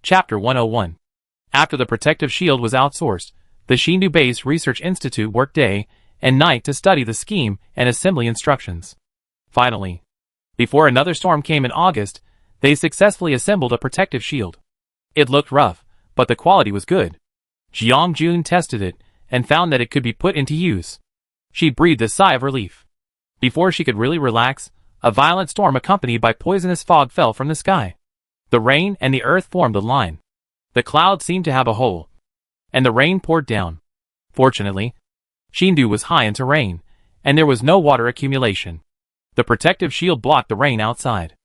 Chapter 101. After the protective shield was outsourced, the Shindu Base Research Institute worked day and night to study the scheme and assembly instructions. Finally, before another storm came in August, they successfully assembled a protective shield. It looked rough, but the quality was good. Jiang Jun tested it and found that it could be put into use. She breathed a sigh of relief. Before she could really relax, a violent storm accompanied by poisonous fog fell from the sky. The rain and the earth formed a line. The clouds seemed to have a hole, and the rain poured down. Fortunately, Shindu was high in terrain, and there was no water accumulation. The protective shield blocked the rain outside.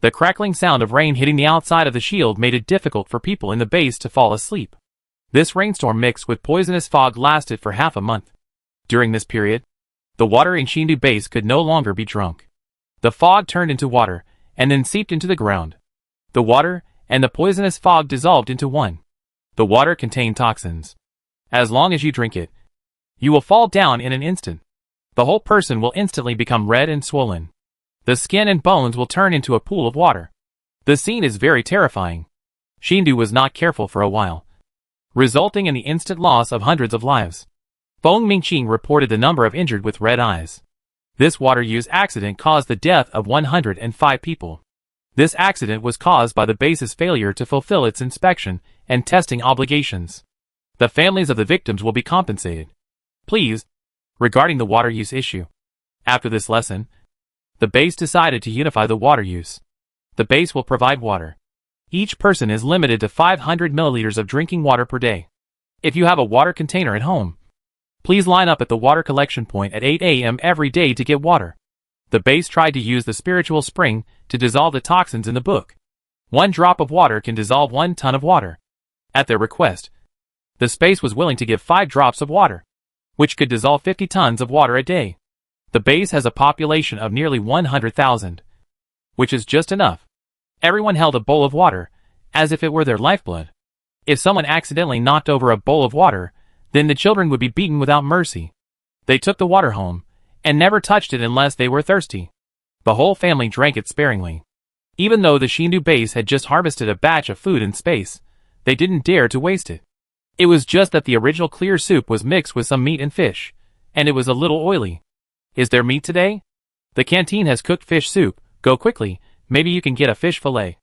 The crackling sound of rain hitting the outside of the shield made it difficult for people in the base to fall asleep. This rainstorm mixed with poisonous fog lasted for half a month. During this period, the water in Shindu Base could no longer be drunk. The fog turned into water, and then seeped into the ground. The water and the poisonous fog dissolved into one. The water contained toxins. As long as you drink it, you will fall down in an instant. The whole person will instantly become red and swollen. The skin and bones will turn into a pool of water. The scene is very terrifying. Shindu was not careful for a while, resulting in the instant loss of hundreds of lives. Feng Mingqing reported the number of injured with red eyes. This water use accident caused the death of 105 people. This accident was caused by the base's failure to fulfill its inspection and testing obligations. The families of the victims will be compensated. Please, regarding the water use issue. After this lesson, the base decided to unify the water use. The base will provide water. Each person is limited to 500 milliliters of drinking water per day. If you have a water container at home, please line up at the water collection point at 8 a.m. every day to get water. The base tried to use the spiritual spring to dissolve the toxins in the book. 1 drop of water can dissolve 1 ton of water. At their request, the space was willing to give 5 drops of water, which could dissolve 50 tons of water a day. The base has a population of nearly 100,000, which is just enough. Everyone held a bowl of water, as if it were their lifeblood. If someone accidentally knocked over a bowl of water, then the children would be beaten without mercy. They took the water home, and never touched it unless they were thirsty. The whole family drank it sparingly. Even though the Shindu base had just harvested a batch of food in space, they didn't dare to waste it. It was just that the original clear soup was mixed with some meat and fish, and it was a little oily. Is there meat today? The canteen has cooked fish soup. Go quickly, maybe you can get a fish fillet.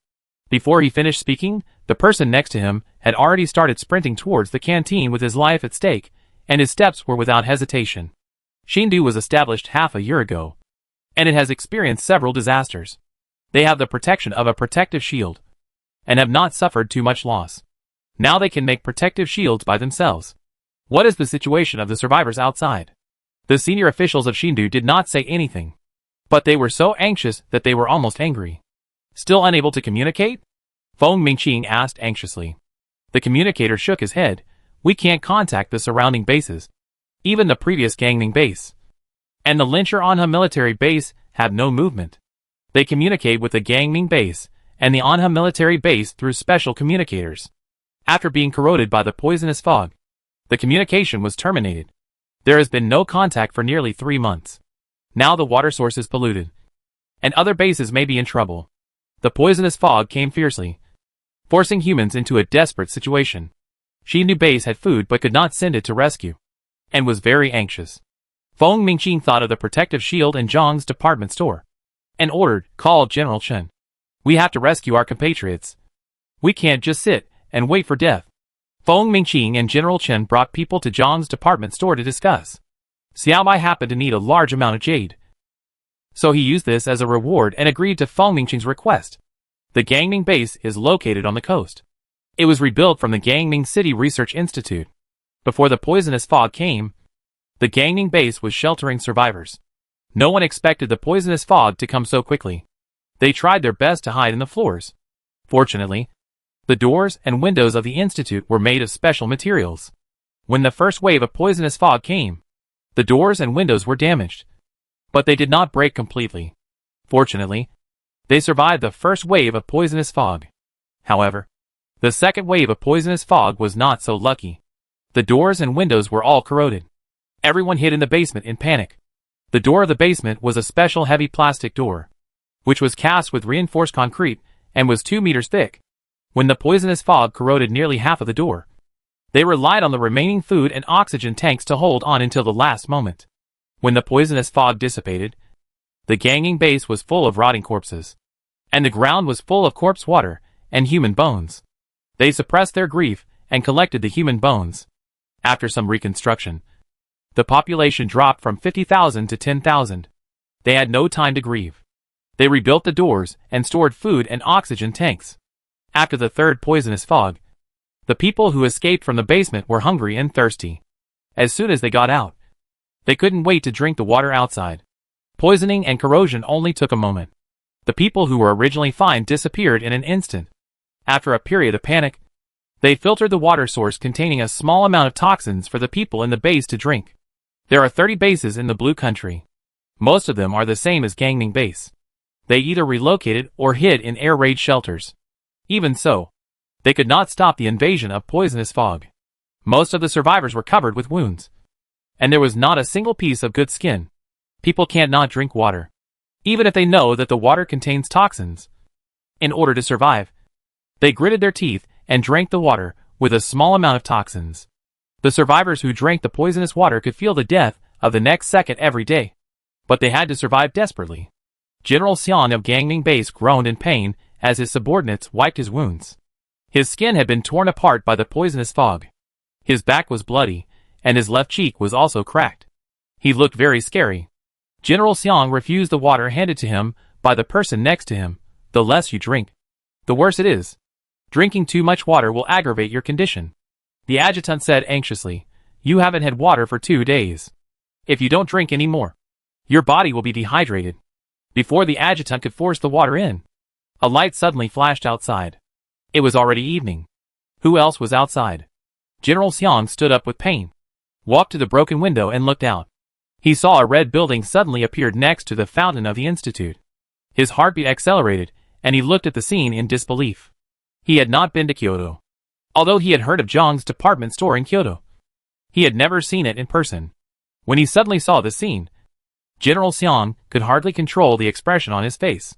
Before he finished speaking, the person next to him had already started sprinting towards the canteen with his life at stake, and his steps were without hesitation. Shindu was established half a year ago, and it has experienced several disasters. They have the protection of a protective shield, and have not suffered too much loss. Now they can make protective shields by themselves. What is the situation of the survivors outside? The senior officials of Shindu did not say anything, but they were so anxious that they were almost angry. Still unable to communicate? Feng Mingqing asked anxiously. The communicator shook his head. We can't contact the surrounding bases. Even the previous Gangming base and the Lincher Anha military base have no movement. They communicate with the Gangming base and the Anha military base through special communicators. After being corroded by the poisonous fog, the communication was terminated. There has been no contact for nearly 3 months. Now the water source is polluted, and other bases may be in trouble. The poisonous fog came fiercely, forcing humans into a desperate situation. Shindu base had food but could not send it to rescue, and was very anxious. Feng Mingqing thought of the protective shield in Zhang's department store, and ordered, call General Chen. We have to rescue our compatriots. We can't just sit and wait for death. Feng Mingqing and General Chen brought people to Zhang's department store to discuss. Xiaobai happened to need a large amount of jade, so he used this as a reward and agreed to Feng Mingqing's request. The Gangming base is located on the coast. It was rebuilt from the Gangming City Research Institute. Before the poisonous fog came, the Gangming base was sheltering survivors. No one expected the poisonous fog to come so quickly. They tried their best to hide in the floors. Fortunately, the doors and windows of the institute were made of special materials. When the first wave of poisonous fog came, the doors and windows were damaged, but they did not break completely. Fortunately, they survived the first wave of poisonous fog. However, the second wave of poisonous fog was not so lucky. The doors and windows were all corroded. Everyone hid in the basement in panic. The door of the basement was a special heavy plastic door, which was cast with reinforced concrete and was 2 meters thick. When the poisonous fog corroded nearly half of the door, they relied on the remaining food and oxygen tanks to hold on until the last moment. When the poisonous fog dissipated, the ganging base was full of rotting corpses, and the ground was full of corpse water and human bones. They suppressed their grief and collected the human bones. After some reconstruction, the population dropped from 50,000 to 10,000. They had no time to grieve. They rebuilt the doors and stored food and oxygen tanks. After the third poisonous fog, the people who escaped from the basement were hungry and thirsty. As soon as they got out, they couldn't wait to drink the water outside. Poisoning and corrosion only took a moment. The people who were originally fine disappeared in an instant. After a period of panic, they filtered the water source containing a small amount of toxins for the people in the base to drink. There are 30 bases in the Blue Country. Most of them are the same as Gangming Base. They either relocated or hid in air raid shelters. Even so, they could not stop the invasion of poisonous fog. Most of the survivors were covered with wounds, and there was not a single piece of good skin. People can't not drink water, even if they know that the water contains toxins. In order to survive, they gritted their teeth and drank the water with a small amount of toxins. The survivors who drank the poisonous water could feel the death of the next second every day, but they had to survive desperately. General Xian of Gangming Base groaned in pain as his subordinates wiped his wounds. His skin had been torn apart by the poisonous fog. His back was bloody, and his left cheek was also cracked. He looked very scary. General Xiang refused the water handed to him by the person next to him. The less you drink, the worse it is. Drinking too much water will aggravate your condition. The adjutant said anxiously, "You haven't had water for 2 days. If you don't drink any more, your body will be dehydrated." Before the adjutant could force the water in, a light suddenly flashed outside. It was already evening. Who else was outside? General Xiang stood up with pain, walked to the broken window and looked out. He saw a red building suddenly appeared next to the fountain of the institute. His heartbeat accelerated, and he looked at the scene in disbelief. He had not been to Kyoto. Although he had heard of Zhang's department store in Kyoto, he had never seen it in person. When he suddenly saw the scene, General Xiang could hardly control the expression on his face.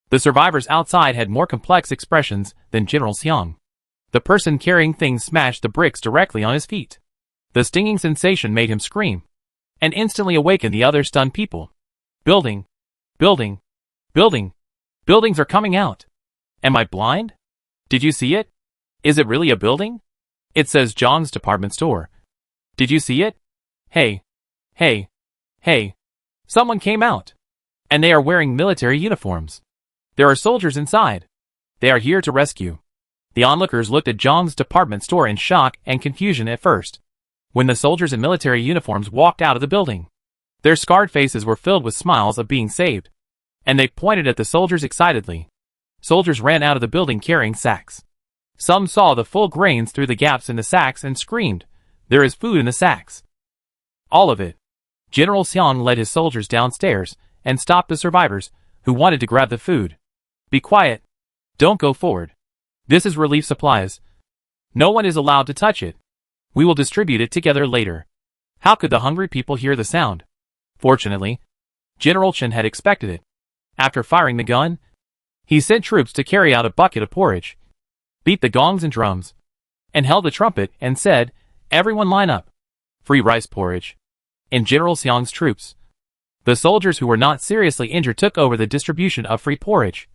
The survivors outside had more complex expressions than General Xiang. The person carrying things smashed the bricks directly on his feet. The stinging sensation made him scream, and instantly awakened the other stunned people. Building! Building! Building! Buildings are coming out! Am I blind? Did you see it? Is it really a building? It says Zhang's department store. Did you see it? Hey! Hey! Hey! Someone came out! And they are wearing military uniforms. There are soldiers inside. They are here to rescue. The onlookers looked at Zhang's department store in shock and confusion at first. When the soldiers in military uniforms walked out of the building, their scarred faces were filled with smiles of being saved, and they pointed at the soldiers excitedly. Soldiers ran out of the building carrying sacks. Some saw the full grains through the gaps in the sacks and screamed, "There is food in the sacks." All of it. General Xiang led his soldiers downstairs and stopped the survivors who wanted to grab the food. "Be quiet. Don't go forward. This is relief supplies. No one is allowed to touch it. We will distribute it together later." How could the hungry people hear the sound? Fortunately, General Chen had expected it. After firing the gun, he sent troops to carry out a bucket of porridge, beat the gongs and drums, and held the trumpet and said, "Everyone line up. Free rice porridge." In General Xiang's troops, the soldiers who were not seriously injured took over the distribution of free porridge.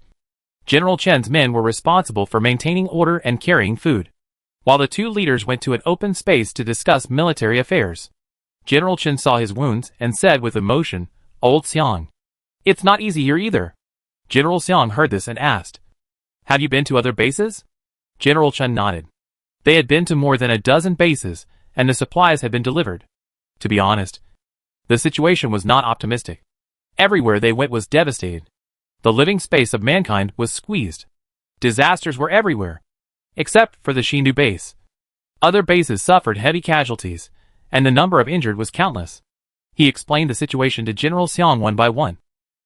General Chen's men were responsible for maintaining order and carrying food, while the two leaders went to an open space to discuss military affairs. General Chen saw his wounds and said with emotion, "Old Xiang, it's not easy here either." General Xiang heard this and asked, "Have you been to other bases?" General Chen nodded. They had been to more than a dozen bases, and the supplies had been delivered. To be honest, the situation was not optimistic. Everywhere they went was devastated. The living space of mankind was squeezed. Disasters were everywhere, except for the Shindu base. Other bases suffered heavy casualties, and the number of injured was countless. He explained the situation to General Xiang one by one,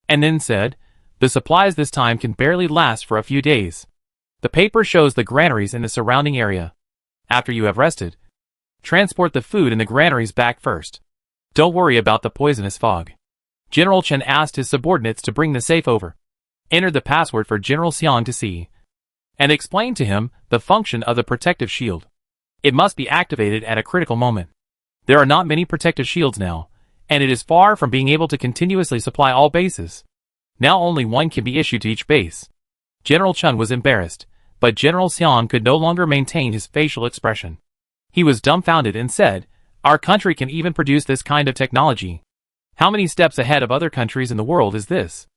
and then said, "The supplies this time can barely last for a few days. The paper shows the granaries in the surrounding area. After you have rested, transport the food in the granaries back first. Don't worry about the poisonous fog." General Chen asked his subordinates to bring the safe over, entered the password for General Xiang to see, and explained to him the function of the protective shield. It must be activated at a critical moment. There are not many protective shields now, and it is far from being able to continuously supply all bases. Now only one can be issued to each base. General Chun was embarrassed, but General Xiang could no longer maintain his facial expression. He was dumbfounded and said, "Our country can even produce this kind of technology. How many steps ahead of other countries in the world is this?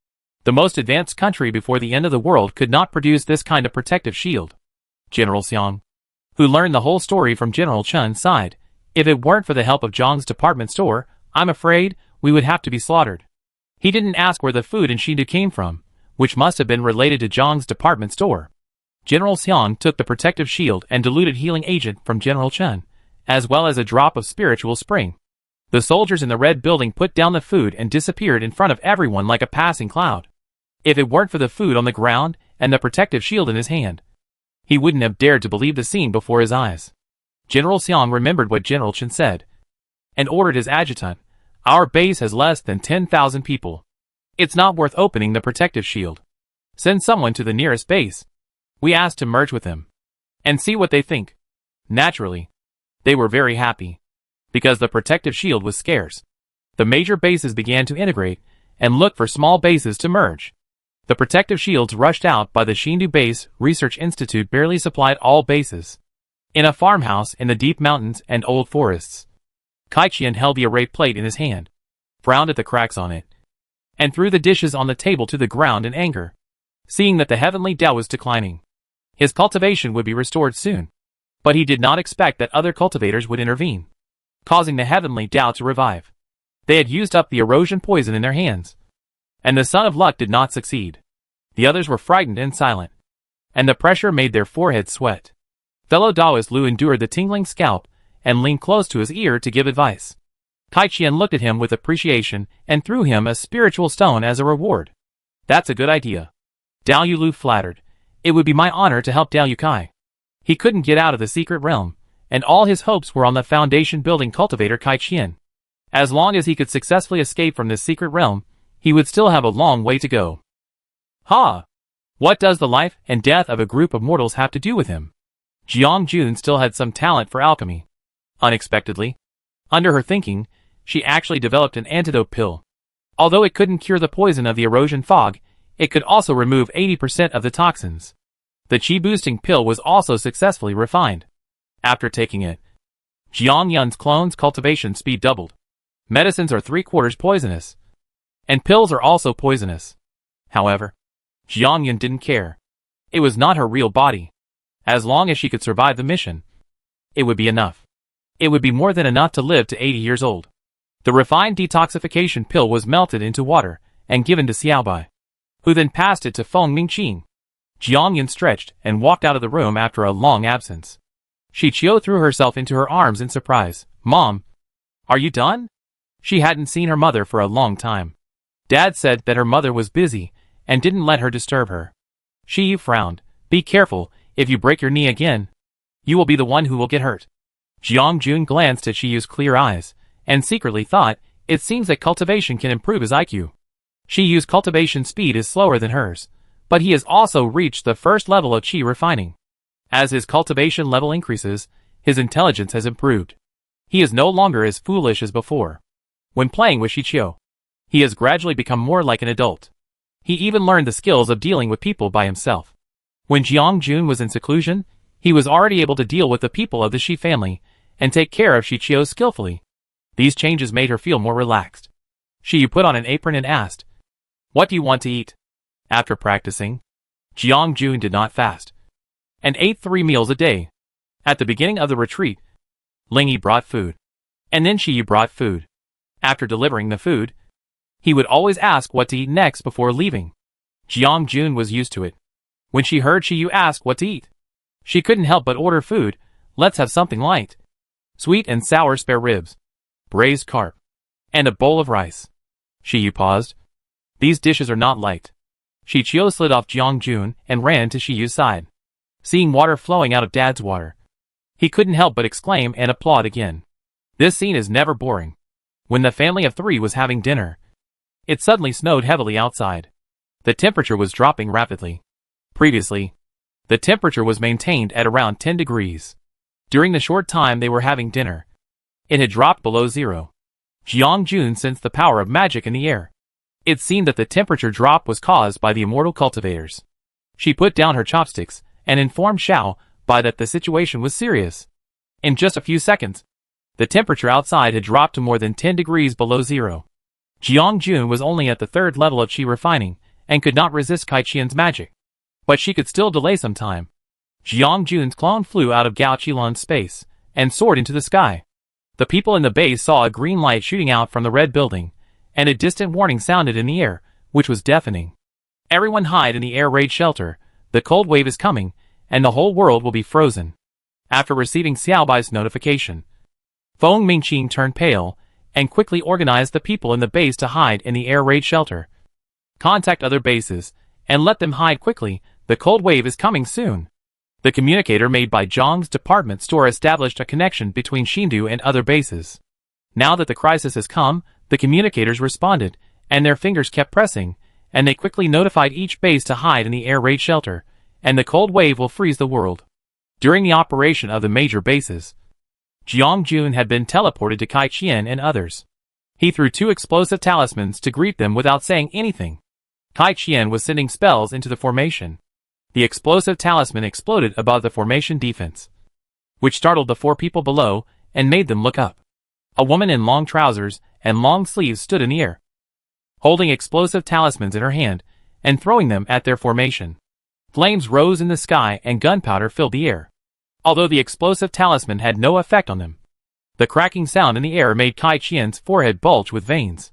The most advanced country before the end of the world could not produce this kind of protective shield." General Xiang, who learned the whole story from General Chun, sighed, "If it weren't for the help of Zhang's department store, I'm afraid we would have to be slaughtered." He didn't ask where the food in Xindu came from, which must have been related to Zhang's department store. General Xiang took the protective shield and diluted healing agent from General Chun, as well as a drop of spiritual spring. The soldiers in the red building put down the food and disappeared in front of everyone like a passing cloud. If it weren't for the food on the ground and the protective shield in his hand, he wouldn't have dared to believe the scene before his eyes. General Xiang remembered what General Chun said, and ordered his adjutant, "Our base has less than 10,000 people. It's not worth opening the protective shield. Send someone to the nearest base." We asked to merge with them and see what they think. Naturally, they were very happy, because the protective shield was scarce. The major bases began to integrate and look for small bases to merge. The protective shields rushed out by the Xindu Base Research Institute barely supplied all bases. In a farmhouse in the deep mountains and old forests, Kaiqian held the array plate in his hand, frowned at the cracks on it, and threw the dishes on the table to the ground in anger. Seeing that the heavenly Tao was declining, his cultivation would be restored soon. But he did not expect that other cultivators would intervene, causing the heavenly Tao to revive. They had used up the erosion poison in their hands, and the Son of Luck did not succeed. The others were frightened and silent, and the pressure made their foreheads sweat. Fellow Taoist Lu endured the tingling scalp and leaned close to his ear to give advice. Kaiqian looked at him with appreciation and threw him a spiritual stone as a reward. "That's a good idea." Dao Yu Lu flattered, "It would be my honor to help Dao Yu Kai." He couldn't get out of the secret realm, and all his hopes were on the foundation building cultivator Kaiqian. As long as he could successfully escape from this secret realm, he would still have a long way to go. Ha! What does the life and death of a group of mortals have to do with him? Jiang Jun still had some talent for alchemy. Unexpectedly, under her thinking, she actually developed an antidote pill. Although it couldn't cure the poison of the erosion fog, it could also remove 80% of the toxins. The chi-boosting pill was also successfully refined. After taking it, Jiang Yun's clone's cultivation speed doubled. Medicines are 3/4 poisonous, and pills are also poisonous. However, Jiang Yun didn't care. It was not her real body. As long as she could survive the mission, it would be enough. It would be more than enough to live to 80 years old. The refined detoxification pill was melted into water and given to Xiaobai, who then passed it to Feng Mingqing. Jiang Yun stretched and walked out of the room after a long absence. Shi Qiu threw herself into her arms in surprise. "Mom, are you done?" She hadn't seen her mother for a long time. Dad said that her mother was busy and didn't let her disturb her. Shi Yu frowned. "Be careful, if you break your knee again, you will be the one who will get hurt." Jiang Jun glanced at Shi Yu's clear eyes and secretly thought, it seems that cultivation can improve his IQ. Shi Yu's cultivation speed is slower than hers, but he has also reached the first level of qi refining. As his cultivation level increases, his intelligence has improved. He is no longer as foolish as before. When playing with Shi Qiu, he has gradually become more like an adult. He even learned the skills of dealing with people by himself. When Jiang Jun was in seclusion, he was already able to deal with the people of the Shi family and take care of Shi Qiu skillfully. These changes made her feel more relaxed. Shi Yu put on an apron and asked, "What do you want to eat?" After practicing, Jiang Jun did not fast and ate 3 meals a day. At the beginning of the retreat, Ling Yi brought food, and then Shi Yu brought food. After delivering the food, he would always ask what to eat next before leaving. Jiang Jun was used to it. When she heard Shi Yu ask what to eat, she couldn't help but order food. "Let's have something light. Sweet and sour spare ribs, braised carp, and a bowl of rice." Shi Yu paused. "These dishes are not light." Shi Qiu slid off Jiang Jun and ran to Shi Yu's side. Seeing water flowing out of Dad's water, he couldn't help but exclaim and applaud again. This scene is never boring. When the family of 3 was having dinner, it suddenly snowed heavily outside. The temperature was dropping rapidly. Previously, The temperature was maintained at around 10 degrees. During the short time they were having dinner, it had dropped below zero. Jiang Jun sensed the power of magic in the air. It seemed that the temperature drop was caused by the immortal cultivators. She put down her chopsticks and informed Xiao Bai that the situation was serious. In just a few seconds, the temperature outside had dropped to more than 10 degrees below zero. Jiang Jun was only at the 3rd level of qi refining and could not resist Kai Qian's magic. But she could still delay some time. Jiang Jun's clone flew out of Gao Qilan's space and soared into the sky. The people in the base saw a green light shooting out from the red building, and a distant warning sounded in the air, which was deafening. Everyone hide in the air raid shelter, the cold wave is coming, and the whole world will be frozen. After receiving Xiao Bai's notification, Feng Mingqing turned pale, and quickly organized the people in the base to hide in the air raid shelter. Contact other bases, and let them hide quickly, the cold wave is coming soon. The communicator made by Zhang's department store established a connection between Xindu and other bases. Now that the crisis has come, the communicators responded, and their fingers kept pressing, and they quickly notified each base to hide in the air raid shelter, and the cold wave will freeze the world. During the operation of the major bases, Jiang Jun had been teleported to Kai Qian and others. He threw 2 explosive talismans to greet them without saying anything. Kai Qian was sending spells into the formation. The explosive talisman exploded above the formation defense, which startled the 4 people below and made them look up. A woman in long trousers and long sleeves stood in the air, holding explosive talismans in her hand and throwing them at their formation. Flames rose in the sky and gunpowder filled the air. Although the explosive talisman had no effect on them, the cracking sound in the air made Kai Qian's forehead bulge with veins.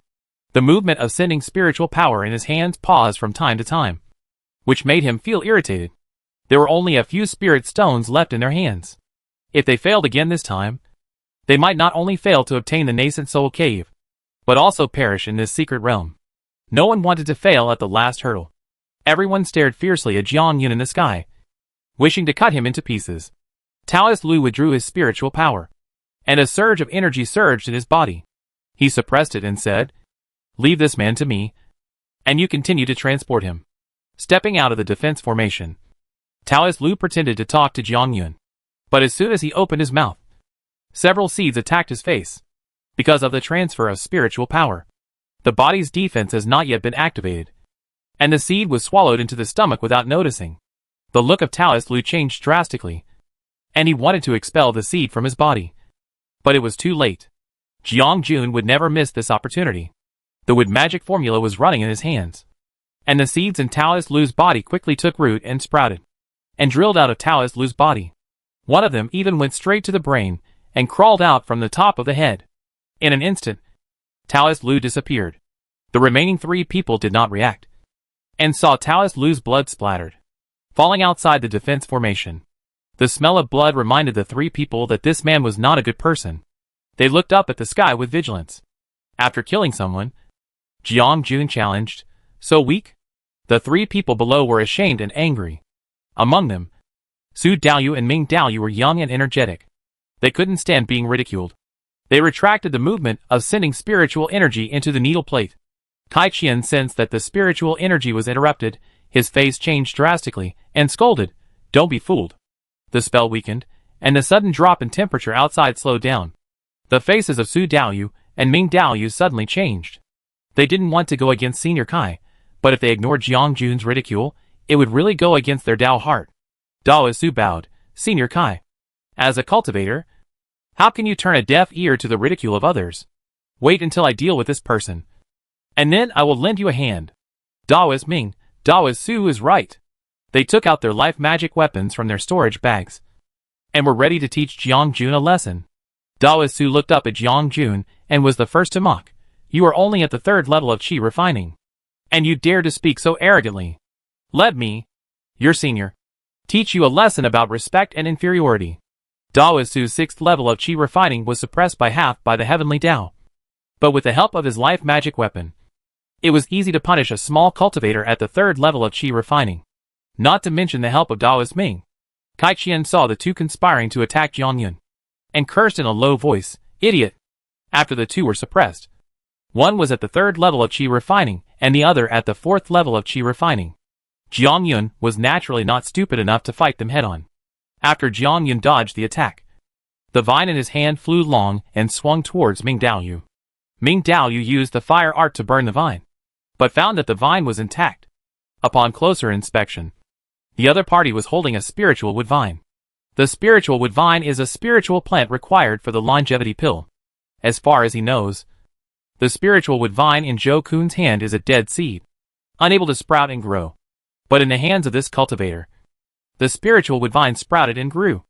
The movement of sending spiritual power in his hands paused from time to time, which made him feel irritated. There were only a few spirit stones left in their hands. If they failed again this time, they might not only fail to obtain the nascent soul cave, but also perish in this secret realm. No one wanted to fail at the last hurdle. Everyone stared fiercely at Jiang Yun in the sky, wishing to cut him into pieces. Taoist Lu withdrew his spiritual power, and a surge of energy surged in his body. He suppressed it and said, "Leave this man to me, and you continue to transport him." Stepping out of the defense formation, Taoist Lu pretended to talk to Jiang Yun. But as soon as he opened his mouth, several seeds attacked his face. Because of the transfer of spiritual power, the body's defense has not yet been activated, and the seed was swallowed into the stomach without noticing. The look of Taoist Lu changed drastically, and he wanted to expel the seed from his body. But it was too late. Jiang Jun would never miss this opportunity. The wood magic formula was running in his hands, and the seeds in Taoist Lu's body quickly took root and sprouted, and drilled out of Taoist Lu's body. One of them even went straight to the brain, and crawled out from the top of the head. In an instant, Taoist Lu disappeared. The remaining 3 people did not react, and saw Taoist Lu's blood splattered, falling outside the defense formation. The smell of blood reminded the 3 people that this man was not a good person. They looked up at the sky with vigilance. After killing someone, Jiang Jun challenged, "So weak?" The 3 people below were ashamed and angry. Among them, Su Daoyu and Ming Daoyu were young and energetic. They couldn't stand being ridiculed. They retracted the movement of sending spiritual energy into the needle plate. Kai Qian sensed that the spiritual energy was interrupted. His face changed drastically, and scolded, "Don't be fooled." The spell weakened, and the sudden drop in temperature outside slowed down. The faces of Su Daoyu and Ming Daoyu suddenly changed. They didn't want to go against Senior Kai, but if they ignored Jiang Jun's ridicule, it would really go against their Dao heart. Daoist Su bowed, "Senior Kai, as a cultivator, how can you turn a deaf ear to the ridicule of others? Wait until I deal with this person, and then I will lend you a hand." Daoist Ming, Daoist Su is right. They took out their life magic weapons from their storage bags, and were ready to teach Jiang Jun a lesson. Daoist Su looked up at Jiang Jun, and was the first to mock. "You are only at the 3rd level of qi refining, and you dare to speak so arrogantly. Let me, your senior, teach you a lesson about respect and inferiority." Daoist Su's 6th level of qi refining was suppressed by half by the heavenly Dao. But with the help of his life magic weapon, it was easy to punish a small cultivator at the 3rd level of qi refining. Not to mention the help of Daoist Ming. Kai Qian saw the 2 conspiring to attack Jiang Yun, and cursed in a low voice, "Idiot!" After the 2 were suppressed, one was at the 3rd level of qi refining, and the other at the 4th level of qi refining. Jiang Yun was naturally not stupid enough to fight them head-on. After Jiang Yun dodged the attack, the vine in his hand flew long and swung towards Ming Daoyu. Ming Daoyu used the fire art to burn the vine, but found that the vine was intact. Upon closer inspection, the other party was holding a spiritual wood vine. The spiritual wood vine is a spiritual plant required for the longevity pill. As far as he knows, the spiritual wood vine in Zhou Kun's hand is a dead seed, unable to sprout and grow. But in the hands of this cultivator, the spiritual wood vine sprouted and grew,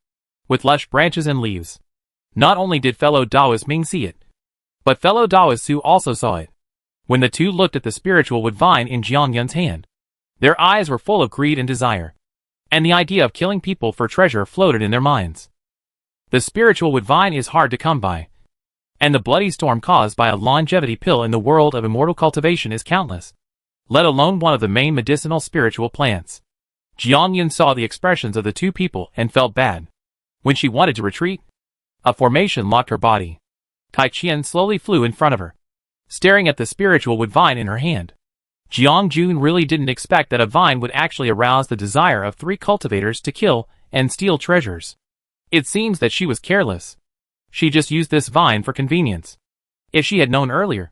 with lush branches and leaves. Not only did fellow Daoist Ming see it, but fellow Daoist Su also saw it. When the two looked at the spiritual wood vine in Jiang Yun's hand, their eyes were full of greed and desire, and the idea of killing people for treasure floated in their minds. The spiritual wood vine is hard to come by, and the bloody storm caused by a longevity pill in the world of immortal cultivation is countless, let alone one of the main medicinal spiritual plants. Jiang Yun saw the expressions of the two people and felt bad. When she wanted to retreat, a formation locked her body. Kai Qian slowly flew in front of her, staring at the spiritual wood vine in her hand. Jiang Jun really didn't expect that a vine would actually arouse the desire of three cultivators to kill and steal treasures. It seems that she was careless. She just used this vine for convenience. If she had known earlier,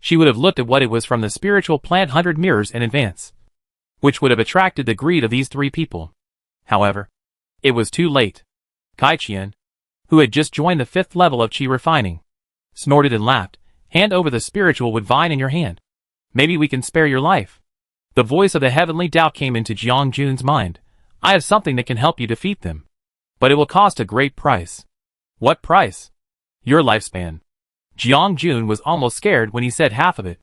she would have looked at what it was from the spiritual plant 100 mirrors in advance, which would have attracted the greed of these three people. However, it was too late. Kai Qian, who had just joined the 5th level of Qi refining, snorted and laughed. Hand over the spiritual wood vine in your hand. Maybe we can spare your life. The voice of the heavenly Tao came into Jiang Jun's mind. I have something that can help you defeat them, but it will cost a great price. What price? Your lifespan. Jiang Jun was almost scared when he said half of it.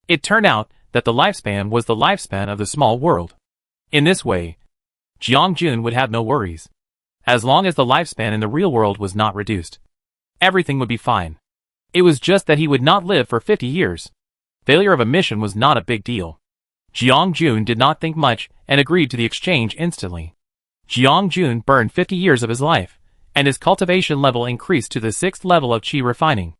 It turned out that the lifespan was the lifespan of the small world. In this way, Jiang Jun would have no worries. As long as the lifespan in the real world was not reduced, everything would be fine. It was just that he would not live for 50 years. Failure of a mission was not a big deal. Jiang Jun did not think much and agreed to the exchange instantly. Jiang Jun burned 50 years of his life, and his cultivation level increased to the 6th level of Qi refining.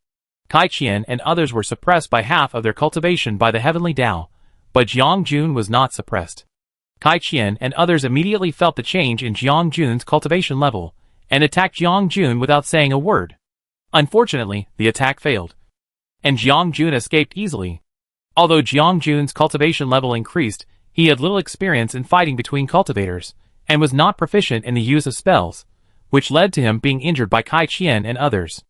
Kai Qian and others were suppressed by half of their cultivation by the heavenly Tao, but Jiang Jun was not suppressed. Kai Qian and others immediately felt the change in Jiang Jun's cultivation level, and attacked Jiang Jun without saying a word. Unfortunately, the attack failed, and Jiang Jun escaped easily. Although Jiang Jun's cultivation level increased, he had little experience in fighting between cultivators, and was not proficient in the use of spells, which led to him being injured by Kai Qian and others.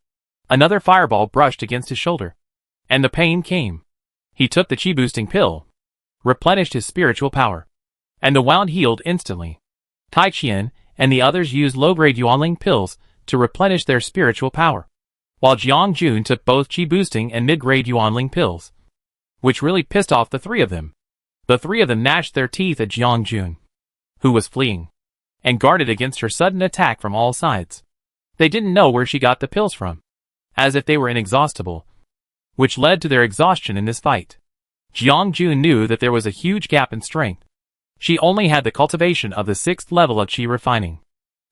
Another fireball brushed against his shoulder, and the pain came. He took the Qi-boosting pill, replenished his spiritual power, and the wound healed instantly. Kai Qian and the others used low-grade Yuanling pills to replenish their spiritual power, while Jiang Jun took both Qi-boosting and mid-grade Yuanling pills, which really pissed off the three of them. The three of them gnashed their teeth at Jiang Jun, who was fleeing, and guarded against her sudden attack from all sides. They didn't know where she got the pills from, as if they were inexhaustible, which led to their exhaustion in this fight. Jiang Jun knew that there was a huge gap in strength. She only had the cultivation of the 6th level of Qi refining,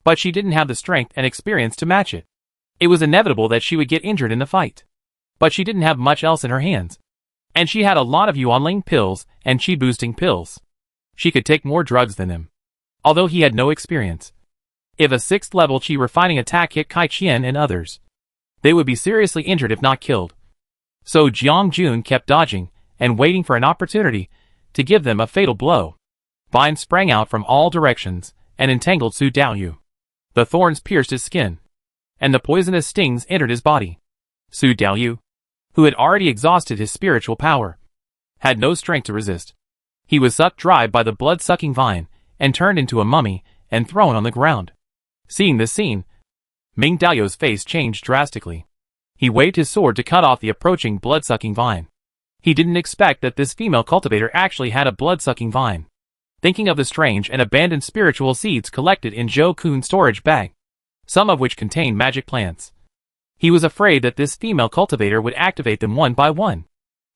but she didn't have the strength and experience to match it. It was inevitable that she would get injured in the fight, but she didn't have much else in her hands, and she had a lot of Yuanling pills and Qi-boosting pills. She could take more drugs than him, although he had no experience. If a 6th level Qi refining attack hit Kai Qian and others, they would be seriously injured if not killed. So Jiang Jun kept dodging and waiting for an opportunity to give them a fatal blow. Vines sprang out from all directions and entangled Su Daoyu. The thorns pierced his skin, and the poisonous stings entered his body. Su Daoyu, who had already exhausted his spiritual power, had no strength to resist. He was sucked dry by the blood-sucking vine and turned into a mummy and thrown on the ground. Seeing this scene, Ming Daoyu's face changed drastically. He waved his sword to cut off the approaching blood-sucking vine. He didn't expect that this female cultivator actually had a blood-sucking vine. Thinking of the strange and abandoned spiritual seeds collected in Zhou Kun's storage bag, some of which contained magic plants, he was afraid that this female cultivator would activate them one by one.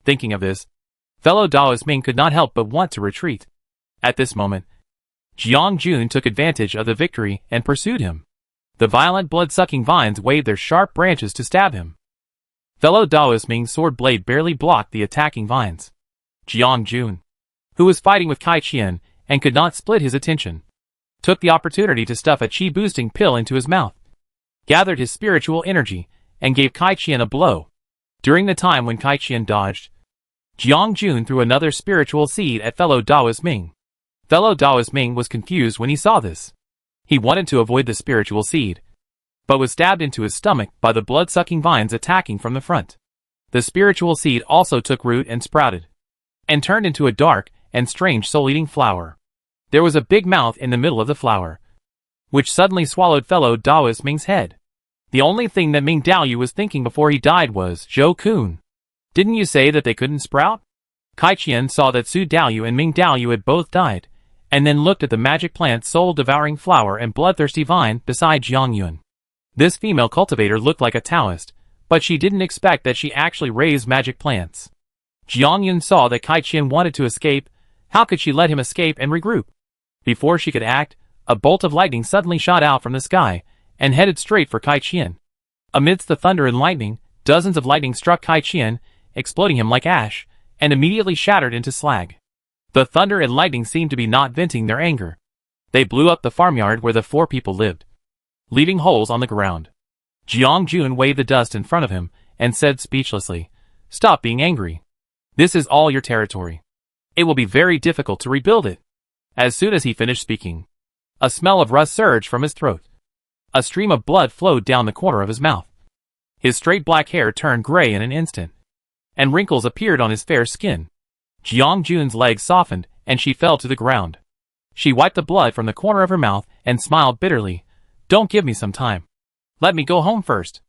Thinking of this, fellow Daoist Ming could not help but want to retreat. At this moment, Jiang Jun took advantage of the victory and pursued him. The violent blood-sucking vines waved their sharp branches to stab him. Fellow Daoist Ming's sword blade barely blocked the attacking vines. Jiang Jun, who was fighting with Kai Qian and could not split his attention. Took the opportunity to stuff a chi-boosting pill into his mouth. Gathered his spiritual energy, and gave Kai Qian a blow. During the time when Kai Qian dodged, Jiang Jun threw another spiritual seed at fellow Daoist Ming. Fellow Daoist Ming was confused when he saw this. He wanted to avoid the spiritual seed, but was stabbed into his stomach by the blood-sucking vines attacking from the front. The spiritual seed also took root and sprouted, and turned into a dark and strange soul-eating flower. There was a big mouth in the middle of the flower, which suddenly swallowed fellow Daoist Ming's head. The only thing that Ming Daoyu was thinking before he died was, Zhou Kun, didn't you say that they couldn't sprout? Kai Qian saw that Su Daoyu and Ming Daoyu had both died, and then looked at the magic plant soul-devouring flower and bloodthirsty vine beside Jiang Yun. This female cultivator looked like a Taoist, but she didn't expect that she actually raised magic plants. Jiang Yun saw that Kai Qian wanted to escape. How could she let him escape and regroup? Before she could act, a bolt of lightning suddenly shot out from the sky, and headed straight for Kai Qian. Amidst the thunder and lightning, dozens of lightning struck Kai Qian, exploding him like ash, and immediately shattered into slag. The thunder and lightning seemed to be not venting their anger. They blew up the farmyard where the 4 people lived, leaving holes on the ground. Jiang Jun waved the dust in front of him, and said speechlessly, "Stop being angry. This is all your territory. It will be very difficult to rebuild it." As soon as he finished speaking, a smell of rust surged from his throat. A stream of blood flowed down the corner of his mouth. His straight black hair turned gray in an instant, and wrinkles appeared on his fair skin. Jiang Jun's legs softened, and she fell to the ground. She wiped the blood from the corner of her mouth and smiled bitterly. "Don't give me some time. Let me go home first."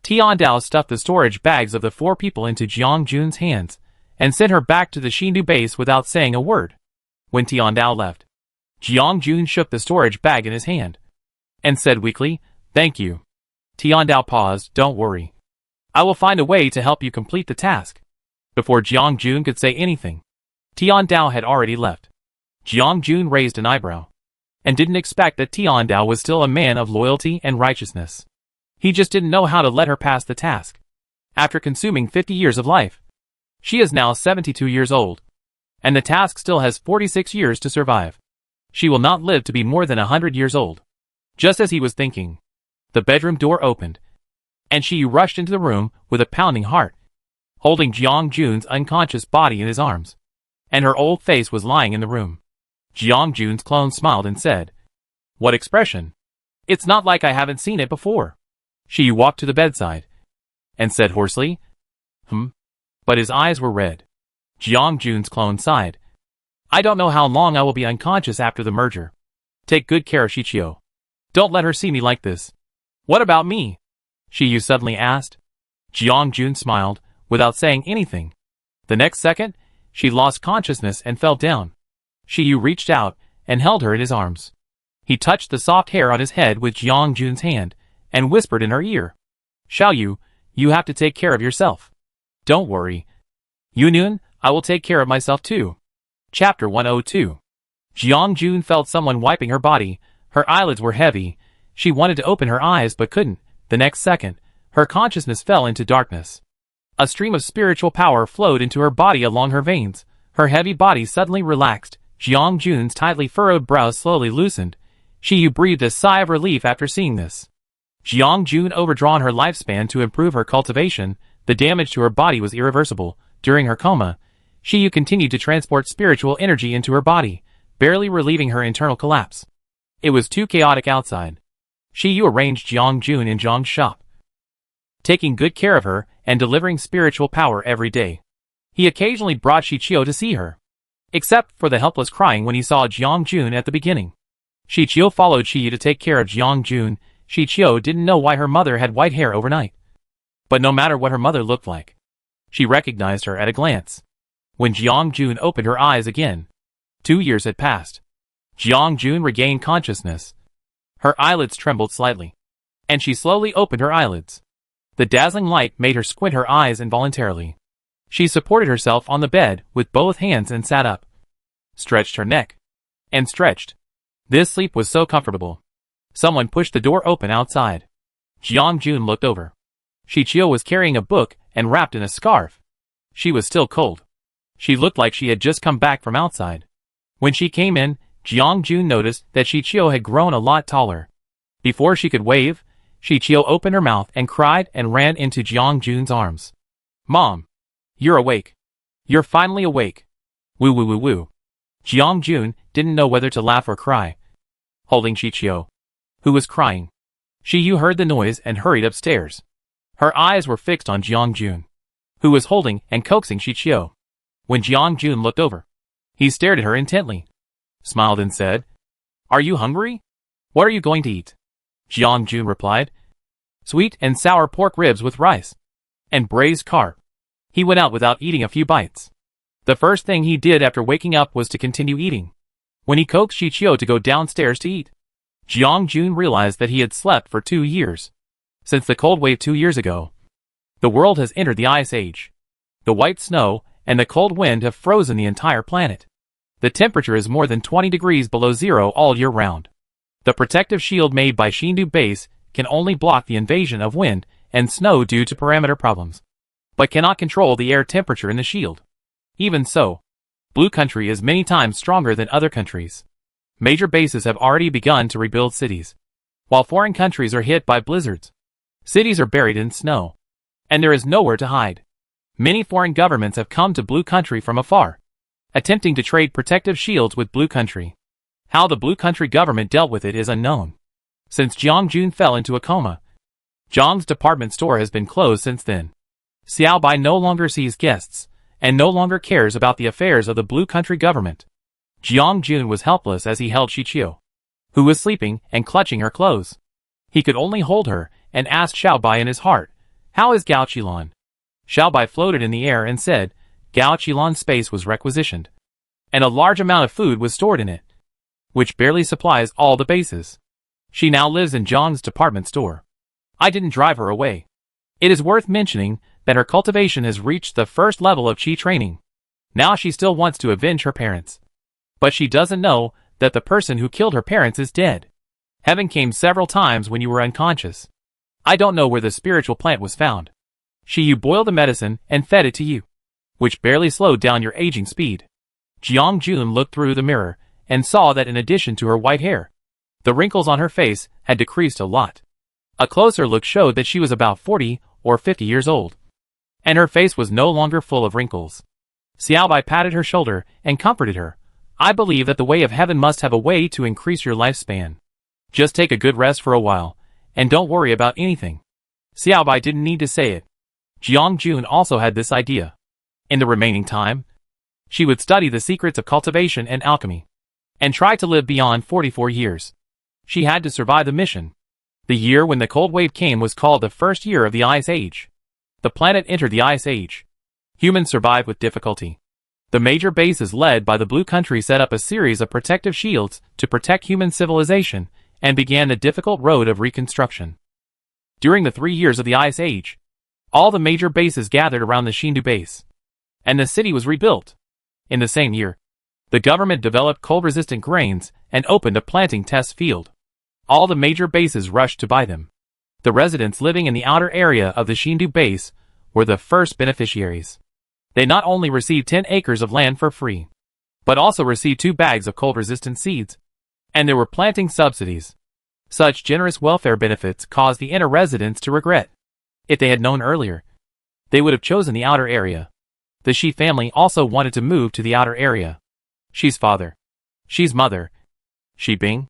Tian Dao stuffed the storage bags of the 4 people into Jiang Jun's hands, and sent her back to the Xindu base without saying a word. When Tian Dao left, Jiang Jun shook the storage bag in his hand, and said weakly, "Thank you." Tian Dao paused. "Don't worry. I will find a way to help you complete the task." Before Jiang Jun could say anything, Tian Dao had already left. Jiang Jun raised an eyebrow, and didn't expect that Tian Dao was still a man of loyalty and righteousness. He just didn't know how to let her pass the task. After consuming 50 years of life, she is now 72 years old, and the task still has 46 years to survive. She will not live to be more than 100 years old. Just as he was thinking, the bedroom door opened, and Shi Yu rushed into the room with a pounding heart, holding Jiang Jun's unconscious body in his arms, and her old face was lying in the room. Jiang Jun's clone smiled and said, "What expression? It's not like I haven't seen it before." Shi Yu walked to the bedside, and said hoarsely, But his eyes were red. Jiang Jun's clone sighed. "I don't know how long I will be unconscious after the merger. Take good care of Shichio. Don't let her see me like this." "What about me?" Shi Yu suddenly asked. Jiang Jun smiled, without saying anything. The next second, she lost consciousness and fell down. Shi Yu reached out, and held her in his arms. He touched the soft hair on his head with Jiang Jun's hand, and whispered in her ear, "Xiao Yu, you have to take care of yourself. Don't worry. Yunun, I will take care of myself too." Chapter 102. Jiang Jun felt someone wiping her body. Her eyelids were heavy. She wanted to open her eyes but couldn't. The next second, her consciousness fell into darkness. A stream of spiritual power flowed into her body along her veins. Her heavy body suddenly relaxed. Jiang Jun's tightly furrowed brows slowly loosened. Shi Yu breathed a sigh of relief after seeing this. Jiang Jun overdrawn her lifespan to improve her cultivation. The damage to her body was irreversible. During her coma, Shi Yu continued to transport spiritual energy into her body, barely relieving her internal collapse. It was too chaotic outside. Shi Yu arranged Jiang Jun in Zhang's shop, taking good care of her and delivering spiritual power every day. He occasionally brought Shichio to see her, except for the helpless crying when he saw Jiang Jun at the beginning. Shichio followed Shi Yu to take care of Jiang Jun. Shichio didn't know why her mother had white hair overnight, but no matter what her mother looked like, she recognized her at a glance. When Jiang Jun opened her eyes again, 2 years had passed. Jiang Jun regained consciousness. Her eyelids trembled slightly, and she slowly opened her eyelids. The dazzling light made her squint her eyes involuntarily. She supported herself on the bed with both hands and sat up, stretched her neck, and stretched. This sleep was so comfortable. Someone pushed the door open outside. Jiang Jun looked over. Shichio was carrying a book and wrapped in a scarf. She was still cold. She looked like she had just come back from outside. When she came in, Jiang Jun noticed that Shichio had grown a lot taller. Before she could wave, Shichio opened her mouth and cried and ran into Jiang Jun's arms. "Mom! You're awake. You're finally awake." Woo woo woo woo. Jiang Jun didn't know whether to laugh or cry. Holding Shichio, who was crying, Shiyu heard the noise and hurried upstairs. Her eyes were fixed on Jiang Jun, who was holding and coaxing Shichio. When Jiang Jun looked over, he stared at her intently, smiled and said, "Are you hungry? What are you going to eat?" Jiang Jun replied, "Sweet and sour pork ribs with rice and braised carp." He went out without eating a few bites. The first thing he did after waking up was to continue eating. When he coaxed Shichio to go downstairs to eat, Jiang Jun realized that he had slept for 2 years. Since the cold wave 2 years ago, the world has entered the Ice Age. The white snow and the cold wind have frozen the entire planet. The temperature is more than 20 degrees below zero all year round. The protective shield made by Shindu Base can only block the invasion of wind and snow due to parameter problems, but cannot control the air temperature in the shield. Even so, Blue Country is many times stronger than other countries. Major bases have already begun to rebuild cities, while foreign countries are hit by blizzards. Cities are buried in snow, and there is nowhere to hide. Many foreign governments have come to Blue Country from afar, attempting to trade protective shields with Blue Country. How the Blue Country government dealt with it is unknown. Since Jiang Jun fell into a coma, Zhang's department store has been closed since then. Xiao Bai no longer sees guests, and no longer cares about the affairs of the Blue Country government. Jiang Jun was helpless as he held Shichio, who was sleeping and clutching her clothes. He could only hold her and asked Xiao Bai in his heart, "How is Gao Qilan?" Xiao Bai floated in the air and said, Gao Qilan's space was requisitioned, and a large amount of food was stored in it, which barely supplies all the bases. She now lives in Zhang's department store. I didn't drive her away. It is worth mentioning that her cultivation has reached the first level of Qi training. Now she still wants to avenge her parents. But she doesn't know that the person who killed her parents is dead. Heaven came several times when you were unconscious. I don't know where the spiritual plant was found. You boiled the medicine and fed it to you, which barely slowed down your aging speed. Jiang Jun looked through the mirror and saw that in addition to her white hair, the wrinkles on her face had decreased a lot. A closer look showed that she was about 40 or 50 years old, and her face was no longer full of wrinkles. Xiao Bai patted her shoulder and comforted her. I believe that the way of heaven must have a way to increase your lifespan. Just take a good rest for a while, and don't worry about anything. Xiao Bai didn't need to say it. Jiang Jun also had this idea. In the remaining time, she would study the secrets of cultivation and alchemy, and try to live beyond 44 years. She had to survive the mission. The year when the cold wave came was called the first year of the Ice Age. The planet entered the Ice Age. Humans survived with difficulty. The major bases led by the Blue Country set up a series of protective shields to protect human civilization and began the difficult road of reconstruction. During the 3 years of the Ice Age, all the major bases gathered around the Shindu base, and the city was rebuilt. In the same year, the government developed cold-resistant grains and opened a planting test field. All the major bases rushed to buy them. The residents living in the outer area of the Shindu base were the first beneficiaries. They not only received 10 acres of land for free, but also received 2 bags of cold-resistant seeds. And there were planting subsidies. Such generous welfare benefits caused the inner residents to regret. If they had known earlier, they would have chosen the outer area. The Shi family also wanted to move to the outer area. Shi's father, Shi's mother, Shi Bing,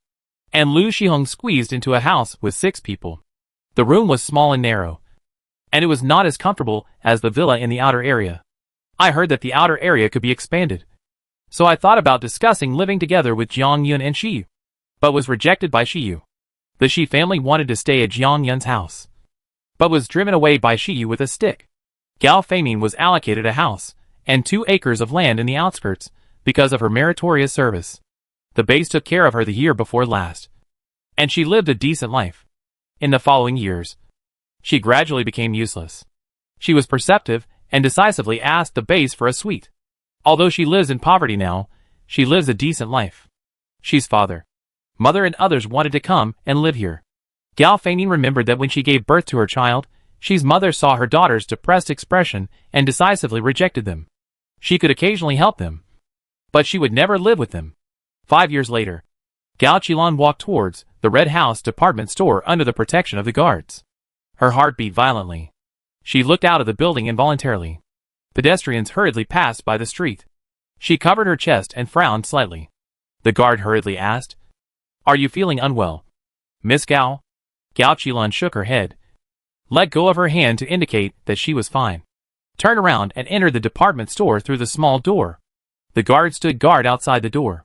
and Lu Shihong squeezed into a house with 6 people. The room was small and narrow, and it was not as comfortable as the villa in the outer area. I heard that the outer area could be expanded, so I thought about discussing living together with Jiang Yun and Shi, but was rejected by Shiyu. The Shi family wanted to stay at Jiang Yun's house, but was driven away by Shiyu with a stick. Gao Feiming was allocated a house and 2 acres of land in the outskirts because of her meritorious service. The base took care of her the year before last, and she lived a decent life. In the following years, she gradually became useless. She was perceptive and decisively asked the base for a suite. Although she lives in poverty now, she lives a decent life. Shi's father, mother and others wanted to come and live here. Gao Feiming remembered that when she gave birth to her child, Shi's mother saw her daughter's depressed expression and decisively rejected them. She could occasionally help them, but she would never live with them. 5 years later, Gao Qilan walked towards the Red House department store under the protection of the guards. Her heart beat violently. She looked out of the building involuntarily. Pedestrians hurriedly passed by the street. She covered her chest and frowned slightly. The guard hurriedly asked, "Are you feeling unwell, Miss Gao?" Gao Qilan shook her head, let go of her hand to indicate that she was fine, turned around and entered the department store through the small door. The guard stood guard outside the door,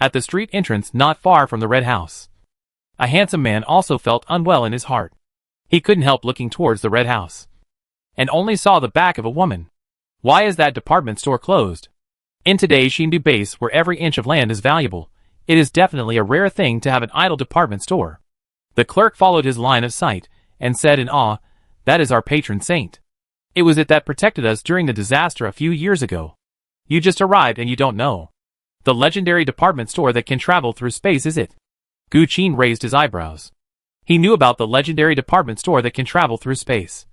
at the street entrance not far from the Red House. A handsome man also felt unwell in his heart. He couldn't help looking towards the Red House, and only saw the back of a woman. Why is that department store closed? In today's Shindu base, where every inch of land is valuable, it is definitely a rare thing to have an idle department store. The clerk followed his line of sight, and said in awe, "That is our patron saint. It was it that protected us during the disaster a few years ago. You just arrived and you don't know. The legendary department store that can travel through space, is it?" Gu Qin raised his eyebrows. He knew about the legendary department store that can travel through space.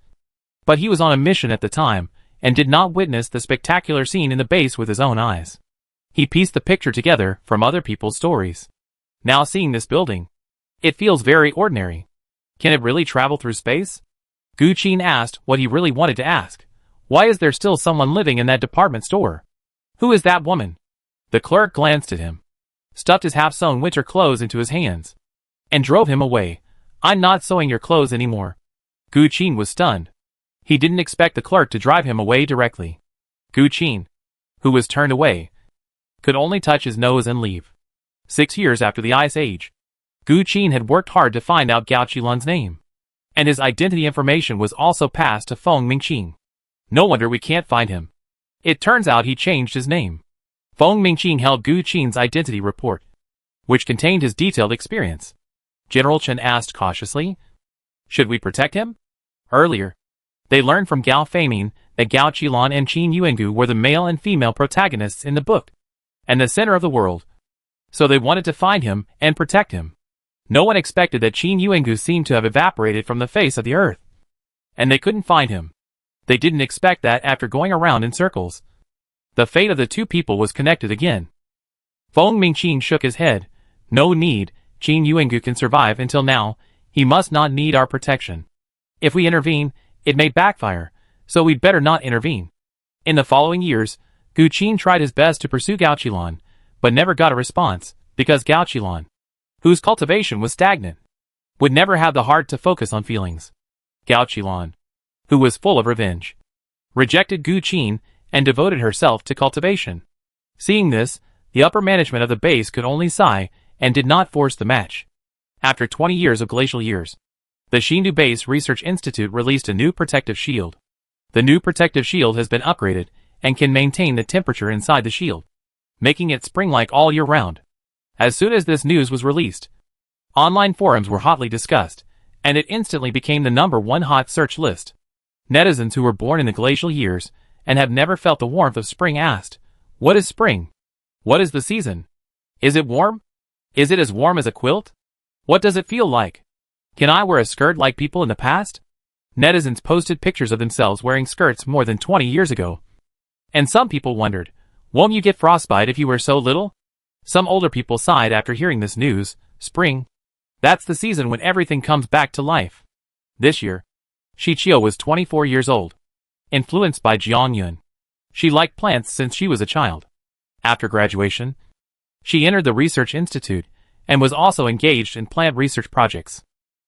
But he was on a mission at the time, and did not witness the spectacular scene in the base with his own eyes. He pieced the picture together from other people's stories. Now seeing this building, it feels very ordinary. Can it really travel through space? Gu Qin asked what he really wanted to ask. Why is there still someone living in that department store? Who is that woman? The clerk glanced at him, stuffed his half-sewn winter clothes into his hands, and drove him away. "I'm not sewing your clothes anymore." Gu Qin was stunned. He didn't expect the clerk to drive him away directly. Gu Qin, who was turned away, could only touch his nose and leave. 6 years after the Ice Age, Gu Qin had worked hard to find out Gao Qilan's name, and his identity information was also passed to Feng Mingqing. No wonder we can't find him. It turns out he changed his name. Feng Mingqing held Gu Qin's identity report, which contained his detailed experience. General Chen asked cautiously, "Should we protect him?" Earlier, they learned from Gao Feiming that Gao Qilan and Qin Yuangu were the male and female protagonists in the book, and the center of the world. So they wanted to find him and protect him. No one expected that Qin Yuangu seemed to have evaporated from the face of the earth, and they couldn't find him. They didn't expect that after going around in circles, the fate of the two people was connected again. Feng Mingqing shook his head. "No need, Qin Yuangu can survive until now. He must not need our protection. If we intervene, it may backfire, so we'd better not intervene." In the following years, Gu Qin tried his best to pursue Gao Qilan, but never got a response, because Gao Qilan, whose cultivation was stagnant, would never have the heart to focus on feelings. Gao Qilan, who was full of revenge, rejected Gu Qin and devoted herself to cultivation. Seeing this, the upper management of the base could only sigh and did not force the match. After 20 years of glacial years, the Shindu Base Research Institute released a new protective shield. The new protective shield has been upgraded and can maintain the temperature inside the shield, making it spring-like all year round. As soon as this news was released, online forums were hotly discussed, and it instantly became the #1 hot search list. Netizens who were born in the glacial years and have never felt the warmth of spring asked, "What is spring? What is the season? Is it warm? Is it as warm as a quilt? What does it feel like? Can I wear a skirt like people in the past?" Netizens posted pictures of themselves wearing skirts more than 20 years ago. And some people wondered, won't you get frostbite if you wear so little? Some older people sighed after hearing this news. Spring. That's the season when everything comes back to life. This year, Shichio was 24 years old. Influenced by Jiang Yun, she liked plants since she was a child. After graduation, she entered the Research Institute and was also engaged in plant research projects.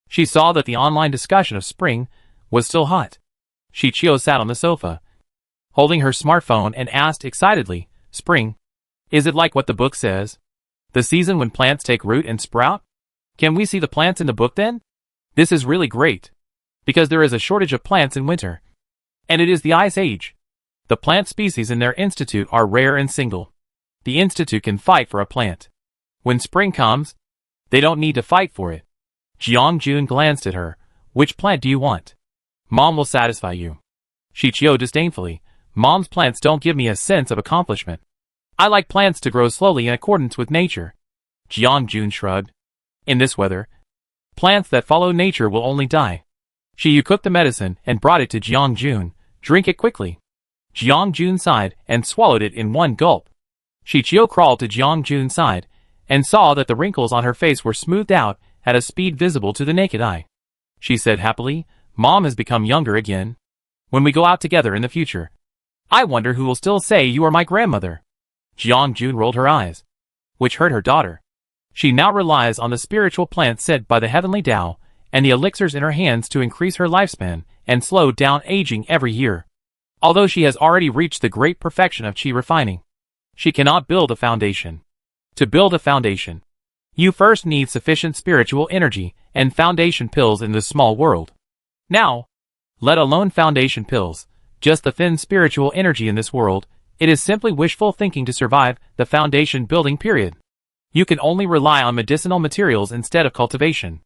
She saw that the online discussion of spring was still hot. Shichio sat on the sofa, holding her smartphone, and asked excitedly, "Spring? Is it like what the book says? The season when plants take root and sprout? Can we see the plants in the book then? This is really great, because there is a shortage of plants in winter, and it is the Ice Age. The plant species in their institute are rare and single. The institute can fight for a plant. When spring comes, they don't need to fight for it." Jiang Jun glanced at her. "Which plant do you want? Mom will satisfy you." Shichio disdainfully, "Mom's plants don't give me a sense of accomplishment. I like plants to grow slowly in accordance with nature." Jiang Jun shrugged. "In this weather, plants that follow nature will only die." Shiyu cooked the medicine and brought it to Jiang Jun. "Drink it quickly." Jiang Jun sighed and swallowed it in one gulp. Shichio crawled to Jiang Jun's side and saw that the wrinkles on her face were smoothed out at a speed visible to the naked eye. She said happily, "Mom has become younger again. When we go out together in the future, I wonder who will still say you are my grandmother." Jiang-jun rolled her eyes, which hurt her daughter. She now relies on the spiritual plants sent by the heavenly Tao and the elixirs in her hands to increase her lifespan and slow down aging every year. Although she has already reached the great perfection of qi refining, she cannot build a foundation. To build a foundation, you first need sufficient spiritual energy and foundation pills in this small world. Now, let alone foundation pills, just the thin spiritual energy in this world, it is simply wishful thinking to survive the foundation building period. You can only rely on medicinal materials instead of cultivation.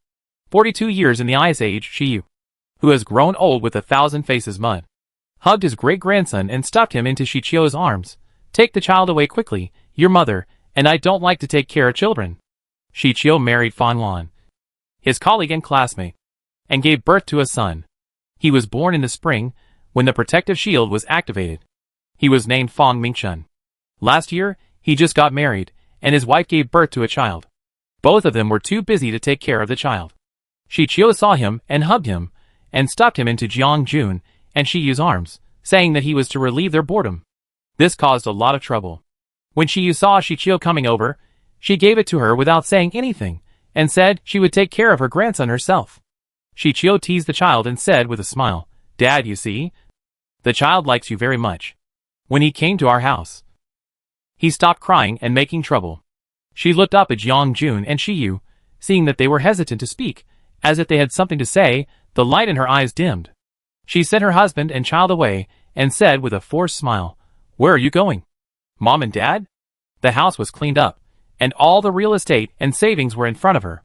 42 years in the Ice Age, Shiyu, who has grown old with 1,000 faces mud, hugged his great-grandson and stuffed him into Shichio's arms. "Take the child away quickly, your mother, and I don't like to take care of children." Shichio married Fanlan, his colleague and classmate, and gave birth to a son. He was born in the spring, when the protective shield was activated. He was named Fang Mingshun. Last year, he just got married, and his wife gave birth to a child. Both of them were too busy to take care of the child. Shichio saw him and hugged him, and stuffed him into Jiang-jun and Shiyu's arms, saying that he was to relieve their boredom. This caused a lot of trouble. When Shiyu saw Shichio coming over, she gave it to her without saying anything, and said she would take care of her grandson herself. Shichio teased the child and said with a smile, "Dad, you see? The child likes you very much. When he came to our house, he stopped crying and making trouble." She looked up at Jiang-jun and Shiyu, seeing that they were hesitant to speak, as if they had something to say. The light in her eyes dimmed. She sent her husband and child away, and said with a forced smile, "Where are you going?" "Mom and Dad?" The house was cleaned up, and all the real estate and savings were in front of her.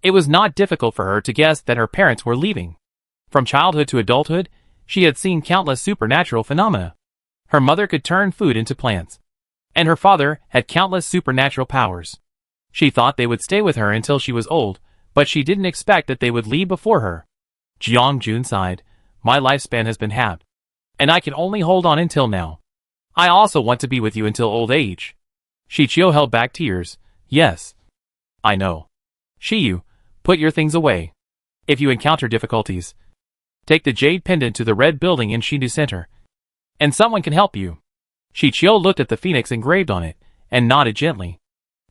It was not difficult for her to guess that her parents were leaving. From childhood to adulthood, she had seen countless supernatural phenomena. Her mother could turn food into plants, and her father had countless supernatural powers. She thought they would stay with her until she was old, but she didn't expect that they would leave before her. Jiang-jun sighed, "My lifespan has been halved, and I can only hold on until now. I also want to be with you until old age." Shichio held back tears. "Yes, I know. Shiyu, put your things away. If you encounter difficulties, take the jade pendant to the red building in Shindu Center, and someone can help you." Shichio looked at the phoenix engraved on it, and nodded gently.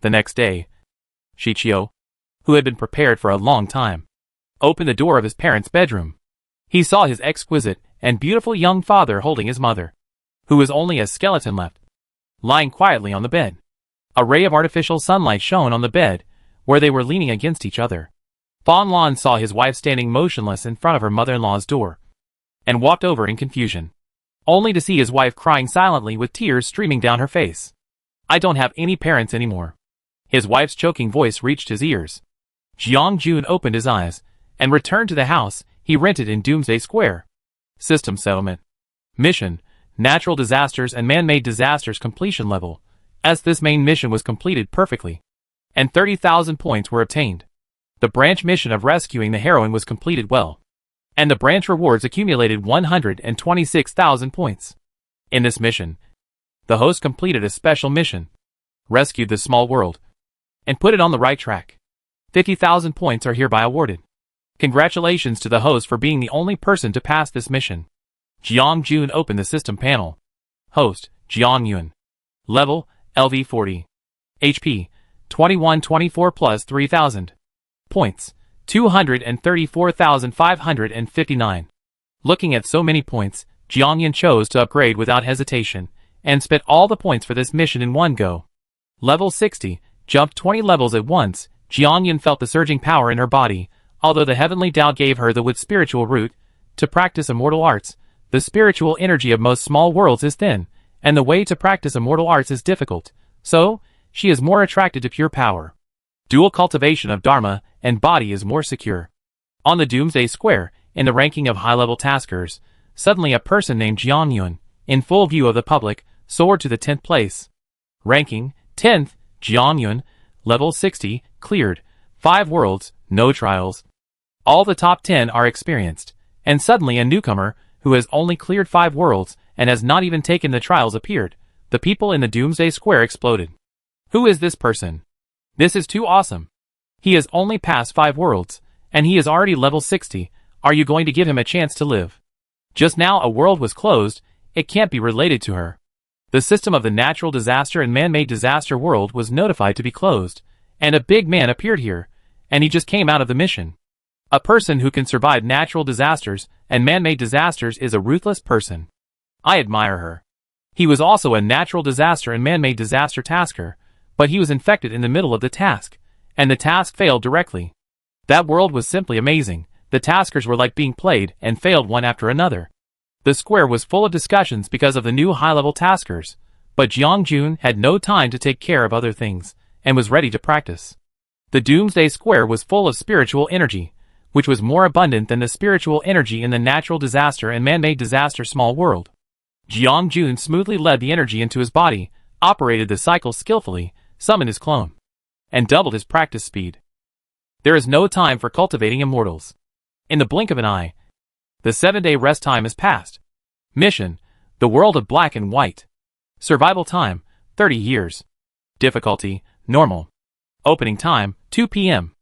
The next day, Shichio, who had been prepared for a long time, opened the door of his parents' bedroom. He saw his exquisite and beautiful young father holding his mother, who was only a skeleton left, lying quietly on the bed. A ray of artificial sunlight shone on the bed, where they were leaning against each other. Fanlan saw his wife standing motionless in front of her mother-in-law's door, and walked over in confusion, only to see his wife crying silently with tears streaming down her face. "I don't have any parents anymore." His wife's choking voice reached his ears. Jiang-jun opened his eyes, and returned to the house he rented in Doomsday Square. System settlement. Mission: Natural disasters and man-made disasters completion level, as this main mission was completed perfectly, and 30,000 points were obtained. The branch mission of rescuing the heroine was completed well, and the branch rewards accumulated 126,000 points. In this mission, the host completed a special mission, rescued the small world, and put it on the right track. 50,000 points are hereby awarded. Congratulations to the host for being the only person to pass this mission. Jiang-jun opened the system panel. Host, Jiang-yun. Level, LV40. HP, 2124 plus 3,000. Points, 234,559. Looking at so many points, Jiang-yun chose to upgrade without hesitation, and spent all the points for this mission in one go. Level 60, jumped 20 levels at once. Jiang-yun felt the surging power in her body. Although the heavenly Tao gave her the wood spiritual root to practice immortal arts, the spiritual energy of most small worlds is thin, and the way to practice immortal arts is difficult, so she is more attracted to pure power. Dual cultivation of Dharma and body is more secure. On the Doomsday Square, in the ranking of high-level taskers, suddenly a person named Jiang-yun, in full view of the public, soared to the 10th place. Ranking, 10th, Jiang-yun, level 60, cleared, 5 worlds, no trials. All the top 10 are experienced, and suddenly a newcomer, who has only cleared 5 worlds, and has not even taken the trials appeared. The people in the Doomsday Square exploded. Who is this person? This is too awesome. He has only passed 5 worlds, and he is already level 60. Are you going to give him a chance to live? Just now a world was closed, it can't be related to her. The system of the natural disaster and man-made disaster world was notified to be closed, and a big man appeared here, and he just came out of the mission. A person who can survive natural disasters and man-made disasters is a ruthless person. I admire her. He was also a natural disaster and man-made disaster tasker, but he was infected in the middle of the task, and the task failed directly. That world was simply amazing. The taskers were like being played and failed one after another. The square was full of discussions because of the new high-level taskers, but Jiang had no time to take care of other things, and was ready to practice. The Doomsday Square was full of spiritual energy, which was more abundant than the spiritual energy in the natural disaster and man-made disaster small world. Jiang smoothly led the energy into his body, operated the cycle skillfully, summoned his clone, and doubled his practice speed. There is no time for cultivating immortals. In the blink of an eye, the 7-day rest time is passed. Mission: the world of black and white. Survival time: 30 years. Difficulty: normal. Opening time: 2 p.m.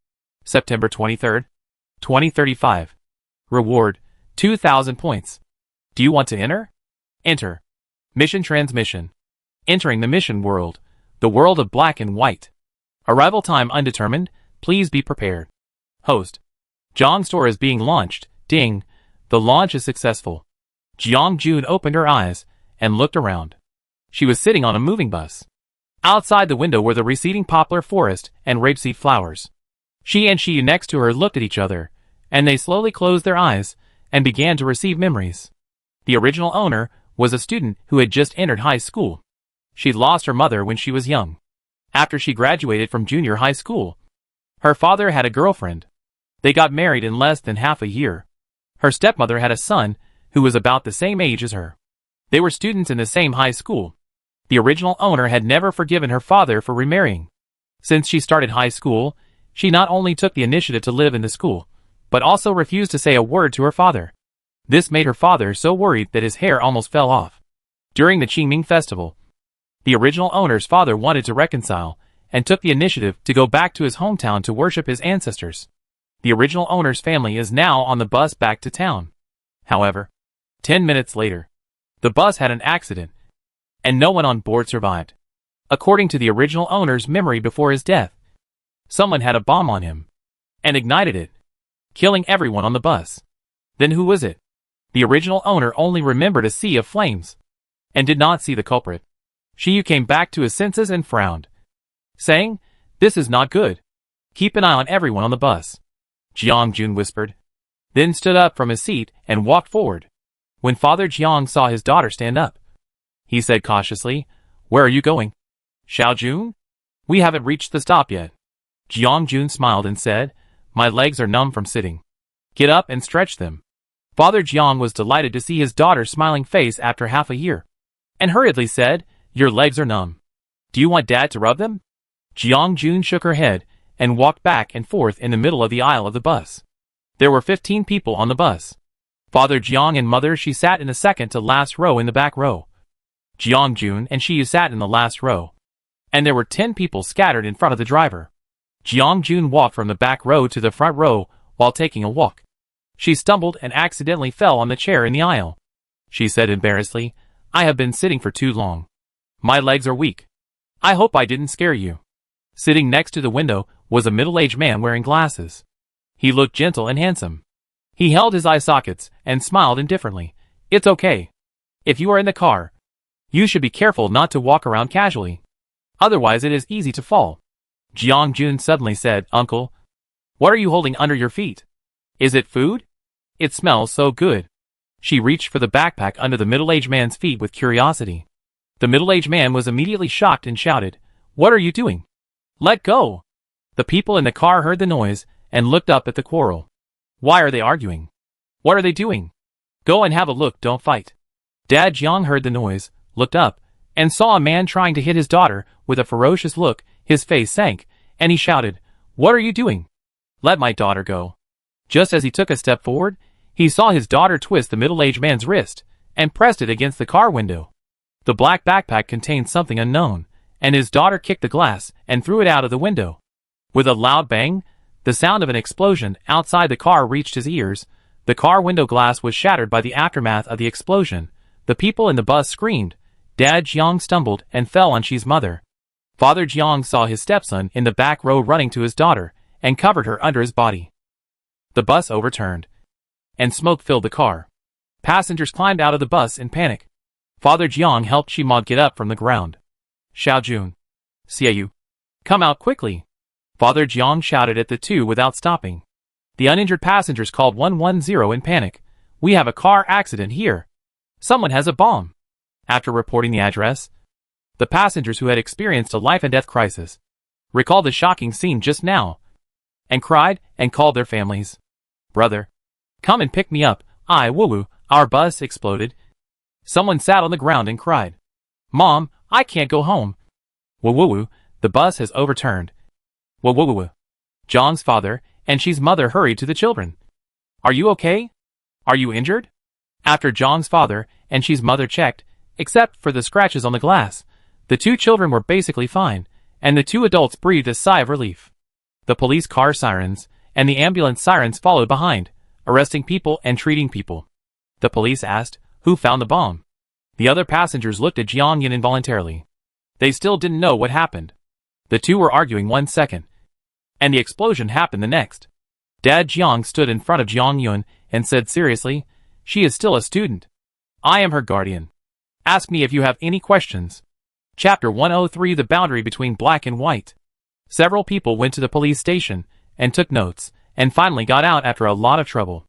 September 23rd, 2035. Reward: 2,000 points. Do you want to enter? Enter. Mission transmission. Entering the mission world, the world of black and white. Arrival time undetermined. Please be prepared. Host: Jiang's store is being launched. Ding. The launch is successful. Jiang opened her eyes and looked around. She was sitting on a moving bus. Outside the window were the receding poplar forest and rapeseed flowers. She and Shi next to her looked at each other, and they slowly closed their eyes and began to receive memories. The original owner was a student who had just entered high school. She'd lost her mother when she was young. After she graduated from junior high school, her father had a girlfriend. They got married in less than half a year. Her stepmother had a son who was about the same age as her. They were students in the same high school. The original owner had never forgiven her father for remarrying. Since she started high school, she not only took the initiative to live in the school, but also refused to say a word to her father. This made her father so worried that his hair almost fell off. During the Qingming festival, the original owner's father wanted to reconcile and took the initiative to go back to his hometown to worship his ancestors. The original owner's family is now on the bus back to town. However, 10 minutes later, the bus had an accident, and no one on board survived. According to the original owner's memory before his death, someone had a bomb on him and ignited it, killing everyone on the bus. Then who was it? The original owner only remembered a sea of flames and did not see the culprit. Shiyu came back to his senses and frowned, saying, "This is not good. Keep an eye on everyone on the bus." Jiang whispered, then stood up from his seat and walked forward. When Father Jiang saw his daughter stand up, he said cautiously, "Where are you going?" "Xiaojun? We haven't reached the stop yet." Jiang smiled and said, "My legs are numb from sitting. Get up and stretch them." Father Jiang was delighted to see his daughter's smiling face after half a year, and hurriedly said, "Your legs are numb. Do you want Dad to rub them?" Jiang shook her head and walked back and forth in the middle of the aisle of the bus. There were 15 people on the bus. Father Jiang and Mother Shi sat in the second to last row in the back row. Jiang and Shiyu sat in the last row. And there were 10 people scattered in front of the driver. Jiang walked from the back row to the front row while taking a walk. She stumbled and accidentally fell on the chair in the aisle. She said embarrassedly, "I have been sitting for too long. My legs are weak. I hope I didn't scare you." Sitting next to the window was a middle-aged man wearing glasses. He looked gentle and handsome. He held his eye sockets and smiled indifferently. "It's okay. If you are in the car, you should be careful not to walk around casually. Otherwise it is easy to fall." Jiang suddenly said, "Uncle, what are you holding under your feet? Is it food? It smells so good." She reached for the backpack under the middle-aged man's feet with curiosity. The middle-aged man was immediately shocked and shouted, "What are you doing? Let go!" The people in the car heard the noise and looked up at the quarrel. "Why are they arguing? What are they doing? Go and have a look, don't fight." Dad Jiang heard the noise, looked up, and saw a man trying to hit his daughter with a ferocious look. His face sank, and he shouted, "What are you doing? Let my daughter go." Just as he took a step forward, he saw his daughter twist the middle-aged man's wrist and pressed it against the car window. The black backpack contained something unknown, and his daughter kicked the glass and threw it out of the window. With a loud bang, the sound of an explosion outside the car reached his ears. The car window glass was shattered by the aftermath of the explosion. The people in the bus screamed. Dad Jiang stumbled and fell on Xi's mother. Father Jiang saw his stepson in the back row running to his daughter and covered her under his body. The bus overturned, and smoke filled the car. Passengers climbed out of the bus in panic. Father Jiang helped Shimod get up from the ground. Xiaojun, Xiaoyu, come out quickly. Father Jiang shouted at the two without stopping. The uninjured passengers called 110 in panic. We have a car accident here. Someone has a bomb. After reporting the address, the passengers who had experienced a life-and-death crisis recalled the shocking scene just now and cried and called their families. Brother, come and pick me up. Woo-woo, our bus exploded. Someone sat on the ground and cried. Mom, I can't go home. Woo-woo, the bus has overturned. Woo-woo. Jiang's father and Xi's mother hurried to the children. Are you okay? Are you injured? After Jiang's father and Xi's mother checked, except for the scratches on the glass, the two children were basically fine, and the two adults breathed a sigh of relief. The police car sirens and the ambulance sirens followed behind, arresting people and treating people. The police asked, who found the bomb? The other passengers looked at Jiang Yun involuntarily. They still didn't know what happened. The two were arguing 1 second, and the explosion happened the next. Dad Jiang stood in front of Jiang Yun and said seriously, she is still a student. I am her guardian. Ask me if you have any questions. Chapter 103 The Boundary Between Black and White. Several people went to the police station and took notes, and finally got out after a lot of trouble.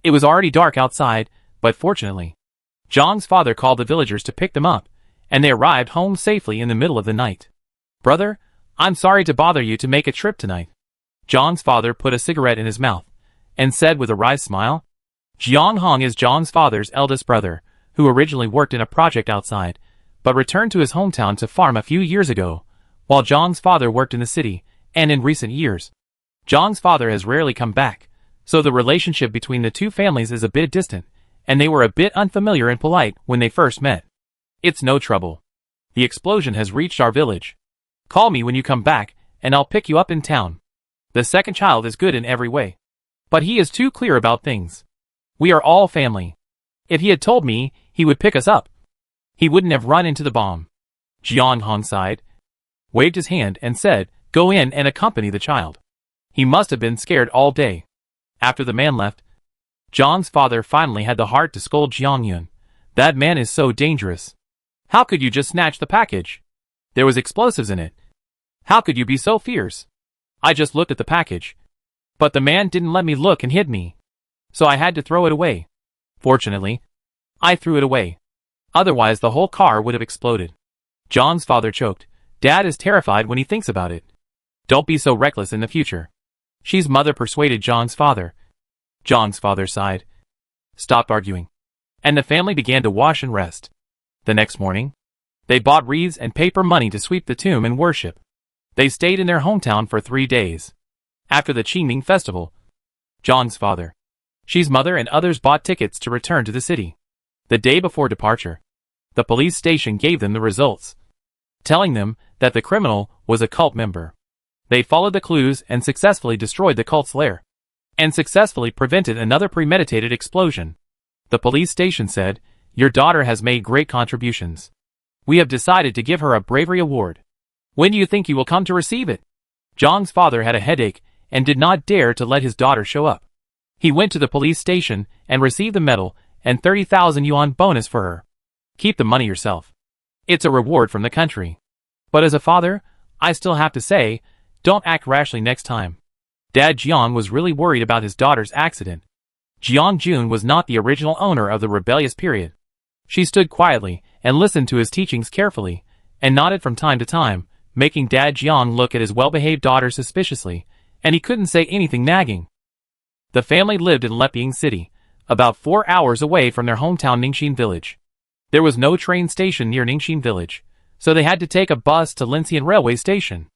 It was already dark outside, but fortunately, Jiang's father called the villagers to pick them up, and they arrived home safely in the middle of the night. Brother, I'm sorry to bother you to make a trip tonight. Jiang's father put a cigarette in his mouth, and said with a wry smile. Jiang Hong is Jiang's father's eldest brother, who originally worked in a project outside, but returned to his hometown to farm a few years ago, while Jiang's father worked in the city, and in recent years, Jiang's father has rarely come back, so the relationship between the two families is a bit distant, and they were a bit unfamiliar and polite when they first met. It's no trouble. The explosion has reached our village. Call me when you come back, and I'll pick you up in town. The second child is good in every way, but he is too clear about things. We are all family. If he had told me he would pick us up, he wouldn't have run into the bomb. Jiang Hong sighed, waved his hand and said, go in and accompany the child. He must have been scared all day. After the man left, Jiang's father finally had the heart to scold Jiang Yun. That man is so dangerous. How could you just snatch the package? There was explosives in it. How could you be so fierce? I just looked at the package. But the man didn't let me look and hid me. So I had to throw it away. Fortunately, I threw it away. Otherwise the whole car would have exploded. Jiang's father choked. Dad is terrified when he thinks about it. Don't be so reckless in the future. Xi's mother persuaded Jiang's father. Jiang's father sighed, stopped arguing, and the family began to wash and rest. The next morning, they bought wreaths and paper money to sweep the tomb and worship. They stayed in their hometown for 3 days. After the Qingming festival, Jiang's father, Xi's mother and others bought tickets to return to the city. The day before departure, the police station gave them the results, telling them that the criminal was a cult member. They followed the clues and successfully destroyed the cult's lair, and successfully prevented another premeditated explosion. The police station said, your daughter has made great contributions. We have decided to give her a bravery award. When do you think you will come to receive it? Jiang's father had a headache and did not dare to let his daughter show up. He went to the police station and received the medal and 30,000 yuan bonus for her. Keep the money yourself. It's a reward from the country. But as a father, I still have to say, don't act rashly next time. Dad Jiang was really worried about his daughter's accident. Jiang Jun was not the original owner of the rebellious period. She stood quietly and listened to his teachings carefully, and nodded from time to time, making Dad Jiang look at his well-behaved daughter suspiciously, and he couldn't say anything nagging. The family lived in Leping City, about 4 hours away from their hometown Ningxin village. There was no train station near Ningxin village, so they had to take a bus to Linxian railway station.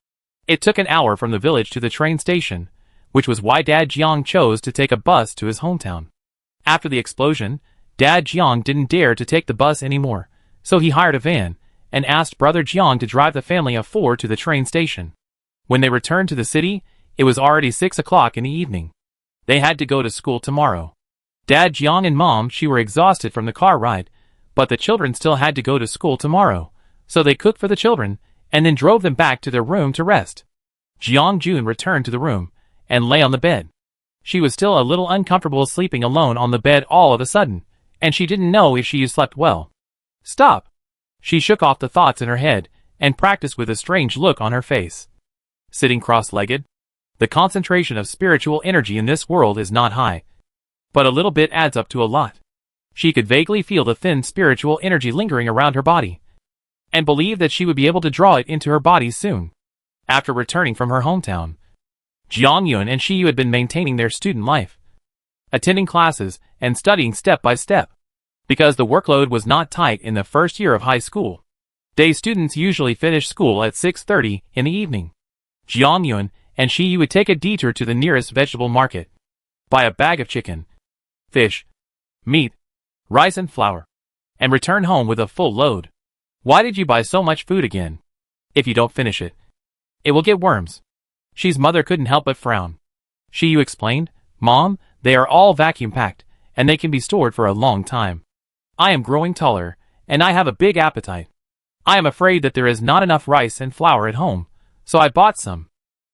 It took an hour from the village to the train station, which was why Dad Jiang chose to take a bus to his hometown. After the explosion, Dad Jiang didn't dare to take the bus anymore, so he hired a van, and asked Brother Jiang to drive the family of 4 to the train station. When they returned to the city, it was already 6 o'clock in the evening. They had to go to school tomorrow. Dad Jiang and Mom Shi were exhausted from the car ride, but the children still had to go to school tomorrow, so they cooked for the children, and then drove them back to their room to rest. Jiang Jun returned to the room, and lay on the bed. She was still a little uncomfortable sleeping alone on the bed all of a sudden, and she didn't know if she slept well. Stop! She shook off the thoughts in her head, and practiced with a strange look on her face. Sitting cross-legged? The concentration of spiritual energy in this world is not high, but a little bit adds up to a lot. She could vaguely feel the thin spiritual energy lingering around her body, and believed that she would be able to draw it into her body soon. After returning from her hometown, Jiang Yun and Shi Yu had been maintaining their student life, attending classes and studying step by step. Because the workload was not tight in the first year of high school, day students usually finished school at 6:30 in the evening. Jiang Yun and Shi Yu would take a detour to the nearest vegetable market, buy a bag of chicken, fish, meat, rice and flour, and return home with a full load. Why did you buy so much food again? If you don't finish it, it will get worms. Shi's mother couldn't help but frown. Shi Yu explained, Mom, they are all vacuum-packed, and they can be stored for a long time. I am growing taller, and I have a big appetite. I am afraid that there is not enough rice and flour at home, so I bought some.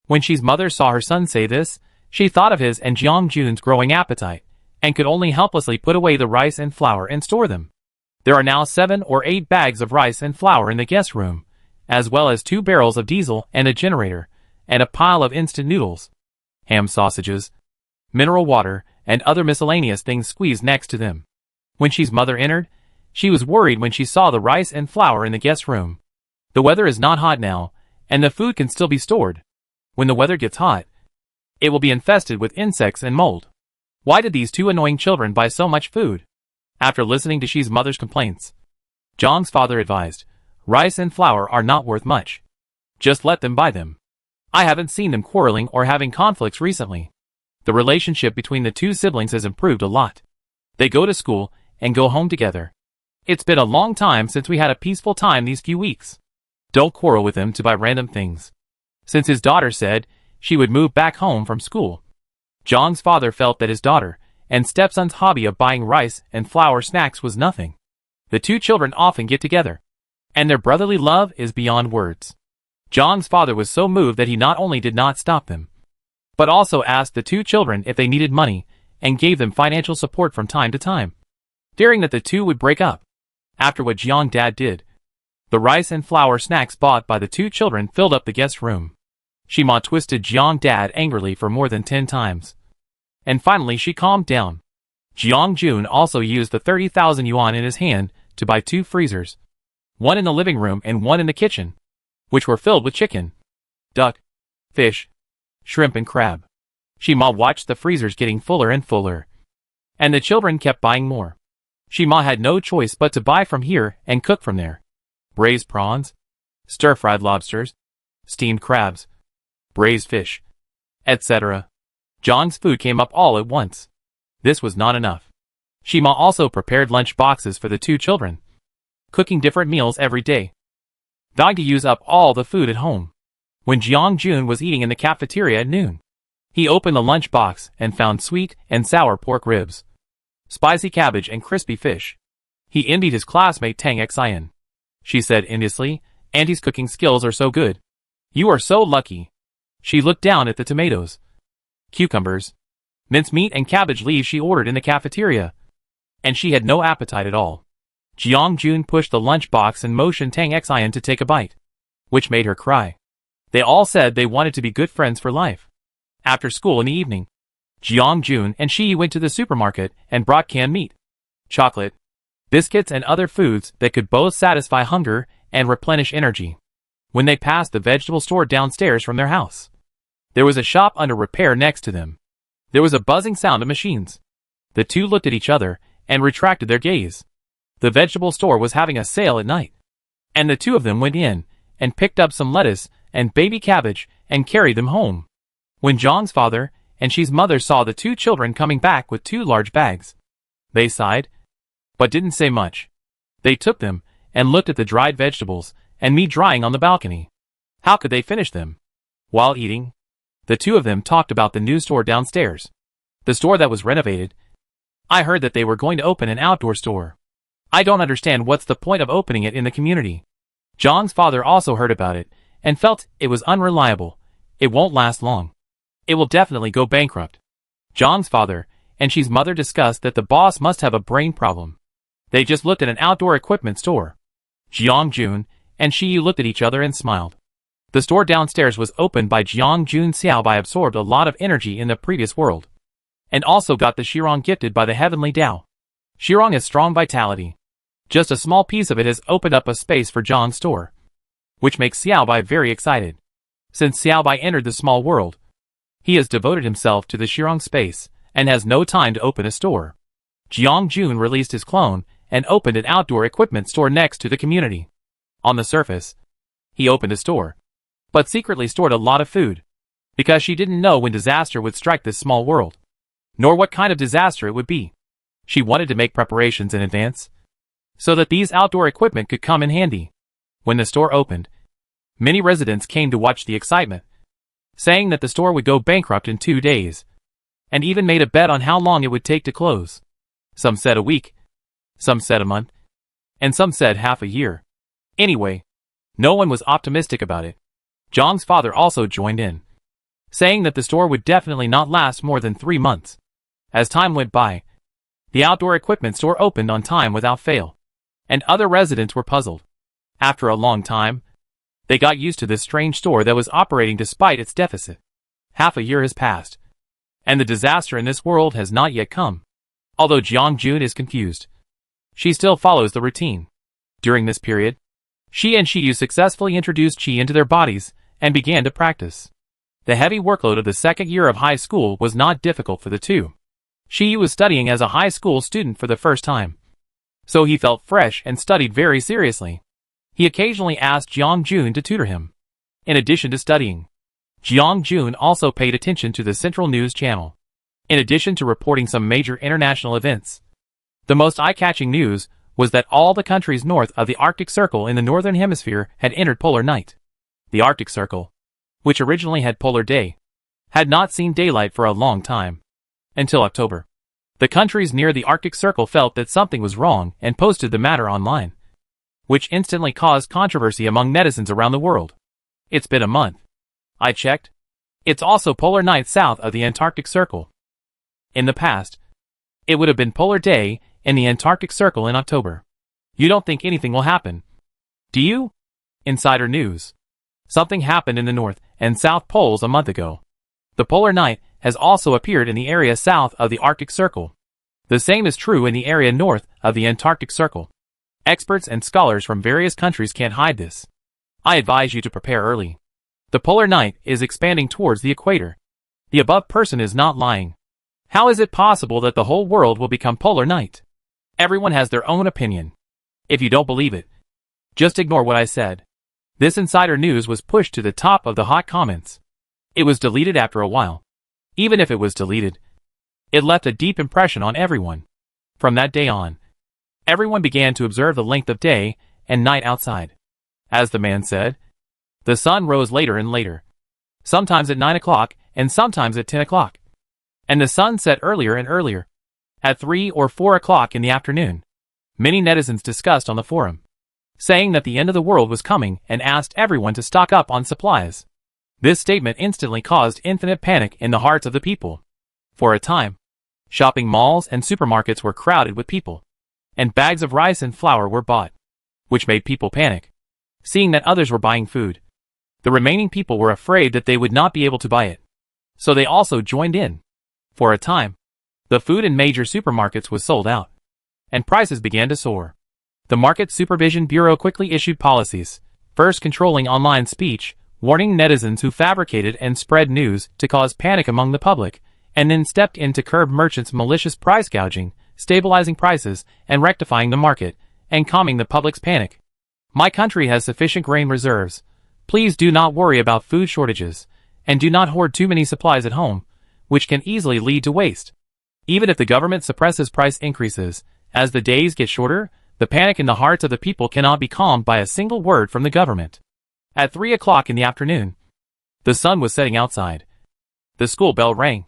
When Shi's mother saw her son say this, she thought of his and Jiang Jun's growing appetite, and could only helplessly put away the rice and flour and store them. There are now 7 or 8 bags of rice and flour in the guest room, as well as 2 barrels of diesel and a generator, and a pile of instant noodles, ham sausages, mineral water, and other miscellaneous things squeezed next to them. When Shi's mother entered, she was worried when she saw the rice and flour in the guest room. The weather is not hot now, and the food can still be stored. When the weather gets hot, it will be infested with insects and mold. Why did these 2 annoying children buy so much food? After listening to Shi's mother's complaints, Zhang's father advised, rice and flour are not worth much. Just let them buy them. I haven't seen them quarreling or having conflicts recently. The relationship between the 2 siblings has improved a lot. They go to school and go home together. It's been a long time since we had a peaceful time these few weeks. Don't quarrel with him to buy random things. Since his daughter said she would move back home from school, Zhang's father felt that his daughter and stepson's hobby of buying rice and flour snacks was nothing. The 2 children often get together, and their brotherly love is beyond words. Zhang's father was so moved that he not only did not stop them, but also asked the 2 children if they needed money and gave them financial support from time to time, fearing that the 2 would break up. After what Jiang dad did, the rice and flour snacks bought by the 2 children filled up the guest room. Shima twisted Jiang dad angrily for more than 10 times. And finally she calmed down. Jiang Jun also used the 30,000 yuan in his hand to buy 2 freezers, one in the living room and one in the kitchen, which were filled with chicken, duck, fish, shrimp and crab. Shima watched the freezers getting fuller and fuller, and the children kept buying more. Shima had no choice but to buy from here and cook from there. Braised prawns, stir-fried lobsters, steamed crabs, braised fish, etc. Zhang's food came up all at once. This was not enough. Shima also prepared lunch boxes for the 2 children, cooking different meals every day, vowing to use up all the food at home. When Jiang Jun was eating in the cafeteria at noon, he opened the lunch box and found sweet and sour pork ribs, spicy cabbage and crispy fish. He envied his classmate Tang Xian. She said enviously, Auntie's cooking skills are so good. You are so lucky. She looked down at the tomatoes, cucumbers, mincemeat and cabbage leaves she ordered in the cafeteria, and she had no appetite at all. Jiang Jun pushed the lunch box and motioned Tang Xian to take a bite, which made her cry. They all said they wanted to be good friends for life. After school in the evening, Jiang Jun and Shi went to the supermarket and brought canned meat, chocolate, biscuits and other foods that could both satisfy hunger and replenish energy. When they passed the vegetable store downstairs from their house, there was a shop under repair next to them. There was a buzzing sound of machines. The 2 looked at each other and retracted their gaze. The vegetable store was having a sale at night, and the 2 of them went in and picked up some lettuce and baby cabbage and carried them home. When Zhang's father and Shi's mother saw the 2 children coming back with 2 large bags, they sighed, but didn't say much. They took them and looked at the dried vegetables and meat drying on the balcony. How could they finish them? While eating, the two of them talked about the new store downstairs. The store that was renovated. I heard that they were going to open an outdoor store. I don't understand what's the point of opening it in the community. Zhang's father also heard about it, and felt it was unreliable. It won't last long. It will definitely go bankrupt. Zhang's father and Xi's mother discussed that the boss must have a brain problem. They just looked at an outdoor equipment store. Jiang Jun and Xi looked at each other and smiled. The store downstairs was opened by Jiang Jun. Xiaobai absorbed a lot of energy in the previous world, and also got the Shirong gifted by the heavenly Tao. Shirong has strong vitality. Just a small piece of it has opened up a space for Zhang's store, which makes Xiaobai very excited. Since Xiaobai entered the small world, he has devoted himself to the Shirong space, and has no time to open a store. Jiang Jun released his clone, and opened an outdoor equipment store next to the community. On the surface, he opened a store, but secretly stored a lot of food, because she didn't know when disaster would strike this small world, nor what kind of disaster it would be. She wanted to make preparations in advance, so that these outdoor equipment could come in handy. When the store opened, many residents came to watch the excitement, saying that the store would go bankrupt in 2 days, and even made a bet on how long it would take to close. Some said a week, some said a month, and some said half a year. Anyway, no one was optimistic about it. Zhang's father also joined in, saying that the store would definitely not last more than 3 months. As time went by, the outdoor equipment store opened on time without fail, and other residents were puzzled. After a long time, they got used to this strange store that was operating despite its deficit. Half a year has passed, and the disaster in this world has not yet come. Although Jiang Jun is confused, she still follows the routine. During this period, Xi and Xiyu successfully introduced Qi into their bodies and began to practice. The heavy workload of the second year of high school was not difficult for the two. Xiyu was studying as a high school student for the first time, so he felt fresh and studied very seriously. He occasionally asked Jiang Jun to tutor him. In addition to studying, Jiang Jun also paid attention to the Central News Channel. In addition to reporting some major international events, the most eye-catching news was that all the countries north of the Arctic Circle in the Northern Hemisphere had entered polar night. The Arctic Circle, which originally had polar day, had not seen daylight for a long time. Until October. The countries near the Arctic Circle felt that something was wrong and posted the matter online, which instantly caused controversy among netizens around the world. It's been a month. I checked. It's also polar night south of the Antarctic Circle. In the past, it would have been polar day in the Antarctic Circle in October. You don't think anything will happen, do you? Insider news. Something happened in the North and South Poles a month ago. The polar night has also appeared in the area south of the Arctic Circle. The same is true in the area north of the Antarctic Circle. Experts and scholars from various countries can't hide this. I advise you to prepare early. The polar night is expanding towards the equator. The above person is not lying. How is it possible that the whole world will become polar night? Everyone has their own opinion. If you don't believe it, just ignore what I said. This insider news was pushed to the top of the hot comments. It was deleted after a while. Even if it was deleted, it left a deep impression on everyone. From that day on, everyone began to observe the length of day and night outside. As the man said, the sun rose later and later, sometimes at 9 o'clock and sometimes at 10 o'clock. And the sun set earlier and earlier, at 3 or 4 o'clock in the afternoon. Many netizens discussed on the forum, saying that the end of the world was coming and asked everyone to stock up on supplies. This statement instantly caused infinite panic in the hearts of the people. For a time, shopping malls and supermarkets were crowded with people, and bags of rice and flour were bought, which made people panic. Seeing that others were buying food, the remaining people were afraid that they would not be able to buy it, so they also joined in. For a time, the food in major supermarkets was sold out, and prices began to soar. The Market Supervision Bureau quickly issued policies, first controlling online speech, warning netizens who fabricated and spread news to cause panic among the public, and then stepped in to curb merchants' malicious price gouging, stabilizing prices, and rectifying the market, and calming the public's panic. My country has sufficient grain reserves. Please do not worry about food shortages, and do not hoard too many supplies at home, which can easily lead to waste. Even if the government suppresses price increases, as the days get shorter, the panic in the hearts of the people cannot be calmed by a single word from the government. At 3 o'clock in the afternoon, The sun was setting outside. The school bell rang,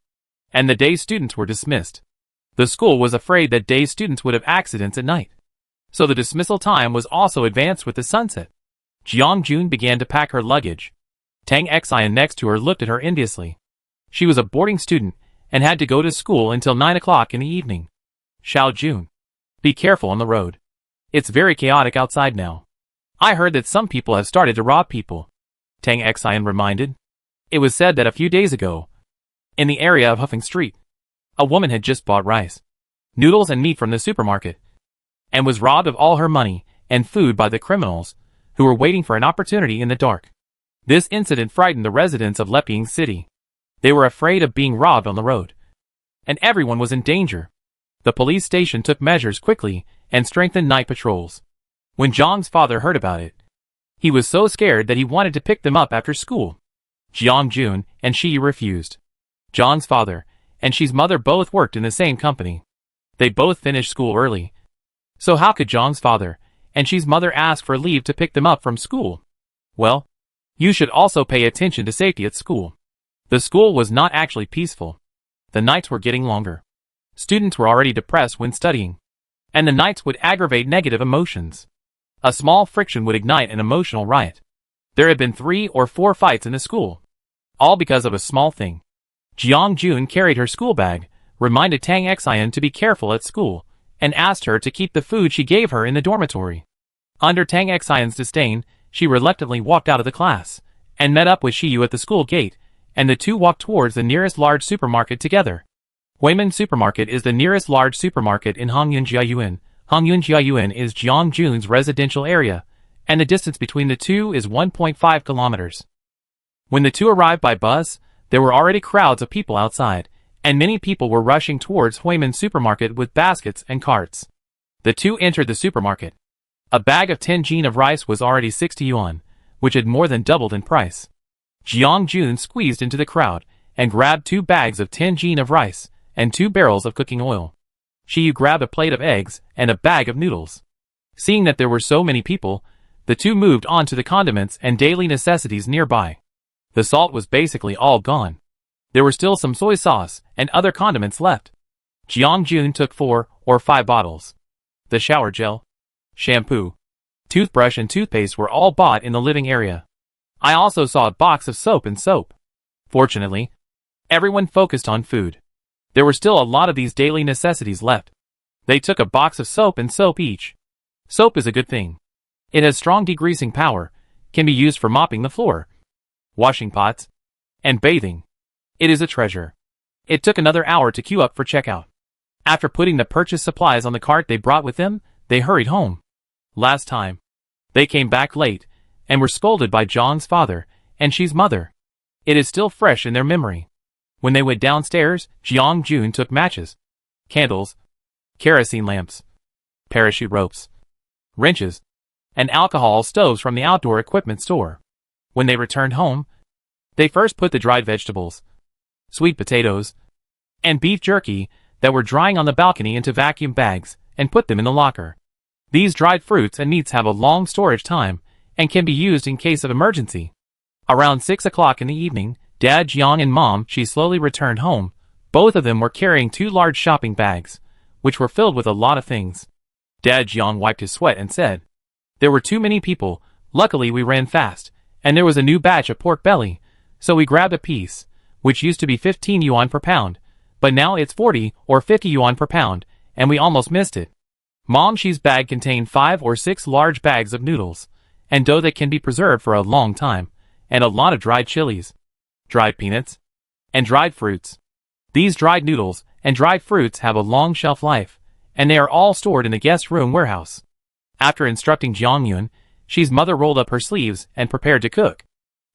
and the day students were dismissed. The school was afraid that day students would have accidents at night, so the dismissal time was also advanced with the sunset. Jiang-jun began to pack her luggage. Tang Xian next to her looked at her enviously. She was a boarding student and had to go to school until 9 o'clock in the evening. Xiao-jun, be careful on the road. It's very chaotic outside now. I heard that some people have started to rob people, Tang Xian reminded. It was said that a few days ago, in the area of Huffing Street, a woman had just bought rice, noodles and meat from the supermarket, and was robbed of all her money and food by the criminals, who were waiting for an opportunity in the dark. This incident frightened the residents of Leping City. They were afraid of being robbed on the road, and everyone was in danger. The police station took measures quickly and strengthened night patrols. When Zhang's father heard about it, he was so scared that he wanted to pick them up after school. Jiang-jun and Shi refused. Zhang's father and Shi's mother both worked in the same company. They both finished school early. So how could Zhang's father and Shi's mother ask for leave to pick them up from school? Well, you should also pay attention to safety at school. The school was not actually peaceful. The nights were getting longer. Students were already depressed when studying, and the nights would aggravate negative emotions. A small friction would ignite an emotional riot. There had been 3 or 4 fights in the school, all because of a small thing. Jiang-jun carried her school bag, reminded Tang Xian to be careful at school, and asked her to keep the food she gave her in the dormitory. Under Tang Xian's disdain, she reluctantly walked out of the class, and met up with Shiyu at the school gate, and the two walked towards the nearest large supermarket together. Huimin Supermarket is the nearest large supermarket in Hongyunjiayuan. Hongyunjiayuan is Jiang-jun's residential area, and the distance between the two is 1.5 kilometers. When the two arrived by bus, there were already crowds of people outside, and many people were rushing towards Huimin Supermarket with baskets and carts. The two entered the supermarket. A bag of 10 jin of rice was already 60 yuan, which had more than doubled in price. Jiang-jun squeezed into the crowd and grabbed 2 bags of 10 jin of rice and 2 barrels of cooking oil. Shiyu grabbed a plate of eggs and a bag of noodles. Seeing that there were so many people, the two moved on to the condiments and daily necessities nearby. The salt was basically all gone. There were still some soy sauce and other condiments left. Jiang-jun took 4 or 5 bottles. The shower gel, shampoo, toothbrush and toothpaste were all bought in the living area. I also saw a box of soap and soap. Fortunately, everyone focused on food. There were still a lot of these daily necessities left. They took a box of soap and soap each. Soap is a good thing. It has strong degreasing power, can be used for mopping the floor, washing pots, and bathing. It is a treasure. It took another hour to queue up for checkout. After putting the purchased supplies on the cart they brought with them, they hurried home. Last time, they came back late, and were scolded by Zhang's father and Shi's mother. It is still fresh in their memory. When they went downstairs, Jiang-jun took matches, candles, kerosene lamps, parachute ropes, wrenches, and alcohol stoves from the outdoor equipment store. When they returned home, they first put the dried vegetables, sweet potatoes, and beef jerky that were drying on the balcony into vacuum bags and put them in the locker. These dried fruits and meats have a long storage time and can be used in case of emergency. Around 6 o'clock in the evening, Dad Jiang and Mom Shi slowly returned home. Both of them were carrying 2 large shopping bags, which were filled with a lot of things. Dad Jiang wiped his sweat and said, "There were too many people. Luckily we ran fast, and there was a new batch of pork belly, so we grabbed a piece, which used to be 15 yuan per pound, but now it's 40 or 50 yuan per pound, and we almost missed it." Mom Shi's bag contained 5 or 6 large bags of noodles, and dough that can be preserved for a long time, and a lot of dried chilies, dried peanuts, and dried fruits. These dried noodles and dried fruits have a long shelf life, and they are all stored in the guest room warehouse. After instructing Jiang-yun, Shi's mother rolled up her sleeves and prepared to cook.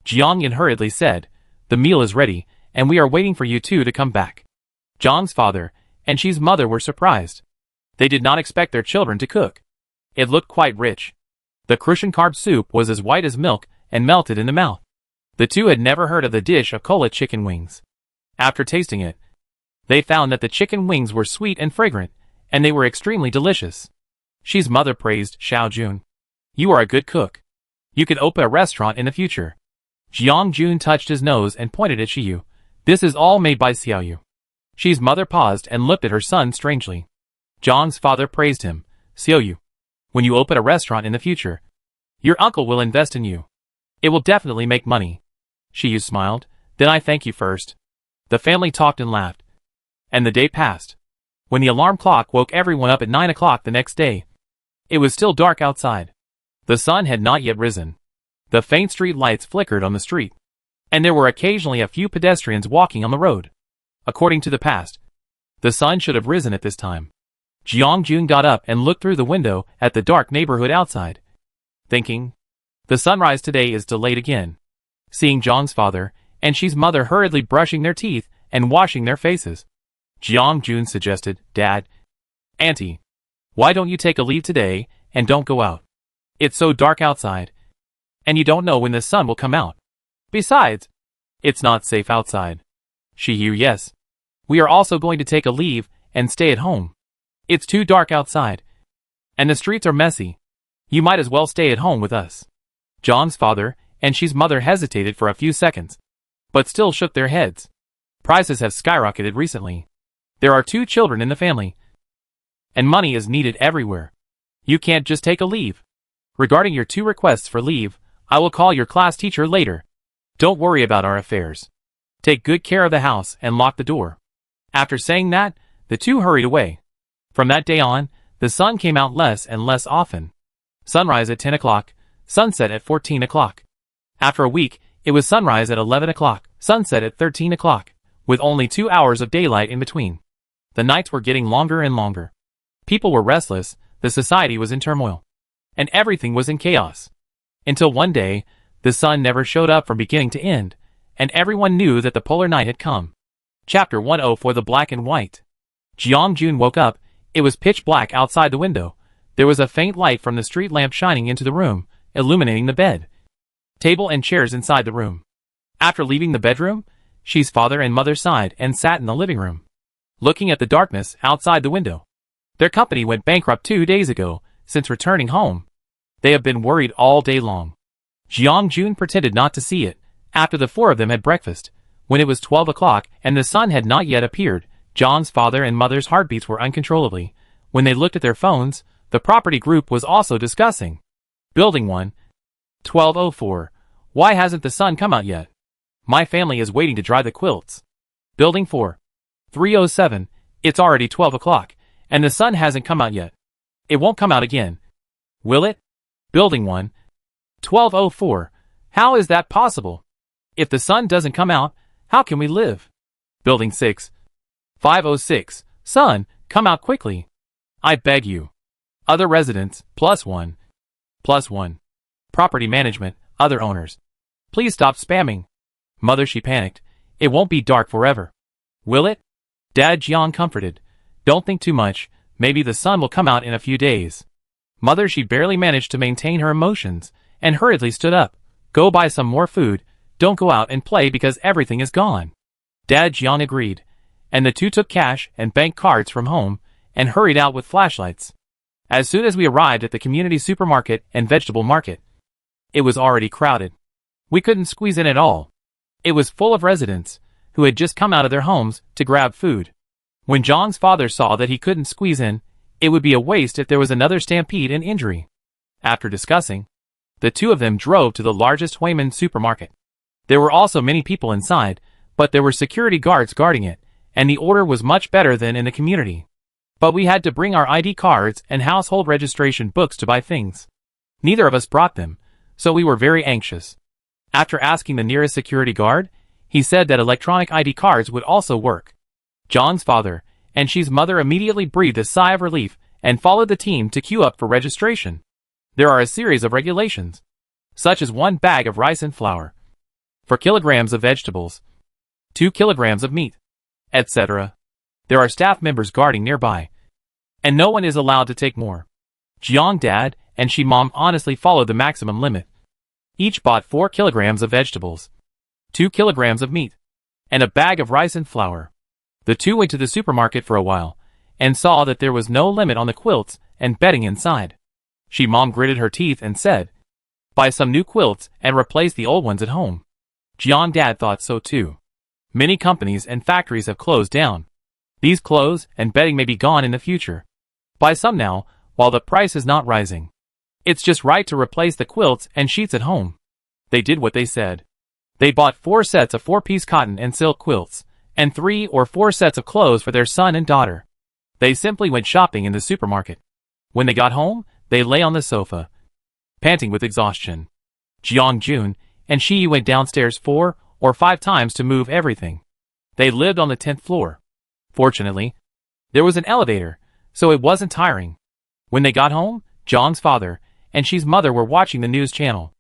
Jiang-yun hurriedly said, "The meal is ready, and we are waiting for you two to come back." Zhang's father and Shi's mother were surprised. They did not expect their children to cook. It looked quite rich. The crucian carb soup was as white as milk and melted in the mouth. The two had never heard of the dish of kola chicken wings. After tasting it, they found that the chicken wings were sweet and fragrant, and they were extremely delicious. Shi's mother praised Xiao-jun. "You are a good cook. You could open a restaurant in the future." Jiang Jun touched his nose and pointed at Xiyu. This is all made by Xiaoyu. Xi's mother paused and looked at her son strangely. Zhang's father praised him. Xiaoyu, when you open a restaurant in the future, your uncle will invest in you. It will definitely make money. Xiyu smiled. Then I thank you first. The family talked and laughed. And the day passed. When the alarm clock woke everyone up at 9 o'clock the next day, it was still dark outside. The sun had not yet risen. The faint street lights flickered on the street, and there were occasionally a few pedestrians walking on the road. According to the past, the sun should have risen at this time. Jiang Jun got up and looked through the window at the dark neighborhood outside, thinking, the sunrise today is delayed again. Seeing Zhang's father and Xi's mother hurriedly brushing their teeth and washing their faces, Jiang Jun suggested, Dad, Auntie, why don't you take a leave today and don't go out? It's so dark outside, and you don't know when the sun will come out. Besides, it's not safe outside. Xiyu, yes. We are also going to take a leave and stay at home. It's too dark outside, and the streets are messy. You might as well stay at home with us. Zhang's father and Xi's mother hesitated for a few seconds, but still shook their heads. Prices have skyrocketed recently. There are 2 children in the family, and money is needed everywhere. You can't just take a leave. Regarding your 2 requests for leave, I will call your class teacher later. Don't worry about our affairs. Take good care of the house and lock the door. After saying that, the 2 hurried away. From that day on, the sun came out less and less often. Sunrise at 10 o'clock, sunset at 14 o'clock. After a week, it was sunrise at 11 o'clock, sunset at 13 o'clock, with only 2 hours of daylight in between. The nights were getting longer and longer. People were restless, the society was in turmoil, and everything was in chaos. Until one day, the sun never showed up from beginning to end, and everyone knew that the polar night had come. Chapter 104 The Black and White. Jiang Jun woke up. It was pitch black outside the window. There was a faint light from the street lamp shining into the room, illuminating the bed, table and chairs inside the room. After leaving the bedroom, Xi's father and mother sighed and sat in the living room, looking at the darkness outside the window. Their company went bankrupt 2 days ago. Since returning home, they have been worried all day long. Jiang Jun pretended not to see it. After the 4 of them had breakfast, when it was 12 o'clock and the sun had not yet appeared, Zhang's father and mother's heartbeats were uncontrollably. When they looked at their phones, the property group was also discussing. Building 1, 1204. Why hasn't the sun come out yet? My family is waiting to dry the quilts. Building 4, 307. It's already 12 o'clock, and the sun hasn't come out yet. It won't come out again. Will it? Building 1, 1204. How is that possible? If the sun doesn't come out, how can we live? Building 6, 506. Sun, come out quickly. I beg you. Other residents, +1. +1. Property management, other owners. Please stop spamming. Mother, she panicked. It won't be dark forever. Will it? Dad, Jiang comforted. Don't think too much. Maybe the sun will come out in a few days. Mother, she barely managed to maintain her emotions, and hurriedly stood up. Go buy some more food. Don't go out and play because everything is gone. Dad, Jiang agreed, and the 2 took cash and bank cards from home, and hurried out with flashlights. As soon as we arrived at the community supermarket and vegetable market, it was already crowded. We couldn't squeeze in at all. It was full of residents, who had just come out of their homes to grab food. When Zhang's father saw that he couldn't squeeze in, it would be a waste if there was another stampede and injury. After discussing, the 2 of them drove to the largest Huimin supermarket. There were also many people inside, but there were security guards guarding it, and the order was much better than in the community. But we had to bring our ID cards and household registration books to buy things. Neither of us brought them, so we were very anxious. After asking the nearest security guard, he said that electronic ID cards would also work. Zhang's father and Xi's mother immediately breathed a sigh of relief and followed the team to queue up for registration. There are a series of regulations, such as 1 bag of rice and flour, 4 kilograms of vegetables, 2 kilograms of meat, etc. There are staff members guarding nearby, and no one is allowed to take more. Jiang Dad and Xi Mom honestly followed the maximum limit. Each bought 4 kilograms of vegetables, 2 kilograms of meat, and a bag of rice and flour. The 2 went to the supermarket for a while, and saw that there was no limit on the quilts and bedding inside. Xi Mom gritted her teeth and said, buy some new quilts and replace the old ones at home. Jiang Dad thought so too. Many companies and factories have closed down. These clothes and bedding may be gone in the future. Buy some now, while the price is not rising. It's just right to replace the quilts and sheets at home. They did what they said. They bought 4 sets of 4-piece cotton and silk quilts, and 3 or 4 sets of clothes for their son and daughter. They simply went shopping in the supermarket. When they got home, they lay on the sofa, panting with exhaustion. Jiang Jun and Shi went downstairs 4 or 5 times to move everything. They lived on the 10th floor. Fortunately, there was an elevator, so it wasn't tiring. When they got home, Jiang's father and Shi's mother were watching the news channel.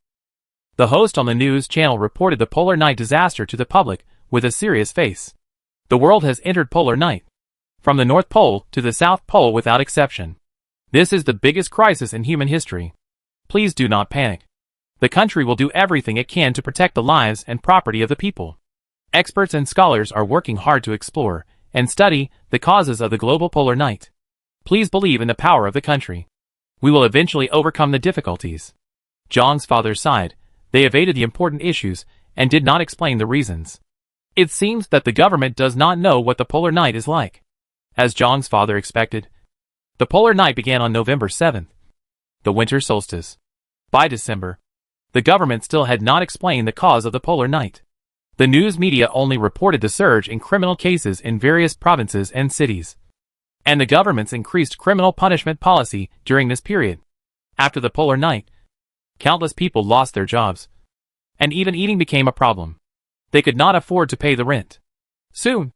The host on the news channel reported the polar night disaster to the public with a serious face. The world has entered polar night. From the North Pole to the South Pole without exception. This is the biggest crisis in human history. Please do not panic. The country will do everything it can to protect the lives and property of the people. Experts and scholars are working hard to explore and study the causes of the global polar night. Please believe in the power of the country. We will eventually overcome the difficulties. Jiang's father sighed. They evaded the important issues and did not explain the reasons. It seems that the government does not know what the polar night is like. As Jiang's father expected, the polar night began on November 7th, the winter solstice. By December, the government still had not explained the cause of the polar night. The news media only reported the surge in criminal cases in various provinces and cities, and the government's increased criminal punishment policy during this period. After the polar night, countless people lost their jobs, and even eating became a problem. They could not afford to pay the rent. Soon,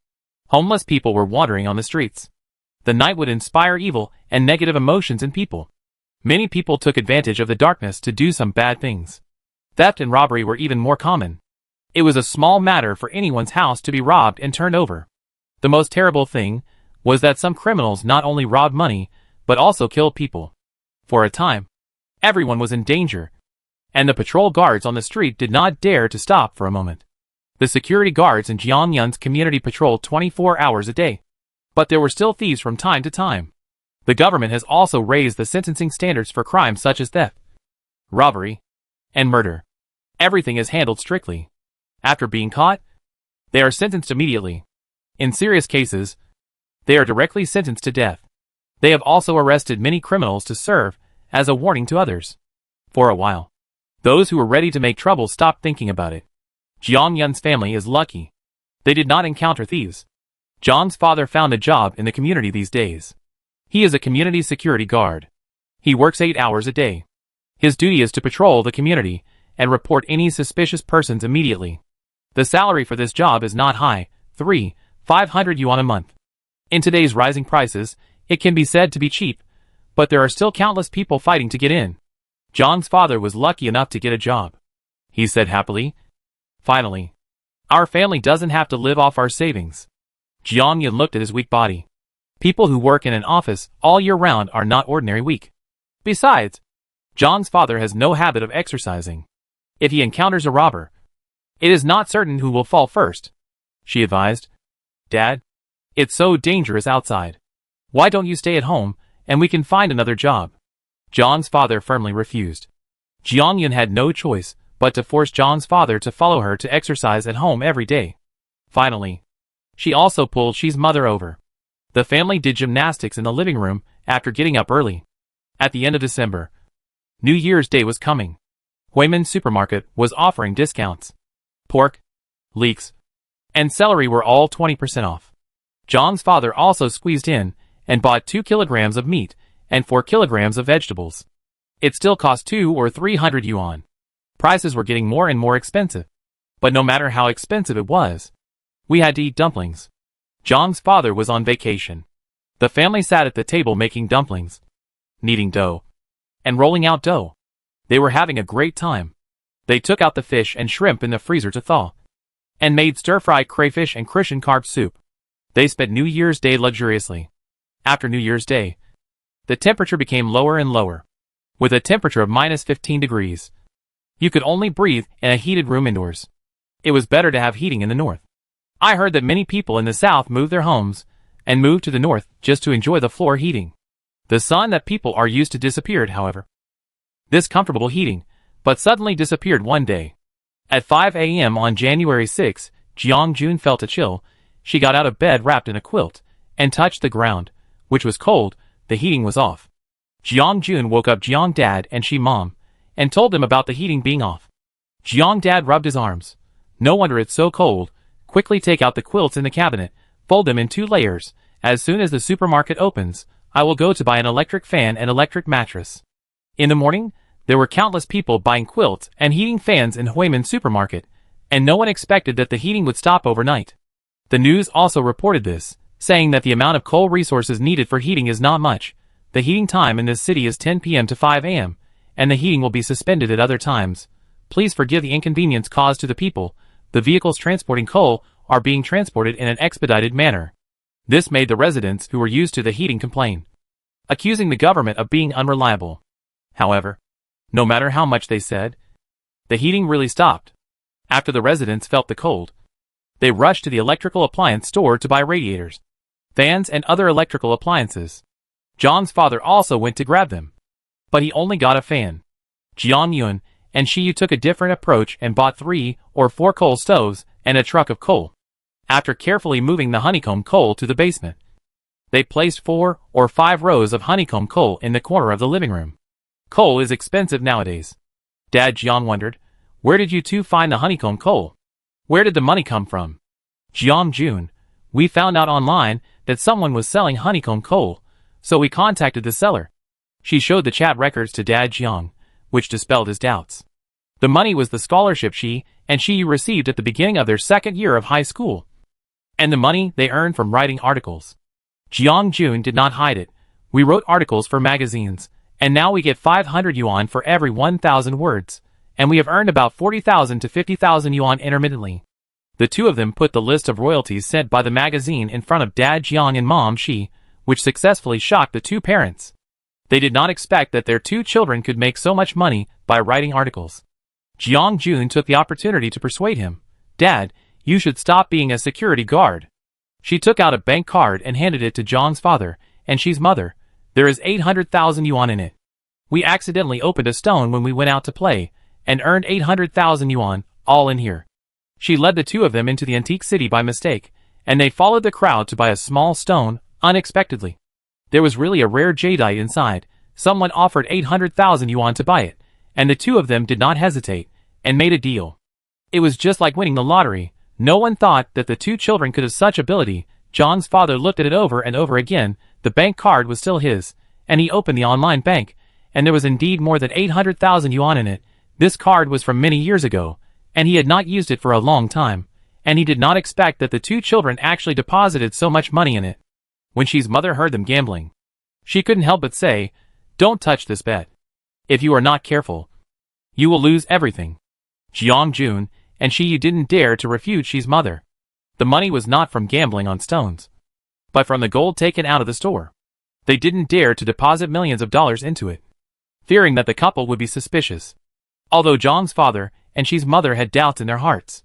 homeless people were wandering on the streets. The night would inspire evil and negative emotions in people. Many people took advantage of the darkness to do some bad things. Theft and robbery were even more common. It was a small matter for anyone's house to be robbed and turned over. The most terrible thing was that some criminals not only robbed money, but also killed people. For a time, everyone was in danger, and the patrol guards on the street did not dare to stop for a moment. The security guards in Jiangyun's community patrolled 24 hours a day. But there were still thieves from time to time. The government has also raised the sentencing standards for crimes such as theft, robbery, and murder. Everything is handled strictly. After being caught, they are sentenced immediately. In serious cases, they are directly sentenced to death. They have also arrested many criminals to serve as a warning to others. For a while, those who were ready to make trouble stopped thinking about it. Jiang Yun's family is lucky. They did not encounter thieves. John's father found a job in the community these days. He is a community security guard. He works 8 hours a day. His duty is to patrol the community and report any suspicious persons immediately. The salary for this job is not high, 500 yuan a month. In today's rising prices, it can be said to be cheap, but there are still countless people fighting to get in. John's father was lucky enough to get a job. He said happily, "Finally, our family doesn't have to live off our savings." Jiang Yun looked at his weak body. People who work in an office all year round are not ordinary weak. Besides, John's father has no habit of exercising. If he encounters a robber, it is not certain who will fall first. She advised, "Dad, it's so dangerous outside. Why don't you stay at home and we can find another job?" John's father firmly refused. Jiang Yun had no choice but to force John's father to follow her to exercise at home every day. Finally, she also pulled Shi's mother over. The family did gymnastics in the living room after getting up early. At the end of December, New Year's Day was coming. Huiman's supermarket was offering discounts. Pork, leeks, and celery were all 20% off. John's father also squeezed in and bought 2 kilograms of meat and 4 kilograms of vegetables. It still cost 200 or 300 yuan. Prices were getting more and more expensive. But no matter how expensive it was, we had to eat dumplings. John's father was on vacation. The family sat at the table making dumplings, kneading dough, and rolling out dough. They were having a great time. They took out the fish and shrimp in the freezer to thaw, and made stir-fried crayfish and Christian carp soup. They spent New Year's Day luxuriously. After New Year's Day, the temperature became lower and lower. With a temperature of -15 degrees, you could only breathe in a heated room indoors. It was better to have heating in the north. I heard that many people in the south moved their homes and moved to the north just to enjoy the floor heating. The sun that people are used to disappeared, however. This comfortable heating, but suddenly disappeared one day. At 5 a.m. on January 6, Jeong-jun felt a chill. She got out of bed wrapped in a quilt and touched the ground, which was cold. The heating was off. Jeong-jun woke up Jeong-dad and She-mom and told them about the heating being off. Jeong-dad rubbed his arms. No wonder it's so cold. Quickly take out the quilts in the cabinet, fold them in 2 layers. As soon as the supermarket opens, I will go to buy an electric fan and electric mattress. In the morning, there were countless people buying quilts and heating fans in Huimin supermarket, and no one expected that the heating would stop overnight. The news also reported this, saying that the amount of coal resources needed for heating is not much. The heating time in this city is 10 p.m. to 5 a.m., and the heating will be suspended at other times. Please forgive the inconvenience caused to the people. The vehicles transporting coal are being transported in an expedited manner. This made the residents who were used to the heating complain, accusing the government of being unreliable. However, no matter how much they said, the heating really stopped. After the residents felt the cold, they rushed to the electrical appliance store to buy radiators, fans and other electrical appliances. John's father also went to grab them, but he only got a fan. Jeong-yun and Shi-yu took a different approach and bought 3 or 4 coal stoves and a truck of coal. After carefully moving the honeycomb coal to the basement, they placed 4 or 5 rows of honeycomb coal in the corner of the living room. Coal is expensive nowadays. Dad Jeong wondered, where did you two find the honeycomb coal? Where did the money come from? Jeong-jun, we found out online that someone was selling honeycomb coal, so we contacted the seller. She showed the chat records to Dad Jeong, which dispelled his doubts. The money was the scholarship she and Shi-yu received at the beginning of their 2nd year of high school, and the money they earned from writing articles. Jeong-jun did not hide it. We wrote articles for magazines, and now we get 500 yuan for every 1,000 words, and we have earned about 40,000 to 50,000 yuan intermittently. The two of them put the list of royalties sent by the magazine in front of Dad Jeong and Mom Shi, which successfully shocked the 2 parents. They did not expect that their 2 children could make so much money by writing articles. Jeong-jun took the opportunity to persuade him. Dad, you should stop being a security guard. She took out a bank card and handed it to Jeong's father and Shi's mother. There is 800,000 yuan in it. We accidentally opened a stone when we went out to play, and earned 800,000 yuan, all in here. She led the 2 of them into the antique city by mistake, and they followed the crowd to buy a small stone, unexpectedly. There was really a rare jadeite inside. Someone offered 800,000 yuan to buy it, and the 2 of them did not hesitate, and made a deal. It was just like winning the lottery. No one thought that the 2 children could have such ability. John's father looked at it over and over again. The bank card was still his, and he opened the online bank, and there was indeed more than 800,000 yuan in it. This card was from many years ago, and he had not used it for a long time, and he did not expect that the 2 children actually deposited so much money in it. When Shi's mother heard them gambling, she couldn't help but say, don't touch this bet. If you are not careful, you will lose everything. Jeong-jun and Shi-yu didn't dare to refute Shi's mother. The money was not from gambling on stones, but from the gold taken out of the store. They didn't dare to deposit millions of dollars into it, fearing that the couple would be suspicious. Although Jeong's father and Shi's mother had doubts in their hearts,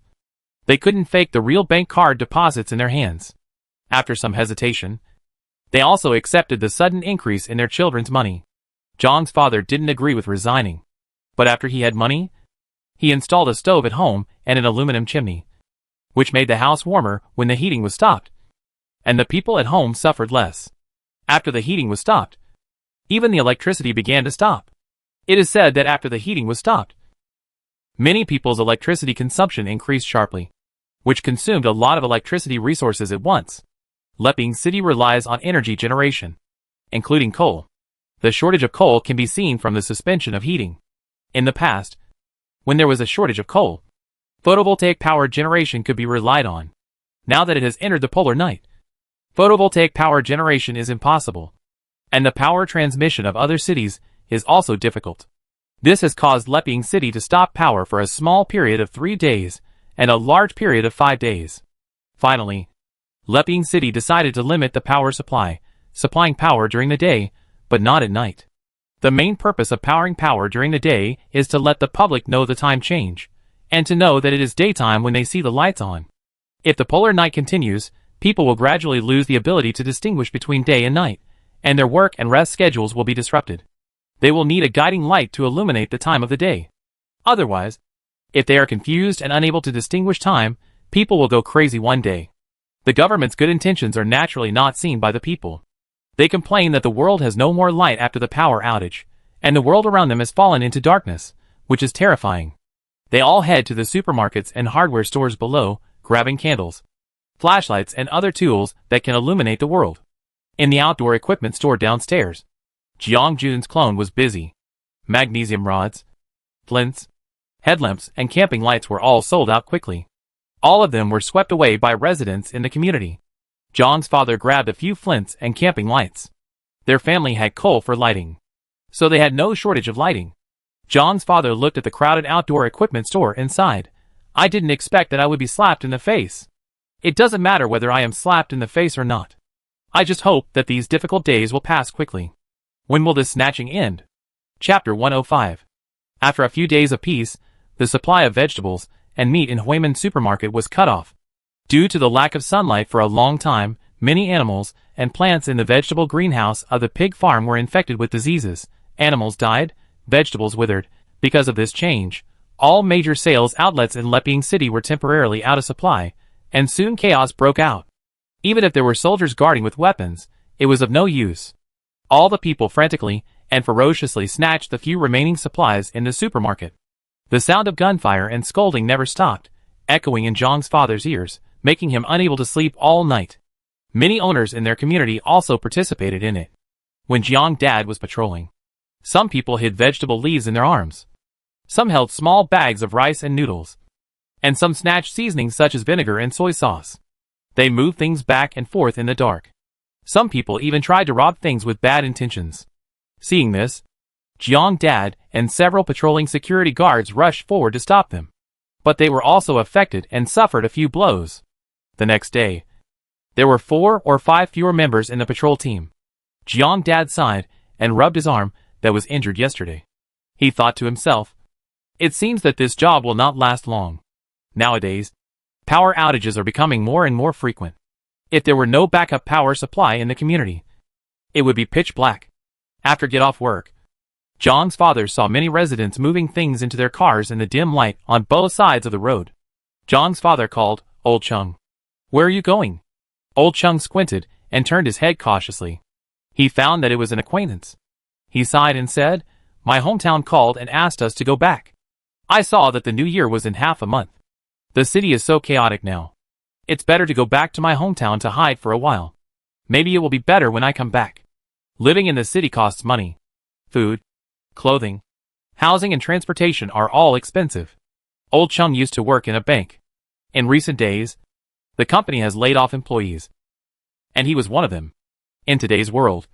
they couldn't fake the real bank card deposits in their hands. After some hesitation, they also accepted the sudden increase in their children's money. Jeong's father didn't agree with resigning, but after he had money, he installed a stove at home and an aluminum chimney, which made the house warmer when the heating was stopped, and the people at home suffered less. After the heating was stopped, even the electricity began to stop. It is said that after the heating was stopped, many people's electricity consumption increased sharply, which consumed a lot of electricity resources at once. Leping City relies on energy generation, including coal. The shortage of coal can be seen from the suspension of heating. In the past, when there was a shortage of coal, photovoltaic power generation could be relied on. Now that it has entered the polar night, photovoltaic power generation is impossible, and the power transmission of other cities is also difficult. This has caused Leping City to stop power for a small period of 3 days and a large period of 5 days. Finally, Leping City decided to limit the power supply, supplying power during the day, but not at night. The main purpose of powering power during the day is to let the public know the time change, and to know that it is daytime when they see the lights on. If the polar night continues, people will gradually lose the ability to distinguish between day and night, and their work and rest schedules will be disrupted. They will need a guiding light to illuminate the time of the day. Otherwise, If they are confused and unable to distinguish time, people will go crazy one day. The government's good intentions are naturally not seen by the people. They complain that the world has no more light after the power outage, and the world around them has fallen into darkness, which is terrifying. They all head to the supermarkets and hardware stores below, grabbing candles, flashlights, and other tools that can illuminate the world. In the outdoor equipment store downstairs, Jiang Jun's clone was busy. Magnesium rods, flints, headlamps, and camping lights were all sold out quickly. All of them were swept away by residents in the community. Jiang's father grabbed a few flints and camping lights. Their family had coal for lighting, so they had no shortage of lighting. Jiang's father looked at the crowded outdoor equipment store and sighed. I didn't expect that I would be slapped in the face. It doesn't matter whether I am slapped in the face or not. I just hope that these difficult days will pass quickly. When will this snatching end? Chapter 105. After a few days of peace, the supply of vegetables and meat in Huimen supermarket was cut off. Due to the lack of sunlight for a long time, many animals and plants in the vegetable greenhouse of the pig farm were infected with diseases. Animals died, vegetables withered. Because of this change, all major sales outlets in Leping City were temporarily out of supply, and soon chaos broke out. Even if there were soldiers guarding with weapons, it was of no use. All the people frantically and ferociously snatched the few remaining supplies in the supermarket. The sound of gunfire and scolding never stopped, echoing in Jiang's father's ears, making him unable to sleep all night. Many owners in their community also participated in it. When Jiang's dad was patrolling, some people hid vegetable leaves in their arms. Some held small bags of rice and noodles. And some snatched seasonings such as vinegar and soy sauce. They moved things back and forth in the dark. Some people even tried to rob things with bad intentions. Seeing this, Jiang's dad and several patrolling security guards rushed forward to stop them. But they were also affected and suffered a few blows. The next day, there were 4 or 5 fewer members in the patrol team. Jiang's dad sighed and rubbed his arm that was injured yesterday. He thought to himself, it seems that this job will not last long. Nowadays, power outages are becoming more and more frequent. If there were no backup power supply in the community, it would be pitch black. After get off work, Jiang's father saw many residents moving things into their cars in the dim light on both sides of the road. Jiang's father called, Old Chung. Where are you going? Old Chung squinted and turned his head cautiously. He found that it was an acquaintance. He sighed and said, my hometown called and asked us to go back. I saw that the new year was in half a month. The city is so chaotic now. It's better to go back to my hometown to hide for a while. Maybe it will be better when I come back. Living in the city costs money. Food, clothing, housing and transportation are all expensive. Old Chung used to work in a bank. In recent days, the company has laid off employees. And he was one of them. In today's world,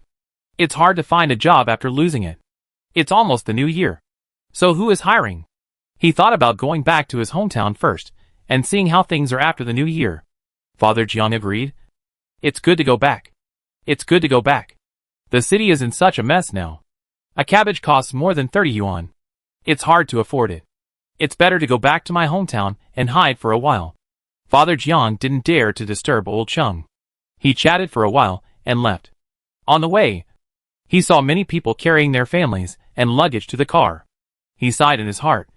it's hard to find a job after losing it. It's almost the new year. So who is hiring? He thought about going back to his hometown first and seeing how things are after the new year. Father Jiang agreed. It's good to go back. It's good to go back. The city is in such a mess now. A cabbage costs more than 30 yuan. It's hard to afford it. It's better to go back to my hometown and hide for a while. Father Jiang didn't dare to disturb Old Chung. He chatted for a while and left. On the way, he saw many people carrying their families and luggage to the car. He sighed in his heart,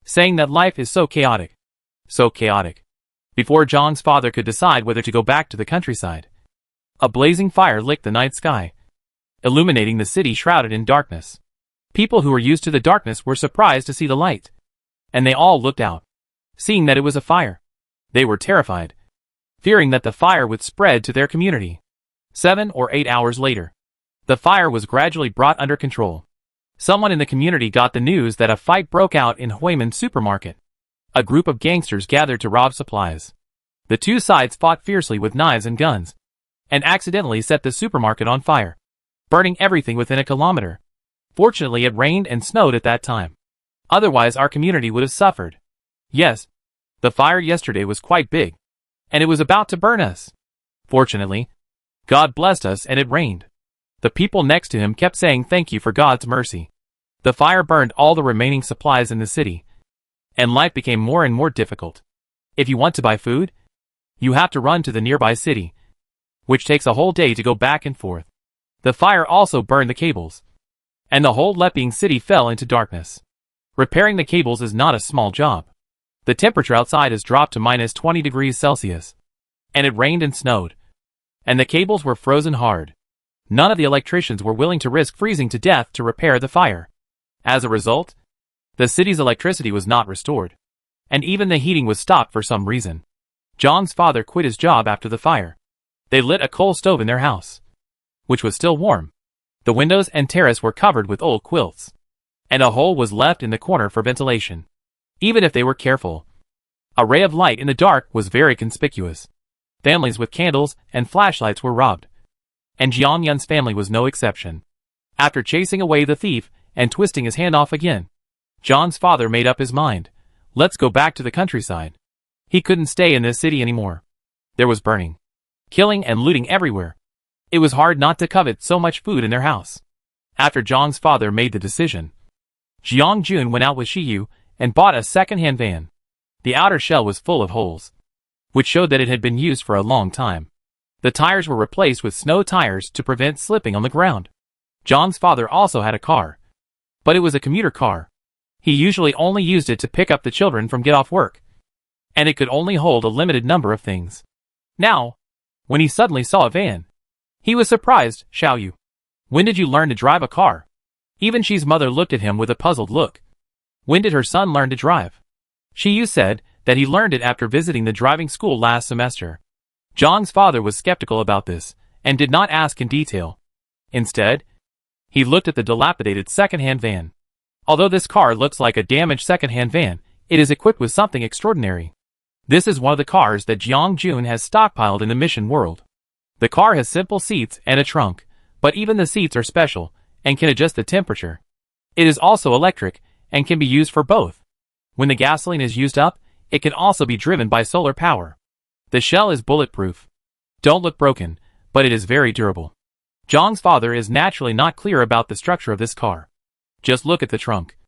saying that life is so chaotic. So chaotic. Before Jiang's father could decide whether to go back to the countryside, a blazing fire licked the night sky, illuminating the city shrouded in darkness. People who were used to the darkness were surprised to see the light, and they all looked out, seeing that it was a fire. They were terrified, fearing that the fire would spread to their community. 7 or 8 hours later, the fire was gradually brought under control. Someone in the community got the news that a fight broke out in Huimen supermarket. A group of gangsters gathered to rob supplies. The two sides fought fiercely with knives and guns, and accidentally set the supermarket on fire, burning everything within a kilometer. Fortunately, it rained and snowed at that time. Otherwise, our community would have suffered. Yes, the fire yesterday was quite big, and it was about to burn us. Fortunately, God blessed us and it rained. The people next to him kept saying thank you for God's mercy. The fire burned all the remaining supplies in the city, and life became more and more difficult. If you want to buy food, you have to run to the nearby city, which takes a whole day to go back and forth. The fire also burned the cables, and the whole Leping city fell into darkness. Repairing the cables is not a small job. The temperature outside has dropped to minus 20 degrees Celsius. And it rained and snowed. And the cables were frozen hard. None of the electricians were willing to risk freezing to death to repair the fire. As a result, the city's electricity was not restored. And even the heating was stopped for some reason. John's father quit his job after the fire. They lit a coal stove in their house, which was still warm. The windows and terrace were covered with old quilts. And a hole was left in the corner for ventilation. Even if they were careful, a ray of light in the dark was very conspicuous. Families with candles and flashlights were robbed. And Jiang Yun's family was no exception. After chasing away the thief and twisting his hand off again, John's father made up his mind. Let's go back to the countryside. He couldn't stay in this city anymore. There was burning, killing and looting everywhere. It was hard not to covet so much food in their house. After Zhang's father made the decision, Jiang Jun went out with Shiyu and bought a second-hand van. The outer shell was full of holes, which showed that it had been used for a long time. The tires were replaced with snow tires to prevent slipping on the ground. John's father also had a car, but it was a commuter car. He usually only used it to pick up the children from get off work, and it could only hold a limited number of things. Now, when he suddenly saw a van, he was surprised. Xiaoyu, when did you learn to drive a car? Even Shi's mother looked at him with a puzzled look. When did her son learn to drive? Shiyu said that he learned it after visiting the driving school last semester. Zhang's father was skeptical about this and did not ask in detail. Instead, he looked at the dilapidated second-hand van. Although this car looks like a damaged second-hand van, it is equipped with something extraordinary. This is one of the cars that Jiang Jun has stockpiled in the mission world. The car has simple seats and a trunk, but even the seats are special and can adjust the temperature. It is also electric and can be used for both. When the gasoline is used up, it can also be driven by solar power. The shell is bulletproof. Don't look broken, but it is very durable. Zhang's father is naturally not clear about the structure of this car. Just look at the trunk.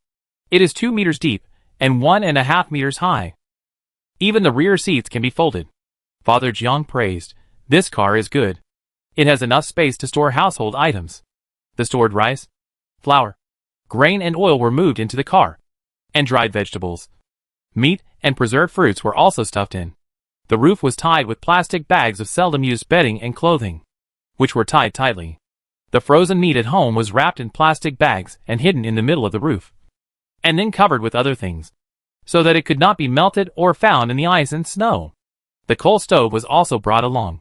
It is 2 meters deep and 1.5 meters high. Even the rear seats can be folded. Father Jiang praised, this car is good. It has enough space to store household items. The stored rice, flour, grain and oil were moved into the car, and dried vegetables, meat and preserved fruits were also stuffed in. The roof was tied with plastic bags of seldom-used bedding and clothing, which were tied tightly. The frozen meat at home was wrapped in plastic bags and hidden in the middle of the roof, and then covered with other things, so that it could not be melted or found in the ice and snow. The coal stove was also brought along.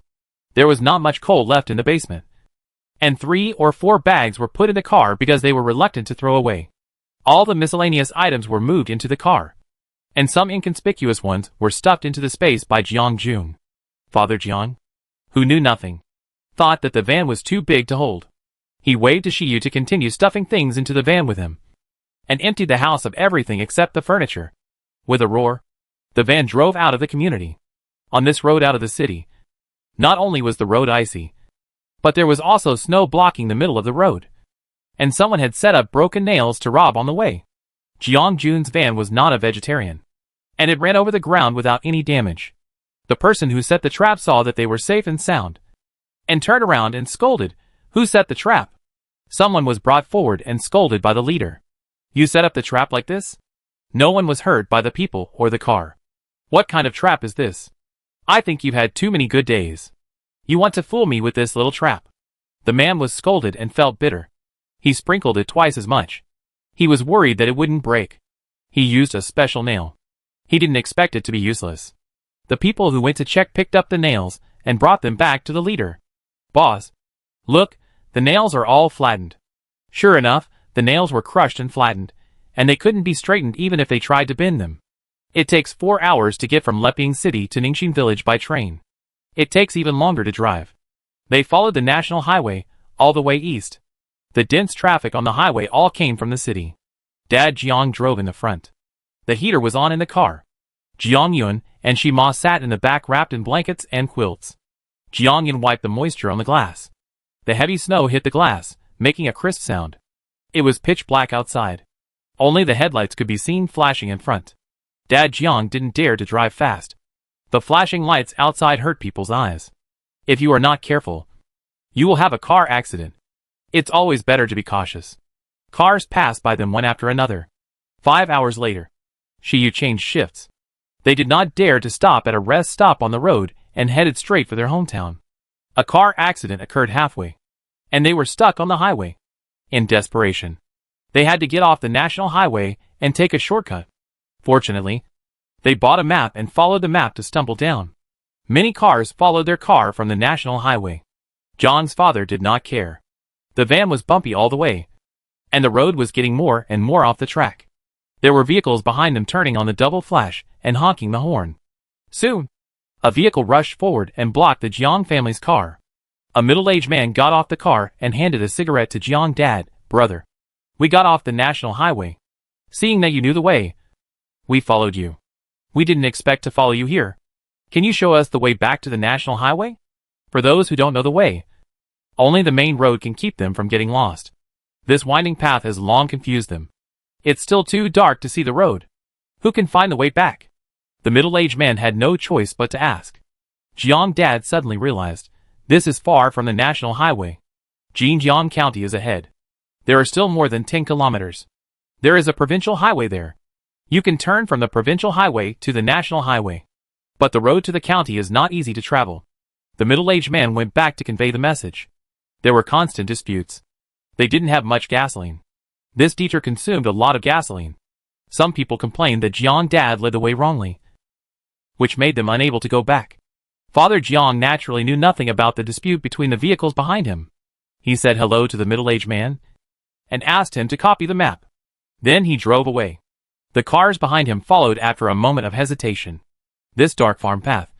There was not much coal left in the basement, and 3 or 4 bags were put in the car because they were reluctant to throw away. All the miscellaneous items were moved into the car, and some inconspicuous ones were stuffed into the space by Jiang Jun. Father Jiang, who knew nothing, thought that the van was too big to hold. He waved to Shiyu to continue stuffing things into the van with him, and emptied the house of everything except the furniture. With a roar, the van drove out of the community. On this road out of the city, not only was the road icy, but there was also snow blocking the middle of the road, and someone had set up broken nails to rob on the way. Jiang Jun's van was not a vegetarian, and it ran over the ground without any damage. The person who set the trap saw that they were safe and sound, and turned around and scolded, "Who set the trap?" Someone was brought forward and scolded by the leader. "You set up the trap like this?" No one was hurt by the people or the car. "What kind of trap is this? I think you've had too many good days. You want to fool me with this little trap." The man was scolded and felt bitter. He sprinkled it twice as much. He was worried that it wouldn't break. He used a special nail. He didn't expect it to be useless. The people who went to check picked up the nails and brought them back to the leader. "Boss, look, the nails are all flattened." Sure enough, the nails were crushed and flattened, and they couldn't be straightened even if they tried to bend them. It takes 4 hours to get from Leping City to Ningxin Village by train. It takes even longer to drive. They followed the national highway all the way east. The dense traffic on the highway all came from the city. Dad Jiang drove in the front. The heater was on in the car. Jiang Yun and Shi Ma sat in the back wrapped in blankets and quilts. Jiang Yun wiped the moisture on the glass. The heavy snow hit the glass, making a crisp sound. It was pitch black outside. Only the headlights could be seen flashing in front. Dad Jiang didn't dare to drive fast. The flashing lights outside hurt people's eyes. If you are not careful, you will have a car accident. It's always better to be cautious. Cars passed by them one after another. 5 hours later, Shiyu changed shifts. They did not dare to stop at a rest stop on the road and headed straight for their hometown. A car accident occurred halfway, and they were stuck on the highway. In desperation, they had to get off the national highway and take a shortcut. Fortunately, they bought a map and followed the map to stumble down. Many cars followed their car from the national highway. John's father did not care. The van was bumpy all the way, and the road was getting more and more off the track. There were vehicles behind them turning on the double flash and honking the horn. Soon, a vehicle rushed forward and blocked the Jiang family's car. A middle-aged man got off the car and handed a cigarette to Jiang. Dad, brother, we got off the national highway. Seeing that you knew the way, we followed you. We didn't expect to follow you here. Can you show us the way back to the national highway? For those who don't know the way, only the main road can keep them from getting lost. This winding path has long confused them. It's still too dark to see the road. Who can find the way back? The middle-aged man had no choice but to ask. Jiang Dad suddenly realized, this is far from the national highway. Jinjiang County is ahead. There are still more than 10 kilometers. There is a provincial highway there. You can turn from the provincial highway to the national highway. But the road to the county is not easy to travel. The middle-aged man went back to convey the message. There were constant disputes. They didn't have much gasoline. This teacher consumed a lot of gasoline. Some people complained that Jiang Dad led the way wrongly, which made them unable to go back. Father Jiang naturally knew nothing about the dispute between the vehicles behind him. He said hello to the middle-aged man and asked him to copy the map. Then he drove away. The cars behind him followed after a moment of hesitation. This dark farm path,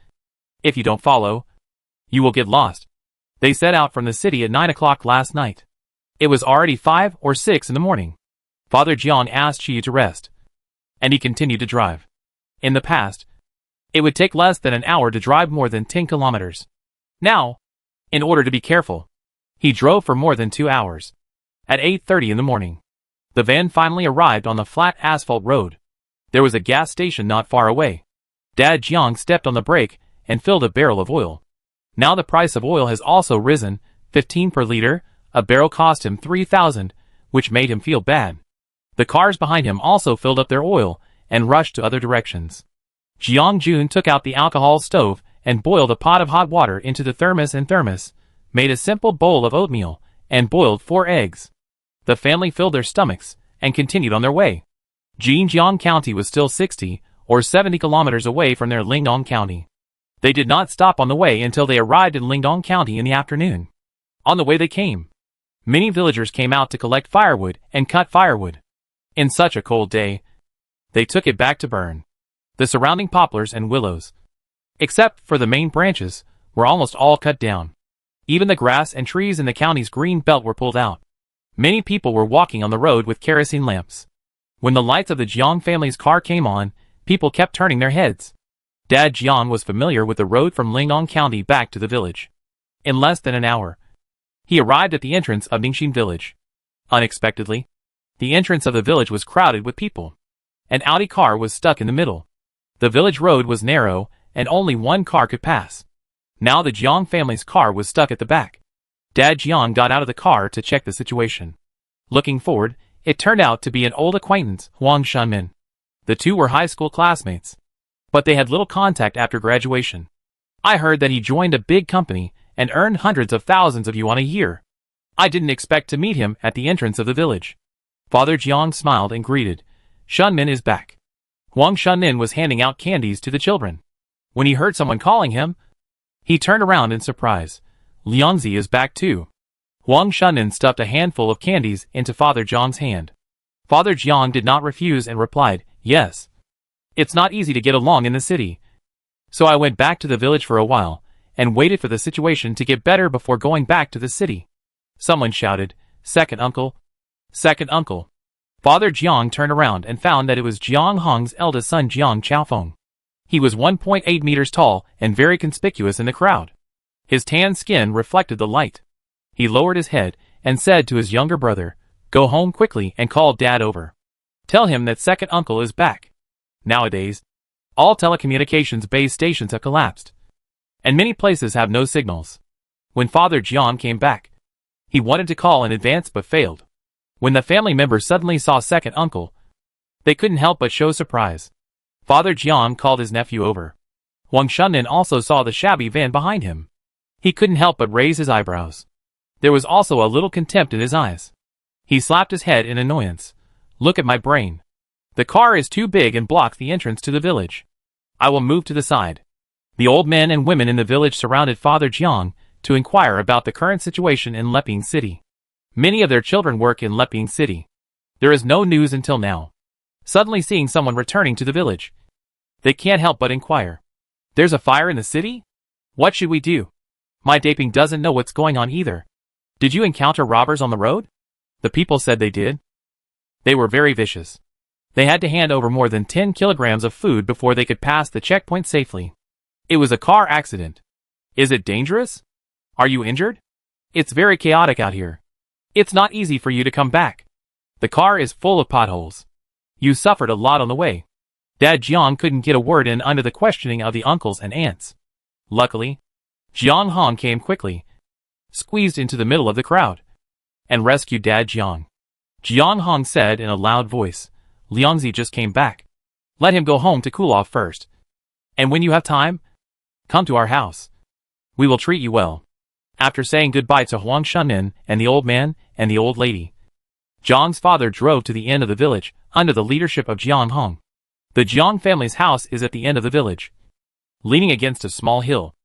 if you don't follow, you will get lost. They set out from the city at 9 o'clock last night. It was already 5 or 6 in the morning. Father Jiang asked Chiyu to rest, and he continued to drive. In the past, it would take less than an hour to drive more than 10 kilometers. Now, in order to be careful, he drove for more than 2 hours. At 8:30 in the morning, the van finally arrived on the flat asphalt road. There was a gas station not far away. Dad Jiang stepped on the brake and filled a barrel of oil. Now the price of oil has also risen, 15 per liter. A barrel cost him 3,000, which made him feel bad. The cars behind him also filled up their oil and rushed to other directions. Jiang Jun took out the alcohol stove and boiled a pot of hot water into the thermos and made a simple bowl of oatmeal, and boiled 4 eggs. The family filled their stomachs and continued on their way. Jinjiang County was still 60 or 70 kilometers away from their Lingdong County. They did not stop on the way until they arrived in Lingdong County in the afternoon. On the way they came, many villagers came out to collect firewood and cut firewood. In such a cold day, they took it back to burn. The surrounding poplars and willows, except for the main branches, were almost all cut down. Even the grass and trees in the county's green belt were pulled out. Many people were walking on the road with kerosene lamps. When the lights of the Jiang family's car came on, people kept turning their heads. Dad Jiang was familiar with the road from Lingdong County back to the village. In less than an hour, he arrived at the entrance of Ningxin village. Unexpectedly, the entrance of the village was crowded with people. An Audi car was stuck in the middle. The village road was narrow, and only one car could pass. Now the Jiang family's car was stuck at the back. Dad Jiang got out of the car to check the situation. Looking forward, it turned out to be an old acquaintance, Huang Shunmin. The two were high school classmates, but they had little contact after graduation. I heard that he joined a big company and earned hundreds of thousands of yuan a year. I didn't expect to meet him at the entrance of the village. Father Jiang smiled and greeted. Shunmin is back. Huang Shunmin was handing out candies to the children. When he heard someone calling him, he turned around in surprise. Liangzi is back too. Huang Shunmin stuffed a handful of candies into Father Jiang's hand. Father Jiang did not refuse and replied, yes. It's not easy to get along in the city. So I went back to the village for a while, and waited for the situation to get better before going back to the city. Someone shouted, second uncle. Second uncle. Father Jiang turned around and found that it was Jiang Hong's eldest son Jiang Chaofeng. He was 1.8 meters tall and very conspicuous in the crowd. His tan skin reflected the light. He lowered his head and said to his younger brother, go home quickly and call Dad over. Tell him that second uncle is back. Nowadays, all telecommunications base stations have collapsed, and many places have no signals. When Father Jiang came back, he wanted to call in advance but failed. When the family members suddenly saw second uncle, they couldn't help but show surprise. Father Jiang called his nephew over. Wang Shunnin also saw the shabby van behind him. He couldn't help but raise his eyebrows. There was also a little contempt in his eyes. He slapped his head in annoyance. Look at my brain. The car is too big and blocks the entrance to the village. I will move to the side. The old men and women in the village surrounded Father Jiang to inquire about the current situation in Leping City. Many of their children work in Leping City. There is no news until now. Suddenly seeing someone returning to the village, they can't help but inquire. There's a fire in the city? What should we do? My Daping doesn't know what's going on either. Did you encounter robbers on the road? The people said they did. They were very vicious. They had to hand over more than 10 kilograms of food before they could pass the checkpoint safely. It was a car accident. Is it dangerous? Are you injured? It's very chaotic out here. It's not easy for you to come back. The car is full of potholes. You suffered a lot on the way. Dad Jiang couldn't get a word in under the questioning of the uncles and aunts. Luckily, Jiang Hong came quickly, squeezed into the middle of the crowd, and rescued Dad Jiang. Jiang Hong said in a loud voice, Liangzi just came back. Let him go home to cool off first. And when you have time, come to our house. We will treat you well. After saying goodbye to Huang Shunnin and the old man and the old lady, Jiang's father drove to the end of the village under the leadership of Jiang Hong. The Jiang family's house is at the end of the village, leaning against a small hill.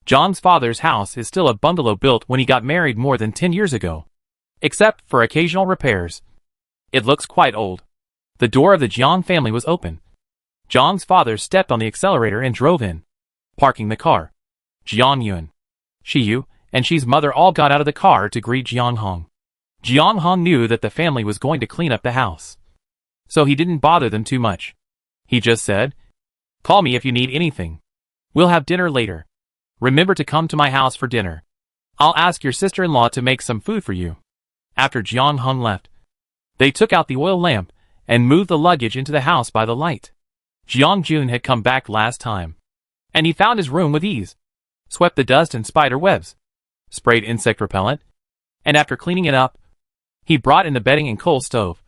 Jiang's father's house is still a bungalow built when he got married more than 10 years ago. Except for occasional repairs, it looks quite old. The door of the Jiang family was open. Jiang's father stepped on the accelerator and drove in, parking the car. Jiang Yun, Shiyu, and Shi's mother all got out of the car to greet Jiang Hong. Jiang Hong knew that the family was going to clean up the house, so he didn't bother them too much. He just said, call me if you need anything. We'll have dinner later. Remember to come to my house for dinner. I'll ask your sister-in-law to make some food for you. After Jiang Hong left, they took out the oil lamp and moved the luggage into the house by the light. Jiang Jun had come back last time, and he found his room with ease, swept the dust and spider webs, sprayed insect repellent, and after cleaning it up, he brought in the bedding and coal stove,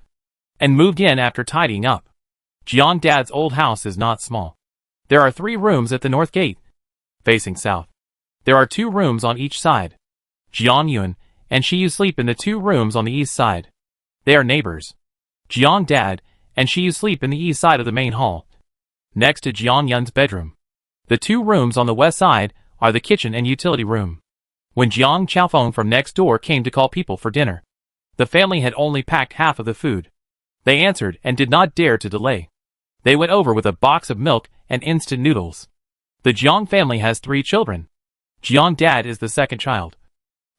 and moved in after tidying up. Jiang Dad's old house is not small. There are 3 rooms at the north gate, facing south. There are 2 rooms on each side. Jiang Yun and Shiyu sleep in the 2 rooms on the east side. They are neighbors. Jiang Dad and Shiyu sleep in the east side of the main hall, next to Jiang Yun's bedroom. The 2 rooms on the west side are the kitchen and utility room. When Jiang Chaofeng from next door came to call people for dinner, the family had only packed half of the food. They answered and did not dare to delay. They went over with a box of milk and instant noodles. The Jiang family has 3 children. Jiang Dad is the second child.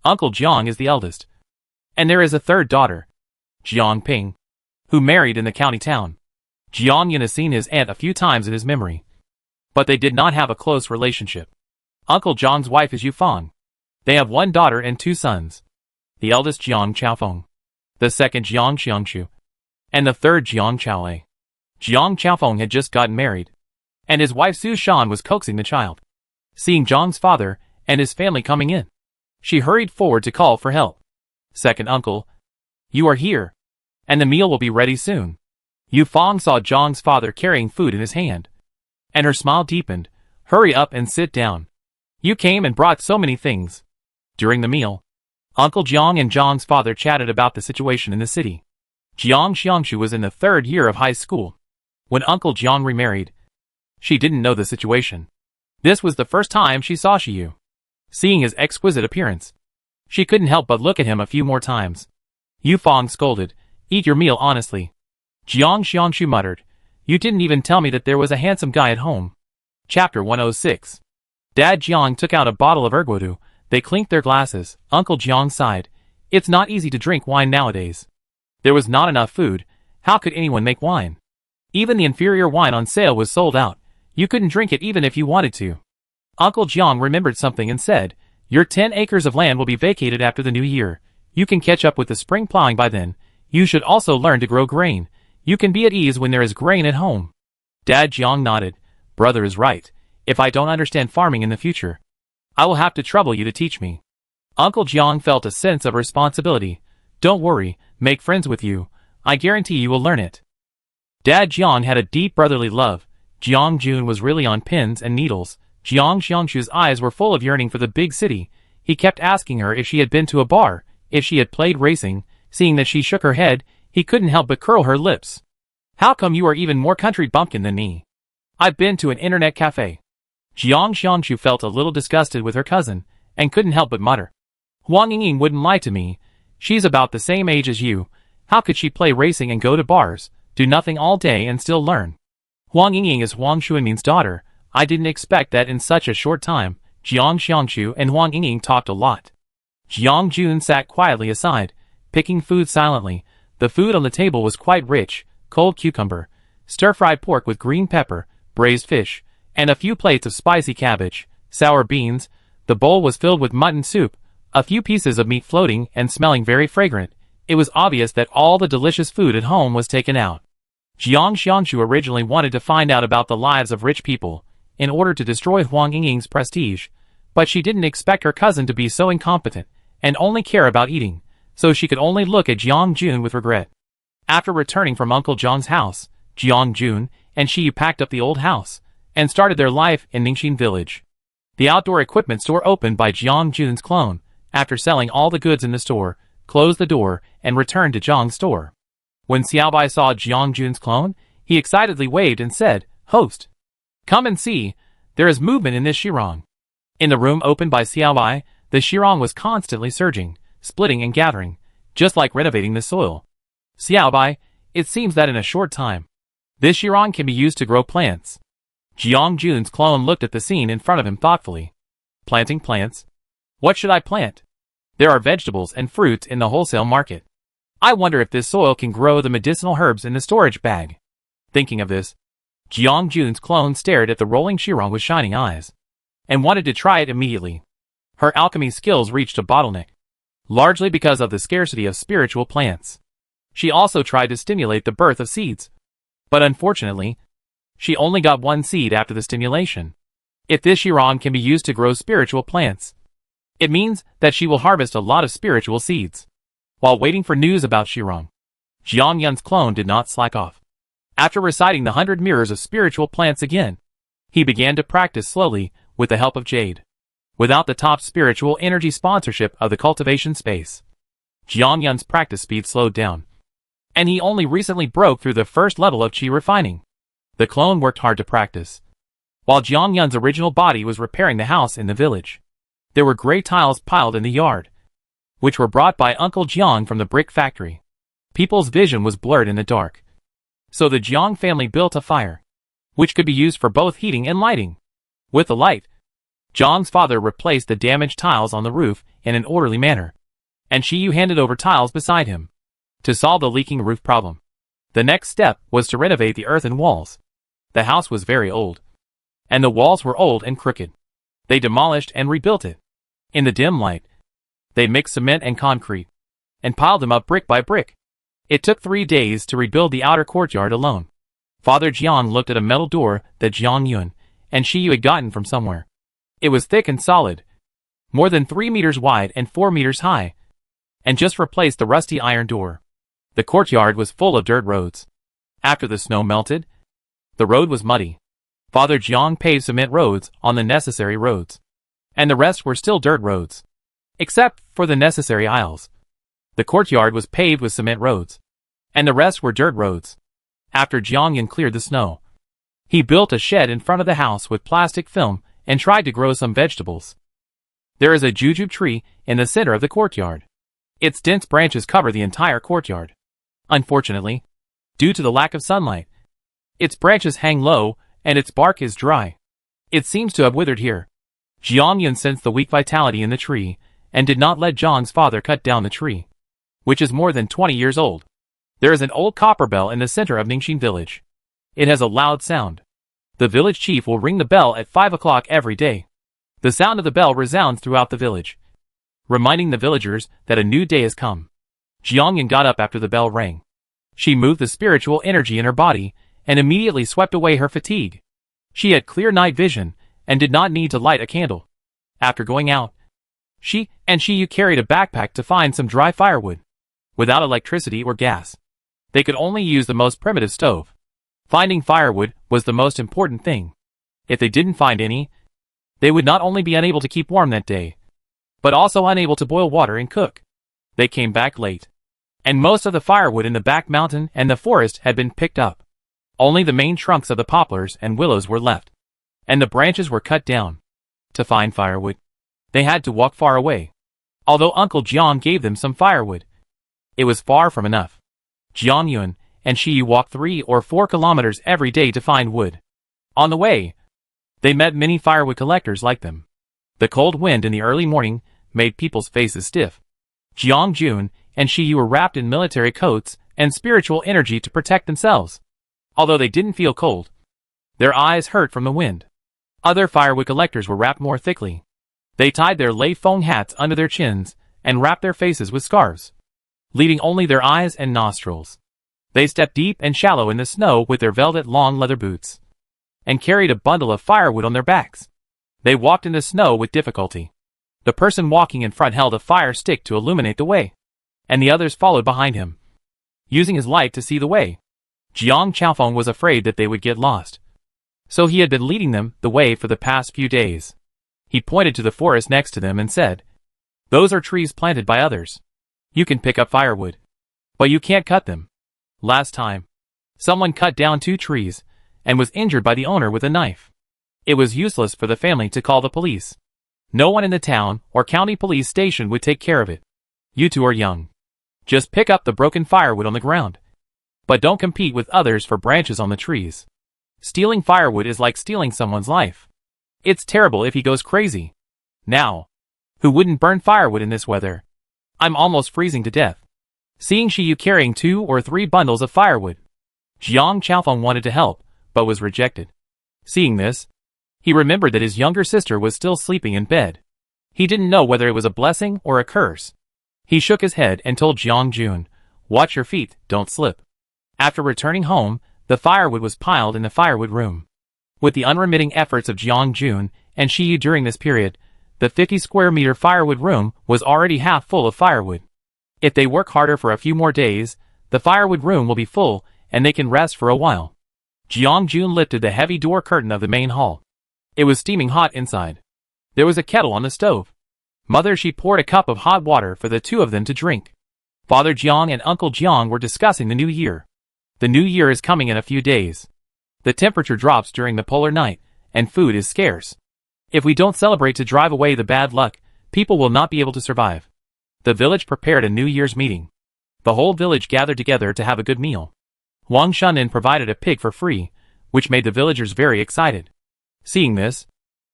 Uncle Jiang is the eldest. And there is a third daughter, Jiang Ping, who married in the county town. Jiang Yun has seen his aunt a few times in his memory, but they did not have a close relationship. Uncle Jiang's wife is Yu Fang. They have 1 daughter and 2 sons. The eldest Jiang Chaofeng, the second Jiang Xiangshu, and the third Jiang Chaolei. Jiang Chaofeng had just gotten married, and his wife Su Shan was coaxing the child. Seeing Jiang's father and his family coming in, she hurried forward to call for help. Second uncle, you are here, and the meal will be ready soon. Yu Fang saw Jiang's father carrying food in his hand, and her smile deepened. Hurry up and sit down. You came and brought so many things. During the meal, Uncle Jiang and Jiang's father chatted about the situation in the city. Jiang Xiangshu was in the 3rd year of high school when Uncle Jiang remarried. She didn't know the situation. This was the first time she saw Shiyu. Seeing his exquisite appearance, she couldn't help but look at him a few more times. Yu Fang scolded, eat your meal honestly. Jiang Xiangshu muttered, you didn't even tell me that there was a handsome guy at home. Chapter 106. Dad Jiang took out a bottle of erguadu. They clinked their glasses. Uncle Jiang sighed. It's not easy to drink wine nowadays. There was not enough food. How could anyone make wine? Even the inferior wine on sale was sold out. You couldn't drink it even if you wanted to. Uncle Jiang remembered something and said, your 10 acres of land will be vacated after the new year. You can catch up with the spring plowing by then. You should also learn to grow grain. You can be at ease when there is grain at home. Dad Jiang nodded. Brother is right. If I don't understand farming in the future, I will have to trouble you to teach me. Uncle Jiang felt a sense of responsibility. Don't worry, make friends with you. I guarantee you will learn it. Dad Jiang had a deep brotherly love. Jiang Jun was really on pins and needles. Jiang Xiangshu's eyes were full of yearning for the big city. He kept asking her if she had been to a bar, if she had played racing. Seeing that she shook her head, he couldn't help but curl her lips. How come you are even more country bumpkin than me? I've been to an internet cafe. Jiang Xiangshu felt a little disgusted with her cousin, and couldn't help but mutter. Huang Yingying wouldn't lie to me. She's about the same age as you. How could she play racing and go to bars, do nothing all day and still learn? Huang Yingying is Huang Xuanmin's daughter. I didn't expect that in such a short time. Jiang Xiangshu and Huang Yingying talked a lot. Jiang Jun sat quietly aside, picking food silently. The food on the table was quite rich: cold cucumber, stir-fried pork with green pepper, braised fish, and a few plates of spicy cabbage, sour beans. The bowl was filled with mutton soup, a few pieces of meat floating and smelling very fragrant. It was obvious that all the delicious food at home was taken out. Jiang Xiangshu originally wanted to find out about the lives of rich people, in order to destroy Huang Yingying's prestige, but she didn't expect her cousin to be so incompetent, and only care about eating, so she could only look at Jiang Jun with regret. After returning from Uncle Zhang's house, Jiang Jun and she packed up the old house, and started their life in Ningxin village. The outdoor equipment store opened by Jiang Jun's clone, after selling all the goods in the store, closed the door, and returned to Zhang's store. When Xiaobai saw Jiang Jun's clone, he excitedly waved and said, "Host, come and see, there is movement in this Shirong." In the room opened by Xiaobai, the Shirong was constantly surging, splitting and gathering, just like renovating the soil. Xiaobai, it seems that in a short time, this Shirong can be used to grow plants. Jiang Jun's clone looked at the scene in front of him thoughtfully. Planting plants? What should I plant? There are vegetables and fruits in the wholesale market. I wonder if this soil can grow the medicinal herbs in the storage bag. Thinking of this, Jiang Jun's clone stared at the rolling Shirong with shining eyes, and wanted to try it immediately. Her alchemy skills reached a bottleneck, largely because of the scarcity of spiritual plants. She also tried to stimulate the birth of seeds, but unfortunately, she only got one seed after the stimulation. If this Shirong can be used to grow spiritual plants, it means that she will harvest a lot of spiritual seeds. While waiting for news about Shirong, Jiang Yun's clone did not slack off. After reciting the 100 mirrors of spiritual plants again, he began to practice slowly with the help of Jade. Without the top spiritual energy sponsorship of the cultivation space, Jiang Yun's practice speed slowed down, and he only recently broke through the first level of qi refining. The clone worked hard to practice, while Jiang Yun's original body was repairing the house in the village. There were gray tiles piled in the yard, which were brought by Uncle Jiang from the brick factory. People's vision was blurred in the dark, so the Jiang family built a fire, which could be used for both heating and lighting. With the light, Jiang's father replaced the damaged tiles on the roof in an orderly manner, and Shiyu handed over tiles beside him to solve the leaking roof problem. The next step was to renovate the earthen walls. The house was very old, and the walls were old and crooked. They demolished and rebuilt it. In the dim light, they mixed cement and concrete, and piled them up brick by brick. It took 3 days to rebuild the outer courtyard alone. Father Jiang looked at a metal door that Jiang Yun and Shiyu had gotten from somewhere. It was thick and solid, more than 3 meters wide and 4 meters high, and just replaced the rusty iron door. The courtyard was full of dirt roads. After the snow melted, the road was muddy. Father Jiang paved cement roads on the necessary roads, and the rest were still dirt roads, except for the necessary aisles. The courtyard was paved with cement roads, and the rest were dirt roads. After Jiang Yun cleared the snow, he built a shed in front of the house with plastic film and tried to grow some vegetables. There is a jujube tree in the center of the courtyard. Its dense branches cover the entire courtyard. Unfortunately, due to the lack of sunlight, its branches hang low and its bark is dry. It seems to have withered here. Jiang Yun sensed the weak vitality in the tree and did not let Zhang's father cut down the tree, which is more than 20 years old. There is an old copper bell in the center of Ningxin village. It has a loud sound. The village chief will ring the bell at 5 o'clock every day. The sound of the bell resounds throughout the village, reminding the villagers that a new day has come. Jiang Yun got up after the bell rang. She moved the spiritual energy in her body and immediately swept away her fatigue. She had clear night vision and did not need to light a candle. After going out, she and Shiyu carried a backpack to find some dry firewood. Without electricity or gas, they could only use the most primitive stove. Finding firewood was the most important thing. If they didn't find any, they would not only be unable to keep warm that day, but also unable to boil water and cook. They came back late, and most of the firewood in the back mountain and the forest had been picked up. Only the main trunks of the poplars and willows were left, and the branches were cut down. To find firewood, they had to walk far away. Although Uncle Jiang gave them some firewood, it was far from enough. Jiang Yun and Shi Yu walked 3 or 4 kilometers every day to find wood. On the way, they met many firewood collectors like them. The cold wind in the early morning made people's faces stiff. Jiang Jun and Shi Yu were wrapped in military coats and spiritual energy to protect themselves. Although they didn't feel cold, their eyes hurt from the wind. Other firewood collectors were wrapped more thickly. They tied their Lei Feng hats under their chins and wrapped their faces with scarves, leaving only their eyes and nostrils. They stepped deep and shallow in the snow with their velvet long leather boots, and carried a bundle of firewood on their backs. They walked in the snow with difficulty. The person walking in front held a fire stick to illuminate the way, and the others followed behind him, using his light to see the way. Jiang Chaofeng was afraid that they would get lost, so he had been leading them the way for the past few days. He pointed to the forest next to them and said, "Those are trees planted by others. You can pick up firewood, but you can't cut them. Last time, someone cut down 2 trees and was injured by the owner with a knife. It was useless for the family to call the police. No one in the town or county police station would take care of it. You two are young. Just pick up the broken firewood on the ground. But don't compete with others for branches on the trees. Stealing firewood is like stealing someone's life. It's terrible if he goes crazy. Now, who wouldn't burn firewood in this weather? I'm almost freezing to death." Seeing Shi Yu carrying 2 or 3 bundles of firewood, Jiang Chaofeng wanted to help, but was rejected. Seeing this, he remembered that his younger sister was still sleeping in bed. He didn't know whether it was a blessing or a curse. He shook his head and told Jiang Jun, "Watch your feet, don't slip." After returning home, the firewood was piled in the firewood room. With the unremitting efforts of Jiang Jun and Shi Yu during this period, the 50 square meter firewood room was already half full of firewood. If they work harder for a few more days, the firewood room will be full and they can rest for a while. Jiang Jun lifted the heavy door curtain of the main hall. It was steaming hot inside. There was a kettle on the stove. Mother Shi poured a cup of hot water for the 2 of them to drink. Father Jiang and Uncle Jiang were discussing the new year. The new year is coming in a few days. The temperature drops during the polar night, and food is scarce. If we don't celebrate to drive away the bad luck, people will not be able to survive. The village prepared a New Year's meeting. The whole village gathered together to have a good meal. Wang Shunin provided a pig for free, which made the villagers very excited. Seeing this,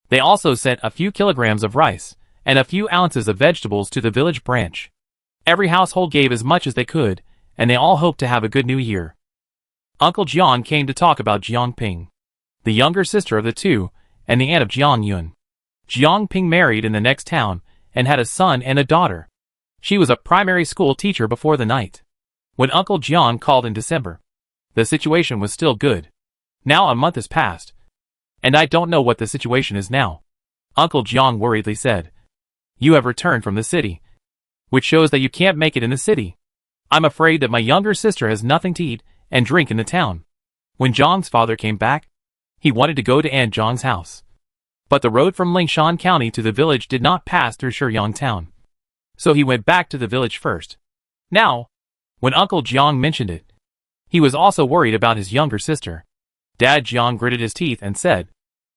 they also sent a few kilograms of rice and a few ounces of vegetables to the village branch. Every household gave as much as they could, and they all hoped to have a good new year. Uncle Jiang came to talk about Jiang Ping, the younger sister of the 2, and the aunt of Jiang Yun. Jiang Ping married in the next town and had a son and a daughter. She was a primary school teacher before the night. When Uncle Jiang called in December, the situation was still good. Now a month has passed, and I don't know what the situation is now. Uncle Jiang worriedly said, "You have returned from the city, which shows that you can't make it in the city. I'm afraid that my younger sister has nothing to eat and drink in the town." When Zhang's father came back, he wanted to go to Aunt Zhang's house. But the road from Lingshan County to the village did not pass through Shiyang Town. So he went back to the village first. Now, when Uncle Jiang mentioned it, he was also worried about his younger sister. Dad Jiang gritted his teeth and said,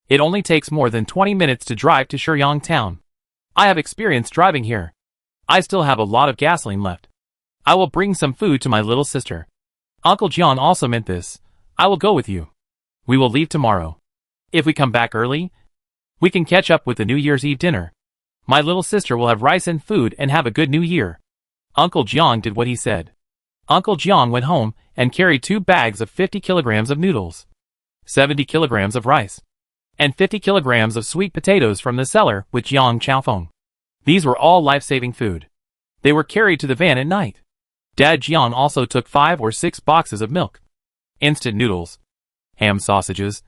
"It only takes more than 20 minutes to drive to Shiyang Town. I have experience driving here. I still have a lot of gasoline left. I will bring some food to my little sister." Uncle Jiang also meant this. "I will go with you. We will leave tomorrow. If we come back early, we can catch up with the New Year's Eve dinner. My little sister will have rice and food and have a good New Year." Uncle Jiang did what he said. Uncle Jiang went home and carried 2 bags of 50 kilograms of noodles, 70 kilograms of rice, and 50 kilograms of sweet potatoes from the cellar with Jiang Chaofeng. These were all life-saving food. They were carried to the van at night. Dad Jiang also took 5 or 6 boxes of milk, instant noodles, ham sausages,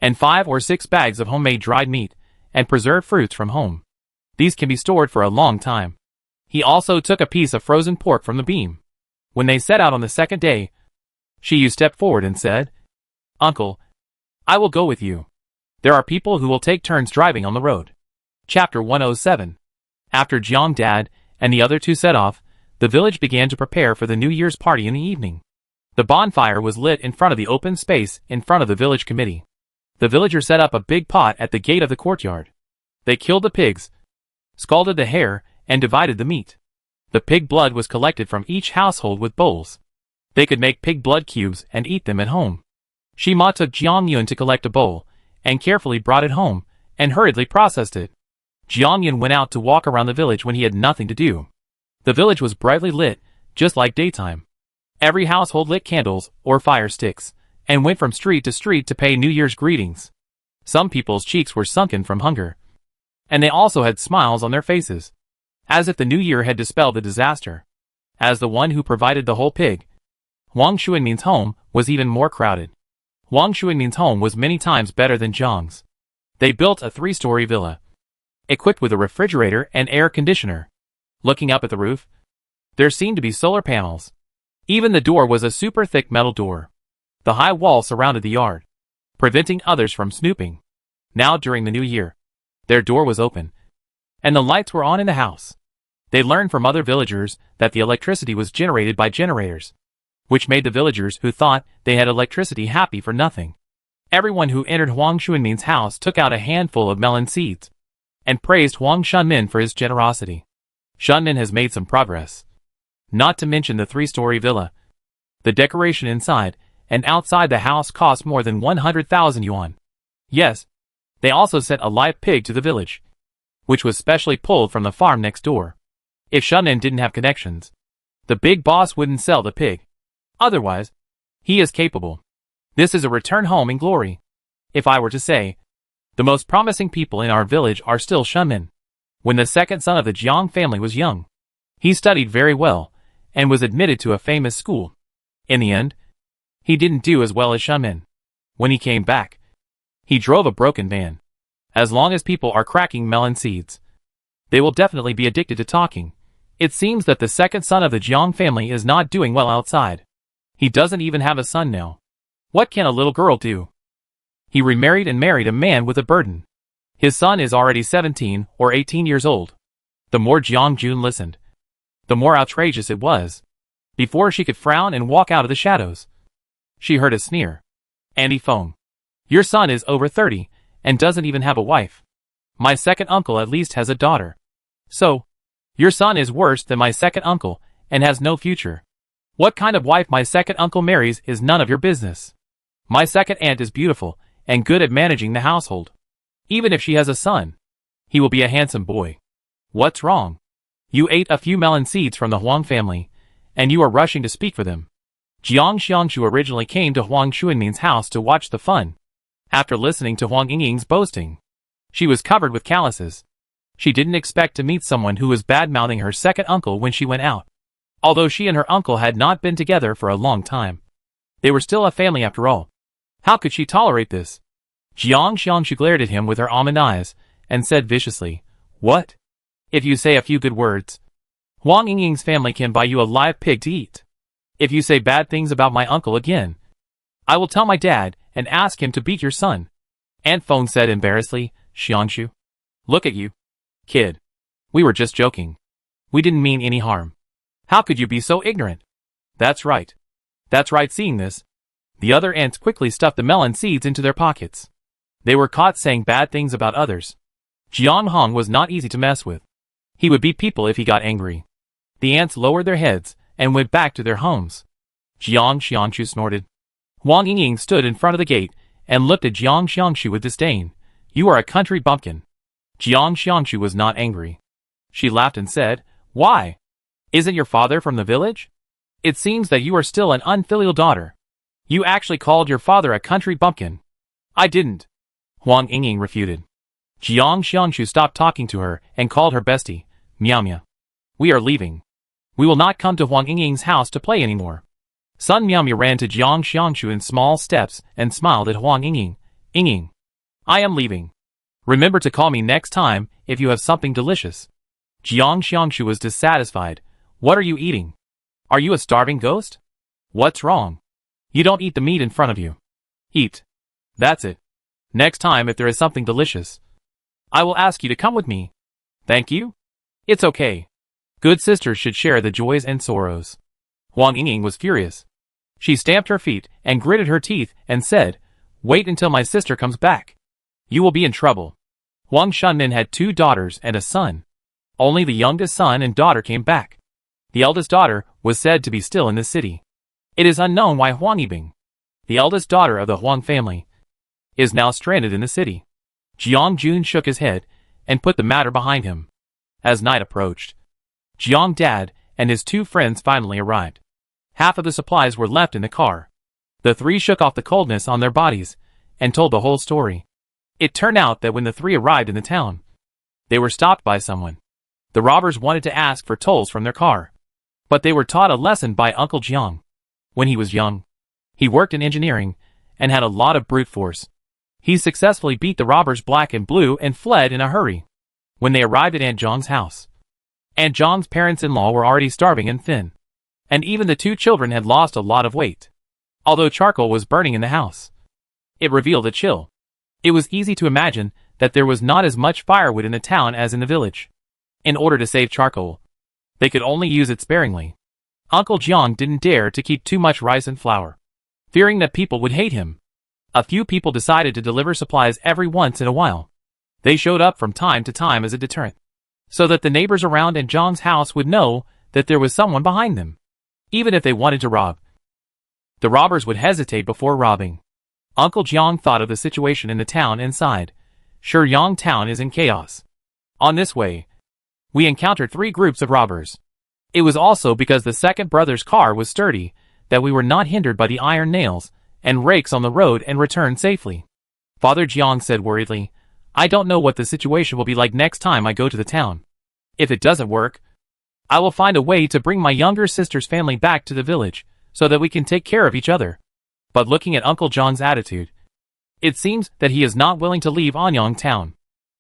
and 5 or 6 bags of homemade dried meat and preserved fruits from home. These can be stored for a long time. He also took a piece of frozen pork from the beam. When they set out on the second day, Shi Yu stepped forward and said, Uncle, I will go with you. There are people who will take turns driving on the road. Chapter 107. After Jiang Dad and the other two set off, the village began to prepare for the New Year's party in the evening. The bonfire was lit in front of the open space in front of the village committee. The villagers set up a big pot at the gate of the courtyard. They killed the pigs, scalded the hare, and divided the meat. The pig blood was collected from each household with bowls. They could make pig blood cubes and eat them at home. Shima took Jiang Yun to collect a bowl, and carefully brought it home, and hurriedly processed it. Jiang Yun went out to walk around the village when he had nothing to do. The village was brightly lit, just like daytime. Every household lit candles or fire sticks, and went from street to pay New Year's greetings. Some people's cheeks were sunken from hunger, and they also had smiles on their faces, as if the New Year had dispelled the disaster. As the one who provided the whole pig, Huang Xuanmin's home was even more crowded. Huang Xuanmin's home was many times better than Jiang's. They built a 3-story villa, equipped with a refrigerator and air conditioner. Looking up at the roof, there seemed to be solar panels. Even the door was a super thick metal door. The high wall surrounded the yard, preventing others from snooping. Now during the New Year, their door was open, and the lights were on in the house. They learned from other villagers that the electricity was generated by generators, which made the villagers who thought they had electricity happy for nothing. Everyone who entered Huang Xuanmin's house took out a handful of melon seeds, and praised Huang Xuanmin for his generosity. Xuanmin has made some progress. Not to mention the 3-story villa. The decoration inside and outside the house cost more than 100,000 yuan. Yes, they also sent a live pig to the village, which was specially pulled from the farm next door. If Xuanmin didn't have connections, the big boss wouldn't sell the pig. Otherwise, he is capable. This is a return home in glory. If I were to say, the most promising people in our village are still Xuanmin. When the second son of the Jiang family was young, he studied very well, and was admitted to a famous school. In the end, he didn't do as well as Xuanmin. When he came back, he drove a broken van. As long as people are cracking melon seeds, they will definitely be addicted to talking. It seems that the second son of the Jiang family is not doing well outside. He doesn't even have a son now. What can a little girl do? He remarried and married a man with a burden. His son is already 17 or 18 years old. The more Jiang Jun listened, the more outrageous it was. Before she could frown and walk out of the shadows, she heard a sneer. Andy Feng, your son is over 30 and doesn't even have a wife. My second uncle at least has a daughter. So, your son is worse than my second uncle and has no future. What kind of wife my second uncle marries is none of your business. My second aunt is beautiful and good at managing the household. Even if she has a son, he will be a handsome boy. What's wrong? You ate a few melon seeds from the Huang family, and you are rushing to speak for them. Jiang Xiangshu originally came to Huang Xuanmin's house to watch the fun. After listening to Huang Yingying's boasting, she was covered with calluses. She didn't expect to meet someone who was bad-mouthing her second uncle when she went out. Although she and her uncle had not been together for a long time, they were still a family after all. How could she tolerate this? Jiang Xiangshu glared at him with her almond eyes, and said viciously, "What? If you say a few good words, Huang Yingying's family can buy you a live pig to eat. If you say bad things about my uncle again, I will tell my dad and ask him to beat your son." Aunt Feng said embarrassedly, "Xiangshu, look at you. Kid, we were just joking. We didn't mean any harm. How could you be so ignorant?" That's right. That's right. Seeing this, the other aunts quickly stuffed the melon seeds into their pockets. They were caught saying bad things about others. Jiang Hong was not easy to mess with. He would beat people if he got angry. The ants lowered their heads and went back to their homes. Jiang Xiangshu snorted. Huang Yingying stood in front of the gate and looked at Jiang Xiangshu with disdain. "You are a country bumpkin." Jiang Xiangshu was not angry. She laughed and said, "Why? Isn't your father from the village? It seems that you are still an unfilial daughter. You actually called your father a country bumpkin." "I didn't," Huang Yingying refuted. Jiang Xiangshu stopped talking to her and called her bestie, "Miao Miao. We are leaving. We will not come to Huang Yingying's house to play anymore." Sun Miao Miao ran to Jiang Xiangshu in small steps and smiled at Huang Yingying. "Yingying, I am leaving. Remember to call me next time if you have something delicious." Jiang Xiangshu was dissatisfied. "What are you eating? Are you a starving ghost? What's wrong? You don't eat the meat in front of you." Eat. That's it. Next time if there is something delicious, I will ask you to come with me. Thank you? It's okay. Good sisters should share the joys and sorrows. Huang Yingying was furious. She stamped her feet and gritted her teeth and said, "Wait until my sister comes back. You will be in trouble." Huang Shunmin had 2 daughters and a son. Only the youngest son and daughter came back. The eldest daughter was said to be still in the city. It is unknown why Huang Yibing, the eldest daughter of the Huang family, is now stranded in the city. Jiang Jun shook his head and put the matter behind him. As night approached, Jiang Dad and his 2 friends finally arrived. Half of the supplies were left in the car. The 3 shook off the coldness on their bodies and told the whole story. It turned out that when the 3 arrived in the town, they were stopped by someone. The robbers wanted to ask for tolls from their car, but they were taught a lesson by Uncle Jiang. When he was young, he worked in engineering and had a lot of brute force. He successfully beat the robbers black and blue and fled in a hurry. When they arrived at Aunt Zhang's house, Aunt Zhang's parents-in-law were already starving and thin, and even the 2 children had lost a lot of weight. Although charcoal was burning in the house, it revealed a chill. It was easy to imagine that there was not as much firewood in the town as in the village. In order to save charcoal, they could only use it sparingly. Uncle Jiang didn't dare to keep too much rice and flour, fearing that people would hate him. A few people decided to deliver supplies every once in a while. They showed up from time to time as a deterrent, so that the neighbors around Aunt Zhang's house would know that there was someone behind them. Even if they wanted to rob, the robbers would hesitate before robbing. Uncle Jiang thought of the situation in the town and sighed. Shiyang town is in chaos. On this way, we encountered 3 groups of robbers. It was also because the second brother's car was sturdy that we were not hindered by the iron nails and rakes on the road and returned safely. Father Jiang said worriedly, "I don't know what the situation will be like next time I go to the town. If it doesn't work, I will find a way to bring my younger sister's family back to the village so that we can take care of each other." But looking at Uncle Jiang's attitude, it seems that he is not willing to leave Anyang town.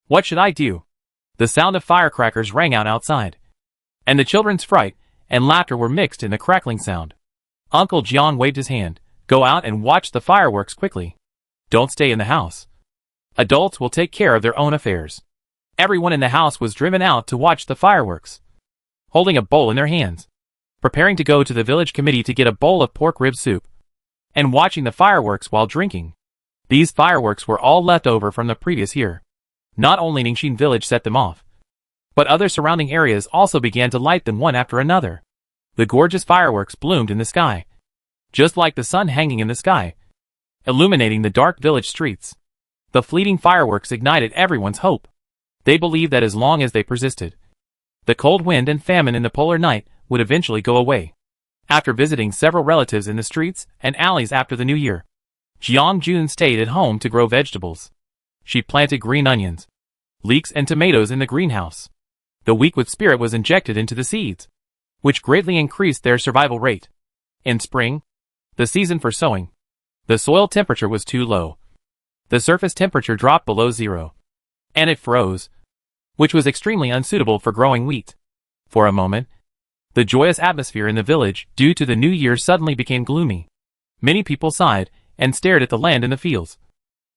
What should I do? The sound of firecrackers rang out outside, and the children's fright and laughter were mixed in the crackling sound. Uncle Jiang waved his hand. "Go out and watch the fireworks quickly. Don't stay in the house. Adults will take care of their own affairs." Everyone in the house was driven out to watch the fireworks, holding a bowl in their hands, preparing to go to the village committee to get a bowl of pork rib soup, and watching the fireworks while drinking. These fireworks were all left over from the previous year. Not only Ningxin village set them off, but other surrounding areas also began to light them one after another. The gorgeous fireworks bloomed in the sky, just like the sun hanging in the sky, illuminating the dark village streets. The fleeting fireworks ignited everyone's hope. They believed that as long as they persisted, the cold wind and famine in the polar night would eventually go away. After visiting several relatives in the streets and alleys after the new year, Jiang Jun stayed at home to grow vegetables. She planted green onions, leeks and tomatoes in the greenhouse. The weak-wood spirit was injected into the seeds, which greatly increased their survival rate. In spring, the season for sowing, the soil temperature was too low. The surface temperature dropped below 0, and it froze, which was extremely unsuitable for growing wheat. For a moment, the joyous atmosphere in the village due to the new year suddenly became gloomy. Many people sighed and stared at the land in the fields,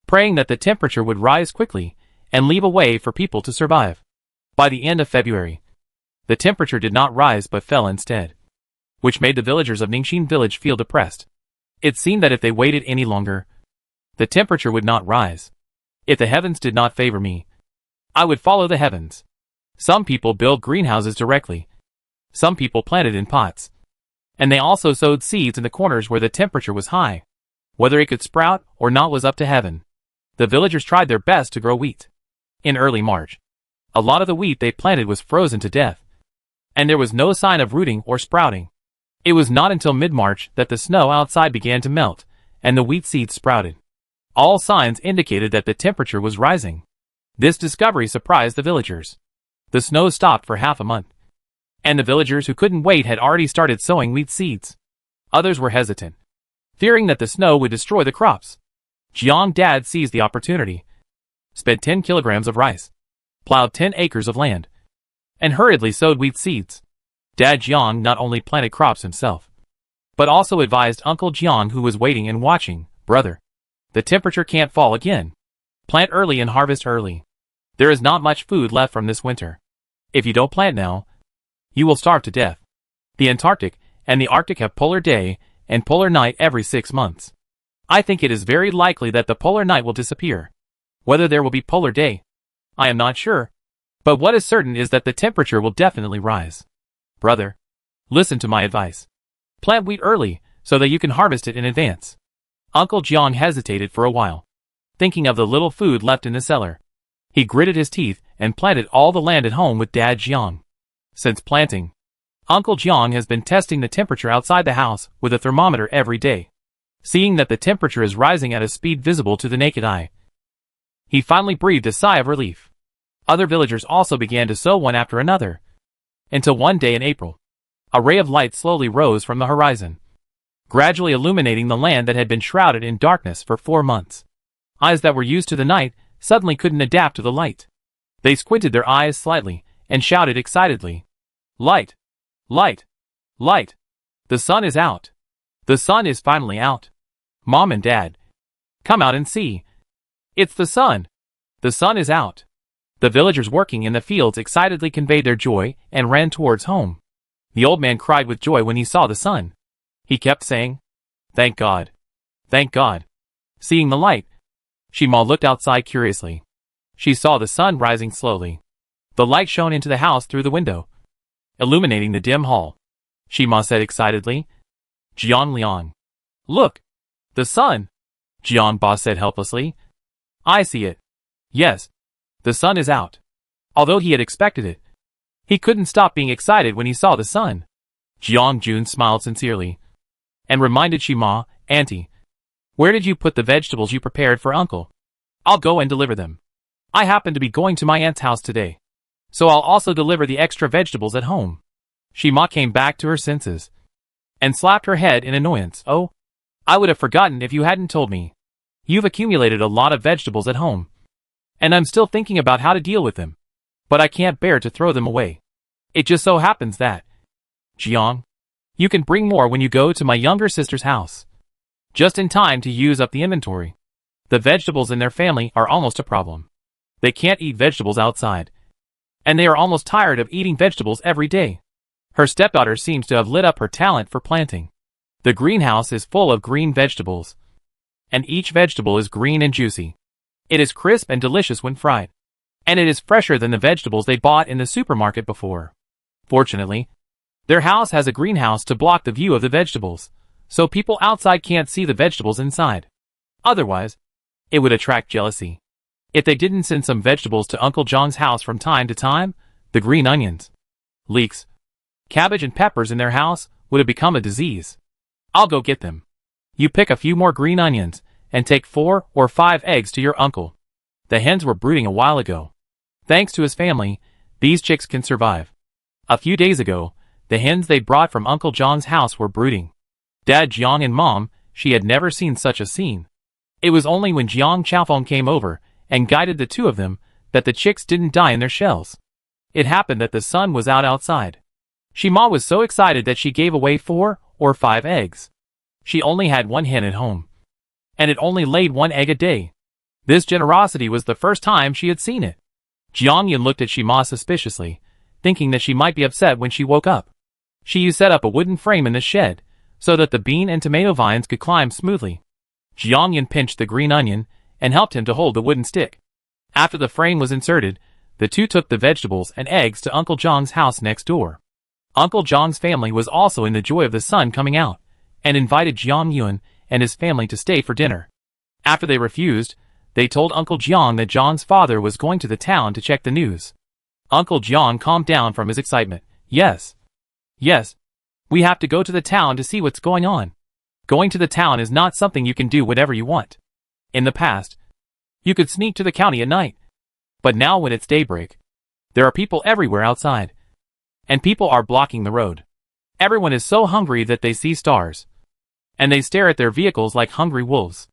praying that the temperature would rise quickly and leave a way for people to survive. By the end of February, the temperature did not rise but fell instead, which made the villagers of Ningxin village feel depressed. It seemed that if they waited any longer, the temperature would not rise. If the heavens did not favor me, I would follow the heavens. Some people built greenhouses directly. Some people planted in pots. And they also sowed seeds in the corners where the temperature was high. Whether it could sprout or not was up to heaven. The villagers tried their best to grow wheat. In early March, a lot of the wheat they planted was frozen to death, and there was no sign of rooting or sprouting. It was not until mid-March that the snow outside began to melt, and the wheat seeds sprouted. All signs indicated that the temperature was rising. This discovery surprised the villagers. The snow stopped for half a month, and the villagers who couldn't wait had already started sowing wheat seeds. Others were hesitant, fearing that the snow would destroy the crops. Jiang Dad seized the opportunity, spent 10 kilograms of rice, plowed 10 acres of land, and hurriedly sowed wheat seeds. Dad Jiang not only planted crops himself, but also advised Uncle Jiang, who was waiting and watching. "Brother, The temperature can't fall again. Plant early and harvest early. There is not much food left from this winter. If you don't plant now, you will starve to death. The Antarctic and the Arctic have polar day and polar night every 6 months. I think it is very likely that the polar night will disappear. Whether there will be polar day, I am not sure. But what is certain is that the temperature will definitely rise. Brother, listen to my advice. Plant wheat early so that you can harvest it in advance. Uncle Jiang hesitated for a while, thinking of the little food left in the cellar. He gritted his teeth and planted all the land at home with Dad Jiang. Since planting, Uncle Jiang has been testing the temperature outside the house with a thermometer every day. Seeing that the temperature is rising at a speed visible to the naked eye, he finally breathed a sigh of relief. Other villagers also began to sow one after another, until one day in April, a ray of light slowly rose from the horizon, gradually illuminating the land that had been shrouded in darkness for 4 months. Eyes that were used to the night suddenly couldn't adapt to the light. They squinted their eyes slightly and shouted excitedly, "Light! Light! Light! The sun is out! The sun is finally out! Mom and Dad, come out and see! It's the sun! The sun is out!" The villagers working in the fields excitedly conveyed their joy and ran towards home. The old man cried with joy when he saw the sun. He kept saying, "Thank God! Thank God!" Seeing the light, Shima looked outside curiously. She saw the sun rising slowly. The light shone into the house through the window, illuminating the dim hall. Shima said excitedly, "Jiang Liang, look! The sun!" Jiang Ba said helplessly, "I see it. Yes, the sun is out." Although he had expected it, he couldn't stop being excited when he saw the sun. Jiang Jun smiled sincerely and reminded Shima, "Auntie, where did you put the vegetables you prepared for Uncle? I'll go and deliver them. I happen to be going to my aunt's house today, so I'll also deliver the extra vegetables at home." Shima came back to her senses and slapped her head in annoyance. "Oh, I would have forgotten if you hadn't told me. You've accumulated a lot of vegetables at home, and I'm still thinking about how to deal with them, but I can't bear to throw them away. It just so happens that, Jiang, you can bring more when you go to my younger sister's house, just in time to use up the inventory. The vegetables in their family are almost a problem. They can't eat vegetables outside, and they are almost tired of eating vegetables every day." Her stepdaughter seems to have lit up her talent for planting. The greenhouse is full of green vegetables, and each vegetable is green and juicy. It is crisp and delicious when fried, and it is fresher than the vegetables they bought in the supermarket before. Fortunately, their house has a greenhouse to block the view of the vegetables, so people outside can't see the vegetables inside. Otherwise, it would attract jealousy. If they didn't send some vegetables to Uncle Jiang's house from time to time, the green onions, leeks, cabbage and peppers in their house would have become a disease. "I'll go get them. You pick a few more green onions and take 4 or 5 eggs to your uncle. The hens were brooding a while ago. Thanks to his family, these chicks can survive. A few days ago, the hens they brought from Uncle Jiang's house were brooding. Dad Jiang and Mom, she had never seen such a scene. It was only when Jiang Chaofeng came over and guided the two of them that the chicks didn't die in their shells. It happened that the sun was out outside. Shima was so excited that she gave away 4 or 5 eggs. She only had 1 hen at home, and it only laid 1 egg a day. This generosity was the first time she had seen it. Jiang Yun looked at Shima suspiciously, thinking that she might be upset when she woke up. She set up a wooden frame in the shed, so that the bean and tomato vines could climb smoothly. Jiang Yun pinched the green onion and helped him to hold the wooden stick. After the frame was inserted, the two took the vegetables and eggs to Uncle Jiang's house next door. Uncle Jiang's family was also in the joy of the sun coming out, and invited Jiang Yun and his family to stay for dinner. After they refused, they told Uncle Jiang that Jiang's father was going to the town to check the news. Uncle Jiang calmed down from his excitement. Yes, we have to go to the town to see what's going on. Going to the town is not something you can do whatever you want. In the past, you could sneak to the county at night, but now when it's daybreak, there are people everywhere outside, and people are blocking the road. Everyone is so hungry that they see stars, and they stare at their vehicles like hungry wolves.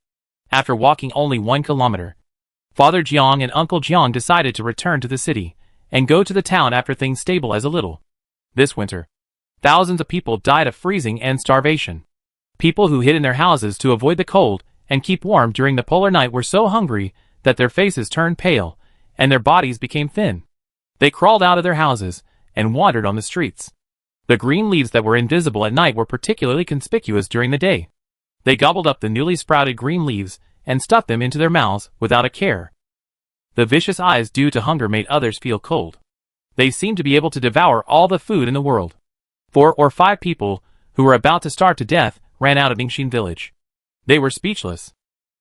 After walking only 1 kilometer, Father Jiang and Uncle Jiang decided to return to the city and go to the town after things stabilize a little. This winter, thousands of people died of freezing and starvation. People who hid in their houses to avoid the cold and keep warm during the polar night were so hungry that their faces turned pale, and their bodies became thin. They crawled out of their houses and wandered on the streets. The green leaves that were invisible at night were particularly conspicuous during the day. They gobbled up the newly sprouted green leaves and stuffed them into their mouths without a care. The vicious eyes due to hunger made others feel cold. They seemed to be able to devour all the food in the world. 4 or 5 people, who were about to starve to death, ran out of Ningxin village. They were speechless.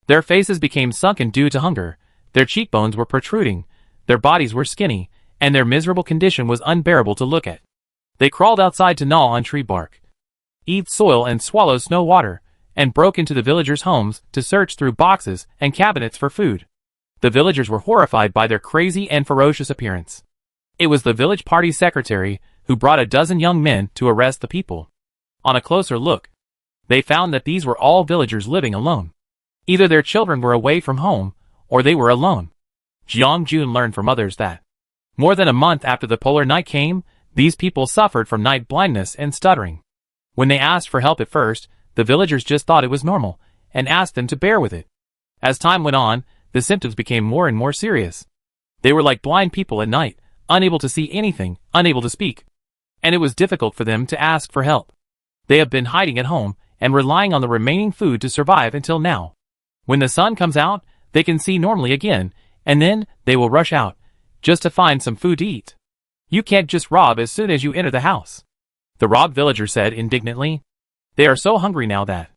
Their faces became sunken due to hunger, their cheekbones were protruding, their bodies were skinny, and their miserable condition was unbearable to look at. They crawled outside to gnaw on tree bark, eat soil and swallow snow water, and broke into the villagers' homes to search through boxes and cabinets for food. The villagers were horrified by their crazy and ferocious appearance. It was the village party secretary who brought a dozen young men to arrest the people. On a closer look, they found that these were all villagers living alone. Either their children were away from home, or they were alone. Jiang Jun learned from others that, more than a month after the polar night came, these people suffered from night blindness and stuttering. When they asked for help at first, the villagers just thought it was normal, and asked them to bear with it. As time went on, the symptoms became more and more serious. They were like blind people at night, unable to see anything, unable to speak. And it was difficult for them to ask for help. They have been hiding at home, and relying on the remaining food to survive until now. When the sun comes out, they can see normally again, and then they will rush out, just to find some food to eat. You can't just rob as soon as you enter the house, the robbed villager said indignantly. They are so hungry now that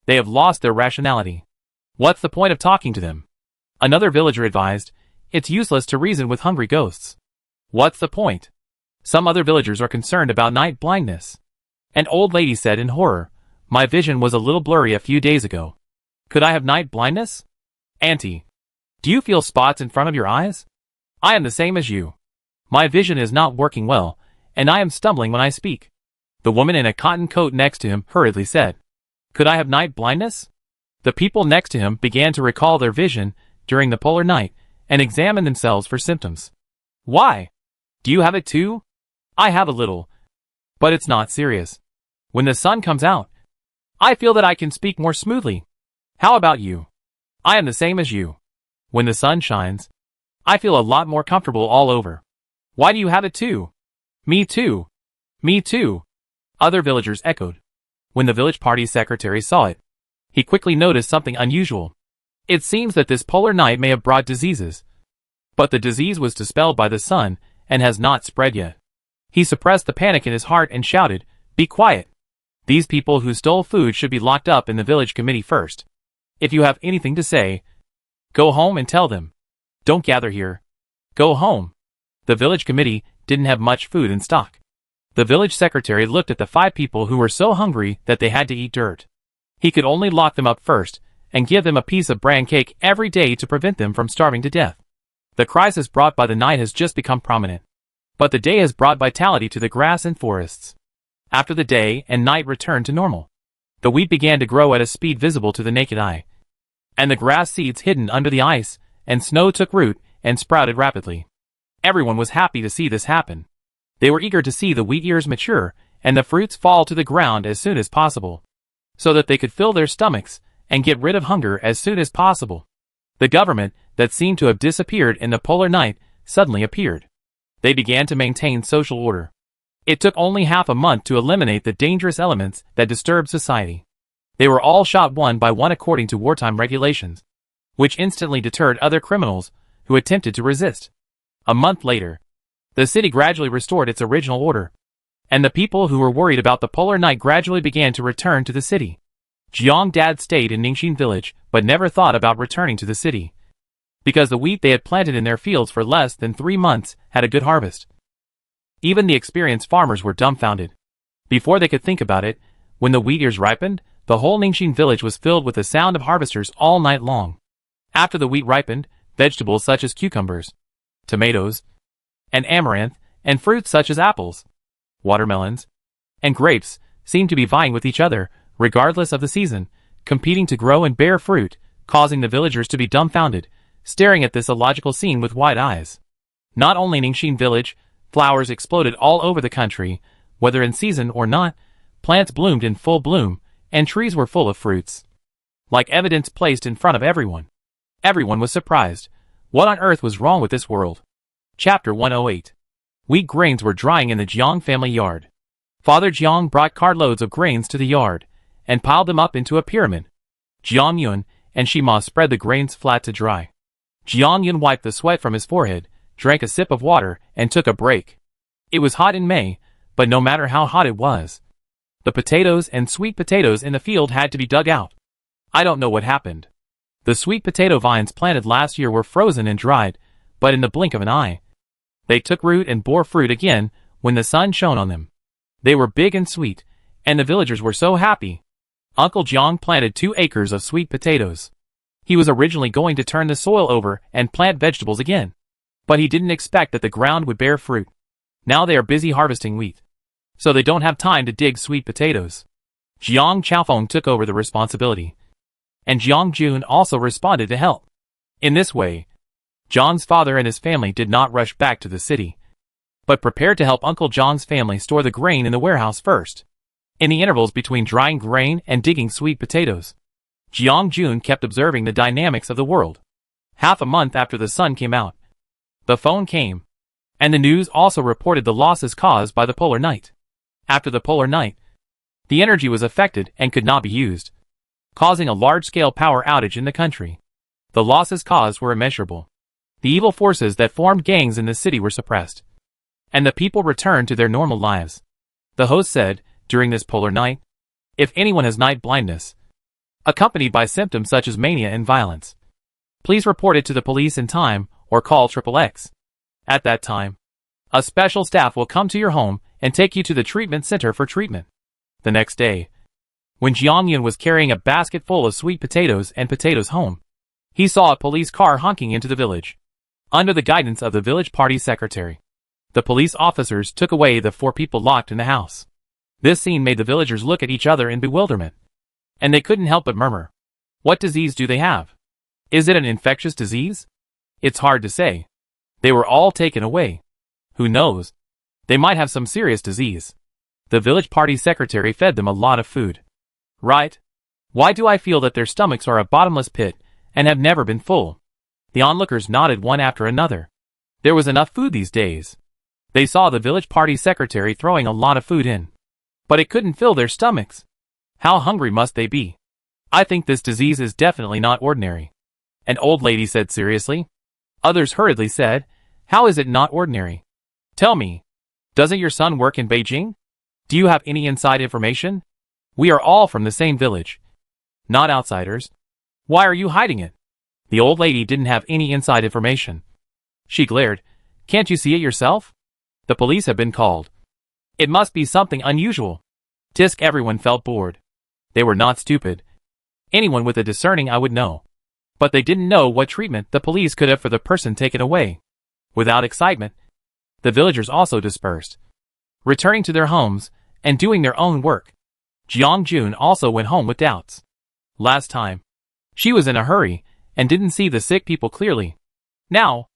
they have lost their rationality. What's the point of talking to them? Another villager advised, it's useless to reason with hungry ghosts. What's the point? Some other villagers are concerned about night blindness. An old lady said in horror, my vision was a little blurry a few days ago. Could I have night blindness? Auntie, do you feel spots in front of your eyes? I am the same as you. My vision is not working well, and I am stumbling when I speak. The woman in a cotton coat next to him hurriedly said, could I have night blindness? The people next to him began to recall their vision during the polar night and examine themselves for symptoms. Why? Do you have it too? I have a little, but it's not serious. When the sun comes out, I feel that I can speak more smoothly. How about you? I am the same as you. When the sun shines, I feel a lot more comfortable all over. Why do you have it too? Me too. Me too. Other villagers echoed. When the village party secretary saw it, he quickly noticed something unusual. It seems that this polar night may have brought diseases. But the disease was dispelled by the sun and has not spread yet. He suppressed the panic in his heart and shouted, be quiet. These people who stole food should be locked up in the village committee first. If you have anything to say, go home and tell them. Don't gather here. Go home. The village committee didn't have much food in stock. The village secretary looked at the 5 people who were so hungry that they had to eat dirt. He could only lock them up first and give them a piece of bran cake every day to prevent them from starving to death. The crisis brought by the night has just become prominent. But the day has brought vitality to the grass and forests. After the day and night returned to normal, the wheat began to grow at a speed visible to the naked eye. And the grass seeds hidden under the ice and snow took root and sprouted rapidly. Everyone was happy to see this happen. They were eager to see the wheat ears mature and the fruits fall to the ground as soon as possible, so that they could fill their stomachs and get rid of hunger as soon as possible. The government, that seemed to have disappeared in the polar night, suddenly appeared. They began to maintain social order. It took only half a month to eliminate the dangerous elements that disturbed society. They were all shot one by one according to wartime regulations, which instantly deterred other criminals who attempted to resist. A month later, the city gradually restored its original order, and the people who were worried about the polar night gradually began to return to the city. Jiang Dad stayed in Ningxin village but never thought about returning to the city, because the wheat they had planted in their fields for less than 3 months had a good harvest. Even the experienced farmers were dumbfounded. Before they could think about it, when the wheat ears ripened, the whole Ningxin village was filled with the sound of harvesters all night long. After the wheat ripened, vegetables such as cucumbers, tomatoes, and amaranth, and fruits such as apples, watermelons, and grapes seemed to be vying with each other, regardless of the season, competing to grow and bear fruit, causing the villagers to be dumbfounded, staring at this illogical scene with wide eyes. Not only Ningxin village, flowers exploded all over the country, whether in season or not, plants bloomed in full bloom, and trees were full of fruits. like evidence placed in front of everyone. Everyone was surprised. What on earth was wrong with this world? Chapter 108. Wheat grains were drying in the Jiang family yard. Father Jiang brought cartloads of grains to the yard, and piled them up into a pyramid. Jiang Yun and Shima spread the grains flat to dry. Jiang Yun wiped the sweat from his forehead, drank a sip of water, and took a break. It was hot in May, but no matter how hot it was, the potatoes and sweet potatoes in the field had to be dug out. I don't know what happened. The sweet potato vines planted last year were frozen and dried, but in the blink of an eye, they took root and bore fruit again when the sun shone on them. They were big and sweet, and the villagers were so happy. Uncle Jiang planted 2 acres of sweet potatoes. He was originally going to turn the soil over and plant vegetables again, but he didn't expect that the ground would bear fruit. Now they are busy harvesting wheat, so they don't have time to dig sweet potatoes. Jiang Chaofeng took over the responsibility, and Jiang Jun also responded to help. In this way, Jiang's father and his family did not rush back to the city, but prepared to help Uncle Jiang's family store the grain in the warehouse first. In the intervals between drying grain and digging sweet potatoes, Jiang Jun kept observing the dynamics of the world. Half a month after the sun came out, the phone came, and the news also reported the losses caused by the polar night. After the polar night, the energy was affected and could not be used, causing a large-scale power outage in the country. The losses caused were immeasurable. The evil forces that formed gangs in the city were suppressed, and the people returned to their normal lives. The host said, during this polar night, if anyone has night blindness, accompanied by symptoms such as mania and violence, please report it to the police in time or call XXX. At that time, a special staff will come to your home and take you to the treatment center for treatment. The next day, when Jiang Yun was carrying a basket full of sweet potatoes and potatoes home, he saw a police car honking into the village. Under the guidance of the village party secretary, the police officers took away the 4 people locked in the house. This scene made the villagers look at each other in bewilderment, and they couldn't help but murmur. What disease do they have? Is it an infectious disease? It's hard to say. They were all taken away. Who knows? They might have some serious disease. The village party secretary fed them a lot of food. Right? Why do I feel that their stomachs are a bottomless pit and have never been full? The onlookers nodded one after another. There was enough food these days. They saw the village party secretary throwing a lot of food in, but it couldn't fill their stomachs. How hungry must they be? I think this disease is definitely not ordinary, an old lady said seriously. Others hurriedly said, how is it not ordinary? Tell me, doesn't your son work in Beijing? Do you have any inside information? We are all from the same village, not outsiders. Why are you hiding it? The old lady didn't have any inside information. She glared. Can't you see it yourself? The police have been called. It must be something unusual. Tisk, everyone felt bored. They were not stupid. Anyone with a discerning eye would know. But they didn't know what treatment the police could have for the person taken away. Without excitement, the villagers also dispersed, returning to their homes and doing their own work. Jiang Jun also went home with doubts. Last time, she was in a hurry and didn't see the sick people clearly. Now,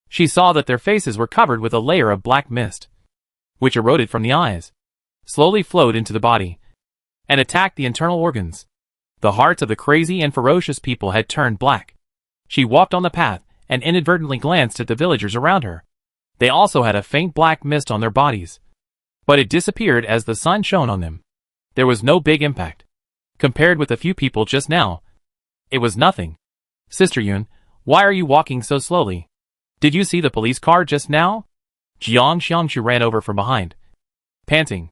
she saw that their faces were covered with a layer of black mist, which eroded from the eyes, slowly flowed into the body, and attacked the internal organs. The hearts of the crazy and ferocious people had turned black. She walked on the path and inadvertently glanced at the villagers around her. They also had a faint black mist on their bodies, but it disappeared as the sun shone on them. There was no big impact. Compared with a few people just now, it was nothing. Sister Yun, why are you walking so slowly? Did you see the police car just now? Jiang Xiangshu ran over from behind, panting.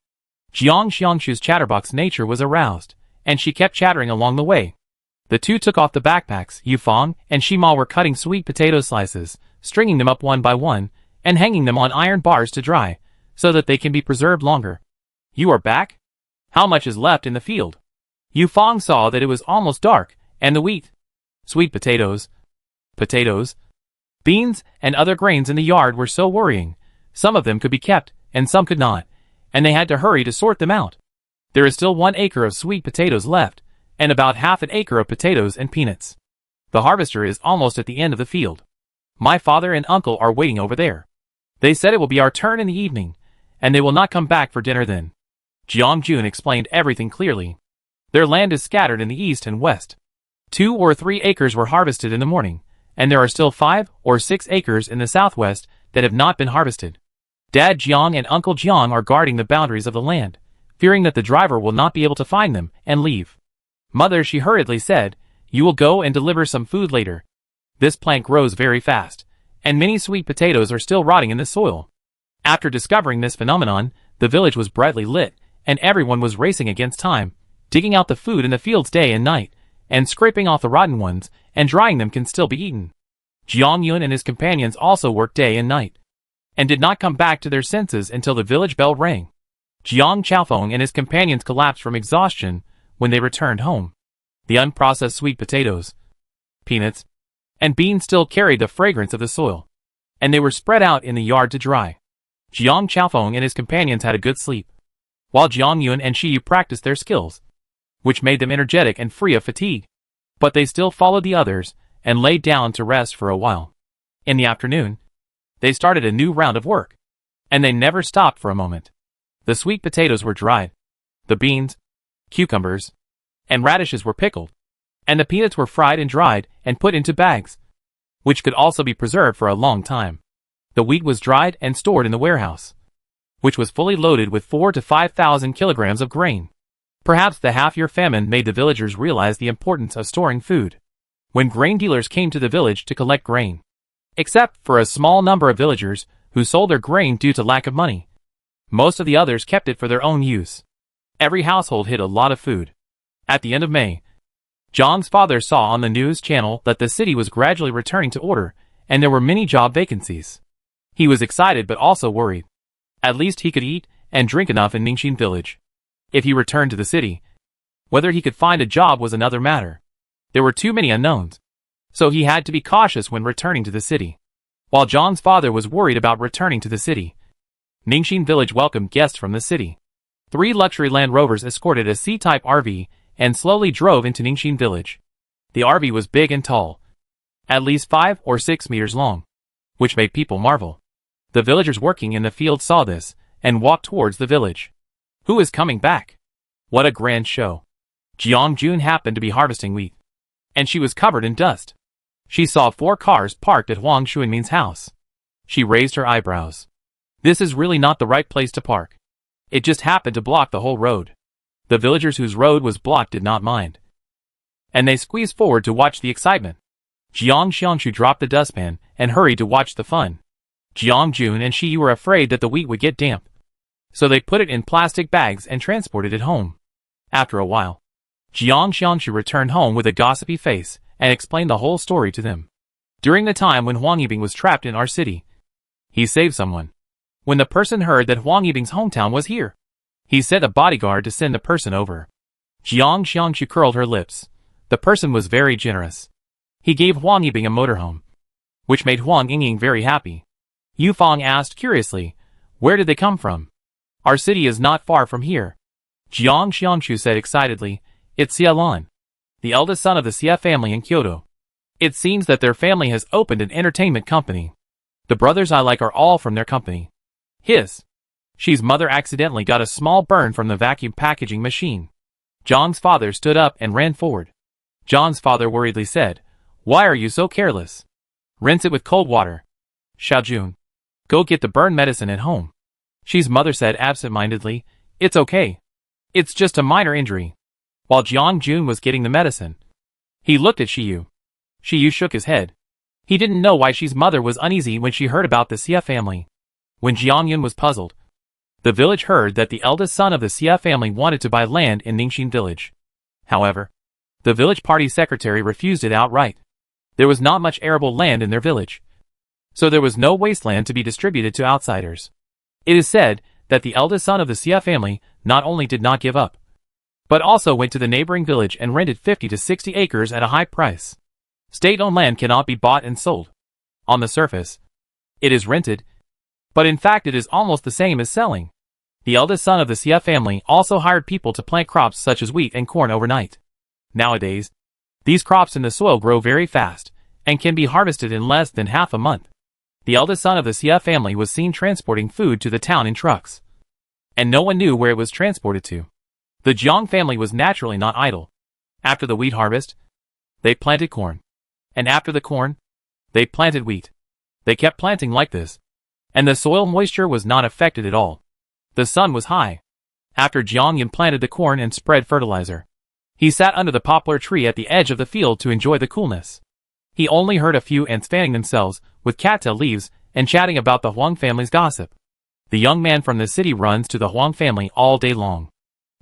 Jiang Xiangshu's chatterbox nature was aroused, and she kept chattering along the way. The two took off the backpacks. Yufang and Shima were cutting sweet potato slices, stringing them up one by one, and hanging them on iron bars to dry, so that they can be preserved longer. You are back? How much is left in the field? Yufang saw that it was almost dark, and the wheat, sweet potatoes, beans, and other grains in the yard were so worrying. Some of them could be kept, and some could not, and they had to hurry to sort them out. There is still 1 acre of sweet potatoes left, and about half an acre of potatoes and peanuts. The harvester is almost at the end of the field. My father and uncle are waiting over there. They said it will be our turn in the evening, and they will not come back for dinner then. Jiang Jun explained everything clearly. Their land is scattered in the east and west. 2 or 3 acres were harvested in the morning, and there are still 5 or 6 acres in the southwest that have not been harvested. Dad Jiang and Uncle Jiang are guarding the boundaries of the land, fearing that the driver will not be able to find them and leave. Mother, she hurriedly said, you will go and deliver some food later. This plant grows very fast, and many sweet potatoes are still rotting in the soil. After discovering this phenomenon, the village was brightly lit, and everyone was racing against time, digging out the food in the fields day and night, and scraping off the rotten ones, and drying them can still be eaten. Jiang Yun and his companions also worked day and night, and did not come back to their senses until the village bell rang. Jiang Chaofeng and his companions collapsed from exhaustion when they returned home. The unprocessed sweet potatoes, peanuts, and beans still carried the fragrance of the soil, and they were spread out in the yard to dry. Jiang Chaofeng and his companions had a good sleep, while Jiang Yun and Shi Yu practiced their skills, which made them energetic and free of fatigue. But they still followed the others and laid down to rest for a while. In the afternoon, they started a new round of work, and they never stopped for a moment. The sweet potatoes were dried, the beans, cucumbers, and radishes were pickled, and the peanuts were fried and dried and put into bags, which could also be preserved for a long time. The wheat was dried and stored in the warehouse, which was fully loaded with 4,000 to 5,000 kilograms of grain. Perhaps the half-year famine made the villagers realize the importance of storing food. When grain dealers came to the village to collect grain, except for a small number of villagers who sold their grain due to lack of money, most of the others kept it for their own use. Every household hid a lot of food. At the end of May, Zhang's father saw on the news channel that the city was gradually returning to order, and there were many job vacancies. He was excited but also worried. At least he could eat and drink enough in Ningxin village. If he returned to the city, whether he could find a job was another matter. There were too many unknowns, so he had to be cautious when returning to the city. While Zhang's father was worried about returning to the city, Ningxin village welcomed guests from the city. 3 luxury Land Rovers escorted a C-type RV and slowly drove into Ningxin village. The RV was big and tall, at least 5 or 6 meters long, which made people marvel. The villagers working in the field saw this and walked towards the village. Who is coming back? What a grand show. Jiang Jun happened to be harvesting wheat, and she was covered in dust. She saw 4 cars parked at Huang Xuanmin's house. She raised her eyebrows. This is really not the right place to park. It just happened to block the whole road. The villagers whose road was blocked did not mind, and they squeezed forward to watch the excitement. Jiang Xiangshu dropped the dustpan and hurried to watch the fun. Jiang Jun and Shi Yu were afraid that the wheat would get damp, so they put it in plastic bags and transported it home. After a while, Jiang Xiangshu returned home with a gossipy face and explained the whole story to them. During the time when Huang Yibing was trapped in our city, he saved someone. When the person heard that Huang Yibing's hometown was here, he sent a bodyguard to send the person over. Jiang Xiangshu curled her lips. The person was very generous. He gave Huang Yibing a motorhome, which made Huang Yingying very happy. Yu Fang asked curiously, where did they come from? Our city is not far from here. Jiang Xiangshu said excitedly, it's Xia Lan, the eldest son of the Xia family in Kyoto. It seems that their family has opened an entertainment company. The brothers I like are all from their company. She's mother accidentally got a small burn from the vacuum packaging machine. Zhang's father stood up and ran forward. Zhang's father worriedly said, why are you so careless? Rinse it with cold water. Xiaojun, go get the burn medicine at home. She's mother said absent-mindedly, it's okay. It's just a minor injury. While Jiang Jun was getting the medicine, he looked at Shi Yu. Shi Yu shook his head. He didn't know why Shi's mother was uneasy when she heard about the Xia family. When Jiang Yun was puzzled, the village heard that the eldest son of the Xia family wanted to buy land in Ningxin village. However, the village party secretary refused it outright. There was not much arable land in their village, so there was no wasteland to be distributed to outsiders. It is said that the eldest son of the Xia family not only did not give up, but also went to the neighboring village and rented 50 to 60 acres at a high price. State-owned land cannot be bought and sold. On the surface, it is rented, but in fact it is almost the same as selling. The eldest son of the Xia family also hired people to plant crops such as wheat and corn overnight. Nowadays, these crops in the soil grow very fast and can be harvested in less than half a month. The eldest son of the Xia family was seen transporting food to the town in trucks, and no one knew where it was transported to. The Jiang family was naturally not idle. After the wheat harvest, They planted corn. And after the corn, they planted wheat. They kept planting like this. And the soil moisture was not affected at all. The sun was high. After Jiang planted the corn and spread fertilizer, he sat under the poplar tree at the edge of the field to enjoy the coolness. He only heard a few ants fanning themselves with cattail leaves and chatting about the Huang family's gossip. The young man from the city runs to the Huang family all day long.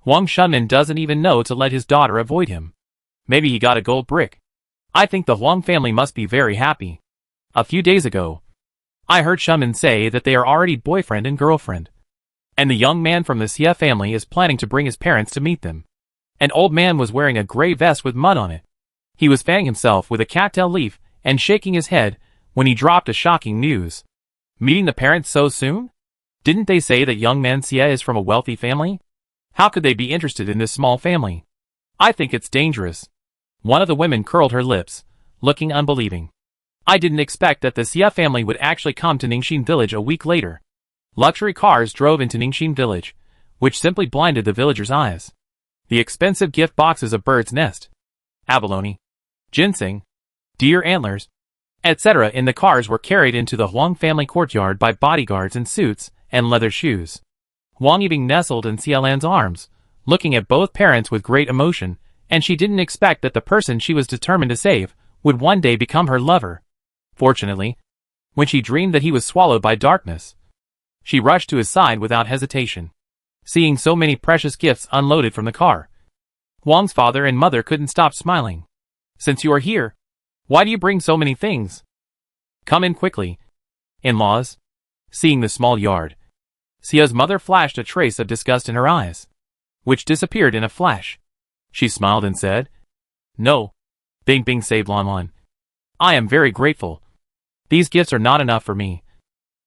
Huang Shunman doesn't even know to let his daughter avoid him. Maybe he got a gold brick. I think the Huang family must be very happy. A few days ago, I heard Shunman say that they are already boyfriend and girlfriend. And the young man from the Xie family is planning to bring his parents to meet them. An old man was wearing a gray vest with mud on it. He was fanning himself with a cattail leaf and shaking his head when he dropped a shocking news. Meeting the parents so soon? Didn't they say that young man Xie is from a wealthy family? How could they be interested in this small family? I think it's dangerous. One of the women curled her lips, looking unbelieving. I didn't expect that the Xie family would actually come to Ningxin village a week later. Luxury cars drove into Ningxin village, which simply blinded the villagers' eyes. The expensive gift boxes of bird's nest, abalone, ginseng, deer antlers, etc. in the cars were carried into the Huang family courtyard by bodyguards in suits and leather shoes. Huang Yibing nestled in Xielan's arms, looking at both parents with great emotion, and she didn't expect that the person she was determined to save would one day become her lover. Fortunately, when she dreamed that he was swallowed by darkness, she rushed to his side without hesitation. Seeing so many precious gifts unloaded from the car, Huang's father and mother couldn't stop smiling. Since you are here, why do you bring so many things? Come in quickly. In-laws. Seeing the small yard, Xia's mother flashed a trace of disgust in her eyes, which disappeared in a flash. She smiled and said, No. Bing Bing saved Lan. I am very grateful. These gifts are not enough for me.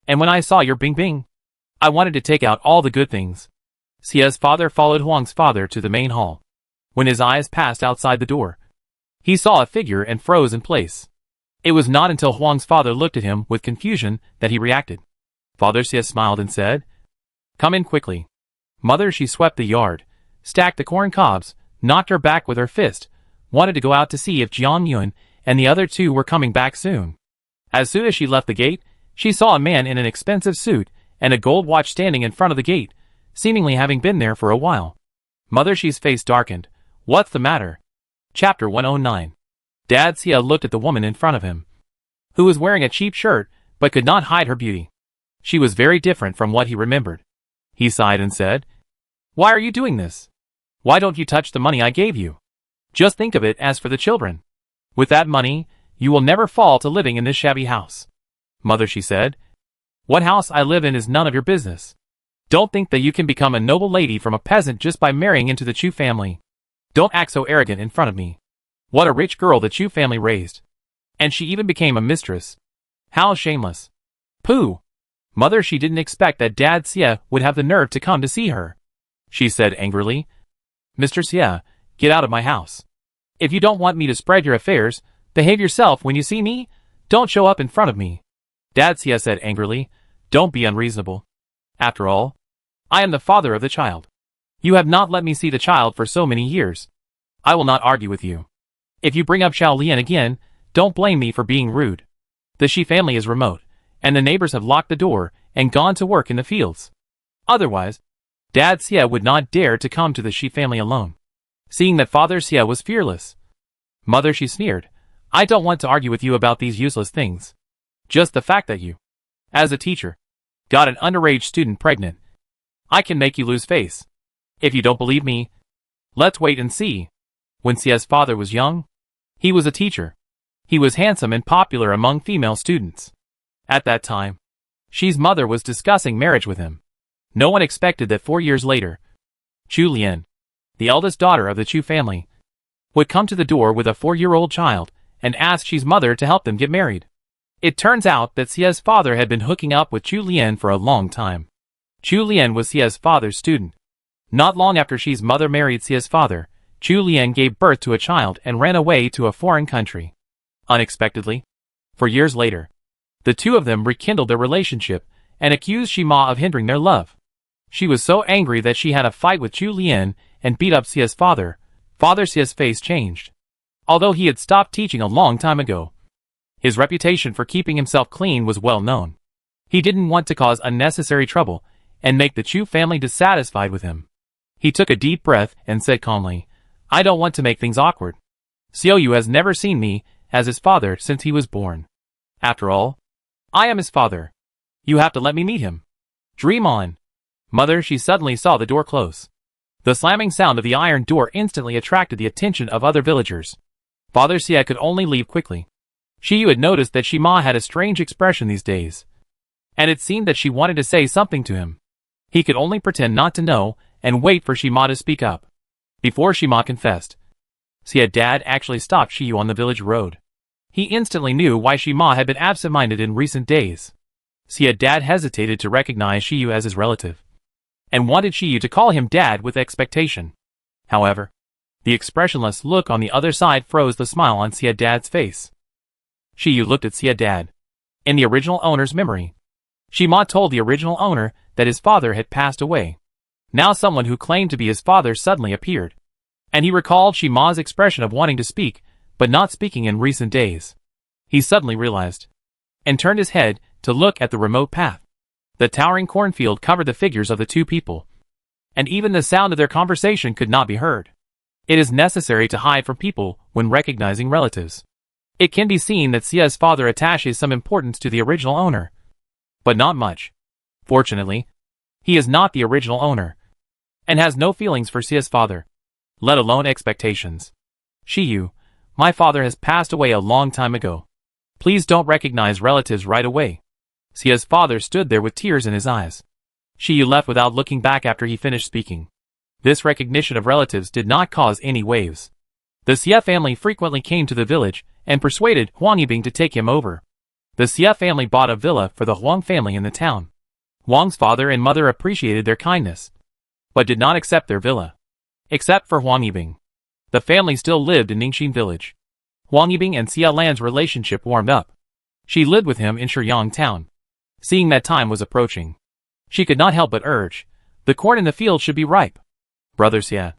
And when I saw your Bing Bing, I wanted to take out all the good things. Xia's father followed Huang's father to the main hall. When his eyes passed outside the door, he saw a figure and froze in place. It was not until Huang's father looked at him with confusion that he reacted. Father Xia smiled and said, Come in quickly. Mother, she swept the yard, stacked the corn cobs, knocked her back with her fist, wanted to go out to see if Jiang Yun and the other two were coming back soon. As soon as she left the gate, she saw a man in an expensive suit and a gold watch standing in front of the gate, seemingly having been there for a while. Mother Xi's face darkened. What's the matter? Chapter 109. Dad Xia looked at the woman in front of him, who was wearing a cheap shirt but could not hide her beauty. She was very different from what he remembered. He sighed and said, Why are you doing this? Why don't you touch the money I gave you? Just think of it as for the children. With that money, you will never fall to living in this shabby house. Mother, she said, What house I live in is none of your business. Don't think that you can become a noble lady from a peasant just by marrying into the Chu family. Don't act so arrogant in front of me. What a rich girl the Chu family raised. And she even became a mistress. How shameless. Pooh. Mother, she didn't expect that Dad Xia would have the nerve to come to see her. She said angrily, Mr. Xia, get out of my house. If you don't want me to spread your affairs, behave yourself when you see me. Don't show up in front of me. Dad Xia said angrily, Don't be unreasonable. After all, I am the father of the child. You have not let me see the child for so many years. I will not argue with you. If you bring up Xiao Lian again, don't blame me for being rude. The Shi family is remote, and the neighbors have locked the door and gone to work in the fields. Otherwise, Dad Xia would not dare to come to the Shi family alone. Seeing that Father Xia was fearless, Mother, she sneered, I don't want to argue with you about these useless things. Just the fact that you, as a teacher, got an underage student pregnant, I can make you lose face. If you don't believe me, let's wait and see. When Xia's father was young, he was a teacher. He was handsome and popular among female students. At that time, Xi's mother was discussing marriage with him. No one expected that 4 years later, Chu Lian, the eldest daughter of the Chu family, would come to the door with a 4-year-old child and ask Xi's mother to help them get married. It turns out that Xia's father had been hooking up with Chu Lian for a long time. Chu Lian was Xia's father's student. Not long after Xi's mother married Xia's father, Chu Lian gave birth to a child and ran away to a foreign country. Unexpectedly, 4 years later, the two of them rekindled their relationship and accused Xi Ma of hindering their love. She was so angry that she had a fight with Chu Lian and beat up Xia's father. Father Xia's face changed. although he had stopped teaching a long time ago. His reputation for keeping himself clean was well known. He didn't want to cause unnecessary trouble and make the Chu family dissatisfied with him. He took a deep breath and said calmly, I don't want to make things awkward. Xiaoyu has never seen me as his father since he was born. After all, I am his father. You have to let me meet him. Dream on. Mother, she suddenly saw the door close. The slamming sound of the iron door instantly attracted the attention of other villagers. Father Xia could only leave quickly. Shiyu had noticed that Shima had a strange expression these days, and it seemed that she wanted to say something to him. He could only pretend not to know and wait for Shima to speak up. Before Shima confessed, Xia Dad actually stopped Shiyu on the village road. He instantly knew why Shima had been absent-minded in recent days. Xia Dad hesitated to recognize Shiyu as his relative, and wanted Shiyu to call him Dad with expectation. However, the expressionless look on the other side froze the smile on Xia Dad's face. Shiyu looked at Xia Dad. In the original owner's memory, Shima told the original owner that his father had passed away. Now someone who claimed to be his father suddenly appeared, and he recalled Shima's expression of wanting to speak, but not speaking in recent days. He suddenly realized, and turned his head to look at the remote path. The towering cornfield covered the figures of the two people, and even the sound of their conversation could not be heard. It is necessary to hide from people when recognizing relatives. It can be seen that Xia's father attaches some importance to the original owner, but not much. Fortunately, he is not the original owner, and has no feelings for Xia's father, let alone expectations. Shiyu, my father has passed away a long time ago. Please don't recognize relatives right away. Xia's father stood there with tears in his eyes. Shiyu left without looking back after he finished speaking. This recognition of relatives did not cause any waves. The Xia family frequently came to the village and persuaded Huang Yibing to take him over. The Xia family bought a villa for the Huang family in the town. Huang's father and mother appreciated their kindness, but did not accept their villa. Except for Huang Yibing. The family still lived in Ningxin village. Huang Yibing and Xia Lan's relationship warmed up. She lived with him in Shiyang town. Seeing that time was approaching, she could not help but urge, the corn in the field should be ripe. Brother Xia,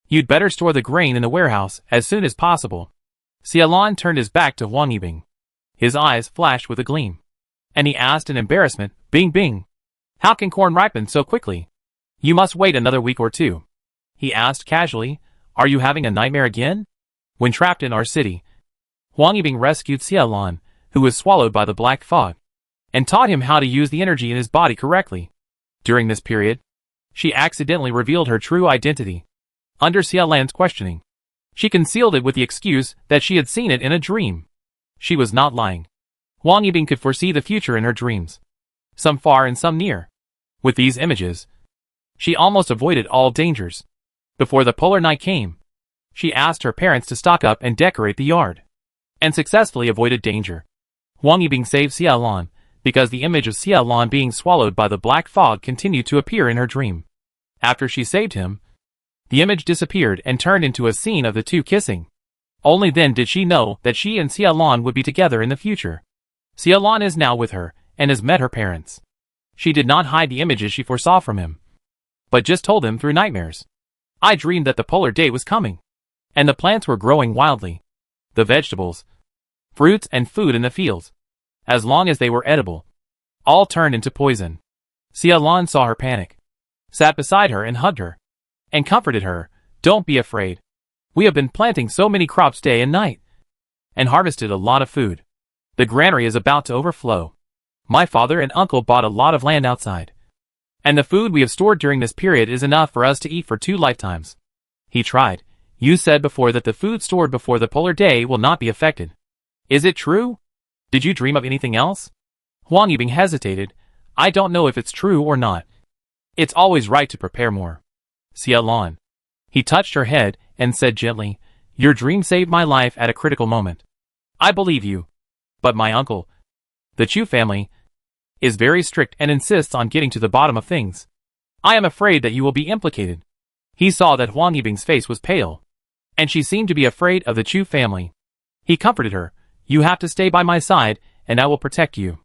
you'd better store the grain in the warehouse as soon as possible. Xia Lan turned his back to Huang Yibing. His eyes flashed with a gleam, and he asked in embarrassment, Bing Bing, how can corn ripen so quickly? You must wait another week or two. He asked casually, are you having a nightmare again? When trapped in our city, Huang Yibing rescued Xia Lan, who was swallowed by the black fog, and taught him how to use the energy in his body correctly. During this period, she accidentally revealed her true identity. Under Xia Lan's questioning, she concealed it with the excuse that she had seen it in a dream. She was not lying. Huang Yibing could foresee the future in her dreams, some far and some near. With these images, she almost avoided all dangers. Before the polar night came, she asked her parents to stock up and decorate the yard, and successfully avoided danger. Huang Yibing saved Xia Lan, because the image of Xia Lan being swallowed by the black fog continued to appear in her dream. After she saved him, the image disappeared and turned into a scene of the two kissing. Only then did she know that she and Xia Lan would be together in the future. Xia Lan is now with her, and has met her parents. She did not hide the images she foresaw from him, but just told him through nightmares. I dreamed that the polar day was coming, and the plants were growing wildly. The vegetables, fruits and food in the fields, as long as they were edible, all turned into poison. Xia Lan saw her panic, sat beside her and hugged her, and comforted her. Don't be afraid. We have been planting so many crops day and night, and harvested a lot of food. The granary is about to overflow. My father and uncle bought a lot of land outside, and the food we have stored during this period is enough for us to eat for 2 lifetimes. He tried. You said before that the food stored before the polar day will not be affected. Is it true? Did you dream of anything else? Huang Yibing hesitated. I don't know if it's true or not. It's always right to prepare more. Xia Lan. He touched her head and said gently, your dream saved my life at a critical moment. I believe you. But my uncle, the Chu family, is very strict and insists on getting to the bottom of things. I am afraid that you will be implicated. He saw that Huang Yibing's face was pale, and she seemed to be afraid of the Chu family. He comforted her. You have to stay by my side, and I will protect you.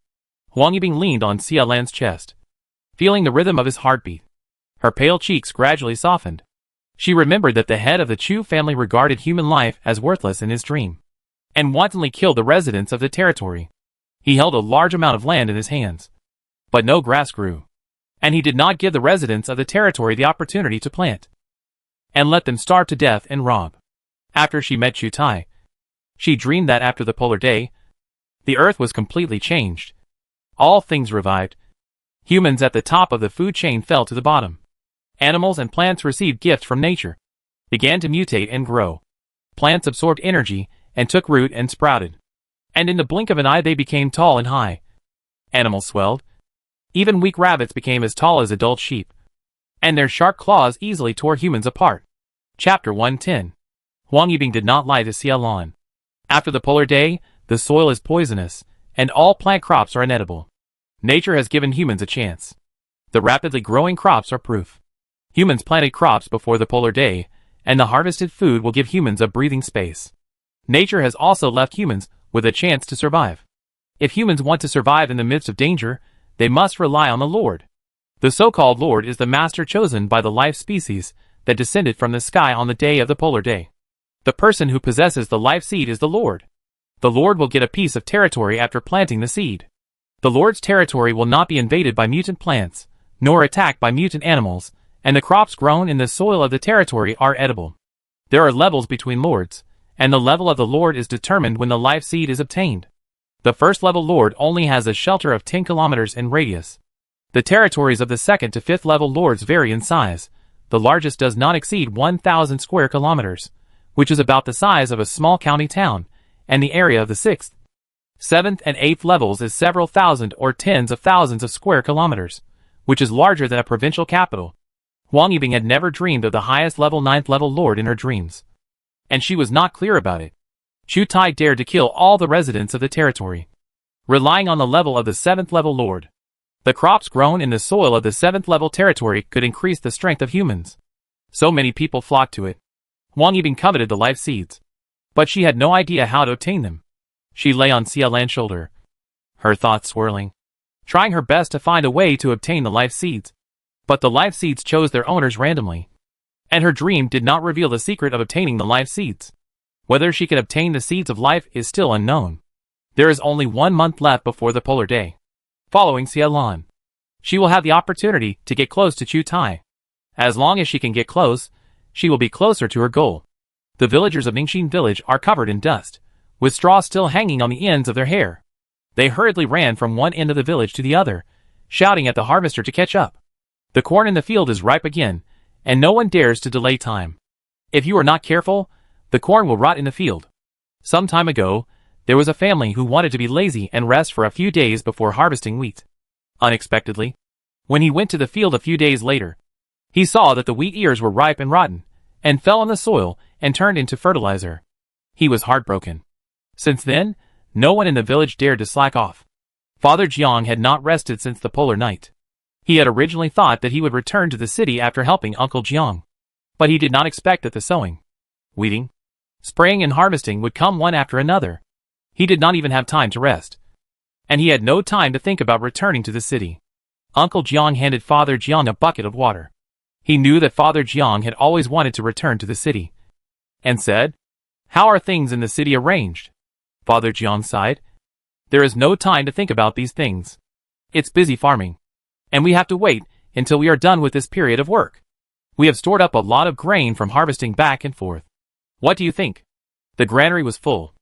Huang Yibing leaned on Xia Lan's chest, feeling the rhythm of his heartbeat. Her pale cheeks gradually softened. She remembered that the head of the Chu family regarded human life as worthless in his dream, and wantonly killed the residents of the territory. He held a large amount of land in his hands, but no grass grew, and he did not give the residents of the territory the opportunity to plant, and let them starve to death and rob. After she met Chu Tai, she dreamed that after the polar day, the earth was completely changed. All things revived. Humans at the top of the food chain fell to the bottom. Animals and plants received gifts from nature, began to mutate and grow. Plants absorbed energy and took root and sprouted, and in the blink of an eye they became tall and high. Animals swelled. Even weak rabbits became as tall as adult sheep, and their sharp claws easily tore humans apart. Chapter 110. Huang Yibing did not lie to Xia Lan. After the polar day, the soil is poisonous, and all plant crops are inedible. Nature has given humans a chance. The rapidly growing crops are proof. Humans planted crops before the polar day, and the harvested food will give humans a breathing space. Nature has also left humans with a chance to survive. If humans want to survive in the midst of danger, they must rely on the Lord. The so-called Lord is the master chosen by the life species that descended from the sky on the day of the polar day. The person who possesses the life seed is the Lord. The Lord will get a piece of territory after planting the seed. The Lord's territory will not be invaded by mutant plants, nor attacked by mutant animals, and the crops grown in the soil of the territory are edible. There are levels between lords, and the level of the Lord is determined when the life seed is obtained. The first level Lord only has a shelter of 10 kilometers in radius. The territories of the second to fifth level Lords vary in size. The largest does not exceed 1,000 square kilometers, which is about the size of a small county town, and the area of the sixth, seventh, and eighth levels is several thousand or tens of thousands of square kilometers, which is larger than a provincial capital. Huang Yibing had never dreamed of the highest level ninth level Lord in her dreams, and she was not clear about it. Chu Tai dared to kill all the residents of the territory, relying on the level of the seventh level Lord. The crops grown in the soil of the seventh level territory could increase the strength of humans. So many people flocked to it. Huang Yibing coveted the life seeds, but she had no idea how to obtain them. She lay on Xia Lan's shoulder, her thoughts swirling, trying her best to find a way to obtain the life seeds. But the life seeds chose their owners randomly, and her dream did not reveal the secret of obtaining the life seeds. Whether she can obtain the seeds of life is still unknown. There is only 1 month left before the polar day. Following Xia Lan, she will have the opportunity to get close to Chu Tai. As long as she can get close, she will be closer to her goal. The villagers of Ningxin village are covered in dust, with straw still hanging on the ends of their hair. They hurriedly ran from one end of the village to the other, shouting at the harvester to catch up. The corn in the field is ripe again, and no one dares to delay time. If you are not careful, the corn will rot in the field. Some time ago, there was a family who wanted to be lazy and rest for a few days before harvesting wheat. Unexpectedly, when he went to the field a few days later, he saw that the wheat ears were ripe and rotten, and fell on the soil and turned into fertilizer. He was heartbroken. Since then, no one in the village dared to slack off. Father Jiang had not rested since the polar night. He had originally thought that he would return to the city after helping Uncle Jiang, but he did not expect that the sowing, weeding, spraying and harvesting would come one after another. He did not even have time to rest, and he had no time to think about returning to the city. Uncle Jiang handed Father Jiang a bucket of water. He knew that Father Jiang had always wanted to return to the city, and said, "How are things in the city arranged?" Father Jiang sighed. "There is no time to think about these things. It's busy farming, and we have to wait until we are done with this period of work. We have stored up a lot of grain from harvesting back and forth. What do you think?" The granary was full,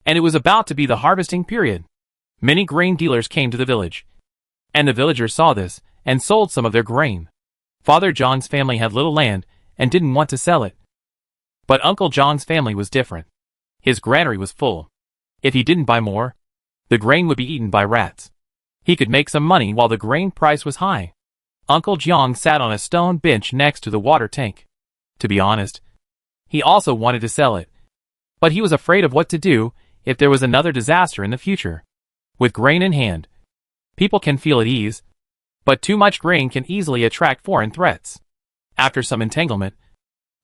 and it was about to be the harvesting period. Many grain dealers came to the village, and the villagers saw this and sold some of their grain. Father Jiang's family had little land and didn't want to sell it. But Uncle Jiang's family was different. His granary was full. If he didn't buy more, the grain would be eaten by rats. He could make some money while the grain price was high. Uncle Jiang sat on a stone bench next to the water tank. To be honest, he also wanted to sell it, but he was afraid of what to do if there was another disaster in the future. With grain in hand, people can feel at ease, but too much grain can easily attract foreign threats. After some entanglement,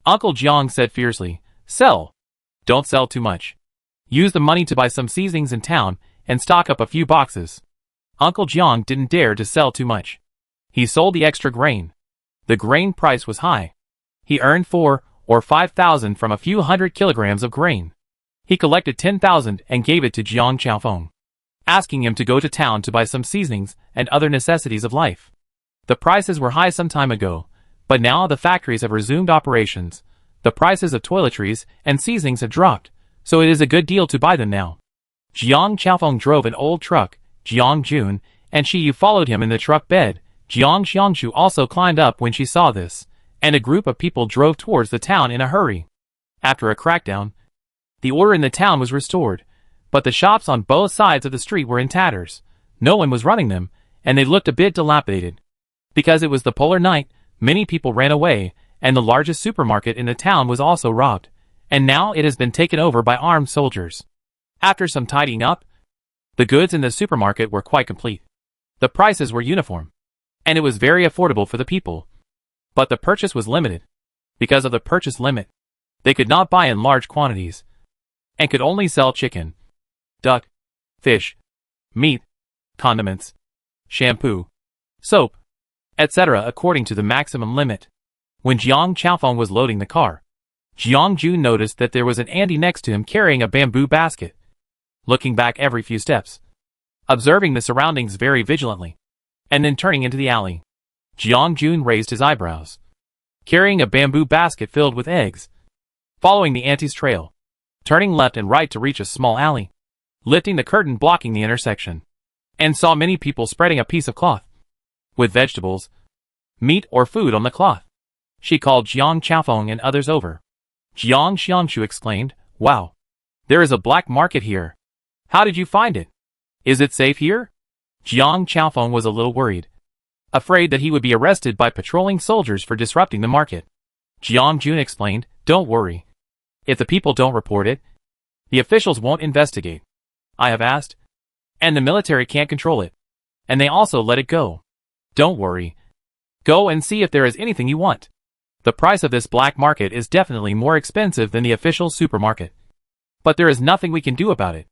Uncle Jiang said fiercely, "Sell. Don't sell too much. Use the money to buy some seasonings in town and stock up a few boxes." Uncle Jiang didn't dare to sell too much. He sold the extra grain. The grain price was high. He earned 4 or 5,000 from a few hundred kilograms of grain. He collected 10,000 and gave it to Jiang Qiaofeng, asking him to go to town to buy some seasonings and other necessities of life. The prices were high some time ago, but now the factories have resumed operations. The prices of toiletries and seasonings have dropped, so it is a good deal to buy them now. Jiang Qiaofeng drove an old truck. Jiang Jun and Shi Yu followed him in the truck bed. Jiang Xiangshu also climbed up when she saw this, and a group of people drove towards the town in a hurry. After a crackdown, the order in the town was restored, but the shops on both sides of the street were in tatters. No one was running them, and they looked a bit dilapidated. Because it was the polar night, many people ran away, and the largest supermarket in the town was also robbed, and now it has been taken over by armed soldiers. After some tidying up, the goods in the supermarket were quite complete. The prices were uniform, and it was very affordable for the people. But the purchase was limited. Because of the purchase limit, they could not buy in large quantities, and could only sell chicken, duck, fish, meat, condiments, shampoo, soap, etc. according to the maximum limit. When Jiang Qiaofeng was loading the car, Jiang Jun noticed that there was an auntie next to him carrying a bamboo basket, looking back every few steps, observing the surroundings very vigilantly, and then turning into the alley. Jiang Jun raised his eyebrows, carrying a bamboo basket filled with eggs, following the auntie's trail, turning left and right to reach a small alley, lifting the curtain blocking the intersection, and saw many people spreading a piece of cloth with vegetables, meat or food on the cloth. She called Jiang Qiaofeng and others over. Jiang Xiangshu exclaimed, "Wow! There is a black market here. How did you find it? Is it safe here?" Jiang Qiaofeng was a little worried, afraid that he would be arrested by patrolling soldiers for disrupting the market. Jiang Jun explained, "Don't worry. If the people don't report it, the officials won't investigate. I have asked, and the military can't control it, and they also let it go. Don't worry. Go and see if there is anything you want. The price of this black market is definitely more expensive than the official supermarket. But there is nothing we can do about it,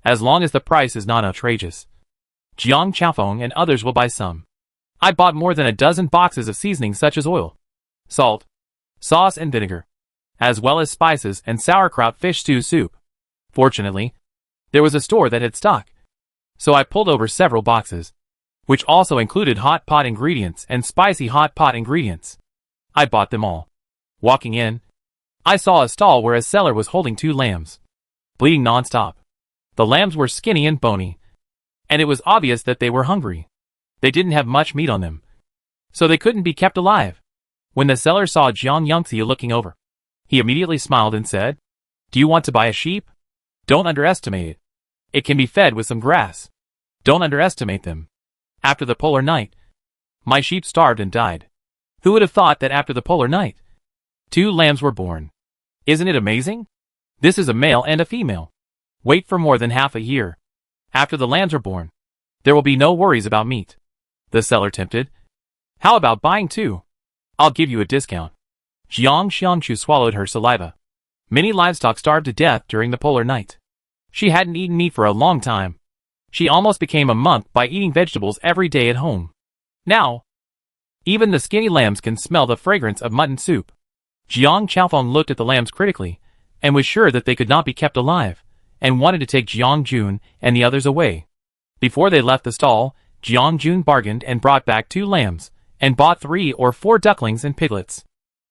as long as the price is not outrageous. Jiang Qiaofeng and others will buy some. I bought more than a dozen boxes of seasonings such as oil, salt, sauce and vinegar, as well as spices and sauerkraut fish stew soup. Fortunately, there was a store that had stock, so I pulled over several boxes, which also included hot pot ingredients and spicy hot pot ingredients. I bought them all. Walking in, I saw a stall where a seller was holding 2 lambs, bleeding non-stop. The lambs were skinny and bony, and it was obvious that they were hungry. They didn't have much meat on them, so they couldn't be kept alive. When the seller saw Jiang Yangzi looking over, he immediately smiled and said, "Do you want to buy a sheep? Don't underestimate it. It can be fed with some grass. Don't underestimate them. After the polar night, my sheep starved and died. Who would have thought that after the polar night, 2 lambs were born? Isn't it amazing? This is a male and a female. Wait for more than half a year. After the lambs are born, there will be no worries about meat." The seller tempted. "How about buying 2? I'll give you a discount." Jiang Xiangshu swallowed her saliva. Many livestock starved to death during the polar night. She hadn't eaten meat for a long time. She almost became a monk by eating vegetables every day at home. Now, even the skinny lambs can smell the fragrance of mutton soup. Jiang Qiaofeng looked at the lambs critically, and was sure that they could not be kept alive, and wanted to take Jiang Jun and the others away. Before they left the stall, Jiang Jun bargained and brought back 2 lambs, and bought 3 or 4 ducklings and piglets.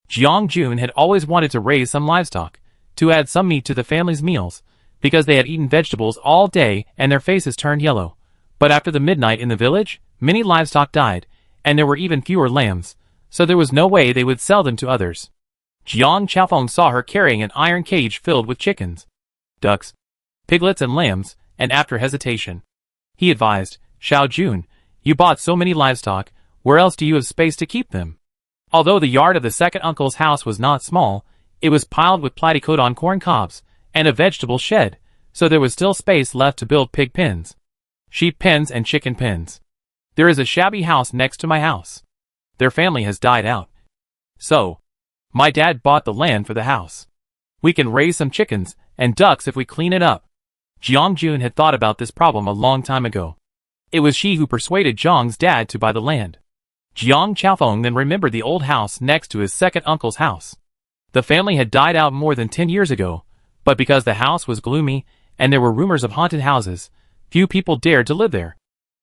Jiang Jun had always wanted to raise some livestock, to add some meat to the family's meals, because they had eaten vegetables all day and their faces turned yellow. But after the midnight in the village, many livestock died, and there were even fewer lambs, so there was no way they would sell them to others. Jiang Qiaofeng saw her carrying an iron cage filled with chickens, ducks, piglets and lambs, and after hesitation, he advised, "Xiao Jun, you bought so many livestock, where else do you have space to keep them?" Although the yard of the second uncle's house was not small, it was piled with platycodon corn cobs, and a vegetable shed, so there was still space left to build pig pens, sheep pens and chicken pens. There is a shabby house next to my house. Their family has died out. So, my dad bought the land for the house. We can raise some chickens and ducks if we clean it up. Jiang Jun had thought about this problem a long time ago. It was she who persuaded Zhang's dad to buy the land. Jiang Chaofeng then remembered the old house next to his second uncle's house. The family had died out more than 10 years ago, but because the house was gloomy and there were rumors of haunted houses, few people dared to live there.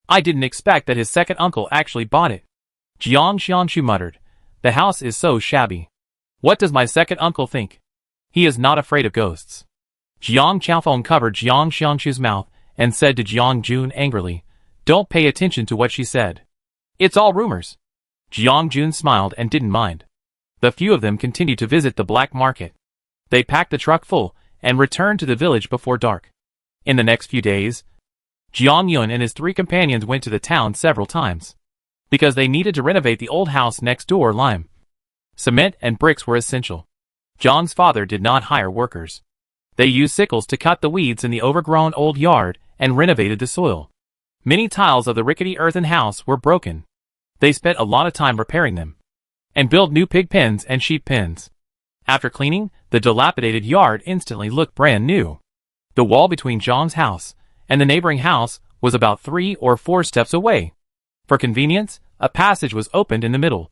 I didn't expect that his second uncle actually bought it. Jiang Xianshu muttered. The house is so shabby. What does my second uncle think? He is not afraid of ghosts. Jiang Chaofeng covered Jiang Xianshu's mouth and said to Jiang Jun angrily, Don't pay attention to what she said. It's all rumors. Jiang Jun smiled and didn't mind. The few of them continued to visit the black market. They packed the truck full and returned to the village before dark. In the next few days, Jiang Yun and his 3 companions went to the town several times. Because they needed to renovate the old house next door. Lime, cement and bricks were essential. Jiang's father did not hire workers. They used sickles to cut the weeds in the overgrown old yard and renovated the soil. Many tiles of the rickety earthen house were broken. They spent a lot of time repairing them and built new pig pens and sheep pens. After cleaning, the dilapidated yard instantly looked brand new. The wall between Jiang's house and the neighboring house was about 3 or 4 steps away. For convenience, a passage was opened in the middle,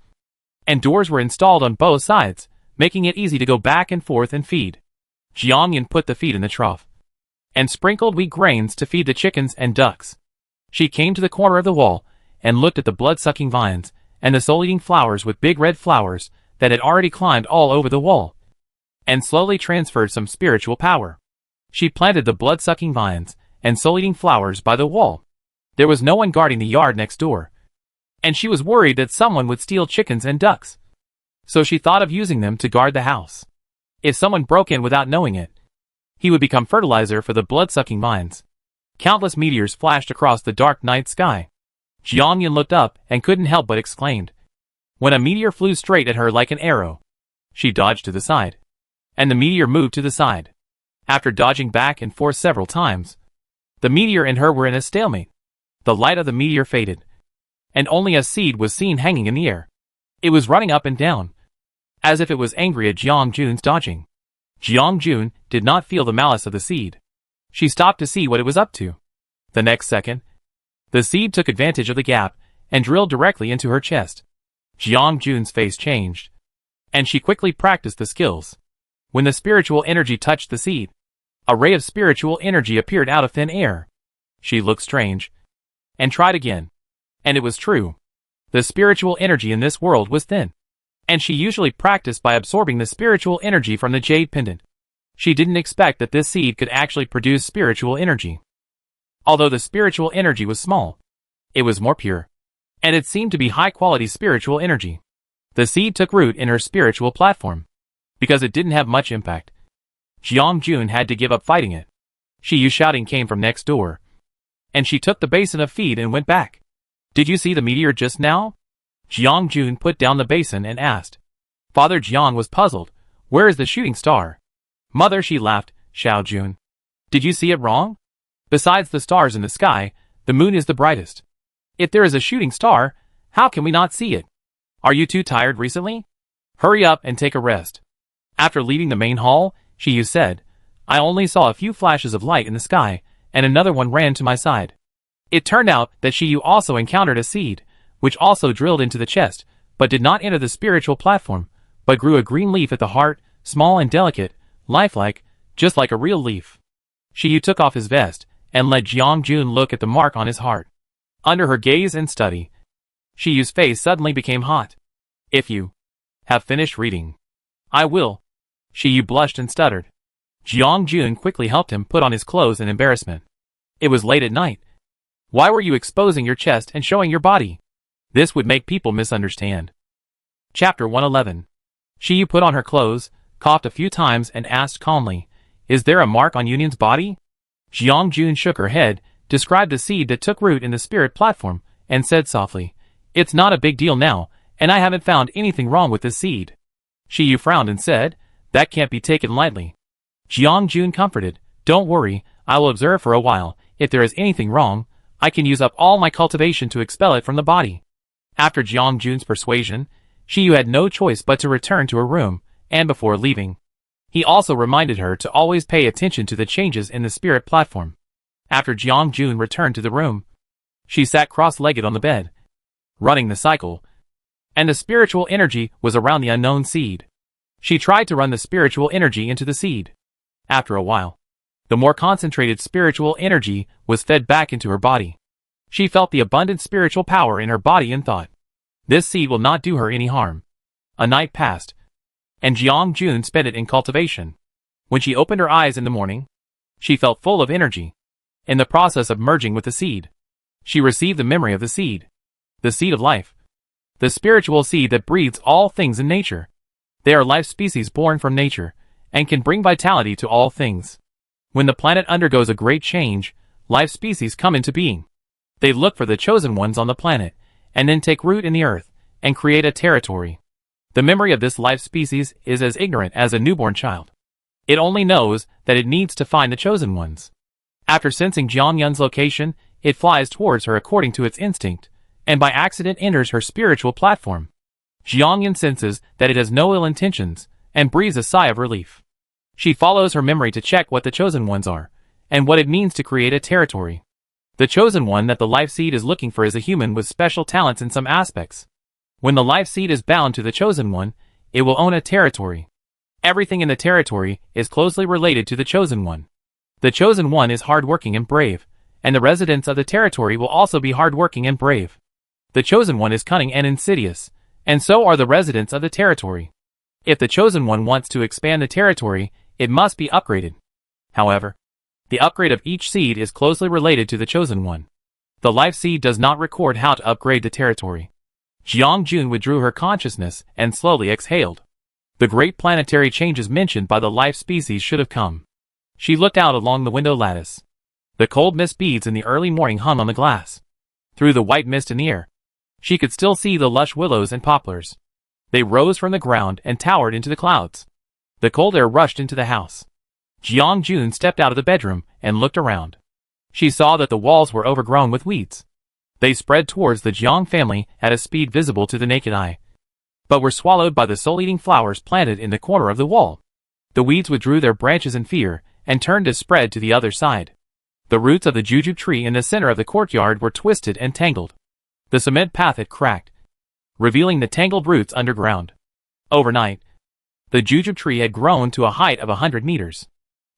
and doors were installed on both sides, making it easy to go back and forth and feed. Jiang Yin put the feed in the trough and sprinkled wheat grains to feed the chickens and ducks. She came to the corner of the wall and looked at the blood-sucking vines and the soul-eating flowers with big red flowers that had already climbed all over the wall, and slowly transferred some spiritual power. She planted the blood-sucking vines and soul-eating flowers by the wall. There was no one guarding the yard next door, and she was worried that someone would steal chickens and ducks. So she thought of using them to guard the house. If someone broke in without knowing it, he would become fertilizer for the blood-sucking vines. Countless meteors flashed across the dark night sky. Jiang Yin looked up and couldn't help but exclaimed. When a meteor flew straight at her like an arrow, she dodged to the side, and the meteor moved to the side. After dodging back and forth several times, the meteor and her were in a stalemate. The light of the meteor faded, and only a seed was seen hanging in the air. It was running up and down, as if it was angry at Jiang Jun's dodging. Jiang Jun did not feel the malice of the seed. She stopped to see what it was up to. The next second, the seed took advantage of the gap and drilled directly into her chest. Jiang Jun's face changed, and she quickly practiced the skills. When the spiritual energy touched the seed, a ray of spiritual energy appeared out of thin air. She looked strange, and tried again. And it was true. The spiritual energy in this world was thin, and she usually practiced by absorbing the spiritual energy from the jade pendant. She didn't expect that this seed could actually produce spiritual energy. Although the spiritual energy was small, it was more pure, and it seemed to be high-quality spiritual energy. The seed took root in her spiritual platform. Because it didn't have much impact, Jiang Jun had to give up fighting it. Shiyu shouting came from next door, and she took the basin of feed and went back. Did you see the meteor just now? Jiang Jun put down the basin and asked. Father Jiang was puzzled. Where is the shooting star? Mother, she laughed. Xiao Jun, did you see it wrong? Besides the stars in the sky, the moon is the brightest. If there is a shooting star, how can we not see it? Are you too tired recently? Hurry up and take a rest. After leaving the main hall, Shiyu said, I only saw a few flashes of light in the sky, and another one ran to my side. It turned out that Shiyu also encountered a seed, which also drilled into the chest, but did not enter the spiritual platform, but grew a green leaf at the heart, small and delicate, lifelike, just like a real leaf. Shiyu took off his vest, and let Jiang Jun look at the mark on his heart. Under her gaze and study, Shiyu's face suddenly became hot. If you have finished reading, I will. Shiyu blushed and stuttered. Jiang Jun quickly helped him put on his clothes in embarrassment. It was late at night. Why were you exposing your chest and showing your body? This would make people misunderstand. Chapter 111. Shiyu put on her clothes, coughed a few times and asked calmly, Is there a mark on Yunyan's body? Jiang Jun shook her head, described the seed that took root in the spirit platform, and said softly, It's not a big deal now, and I haven't found anything wrong with this seed. Shiyu frowned and said, That can't be taken lightly. Jiang Jun comforted, Don't worry, I will observe for a while. If there is anything wrong, I can use up all my cultivation to expel it from the body. After Jiang Jun's persuasion, Shiyu had no choice but to return to her room, and before leaving, he also reminded her to always pay attention to the changes in the spirit platform. After Jiang Jun returned to the room, she sat cross-legged on the bed, running the cycle. and the spiritual energy was around the unknown seed. She tried to run the spiritual energy into the seed. After a while, the more concentrated spiritual energy was fed back into her body. She felt the abundant spiritual power in her body and thought, this seed will not do her any harm. A night passed, and Jiang Jun spent it in cultivation. When she opened her eyes in the morning, she felt full of energy. In the process of merging with the seed, she received the memory of the seed of life, the spiritual seed that breathes all things in nature. They are life species born from nature, and can bring vitality to all things. When the planet undergoes a great change, life species come into being. They look for the chosen ones on the planet, and then take root in the earth, and create a territory. The memory of this life species is as ignorant as a newborn child. It only knows that it needs to find the chosen ones. After sensing Jiang Yun's location, it flies towards her according to its instinct, and by accident enters her spiritual platform. Jiang Yun senses that it has no ill intentions, and breathes a sigh of relief. She follows her memory to check what the chosen ones are, and what it means to create a territory. The chosen one that the life seed is looking for is a human with special talents in some aspects. When the life seed is bound to the chosen one, it will own a territory. Everything in the territory is closely related to the chosen one. The chosen one is hardworking and brave, and the residents of the territory will also be hardworking and brave. The chosen one is cunning and insidious, and so are the residents of the territory. If the chosen one wants to expand the territory, it must be upgraded. However, the upgrade of each seed is closely related to the chosen one. The life seed does not record how to upgrade the territory. Jiang Jun withdrew her consciousness and slowly exhaled. The great planetary changes mentioned by the life species should have come. She looked out along the window lattice. The cold mist beads in the early morning hung on the glass. Through the white mist in the air, she could still see the lush willows and poplars. They rose from the ground and towered into the clouds. The cold air rushed into the house. Jiang Jun stepped out of the bedroom and looked around. She saw that the walls were overgrown with weeds. They spread towards the Jiang family at a speed visible to the naked eye, but were swallowed by the soul-eating flowers planted in the corner of the wall. The weeds withdrew their branches in fear and turned to spread to the other side. The roots of the jujube tree in the center of the courtyard were twisted and tangled. The cement path had cracked, revealing the tangled roots underground. Overnight, the jujube tree had grown to a height of 100 meters.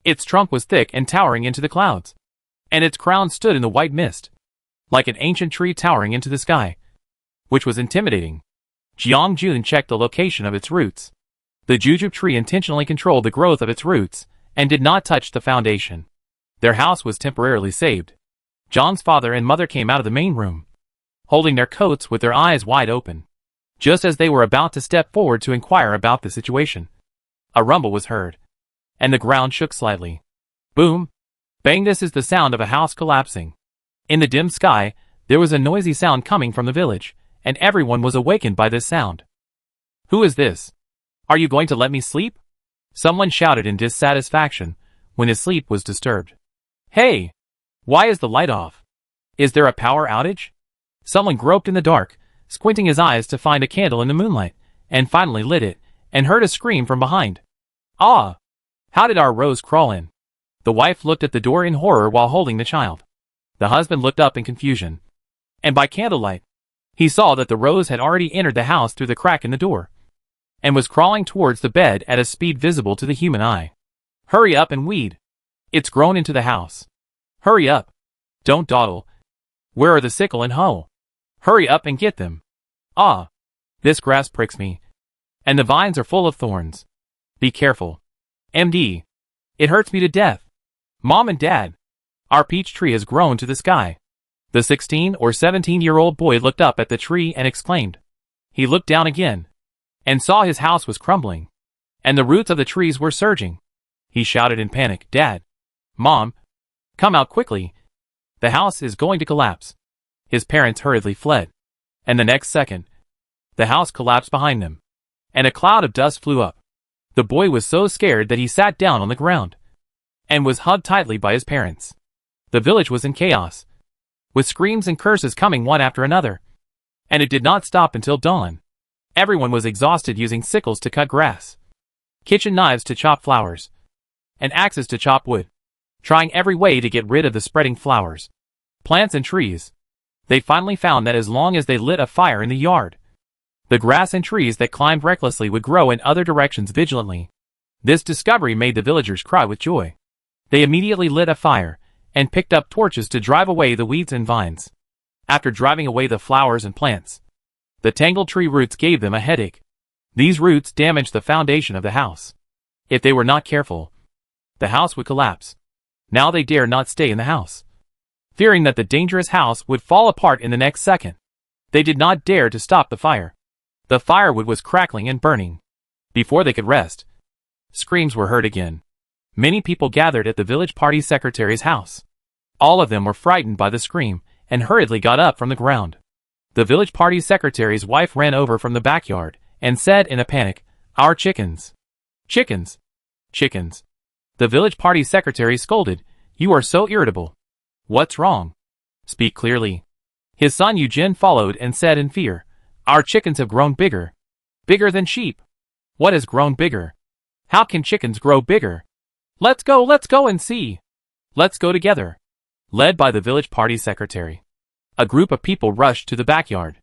Its trunk was thick and towering into the clouds, and its crown stood in the white mist, like an ancient tree towering into the sky, which was intimidating. Jiang Jun checked the location of its roots. The jujube tree intentionally controlled the growth of its roots, and did not touch the foundation. Their house was temporarily saved. Zhang's father and mother came out of the main room, holding their coats with their eyes wide open. Just as they were about to step forward to inquire about the situation, a rumble was heard, and the ground shook slightly. Boom! Bang! This is the sound of a house collapsing. In the dim sky, there was a noisy sound coming from the village, and everyone was awakened by this sound. Who is this? Are you going to let me sleep? Someone shouted in dissatisfaction when his sleep was disturbed. Hey! Why is the light off? Is there a power outage? Someone groped in the dark, squinting his eyes to find a candle in the moonlight, and finally lit it, and heard a scream from behind. Ah! How did our Rose crawl in? The wife looked at the door in horror while holding the child. The husband looked up in confusion, and by candlelight, he saw that the Rose had already entered the house through the crack in the door, and was crawling towards the bed at a speed visible to the human eye. Hurry up and weed. It's grown into the house. Hurry up. Don't dawdle. Where are the sickle and hoe? Hurry up and get them. Ah! This grass pricks me, and the vines are full of thorns. Be careful. MD. It hurts me to death. Mom and Dad, our peach tree has grown to the sky. The 16 or 17-year-old boy looked up at the tree and exclaimed. He looked down again, and saw his house was crumbling, and the roots of the trees were surging. He shouted in panic, Dad! Mom! Come out quickly! The house is going to collapse. His parents hurriedly fled, and the next second, the house collapsed behind them, and a cloud of dust flew up. The boy was so scared that he sat down on the ground, and was hugged tightly by his parents. The village was in chaos, with screams and curses coming one after another, and it did not stop until dawn. Everyone was exhausted using sickles to cut grass, kitchen knives to chop flowers, and axes to chop wood, trying every way to get rid of the spreading flowers, plants and trees. They finally found that as long as they lit a fire in the yard, The grass and trees that climbed recklessly would grow in other directions vigilantly. This discovery made the villagers cry with joy. They immediately lit a fire and picked up torches to drive away the weeds and vines. After driving away the flowers and plants, the tangled tree roots gave them a headache. These roots damaged the foundation of the house. If they were not careful, the house would collapse. Now they dared not stay in the house, fearing that the dangerous house would fall apart in the next second. They did not dare to stop the fire. The firewood was crackling and burning. Before they could rest, screams were heard again. Many people gathered at the village party secretary's house. All of them were frightened by the scream and hurriedly got up from the ground. The village party secretary's wife ran over from the backyard and said in a panic, "Our chickens! Chickens! Chickens!" The village party secretary scolded, "You are so irritable. What's wrong? Speak clearly." His son Eugene followed and said in fear, "Our chickens have grown bigger. Bigger than sheep." "What has grown bigger? How can chickens grow bigger? Let's go and see. Let's go together." Led by the village party secretary, a group of people rushed to the backyard.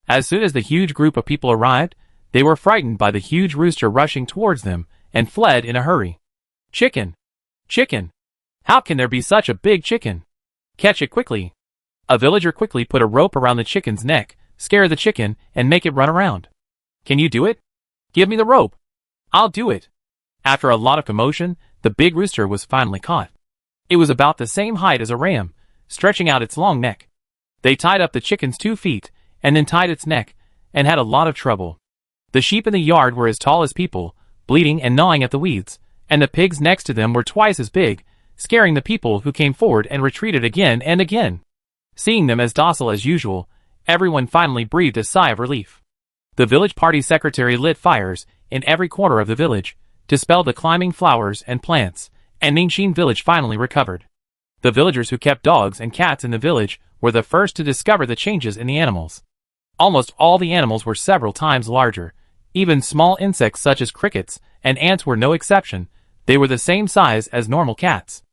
As soon as the huge group of people arrived, they were frightened by the huge rooster rushing towards them and fled in a hurry. "Chicken! Chicken! How can there be such a big chicken? Catch it quickly." A villager quickly put a rope around the chicken's neck, scare the chicken, and make it run around. "Can you do it? Give me the rope." "I'll do it." After a lot of commotion, the big rooster was finally caught. It was about the same height as a ram, stretching out its long neck. They tied up the chicken's 2 feet, and then tied its neck, and had a lot of trouble. The sheep in the yard were as tall as people, bleating and gnawing at the weeds, and the pigs next to them were twice as big, scaring the people who came forward and retreated again and again. Seeing them as docile as usual, everyone finally breathed a sigh of relief. The village party secretary lit fires in every corner of the village, dispelled the climbing flowers and plants, and Ningxin village finally recovered. The villagers who kept dogs and cats in the village were the first to discover the changes in the animals. Almost all the animals were several times larger. Even small insects such as crickets and ants were no exception. They were the same size as normal cats.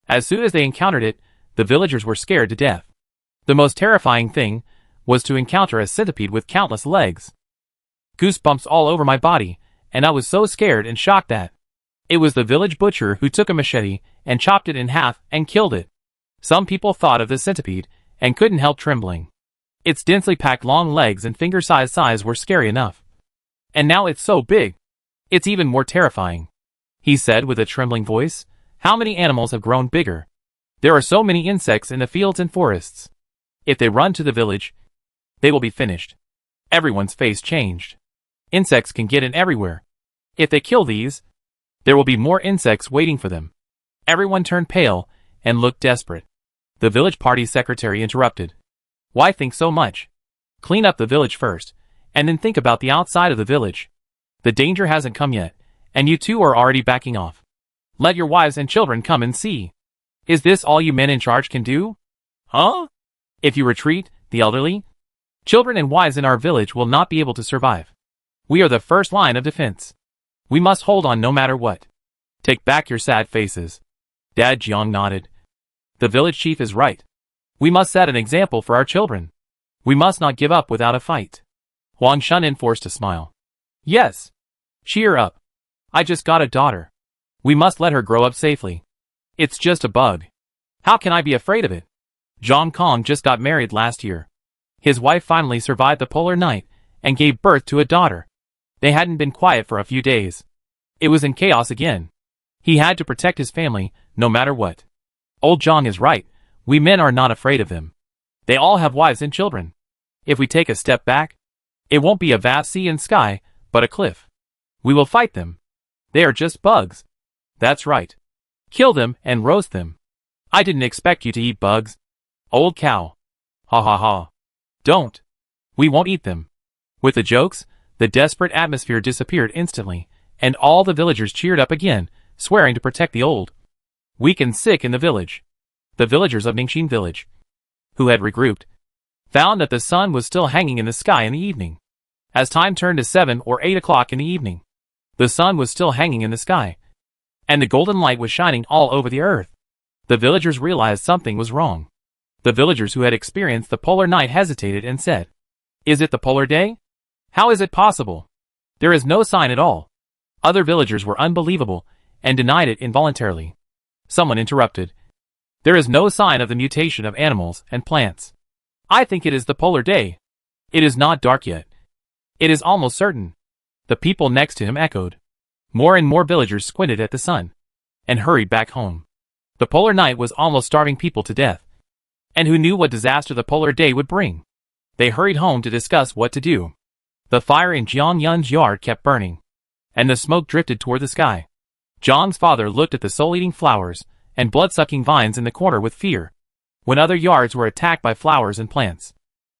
As soon as they encountered it, the villagers were scared to death. The most terrifying thing was to encounter a centipede with countless legs. Goosebumps all over my body, and I was so scared and shocked that it was the village butcher who took a machete and chopped it in half and killed it. Some people thought of the centipede and couldn't help trembling. Its densely packed long legs and finger-sized size were scary enough. And now it's so big. It's even more terrifying. He said with a trembling voice, "How many animals have grown bigger? There are so many insects in the fields and forests. If they run to the village, they will be finished." Everyone's face changed. Insects can get in everywhere. If they kill these, there will be more insects waiting for them. Everyone turned pale and looked desperate. The village party secretary interrupted. "Why think so much? Clean up the village first, and then think about the outside of the village. The danger hasn't come yet, and you two are already backing off. Let your wives and children come and see. Is this all you men in charge can do? Huh? If you retreat, the elderly, children and wives in our village will not be able to survive. We are the first line of defense. We must hold on no matter what. Take back your sad faces." Dad Jiang nodded. "The village chief is right. We must set an example for our children. We must not give up without a fight." Huang Shun enforced a smile. "Yes. Cheer up. I just got a daughter. We must let her grow up safely. It's just a bug. How can I be afraid of it? Zhang Kong just got married last year. His wife finally survived the polar night and gave birth to a daughter. They hadn't been quiet for a few days. It was in chaos again. He had to protect his family, no matter what. Old Zhang is right. We men are not afraid of them. They all have wives and children. If we take a step back, it won't be a vast sea and sky, but a cliff. We will fight them. They are just bugs." "That's right. Kill them and roast them. I didn't expect you to eat bugs. Old cow. Ha ha ha. Don't. We won't eat them." With the jokes, the desperate atmosphere disappeared instantly, and all the villagers cheered up again, swearing to protect the old, weak and sick in the village. The villagers of Ningxin village, who had regrouped, found that the sun was still hanging in the sky in the evening. As time turned to 7 or 8 o'clock in the evening, the sun was still hanging in the sky, and the golden light was shining all over the earth. The villagers realized something was wrong. The villagers who had experienced the polar night hesitated and said, "Is it the polar day? How is it possible? There is no sign at all. Other villagers were unbelievable and denied it involuntarily. Someone interrupted. There is no sign of the mutation of animals and plants. I think it is the polar day. It is not dark yet. It is almost certain. The people next to him echoed. More and more villagers squinted at the sun and hurried back home. The polar night was almost starving people to death. And who knew what disaster the polar day would bring? They hurried home to discuss what to do. The fire in Jiang Yun's yard kept burning, and the smoke drifted toward the sky. Jiang's father looked at the soul-eating flowers and blood-sucking vines in the corner with fear. When other yards were attacked by flowers and plants,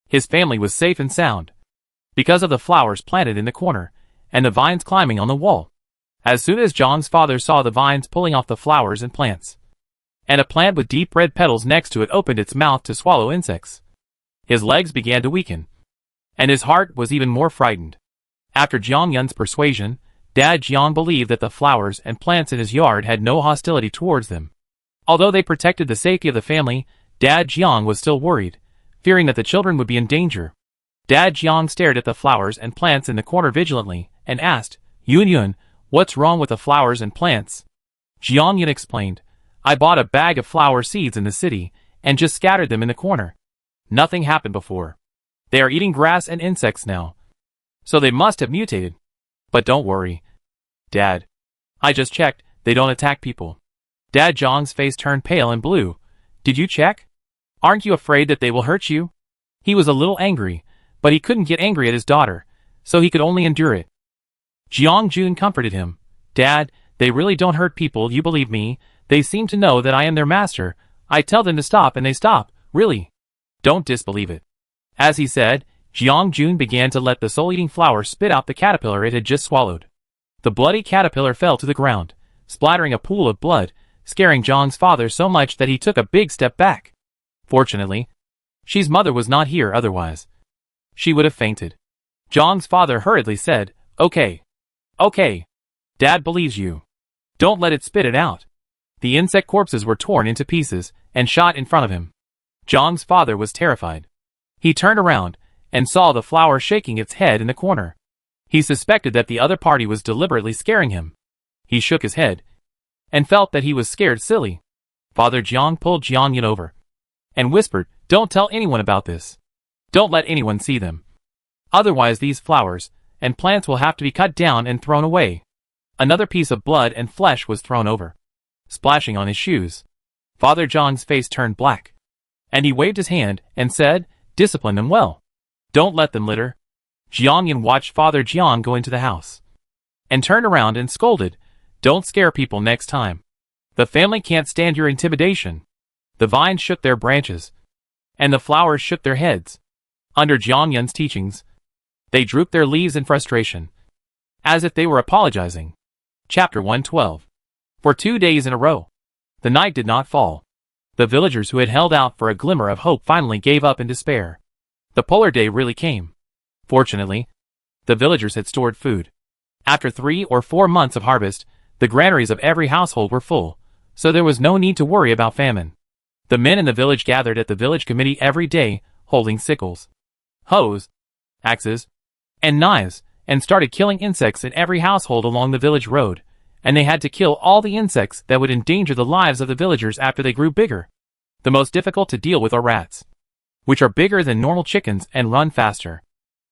his family was safe and sound, because of the flowers planted in the corner and the vines climbing on the wall. As soon as Jiang's father saw the vines pulling off the flowers and plants, and a plant with deep red petals next to it opened its mouth to swallow insects, his legs began to weaken, and his heart was even more frightened. After Jiang Yun's persuasion, Dad Jiang believed that the flowers and plants in his yard had no hostility towards them. Although they protected the safety of the family, Dad Jiang was still worried, fearing that the children would be in danger. Dad Jiang stared at the flowers and plants in the corner vigilantly, and asked, Yun, what's wrong with the flowers and plants? Jiang Yun explained, I bought a bag of flower seeds in the city, and just scattered them in the corner. Nothing happened before. They are eating grass and insects now. So they must have mutated. But don't worry, Dad. I just checked, they don't attack people. Dad Jiang's face turned pale and blue. Did you check? Aren't you afraid that they will hurt you? He was a little angry, but he couldn't get angry at his daughter, so he could only endure it. Jiang Jun comforted him. Dad, they really don't hurt people, you believe me. They seem to know that I am their master. I tell them to stop and they stop, really. Don't disbelieve it. As he said, Jiang Jun began to let the soul-eating flower spit out the caterpillar it had just swallowed. The bloody caterpillar fell to the ground, splattering a pool of blood, scaring Jiang's father so much that he took a big step back. Fortunately, Shi's mother was not here, otherwise she would have fainted. Jiang's father hurriedly said, Okay. Dad believes you. Don't let it spit it out. The insect corpses were torn into pieces and shot in front of him. Jiang's father was terrified. He turned around and saw the flower shaking its head in the corner. He suspected that the other party was deliberately scaring him. He shook his head and felt that he was scared silly. Father Jiang pulled Jiang Yun over and whispered, Don't tell anyone about this. Don't let anyone see them. Otherwise these flowers and plants will have to be cut down and thrown away. Another piece of blood and flesh was thrown over, splashing on his shoes. Father Jiang's face turned black, and he waved his hand and said, Discipline them well. Don't let them litter. Jiang Yun watched Father Jiang go into the house and turned around and scolded, Don't scare people next time. The family can't stand your intimidation. The vines shook their branches, and the flowers shook their heads. Under Jiang Yun's teachings, they drooped their leaves in frustration, as if they were apologizing. Chapter 112. For 2 days in a row, the night did not fall. The villagers who had held out for a glimmer of hope finally gave up in despair. The polar day really came. Fortunately, the villagers had stored food. After 3 or 4 months of harvest, the granaries of every household were full, so there was no need to worry about famine. The men in the village gathered at the village committee every day, holding sickles, hoes, axes, and knives, and started killing insects in every household along the village road, and they had to kill all the insects that would endanger the lives of the villagers after they grew bigger. The most difficult to deal with are rats, which are bigger than normal chickens and run faster.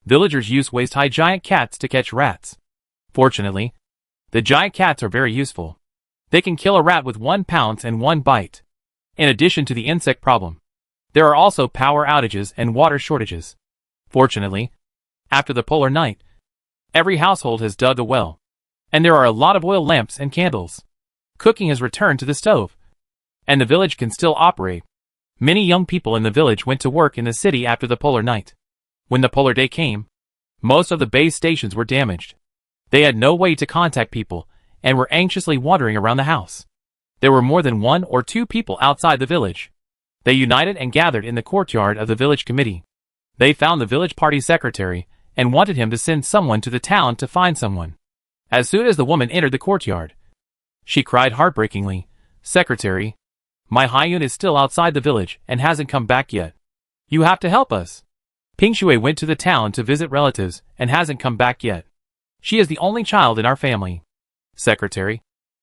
Villagers use waist-high giant cats to catch rats. Fortunately, the giant cats are very useful. They can kill a rat with 1 pounce and 1 bite. In addition to the insect problem, there are also power outages and water shortages. Fortunately, after the polar night, every household has dug a well, and there are a lot of oil lamps and candles. Cooking has returned to the stove, and the village can still operate. Many young people in the village went to work in the city after the polar night. When the polar day came, most of the base stations were damaged. They had no way to contact people, and were anxiously wandering around the house. There were more than 1 or 2 people outside the village. They united and gathered in the courtyard of the village committee. They found the village party secretary, and wanted him to send someone to the town to find someone. As soon as the woman entered the courtyard, she cried heartbreakingly, Secretary, my Hyun is still outside the village and hasn't come back yet. You have to help us. Ping Shui went to the town to visit relatives and hasn't come back yet. She is the only child in our family. Secretary,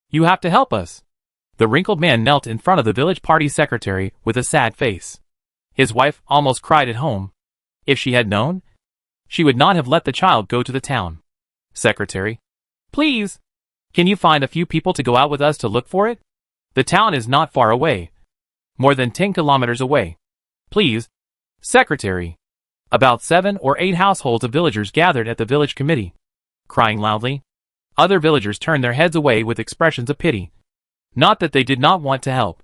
you have to help us. The wrinkled man knelt in front of the village party secretary with a sad face. His wife almost cried at home. If she had known, she would not have let the child go to the town. Secretary, please, can you find a few people to go out with us to look for it? The town is not far away. More than 10 kilometers away. Please, Secretary. About 7 or 8 households of villagers gathered at the village committee, crying loudly. Other villagers turned their heads away with expressions of pity. Not that they did not want to help,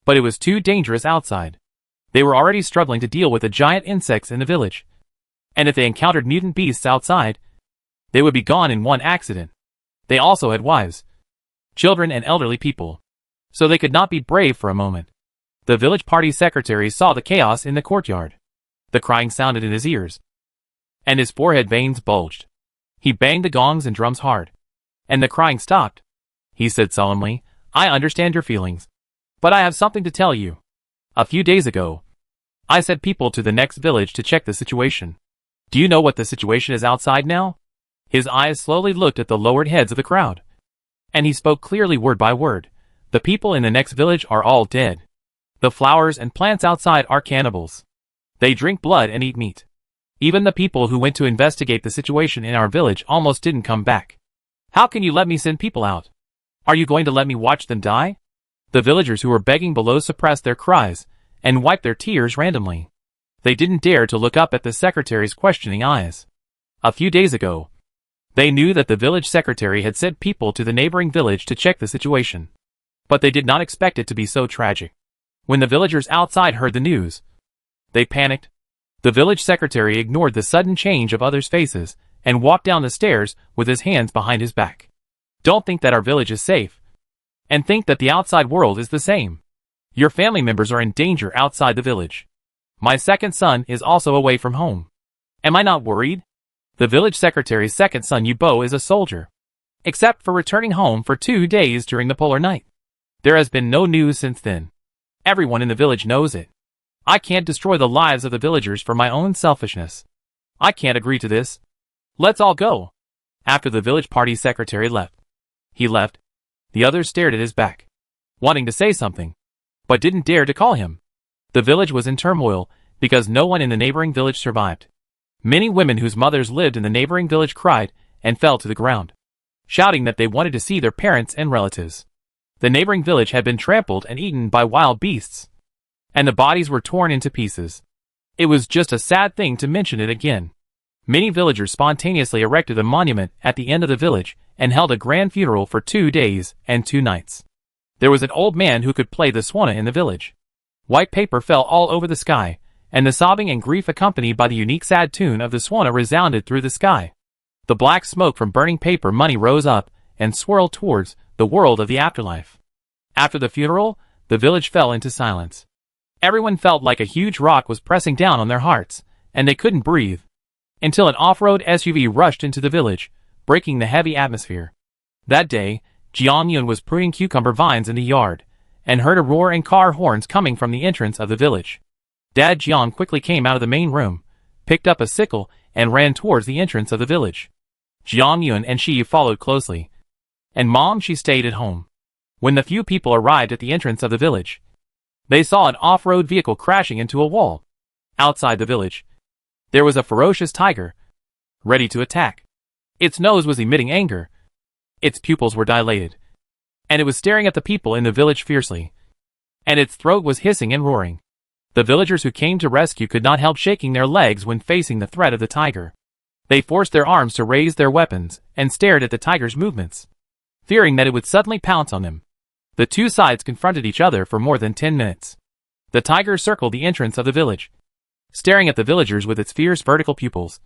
but it was too dangerous outside. They were already struggling to deal with the giant insects in the village. And if they encountered mutant beasts outside, they would be gone in one accident. They also had wives, children and elderly people, so they could not be brave for a moment. The village party secretary saw the chaos in the courtyard. The crying sounded in his ears, and his forehead veins bulged. He banged the gongs and drums hard, and the crying stopped. He said solemnly, I understand your feelings, but I have something to tell you. A few days ago, I sent people to the next village to check the situation. Do you know what the situation is outside now? His eyes slowly looked at the lowered heads of the crowd, and he spoke clearly word by word. The people in the next village are all dead. The flowers and plants outside are cannibals. They drink blood and eat meat. Even the people who went to investigate the situation in our village almost didn't come back. How can you let me send people out? Are you going to let me watch them die? The villagers who were begging below suppressed their cries and wiped their tears randomly. They didn't dare to look up at the secretary's questioning eyes. A few days ago, they knew that the village secretary had sent people to the neighboring village to check the situation. But they did not expect it to be so tragic. When the villagers outside heard the news, they panicked. The village secretary ignored the sudden change of others' faces and walked down the stairs with his hands behind his back. Don't think that our village is safe, and think that the outside world is the same. Your family members are in danger outside the village. My second son is also away from home. Am I not worried? The village secretary's second son Yubo is a soldier, except for returning home for 2 days during the polar night. There has been no news since then. Everyone in the village knows it. I can't destroy the lives of the villagers for my own selfishness. I can't agree to this. Let's all go. After the village party secretary left, he left. The others stared at his back, wanting to say something, but didn't dare to call him. The village was in turmoil because no one in the neighboring village survived. Many women whose mothers lived in the neighboring village cried and fell to the ground, shouting that they wanted to see their parents and relatives. The neighboring village had been trampled and eaten by wild beasts, and the bodies were torn into pieces. It was just a sad thing to mention it again. Many villagers spontaneously erected a monument at the end of the village and held a grand funeral for 2 days and 2 nights. There was an old man who could play the swana in the village. White paper fell all over the sky, and the sobbing and grief accompanied by the unique sad tune of the swana resounded through the sky. The black smoke from burning paper money rose up and swirled towards the world of the afterlife. After the funeral, the village fell into silence. Everyone felt like a huge rock was pressing down on their hearts, and they couldn't breathe, until an off-road SUV rushed into the village, breaking the heavy atmosphere. That day, Jiang Yun was pruning cucumber vines in the yard, and heard a roar and car horns coming from the entrance of the village. Dad Jiang quickly came out of the main room, picked up a sickle, and ran towards the entrance of the village. Jiang Yun and she followed closely, and Mom she stayed at home. When the few people arrived at the entrance of the village, they saw an off-road vehicle crashing into a wall. Outside the village, there was a ferocious tiger, ready to attack. Its nose was emitting anger. Its pupils were dilated, and it was staring at the people in the village fiercely, and its throat was hissing and roaring. The villagers who came to rescue could not help shaking their legs when facing the threat of the tiger. They forced their arms to raise their weapons and stared at the tiger's movements, fearing that it would suddenly pounce on them. The two sides confronted each other for more than 10 minutes. The tiger circled the entrance of the village, staring at the villagers with its fierce vertical pupils,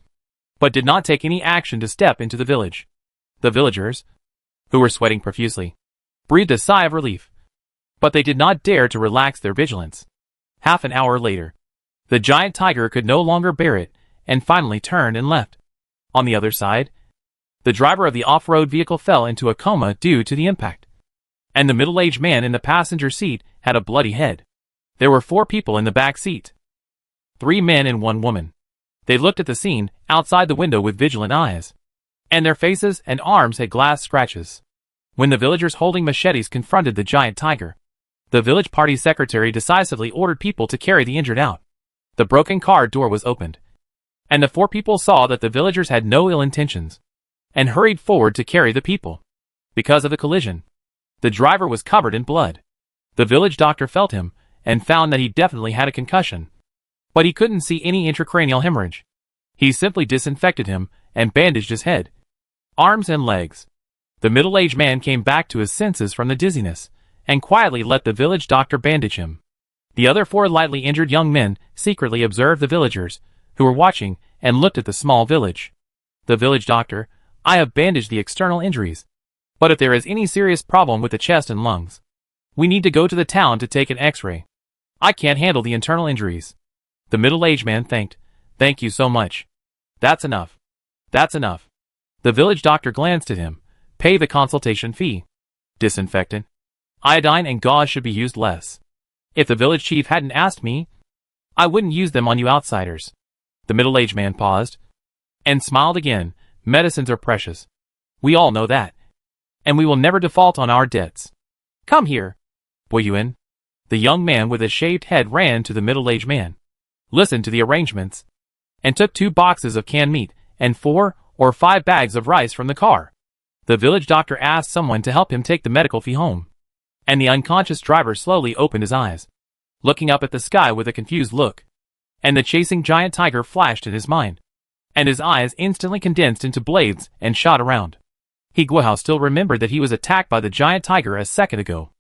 but did not take any action to step into the village. The villagers, who were sweating profusely, breathed a sigh of relief, but they did not dare to relax their vigilance. Half an hour later, the giant tiger could no longer bear it and finally turned and left. On the other side, the driver of the off-road vehicle fell into a coma due to the impact, and the middle-aged man in the passenger seat had a bloody head. There were 4 people in the back seat, 3 men and 1 woman. They looked at the scene outside the window with vigilant eyes, and their faces and arms had glass scratches. When the villagers holding machetes confronted the giant tiger, the village party secretary decisively ordered people to carry the injured out. The broken car door was opened, and the 4 people saw that the villagers had no ill intentions, and hurried forward to carry the people. Because of the collision, the driver was covered in blood. The village doctor felt him, and found that he definitely had a concussion, but he couldn't see any intracranial hemorrhage. He simply disinfected him, and bandaged his head, arms and legs. The middle-aged man came back to his senses from the dizziness, and quietly let the village doctor bandage him. The other 4 lightly injured young men secretly observed the villagers, who were watching, and looked at the small village. The village doctor, I have bandaged the external injuries, but if there is any serious problem with the chest and lungs, we need to go to the town to take an x-ray. I can't handle the internal injuries. The middle-aged man thanked. Thank you so much. That's enough. That's enough. The village doctor glanced at him. Pay the consultation fee. Disinfectant, iodine and gauze should be used less. If the village chief hadn't asked me, I wouldn't use them on you outsiders. The middle-aged man paused, and smiled again. Medicines are precious. We all know that. And we will never default on our debts. Come here, Boyuan. The young man with a shaved head ran to the middle-aged man, listened to the arrangements, and took 2 boxes of canned meat and 4 or 5 bags of rice from the car. The village doctor asked someone to help him take the medical fee home, and the unconscious driver slowly opened his eyes, looking up at the sky with a confused look, and the chasing giant tiger flashed in his mind, and his eyes instantly condensed into blades and shot around. Higuahao still remembered that he was attacked by the giant tiger a second ago.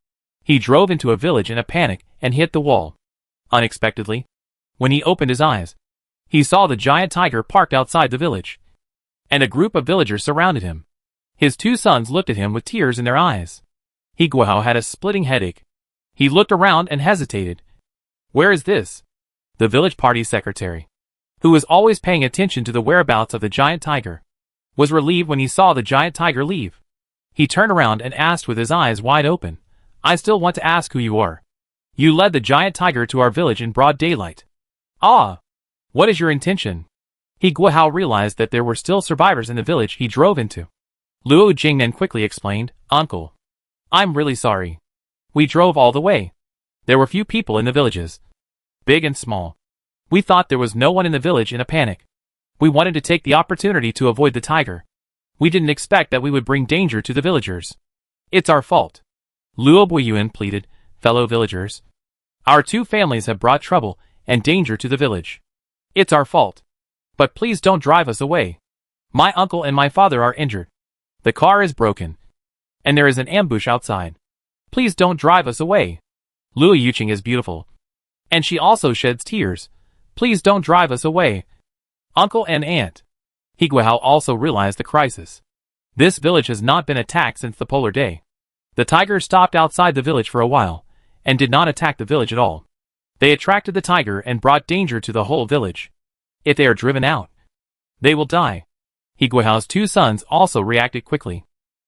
He drove into a village in a panic and hit the wall. Unexpectedly, when he opened his eyes, he saw the giant tiger parked outside the village, and a group of villagers surrounded him. His 2 sons looked at him with tears in their eyes. Higuahao had a splitting headache. He looked around and hesitated. Where is this? The village party secretary, who was always paying attention to the whereabouts of the giant tiger, was relieved when he saw the giant tiger leave. He turned around and asked with his eyes wide open, I still want to ask who you are. You led the giant tiger to our village in broad daylight. Ah! What is your intention? Higuahao realized that there were still survivors in the village he drove into. Luo Jingnan quickly explained, Uncle, I'm really sorry. We drove all the way. There were few people in the villages, big and small. We thought there was no one in the village in a panic. We wanted to take the opportunity to avoid the tiger. We didn't expect that we would bring danger to the villagers. It's our fault. Luo Boyuan pleaded, fellow villagers. Our 2 families have brought trouble and danger to the village. It's our fault. But please don't drive us away. My uncle and my father are injured. The car is broken, and there is an ambush outside. Please don't drive us away. Luo Yuqing is beautiful, and she also sheds tears. Please don't drive us away. Uncle and aunt. Higuahao also realized the crisis. This village has not been attacked since the polar day. The tiger stopped outside the village for a while, and did not attack the village at all. They attracted the tiger and brought danger to the whole village. If they are driven out, they will die. Higuahao's 2 sons also reacted quickly.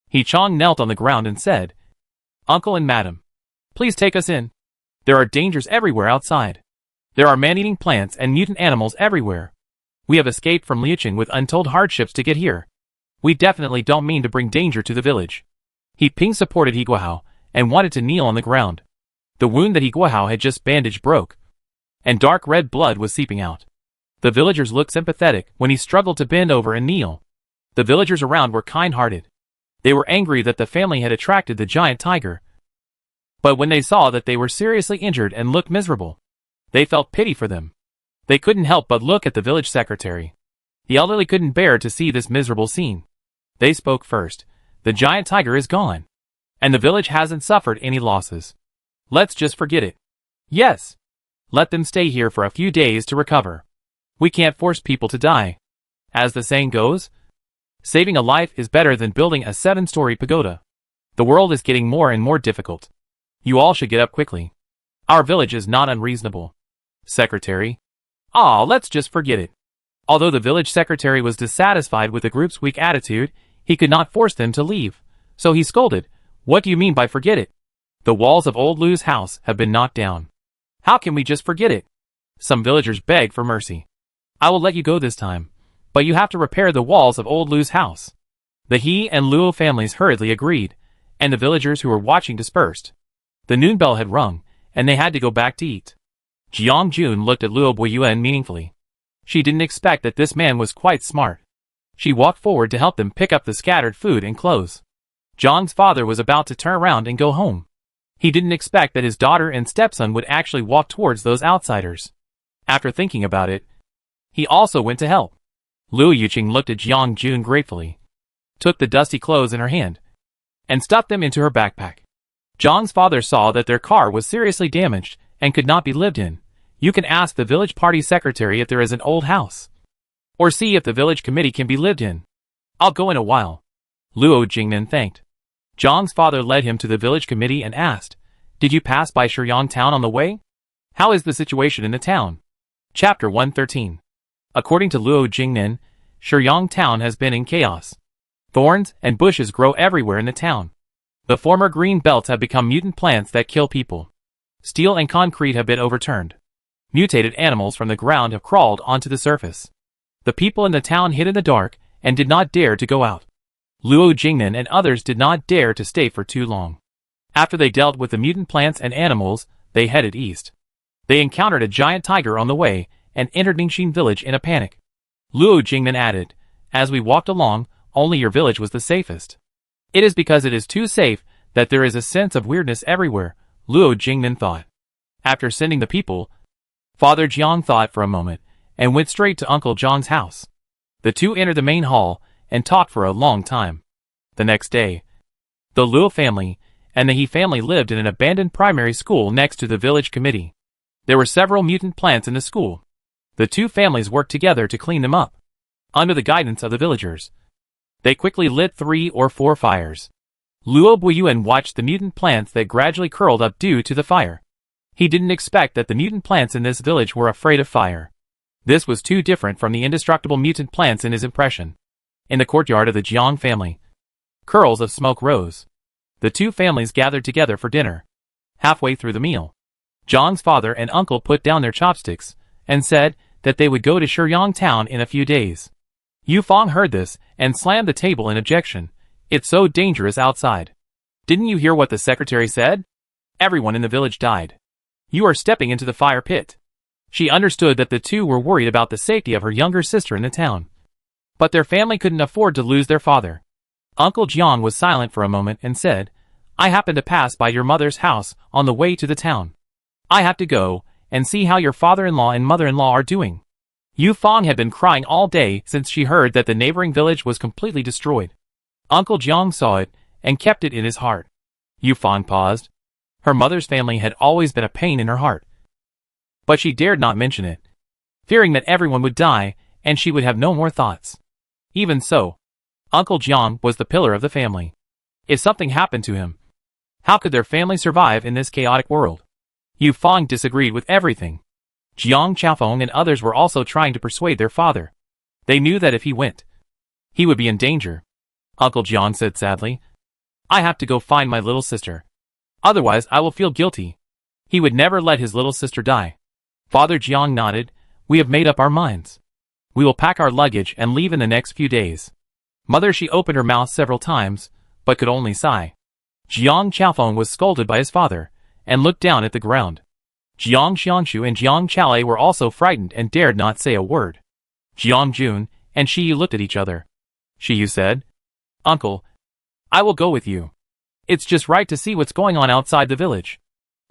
He Chong knelt on the ground and said, Uncle and Madam, please take us in. There are dangers everywhere outside. There are man-eating plants and mutant animals everywhere. We have escaped from Liuqing with untold hardships to get here. We definitely don't mean to bring danger to the village. He Ping supported Higuahao, and wanted to kneel on the ground. The wound that Higuahao had just bandaged broke, and dark red blood was seeping out. The villagers looked sympathetic when he struggled to bend over and kneel. The villagers around were kind-hearted. They were angry that the family had attracted the giant tiger. But when they saw that they were seriously injured and looked miserable, they felt pity for them. They couldn't help but look at the village secretary. The elderly couldn't bear to see this miserable scene. They spoke first. The giant tiger is gone, and the village hasn't suffered any losses. Let's just forget it. Yes. Let them stay here for a few days to recover. We can't force people to die. As the saying goes, saving a life is better than building a 7-story pagoda. The world is getting more and more difficult. You all should get up quickly. Our village is not unreasonable. Secretary. Let's just forget it. Although the village secretary was dissatisfied with the group's weak attitude, he could not force them to leave. So he scolded, What do you mean by forget it? The walls of old Lu's house have been knocked down. How can we just forget it? Some villagers begged for mercy. I will let you go this time, but you have to repair the walls of old Lu's house." The He and Luo families hurriedly agreed, and the villagers who were watching dispersed. The noon bell had rung, and they had to go back to eat. Jiang Jun looked at Luo Buiyuan meaningfully. She didn't expect that this man was quite smart. She walked forward to help them pick up the scattered food and clothes. Zhang's father was about to turn around and go home. He didn't expect that his daughter and stepson would actually walk towards those outsiders. After thinking about it, he also went to help. Lu Yuqing looked at Jiang Jun gratefully, took the dusty clothes in her hand, and stuffed them into her backpack. Zhang's father saw that their car was seriously damaged and could not be lived in. "You can ask the village party secretary if there is an old house, or see if the village committee can be lived in. I'll go in a while." Luo Jingnan thanked. Zhang's father led him to the village committee and asked, "Did you pass by Shiyang town on the way? How is the situation in the town?" Chapter 113. According to Luo Jingnan, Shiyang town has been in chaos. Thorns and bushes grow everywhere in the town. The former green belts have become mutant plants that kill people. Steel and concrete have been overturned. Mutated animals from the ground have crawled onto the surface. The people in the town hid in the dark and did not dare to go out. Luo Jingnan and others did not dare to stay for too long. After they dealt with the mutant plants and animals, they headed east. They encountered a giant tiger on the way and entered Ningxin village in a panic. Luo Jingnan added, "As we walked along, only your village was the safest." "It is because it is too safe that there is a sense of weirdness everywhere," Luo Jingnan thought. After sending the people, Father Jiang thought for a moment and went straight to Uncle Jiang's house. The two entered the main hall and talked for a long time. The next day, the Luo family and the He family lived in an abandoned primary school next to the village committee. There were several mutant plants in the school. The two families worked together to clean them up. Under the guidance of the villagers, they quickly lit 3 or 4 fires. Luo Buiyuan watched the mutant plants that gradually curled up due to the fire. He didn't expect that the mutant plants in this village were afraid of fire. This was too different from the indestructible mutant plants in his impression. In the courtyard of the Jiang family, curls of smoke rose. The two families gathered together for dinner. Halfway through the meal, Jiang's father and uncle put down their chopsticks and said that they would go to Shiyang town in a few days. Yu Fang heard this and slammed the table in objection. "It's so dangerous outside. Didn't you hear what the secretary said? Everyone in the village died. You are stepping into the fire pit." She understood that the two were worried about the safety of her younger sister in the town. But their family couldn't afford to lose their father. Uncle Jiang was silent for a moment and said, "I happened to pass by your mother's house on the way to the town. I have to go and see how your father-in-law and mother-in-law are doing." Yu Fang had been crying all day since she heard that the neighboring village was completely destroyed. Uncle Jiang saw it and kept it in his heart. Yu Fang paused. Her mother's family had always been a pain in her heart, but she dared not mention it, fearing that everyone would die and she would have no more thoughts. Even so, Uncle Jiang was the pillar of the family. If something happened to him, how could their family survive in this chaotic world? Yu Fang disagreed with everything. Jiang Chaofeng and others were also trying to persuade their father. They knew that if he went, he would be in danger. Uncle Jiang said sadly, "I have to go find my little sister. Otherwise I will feel guilty." He would never let his little sister die. Father Jiang nodded. "We have made up our minds. We will pack our luggage and leave in the next few days." Mother, she opened her mouth several times, but could only sigh. Jiang Chaofeng was scolded by his father, and looked down at the ground. Jiang Xiangshu and Jiang Chaolei were also frightened and dared not say a word. Jiang Jun and Shi Yu looked at each other. Shi Yu said, "Uncle, I will go with you. It's just right to see what's going on outside the village.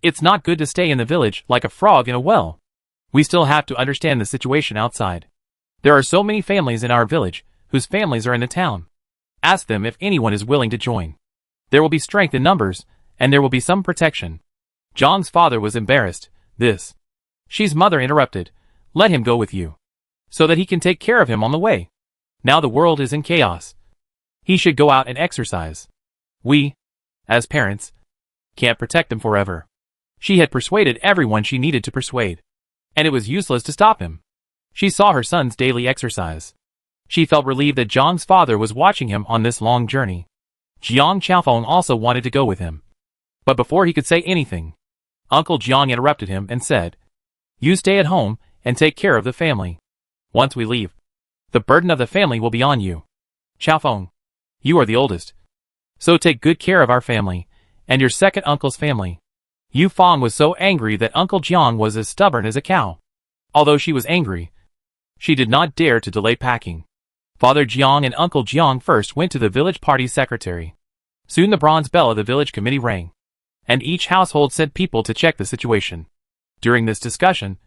It's not good to stay in the village like a frog in a well. We still have to understand the situation outside. There are so many families in our village whose families are in the town. Ask them if anyone is willing to join. There will be strength in numbers, and there will be some protection." Zhang's father was embarrassed. Shi's mother interrupted. "Let him go with you, so that he can take care of him on the way. Now the world is in chaos. He should go out and exercise. We, as parents, can't protect him forever." She had persuaded everyone she needed to persuade, and it was useless to stop him. She saw her son's daily exercise. She felt relieved that Zhang's father was watching him on this long journey. Jiang Chaofeng also wanted to go with him. But before he could say anything, Uncle Jiang interrupted him and said, "You stay at home and take care of the family. Once we leave, the burden of the family will be on you. Xiaofeng, you are the oldest, so take good care of our family, and your second uncle's family. Yu Fang was so angry that Uncle Jiang was as stubborn as a cow. Although she was angry, she did not dare to delay packing. Father Jiang and Uncle Jiang first went to the village party secretary. Soon the bronze bell of the village committee rang, and each household sent people to check the situation. During this discussion,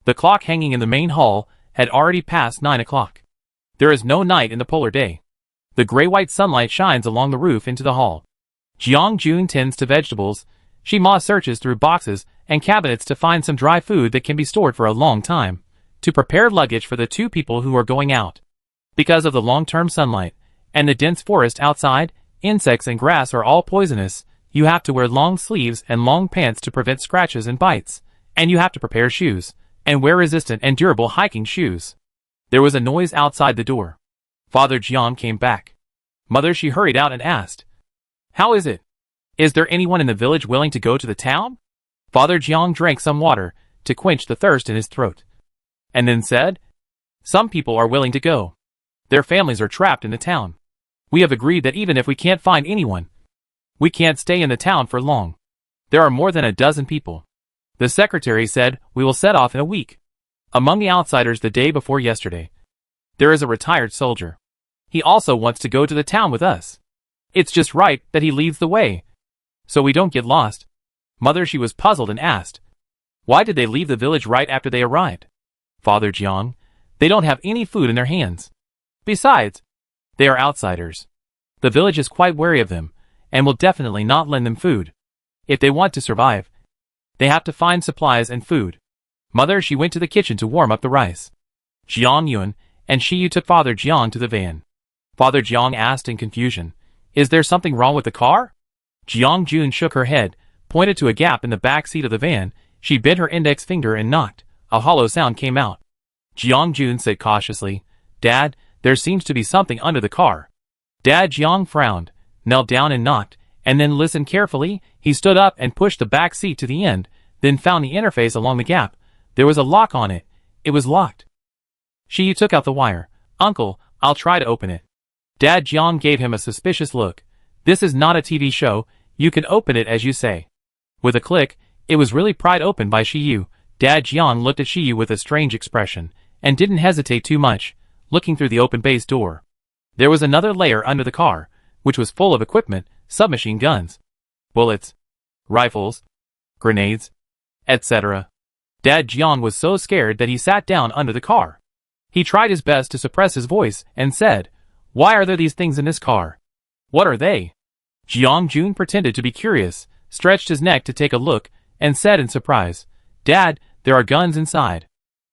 the clock hanging in the main hall had already passed 9 o'clock. There is no night in the polar day. The gray-white sunlight shines along the roof into the hall. Jiang Jun tends to vegetables. She Ma searches through boxes and cabinets to find some dry food that can be stored for a long time, to prepare luggage for the 2 people who are going out. Because of the long-term sunlight and the dense forest outside, insects and grass are all poisonous. You have to wear long sleeves and long pants to prevent scratches and bites, and you have to prepare shoes and wear resistant and durable hiking shoes. There was a noise outside the door. Father Jiang came back. Mother, she hurried out and asked, "How is it? Is there anyone in the village willing to go to the town?" Father Jiang drank some water to quench the thirst in his throat, and then said, "Some people are willing to go. Their families are trapped in the town. We have agreed that even if we can't find anyone, we can't stay in the town for long. There are more than a dozen people." The secretary said, "We will set off in a week. Among the outsiders the day before yesterday, there is a retired soldier. He also wants to go to the town with us. It's just right that he leads the way, so we don't get lost." Mother, she was puzzled and asked, "Why did they leave the village right after they arrived?" Father Jiang, "They don't have any food in their hands. Besides, they are outsiders. The village is quite wary of them, and will definitely not lend them food. If they want to survive, they have to find supplies and food." Mother, she went to the kitchen to warm up the rice. Jiang Yun and Shiyu took Father Jiang to the van. Father Jiang asked in confusion, "Is there something wrong with the car?" Jiang Jun shook her head, pointed to a gap in the back seat of the van. She bit her index finger and knocked. A hollow sound came out. Jiang Jun said cautiously, "Dad, there seems to be something under the car." Dad Jiang frowned, knelt down and knocked, and then listened carefully. He stood up and pushed the back seat to the end, then found the interface along the gap. There was a lock on it. It was locked. Shiyu took out the wire. "Uncle, I'll try to open it." Dad Jiang gave him a suspicious look. "This is not a TV show. You can open it as you say." With a click, it was really pried open by Shiyu. Dad Jiang looked at Shiyu with a strange expression, and didn't hesitate too much, looking through the open base door. There was another layer under the car, which was full of equipment, submachine guns, bullets, rifles, grenades, etc. Dad Jiang was so scared that he sat down under the car. He tried his best to suppress his voice and said, "Why are there these things in this car? What are they?" Jiang Jun pretended to be curious, stretched his neck to take a look, and said in surprise, "Dad, there are guns inside."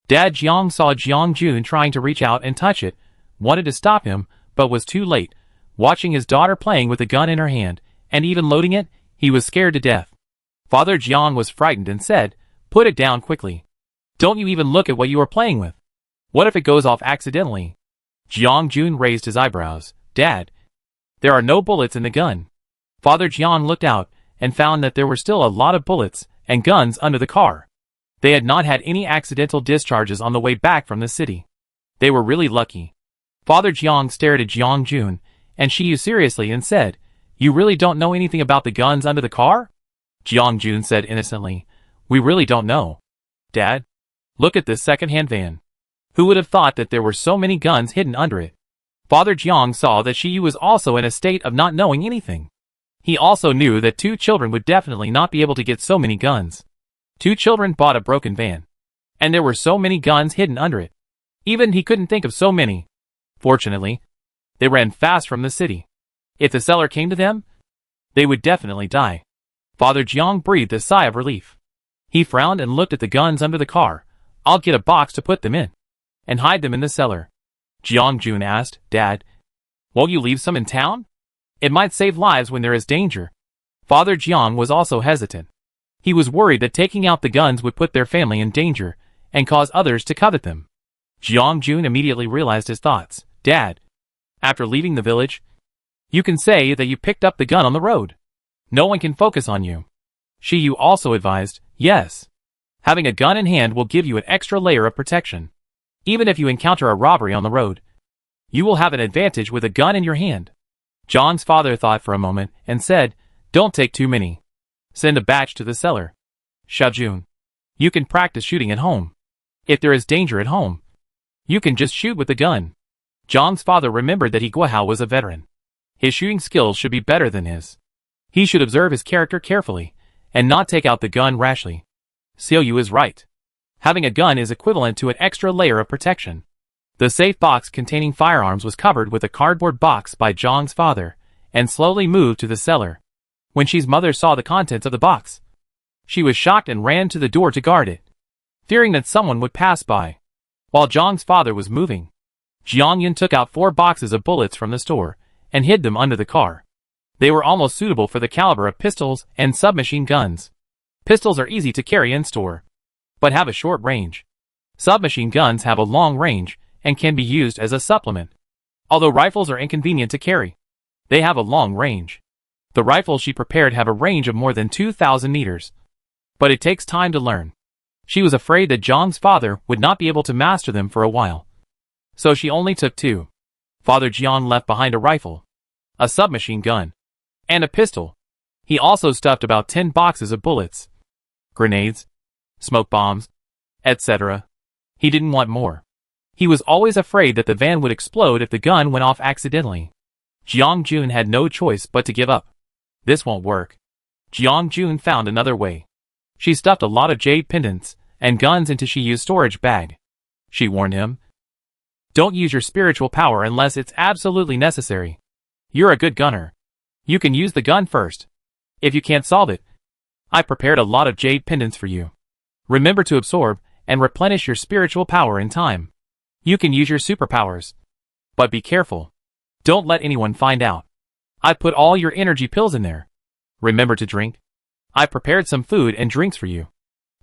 Dad Jiang saw Jiang Jun trying to reach out and touch it, wanted to stop him, but was too late. Watching his daughter playing with a gun in her hand, and even loading it, he was scared to death. Father Jiang was frightened and said, "Put it down quickly. Don't you even look at what you are playing with. What if it goes off accidentally?" Jiang Jun raised his eyebrows. "Dad, there are no bullets in the gun." Father Jiang looked out and found that there were still a lot of bullets and guns under the car. They had not had any accidental discharges on the way back from the city. They were really lucky. Father Jiang stared at Jiang Jun and Shiyu seriously and said, "You really don't know anything about the guns under the car?" Jiang Jun said innocently, "We really don't know. Dad, look at this second-hand van. Who would have thought that there were so many guns hidden under it?" Father Jiang saw that Shiyu was also in a state of not knowing anything. He also knew that 2 children would definitely not be able to get so many guns. 2 children bought a broken van, and there were so many guns hidden under it. Even he couldn't think of so many. Fortunately, they ran fast from the city. If the seller came to them, they would definitely die. Father Jiang breathed a sigh of relief. He frowned and looked at the guns under the car. "I'll get a box to put them in, and hide them in the cellar." Jiang Jun asked, "Dad, won't you leave some in town? It might save lives when there is danger." Father Jiang was also hesitant. He was worried that taking out the guns would put their family in danger, and cause others to covet them. Jiang Jun immediately realized his thoughts. "Dad, after leaving the village, you can say that you picked up the gun on the road. No one can focus on you." Shiyu also advised, "Yes. Having a gun in hand will give you an extra layer of protection." Even if you encounter a robbery on the road, you will have an advantage with a gun in your hand. John's father thought for a moment and said, "Don't take too many. Send a batch to the cellar. June. You can practice shooting at home. If there is danger at home, you can just shoot with the gun." John's father remembered that Guahao was a veteran. His shooting skills should be better than his. He should observe his character carefully, and not take out the gun rashly. Xiaoyu is right. Having a gun is equivalent to an extra layer of protection. The safe box containing firearms was covered with a cardboard box by John's father, and slowly moved to the cellar. When Xi's mother saw the contents of the box, she was shocked and ran to the door to guard it, fearing that someone would pass by. While John's father was moving, Jiangyun took out 4 boxes of bullets from the store, and hid them under the car. They were almost suitable for the caliber of pistols and submachine guns. Pistols are easy to carry and store, but have a short range. Submachine guns have a long range, and can be used as a supplement. Although rifles are inconvenient to carry, they have a long range. The rifles she prepared have a range of more than 2,000 meters. But it takes time to learn. She was afraid that John's father would not be able to master them for a while. So she only took 2. Father Jian left behind a rifle, a submachine gun, and a pistol. He also stuffed about 10 boxes of bullets, grenades, smoke bombs, etc. He didn't want more. He was always afraid that the van would explode if the gun went off accidentally. Jiangjun had no choice but to give up. This won't work. Jiangjun found another way. She stuffed a lot of jade pendants and guns into Shiyu's storage bag. She warned him, "Don't use your spiritual power unless it's absolutely necessary. You're a good gunner. You can use the gun first. If you can't solve it, I prepared a lot of jade pendants for you. Remember to absorb and replenish your spiritual power in time. You can use your superpowers. But be careful. Don't let anyone find out. I put all your energy pills in there. Remember to drink. I prepared some food and drinks for you."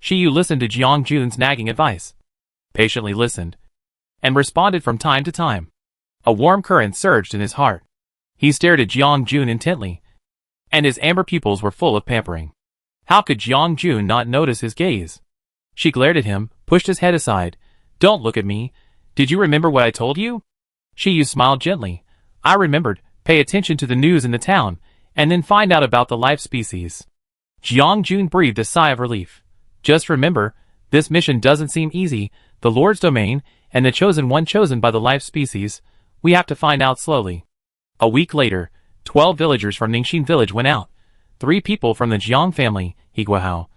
Shiyu listened to Jiangjun's nagging advice, patiently listened, and responded from time to time. A warm current surged in his heart. He stared at Jiangjun intently, and his amber pupils were full of pampering. How could Jiangjun not notice his gaze? She glared at him, pushed his head aside. "Don't look at me. Did you remember what I told you?" Shiyu smiled gently. "I remembered. Pay attention to the news in the town, and then find out about the life species." Jiangjun breathed a sigh of relief. "Just remember, this mission doesn't seem easy. The Lord's domain, and the chosen one chosen by the life species. We have to find out slowly." A week later, 12 villagers from Ningxin village went out. 3 people from the Jiang family, Guahao,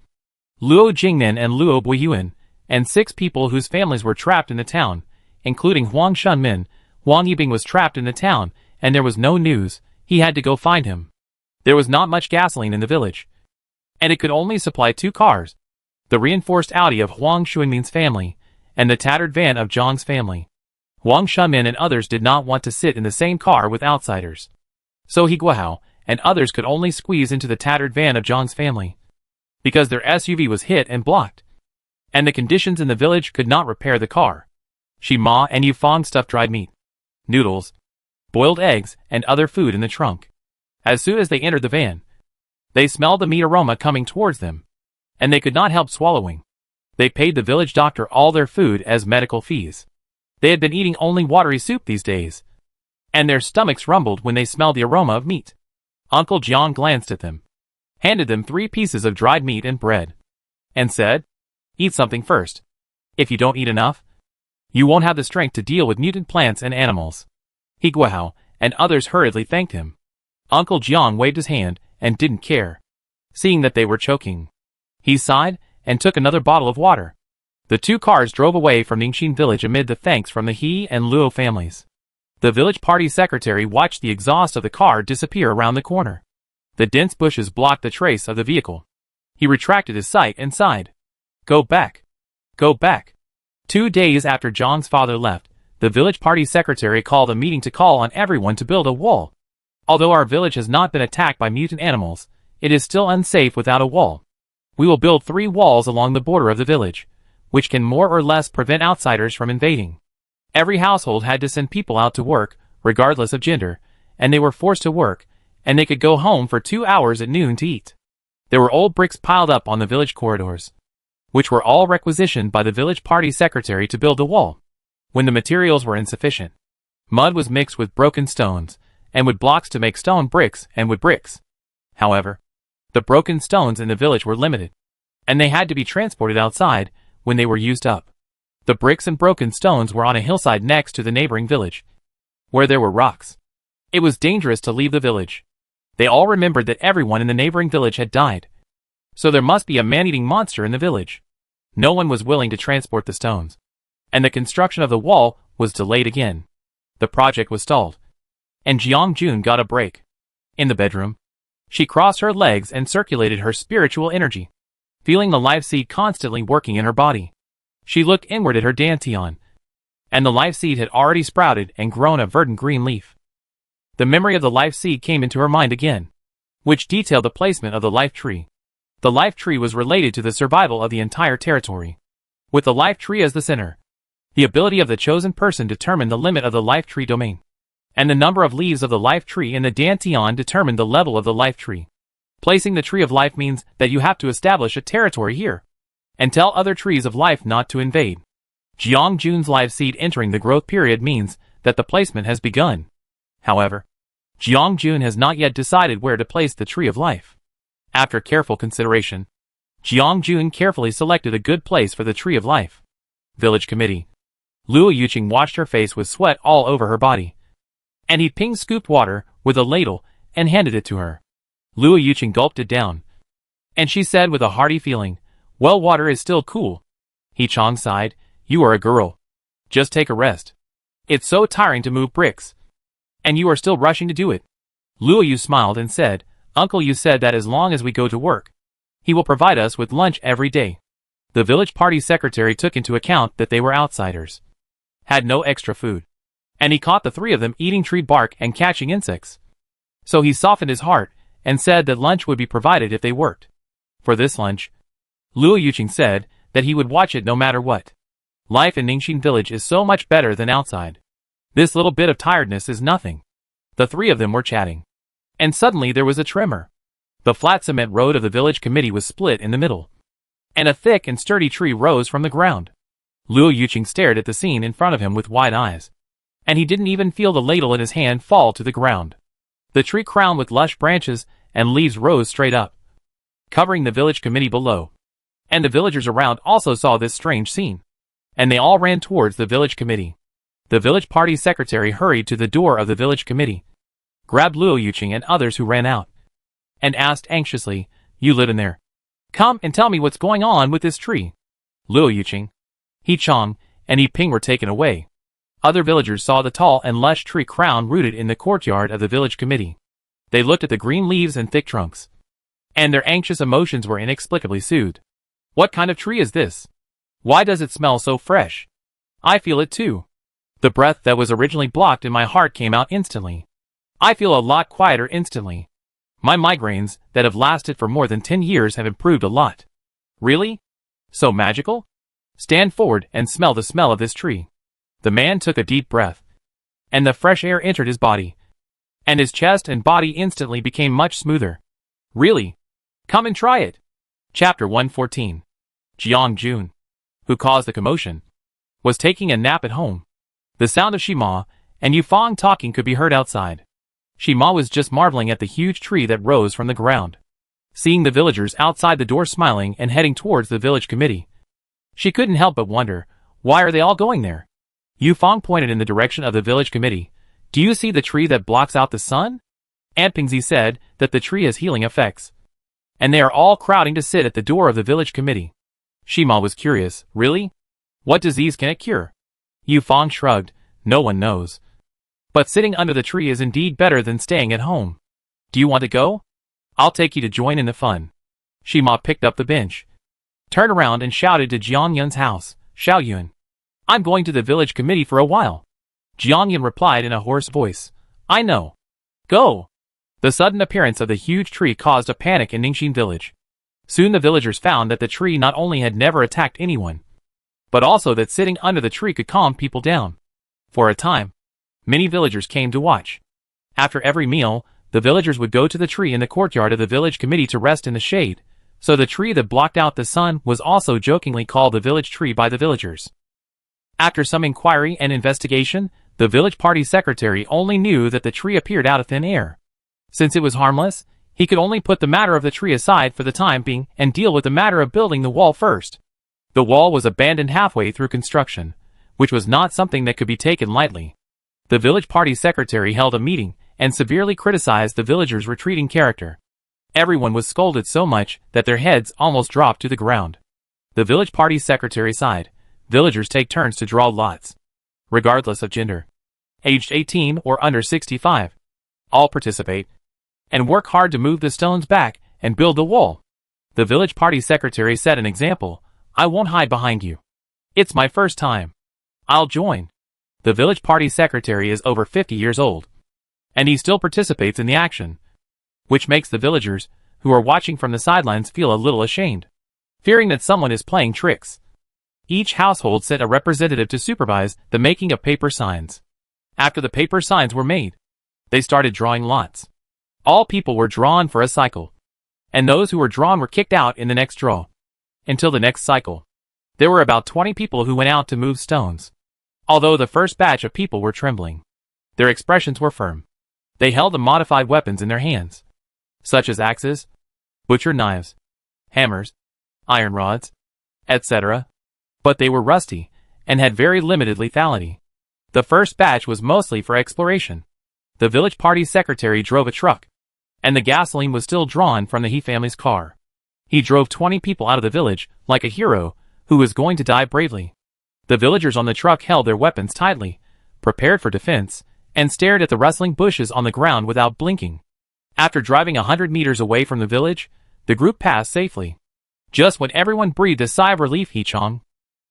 Luo Jingnan and Luo Buiyuan, and 6 people whose families were trapped in the town, including Huang Shunmin. Huang Yibing was trapped in the town, and there was no news. He had to go find him. There was not much gasoline in the village, and it could only supply 2 cars, the reinforced Audi of Huang Xuanmin's family, and the tattered van of Zhang's family. Huang Shunmin and others did not want to sit in the same car with outsiders. So Guahao and others could only squeeze into the tattered van of Zhang's family, because their SUV was hit and blocked, and the conditions in the village could not repair the car. Ma and Yufang stuffed dried meat, noodles, boiled eggs, and other food in the trunk. As soon as they entered the van, they smelled the meat aroma coming towards them, and they could not help swallowing. They paid the village doctor all their food as medical fees. They had been eating only watery soup these days, and their stomachs rumbled when they smelled the aroma of meat. Uncle Jiang glanced at them, handed them 3 pieces of dried meat and bread, and said, "Eat something first. If you don't eat enough, you won't have the strength to deal with mutant plants and animals." Guahao and others hurriedly thanked him. Uncle Jiang waved his hand and didn't care, seeing that they were choking. He sighed and took another bottle of water. The 2 cars drove away from Ningxin village amid the thanks from the He and Luo families. The village party secretary watched the exhaust of the car disappear around the corner. The dense bushes blocked the trace of the vehicle. He retracted his sight and sighed. Go back. Go back." 2 days after Zhang's father left, the village party secretary called a meeting to call on everyone to build a wall. Although our village has not been attacked by mutant animals, it is still unsafe without a wall. We will build 3 walls along the border of the village, which can more or less prevent outsiders from invading. Every household had to send people out to work, regardless of gender, and they were forced to work, and they could go home for 2 hours at noon to eat. There were old bricks piled up on the village corridors, which were all requisitioned by the village party secretary to build the wall. when the materials were insufficient. Mud was mixed with broken stones, and wood blocks to make stone bricks and wood bricks. However, the broken stones in the village were limited, and they had to be transported outside when they were used up. The bricks and broken stones were on a hillside next to the neighboring village, where there were rocks. It was dangerous to leave the village. They all remembered that everyone in the neighboring village had died, so there must be a man-eating monster in the village. No one was willing to transport the stones, and the construction of the wall was delayed again. The project was stalled, and Jeong-jun got a break. In the bedroom, she crossed her legs and circulated her spiritual energy, feeling the life seed constantly working in her body. She looked inward at her dantian, and the life seed had already sprouted and grown a verdant green leaf. The memory of the life seed came into her mind again, which detailed the placement of the life tree. The life tree was related to the survival of the entire territory, with the life tree as the center. The ability of the chosen person determined the limit of the life tree domain, and the number of leaves of the life tree in the dantian determined the level of the life tree. Placing the tree of life means that you have to establish a territory here, and tell other trees of life not to invade. Jeong-jun's life seed entering the growth period means that the placement has begun. However, Jeong-jun has not yet decided where to place the tree of life. After careful consideration, Jeong-jun carefully selected a good place for the tree of life. Village committee. Luo Yuqing washed her face with sweat all over her body, and he Ping scooped water with a ladle and handed it to her. Luo Yuqing gulped it down, and she said with a hearty feeling, "Well, water is still cool." He Chong sighed, "You are a girl. Just take a rest. It's so tiring to move bricks, and you are still rushing to do it." Luo Yu smiled and said, "Uncle Yu said that as long as we go to work, he will provide us with lunch every day." The village party secretary took into account that they were outsiders, had no extra food, and he caught the three of them eating tree bark and catching insects. So he softened his heart and said that lunch would be provided if they worked. For this lunch, Luo Yuqing said that he would watch it no matter what. Life in Ningxin village is so much better than outside. This little bit of tiredness is nothing. The three of them were chatting, and suddenly there was a tremor. The flat cement road of the village committee was split in the middle, and a thick and sturdy tree rose from the ground. Luo Yuqing stared at the scene in front of him with wide eyes, and he didn't even feel the ladle in his hand fall to the ground. The tree crowned with lush branches and leaves rose straight up, covering the village committee below. And the villagers around also saw this strange scene, and they all ran towards the village committee. The village party secretary hurried to the door of the village committee, grabbed Luo Yuqing and others who ran out, and asked anxiously, "You live in there? Come and tell me what's going on with this tree." Luo Yuqing, He Chong, and He Ping were taken away. Other villagers saw the tall and lush tree crown rooted in the courtyard of the village committee. They looked at the green leaves and thick trunks, and their anxious emotions were inexplicably soothed. "What kind of tree is this? Why does it smell so fresh? I feel it too." The breath that was originally blocked in my heart came out instantly. I feel a lot quieter instantly. My migraines that have lasted for more than 10 years have improved a lot. Really? So magical? Stand forward and smell the smell of this tree. The man took a deep breath, and the fresh air entered his body, and his chest and body instantly became much smoother. Really? Come and try it. Chapter 114. Jeong-jun, who caused the commotion, was taking a nap at home. The sound of Shima and Yufang talking could be heard outside. Shima was just marveling at the huge tree that rose from the ground. Seeing the villagers outside the door smiling and heading towards the village committee, she couldn't help but wonder, why are they all going there? Yufang pointed in the direction of the village committee. "Do you see the tree that blocks out the sun?" Aunt Pingzi said that the tree has healing effects, and they are all crowding to sit at the door of the village committee. Shima was curious. "Really? What disease can it cure?" Yufang shrugged. "No one knows. But sitting under the tree is indeed better than staying at home. Do you want to go? I'll take you to join in the fun." Shima picked up the bench, turned around and shouted to Jiangyun's house, "Xiaoyun, I'm going to the village committee for a while." Jiangyun replied in a hoarse voice, "I know. Go." The sudden appearance of the huge tree caused a panic in Ningxin village. Soon the villagers found that the tree not only had never attacked anyone, but also that sitting under the tree could calm people down. For a time, many villagers came to watch. After every meal, the villagers would go to the tree in the courtyard of the village committee to rest in the shade, so the tree that blocked out the sun was also jokingly called the village tree by the villagers. After some inquiry and investigation, the village party secretary only knew that the tree appeared out of thin air. Since it was harmless, he could only put the matter of the tree aside for the time being and deal with the matter of building the wall first. The wall was abandoned halfway through construction, which was not something that could be taken lightly. The village party secretary held a meeting and severely criticized the villagers' retreating character. Everyone was scolded so much that their heads almost dropped to the ground. The village party secretary sighed. Villagers take turns to draw lots, regardless of gender. Aged 18 or under 65. All participate and work hard to move the stones back and build the wall. The village party secretary set an example. I won't hide behind you. It's my first time. I'll join. The village party secretary is over 50 years old, and he still participates in the action, which makes the villagers, who are watching from the sidelines, feel a little ashamed, fearing that someone is playing tricks. Each household sent a representative to supervise the making of paper signs. After the paper signs were made, they started drawing lots. All people were drawn for a cycle, and those who were drawn were kicked out in the next draw. Until the next cycle, there were about 20 people who went out to move stones. Although the first batch of people were trembling, their expressions were firm. They held the modified weapons in their hands, such as axes, butcher knives, hammers, iron rods, etc. But they were rusty and had very limited lethality. The first batch was mostly for exploration. The village party secretary drove a truck, and the gasoline was still drawn from the He family's car. He drove 20 people out of the village like a hero who was going to die bravely. The villagers on the truck held their weapons tightly, prepared for defense, and stared at the rustling bushes on the ground without blinking. After driving 100 meters away from the village, the group passed safely. Just when everyone breathed a sigh of relief, He-chong,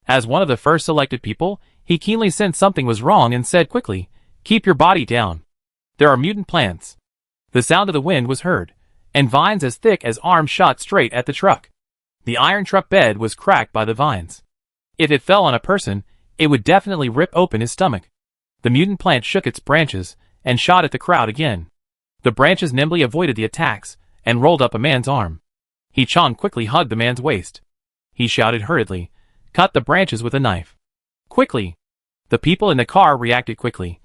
as one of the first selected people, he keenly sensed something was wrong and said quickly, "Keep your body down. There are mutant plants." The sound of the wind was heard, and vines as thick as arms shot straight at the truck. The iron truck bed was cracked by the vines. If it fell on a person, it would definitely rip open his stomach. The mutant plant shook its branches and shot at the crowd again. The branches nimbly avoided the attacks and rolled up a man's arm. He-chong quickly hugged the man's waist. He shouted hurriedly, "Cut the branches with a knife. Quickly!" The people in the car reacted quickly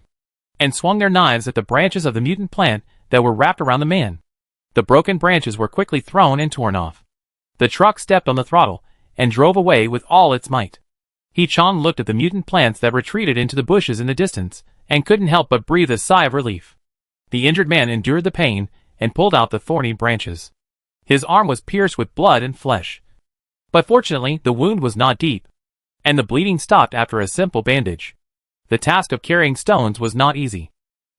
and swung their knives at the branches of the mutant plant that were wrapped around the man. The broken branches were quickly thrown and torn off. The truck stepped on the throttle and drove away with all its might. He-chong looked at the mutant plants that retreated into the bushes in the distance and couldn't help but breathe a sigh of relief. The injured man endured the pain and pulled out the thorny branches. His arm was pierced with blood and flesh, but fortunately the wound was not deep, and the bleeding stopped after a simple bandage. The task of carrying stones was not easy.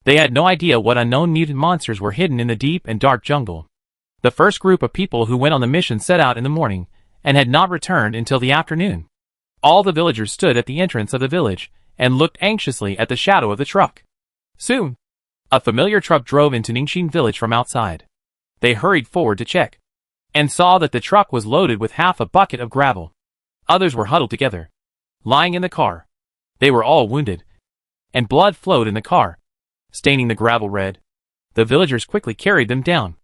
They had no idea what unknown mutant monsters were hidden in the deep and dark jungle. The first group of people who went on the mission set out in the morning and had not returned until the afternoon. All the villagers stood at the entrance of the village and looked anxiously at the shadow of the truck. Soon, a familiar truck drove into Ningxin village from outside. They hurried forward to check and saw that the truck was loaded with half a bucket of gravel. Others were huddled together, lying in the car. They were all wounded, and blood flowed in the car, staining the gravel red. The villagers quickly carried them down.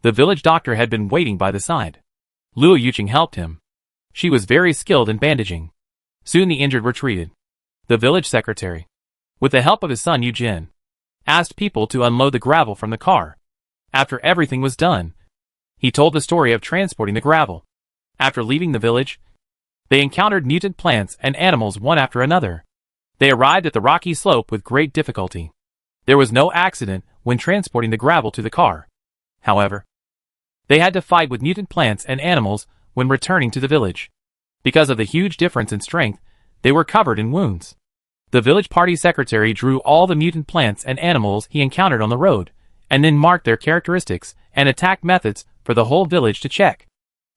The village doctor had been waiting by the side. Luo Yuqing helped him. She was very skilled in bandaging. Soon the injured were treated. The village secretary, with the help of his son Eugene, asked people to unload the gravel from the car. After everything was done, he told the story of transporting the gravel. After leaving the village, they encountered mutant plants and animals one after another. They arrived at the rocky slope with great difficulty. There was no accident when transporting the gravel to the car. However, they had to fight with mutant plants and animals when returning to the village. Because of the huge difference in strength, they were covered in wounds. The village party secretary drew all the mutant plants and animals he encountered on the road, and then marked their characteristics and attack methods for the whole village to check.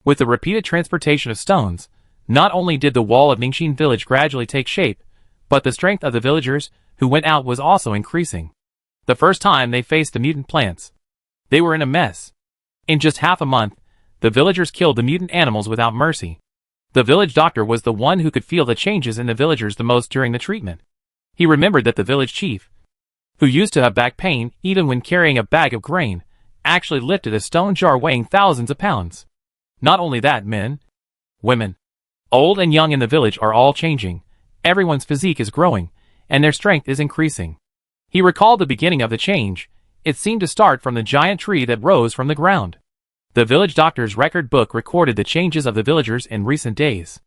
With the repeated transportation of stones, not only did the wall of Ningxin village gradually take shape, but the strength of the villagers who went out was also increasing. The first time they faced the mutant plants, they were in a mess. In just half a month, the villagers killed the mutant animals without mercy. The village doctor was the one who could feel the changes in the villagers the most during the treatment. He remembered that the village chief, who used to have back pain even when carrying a bag of grain, actually lifted a stone jar weighing thousands of pounds. Not only that, men, women, old and young in the village are all changing. Everyone's physique is growing, and their strength is increasing. He recalled the beginning of the change. It seemed to start from the giant tree that rose from the ground. The village doctor's record book recorded the changes of the villagers in recent days.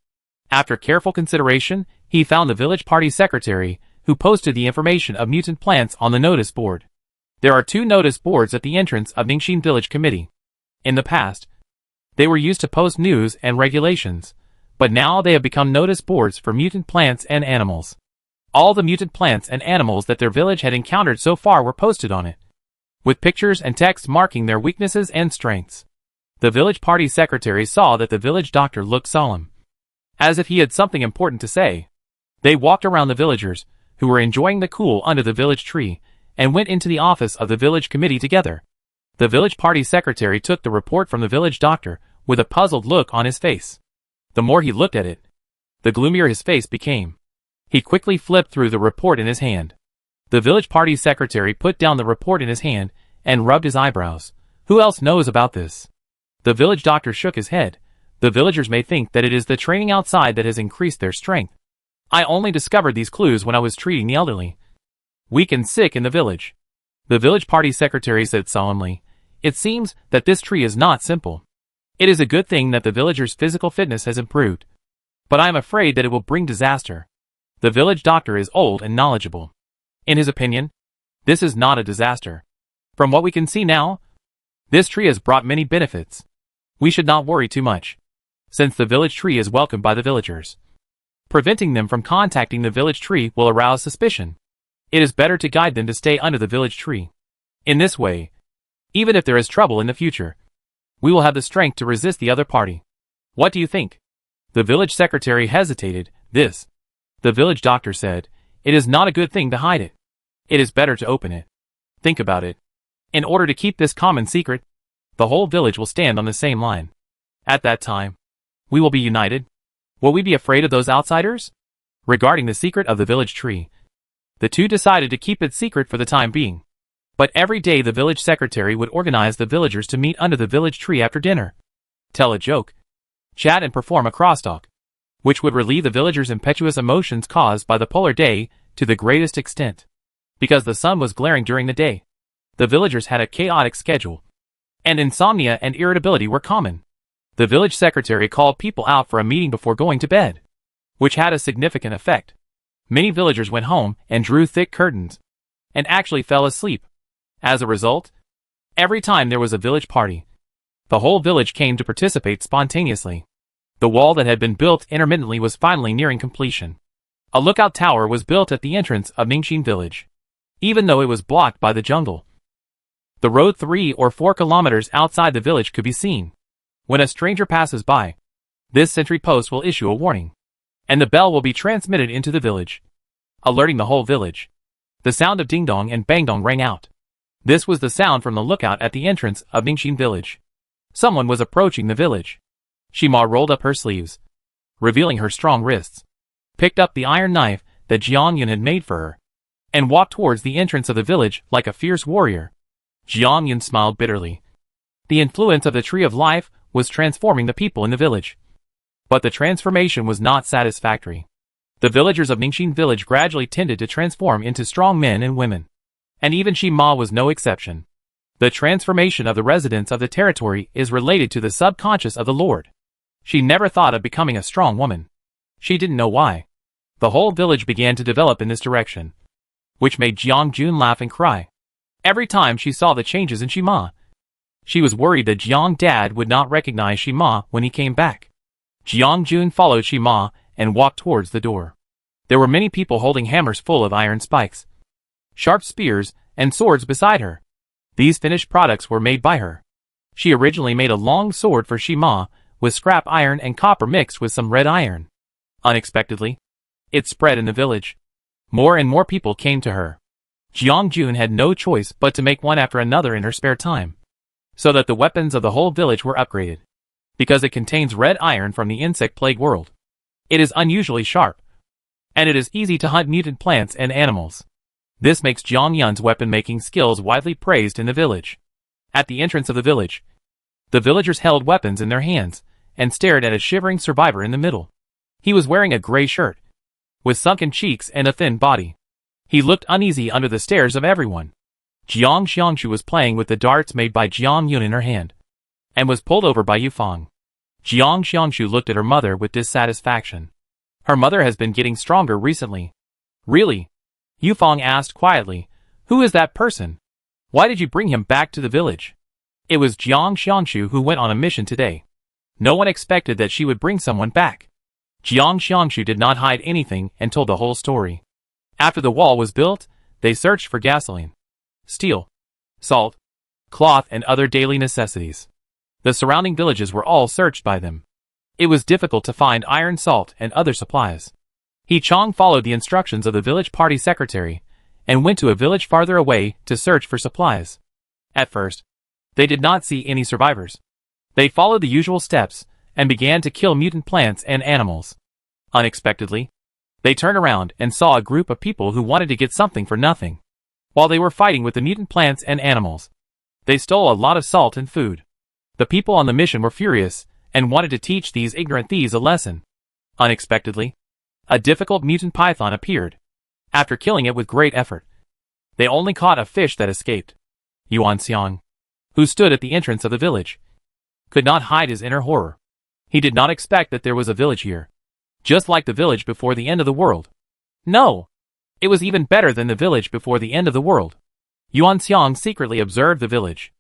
After careful consideration, he found the village party secretary, who posted the information of mutant plants on the notice board. There are 2 notice boards at the entrance of Ningxin Village Committee. In the past, they were used to post news and regulations, but now they have become notice boards for mutant plants and animals. All the mutant plants and animals that their village had encountered so far were posted on it, with pictures and text marking their weaknesses and strengths. The village party secretary saw that the village doctor looked solemn, as if he had something important to say. They walked around the villagers, who were enjoying the cool under the village tree, and went into the office of the village committee together. The village party secretary took the report from the village doctor, with a puzzled look on his face. The more he looked at it, the gloomier his face became. He quickly flipped through the report in his hand. The village party secretary put down the report in his hand, and rubbed his eyebrows. Who else knows about this? The village doctor shook his head. The villagers may think that it is the training outside that has increased their strength. I only discovered these clues when I was treating the elderly, weak and sick in the village. The village party secretary said solemnly, "It seems that this tree is not simple. It is a good thing that the villagers' physical fitness has improved, but I am afraid that it will bring disaster." The village doctor is old and knowledgeable. In his opinion, this is not a disaster. From what we can see now, this tree has brought many benefits. We should not worry too much, since the village tree is welcomed by the villagers. Preventing them from contacting the village tree will arouse suspicion. It is better to guide them to stay under the village tree. In this way, even if there is trouble in the future, we will have the strength to resist the other party. What do you think? The village secretary hesitated. The village doctor said, "It is not a good thing to hide it. It is better to open it. Think about it. In order to keep this common secret, the whole village will stand on the same line. At that time, we will be united. Will we be afraid of those outsiders?" Regarding the secret of the village tree, the 2 decided to keep it secret for the time being. But every day the village secretary would organize the villagers to meet under the village tree after dinner, tell a joke, chat and perform a crosstalk, which would relieve the villagers' impetuous emotions caused by the polar day to the greatest extent. Because the sun was glaring during the day, the villagers had a chaotic schedule, and insomnia and irritability were common. The village secretary called people out for a meeting before going to bed, which had a significant effect. Many villagers went home and drew thick curtains, and actually fell asleep. As a result, every time there was a village party, the whole village came to participate spontaneously. The wall that had been built intermittently was finally nearing completion. A lookout tower was built at the entrance of Ningxin Village, even though it was blocked by the jungle. The road 3 or 4 kilometers outside the village could be seen. When a stranger passes by, this sentry post will issue a warning, and the bell will be transmitted into the village, alerting the whole village. The sound of ding-dong and bang-dong rang out. This was the sound from the lookout at the entrance of Ningxin Village. Someone was approaching the village. Shima rolled up her sleeves, revealing her strong wrists, picked up the iron knife that Jiang Yun had made for her, and walked towards the entrance of the village like a fierce warrior. Jiang Yun smiled bitterly. The influence of the Tree of Life was transforming the people in the village. But the transformation was not satisfactory. The villagers of Ningxin Village gradually tended to transform into strong men and women, and even Shima was no exception. The transformation of the residents of the territory is related to the subconscious of the Lord. She never thought of becoming a strong woman. She didn't know why. The whole village began to develop in this direction, which made Jiang Jun laugh and cry every time she saw the changes in Shima. She was worried that Jiang Dad would not recognize Shima when he came back. Jiang Jun followed Shima and walked towards the door. There were many people holding hammers full of iron spikes, sharp spears, and swords beside her. These finished products were made by her. She originally made a long sword for Shima with scrap iron and copper mixed with some red iron. Unexpectedly, it spread in the village. More and more people came to her. Jiang Jun had no choice but to make one after another in her spare time, so that the weapons of the whole village were upgraded. Because it contains red iron from the insect plague world, it is unusually sharp, and it is easy to hunt mutant plants and animals. This makes Jiang Yun's weapon-making skills widely praised in the village. At the entrance of the village, the villagers held weapons in their hands and stared at a shivering survivor in the middle. He was wearing a gray shirt, with sunken cheeks and a thin body. He looked uneasy under the stares of everyone. Jiang Xiangshu was playing with the darts made by Jiang Yun in her hand, and was pulled over by Yufang. Jiang Xiangshu looked at her mother with dissatisfaction. Her mother has been getting stronger recently. Really? Yufang asked quietly. Who is that person? Why did you bring him back to the village? It was Jiang Xiangshu who went on a mission today. No one expected that she would bring someone back. Jiang Xiangshu did not hide anything and told the whole story. After the wall was built, they searched for gasoline, steel, salt, cloth, and other daily necessities. The surrounding villages were all searched by them. It was difficult to find iron, salt, and other supplies. He Chong followed the instructions of the village party secretary and went to a village farther away to search for supplies. At first, they did not see any survivors. They followed the usual steps and began to kill mutant plants and animals. Unexpectedly, they turned around and saw a group of people who wanted to get something for nothing. While they were fighting with the mutant plants and animals, they stole a lot of salt and food. The people on the mission were furious and wanted to teach these ignorant thieves a lesson. Unexpectedly, a difficult mutant python appeared. After killing it with great effort, they only caught a fish that escaped. Yuan Xiang, who stood at the entrance of the village, could not hide his inner horror. He did not expect that there was a village here, just like the village before the end of the world. No! It was even better than the village before the end of the world. Yuan Xiang secretly observed the village.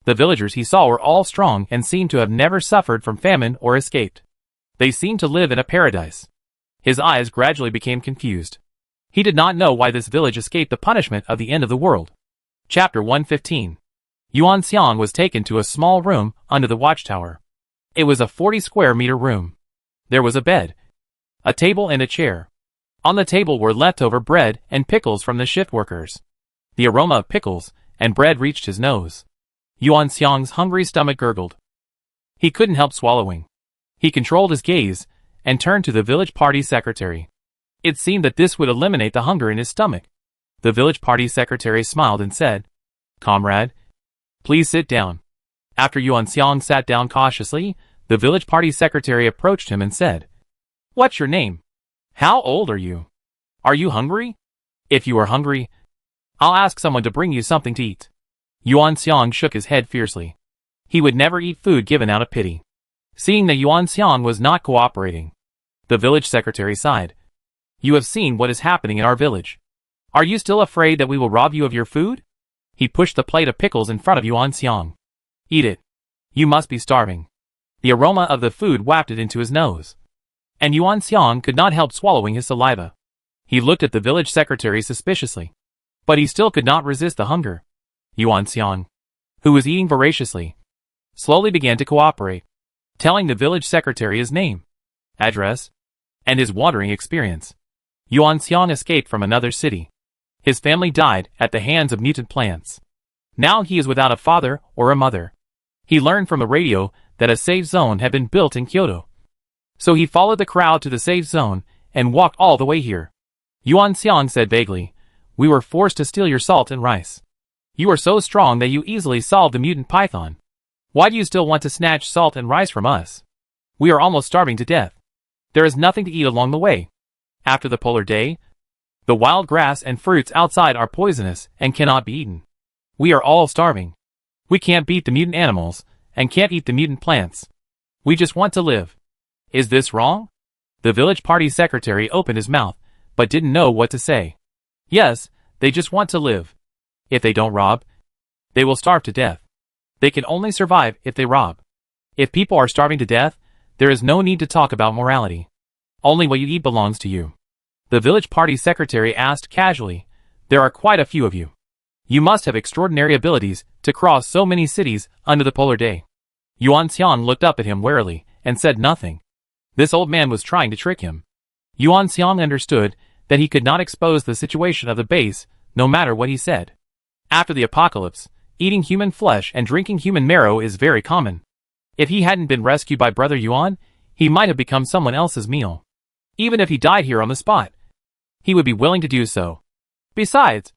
The villagers he saw were all strong and seemed to have never suffered from famine or escaped. They seemed to live in a paradise. His eyes gradually became confused. He did not know why this village escaped the punishment of the end of the world. Chapter 115. Yuan Xiang was taken to a small room under the watchtower. It was a 40 square meter room. There was a bed, a table, and a chair. On the table were leftover bread and pickles from the shift workers. The aroma of pickles and bread reached his nose. Yuan Xiang's hungry stomach gurgled. He couldn't help swallowing. He controlled his gaze and turned to the village party secretary. It seemed that this would eliminate the hunger in his stomach. The village party secretary smiled and said, "Comrade, please sit down." After Yuan Xiang sat down cautiously, the village party secretary approached him and said, "What's your name? How old are you? Are you hungry? If you are hungry, I'll ask someone to bring you something to eat." Yuan Xiang shook his head fiercely. He would never eat food given out of pity. Seeing that Yuan Xiang was not cooperating, the village secretary sighed. "You have seen what is happening in our village. Are you still afraid that we will rob you of your food?" He pushed the plate of pickles in front of Yuan Xiang. "Eat it. You must be starving." The aroma of the food wafted into his nose, and Yuan Xiang could not help swallowing his saliva. He looked at the village secretary suspiciously, but he still could not resist the hunger. Yuan Xiang, who was eating voraciously, slowly began to cooperate, telling the village secretary his name, address, and his wandering experience. Yuan Xiang escaped from another city. His family died at the hands of mutant plants. Now he is without a father or a mother. He learned from the radio that a safe zone had been built in Kyoto. So he followed the crowd to the safe zone and walked all the way here. Yuan Xiang said vaguely, "We were forced to steal your salt and rice. You are so strong that you easily solved the mutant python. Why do you still want to snatch salt and rice from us? We are almost starving to death. There is nothing to eat along the way. After the polar day, the wild grass and fruits outside are poisonous and cannot be eaten. We are all starving. We can't beat the mutant animals and can't eat the mutant plants. We just want to live. Is this wrong?" The village party secretary opened his mouth, but didn't know what to say. Yes, they just want to live. If they don't rob, they will starve to death. They can only survive if they rob. If people are starving to death, there is no need to talk about morality. Only what you eat belongs to you. The village party secretary asked casually, "There are quite a few of you. You must have extraordinary abilities to cross so many cities under the polar day." Yuan Xiang looked up at him warily and said nothing. This old man was trying to trick him. Yuan Xiang understood that he could not expose the situation of the base, no matter what he said. After the apocalypse, eating human flesh and drinking human marrow is very common. If he hadn't been rescued by Brother Yuan, he might have become someone else's meal. Even if he died here on the spot, he would be willing to do so. Besides,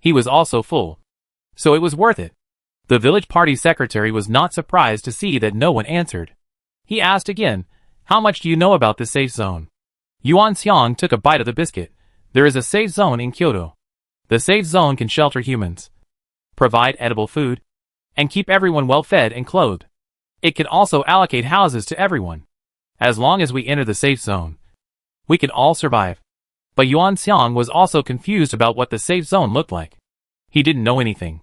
he was also full. So it was worth it. The village party secretary was not surprised to see that no one answered. He asked again, "How much do you know about this safe zone?" Yuan Xiang took a bite of the biscuit. There is a safe zone in Kyoto. The safe zone can shelter humans, provide edible food, and keep everyone well fed and clothed. It can also allocate houses to everyone. As long as we enter the safe zone, we can all survive. But Yuan Xiang was also confused about what the safe zone looked like. He didn't know anything.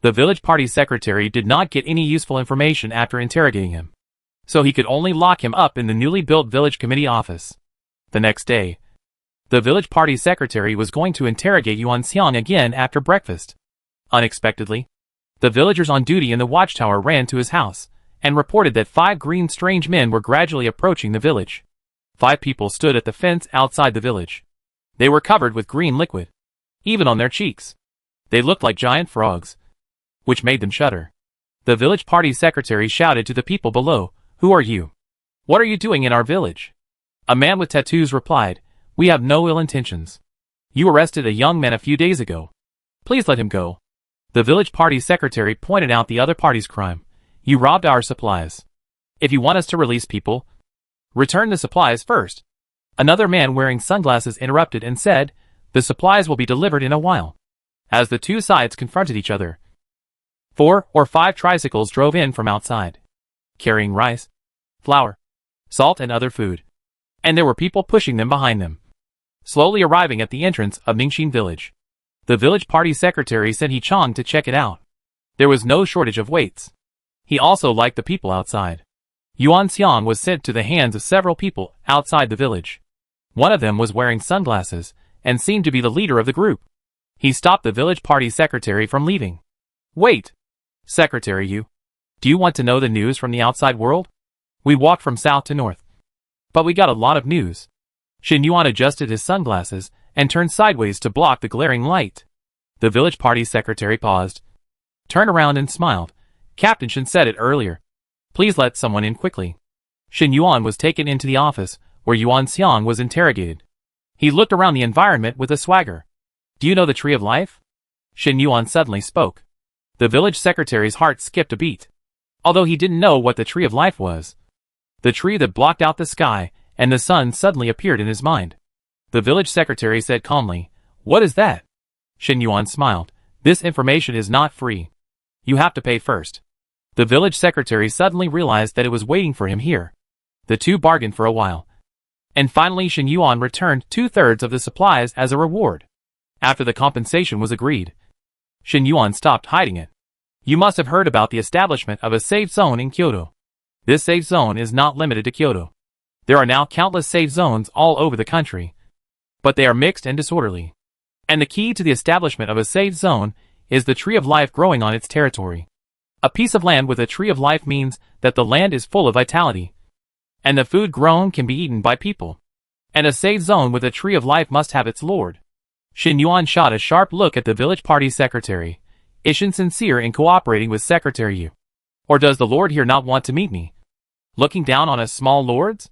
The village party secretary did not get any useful information after interrogating him, so he could only lock him up in the newly built village committee office. The next day, the village party secretary was going to interrogate Yuan Xiang again after breakfast. Unexpectedly, the villagers on duty in the watchtower ran to his house and reported that 5 green strange men were gradually approaching the village. 5 people stood at the fence outside the village. They were covered with green liquid, even on their cheeks. They looked like giant frogs, which made them shudder. The village party secretary shouted to the people below, "Who are you? What are you doing in our village?" A man with tattoos replied, "We have no ill intentions. You arrested a young man a few days ago. Please let him go." The village party secretary pointed out the other party's crime. "You robbed our supplies. If you want us to release people, return the supplies first." Another man wearing sunglasses interrupted and said, "The supplies will be delivered in a while." As the two sides confronted each other, 4 or 5 tricycles drove in from outside, carrying rice, flour, salt and other food. And there were people pushing them behind them. Slowly arriving at the entrance of Ningxin village, the village party secretary sent He Chang to check it out. There was no shortage of waits. He also liked the people outside. Yuan Xiang was sent to the hands of several people outside the village. One of them was wearing sunglasses and seemed to be the leader of the group. He stopped the village party secretary from leaving. "Wait, secretary, do you want to know the news from the outside world? We walked from south to north, but we got a lot of news." Shen Yuan adjusted his sunglasses and turned sideways to block the glaring light. The village party secretary paused, turned around and smiled. "Captain Shen said it earlier. Please let someone in quickly." Shen Yuan was taken into the office where Yuan Xiang was interrogated. He looked around the environment with a swagger. "Do you know the Tree of Life?" Shen Yuan suddenly spoke. The village secretary's heart skipped a beat, although he didn't know what the Tree of Life was. The tree that blocked out the sky and the sun suddenly appeared in his mind. The village secretary said calmly, "What is that?" Shen Yuan smiled. "This information is not free. You have to pay first." The village secretary suddenly realized that it was waiting for him here. The two bargained for a while, and finally Shen Yuan returned 2/3 of the supplies as a reward. After the compensation was agreed, Shen Yuan stopped hiding it. "You must have heard about the establishment of a safe zone in Kyoto. This safe zone is not limited to Kyoto. There are now countless safe zones all over the country, but they are mixed and disorderly. And the key to the establishment of a safe zone is the Tree of Life growing on its territory. A piece of land with a Tree of Life means that the land is full of vitality, and the food grown can be eaten by people. And a safe zone with a Tree of Life must have its lord." Shen Yuan shot a sharp look at the village party secretary. "Is Shen sincere in cooperating with Secretary Yu? Or does the lord here not want to meet me? Looking down on us small lords?"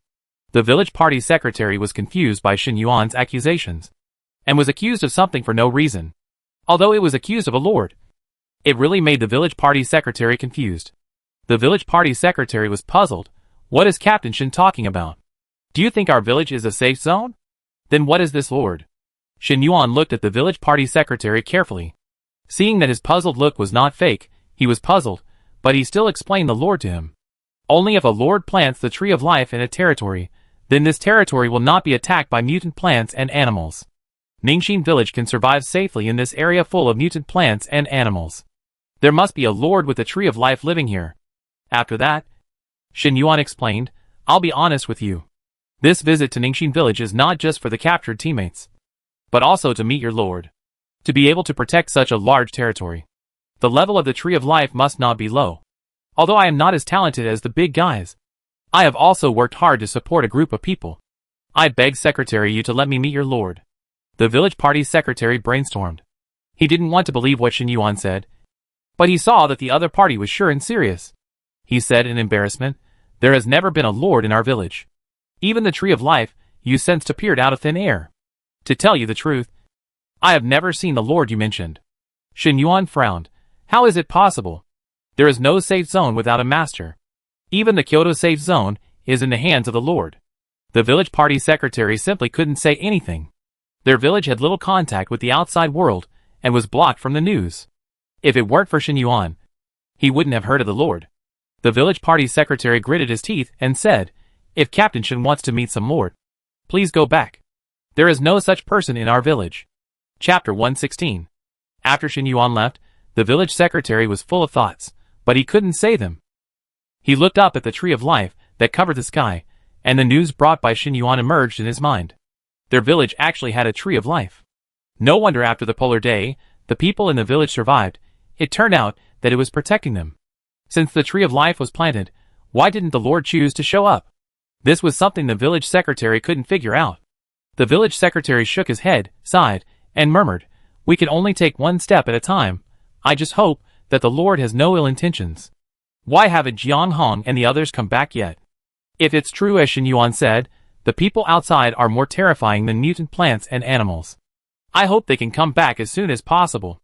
The village party secretary was confused by Shen Yuan's accusations, and was accused of something for no reason. Although it was accused of a lord, it really made the village party secretary confused. The village party secretary was puzzled. What is Captain Shen talking about? Do you think our village is a safe zone? Then what is this lord? Shen Yuan looked at the village party secretary carefully. Seeing that his puzzled look was not fake, he was puzzled, but he still explained the lord to him. Only if a lord plants the Tree of Life in a territory, then this territory will not be attacked by mutant plants and animals. Ningxin village can survive safely in this area full of mutant plants and animals. There must be a lord with the Tree of Life living here. After that, Shen Yuan explained, "I'll be honest with you. This visit to Ningxin village is not just for the captured teammates, but also to meet your lord. To be able to protect such a large territory, the level of the Tree of Life must not be low. Although I am not as talented as the big guys, I have also worked hard to support a group of people. I beg Secretary Yu to let me meet your lord." The village party secretary brainstormed. He didn't want to believe what Shen Yuan said, but he saw that the other party was sure and serious. He said in embarrassment, "There has never been a lord in our village. Even the Tree of Life you sensed appeared out of thin air. To tell you the truth, I have never seen the lord you mentioned." Shen Yuan frowned. "How is it possible? There is no safe zone without a master. Even the Kyoto safe zone is in the hands of the lord. The village party secretary simply couldn't say anything. Their village had little contact with the outside world and was blocked from the news. If it weren't for Shen Yuan, he wouldn't have heard of the Lord. The village party secretary gritted his teeth and said, "If Captain Shen wants to meet some Lord, please go back. There is no such person in our village." Chapter 116. After Shen Yuan left, the village secretary was full of thoughts, but he couldn't say them. He looked up at the tree of life that covered the sky, and the news brought by Shen Yuan emerged in his mind. Their village actually had a tree of life. No wonder after the polar day, the people in the village survived. It turned out that it was protecting them. Since the tree of life was planted, why didn't the Lord choose to show up? This was something the village secretary couldn't figure out. The village secretary shook his head, sighed, and murmured, "We can only take one step at a time. I just hope that the Lord has no ill intentions. Why haven't Jiang Hong and the others come back yet? If it's true as Shen Yuan said, the people outside are more terrifying than mutant plants and animals. I hope they can come back as soon as possible."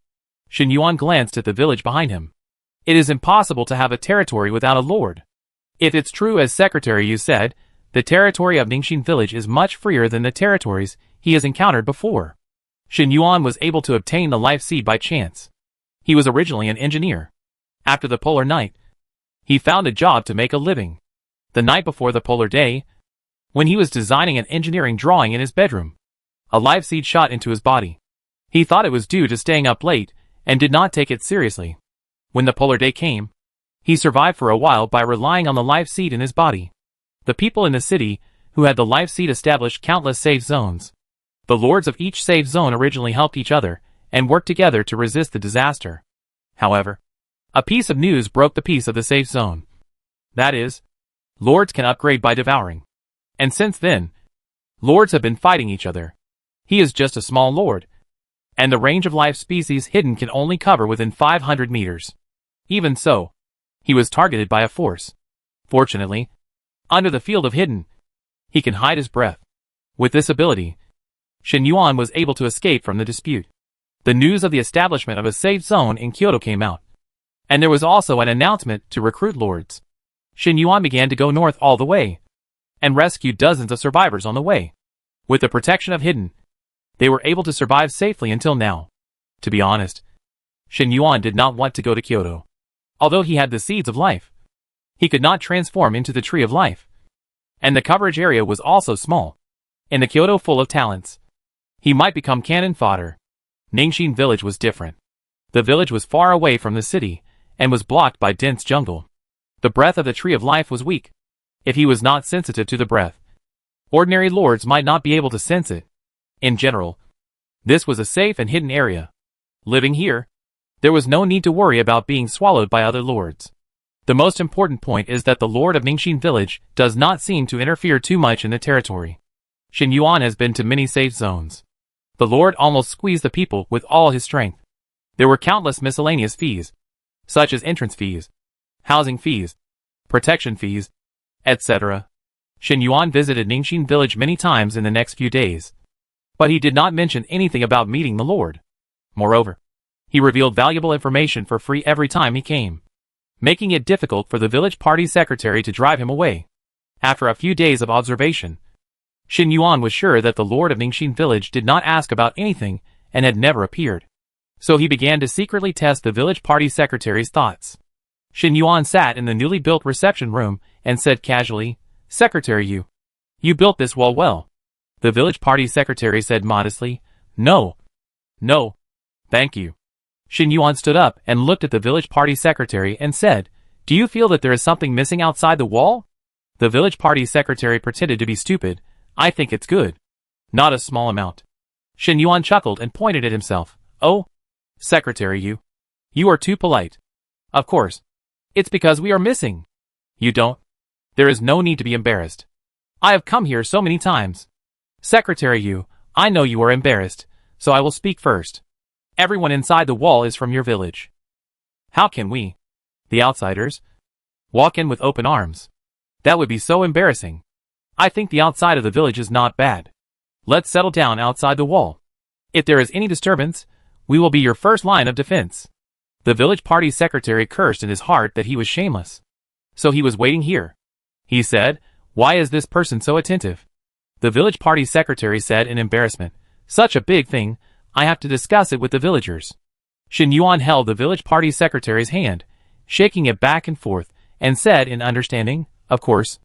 Shen Yuan glanced at the village behind him. It is impossible to have a territory without a lord. If it's true as Secretary Yu said, the territory of Ningxin village is much freer than the territories he has encountered before. Shen Yuan was able to obtain the life seed by chance. He was originally an engineer. After the polar night, he found a job to make a living. The night before the polar day, when he was designing an engineering drawing in his bedroom, a life seed shot into his body. He thought it was due to staying up late and did not take it seriously. When the polar day came, he survived for a while by relying on the life seed in his body. The people in the city who had the life seed established countless safe zones. The lords of each safe zone originally helped each other and worked together to resist the disaster. However, a piece of news broke the peace of the safe zone. That is, lords can upgrade by devouring. And since then, lords have been fighting each other. He is just a small lord, and the range of life species hidden can only cover within 500 meters. Even so, he was targeted by a force. Fortunately, under the field of hidden, he can hide his breath. With this ability, Shen Yuan was able to escape from the dispute. The news of the establishment of a safe zone in Kyoto came out, and there was also an announcement to recruit lords. Shen Yuan began to go north all the way, and rescued dozens of survivors on the way. With the protection of hidden, they were able to survive safely until now. To be honest, Shen Yuan did not want to go to Kyoto. Although he had the seeds of life, he could not transform into the tree of life. And the coverage area was also small. In the Kyoto full of talents, he might become cannon fodder. Ningxin village was different. The village was far away from the city, and was blocked by dense jungle. The breath of the tree of life was weak. If he was not sensitive to the breath, ordinary lords might not be able to sense it. In general, this was a safe and hidden area. Living here, there was no need to worry about being swallowed by other lords. The most important point is that the lord of Ningxin village does not seem to interfere too much in the territory. Shen Yuan has been to many safe zones. The lord almost squeezed the people with all his strength. There were countless miscellaneous fees, such as entrance fees, housing fees, protection fees, etc. Shen Yuan visited Ningxin village many times in the next few days, but he did not mention anything about meeting the Lord. Moreover, he revealed valuable information for free every time he came, making it difficult for the village party secretary to drive him away. After a few days of observation, Shen Yuan was sure that the Lord of Ningxin village did not ask about anything and had never appeared. So he began to secretly test the village party secretary's thoughts. Shen Yuan sat in the newly built reception room and said casually, "Secretary Yu, you built this wall well." The village party secretary said modestly, No, thank you." Shen Yuan stood up and looked at the village party secretary and said, "Do you feel that there is something missing outside the wall?" The village party secretary pretended to be stupid. "I think it's good. Not a small amount." Shen Yuan chuckled and pointed at himself. "Oh, Secretary Yu, you are too polite. Of course, it's because we are missing. You don't. There is no need to be embarrassed. I have come here so many times. Secretary Yu, I know you are embarrassed, so I will speak first. Everyone inside the wall is from your village. How can we, the outsiders, walk in with open arms? That would be so embarrassing. I think the outside of the village is not bad. Let's settle down outside the wall. If there is any disturbance, we will be your first line of defense." The village party secretary cursed in his heart that he was shameless. So he was waiting here. He said, "Why is this person so attentive? The village party secretary said in embarrassment. Such a big thing, I have to discuss it with the villagers. Shen Yuan held the village party secretary's hand, shaking it back and forth, and said in understanding, Of course.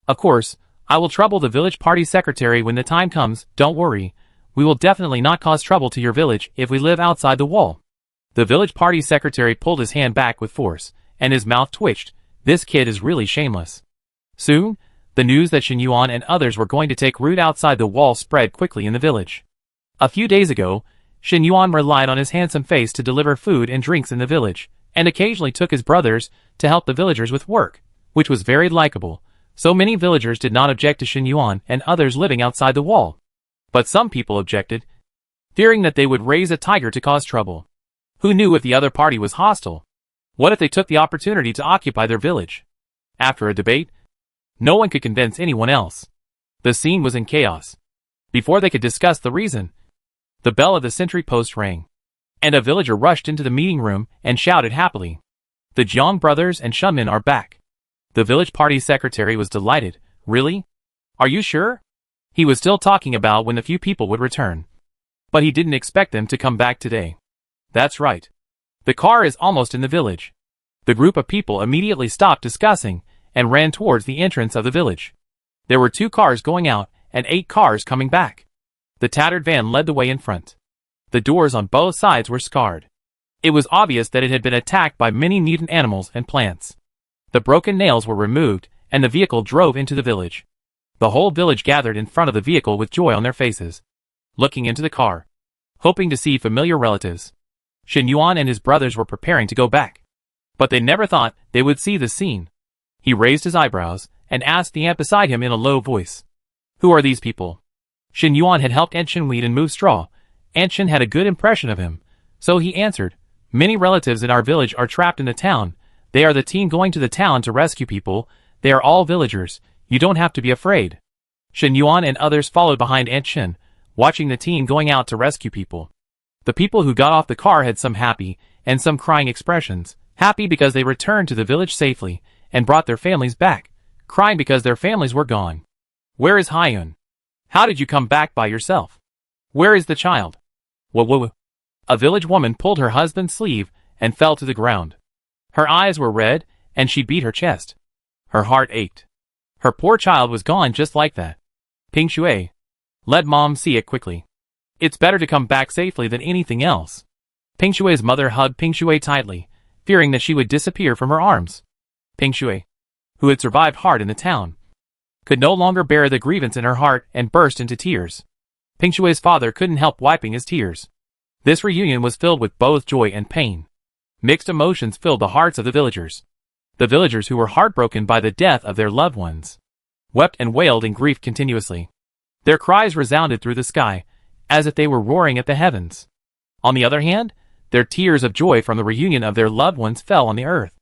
Of course, I will trouble the village party secretary when the time comes, don't worry. We will definitely not cause trouble to your village if we live outside the wall. The village party secretary pulled his hand back with force, and his mouth twitched. This kid is really shameless. Soon, the news that Shen Yuan and others were going to take root outside the wall spread quickly in the village. A few days ago, Shen Yuan relied on his handsome face to deliver food and drinks in the village, and occasionally took his brothers to help the villagers with work, which was very likable, so many villagers did not object to Shen Yuan and others living outside the wall. But some people objected, fearing that they would raise a tiger to cause trouble. Who knew if the other party was hostile? What if they took the opportunity to occupy their village? After a debate, no one could convince anyone else. The scene was in chaos. Before they could discuss the reason, the bell of the sentry post rang, and a villager rushed into the meeting room and shouted happily, The Jiang brothers and Shunmin are back. The village party secretary was delighted. Really? Are you sure? He was still talking about when the few people would return. But he didn't expect them to come back today. That's right. The car is almost in the village. The group of people immediately stopped discussing and ran towards the entrance of the village. There were 2 cars going out and 8 cars coming back. The tattered van led the way in front. The doors on both sides were scarred. It was obvious that it had been attacked by many mutant animals and plants. The broken nails were removed, and the vehicle drove into the village. The whole village gathered in front of the vehicle with joy on their faces, looking into the car, hoping to see familiar relatives. Shen Yuan and his brothers were preparing to go back, but they never thought they would see the scene. He raised his eyebrows and asked the ant beside him in a low voice, Who are these people? Shen Yuan had helped Ant Shen weed and move straw. Ant Shen had a good impression of him, so he answered, Many relatives in our village are trapped in the town. They are the team going to the town to rescue people. They are all villagers. You don't have to be afraid. Shen Yuan and others followed behind Ant Shen, watching the team going out to rescue people. The people who got off the car had some happy and some crying expressions. Happy because they returned to the village safely and brought their families back. Crying because their families were gone. Where is Hyun? How did you come back by yourself? Where is the child? Whoa. A village woman pulled her husband's sleeve and fell to the ground. Her eyes were red, and she beat her chest. Her heart ached. Her poor child was gone just like that. Ping Shui. Let mom see it quickly. It's better to come back safely than anything else. Ping Shui's mother hugged Ping Shui tightly, fearing that she would disappear from her arms. Ping Shui, who had survived hard in the town, could no longer bear the grievance in her heart and burst into tears. Ping Shui's father couldn't help wiping his tears. This reunion was filled with both joy and pain. Mixed emotions filled the hearts of the villagers. The villagers who were heartbroken by the death of their loved ones wept and wailed in grief continuously. Their cries resounded through the sky, as if they were roaring at the heavens. On the other hand, their tears of joy from the reunion of their loved ones fell on the earth.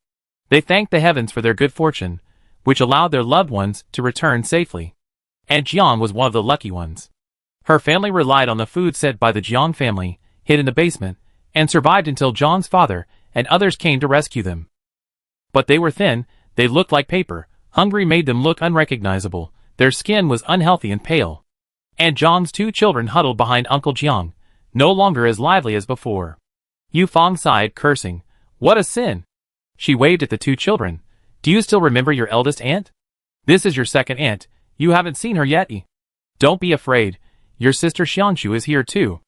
They thanked the heavens for their good fortune, which allowed their loved ones to return safely. And Jiang was one of the lucky ones. Her family relied on the food sent by the Jiang family, hid in the basement, and survived until Jiang's father and others came to rescue them. But they were thin, they looked like paper, hunger made them look unrecognizable, their skin was unhealthy and pale. And Jiang's 2 children huddled behind Uncle Jiang, no longer as lively as before. Yu Fang sighed, cursing, What a sin! She waved at the 2 children. Do you still remember your eldest aunt? This is your second aunt, you haven't seen her yet. Don't be afraid, your sister Xiangshu is here too.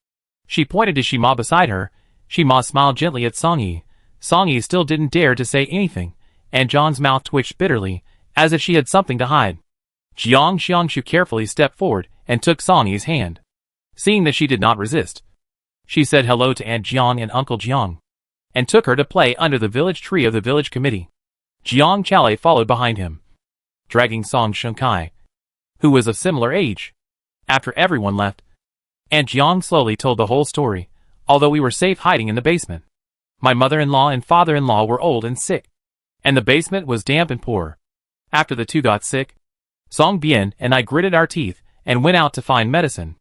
She pointed to Shima beside her. Shima smiled gently at Songyi. Songyi still didn't dare to say anything, and John's mouth twitched bitterly, as if she had something to hide. Xiangshu carefully stepped forward and took Songyi's hand. Seeing that she did not resist, she said hello to Aunt Jiang and Uncle Jiang, and took her to play under the village tree of the village committee. Jiang Chale followed behind him, dragging Song Shunkai, who was of similar age. After everyone left, Aunt Jiang slowly told the whole story. Although we were safe hiding in the basement, my mother-in-law and father-in-law were old and sick, and the basement was damp and poor. After the 2 got sick, Song Bian and I gritted our teeth and went out to find medicine.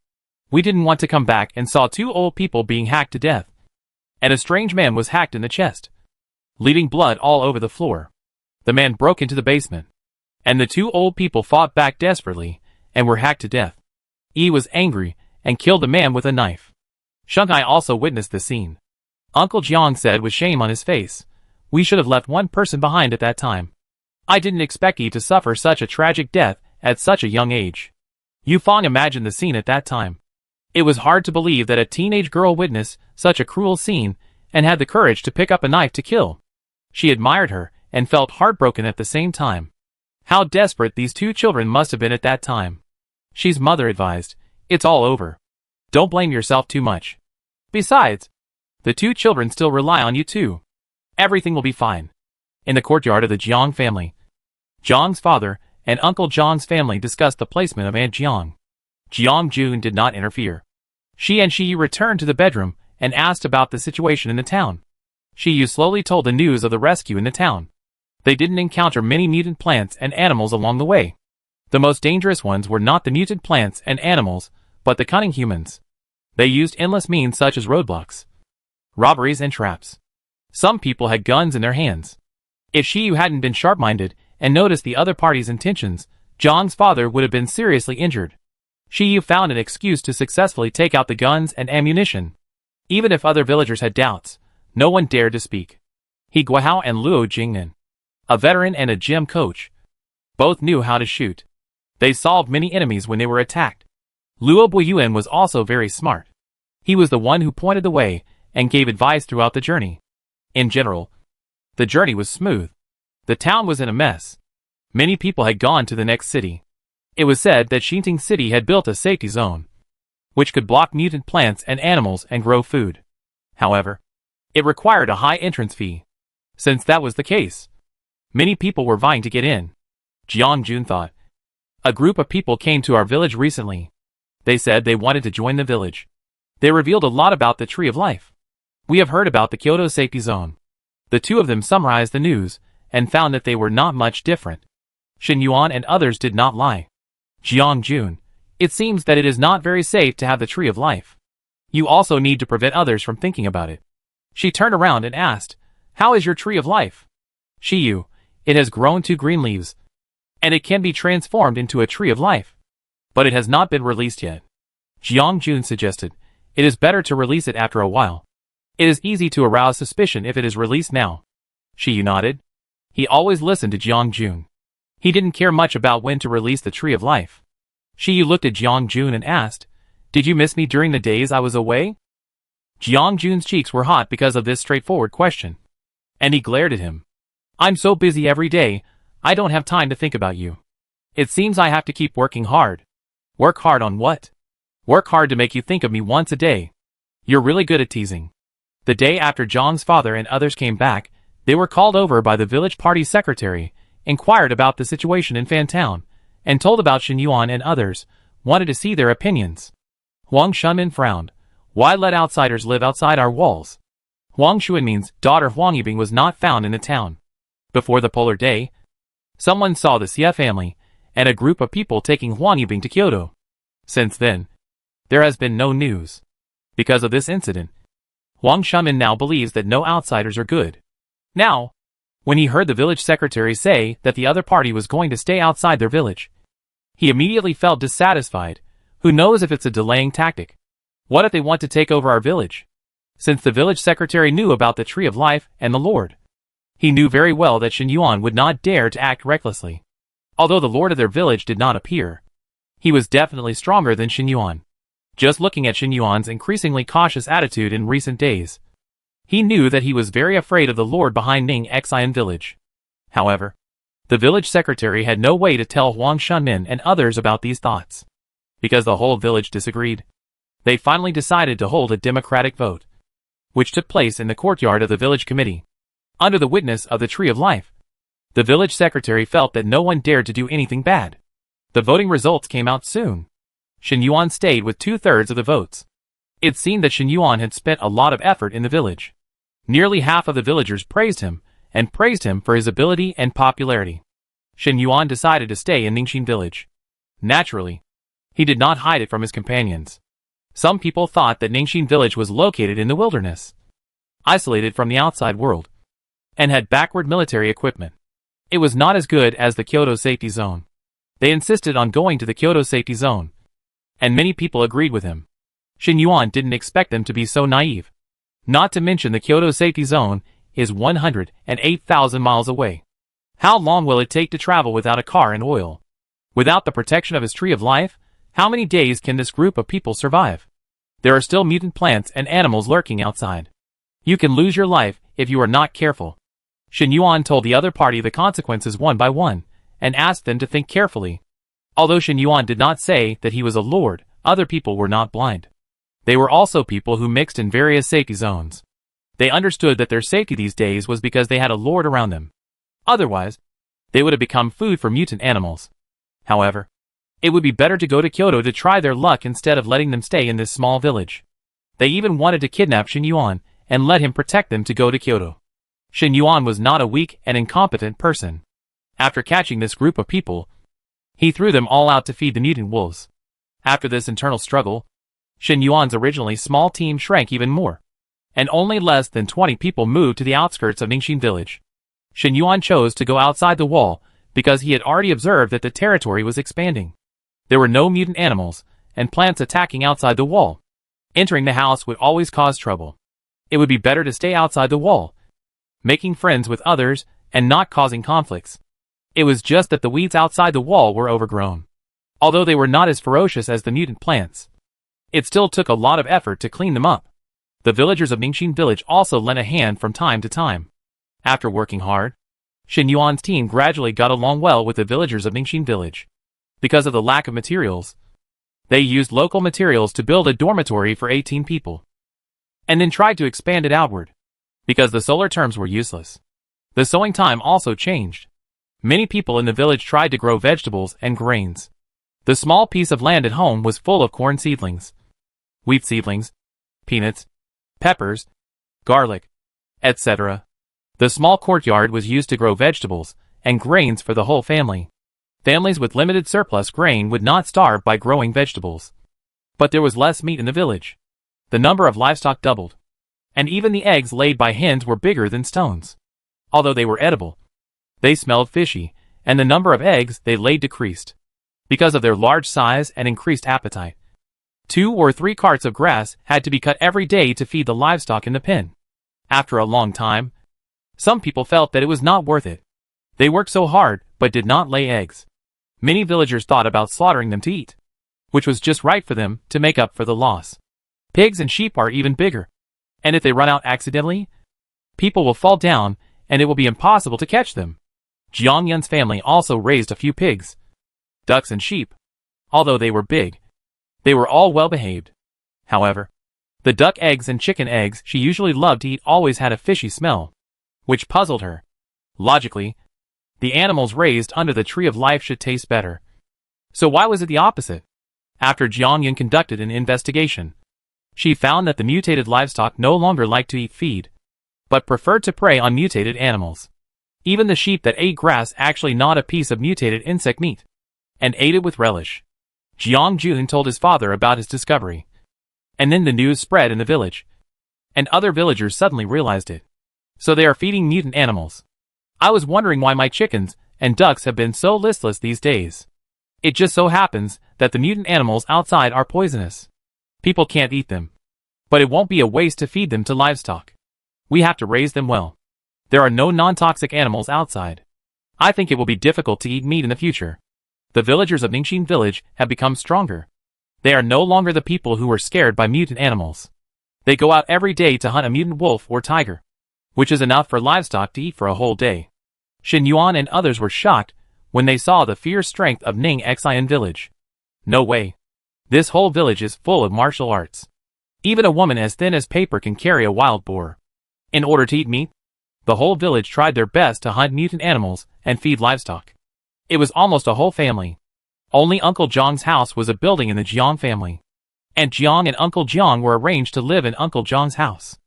We didn't want to come back and saw 2 old people being hacked to death, and a strange man was hacked in the chest, leaving blood all over the floor. The man broke into the basement, and the 2 old people fought back desperately and were hacked to death. Yi was angry and killed the man with a knife. Shunkai also witnessed the scene. Uncle Jiang said with shame on his face, "We should have left one person behind at that time. I didn't expect Yi to suffer such a tragic death at such a young age." Yu Fang imagined the scene at that time. It was hard to believe that a teenage girl witnessed such a cruel scene and had the courage to pick up a knife to kill. She admired her and felt heartbroken at the same time. How desperate these two children must have been at that time. Shi's mother advised, "It's all over. Don't blame yourself too much. Besides, the two children still rely on you too. Everything will be fine." In the courtyard of the Jiang family, Jiang's father and Uncle Jiang's family discussed the placement of Aunt Jiang. Jiang Jun did not interfere. She and Shi returned to the bedroom and asked about the situation in the town. Shi slowly told the news of the rescue in the town. They didn't encounter many mutant plants and animals along the way. The most dangerous ones were not the mutant plants and animals, but the cunning humans. They used endless means such as roadblocks, robberies and traps. Some people had guns in their hands. If Shi hadn't been sharp-minded and noticed the other party's intentions, Jiang's father would have been seriously injured. Shi found an excuse to successfully take out the guns and ammunition. Even if other villagers had doubts, no one dared to speak. He Guihao and Luo Jingnan, a veteran and a gym coach, both knew how to shoot. They solved many enemies when they were attacked. Luo Buiyuan was also very smart. He was the one who pointed the way and gave advice throughout the journey. In general, the journey was smooth. The town was in a mess. Many people had gone to the next city. It was said that Xinting City had built a safety zone, which could block mutant plants and animals and grow food. However, it required a high entrance fee. Since that was the case, many people were vying to get in. Jiang Jun thought, "A group of people came to our village recently. They said they wanted to join the village. They revealed a lot about the Tree of Life. We have heard about the Kyoto Safety Zone." The two of them summarized the news and found that they were not much different. Shen Yuan and others did not lie. "Jiang Jun, it seems that it is not very safe to have the Tree of Life. You also need to prevent others from thinking about it." She turned around and asked, "How is your Tree of Life?" "Shiyu, it has grown 2 green leaves, and it can be transformed into a Tree of Life. But it has not been released yet." Jiang Jun suggested, "It is better to release it after a while. It is easy to arouse suspicion if it is released now." Shiyu nodded. He always listened to Jiang Jun. He didn't care much about when to release the Tree of Life. Shiyu looked at Jiang Jun and asked, "Did you miss me during the days I was away?" Jiang Jun's cheeks were hot because of this straightforward question, and he glared at him. "I'm so busy every day, I don't have time to think about you. It seems I have to keep working hard." "Work hard on what?" "Work hard to make you think of me once a day. You're really good at teasing." The day after Zhang's father and others came back, they were called over by the village party secretary, inquired about the situation in Fan Town, and told about Shen Yuan and others, wanted to see their opinions. Huang Shunmin frowned. "Why let outsiders live outside our walls?" Huang Xuanmin's daughter Huang Yibing was not found in the town. Before the polar day, someone saw the Xie family and a group of people taking Huang Yibing to Kyoto. Since then, there has been no news. Because of this incident, Huang Shunmin now believes that no outsiders are good. Now, when he heard the village secretary say that the other party was going to stay outside their village, he immediately felt dissatisfied. Who knows if it's a delaying tactic? What if they want to take over our village? Since the village secretary knew about the Tree of Life and the Lord, he knew very well that Shen Yuan would not dare to act recklessly. Although the lord of their village did not appear, he was definitely stronger than Shen Yuan. Just looking at Shen Yuan's increasingly cautious attitude in recent days, he knew that he was very afraid of the lord behind Ning Xian village. However, the village secretary had no way to tell Huang Shunmin and others about these thoughts. Because the whole village disagreed, they finally decided to hold a democratic vote, which took place in the courtyard of the village committee. Under the witness of the Tree of Life, the village secretary felt that no one dared to do anything bad. The voting results came out soon. Shen Yuan stayed with 2/3 of the votes. It seemed that Shen Yuan had spent a lot of effort in the village. Nearly half of the villagers praised him, and praised him for his ability and popularity. Shen Yuan decided to stay in Ningxin village. Naturally, he did not hide it from his companions. Some people thought that Ningxin village was located in the wilderness, isolated from the outside world, and had backward military equipment. It was not as good as the Kyoto Safety Zone. They insisted on going to the Kyoto Safety Zone, And many people agreed with him. Shin Yuan didn't expect them to be so naive. Not to mention the Kyoto safety zone is 108,000 miles away. How long will it take to travel without a car and oil? Without the protection of his tree of life, how many days can this group of people survive? There are still mutant plants and animals lurking outside. You can lose your life if you are not careful. Shin Yuan told the other party the consequences one by one, and asked them to think carefully. Although Shin Yuan did not say that he was a lord, other people were not blind. They were also people who mixed in various safety zones. They understood that their safety these days was because they had a lord around them. Otherwise, they would have become food for mutant animals. However, it would be better to go to Kyoto to try their luck instead of letting them stay in this small village. They even wanted to kidnap Shin Yuan and let him protect them to go to Kyoto. Shin Yuan was not a weak and incompetent person. After catching this group of people, he threw them all out to feed the mutant wolves. After this internal struggle, Shin Yuan's originally small team shrank even more, and only less than 20 people moved to the outskirts of Ningxin village. Shin Yuan chose to go outside the wall because he had already observed that the territory was expanding. There were no mutant animals and plants attacking outside the wall. Entering the house would always cause trouble. It would be better to stay outside the wall, making friends with others and not causing conflicts. It was just that the weeds outside the wall were overgrown. Although they were not as ferocious as the mutant plants, it still took a lot of effort to clean them up. The villagers of Ningxin village also lent a hand from time to time. After working hard, Shin Yuan's team gradually got along well with the villagers of Ningxin village. Because of the lack of materials, they used local materials to build a dormitory for 18 people, and then tried to expand it outward. Because the solar terms were useless, the sowing time also changed. Many people in the village tried to grow vegetables and grains. The small piece of land at home was full of corn seedlings, wheat seedlings, peanuts, peppers, garlic, etc. The small courtyard was used to grow vegetables and grains for the whole family. Families with limited surplus grain would not starve by growing vegetables. But there was less meat in the village. The number of livestock doubled, and even the eggs laid by hens were bigger than stones. Although they were edible, they smelled fishy, and the number of eggs they laid decreased. Because of their large size and increased appetite, 2 or 3 carts of grass had to be cut every day to feed the livestock in the pen. After a long time, some people felt that it was not worth it. They worked so hard, but did not lay eggs. Many villagers thought about slaughtering them to eat, which was just right for them to make up for the loss. Pigs and sheep are even bigger, and if they run out accidentally, people will fall down and it will be impossible to catch them. Jiang Yun's family also raised a few pigs, ducks and sheep. Although they were big, they were all well behaved. However, the duck eggs and chicken eggs she usually loved to eat always had a fishy smell, which puzzled her. Logically, the animals raised under the tree of life should taste better. So why was it the opposite? After Jiang Yun conducted an investigation, she found that the mutated livestock no longer liked to eat feed, but preferred to prey on mutated animals. Even the sheep that ate grass actually gnawed a piece of mutated insect meat, and ate it with relish. Jiang Jun told his father about his discovery, and then the news spread in the village, and other villagers suddenly realized it. So they are feeding mutant animals. I was wondering why my chickens and ducks have been so listless these days. It just so happens that the mutant animals outside are poisonous. People can't eat them, but it won't be a waste to feed them to livestock. We have to raise them well. There are no non-toxic animals outside. I think it will be difficult to eat meat in the future. The villagers of Ningxin village have become stronger. They are no longer the people who were scared by mutant animals. They go out every day to hunt a mutant wolf or tiger, which is enough for livestock to eat for a whole day. Shin Yuan and others were shocked when they saw the fierce strength of Ning Xian village. No way. This whole village is full of martial arts. Even a woman as thin as paper can carry a wild boar. In order to eat meat, the whole village tried their best to hunt mutant animals and feed livestock. It was almost a whole family. Only Uncle Jiang's house was a building in the Jiang family. And Jiang and Uncle Jiang were arranged to live in Uncle Jiang's house.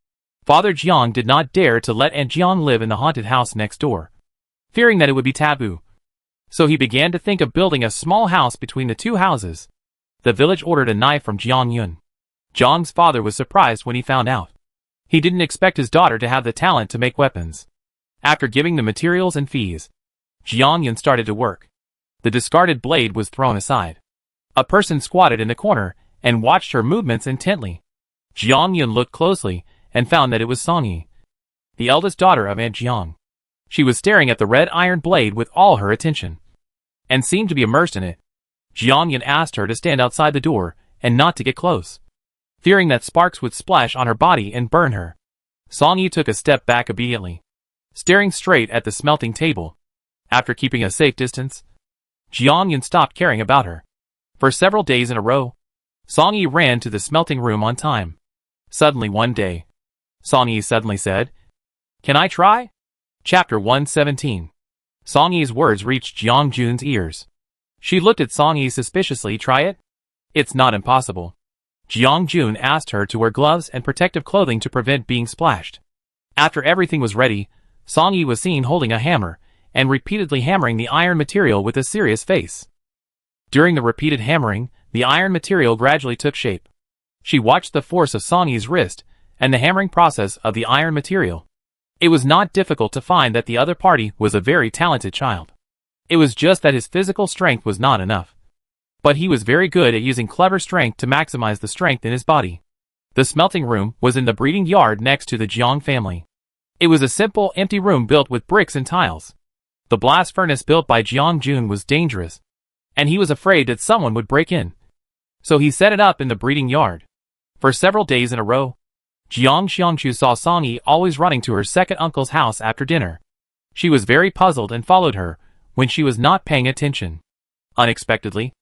Father Jiang did not dare to let Aunt Jiang live in the haunted house next door, fearing that it would be taboo. So he began to think of building a small house between the two houses. The village ordered a knife from Jiang Yun. Jiang's father was surprised when he found out. He didn't expect his daughter to have the talent to make weapons. After giving the materials and fees, Jiang Yun started to work. The discarded blade was thrown aside. A person squatted in the corner and watched her movements intently. Jiang Yun looked closely and found that it was Song Yi, the eldest daughter of Aunt Jiang. She was staring at the red iron blade with all her attention, and seemed to be immersed in it. Jiang Yun asked her to stand outside the door and not to get close, fearing that sparks would splash on her body and burn her. Song Yi took a step back obediently, staring straight at the smelting table. After keeping a safe distance, Jiang Yun stopped caring about her. For several days in a row, Song Yi ran to the smelting room on time. Suddenly one day, Song Yi suddenly said, "Can I try?" Chapter 117. Song Yi's words reached Jiang Jun's ears. She looked at Song Yi suspiciously. "Try it? It's not impossible." Jiang Jun asked her to wear gloves and protective clothing to prevent being splashed. After everything was ready, Song Yi was seen holding a hammer and repeatedly hammering the iron material with a serious face. During the repeated hammering, the iron material gradually took shape. She watched the force of Song Yi's wrist and the hammering process of the iron material. It was not difficult to find that the other party was a very talented child. It was just that his physical strength was not enough. But he was very good at using clever strength to maximize the strength in his body. The smelting room was in the breeding yard next to the Jiang family. It was a simple, empty room built with bricks and tiles. The blast furnace built by Jiang Jun was dangerous, and he was afraid that someone would break in. So he set it up in the breeding yard. For several days in a row, Jiang Xiangchu saw Song Yi always running to her second uncle's house after dinner. She was very puzzled and followed her when she was not paying attention. Unexpectedly,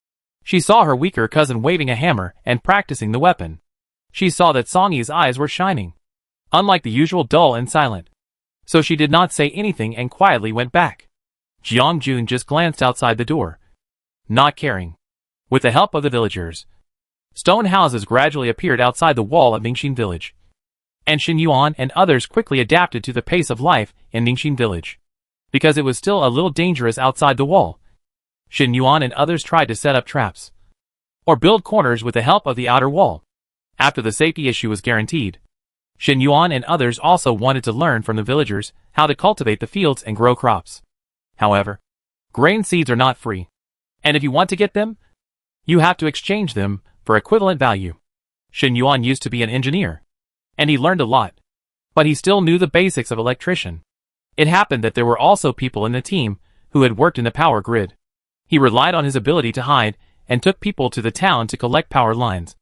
she saw her weaker cousin waving a hammer and practicing the weapon. She saw that Song Yi's eyes were shining, unlike the usual dull and silent. So she did not say anything and quietly went back. Jiang Jun just glanced outside the door, not caring. With the help of the villagers, stone houses gradually appeared outside the wall of Ningxin village. And Xin Yuan and others quickly adapted to the pace of life in Ningxin village. Because it was still a little dangerous outside the wall, Xin Yuan and others tried to set up traps or build corners with the help of the outer wall. After the safety issue was guaranteed, Xin Yuan and others also wanted to learn from the villagers how to cultivate the fields and grow crops. However, grain seeds are not free, and if you want to get them, you have to exchange them for equivalent value. Xin Yuan used to be an engineer, and he learned a lot, but he still knew the basics of electrician. It happened that there were also people in the team who had worked in the power grid. He relied on his ability to hide and took people to the town to collect power lines,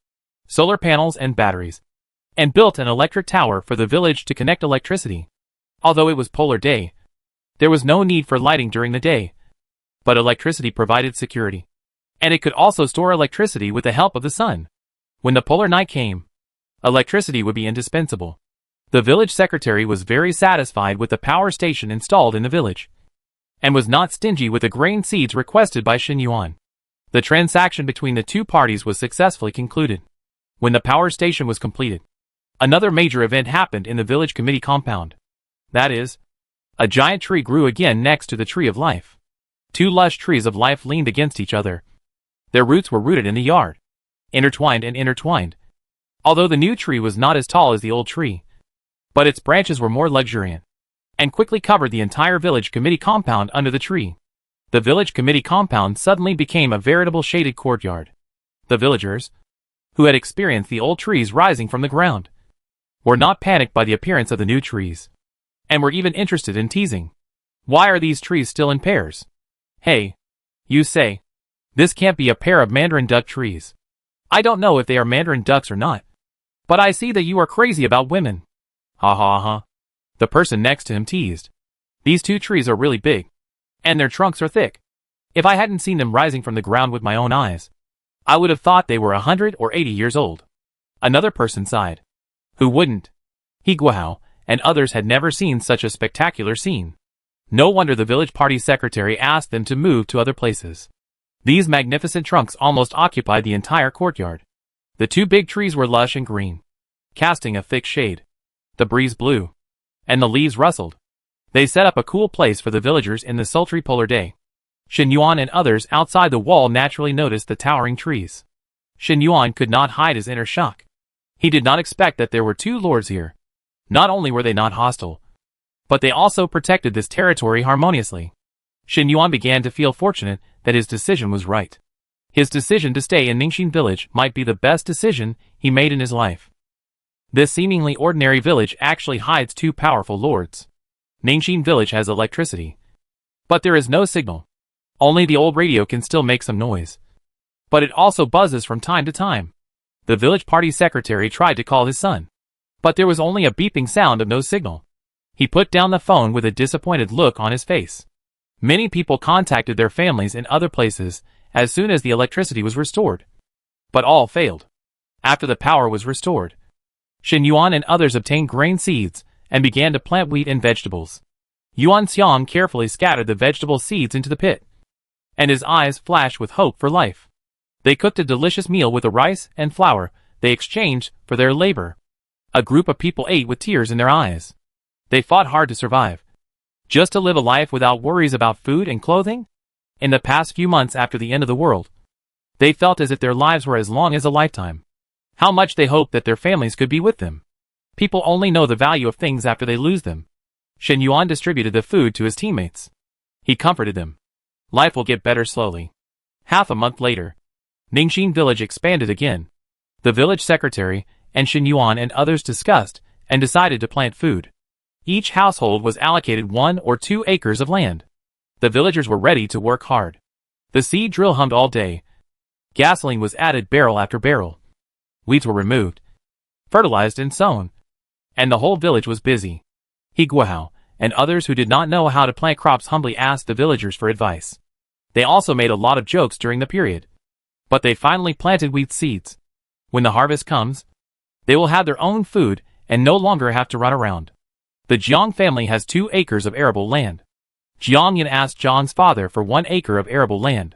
solar panels and batteries, and built an electric tower for the village to connect electricity. Although it was polar day, there was no need for lighting during the day, but electricity provided security, and it could also store electricity with the help of the sun. When the polar night came, electricity would be indispensable. The village secretary was very satisfied with the power station installed in the village, and was not stingy with the grain seeds requested by Xin Yuan. The transaction between the two parties was successfully concluded. When the power station was completed, another major event happened in the village committee compound. That is, a giant tree grew again next to the tree of life. Two lush trees of life leaned against each other. Their roots were rooted in the yard, intertwined and intertwined. Although the new tree was not as tall as the old tree, but its branches were more luxuriant, and quickly covered the entire village committee compound under the tree. The village committee compound suddenly became a veritable shaded courtyard. The villagers, who had experienced the old trees rising from the ground, were not panicked by the appearance of the new trees, and were even interested in teasing. Why are these trees still in pairs? Hey, you say, this can't be a pair of mandarin duck trees. I don't know if they are mandarin ducks or not, but I see that you are crazy about women. Ha ha ha. The person next to him teased. These two trees are really big, and their trunks are thick. If I hadn't seen them rising from the ground with my own eyes, I would have thought they were 100 or 80 years old. Another person sighed. Who wouldn't? He Guohao and others had never seen such a spectacular scene. No wonder the village party secretary asked them to move to other places. These magnificent trunks almost occupied the entire courtyard. The two big trees were lush and green, casting a thick shade. The breeze blew, and the leaves rustled. They set up a cool place for the villagers in the sultry polar day. Xin Yuan and others outside the wall naturally noticed the towering trees. Xin Yuan could not hide his inner shock. He did not expect that there were two lords here. Not only were they not hostile, but they also protected this territory harmoniously. Xin Yuan began to feel fortunate that his decision was right. His decision to stay in Ningxin village might be the best decision he made in his life. This seemingly ordinary village actually hides two powerful lords. Ningxin village has electricity, but there is no signal. Only the old radio can still make some noise. But it also buzzes from time to time. The village party secretary tried to call his son, but there was only a beeping sound of no signal. He put down the phone with a disappointed look on his face. Many people contacted their families in other places as soon as the electricity was restored, but all failed. After the power was restored, Shen Yuan and others obtained grain seeds and began to plant wheat and vegetables. Yuan Xiang carefully scattered the vegetable seeds into the pit, and his eyes flashed with hope for life. They cooked a delicious meal with the rice and flour they exchanged for their labor. A group of people ate with tears in their eyes. They fought hard to survive, just to live a life without worries about food and clothing. In the past few months after the end of the world, they felt as if their lives were as long as a lifetime. How much they hoped that their families could be with them. People only know the value of things after they lose them. Shen Yuan distributed the food to his teammates. He comforted them. Life will get better slowly. Half a month later, Ningxin village expanded again. The village secretary and Shen Yuan and others discussed and decided to plant food. Each household was allocated 1 or 2 acres of land. The villagers were ready to work hard. The seed drill hummed all day. Gasoline was added barrel after barrel. Weeds were removed, fertilized and sown, and the whole village was busy. He Guohao and others who did not know how to plant crops humbly asked the villagers for advice. They also made a lot of jokes during the period. But they finally planted wheat seeds. When the harvest comes, they will have their own food and no longer have to run around. The Jiang family has 2 acres of arable land. Jiang Yun asked Zhang's father for 1 acre of arable land.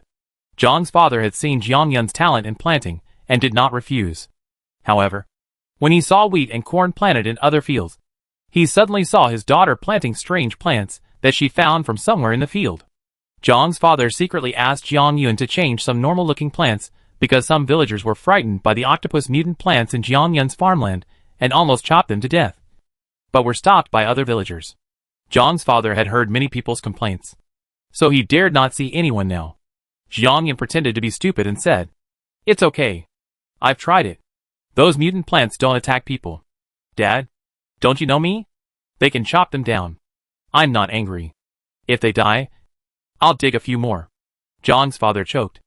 Zhang's father had seen Jiang Yun's talent in planting and did not refuse. However, when he saw wheat and corn planted in other fields, he suddenly saw his daughter planting strange plants that she found from somewhere in the field. Zhang's father secretly asked Jiang Yun to change some normal-looking plants because some villagers were frightened by the octopus mutant plants in Jiang Yun's farmland and almost chopped them to death, but were stopped by other villagers. Zhang's father had heard many people's complaints, so he dared not see anyone now. Jiang Yun pretended to be stupid and said, "It's okay. I've tried it. Those mutant plants don't attack people. Dad, don't you know me? They can chop them down. I'm not angry. If they die, I'll dig a few more." Zhang's father choked.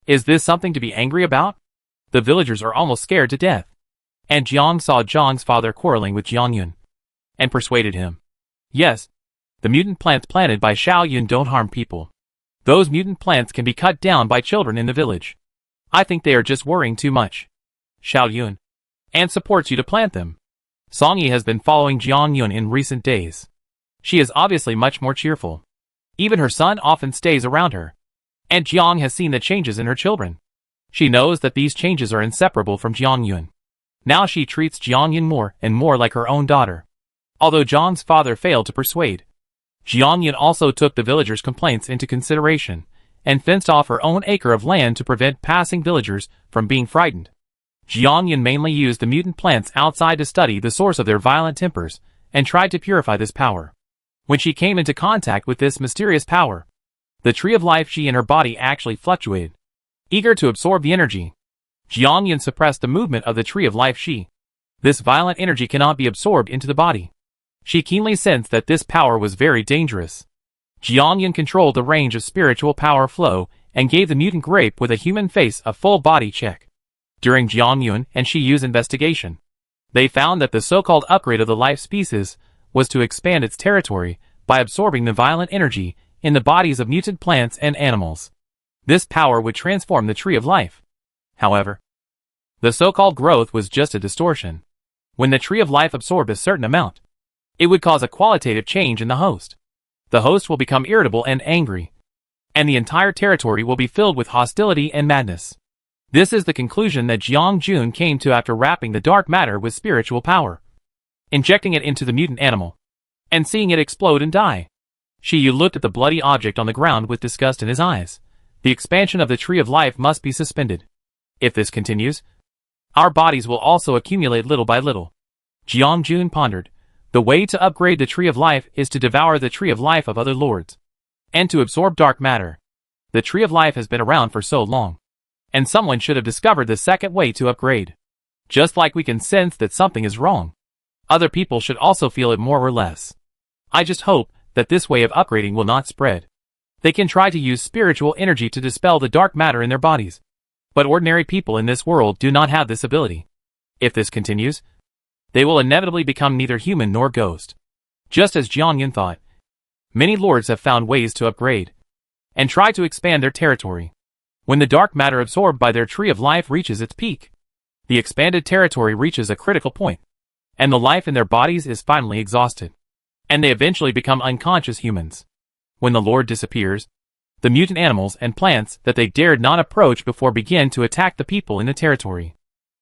Is this something to be angry about? The villagers are almost scared to death. And Jiang saw Zhang's father quarreling with Jiang Yun and persuaded him. Yes, the mutant plants planted by Xiao Yun don't harm people. Those mutant plants can be cut down by children in the village. I think they are just worrying too much. Xiao Yun and supports you to plant them. Song Yi has been following Jiang Yun in recent days. She is obviously much more cheerful. Even her son often stays around her. And Jiang has seen the changes in her children. She knows that these changes are inseparable from Jiang Yun. Now she treats Jiang Yun more and more like her own daughter. Although Zhang's father failed to persuade, Jiang Yun also took the villagers' complaints into consideration and fenced off her own acre of land to prevent passing villagers from being frightened. Jiang Yun mainly used the mutant plants outside to study the source of their violent tempers and tried to purify this power. When she came into contact with this mysterious power, the tree of life Qi in her body actually fluctuated, eager to absorb the energy. Jiang Yun suppressed the movement of the tree of life Qi. This violent energy cannot be absorbed into the body. She keenly sensed that this power was very dangerous. Jiang Yun controlled the range of spiritual power flow and gave the mutant grape with a human face a full body check. During Jiang Yun and Qi Yu's investigation, they found that the so-called upgrade of the life species was to expand its territory by absorbing the violent energy in the bodies of mutant plants and animals. This power would transform the tree of life. However, the so-called growth was just a distortion. When the tree of life absorbed a certain amount, it would cause a qualitative change in the host. The host will become irritable and angry, and the entire territory will be filled with hostility and madness. This is the conclusion that Jiang Jun came to after wrapping the dark matter with spiritual power, injecting it into the mutant animal, and seeing it explode and die. Qi Yu looked at the bloody object on the ground with disgust in his eyes. The expansion of the tree of life must be suspended. If this continues, our bodies will also accumulate little by little. Jiang Jun pondered. The way to upgrade the tree of life is to devour the tree of life of other lords, and to absorb dark matter. The tree of life has been around for so long. And someone should have discovered the second way to upgrade. Just like we can sense that something is wrong, other people should also feel it more or less. I just hope that this way of upgrading will not spread. They can try to use spiritual energy to dispel the dark matter in their bodies. But ordinary people in this world do not have this ability. If this continues, they will inevitably become neither human nor ghost. Just as Jiangyan thought, many lords have found ways to upgrade and try to expand their territory. When the dark matter absorbed by their tree of life reaches its peak, the expanded territory reaches a critical point, and the life in their bodies is finally exhausted, and they eventually become unconscious humans. When the Lord disappears, the mutant animals and plants that they dared not approach before begin to attack the people in the territory.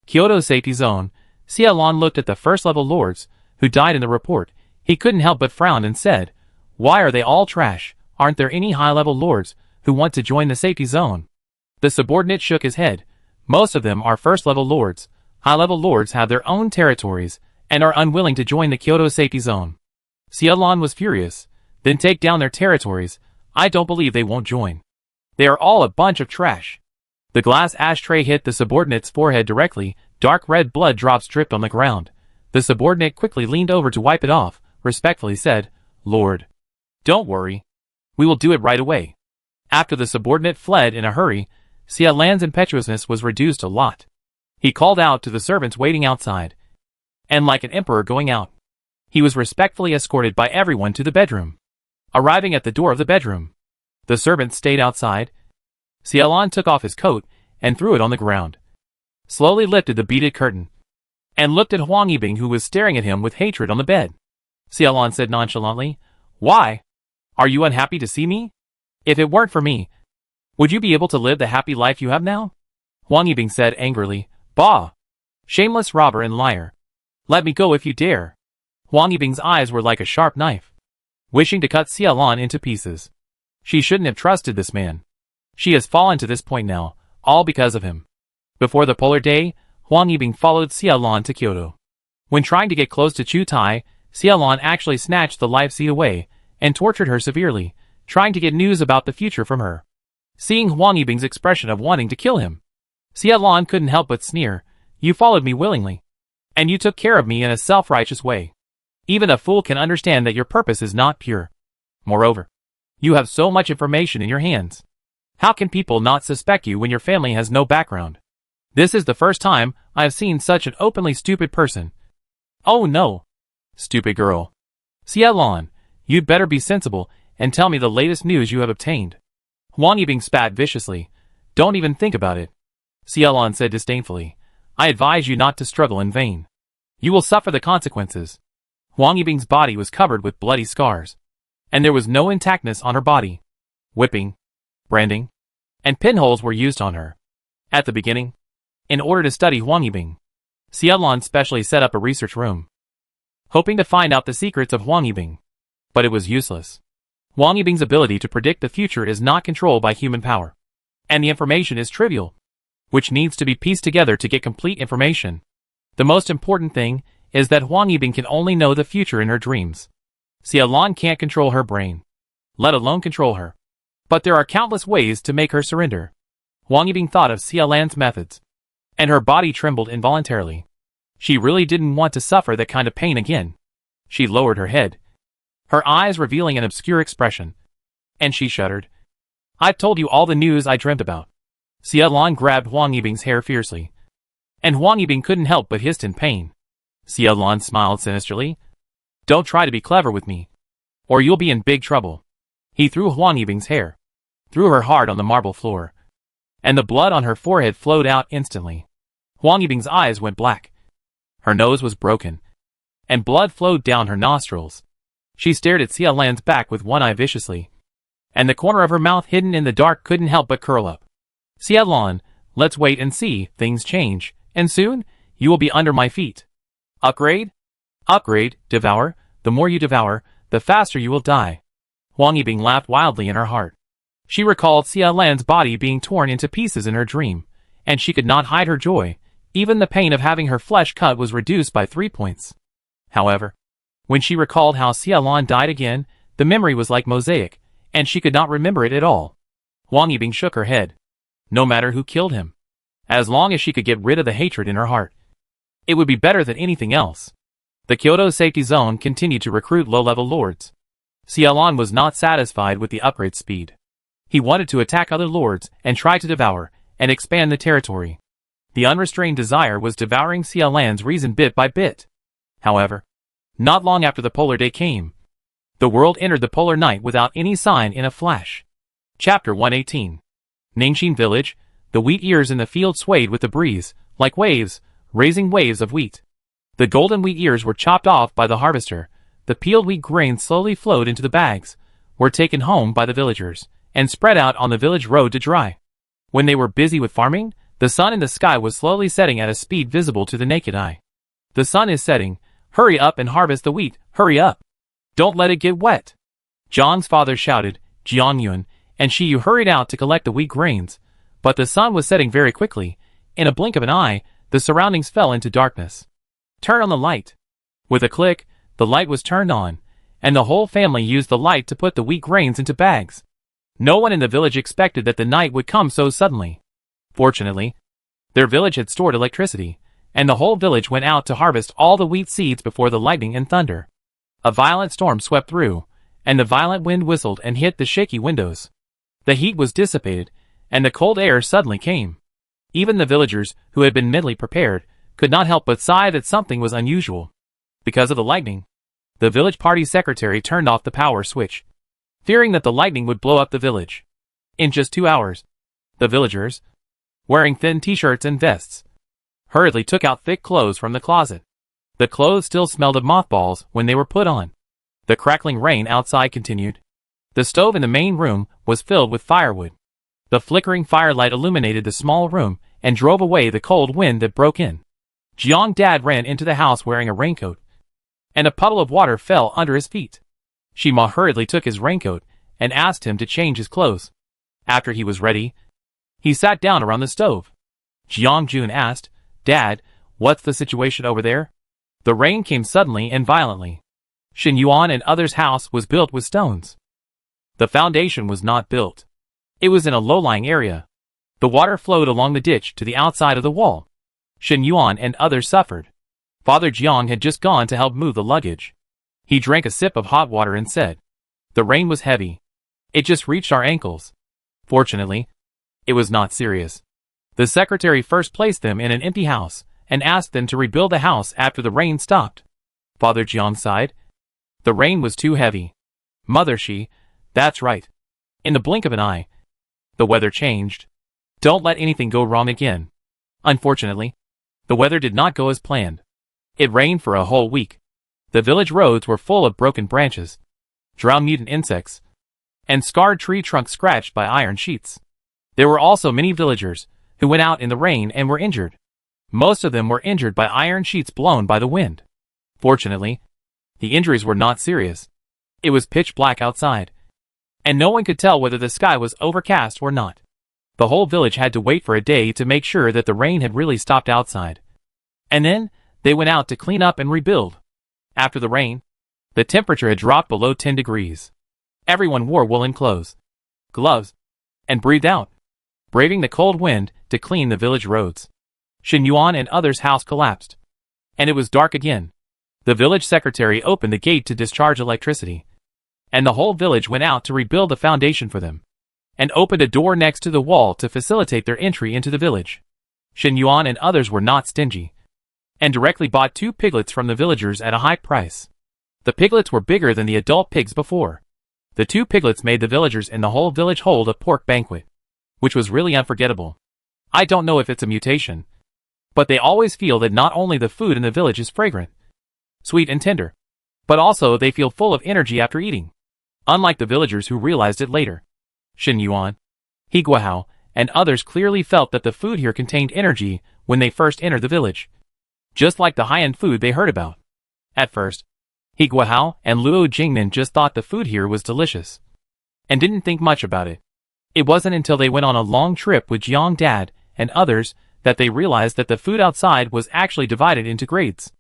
Kyoto's safety zone. Xiaolon looked at the first-level lords who died in the report. He couldn't help but frown and said, "Why are they all trash? Aren't there any high-level lords who want to join the safety zone?" The subordinate shook his head. Most of them are first-level lords. High-level lords have their own territories and are unwilling to join the Kyoto safety zone. Xiaolon was furious. Then take down their territories. I don't believe they won't join. They are all a bunch of trash. The glass ashtray hit the subordinate's forehead directly. Dark red blood drops dripped on the ground. The subordinate quickly leaned over to wipe it off, respectfully said, "Lord, don't worry. We will do it right away." After the subordinate fled in a hurry, Xiaolan's impetuousness was reduced a lot. He called out to the servants waiting outside, and like an emperor going out, he was respectfully escorted by everyone to the bedroom. Arriving at the door of the bedroom, the servants stayed outside. Xiaolon took off his coat and threw it on the ground, slowly lifted the beaded curtain, and looked at Huang Yibing, who was staring at him with hatred on the bed. Xiaolon said nonchalantly, "Why? Are you unhappy to see me? If it weren't for me, would you be able to live the happy life you have now?" Huang Yibing said angrily, "Bah! Shameless robber and liar. Let me go if you dare." Huang Yibing's eyes were like a sharp knife, wishing to cut Xiaolon into pieces. She shouldn't have trusted this man. She has fallen to this point now, all because of him. Before the polar day, Huang Yibing followed Xiaolon to Kyoto. When trying to get close to Chu Tai, Xiaolon actually snatched the life seed away and tortured her severely, trying to get news about the future from her. Seeing Huang Yibing's expression of wanting to kill him, Xiaolon couldn't help but sneer. "You followed me willingly, and you took care of me in a self-righteous way. Even a fool can understand that your purpose is not pure. Moreover, you have so much information in your hands. How can people not suspect you when your family has no background? This is the first time I have seen such an openly stupid person." "Oh no, stupid girl. Xiaolon, you'd better be sensible and tell me the latest news you have obtained." Huang Yibing spat viciously. "Don't even think about it," Xiaolon said disdainfully. "I advise you not to struggle in vain. You will suffer the consequences." Huang Yibing's body was covered with bloody scars, and there was no intactness on her body. Whipping, branding, and pinholes were used on her. At the beginning, in order to study Huang Yibing, Xiaolon specially set up a research room, hoping to find out the secrets of Huang Yibing. But it was useless. Huang Yibing's ability to predict the future is not controlled by human power, and the information is trivial, which needs to be pieced together to get complete information. The most important thing is that Huang Yibing can only know the future in her dreams. Xiaolon can't control her brain, let alone control her. But there are countless ways to make her surrender. Huang Yibing thought of Xiaolon's methods, and her body trembled involuntarily. She really didn't want to suffer that kind of pain again. She lowered her head, her eyes revealing an obscure expression, and she shuddered. "I've told you all the news I dreamt about." Xiaolon grabbed Huang Yibing's hair fiercely, and Huang Yibing couldn't help but hiss in pain. Xiaolon smiled sinisterly. "Don't try to be clever with me, or you'll be in big trouble." He threw Huang Yibing's hair, threw her hard on the marble floor, and the blood on her forehead flowed out instantly. Huang Yibing's eyes went black. Her nose was broken, and blood flowed down her nostrils. She stared at Xiaolon's back with one eye viciously, and the corner of her mouth hidden in the dark couldn't help but curl up. "Xiaolon, let's wait and see. Things change, and soon, you will be under my feet." "Upgrade? Upgrade, devour. The more you devour, the faster you will die." Huang Yibing laughed wildly in her heart. She recalled Xiaolon's body being torn into pieces in her dream, and she could not hide her joy. Even the pain of having her flesh cut was reduced by 3 points. However, when she recalled how Xiaolon died again, the memory was like mosaic, and she could not remember it at all. Huang Yibing shook her head. No matter who killed him, as long as she could get rid of the hatred in her heart. It would be better than anything else. The Kyoto safety zone continued to recruit low-level lords. Xiaolan was not satisfied with the upgrade speed. He wanted to attack other lords and try to devour and expand the territory. The unrestrained desire was devouring Xiaolan's reason bit by bit. However, not long after the polar day came, the world entered the polar night without any sign in a flash. Chapter 118. Ningxin Village. The wheat ears in the field swayed with the breeze, like waves, raising waves of wheat. The golden wheat ears were chopped off by the harvester. The peeled wheat grains slowly flowed into the bags, were taken home by the villagers, and spread out on the village road to dry. When they were busy with farming, the sun in the sky was slowly setting at a speed visible to the naked eye. The sun is setting. Hurry up and harvest the wheat, hurry up. Don't let it get wet. Jiang's father shouted. Jiang Yuan and Shi Yu hurried out to collect the wheat grains, but the sun was setting very quickly. In a blink of an eye, the surroundings fell into darkness. Turn on the light. With a click, the light was turned on, and the whole family used the light to put the wheat grains into bags. No one in the village expected that the night would come so suddenly. Fortunately, their village had stored electricity, and the whole village went out to harvest all the wheat seeds before the lightning and thunder. A violent storm swept through, and the violent wind whistled and hit the shaky windows. The heat was dissipated, and the cold air suddenly came. Even the villagers, who had been mentally prepared, could not help but sigh that something was unusual. Because of the lightning, the village party secretary turned off the power switch, fearing that the lightning would blow up the village. In just 2 hours, the villagers, wearing thin t-shirts and vests, hurriedly took out thick clothes from the closet. The clothes still smelled of mothballs when they were put on. The crackling rain outside continued. The stove in the main room was filled with firewood. The flickering firelight illuminated the small room and drove away the cold wind that broke in. Jiang Dad ran into the house wearing a raincoat, and a puddle of water fell under his feet. Shima hurriedly took his raincoat and asked him to change his clothes. After he was ready, he sat down around the stove. Jiang Jun asked, Dad, what's the situation over there? The rain came suddenly and violently. Shin Yuan and others' house was built with stones. The foundation was not built. It was in a low-lying area. The water flowed along the ditch to the outside of the wall. Shin Yuan and others suffered. Father Jiang had just gone to help move the luggage. He drank a sip of hot water and said, The rain was heavy. It just reached our ankles. Fortunately, it was not serious. The secretary first placed them in an empty house and asked them to rebuild the house after the rain stopped. Father Jiang sighed. The rain was too heavy. Mother Shi, that's right. In the blink of an eye, the weather changed. Don't let anything go wrong again. Unfortunately, the weather did not go as planned. It rained for a whole week. The village roads were full of broken branches, drowned mutant insects, and scarred tree trunks scratched by iron sheets. There were also many villagers who went out in the rain and were injured. Most of them were injured by iron sheets blown by the wind. Fortunately, the injuries were not serious. It was pitch black outside, and no one could tell whether the sky was overcast or not. The whole village had to wait for a day to make sure that the rain had really stopped outside. And then, they went out to clean up and rebuild. After the rain, the temperature had dropped below 10 degrees. Everyone wore woolen clothes, gloves, and breathed out, braving the cold wind to clean the village roads. Shin Yuan and others' house collapsed, and it was dark again. The village secretary opened the gate to discharge electricity, and the whole village went out to rebuild the foundation for them, and opened a door next to the wall to facilitate their entry into the village. Shin Yuan and others were not stingy, and directly bought 2 piglets from the villagers at a high price. The piglets were bigger than the adult pigs before. The 2 piglets made the villagers in the whole village hold a pork banquet, which was really unforgettable. I don't know if it's a mutation, but they always feel that not only the food in the village is fragrant, sweet and tender, but also they feel full of energy after eating. Unlike the villagers who realized it later. Shin Yuan, He Guohao, and others clearly felt that the food here contained energy when they first entered the village, just like the high-end food they heard about. At first, He Guohao and Luo Jingnan just thought the food here was delicious, and didn't think much about it. It wasn't until they went on a long trip with Jiang Dad and others that they realized that the food outside was actually divided into grades.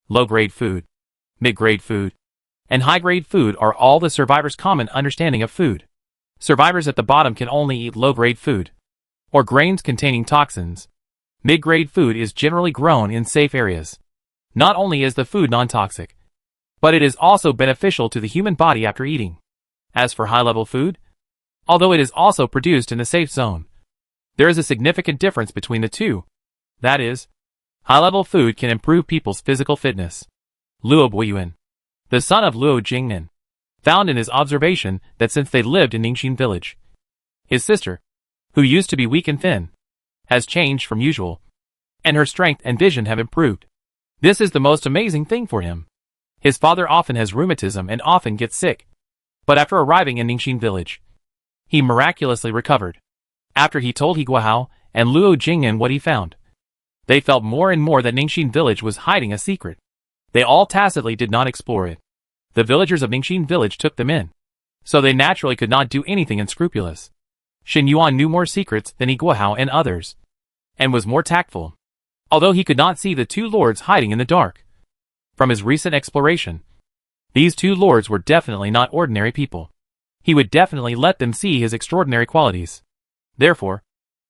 Low-grade food, mid-grade food, and high-grade food are all the survivors' common understanding of food. Survivors at the bottom can only eat low-grade food, or grains containing toxins, Mid-grade food is generally grown in safe areas. Not only is the food non-toxic, but it is also beneficial to the human body after eating. As for high-level food, although it is also produced in the safe zone, there is a significant difference between the two. That is, high-level food can improve people's physical fitness. Luo Buiyuan, the son of Luo Jingnan, found in his observation that since they lived in Ningxin village, his sister, who used to be weak and thin, has changed from usual, and her strength and vision have improved. This is the most amazing thing for him. His father often has rheumatism and often gets sick, but after arriving in Ningxin village, he miraculously recovered. After he told He Guahao and Luo Jingnan what he found, they felt more and more that Ningxin village was hiding a secret. They all tacitly did not explore it. The villagers of Ningxin village took them in, so they naturally could not do anything unscrupulous. Shen Yuan knew more secrets than He Guahao and others, and was more tactful, although he could not see the two lords hiding in the dark. From his recent exploration, these two lords were definitely not ordinary people. He would definitely let them see his extraordinary qualities. Therefore,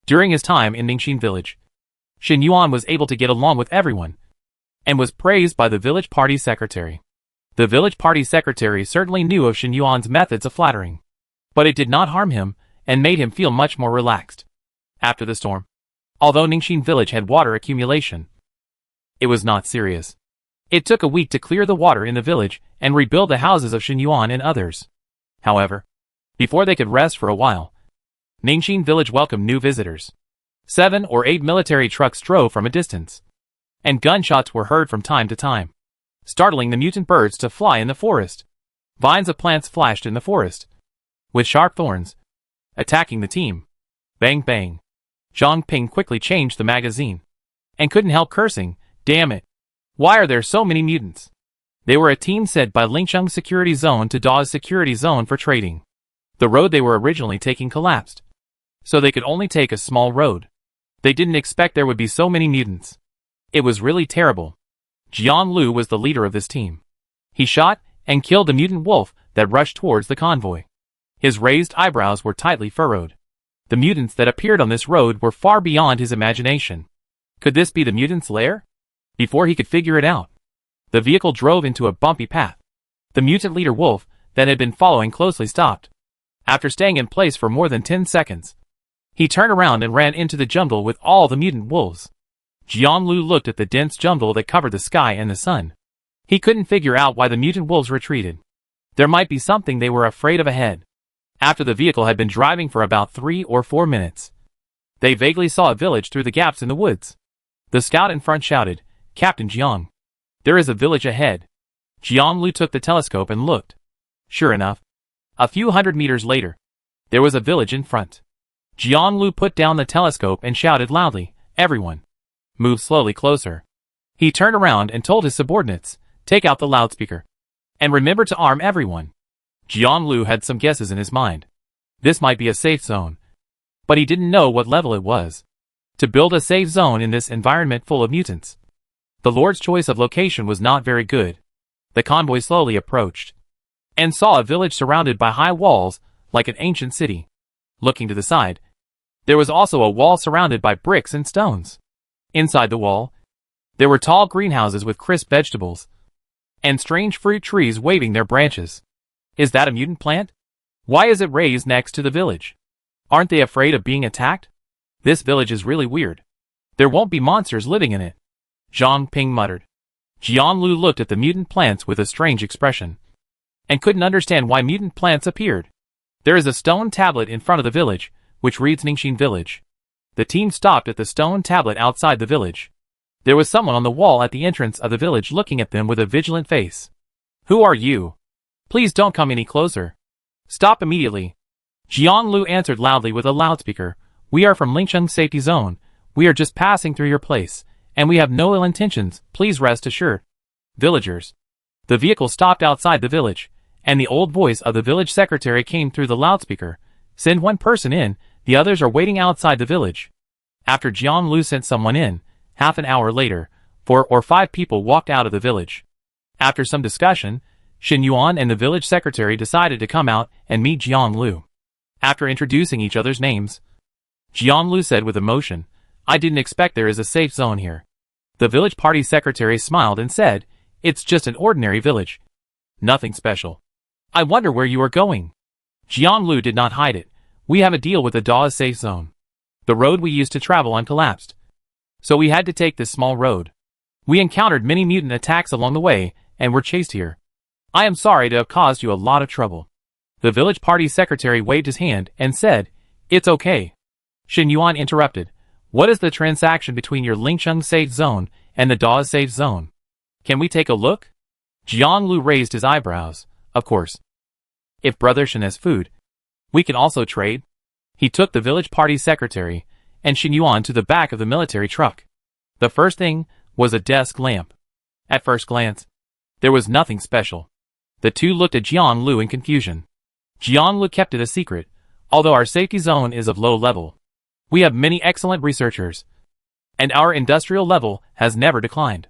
during his time in Ningxin village, Shen Yuan was able to get along with everyone, and was praised by the village party secretary. The village party secretary certainly knew of Shen Yuan's methods of flattering, but it did not harm him and made him feel much more relaxed. After the storm, although Ningxin village had water accumulation, it was not serious. It took a week to clear the water in the village and rebuild the houses of Shen Yuan and others. However, before they could rest for a while, Ningxin village welcomed new visitors. 7 or 8 military trucks drove from a distance, and gunshots were heard from time to time, startling the mutant birds to fly in the forest. Vines of plants flashed in the forest, with sharp thorns, attacking the team. Bang bang. Zhang Ping quickly changed the magazine, and couldn't help cursing, "Damn it. Why are there so many mutants?" They were a team sent by Lingcheng Security Zone to Dawes Security Zone for trading. The road they were originally taking collapsed, so they could only take a small road. They didn't expect there would be so many mutants. It was really terrible. Jian Lu was the leader of this team. He shot and killed the mutant wolf that rushed towards the convoy. His raised eyebrows were tightly furrowed. The mutants that appeared on this road were far beyond his imagination. Could this be the mutants' lair? Before he could figure it out, the vehicle drove into a bumpy path. The mutant leader wolf that had been following closely stopped. After staying in place for more than 10 seconds, he turned around and ran into the jungle with all the mutant wolves. Jian Lu looked at the dense jungle that covered the sky and the sun. He couldn't figure out why the mutant wolves retreated. There might be something they were afraid of ahead. After the vehicle had been driving for about 3 or 4 minutes, they vaguely saw a village through the gaps in the woods. The scout in front shouted, "Captain Jiang, there is a village ahead." Jiang Lu took the telescope and looked. Sure enough, a few hundred meters later, there was a village in front. Jiang Lu put down the telescope and shouted loudly, "Everyone, move slowly closer." He turned around and told his subordinates, "Take out the loudspeaker, and remember to arm everyone." Jiang Lu had some guesses in his mind. This might be a safe zone, but he didn't know what level it was. To build a safe zone in this environment full of mutants, the Lord's choice of location was not very good. The convoy slowly approached, and saw a village surrounded by high walls, like an ancient city. Looking to the side, there was also a wall surrounded by bricks and stones. Inside the wall, there were tall greenhouses with crisp vegetables, and strange fruit trees waving their branches. Is that a mutant plant? Why is it raised next to the village? Aren't they afraid of being attacked? This village is really weird. There won't be monsters living in it, Zhang Ping muttered. Jian Lu looked at the mutant plants with a strange expression, and couldn't understand why mutant plants appeared. There is a stone tablet in front of the village, which reads Ningxin Village. The team stopped at the stone tablet outside the village. There was someone on the wall at the entrance of the village looking at them with a vigilant face. "Who are you? Please don't come any closer. Stop immediately." Jian Lu answered loudly with a loudspeaker, "We are from Lingcheng Safety Zone. We are just passing through your place, and we have no ill intentions, please rest assured." Villagers. The vehicle stopped outside the village, and the old voice of the village secretary came through the loudspeaker. "Send one person in, the others are waiting outside the village." After Jian Lu sent someone in, half an hour later, 4 or 5 people walked out of the village. After some discussion, Shen Yuan and the village secretary decided to come out and meet Jian Lu. After introducing each other's names, Jian Lu said with emotion, I didn't expect there is a safe zone here. The village party secretary smiled and said, "It's just an ordinary village. Nothing special. I wonder where you are going." Jianglu did not hide it. "We have a deal with the Da's safe zone. The road we used to travel on collapsed. So we had to take this small road. We encountered many mutant attacks along the way, and were chased here. I am sorry to have caused you a lot of trouble." The village party secretary waved his hand and said, "It's okay." Shen Yuan interrupted, "What is the transaction between your Lingcheng safe zone and the Da's safe zone? Can we take a look?" Jianglu raised his eyebrows. "Of course. If Brother Shen has food, we can also trade." He took the village party secretary and Shen Yuan to the back of the military truck. The first thing was a desk lamp. At first glance, there was nothing special. The two looked at Jianglu in confusion. Jianglu kept it a secret, although our safety zone is of low level. We have many excellent researchers, and our industrial level has never declined.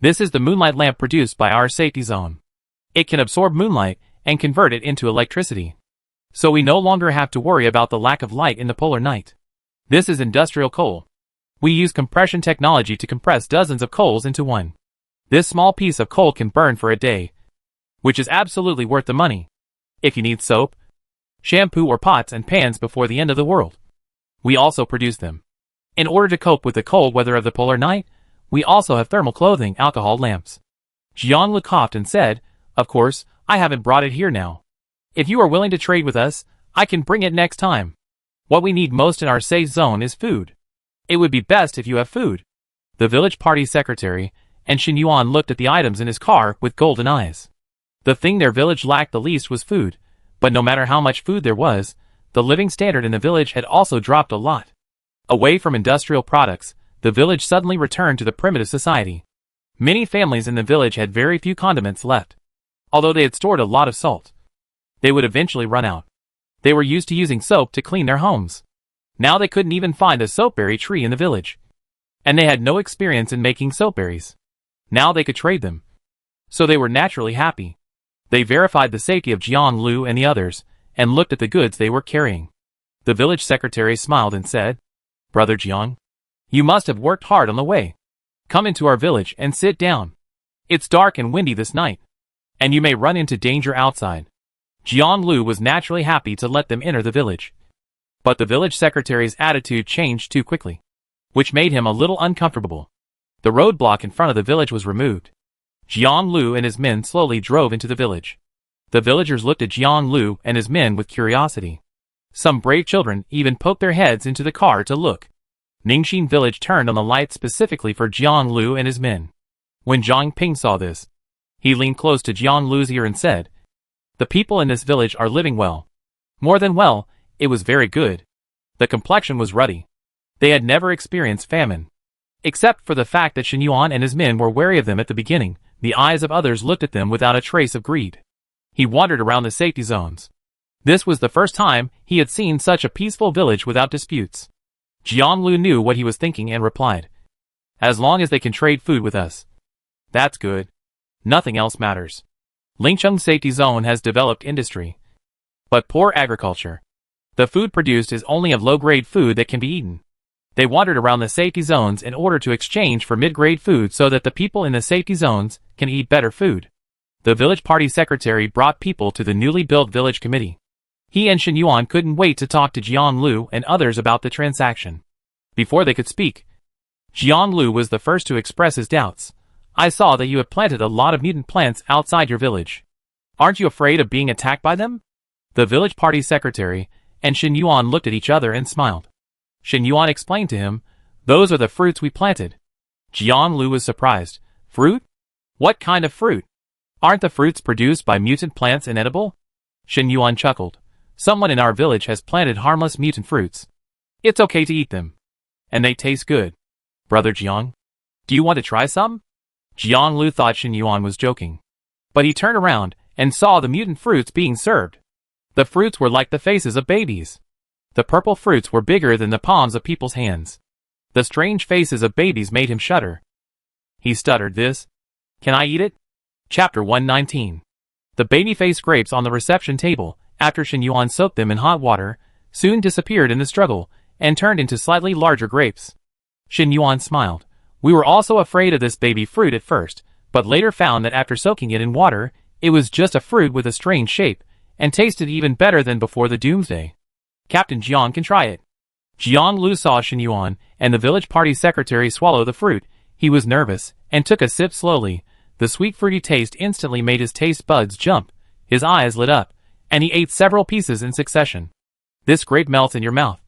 This is the moonlight lamp produced by our safety zone. It can absorb moonlight and convert it into electricity. So we no longer have to worry about the lack of light in the polar night. This is industrial coal. We use compression technology to compress dozens of coals into one. This small piece of coal can burn for a day, which is absolutely worth the money. If you need soap, shampoo or pots and pans before the end of the world, we also produce them. In order to cope with the cold weather of the polar night, we also have thermal clothing, alcohol lamps. Jianglu coughed and said, "Of course, I haven't brought it here now. If you are willing to trade with us, I can bring it next time. What we need most in our safe zone is food. It would be best if you have food." The village party secretary and Shen Yuan looked at the items in his car with golden eyes. The thing their village lacked the least was food, but no matter how much food there was, the living standard in the village had also dropped a lot. Away from industrial products, the village suddenly returned to the primitive society. Many families in the village had very few condiments left. Although they had stored a lot of salt, they would eventually run out. They were used to using soap to clean their homes. Now they couldn't even find a soapberry tree in the village. And they had no experience in making soapberries. Now they could trade them. So they were naturally happy. They verified the safety of Jianglu and the others, and looked at the goods they were carrying. The village secretary smiled and said, "Brother Jiang, you must have worked hard on the way. Come into our village and sit down. It's dark and windy this night, and you may run into danger outside." Jianglu was naturally happy to let them enter the village. But the village secretary's attitude changed too quickly, which made him a little uncomfortable. The roadblock in front of the village was removed. Jianglu and his men slowly drove into the village. The villagers looked at Jianglu and his men with curiosity. Some brave children even poked their heads into the car to look. Ningxin village turned on the light specifically for Jianglu and his men. When Zhang Ping saw this, he leaned close to Jianglu's ear and said, "The people in this village are living well. More than well, it was very good. The complexion was ruddy. They had never experienced famine. Except for the fact that Shen Yuan and his men were wary of them at the beginning, the eyes of others looked at them without a trace of greed." He wandered around the safety zones. This was the first time he had seen such a peaceful village without disputes. Jianglu knew what he was thinking and replied, "As long as they can trade food with us, that's good. Nothing else matters. Lingcheng Safety Zone has developed industry, but poor agriculture. The food produced is only of low-grade food that can be eaten." They wandered around the safety zones in order to exchange for mid-grade food so that the people in the safety zones can eat better food. The village party secretary brought people to the newly built village committee. He and Shen Yuan couldn't wait to talk to Jianglu and others about the transaction. Before they could speak, Jianglu was the first to express his doubts. "I saw that you have planted a lot of mutant plants outside your village. Aren't you afraid of being attacked by them?" The village party secretary and Shen Yuan looked at each other and smiled. Shen Yuan explained to him, "Those are the fruits we planted." Jianglu was surprised. "Fruit? What kind of fruit? Aren't the fruits produced by mutant plants inedible?" Shen Yuan chuckled. "Someone in our village has planted harmless mutant fruits. It's okay to eat them. And they taste good. Brother Jiang, do you want to try some?" Jianglu thought Shen Yuan was joking. But he turned around and saw the mutant fruits being served. The fruits were like the faces of babies. The purple fruits were bigger than the palms of people's hands. The strange faces of babies made him shudder. He stuttered, "This? Can I eat it?" Chapter 119. The baby-faced grapes on the reception table, after Shen Yuan soaked them in hot water, soon disappeared in the struggle, and turned into slightly larger grapes. Xin Yuan smiled. We were also afraid of this baby fruit at first, but later found that after soaking it in water, it was just a fruit with a strange shape, and tasted even better than before the Doomsday. Captain Jiang can try it. Jiang Lu saw Xin Yuan and the village party secretary swallow the fruit. He was nervous, and took a sip slowly. The sweet fruity taste instantly made his taste buds jump. His eyes lit up, and he ate several pieces in succession. This grape melts in your mouth.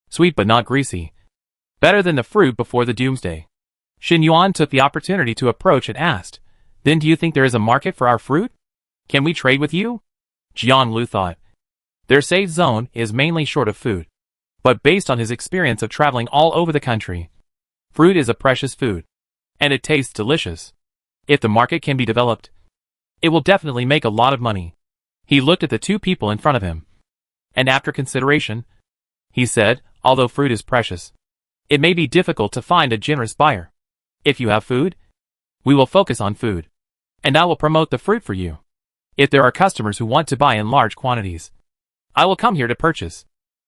Sweet but not greasy. Better than the fruit before the Doomsday. Xin Yuan took the opportunity to approach and asked, Then do you think there is a market for our fruit? Can we trade with you? Jiang Lu thought. Their safe zone is mainly short of food. But based on his experience of traveling all over the country, fruit is a precious food. And it tastes delicious. If the market can be developed, it will definitely make a lot of money. He looked at the two people in front of him. And after consideration, he said, although fruit is precious, it may be difficult to find a generous buyer. If you have food, we will focus on food. And I will promote the fruit for you. If there are customers who want to buy in large quantities, I will come here to purchase.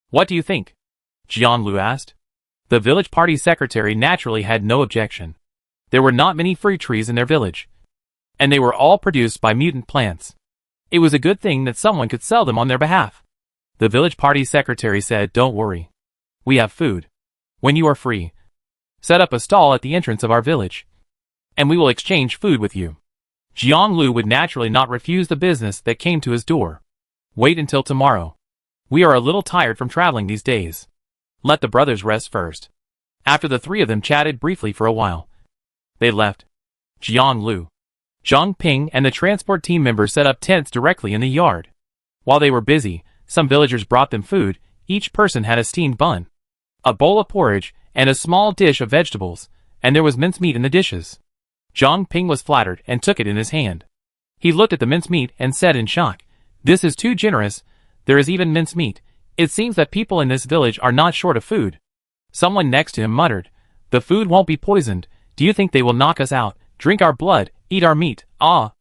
What do you think? Jiang Lu asked. The village party secretary naturally had no objection. There were not many fruit trees in their village, and they were all produced by mutant plants. It was a good thing that someone could sell them on their behalf. The village party secretary said, Don't worry. We have food. When you are free, set up a stall at the entrance of our village, and we will exchange food with you. Jiang Lu would naturally not refuse the business that came to his door. Wait until tomorrow. We are a little tired from traveling these days. Let the brothers rest first. After the three of them chatted briefly for a while, they left. Jiang Lu, Zhang Ping and the transport team members set up tents directly in the yard. While they were busy, some villagers brought them food. Each person had a steamed bun, a bowl of porridge, and a small dish of vegetables, and there was mincemeat in the dishes. Zhang Ping was flattered and took it in his hand. He looked at the mincemeat and said in shock, This is too generous. There is even mincemeat. It seems that people in this village are not short of food. Someone next to him muttered, The food won't be poisoned. Do you think they will knock us out, drink our blood, eat our meat? Ah!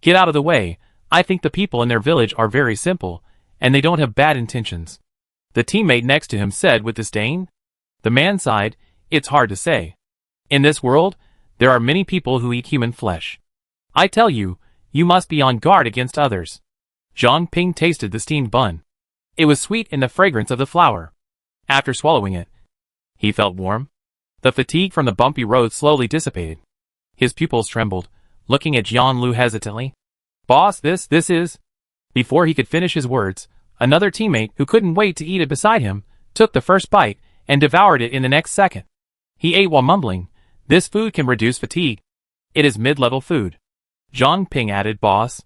Get out of the way. I think the people in their village are very simple, and they don't have bad intentions. The teammate next to him said with disdain. The man sighed, It's hard to say. In this world, there are many people who eat human flesh. I tell you, you must be on guard against others. Zhang Ping tasted the steamed bun. It was sweet in the fragrance of the flour. After swallowing it, he felt warm. The fatigue from the bumpy road slowly dissipated. His pupils trembled, looking at Jiang Lu hesitantly. Boss, this is... Before he could finish his words, another teammate who couldn't wait to eat it beside him, took the first bite, and devoured it in the next second. He ate while mumbling, This food can reduce fatigue. It is mid-level food. Zhang Ping added, Boss,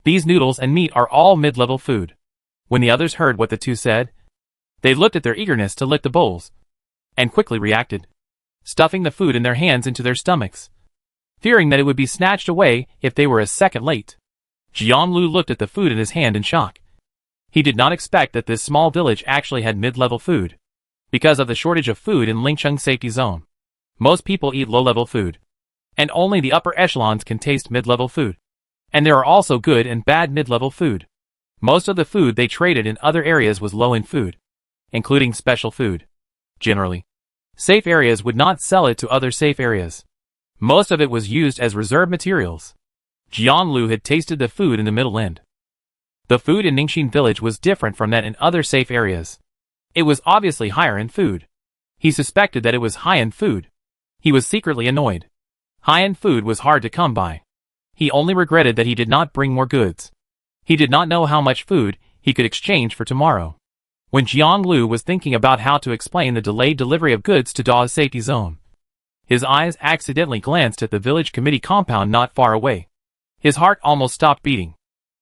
these noodles and meat are all mid-level food. When the others heard what the two said, they looked at their eagerness to lick the bowls, and quickly reacted, stuffing the food in their hands into their stomachs, fearing that it would be snatched away if they were a second late. Jiang Lu looked at the food in his hand in shock. He did not expect that this small village actually had mid-level food. Because of the shortage of food in Lingcheng Safety Zone, most people eat low-level food, and only the upper echelons can taste mid-level food. And there are also good and bad mid-level food. Most of the food they traded in other areas was low in food, including special food. Generally, safe areas would not sell it to other safe areas. Most of it was used as reserve materials. Jiang Lu had tasted the food in the middle end. The food in Ningxin village was different from that in other safe areas. It was obviously higher in food. He suspected that it was high-end food. He was secretly annoyed. High-end food was hard to come by. He only regretted that he did not bring more goods. He did not know how much food he could exchange for tomorrow. When Jiang Lu was thinking about how to explain the delayed delivery of goods to Da's safety zone, his eyes accidentally glanced at the village committee compound not far away. His heart almost stopped beating.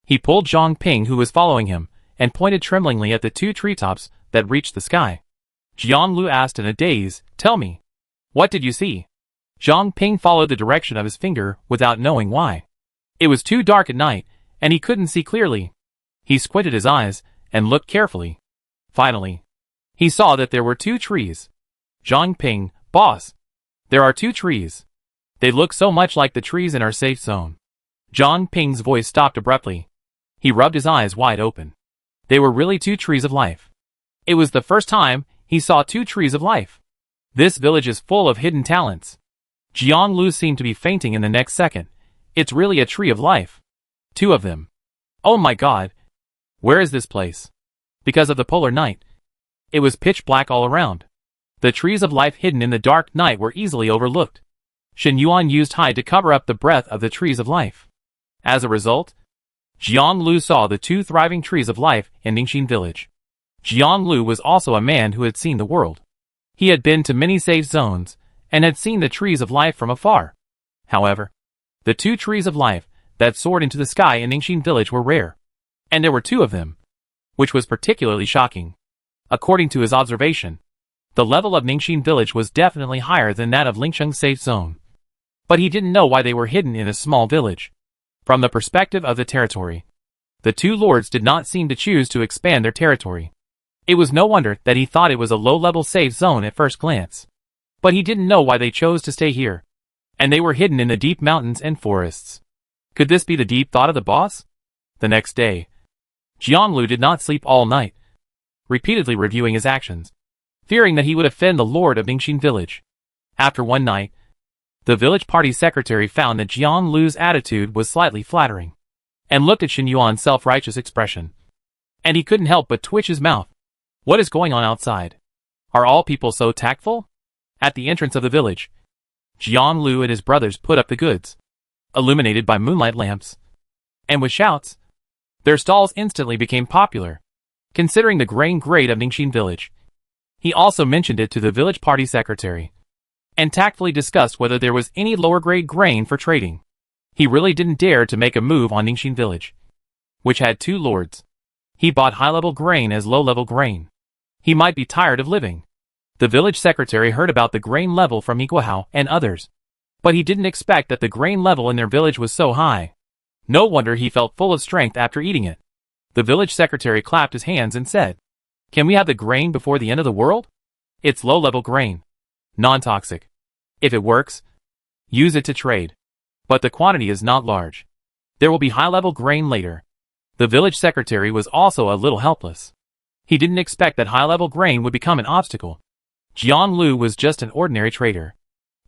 He pulled Zhang Ping, who was following him, and pointed tremblingly at the two treetops that reached the sky. Jiang Lu asked in a daze, Tell me, what did you see? Zhang Ping followed the direction of his finger without knowing why. It was too dark at night, and he couldn't see clearly. He squinted his eyes and looked carefully. Finally, he saw that there were two trees. Zhang Ping, Boss, there are two trees. They look so much like the trees in our safe zone. Zhang Ping's voice stopped abruptly. He rubbed his eyes wide open. They were really two trees of life. It was the first time he saw two trees of life. This village is full of hidden talents. Jiang Lu seemed to be fainting in the next second. It's really a tree of life. 2 of them. Oh my god. Where is this place? Because of the polar night, it was pitch black all around. The trees of life hidden in the dark night were easily overlooked. Shen Yuan used hide to cover up the breadth of the trees of life. As a result, Jiang Lu saw the 2 thriving trees of life in Ningxin village. Jiang Lu was also a man who had seen the world. He had been to many safe zones, and had seen the trees of life from afar. However, the 2 trees of life that soared into the sky in Ningxin village were rare. And there were 2 of them, which was particularly shocking. According to his observation, the level of Ningxin village was definitely higher than that of Lingcheng's safe zone. But he didn't know why they were hidden in a small village. From the perspective of the territory, the 2 lords did not seem to choose to expand their territory. It was no wonder that he thought it was a low-level safe zone at first glance. But he didn't know why they chose to stay here. And they were hidden in the deep mountains and forests. Could this be the deep thought of the boss? The next day, Jiang Lu did not sleep all night, repeatedly reviewing his actions, fearing that he would offend the lord of Ningxin village. After one night, the village party secretary found that Jiang Lu's attitude was slightly flattering, and looked at Shen Yuan's self-righteous expression. And he couldn't help but twitch his mouth. What is going on outside? Are all people so tactful? At the entrance of the village, Jiang Lu and his brothers put up the goods, illuminated by moonlight lamps. And with shouts, their stalls instantly became popular, considering the grain grade of Ningxin village. He also mentioned it to the village party secretary, and tactfully discussed whether there was any lower grade grain for trading. He really didn't dare to make a move on Ningxin village, which had 2 lords. He bought high-level grain as low-level grain. He might be tired of living. The village secretary heard about the grain level from Iguahao and others, but he didn't expect that the grain level in their village was so high. No wonder he felt full of strength after eating it. The village secretary clapped his hands and said, "Can we have the grain before the end of the world? It's low-level grain, non-toxic. If it works, use it to trade. But the quantity is not large. There will be high-level grain later." The village secretary was also a little helpless. He didn't expect that high-level grain would become an obstacle. Jiang Lu was just an ordinary trader.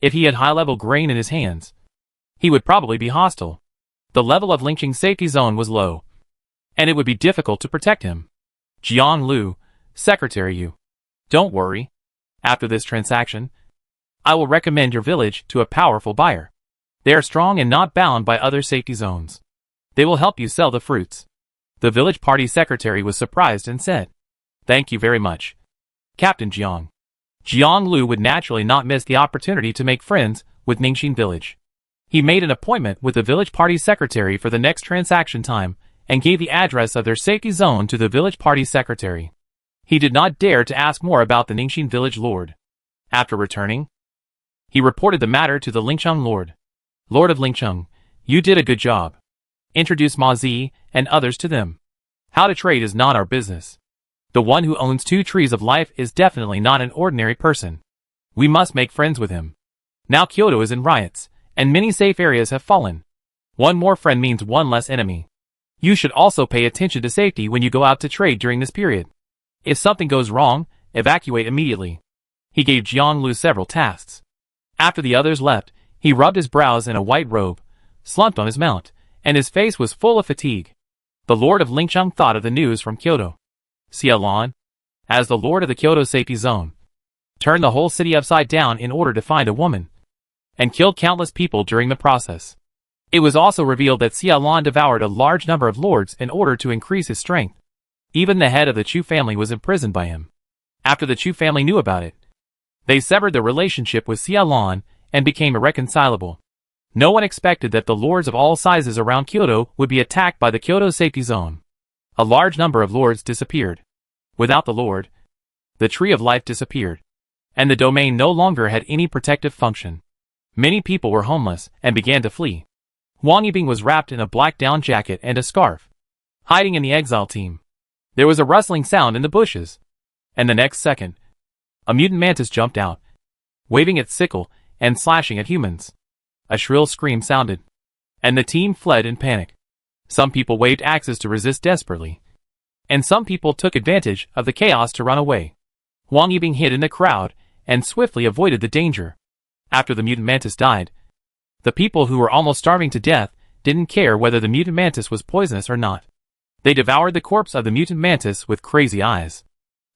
If he had high-level grain in his hands, he would probably be hostile. The level of Lingcheng's safety zone was low, and it would be difficult to protect him. Jiang Lu, secretary you. Don't worry. After this transaction, I will recommend your village to a powerful buyer. They are strong and not bound by other safety zones. They will help you sell the fruits. The village party secretary was surprised and said, "Thank you very much, Captain Jiang." Jiang Lu would naturally not miss the opportunity to make friends with Ningxin village. He made an appointment with the village party secretary for the next transaction time and gave the address of their safety zone to the village party secretary. He did not dare to ask more about the Ningxin village lord. After returning, he reported the matter to the Lingcheng lord. "Lord of Lingcheng, you did a good job. Introduce Ma Zi and others to them. How to trade is not our business. The one who owns 2 trees of life is definitely not an ordinary person. We must make friends with him. Now Kyoto is in riots, and many safe areas have fallen. One more friend means one less enemy. You should also pay attention to safety when you go out to trade during this period. If something goes wrong, evacuate immediately." He gave Jiang Lu several tasks. After the others left, he rubbed his brows in a white robe, slumped on his mount, and his face was full of fatigue. The lord of Lingcheng thought of the news from Kyoto. Xia Lan, as the lord of the Kyoto safety zone, turned the whole city upside down in order to find a woman, and killed countless people during the process. It was also revealed that Xia Lan devoured a large number of lords in order to increase his strength. Even the head of the Chu family was imprisoned by him. After the Chu family knew about it, they severed their relationship with Xia Lan and became irreconcilable. No one expected that the lords of all sizes around Kyoto would be attacked by the Kyoto safety zone. A large number of lords disappeared. Without the lord, the tree of life disappeared, and the domain no longer had any protective function. Many people were homeless and began to flee. Wang Yibing was wrapped in a black down jacket and a scarf, hiding in the exile team. There was a rustling sound in the bushes, and the next second, a mutant mantis jumped out, waving its sickle and slashing at humans. A shrill scream sounded, and the team fled in panic. Some people waved axes to resist desperately, and some people took advantage of the chaos to run away. Wang Yibing hid in the crowd and swiftly avoided the danger. After the mutant mantis died, the people who were almost starving to death didn't care whether the mutant mantis was poisonous or not. They devoured the corpse of the mutant mantis with crazy eyes.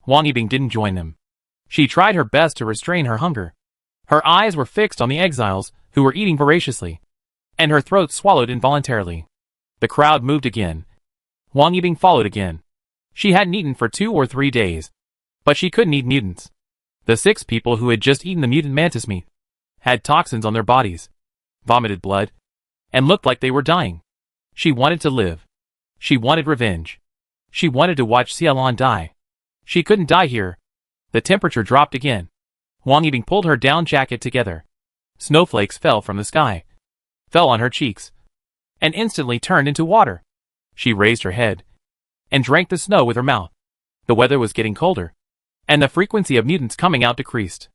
Wang Yibing didn't join them. She tried her best to restrain her hunger. Her eyes were fixed on the exiles, who were eating voraciously, and her throat swallowed involuntarily. The crowd moved again. Wang Yibing followed again. She hadn't eaten for 2 or 3 days, but she couldn't eat mutants. The 6 people who had just eaten the mutant mantis meat had toxins on their bodies, vomited blood, and looked like they were dying. She wanted to live. She wanted revenge. She wanted to watch Xiaolon die. She couldn't die here. The temperature dropped again. Wang Yibing pulled her down jacket together. Snowflakes fell from the sky, fell on her cheeks, and instantly turned into water. She raised her head and drank the snow with her mouth. The weather was getting colder, and the frequency of mutants coming out decreased.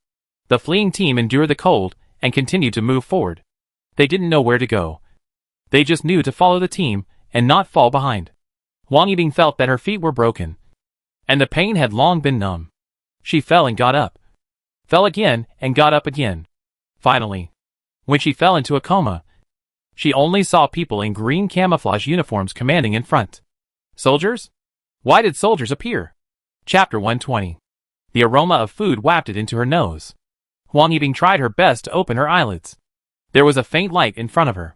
The fleeing team endured the cold and continued to move forward. They didn't know where to go. They just knew to follow the team and not fall behind. Wang Yibing felt that her feet were broken, and the pain had long been numb. She fell and got up, fell again and got up again. Finally, when she fell into a coma, she only saw people in green camouflage uniforms commanding in front. Soldiers? Why did soldiers appear? Chapter 120. The aroma of food wafted into her nose. Wang Yibing tried her best to open her eyelids. There was a faint light in front of her.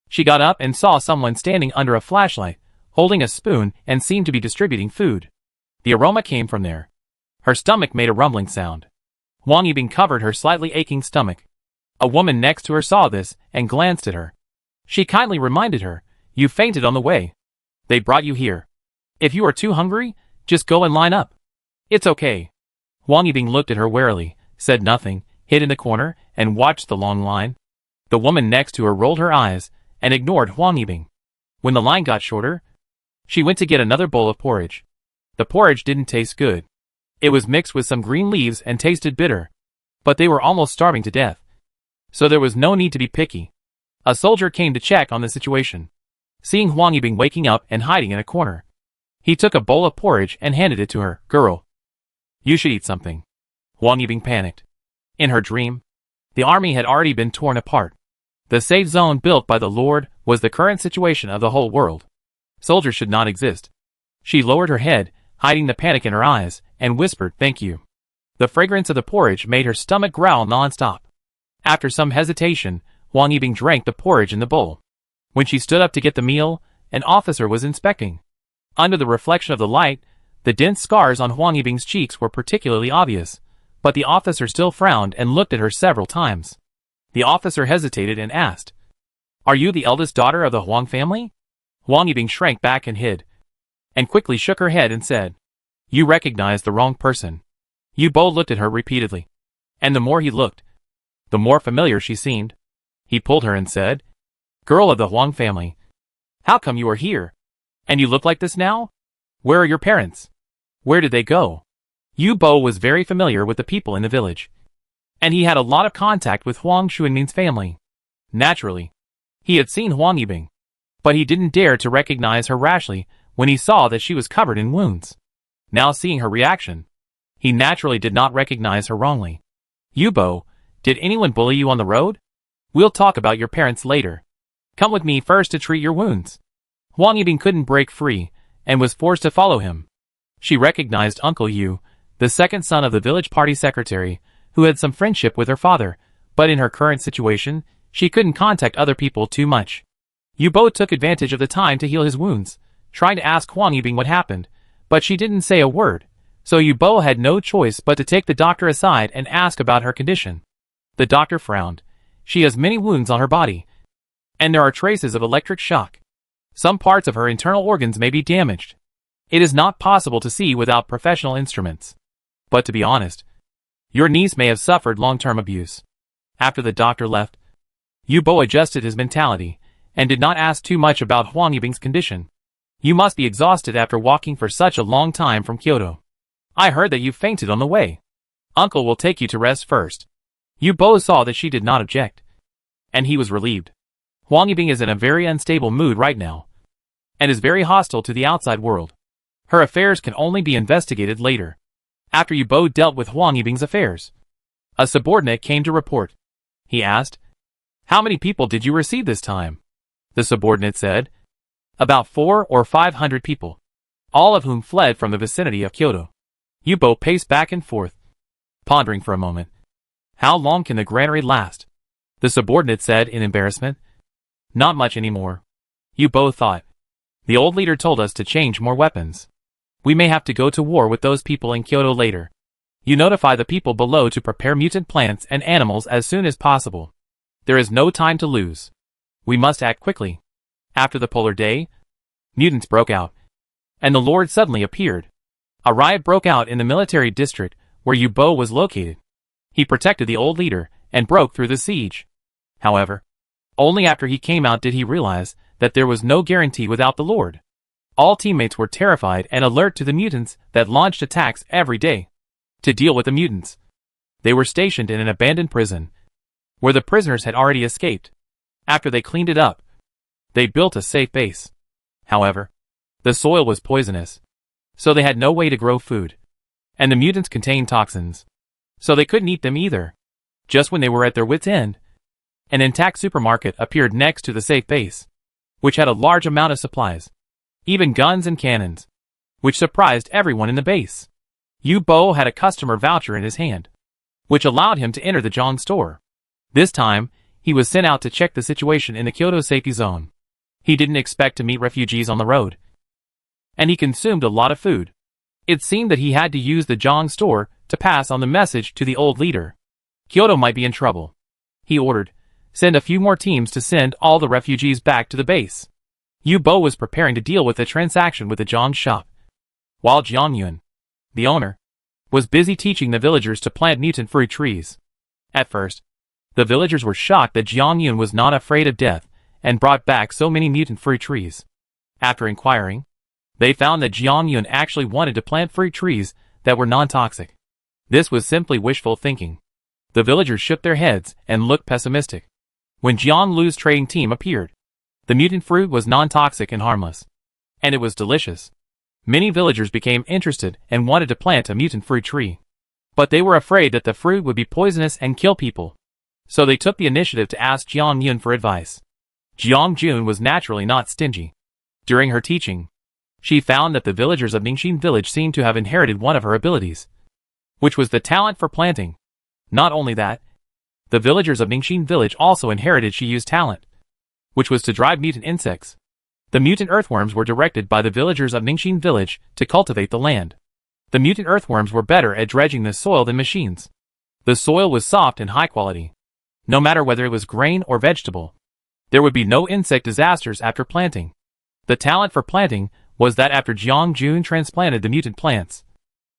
She got up and saw someone standing under a flashlight, holding a spoon and seemed to be distributing food. The aroma came from there. Her stomach made a rumbling sound. Wang Yibing covered her slightly aching stomach. A woman next to her saw this and glanced at her. She kindly reminded her, "You fainted on the way. They brought you here. If you are too hungry, just go and line up. It's okay." Wang Yibing looked at her warily, said nothing, hid in the corner, and watched the long line. The woman next to her rolled her eyes and ignored Wang Yibing. When the line got shorter, she went to get another bowl of porridge. The porridge didn't taste good. It was mixed with some green leaves and tasted bitter. But they were almost starving to death, so there was no need to be picky. A soldier came to check on the situation. Seeing Wang Yibing waking up and hiding in a corner, he took a bowl of porridge and handed it to her. "Girl, you should eat something." Wang Yibing panicked. In her dream, the army had already been torn apart. The safe zone built by the Lord was the current situation of the whole world. Soldiers should not exist. She lowered her head, hiding the panic in her eyes, and whispered, "Thank you." The fragrance of the porridge made her stomach growl non-stop. After some hesitation, Wang Yibing drank the porridge in the bowl. When she stood up to get the meal, an officer was inspecting. Under the reflection of the light, the dense scars on Wang Yibing's cheeks were particularly obvious, but the officer still frowned and looked at her several times. The officer hesitated and asked, "Are you the eldest daughter of the Huang family?" Wang Yibing shrank back and hid, and quickly shook her head and said, "You recognize the wrong person." Yu Bo looked at her repeatedly, and the more he looked, the more familiar she seemed. He pulled her and said, "Girl of the Huang family, how come you are here? And you look like this now? Where are your parents? Where did they go?" Yu Bo was very familiar with the people in the village, and he had a lot of contact with Huang Xuanmin's family. Naturally, he had seen Wang Yibing, but he didn't dare to recognize her rashly when he saw that she was covered in wounds. Now seeing her reaction, he naturally did not recognize her wrongly. "Yu Bo, did anyone bully you on the road? We'll talk about your parents later. Come with me first to treat your wounds." Wang Yibing couldn't break free, and was forced to follow him. She recognized Uncle Yu, the second son of the village party secretary, who had some friendship with her father, but in her current situation, she couldn't contact other people too much. Yu Bo took advantage of the time to heal his wounds, trying to ask Wang Yibing what happened, but she didn't say a word, so Yu Bo had no choice but to take the doctor aside and ask about her condition. The doctor frowned. She has many wounds on her body, and there are traces of electric shock. Some parts of her internal organs may be damaged. It is not possible to see without professional instruments. But to be honest, your niece may have suffered long-term abuse. After the doctor left, Yu Bo adjusted his mentality, and did not ask too much about Huang Yibing's condition. "You must be exhausted after walking for such a long time from Kyoto. I heard that you fainted on the way. Uncle will take you to rest first." Yu Bo saw that she did not object, and he was relieved. Huang Yibing is in a very unstable mood right now, and is very hostile to the outside world. Her affairs can only be investigated later, after Yu Bo dealt with Huang Yibing's affairs. A subordinate came to report. He asked, "How many people did you receive this time?" The subordinate said, "About 400 or 500 people, all of whom fled from the vicinity of Kyoto." Yubo paced back and forth, pondering for a moment. "How long can the granary last?" The subordinate said in embarrassment. "Not much anymore." Yubo thought. "The old leader told us to change more weapons. We may have to go to war with those people in Kyoto later. You notify the people below to prepare mutant plants and animals as soon as possible. There is no time to lose. We must act quickly." After the polar day, mutants broke out, and the Lord suddenly appeared. A riot broke out in the military district where Yubo was located. He protected the old leader and broke through the siege. However, only after he came out did he realize that there was no guarantee without the Lord. All teammates were terrified and alert to the mutants that launched attacks every day. To deal with the mutants, they were stationed in an abandoned prison, where the prisoners had already escaped. After they cleaned it up, they built a safe base. However, the soil was poisonous, so they had no way to grow food. And the mutants contained toxins, so they couldn't eat them either. Just when they were at their wits' end, an intact supermarket appeared next to the safe base, which had a large amount of supplies, even guns and cannons, which surprised everyone in the base. Yubo had a customer voucher in his hand, which allowed him to enter the John store. This time, he was sent out to check the situation in the Kyoto safety zone. He didn't expect to meet refugees on the road, and he consumed a lot of food. It seemed that he had to use the John store to pass on the message to the old leader. Kyoto might be in trouble. He ordered, "Send a few more teams to send all the refugees back to the base." Yubo was preparing to deal with the transaction with the John shop, while Jiang Yun, the owner, was busy teaching the villagers to plant mutant fruit trees. At first, the villagers were shocked that Jiang Yun was not afraid of death and brought back so many mutant fruit trees. After inquiring, they found that Jiang Yun actually wanted to plant fruit trees that were non-toxic. This was simply wishful thinking. The villagers shook their heads and looked pessimistic. When Jiang Lu's trading team appeared, the mutant fruit was non-toxic and harmless, and it was delicious. Many villagers became interested and wanted to plant a mutant fruit tree. But they were afraid that the fruit would be poisonous and kill people. So they took the initiative to ask Jiang Yun for advice. Jiang Jun was naturally not stingy. During her teaching, she found that the villagers of Ningxin village seemed to have inherited one of her abilities, which was the talent for planting. Not only that, the villagers of Ningxin village also inherited Shiyu's talent, which was to drive mutant insects. The mutant earthworms were directed by the villagers of Ningxin village to cultivate the land. The mutant earthworms were better at dredging the soil than machines. The soil was soft and high quality. No matter whether it was grain or vegetable, there would be no insect disasters after planting. The talent for planting was that after Jiang Jun transplanted the mutant plants,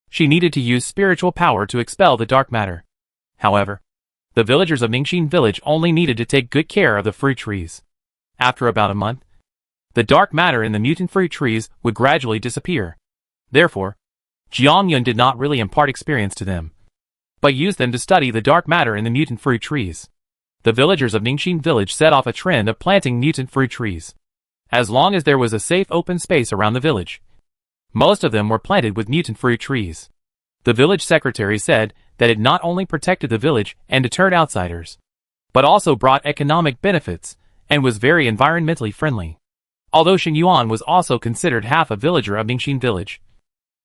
she needed to use spiritual power to expel the dark matter. However, the villagers of Ningxin village only needed to take good care of the fruit trees. After about a month, the dark matter in the mutant fruit trees would gradually disappear. Therefore, Jiang Yun did not really impart experience to them, but used them to study the dark matter in the mutant fruit trees. The villagers of Ningxin village set off a trend of planting mutant fruit trees. As long as there was a safe open space around the village, most of them were planted with mutant fruit trees. The village secretary said that it not only protected the village and deterred outsiders, but also brought economic benefits and was very environmentally friendly. Although Shen Yuan was also considered half a villager of Ningxin village,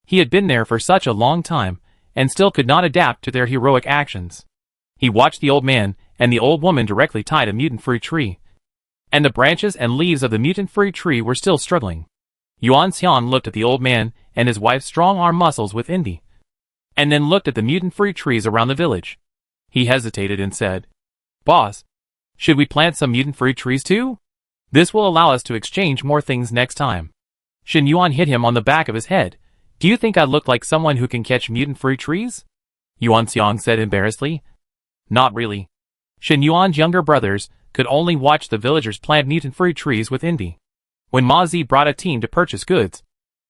he had been there for such a long time and still could not adapt to their heroic actions. He watched the old man and the old woman directly tied a mutant fruit tree, and the branches and leaves of the mutant fruit tree were still struggling. Yuan Xian looked at the old man and his wife's strong arm muscles with envy, and then looked at the mutant fruit trees around the village. He hesitated and said, "Boss, should we plant some mutant fruit trees too? This will allow us to exchange more things next time." Shen Yuan hit him on the back of his head. "Do you think I look like someone who can catch mutant fruit trees?" Yuan Xiang said embarrassedly. "Not really." Shen Yuan's younger brothers could only watch the villagers plant mutant fruit trees with envy. When Ma Zi brought a team to purchase goods,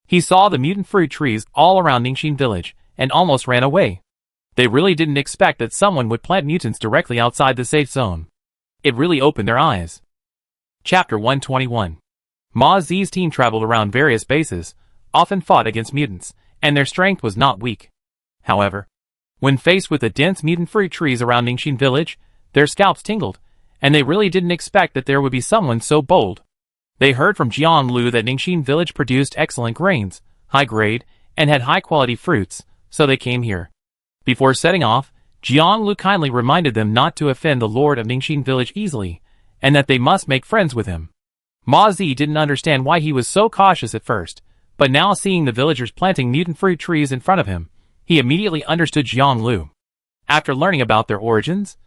he saw the mutant fruit trees all around Ningxin village and almost ran away. They really didn't expect that someone would plant mutants directly outside the safe zone. It really opened their eyes. Chapter 121. Ma Zi's team traveled around various bases, often fought against mutants, and their strength was not weak. However, When faced with the dense mutant fruit trees around Ningxin village, their scalps tingled, and they really didn't expect that there would be someone so bold. They heard from Jiang Lu that Ningxin village produced excellent grains, high grade, and had high quality fruits, so they came here. Before setting off, Jiang Lu kindly reminded them not to offend the lord of Ningxin village easily, and that they must make friends with him. Ma Zi didn't understand why he was so cautious at first, but now seeing the villagers planting mutant fruit trees in front of him, he immediately understood Jiang Lu. After learning about their origins,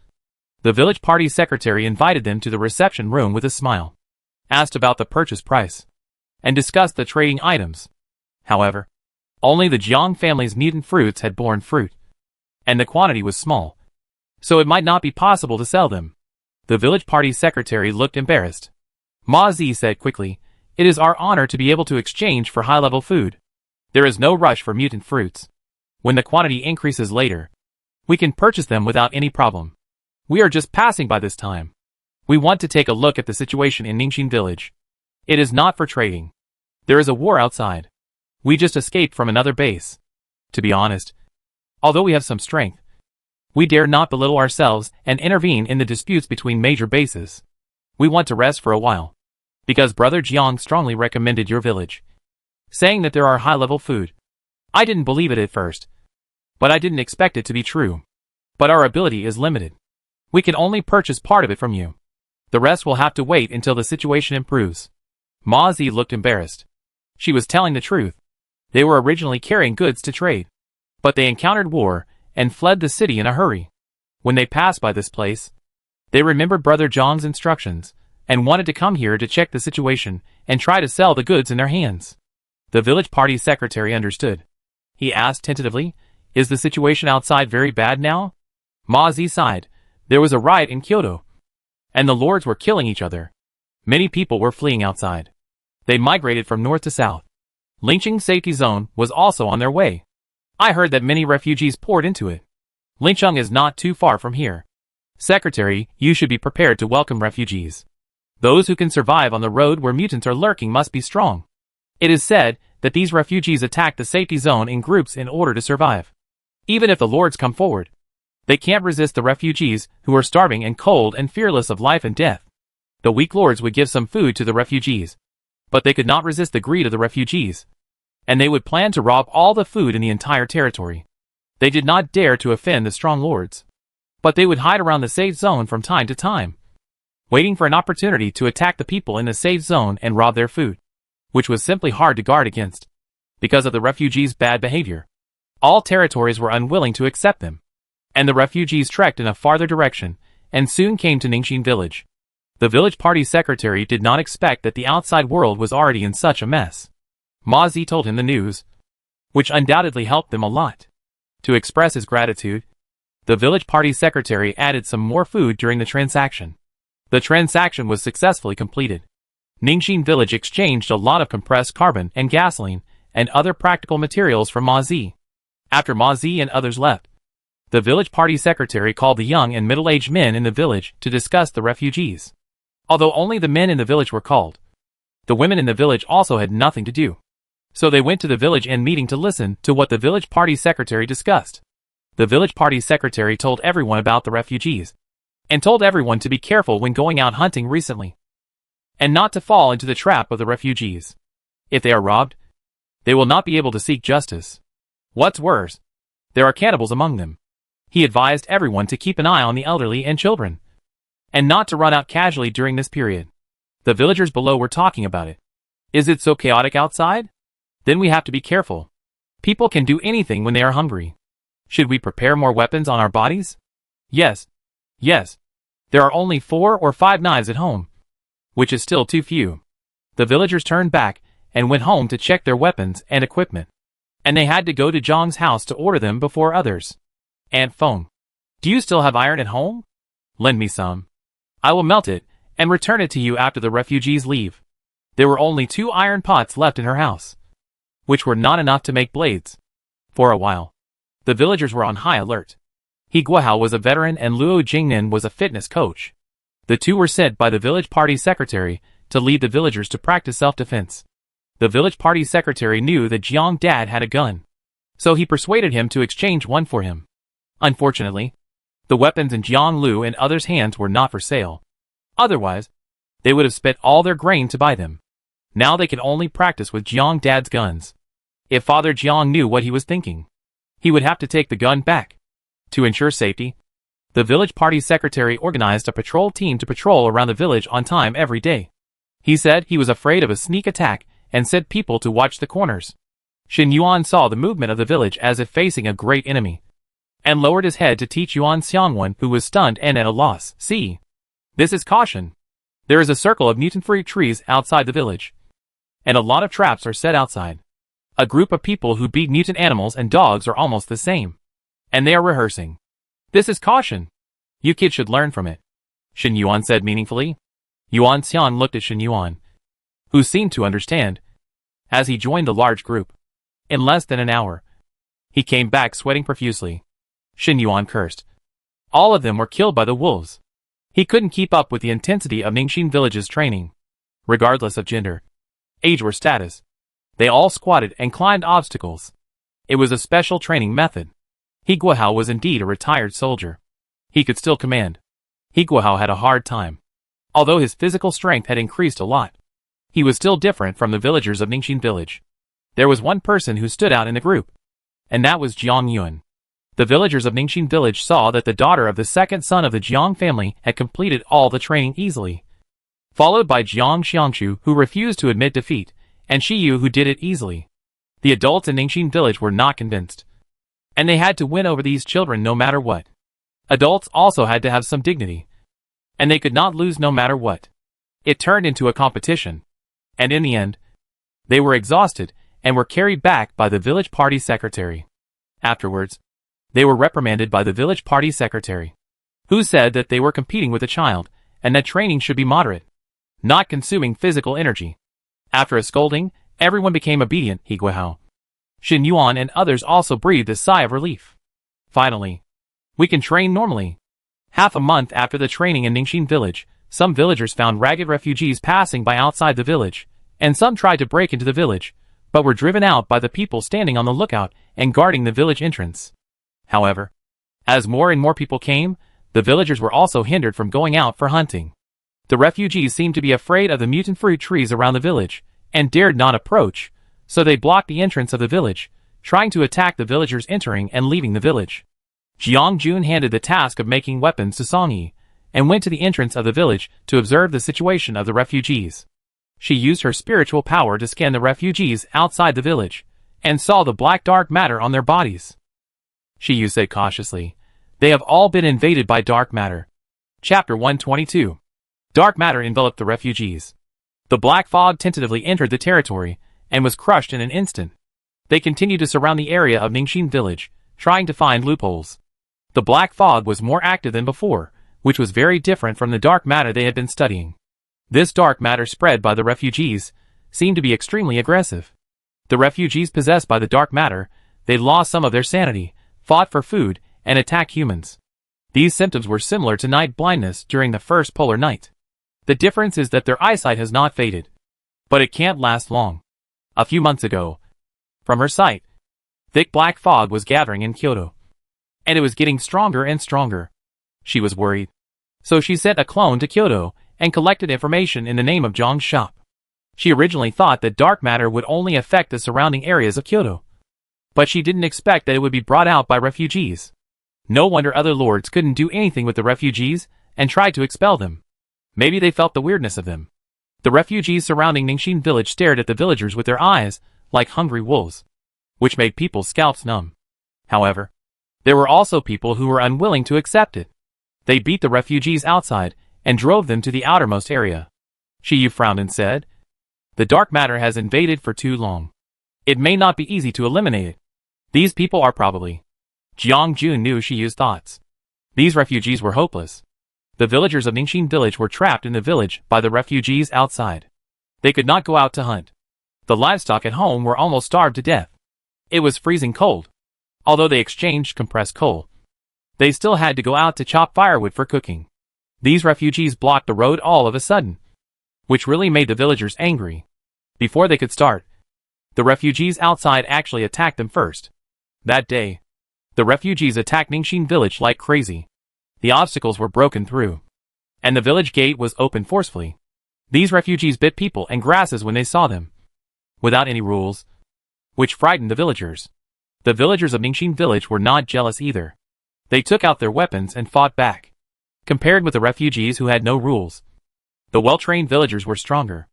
the village party secretary invited them to the reception room with a smile, asked about the purchase price, and discussed the trading items. However, only the Jiang family's mutant fruits had borne fruit, and the quantity was small, so it might not be possible to sell them. The village party secretary looked embarrassed. Ma Zi said quickly, "It is our honor to be able to exchange for high-level food. There is no rush for mutant fruits. When the quantity increases later, we can purchase them without any problem. We are just passing by this time. We want to take a look at the situation in Ningxin village. It is not for trading. There is a war outside. We just escaped from another base. To be honest, although we have some strength, we dare not belittle ourselves and intervene in the disputes between major bases. We want to rest for a while, because Brother Jiang strongly recommended your village, saying that there are high-level food. I didn't believe it at first, but I didn't expect it to be true. But our ability is limited. We can only purchase part of it from you. The rest will have to wait until the situation improves." Ma Zi looked embarrassed. She was telling the truth. They were originally carrying goods to trade, but they encountered war and fled the city in a hurry. When they passed by this place, they remembered Brother Jiang's instructions and wanted to come here to check the situation and try to sell the goods in their hands. The village party secretary understood. He asked tentatively, "Is the situation outside very bad now?" Ma Zi sighed. There was a riot in Kyoto, and the lords were killing each other. Many people were fleeing outside. They migrated from north to south. Linqing's safety zone was also on their way. I heard that many refugees poured into it. Linqing is not too far from here. Secretary, you should be prepared to welcome refugees. Those who can survive on the road where mutants are lurking must be strong. It is said that these refugees attack the safety zone in groups in order to survive. Even if the lords come forward, they can't resist the refugees who are starving and cold and fearless of life and death. The weak lords would give some food to the refugees, but they could not resist the greed of the refugees, and they would plan to rob all the food in the entire territory. They did not dare to offend the strong lords, but they would hide around the safe zone from time to time, waiting for an opportunity to attack the people in the safe zone and rob their food, which was simply hard to guard against, because of the refugees' bad behavior. All territories were unwilling to accept them, and the refugees trekked in a farther direction and soon came to Ningxin village. The village party secretary did not expect that the outside world was already in such a mess. Ma Zi told him the news, which undoubtedly helped them a lot. To express his gratitude, the village party secretary added some more food during the transaction. The transaction was successfully completed. Ningxin village exchanged a lot of compressed carbon and gasoline and other practical materials from Ma Zi. After Ma Zi and others left, the village party secretary called the young and middle-aged men in the village to discuss the refugees. Although only the men in the village were called, the women in the village also had nothing to do. So they went to the village end meeting to listen to what the village party secretary discussed. The village party secretary told everyone about the refugees, and told everyone to be careful when going out hunting recently, and not to fall into the trap of the refugees. If they are robbed, they will not be able to seek justice. What's worse, there are cannibals among them. He advised everyone to keep an eye on the elderly and children, and not to run out casually during this period. The villagers below were talking about it. Is it so chaotic outside? Then we have to be careful. People can do anything when they are hungry. Should we prepare more weapons on our bodies? Yes. Yes. There are only 4 or 5 knives at home, which is still too few. The villagers turned back and went home to check their weapons and equipment, and they had to go to Zhang's house to order them before others. Aunt Feng, do you still have iron at home? Lend me some. I will melt it and return it to you after the refugees leave. There were only 2 iron pots left in her house, which were not enough to make blades. For a while, the villagers were on high alert. He Guohao was a veteran and Luo Jingnan was a fitness coach. The two were sent by the village party secretary to lead the villagers to practice self-defense. The village party secretary knew that Jiang Dad had a gun, so he persuaded him to exchange one for him. Unfortunately, the weapons in Jiang Lu and others' hands were not for sale. Otherwise, they would have spent all their grain to buy them. Now they could only practice with Jiang Dad's guns. If Father Jiang knew what he was thinking, he would have to take the gun back. To ensure safety, the village party secretary organized a patrol team to patrol around the village on time every day. He said he was afraid of a sneak attack and sent people to watch the corners. Shin Yuan saw the movement of the village as if facing a great enemy, and lowered his head to teach Yuan Xiangwen, who was stunned and at a loss. See, this is caution. There is a circle of mutant fruit trees outside the village, and a lot of traps are set outside. A group of people who beat mutant animals and dogs are almost the same, and they are rehearsing. This is caution. You kids should learn from it, Shin Yuan said meaningfully. Yuan Xian looked at Shin Yuan, who seemed to understand, as he joined the large group. In less than an hour, he came back sweating profusely. Shin Yuan cursed. All of them were killed by the wolves. He couldn't keep up with the intensity of Ningxin village's training. Regardless of gender, age or status, they all squatted and climbed obstacles. It was a special training method. He Guohao was indeed a retired soldier. He could still command. He Guohao had a hard time. Although his physical strength had increased a lot, he was still different from the villagers of Ningxin village. There was one person who stood out in the group, and that was Jiang Yuan. The villagers of Ningxin village saw that the daughter of the second son of the Jiang family had completed all the training easily, followed by Jiang Xiangshu, who refused to admit defeat, and Shi Yu, who did it easily. The adults in Ningxin village were not convinced, and they had to win over these children no matter what. Adults also had to have some dignity, and they could not lose no matter what. It turned into a competition, and in the end, they were exhausted and were carried back by the village party secretary. Afterwards, they were reprimanded by the village party secretary, who said that they were competing with a child, and that training should be moderate, not consuming physical energy. After a scolding, everyone became obedient. He Guohao, Shin Yuan and others also breathed a sigh of relief. Finally, we can train normally. Half a month after the training in Ningxin village, some villagers found ragged refugees passing by outside the village, and some tried to break into the village, but were driven out by the people standing on the lookout and guarding the village entrance. However, as more and more people came, the villagers were also hindered from going out for hunting. The refugees seemed to be afraid of the mutant fruit trees around the village, and dared not approach, so they blocked the entrance of the village, trying to attack the villagers entering and leaving the village. Jiang Jun handed the task of making weapons to Song Yi, and went to the entrance of the village to observe the situation of the refugees. She used her spiritual power to scan the refugees outside the village, and saw the black dark matter on their bodies. Shi Yu said cautiously, "They have all been invaded by dark matter." Chapter 122. Dark matter enveloped the refugees. The black fog tentatively entered the territory, and was crushed in an instant. They continued to surround the area of Ningxin village, trying to find loopholes. The black fog was more active than before, which was very different from the dark matter they had been studying. This dark matter spread by the refugees seemed to be extremely aggressive. The refugees possessed by the dark matter, they lost some of their sanity, fought for food, and attacked humans. These symptoms were similar to night blindness during the first polar night. The difference is that their eyesight has not faded. But it can't last long. A few months ago, from her sight, thick black fog was gathering in Kyoto, and it was getting stronger and stronger. She was worried. So she sent a clone to Kyoto, and collected information in the name of Zhang's shop. She originally thought that dark matter would only affect the surrounding areas of Kyoto, but she didn't expect that it would be brought out by refugees. No wonder other lords couldn't do anything with the refugees, and tried to expel them. Maybe they felt the weirdness of them. The refugees surrounding Ningxin village stared at the villagers with their eyes, like hungry wolves, which made people's scalps numb. However, there were also people who were unwilling to accept it. They beat the refugees outside, and drove them to the outermost area. Shi Yu frowned and said, "The dark matter has invaded for too long. It may not be easy to eliminate it. These people are probably..." Jiang Jun knew Shi Yu's thoughts. These refugees were hopeless. The villagers of Ningxin village were trapped in the village by the refugees outside. They could not go out to hunt. The livestock at home were almost starved to death. It was freezing cold. Although they exchanged compressed coal, they still had to go out to chop firewood for cooking. These refugees blocked the road all of a sudden, which really made the villagers angry. Before they could start, the refugees outside actually attacked them first. That day, The refugees attacked Ningxin village like crazy. The obstacles were broken through, and the village gate was opened forcefully. These refugees bit people and grasses when they saw them, without any rules, which frightened the villagers. The villagers of Ningxin village were not jealous either. They took out their weapons and fought back. Compared with the refugees who had no rules, the well-trained villagers were stronger.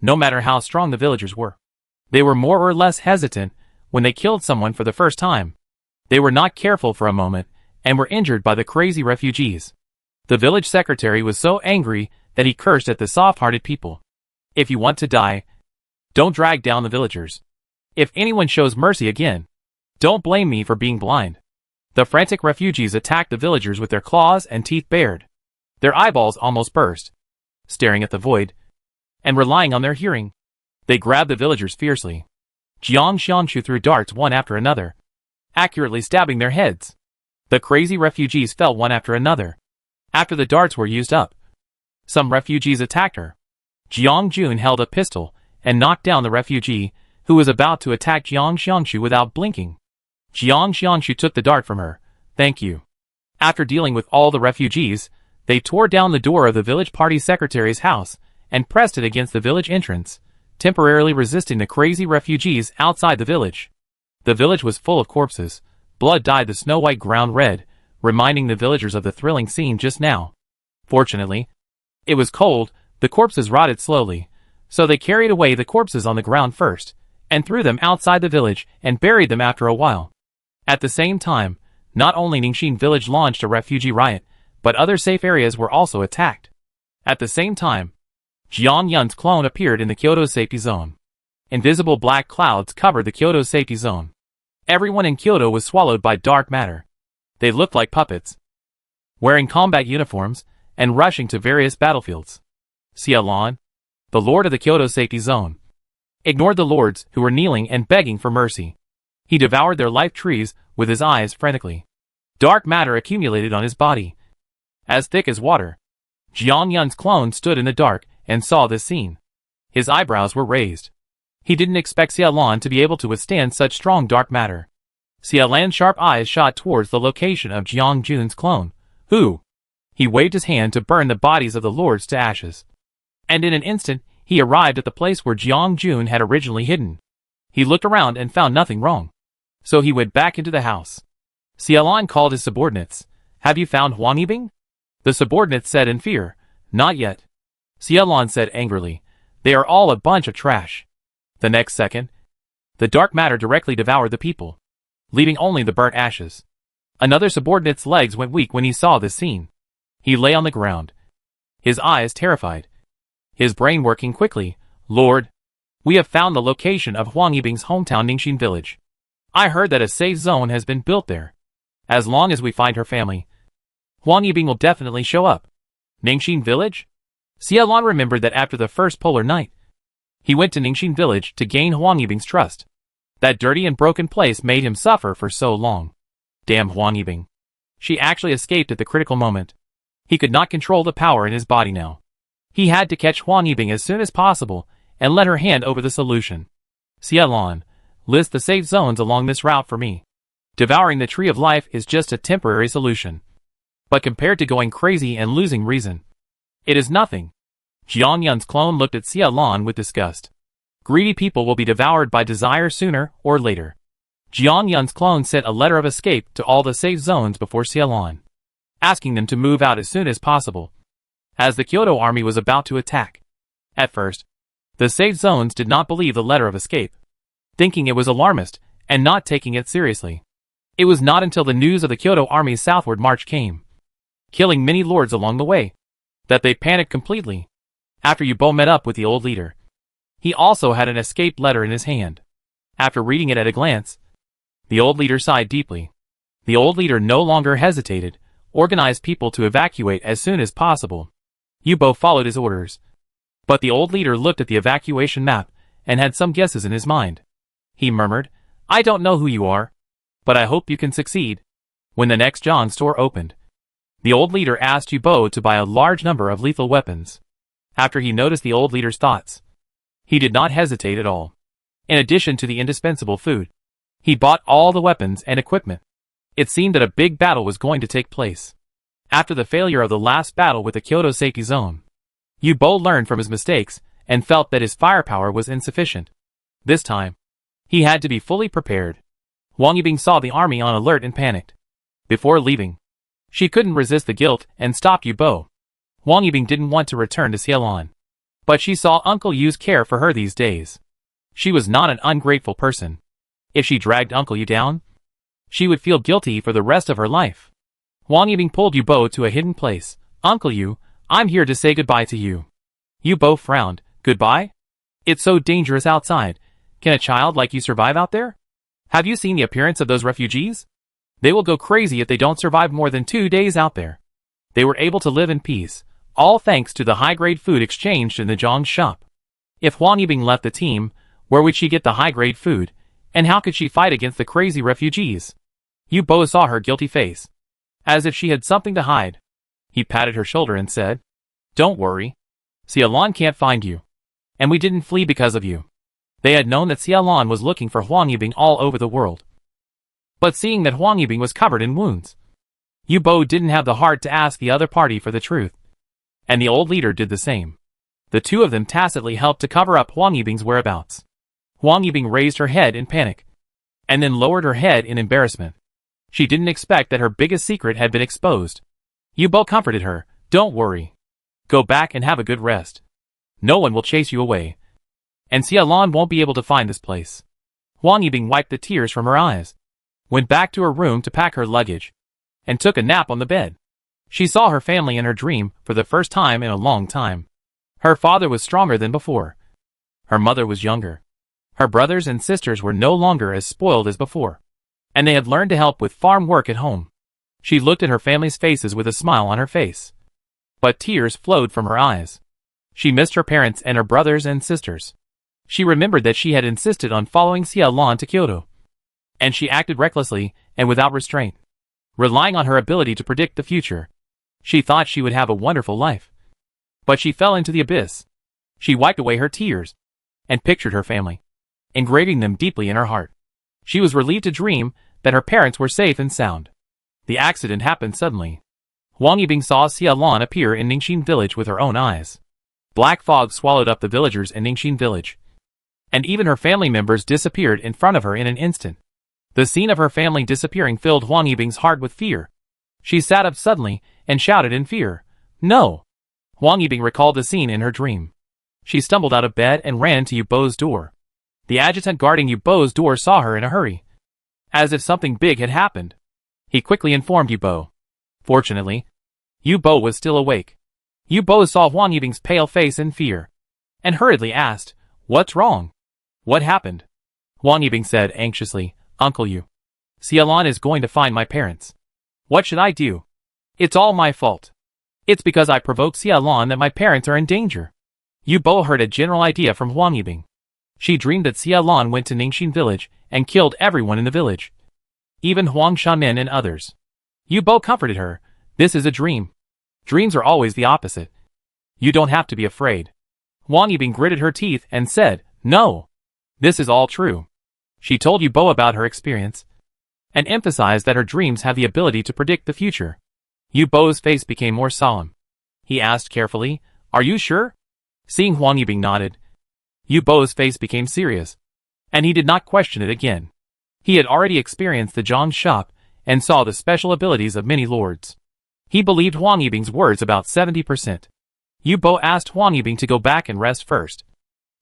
No matter how strong the villagers were, they were more or less hesitant when they killed someone for the first time. They were not careful for a moment and were injured by the crazy refugees. The village secretary was so angry that he cursed at the soft-hearted people. If you want to die, don't drag down the villagers. If anyone shows mercy again, don't blame me for being blind. The frantic refugees attacked the villagers with their claws and teeth bared. Their eyeballs almost burst, staring at the void, and relying on their hearing. They grabbed the villagers fiercely. Jiang Xiangshu threw darts one after another, accurately stabbing their heads. The crazy refugees fell one after another. After the darts were used up, some refugees attacked her. Jiang Jun held a pistol and knocked down the refugee who was about to attack Jiang Xiangshu without blinking. Jiang Xiangshu took the dart from her. Thank you. After dealing with all the refugees, they tore down the door of the village party secretary's house and pressed it against the village entrance, temporarily resisting the crazy refugees outside the village. The village was full of corpses. Blood dyed the snow-white ground red, reminding the villagers of the thrilling scene just now. Fortunately, it was cold. The corpses rotted slowly, so they carried away the corpses on the ground first, and threw them outside the village and buried them after a while. At the same time, not only Ningxin village launched a refugee riot, but other safe areas were also attacked. At the same time, Jiang Yun's clone appeared in the Kyoto safety zone. Invisible black clouds covered the Kyoto safety zone. Everyone in Kyoto was swallowed by dark matter. They looked like puppets, wearing combat uniforms and rushing to various battlefields. Xia Lan, the lord of the Kyoto safety zone, ignored the lords who were kneeling and begging for mercy. He devoured their life trees with his eyes frantically. Dark matter accumulated on his body, as thick as water. Jiang Yun's clone stood in the dark and saw this scene. His eyebrows were raised. He didn't expect Xia Lan to be able to withstand such strong dark matter. Xia Lan's sharp eyes shot towards the location of Jiang Jun's clone. Who? He waved his hand to burn the bodies of the lords to ashes. And in an instant, he arrived at the place where Jiang Jun had originally hidden. He looked around and found nothing wrong. So he went back into the house. Xia Lan called his subordinates. Have you found Huang Yibing? The subordinates said in fear. Not yet. Xia Lan said angrily. They are all a bunch of trash. The next second, the dark matter directly devoured the people, leaving only the burnt ashes. Another subordinate's legs went weak when he saw this scene. He lay on the ground, his eyes terrified, his brain working quickly. Lord, we have found the location of Huang Yibing's hometown Ningxin village. I heard that a safe zone has been built there. As long as we find her family, Huang Yibing will definitely show up. Ningxin village? Xia Lan remembered that after the first polar night, he went to Ningxin village to gain Huang Yibing's trust. That dirty and broken place made him suffer for so long. Damn Huang Yibing. She actually escaped at the critical moment. He could not control the power in his body now. He had to catch Huang Yibing as soon as possible and let her hand over the solution. Xia Lan, list the safe zones along this route for me. Devouring the tree of life is just a temporary solution. But compared to going crazy and losing reason, it is nothing. Jiang Yun's clone looked at Xia Lan with disgust. Greedy people will be devoured by desire sooner or later. Jiang Yun's clone sent a letter of escape to all the safe zones before Xia Lan, asking them to move out as soon as possible, as the Kyoto army was about to attack. At first, the safe zones did not believe the letter of escape, thinking it was alarmist and not taking it seriously. It was not until the news of the Kyoto army's southward march came, killing many lords along the way, that they panicked completely. After Yubo met up with the old leader, he also had an escape letter in his hand. After reading it at a glance, the old leader sighed deeply. The old leader no longer hesitated, organized people to evacuate as soon as possible. Yubo followed his orders. But the old leader looked at the evacuation map and had some guesses in his mind. He murmured, I don't know who you are, but I hope you can succeed. When the next John store opened, the old leader asked Yubo to buy a large number of lethal weapons. After he noticed the old leader's thoughts, he did not hesitate at all. In addition to the indispensable food, he bought all the weapons and equipment. It seemed that a big battle was going to take place. After the failure of the last battle with the Kyoto safety zone, Yu-Bo learned from his mistakes and felt that his firepower was insufficient. This time, he had to be fully prepared. Wang Yibing saw the army on alert and panicked. Before leaving, she couldn't resist the guilt and stopped Yu-Bo. Wang Yibing didn't want to return to Xialan, but she saw Uncle Yu's care for her these days. She was not an ungrateful person. If she dragged Uncle Yu down, she would feel guilty for the rest of her life. Wang Yibing pulled Yu-Bo to a hidden place. Uncle Yu, I'm here to say goodbye to you. Yu-Bo frowned. Goodbye? It's so dangerous outside. Can a child like you survive out there? Have you seen the appearance of those refugees? They will go crazy if they don't survive more than 2 days out there. They were able to live in peace, all thanks to the high-grade food exchanged in the Zhang's shop. If Wang Yibing left the team, where would she get the high-grade food, and how could she fight against the crazy refugees? Yu-Bo saw her guilty face, as if she had something to hide. He patted her shoulder and said, Don't worry. Xialan can't find you. And we didn't flee because of you. They had known that Xialan was looking for Wang Yibing all over the world. But seeing that Wang Yibing was covered in wounds, Yu-Bo didn't have the heart to ask the other party for the truth. And the old leader did the same. The two of them tacitly helped to cover up Wang Yibing's whereabouts. Wang Yibing raised her head in panic, and then lowered her head in embarrassment. She didn't expect that her biggest secret had been exposed. Yu-Bo comforted her. Don't worry. Go back and have a good rest. No one will chase you away. And Xialan won't be able to find this place. Wang Yibing wiped the tears from her eyes, went back to her room to pack her luggage, and took a nap on the bed. She saw her family in her dream for the first time in a long time. Her father was stronger than before. Her mother was younger. Her brothers and sisters were no longer as spoiled as before, and they had learned to help with farm work at home. She looked at her family's faces with a smile on her face, but tears flowed from her eyes. She missed her parents and her brothers and sisters. She remembered that she had insisted on following Xialan to Kyoto, and she acted recklessly and without restraint, relying on her ability to predict the future. She thought she would have a wonderful life, but she fell into the abyss. She wiped away her tears and pictured her family, engraving them deeply in her heart. She was relieved to dream that her parents were safe and sound. The accident happened suddenly. Wang Yibing saw Xialan appear in Ningxin village with her own eyes. Black fog swallowed up the villagers in Ningxin village, and even her family members disappeared in front of her in an instant. The scene of her family disappearing filled Wang Yibing's heart with fear. She sat up suddenly and shouted in fear, No! Wang Yibing recalled the scene in her dream. She stumbled out of bed and ran to Yu-Bo's door. The adjutant guarding Yu-Bo's door saw her in a hurry, as if something big had happened. He quickly informed Yu-Bo. Fortunately, Yu-Bo was still awake. Yu-Bo saw Wang Yibing's pale face in fear, and hurriedly asked, What's wrong? What happened? Wang Yibing said anxiously, Uncle Yu, Xialan is going to find my parents. What should I do? It's all my fault. It's because I provoked Xialan that my parents are in danger. Yu-Bo heard a general idea from Wang Yibing. She dreamed that Xialan went to Ningxin village and killed everyone in the village, even Huang Shamin and others. Yu-Bo comforted her. This is a dream. Dreams are always the opposite. You don't have to be afraid. Wang Yibing gritted her teeth and said, No. This is all true. She told Yu-Bo about her experience, and emphasized that her dreams have the ability to predict the future. Yu-Bo's face became more solemn. He asked carefully, Are you sure? Seeing Wang Yibing nodded, Yu-Bo's face became serious, and he did not question it again. He had already experienced the Zhang's shop and saw the special abilities of many lords. He believed Wang Yibing's words about 70%. Yu-Bo asked Wang Yibing to go back and rest first,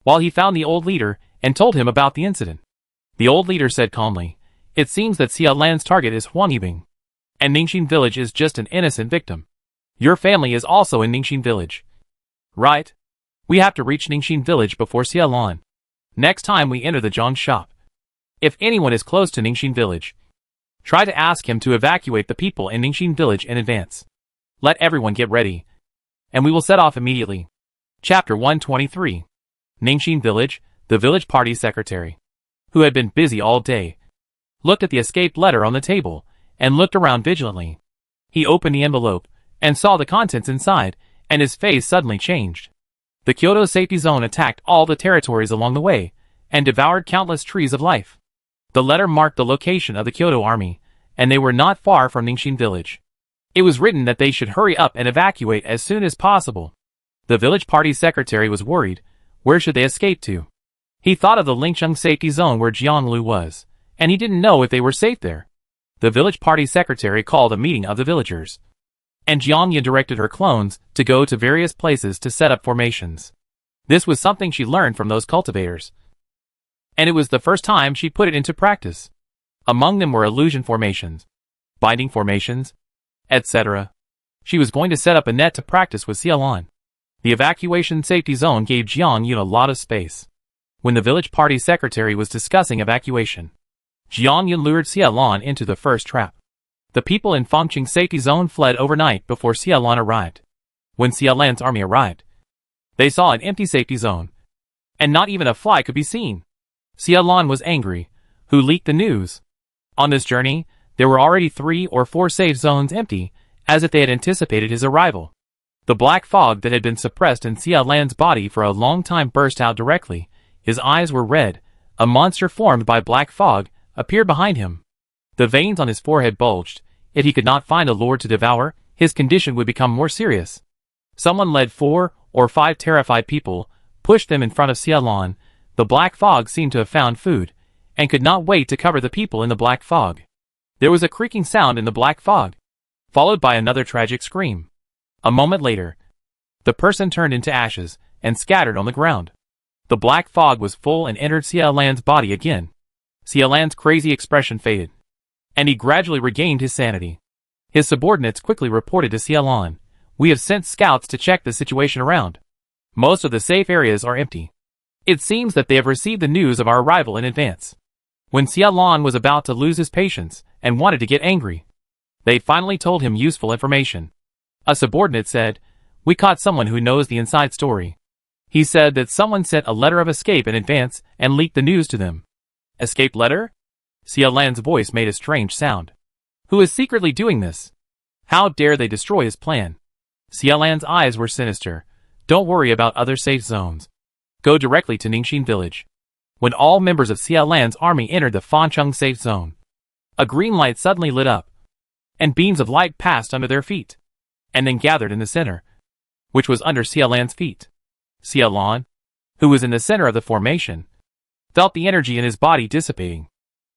while he found the old leader and told him about the incident. The old leader said calmly, It seems that Xialan's target is Wang Yibing, and Ningxin village is just an innocent victim. Your family is also in Ningxin village. Right? We have to reach Ningxin village before Xialan. Next time we enter the Zhang shop, if anyone is close to Ningxin village, try to ask him to evacuate the people in Ningxin village in advance. Let everyone get ready, and we will set off immediately. Chapter 123. Ningxin village. The village party secretary, who had been busy all day, looked at the escaped letter on the table and looked around vigilantly. He opened the envelope and saw the contents inside, and his face suddenly changed. The Kyoto safety zone attacked all the territories along the way and devoured countless trees of life. The letter marked the location of the Kyoto army and they were not far from Ningxin village. It was written that they should hurry up and evacuate as soon as possible. The village party secretary was worried. Where should they escape to? He thought of the Lingcheng safety zone where Jianglu was, and he didn't know if they were safe there. The village party secretary called a meeting of the villagers, and Jiangyan directed her clones to go to various places to set up formations. This was something she learned from those cultivators, and it was the first time she put it into practice. Among them were illusion formations, binding formations, etc. She was going to set up a net to practice with Xialan. The evacuation safety zone gave Jiang Yun a lot of space. When the village party secretary was discussing evacuation, Jiang Yun lured Xialan into the first trap. The people in Fangqing safety zone fled overnight before Xialan arrived. When Xialan's army arrived, they saw an empty safety zone, and not even a fly could be seen. Xialan was angry. Who leaked the news? On this journey, there were already 3 or 4 safe zones empty, as if they had anticipated his arrival. The black fog that had been suppressed in Xialan's body for a long time burst out directly. His eyes were red. A monster formed by black fog appeared behind him. The veins on his forehead bulged. If he could not find a lord to devour, his condition would become more serious. Someone led 4 or 5 terrified people, pushed them in front of Xialan. The black fog seemed to have found food, and could not wait to cover the people in the black fog. There was a creaking sound in the black fog, followed by another tragic scream. A moment later, the person turned into ashes and scattered on the ground. The black fog was full and entered Xialan's body again. Xialan's crazy expression faded, and he gradually regained his sanity. His subordinates quickly reported to Xialan, "We have sent scouts to check the situation around. Most of the safe areas are empty. It seems that they have received the news of our arrival in advance." When Xialan was about to lose his patience and wanted to get angry, they finally told him useful information. A subordinate said, "We caught someone who knows the inside story. He said that someone sent a letter of escape in advance and leaked the news to them." "Escape letter?" Xialan's voice made a strange sound. "Who is secretly doing this? How dare they destroy his plan?" Xialan's eyes were sinister. "Don't worry about other safe zones. Go directly to Ningxin village." When all members of Xialan's army entered the Fancheng safe zone, a green light suddenly lit up, and beams of light passed under their feet, and then gathered in the center, which was under Xialan's feet. Xialan, who was in the center of the formation, felt the energy in his body dissipating.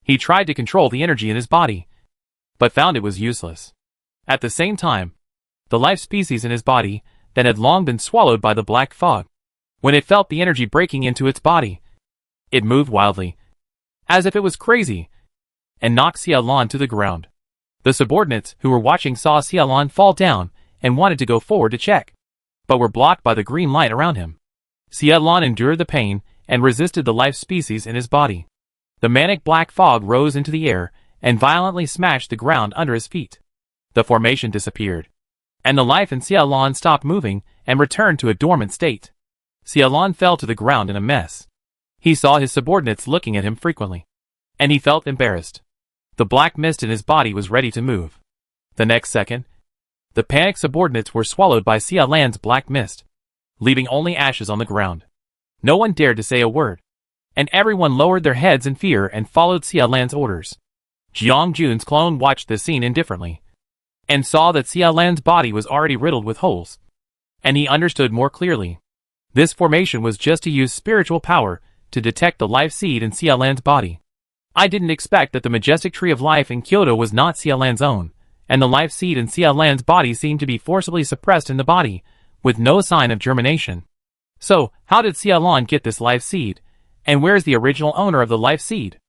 He tried to control the energy in his body, but found it was useless. At the same time, the life species in his body that had long been swallowed by the black fog, when it felt the energy breaking into its body, it moved wildly, as if it was crazy, and knocked Xialan to the ground. The subordinates who were watching saw Xialan fall down and wanted to go forward to check, but were blocked by the green light around him. Xialan endured the pain and resisted the life species in his body. The manic black fog rose into the air and violently smashed the ground under his feet. The formation disappeared, and the life in Xialan stopped moving and returned to a dormant state. Xialan fell to the ground in a mess. He saw his subordinates looking at him frequently, and he felt embarrassed. The black mist in his body was ready to move. The next second, the panicked subordinates were swallowed by Xialan's black mist, leaving only ashes on the ground. No one dared to say a word, and everyone lowered their heads in fear and followed Xialan's orders. Jiang Jun's clone watched the scene indifferently, and saw that Xialan's body was already riddled with holes, and he understood more clearly. This formation was just to use spiritual power to detect the life seed in Xialan's body. I didn't expect that the majestic tree of life in Kyoto was not Xialan's own, and the life seed in Xialan's body seemed to be forcibly suppressed in the body, with no sign of germination. So, how did Xialan get this life seed, and where is the original owner of the life seed?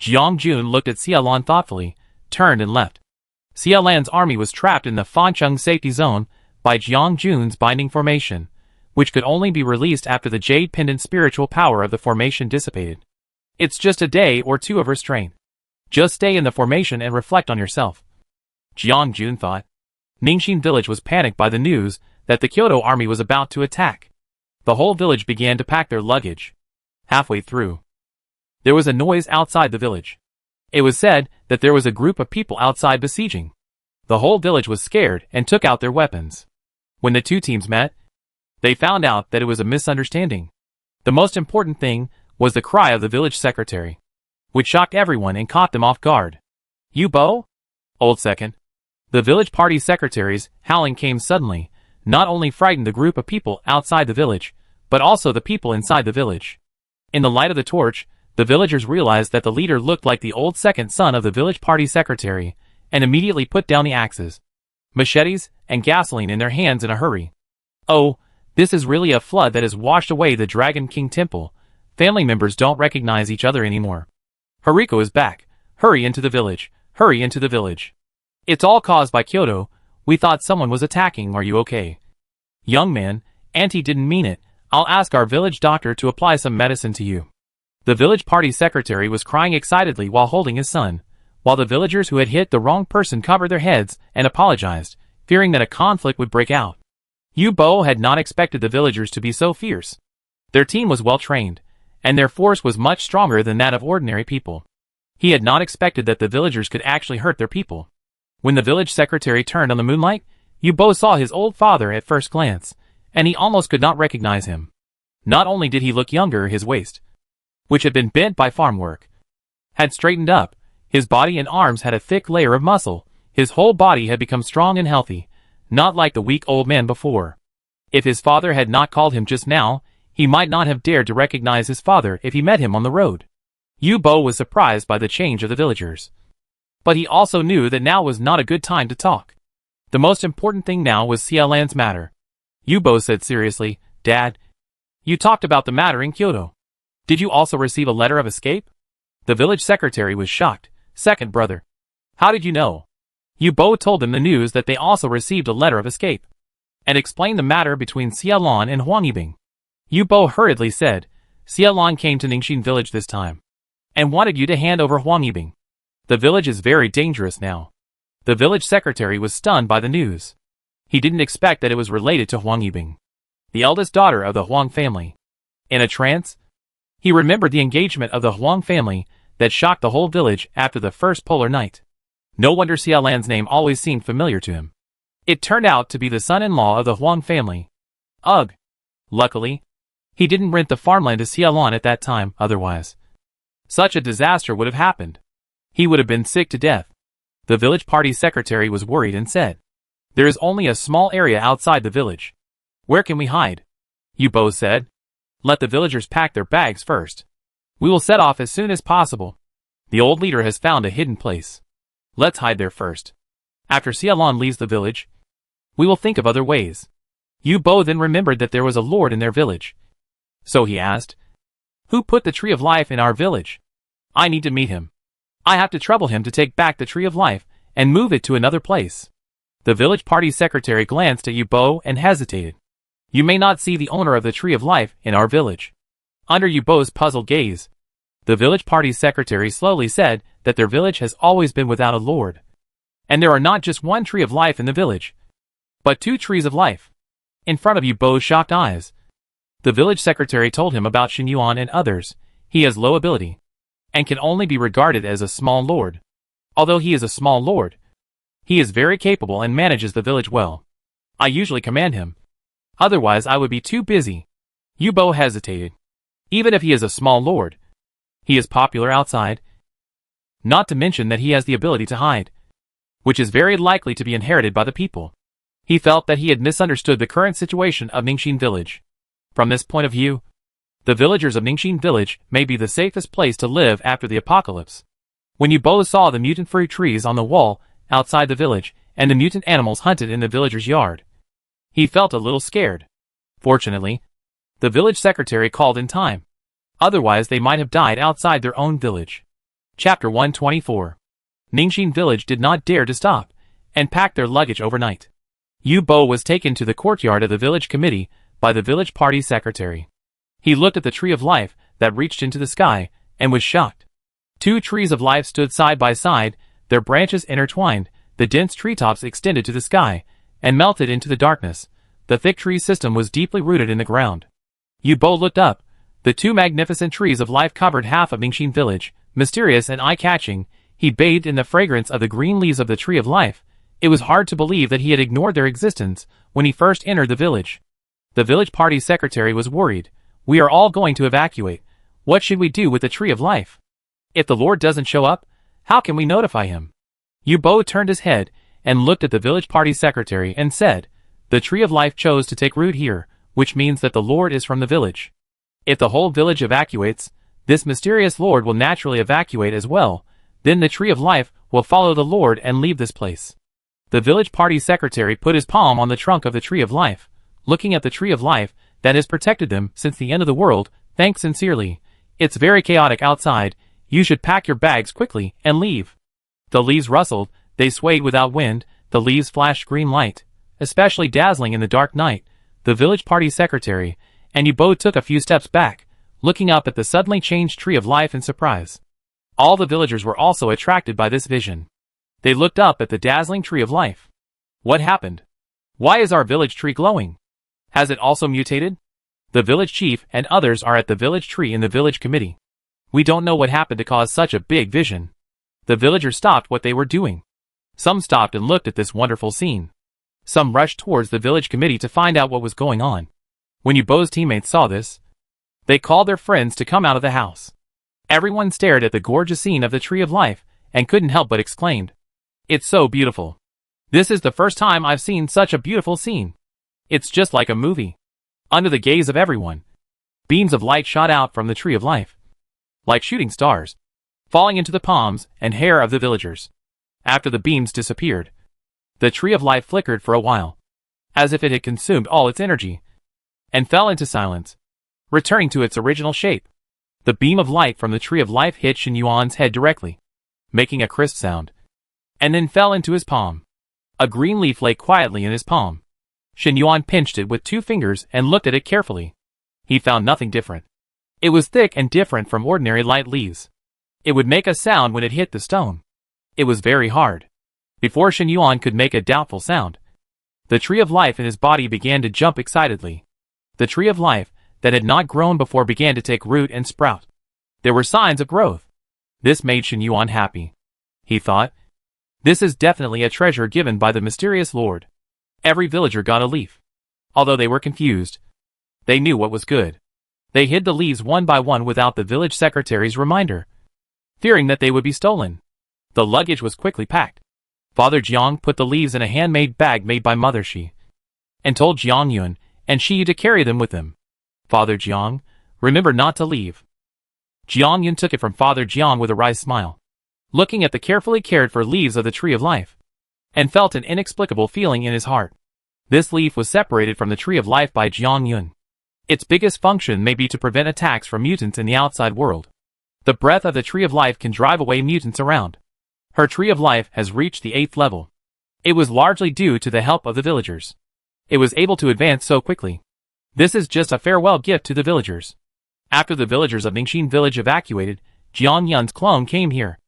Jiang Jun looked at Xialan thoughtfully, turned and left. Xialan's army was trapped in the Fancheng safety zone by Jiang Jun's binding formation, which could only be released after the jade pendant spiritual power of the formation dissipated. It's just a day or 2 of restraint. Just stay in the formation and reflect on yourself. Jiang Jun thought. Ningxin village was panicked by the news that the Kyoto army was about to attack. The whole village began to pack their luggage. Halfway through, there was a noise outside the village. It was said that there was a group of people outside besieging. The whole village was scared and took out their weapons. When the 2 teams met, they found out that it was a misunderstanding. The most important thing was the cry of the village secretary, which shocked everyone and caught them off guard. "You Bo? Old second. The village party secretary's howling came suddenly, not only frightened the group of people outside the village, but also the people inside the village. In the light of the torch, the villagers realized that the leader looked like the old second son of the village party secretary, and immediately put down the axes, machetes, and gasoline in their hands in a hurry. Oh, this is really a flood that has washed away the Dragon King Temple. Family members don't recognize each other anymore. Hariko is back. Hurry into the village. Hurry into the village. It's all caused by Kyoto. We thought someone was attacking. Are you okay? Young man, Auntie didn't mean it. I'll ask our village doctor to apply some medicine to you. The village party secretary was crying excitedly while holding his son, while the villagers who had hit the wrong person covered their heads and apologized, fearing that a conflict would break out. Yu-Bo had not expected the villagers to be so fierce. Their team was well trained, and their force was much stronger than that of ordinary people. He had not expected that the villagers could actually hurt their people. When the village secretary turned on the moonlight, Yu-Bo saw his old father at first glance, and he almost could not recognize him. Not only did he look younger, his waist, which had been bent by farm work, had straightened up, his body and arms had a thick layer of muscle, his whole body had become strong and healthy, not like the weak old man before. If his father had not called him just now, he might not have dared to recognize his father if he met him on the road. Yu-Bo was surprised by the change of the villagers. But he also knew that now was not a good time to talk. The most important thing now was Xia-Lan's matter. Yu-Bo said seriously, Dad, you talked about the matter in Kyoto. Did you also receive a letter of escape? The village secretary was shocked. Second brother. How did you know? Yu-Bo told them the news that they also received a letter of escape, and explained the matter between Xia-Lan and Huang Yibing. Yu-Bo hurriedly said, Xia-Lan came to Ningxin village this time, and wanted you to hand over Huang Yibing. The village is very dangerous now. The village secretary was stunned by the news. He didn't expect that it was related to Huang Yibing, the eldest daughter of the Huang family. In a trance, he remembered the engagement of the Huang family that shocked the whole village after the first polar night. No wonder Xia-Lan's name always seemed familiar to him. It turned out to be the son-in-law of the Huang family. Ugh. Luckily, he didn't rent the farmland to Xia-Lan at that time, otherwise such a disaster would have happened. He would have been sick to death. The village party secretary was worried and said, There is only a small area outside the village. Where can we hide? Yu-Bo said, Let the villagers pack their bags first. We will set off as soon as possible. The old leader has found a hidden place. Let's hide there first. After Xia-Lan leaves the village, we will think of other ways. Yu-Bo then remembered that there was a lord in their village. So he asked, Who put the Tree of Life in our village? I need to meet him. I have to trouble him to take back the Tree of Life and move it to another place. The village party secretary glanced at Yu-Bo and hesitated. You may not see the owner of the Tree of Life in our village. Under Yu-Bo's puzzled gaze, the village party secretary slowly said that their village has always been without a lord. And there are not just one Tree of Life in the village, but 2 trees of life. In front of Yu-Bo's shocked eyes, the village secretary told him about Xin Yuan and others. He has low ability, and can only be regarded as a small lord. Although he is a small lord, he is very capable and manages the village well. I usually command him. Otherwise I would be too busy. Yu-Bo hesitated. Even if he is a small lord, he is popular outside. Not to mention that he has the ability to hide, which is very likely to be inherited by the people. He felt that he had misunderstood the current situation of Ningxin village. From this point of view, the villagers of Ningxin village may be the safest place to live after the apocalypse. When Yu-Bo saw the mutant fruit trees on the wall outside the village and the mutant animals hunted in the villager's yard, he felt a little scared. Fortunately, the village secretary called in time. Otherwise they might have died outside their own village. Chapter 124. Ningxin village did not dare to stop and pack their luggage overnight. Yu-Bo was taken to the courtyard of the village committee by the village party secretary. He looked at the Tree of Life that reached into the sky and was shocked. 2 trees of life stood side by side, their branches intertwined, the dense treetops extended to the sky and melted into the darkness. The thick tree system was deeply rooted in the ground. Yu-Bo looked up. The 2 magnificent trees of life covered half of Ningxin village, mysterious and eye-catching. He bathed in the fragrance of the green leaves of the Tree of Life. It was hard to believe that he had ignored their existence when he first entered the village. The village party secretary was worried. We are all going to evacuate. What should we do with the Tree of Life? If the Lord doesn't show up, how can we notify him? Yubo turned his head and looked at the village party secretary and said, "The tree of life chose to take root here, which means that the Lord is from the village. If the whole village evacuates, this mysterious Lord will naturally evacuate as well. Then the tree of life will follow the Lord and leave this place." The village party secretary put his palm on the trunk of the tree of life, looking at the tree of life that has protected them since the end of the world. "Thanks sincerely. It's very chaotic outside. You should pack your bags quickly and leave." The leaves rustled, they swayed without wind, the leaves flashed green light, especially dazzling in the dark night. The village party secretary and Yubo took a few steps back, looking up at the suddenly changed tree of life in surprise. All the villagers were also attracted by this vision. They looked up at the dazzling tree of life. "What happened? Why is our village tree glowing? Has it also mutated?" The village chief and others are at the village tree in the village committee. "We don't know what happened to cause such a big vision." The villagers stopped what they were doing. Some stopped and looked at this wonderful scene. Some rushed towards the village committee to find out what was going on. When Yubo's teammates saw this, they called their friends to come out of the house. Everyone stared at the gorgeous scene of the tree of life and couldn't help but exclaimed, "It's so beautiful. This is the first time I've seen such a beautiful scene. It's just like a movie." Under the gaze of everyone, beams of light shot out from the tree of life, like shooting stars, falling into the palms and hair of the villagers. After the beams disappeared, the tree of life flickered for a while, as if it had consumed all its energy, and fell into silence, returning to its original shape. The beam of light from the tree of life hit Shen Yuan's head directly, making a crisp sound, and then fell into his palm. A green leaf lay quietly in his palm. Shen Yuan pinched it with 2 fingers and looked at it carefully. He found nothing different. It was thick and different from ordinary light leaves. It would make a sound when it hit the stone. It was very hard. Before Shen Yuan could make a doubtful sound, the tree of life in his body began to jump excitedly. The tree of life that had not grown before began to take root and sprout. There were signs of growth. This made Shen Yuan happy. He thought, "This is definitely a treasure given by the mysterious Lord." Every villager got a leaf. Although they were confused, they knew what was good. They hid the leaves one by one without the village secretary's reminder, fearing that they would be stolen. The luggage was quickly packed. Father Jiang put the leaves in a handmade bag made by Mother Shi, and told Jiang Yun and Shi to carry them with them. "Father Jiang, remember not to leave." Jiang Yun took it from Father Jiang with a wry smile, looking at the carefully cared for leaves of the tree of life, and felt an inexplicable feeling in his heart. This leaf was separated from the tree of life by Jiang Yun. Its biggest function may be to prevent attacks from mutants in the outside world. The breath of the tree of life can drive away mutants around. Her tree of life has reached the 8th level. It was largely due to the help of the villagers. It was able to advance so quickly. This is just a farewell gift to the villagers. After the villagers of Ningxin village evacuated, Jiang Yun's clone came here.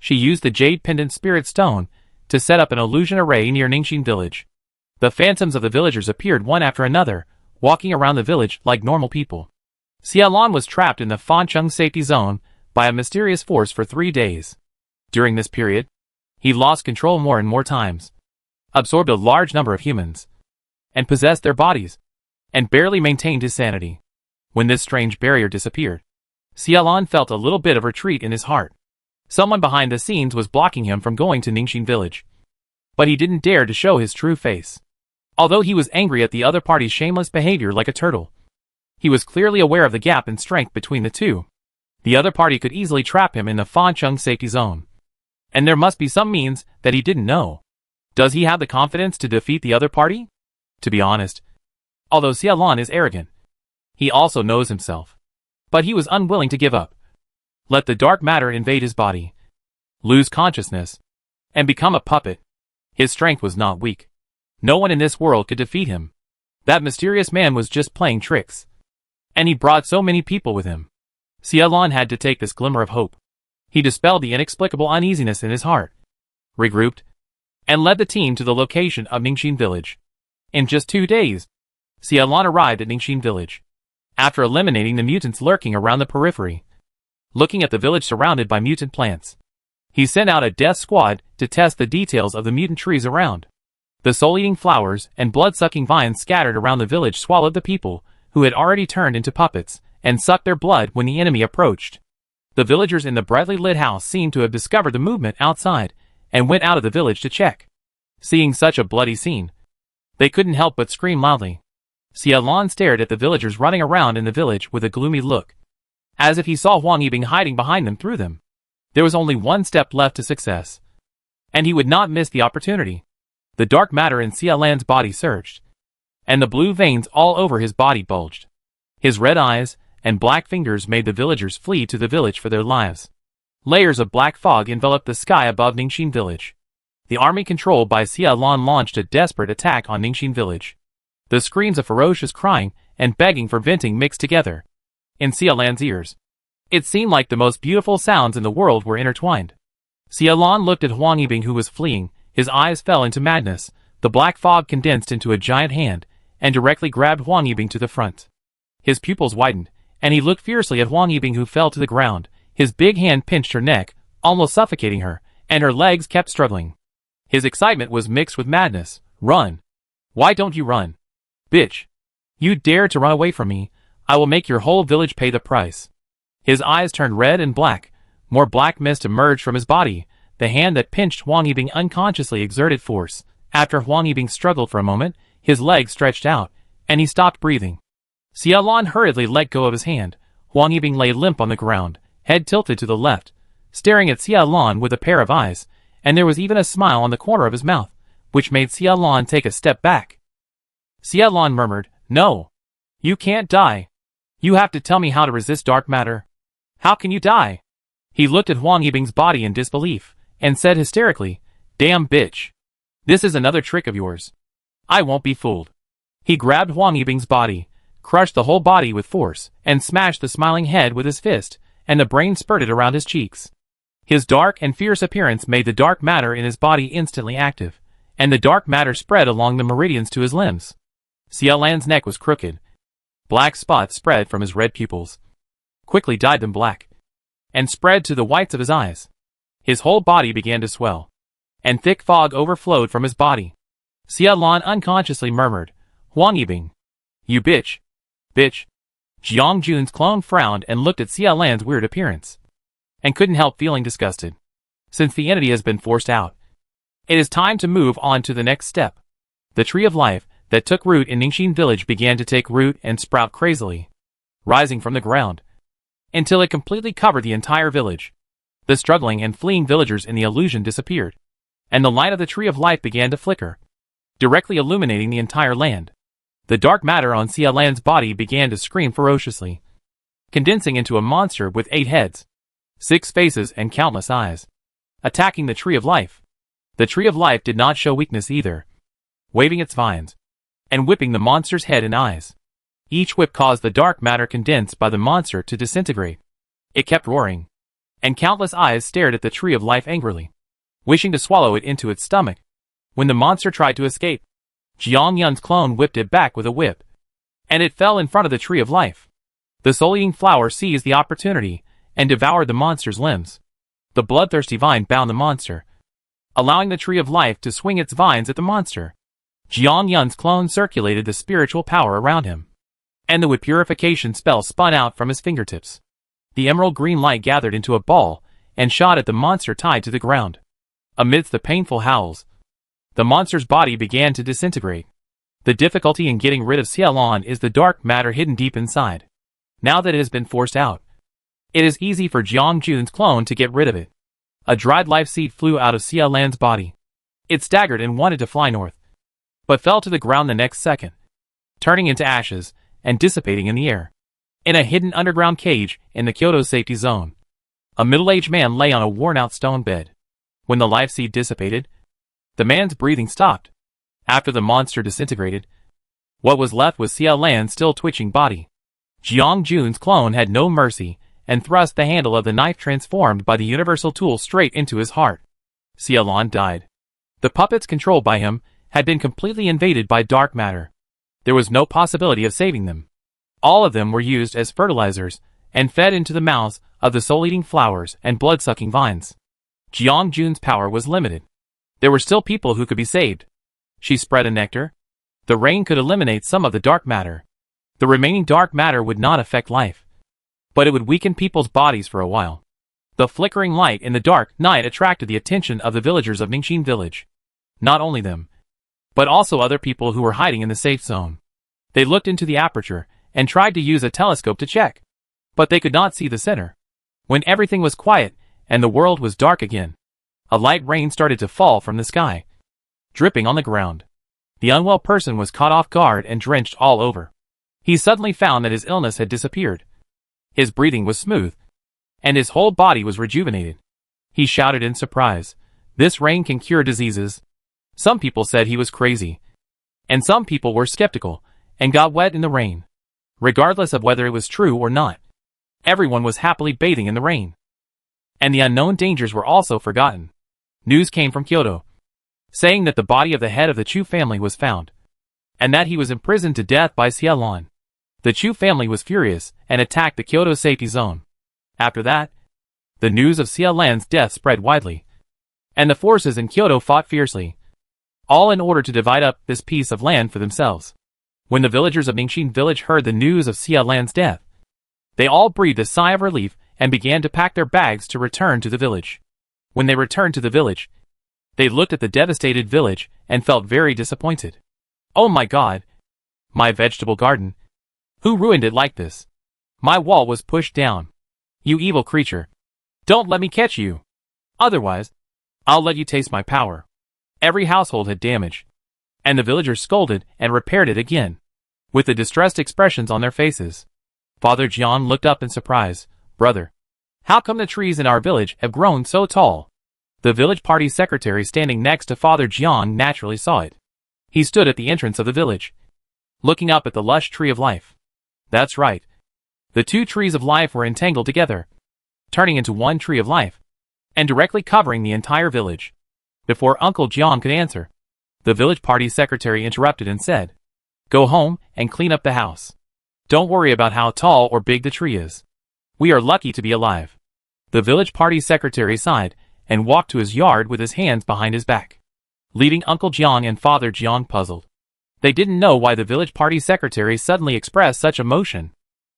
She used the jade pendant spirit stone to set up an illusion array near Ningxin village. The phantoms of the villagers appeared one after another, walking around the village like normal people. Xiaolan was trapped in the Fancheng safety zone by a mysterious force for 3 days. During this period, he lost control more and more times, absorbed a large number of humans, and possessed their bodies, and barely maintained his sanity. When this strange barrier disappeared, Xiaolan felt a little bit of retreat in his heart. Someone behind the scenes was blocking him from going to Ningxin village. But he didn't dare to show his true face. Although he was angry at the other party's shameless behavior like a turtle, he was clearly aware of the gap in strength between the two. The other party could easily trap him in the Fancheng safety zone. And there must be some means that he didn't know. Does he have the confidence to defeat the other party? To be honest, although Xiaolan is arrogant, he also knows himself. But he was unwilling to give up. Let the dark matter invade his body, lose consciousness, and become a puppet. His strength was not weak. No one in this world could defeat him. That mysterious man was just playing tricks. And he brought so many people with him. Xiaolan had to take this glimmer of hope. He dispelled the inexplicable uneasiness in his heart, regrouped, and led the team to the location of Ningxin village. In just 2 days, Xiaolan arrived at Ningxin village. After eliminating the mutants lurking around the periphery, looking at the village surrounded by mutant plants, he sent out a death squad to test the details of the mutant trees around. The soul-eating flowers and blood-sucking vines scattered around the village swallowed the people who had already turned into puppets and sucked their blood when the enemy approached. The villagers in the brightly lit house seemed to have discovered the movement outside and went out of the village to check. Seeing such a bloody scene, they couldn't help but scream loudly. Xia Lan stared at the villagers running around in the village with a gloomy look, as if he saw Huang Yibing hiding behind them through them. There was only one step left to success, and he would not miss the opportunity. The dark matter in Xia Lan's body surged, and the blue veins all over his body bulged. His red eyes and black fingers made the villagers flee to the village for their lives. Layers of black fog enveloped the sky above Ningxin village. The army controlled by Xia Lan launched a desperate attack on Ningxin village. The screams of ferocious crying and begging for venting mixed together in Xia Lan's ears. It seemed like the most beautiful sounds in the world were intertwined. Xia Lan looked at Huang Yibing, who was fleeing. His eyes fell into madness. The black fog condensed into a giant hand and directly grabbed Huang Yibing to the front. His pupils widened, and he looked fiercely at Huang Yibing, who fell to the ground. His big hand pinched her neck, almost suffocating her, and her legs kept struggling. His excitement was mixed with madness. Run! Why don't you run? Bitch! You dare to run away from me, I will make your whole village pay the price. His eyes turned red and black. More black mist emerged from his body. The hand that pinched Huang Yibing unconsciously exerted force. After Huang Yibing struggled for a moment, his legs stretched out, and he stopped breathing. Xia Lan hurriedly let go of his hand. Huang Yibing lay limp on the ground, head tilted to the left, staring at Xia Lan with a pair of eyes, and there was even a smile on the corner of his mouth, which made Xia Lan take a step back. Xia Lan murmured, "No. You can't die. You have to tell me how to resist dark matter. How can you die?" He looked at Huang Yibing's body in disbelief, and said hysterically, "Damn bitch. This is another trick of yours. I won't be fooled." He grabbed Huang Yibing's body, crushed the whole body with force, and smashed the smiling head with his fist, and the brain spurted around his cheeks. His dark and fierce appearance made the dark matter in his body instantly active, and the dark matter spread along the meridians to his limbs. Xia Lan's neck was crooked. Black spots spread from his red pupils, quickly dyed them black, and spread to the whites of his eyes. His whole body began to swell, and thick fog overflowed from his body. Xia Lan unconsciously murmured, "Huang Yibing. You bitch. Bitch." Jiang Jun's clone frowned and looked at Xia Lan's weird appearance, and couldn't help feeling disgusted. Since the entity has been forced out, it is time to move on to the next step. The tree of life that took root in Ningxin village began to take root and sprout crazily, rising from the ground, until it completely covered the entire village. The struggling and fleeing villagers in the illusion disappeared, and the light of the tree of life began to flicker, directly illuminating the entire land. The dark matter on Xia Lan's body began to scream ferociously, condensing into a monster with 8 heads, 6 faces and countless eyes, attacking the tree of life. The tree of life did not show weakness either, waving its vines, and whipping the monster's head and eyes. Each whip caused the dark matter condensed by the monster to disintegrate. It kept roaring, and countless eyes stared at the tree of life angrily, wishing to swallow it into its stomach. When the monster tried to escape, Jiang Yun's clone whipped it back with a whip, and it fell in front of the tree of life. The soul-eating flower seized the opportunity and devoured the monster's limbs. The bloodthirsty vine bound the monster, allowing the tree of life to swing its vines at the monster. Jiang Yun's clone circulated the spiritual power around him, and the purification spell spun out from his fingertips. The emerald green light gathered into a ball and shot at the monster tied to the ground. Amidst the painful howls, the monster's body began to disintegrate. The difficulty in getting rid of Xia Lan is the dark matter hidden deep inside. Now that it has been forced out, it is easy for Jiang Jun's clone to get rid of it. A dried life seed flew out of Xia Lan's body. It staggered and wanted to fly north, but fell to the ground the next second, turning into ashes and dissipating in the air. In a hidden underground cage in the Kyoto safety zone, a middle-aged man lay on a worn-out stone bed. When the life seed dissipated, the man's breathing stopped. After the monster disintegrated, what was left was Xia Lan's still twitching body. Jiang Jun's clone had no mercy and thrust the handle of the knife transformed by the universal tool straight into his heart. Xia Lan died. The puppets controlled by him had been completely invaded by dark matter. There was no possibility of saving them. All of them were used as fertilizers and fed into the mouths of the soul-eating flowers and blood-sucking vines. Jiang Jun's power was limited. There were still people who could be saved. She spread a nectar. The rain could eliminate some of the dark matter. The remaining dark matter would not affect life, but it would weaken people's bodies for a while. The flickering light in the dark night attracted the attention of the villagers of Ningxin village. Not only them, but also other people who were hiding in the safe zone. They looked into the aperture and tried to use a telescope to check, but they could not see the center. When everything was quiet and the world was dark again, a light rain started to fall from the sky, dripping on the ground. The unwell person was caught off guard and drenched all over. He suddenly found that his illness had disappeared. His breathing was smooth, and his whole body was rejuvenated. He shouted in surprise, "This rain can cure diseases." Some people said he was crazy, and some people were skeptical and got wet in the rain. Regardless of whether it was true or not, everyone was happily bathing in the rain. And the unknown dangers were also forgotten. News came from Kyoto, saying that the body of the head of the Chu family was found, and that he was imprisoned to death by Xia Lan. The Chu family was furious and attacked the Kyoto safety zone. After that, the news of Xia Lan's death spread widely, and the forces in Kyoto fought fiercely, all in order to divide up this piece of land for themselves. When the villagers of Ningxin village heard the news of Xia Lan's death, they all breathed a sigh of relief and began to pack their bags to return to the village. When they returned to the village, they looked at the devastated village and felt very disappointed. "Oh my God! My vegetable garden! Who ruined it like this? My wall was pushed down. You evil creature! Don't let me catch you! Otherwise, I'll let you taste my power." Every household had damage, and the villagers scolded and repaired it again, with the distressed expressions on their faces. Father Jian looked up in surprise. "Brother, how come the trees in our village have grown so tall?" The village party secretary standing next to Father Jian naturally saw it. He stood at the entrance of the village, looking up at the lush tree of life. That's right. The two trees of life were entangled together, turning into one tree of life, and directly covering the entire village. Before Uncle Jian could answer, the village party secretary interrupted and said, "Go home and clean up the house. Don't worry about how tall or big the tree is. We are lucky to be alive." The village party secretary sighed and walked to his yard with his hands behind his back, leaving Uncle Jian and Father Jian puzzled. They didn't know why the village party secretary suddenly expressed such emotion.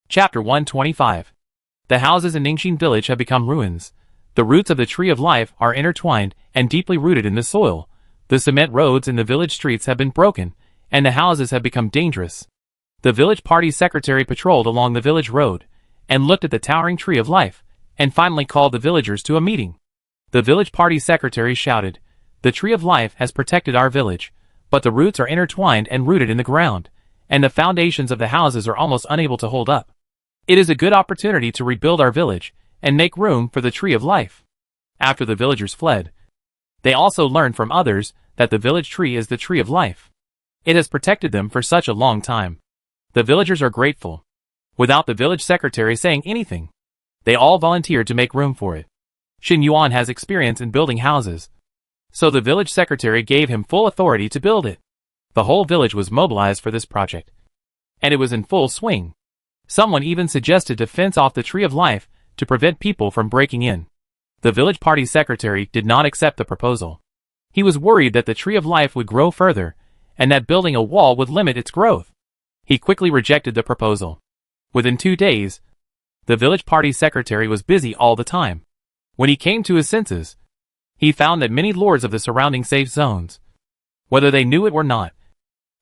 Chapter 125. The houses in Ningxin village have become ruins. The roots of the tree of life are intertwined and deeply rooted in the soil. The cement roads in the village streets have been broken, and the houses have become dangerous. The village party secretary patrolled along the village road, and looked at the towering tree of life, and finally called the villagers to a meeting. The village party secretary shouted, "The tree of life has protected our village, but the roots are intertwined and rooted in the ground, and the foundations of the houses are almost unable to hold up. It is a good opportunity to rebuild our village, and make room for the tree of life." After the villagers fled, they also learned from others that the village tree is the tree of life. It has protected them for such a long time. The villagers are grateful. Without the village secretary saying anything, they all volunteered to make room for it. Xin Yuan has experience in building houses, so the village secretary gave him full authority to build it. The whole village was mobilized for this project, and it was in full swing. Someone even suggested to fence off the tree of life to prevent people from breaking in. The village party secretary did not accept the proposal. He was worried that the tree of life would grow further, and that building a wall would limit its growth. He quickly rejected the proposal. Within 2 days, the village party secretary was busy all the time. When he came to his senses, he found that many lords of the surrounding safe zones, whether they knew it or not,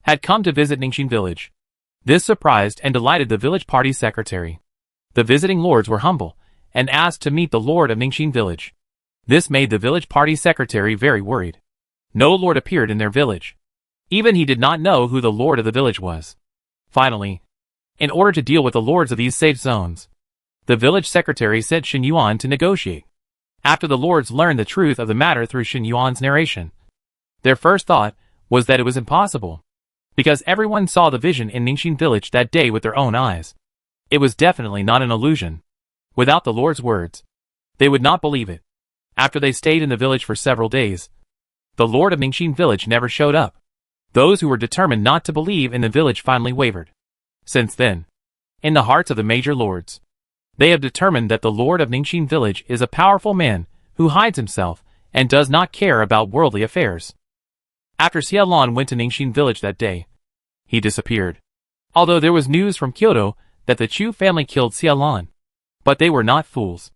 had come to visit Ningxin village. This surprised and delighted the village party secretary. The visiting lords were humble, and asked to meet the lord of Ningxin village. This made the village party secretary very worried. No lord appeared in their village. Even he did not know who the lord of the village was. Finally, in order to deal with the lords of these safe zones, the village secretary sent Xin Yuan to negotiate. After the lords learned the truth of the matter through Xin Yuan's narration, their first thought was that it was impossible, because everyone saw the vision in Ningxin village that day with their own eyes. It was definitely not an illusion. Without the lord's words, they would not believe it. After they stayed in the village for several days, the lord of Ningxin village never showed up. Those who were determined not to believe in the village finally wavered. Since then, in the hearts of the major lords, they have determined that the lord of Ningxin village is a powerful man who hides himself and does not care about worldly affairs. After Xia Lan went to Ningxin village that day, he disappeared. Although there was news from Kyoto that the Chu family killed Xia Lan, but they were not fools.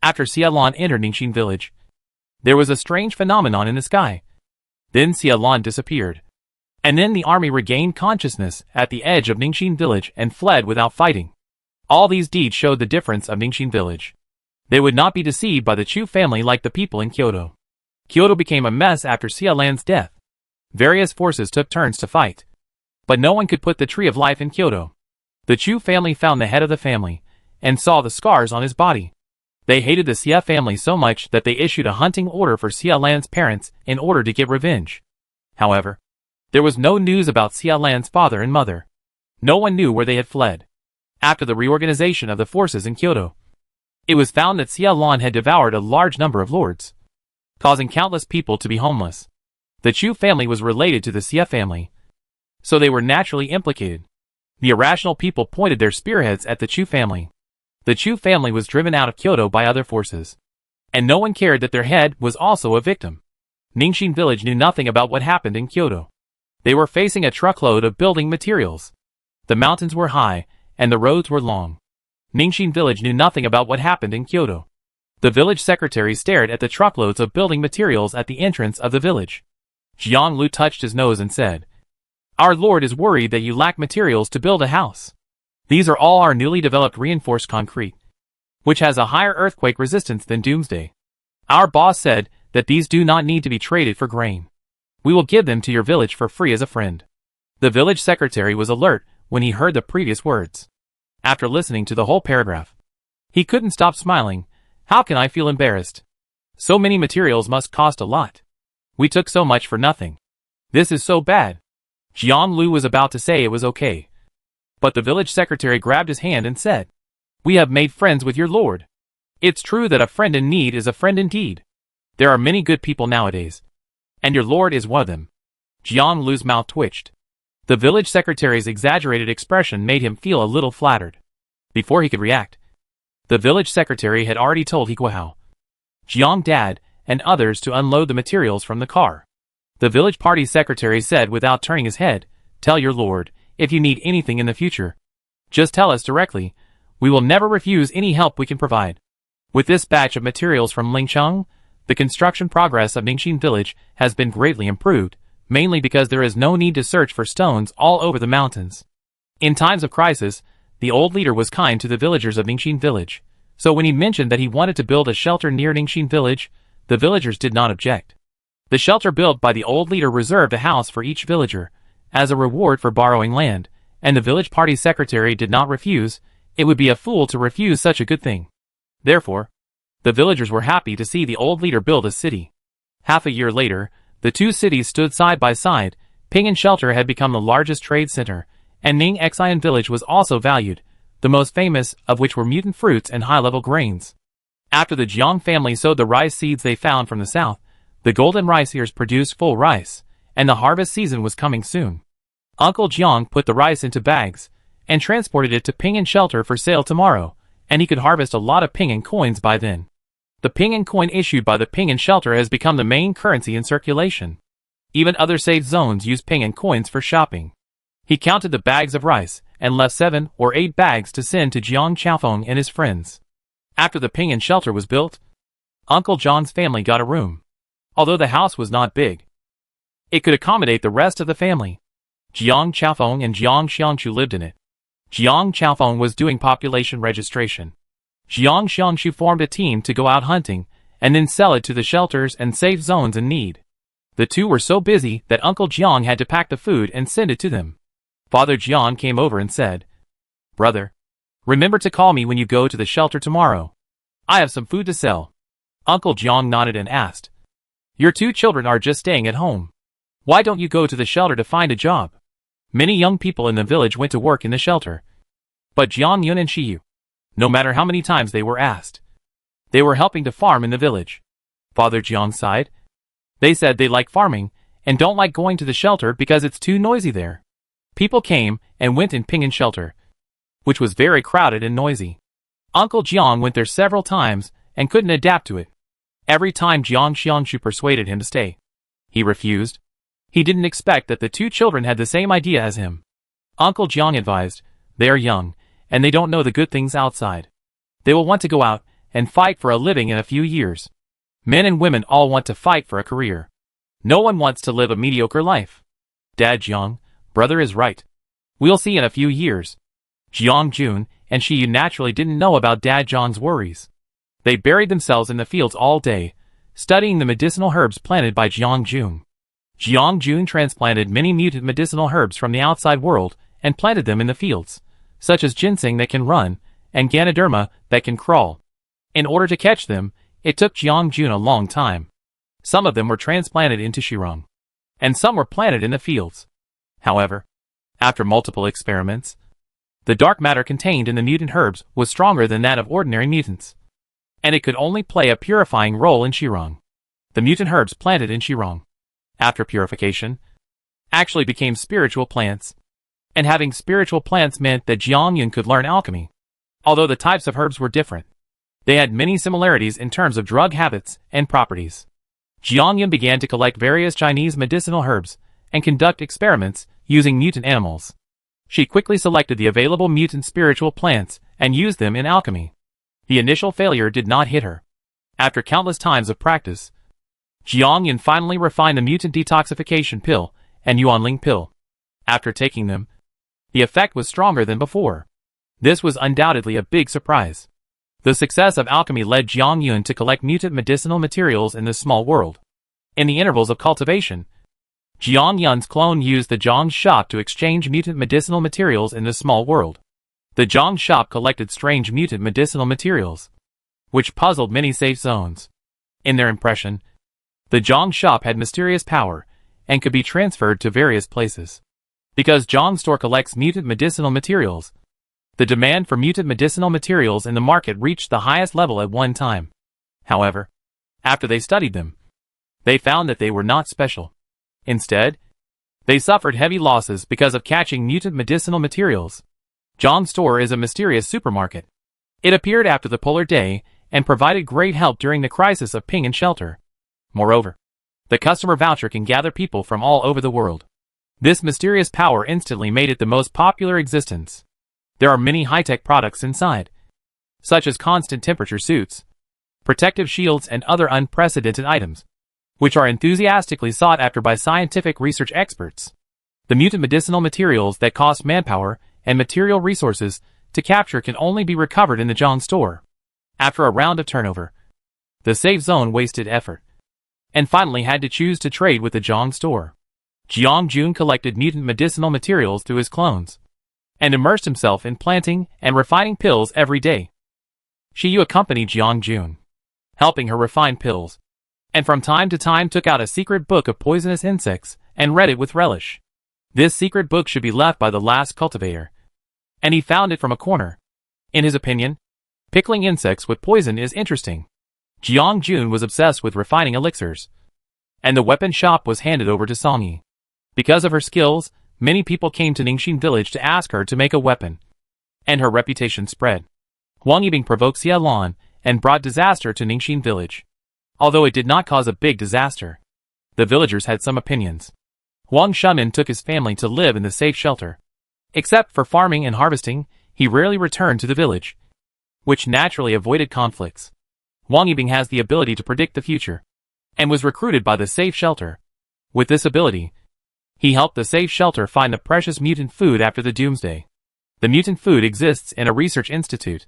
After Xia Lan entered Ningxin village, there was a strange phenomenon in the sky. Then Xia Lan disappeared. And then the army regained consciousness at the edge of Ningxin village and fled without fighting. All these deeds showed the difference of Ningxin village. They would not be deceived by the Chu family like the people in Kyoto. Kyoto became a mess after Xia Lan's death. Various forces took turns to fight. But no one could put the tree of life in Kyoto. The Chu family found the head of the family, and saw the scars on his body. They hated the Xia family so much that they issued a hunting order for Xia Lan's parents in order to get revenge. However, there was no news about Xia Lan's father and mother. No one knew where they had fled. After the reorganization of the forces in Kyoto, it was found that Xia Lan had devoured a large number of lords, causing countless people to be homeless. The Chu family was related to the Xia family, so they were naturally implicated. The irrational people pointed their spearheads at the Chu family. The Chu family was driven out of Kyoto by other forces, and no one cared that their head was also a victim. Ningxin village knew nothing about what happened in Kyoto. They were facing a truckload of building materials. The mountains were high, and the roads were long. Ningxin village knew nothing about what happened in Kyoto. The village secretary stared at the truckloads of building materials at the entrance of the village. Jiang Lu touched his nose and said, "Our lord is worried that you lack materials to build a house. These are all our newly developed reinforced concrete, which has a higher earthquake resistance than Doomsday. Our boss said that these do not need to be traded for grain. We will give them to your village for free as a friend." The village secretary was alert when he heard the previous words. After listening to the whole paragraph, he couldn't stop smiling. How can I feel embarrassed? So many materials must cost a lot. We took so much for nothing. This is so bad. Jiang Lu was about to say it was okay, but the village secretary grabbed his hand and said, "We have made friends with your lord. It's true that a friend in need is a friend indeed. There are many good people nowadays, and your lord is one of them." Jiang Lu's mouth twitched. The village secretary's exaggerated expression made him feel a little flattered. Before he could react, the village secretary had already told He Kuo, Jiang Dad, and others to unload the materials from the car. The village party secretary said without turning his head, "Tell your lord, if you need anything in the future, just tell us directly. We will never refuse any help we can provide." With this batch of materials from Lingcheng, the construction progress of Ningxin village has been greatly improved, mainly because there is no need to search for stones all over the mountains. In times of crisis, the old leader was kind to the villagers of Ningxin village, so when he mentioned that he wanted to build a shelter near Ningxin village, the villagers did not object. The shelter built by the old leader reserved a house for each villager, as a reward for borrowing land, and the village party secretary did not refuse. It would be a fool to refuse such a good thing. Therefore, the villagers were happy to see the old leader build a city. Half a year later, the two cities stood side by side. Ping'an Shelter had become the largest trade center, and Ning Xian village was also valued, the most famous of which were mutant fruits and high-level grains. After the Jiang family sowed the rice seeds they found from the south, the golden rice ears produced full rice, and the harvest season was coming soon. Uncle Jiang put the rice into bags, and transported it to Ping'an Shelter for sale tomorrow, and he could harvest a lot of Ping'an coins by then. The Ping'an coin issued by the Ping'an Shelter has become the main currency in circulation. Even other safe zones use Ping'an coins for shopping. He counted the bags of rice, and left 7 or 8 bags to send to Jiang Chaofeng and his friends. After the Ping'an Shelter was built, Uncle John's family got a room. Although the house was not big, it could accommodate the rest of the family. Jiang Chaofeng and Jiang Xiangshu lived in it. Jiang Chaofeng was doing population registration. Jiang Xiangshu formed a team to go out hunting, and then sell it to the shelters and safe zones in need. The two were so busy that Uncle Jiang had to pack the food and send it to them. Father Jiang came over and said, "Brother, remember to call me when you go to the shelter tomorrow. I have some food to sell." Uncle Jiang nodded and asked, "Your two children are just staying at home. Why don't you go to the shelter to find a job?" Many young people in the village went to work in the shelter. But Jiang Yun and Shiyu, no matter how many times they were asked, they were helping to farm in the village. Father Jiang sighed. They said they like farming, and don't like going to the shelter because it's too noisy there. People came and went in Ping'an Shelter, which was very crowded and noisy. Uncle Jiang went there several times and couldn't adapt to it. Every time Jiang Xiangshu persuaded him to stay, he refused. He didn't expect that the two children had the same idea as him. Uncle Jiang advised, "They are young, and they don't know the good things outside. They will want to go out, and fight for a living in a few years. Men and women all want to fight for a career. No one wants to live a mediocre life. Dad Jiang, brother is right. We'll see in a few years. Jiang Jun and Shi Yu naturally didn't know about Dad Jiang's worries. They buried themselves in the fields all day, studying the medicinal herbs planted by Jiang Jun. Jiang Jun transplanted many mutant medicinal herbs from the outside world and planted them in the fields, such as ginseng that can run, and Ganoderma that can crawl. In order to catch them, it took Jiang Jun a long time. Some of them were transplanted into Shirong, and some were planted in the fields. However, after multiple experiments, the dark matter contained in the mutant herbs was stronger than that of ordinary mutants, and it could only play a purifying role in Shirong. The mutant herbs planted in Shirong, after purification, actually became spiritual plants, and having spiritual plants meant that Jiang Yun could learn alchemy. Although the types of herbs were different, they had many similarities in terms of drug habits and properties. Jiang Yun began to collect various Chinese medicinal herbs and conduct experiments using mutant animals. She quickly selected the available mutant spiritual plants and used them in alchemy. The initial failure did not hit her. After countless times of practice, Jiang Yun finally refined the mutant detoxification pill and Yuanling pill. After taking them, the effect was stronger than before. This was undoubtedly a big surprise. The success of alchemy led Jiang Yun to collect mutant medicinal materials in this small world. In the intervals of cultivation, Jiang Yun's clone used the Zhang's shop to exchange mutant medicinal materials in this small world. The Zhang shop collected strange mutant medicinal materials, which puzzled many safe zones. In their impression, the Zhang shop had mysterious power and could be transferred to various places. Because Zhang store collects mutant medicinal materials, the demand for mutant medicinal materials in the market reached the highest level at one time. However, after they studied them, they found that they were not special. Instead, they suffered heavy losses because of catching mutant medicinal materials. Zhang store is a mysterious supermarket. It appeared after the polar day and provided great help during the crisis of ping and shelter. Moreover, the customer voucher can gather people from all over the world. This mysterious power instantly made it the most popular existence. There are many high-tech products inside, such as constant temperature suits, protective shields and other unprecedented items, which are enthusiastically sought after by scientific research experts. The mutant medicinal materials that cost manpower and material resources to capture can only be recovered in the Zhang store. After a round of turnover, the safe zone wasted effort, and finally had to choose to trade with the Zhang store. Jiang Jun collected mutant medicinal materials through his clones, and immersed himself in planting and refining pills every day. Shi Yu accompanied Jiang Jun, helping her refine pills, and from time to time took out a secret book of poisonous insects and read it with relish. This secret book should be left by the last cultivator, and he found it from a corner. In his opinion, pickling insects with poison is interesting. Jiang Jun was obsessed with refining elixirs, and the weapon shop was handed over to Song Yi. Because of her skills, many people came to Ningxin village to ask her to make a weapon, and her reputation spread. Wang Yibing provoked Xia Lan and brought disaster to Ningxin village. Although it did not cause a big disaster, the villagers had some opinions. Wang Shuman took his family to live in the safe shelter. Except for farming and harvesting, he rarely returned to the village, which naturally avoided conflicts. Wang Yibing has the ability to predict the future, and was recruited by the safe shelter. With this ability, he helped the safe shelter find the precious mutant food after the Doomsday. The mutant food exists in a research institute.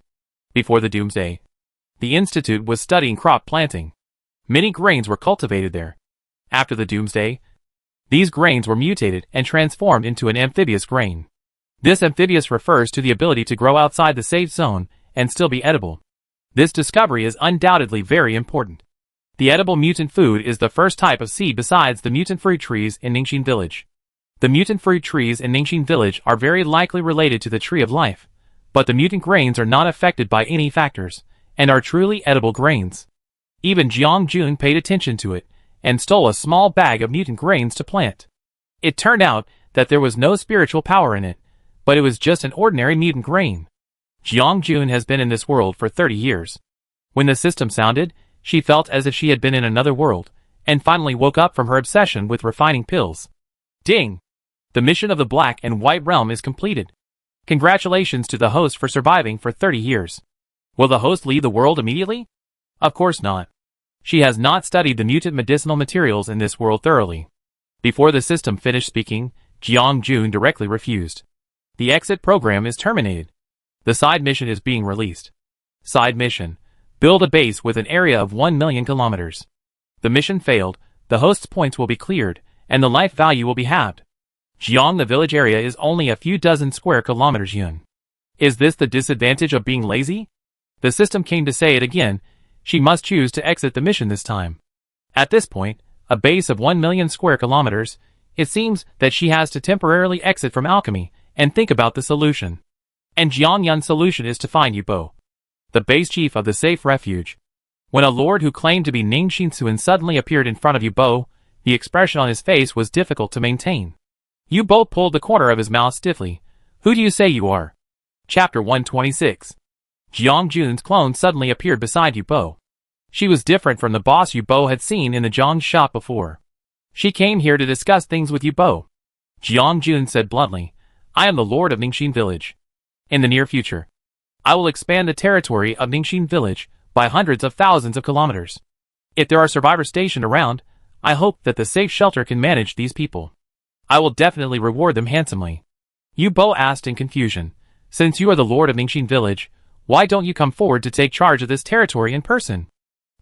Before the Doomsday, the institute was studying crop planting. Many grains were cultivated there. After the Doomsday, these grains were mutated and transformed into an amphibious grain. This amphibious refers to the ability to grow outside the safe zone and still be edible. This discovery is undoubtedly very important. The edible mutant food is the first type of seed besides the mutant fruit trees in Ningxin village. The mutant fruit trees in Ningxin village are very likely related to the tree of life, but the mutant grains are not affected by any factors, and are truly edible grains. Even Jiang Jun paid attention to it, and stole a small bag of mutant grains to plant. It turned out that there was no spiritual power in it, but it was just an ordinary mutant grain. Jiang Jun has been in this world for 30 years. When the system sounded, she felt as if she had been in another world, and finally woke up from her obsession with refining pills. Ding! The mission of the Black and White Realm is completed. Congratulations to the host for surviving for 30 years. Will the host leave the world immediately? Of course not. She has not studied the mutant medicinal materials in this world thoroughly. Before the system finished speaking, Jiang Jun directly refused. The exit program is terminated. The side mission is being released. Side mission. Build a base with an area of 1 million kilometers. The mission failed, the host's points will be cleared, and the life value will be halved. Jiang, the village area is only a few dozen square kilometers Yun. Is this the disadvantage of being lazy? The system came to say it again, she must choose to exit the mission this time. At this point, a base of 1 million square kilometers, it seems that she has to temporarily exit from alchemy and think about the solution. And Jiang Yun's solution is to find Yubo, the base chief of the safe refuge. When a lord who claimed to be Ning Xinsuan suddenly appeared in front of Yubo, the expression on his face was difficult to maintain. Yubo pulled the corner of his mouth stiffly. Who do you say you are? Chapter 126. Jiang Jun's clone suddenly appeared beside Yubo. She was different from the boss Yubo had seen in the Zhang's shop before. She came here to discuss things with Yubo. Jiang Jun said bluntly, I am the lord of Ningxin village. In the near future, I will expand the territory of Ningxin village by hundreds of thousands of kilometers. If there are survivors stationed around, I hope that the safe shelter can manage these people. I will definitely reward them handsomely. Yubo asked in confusion, since you are the lord of Ningxin village, why don't you come forward to take charge of this territory in person?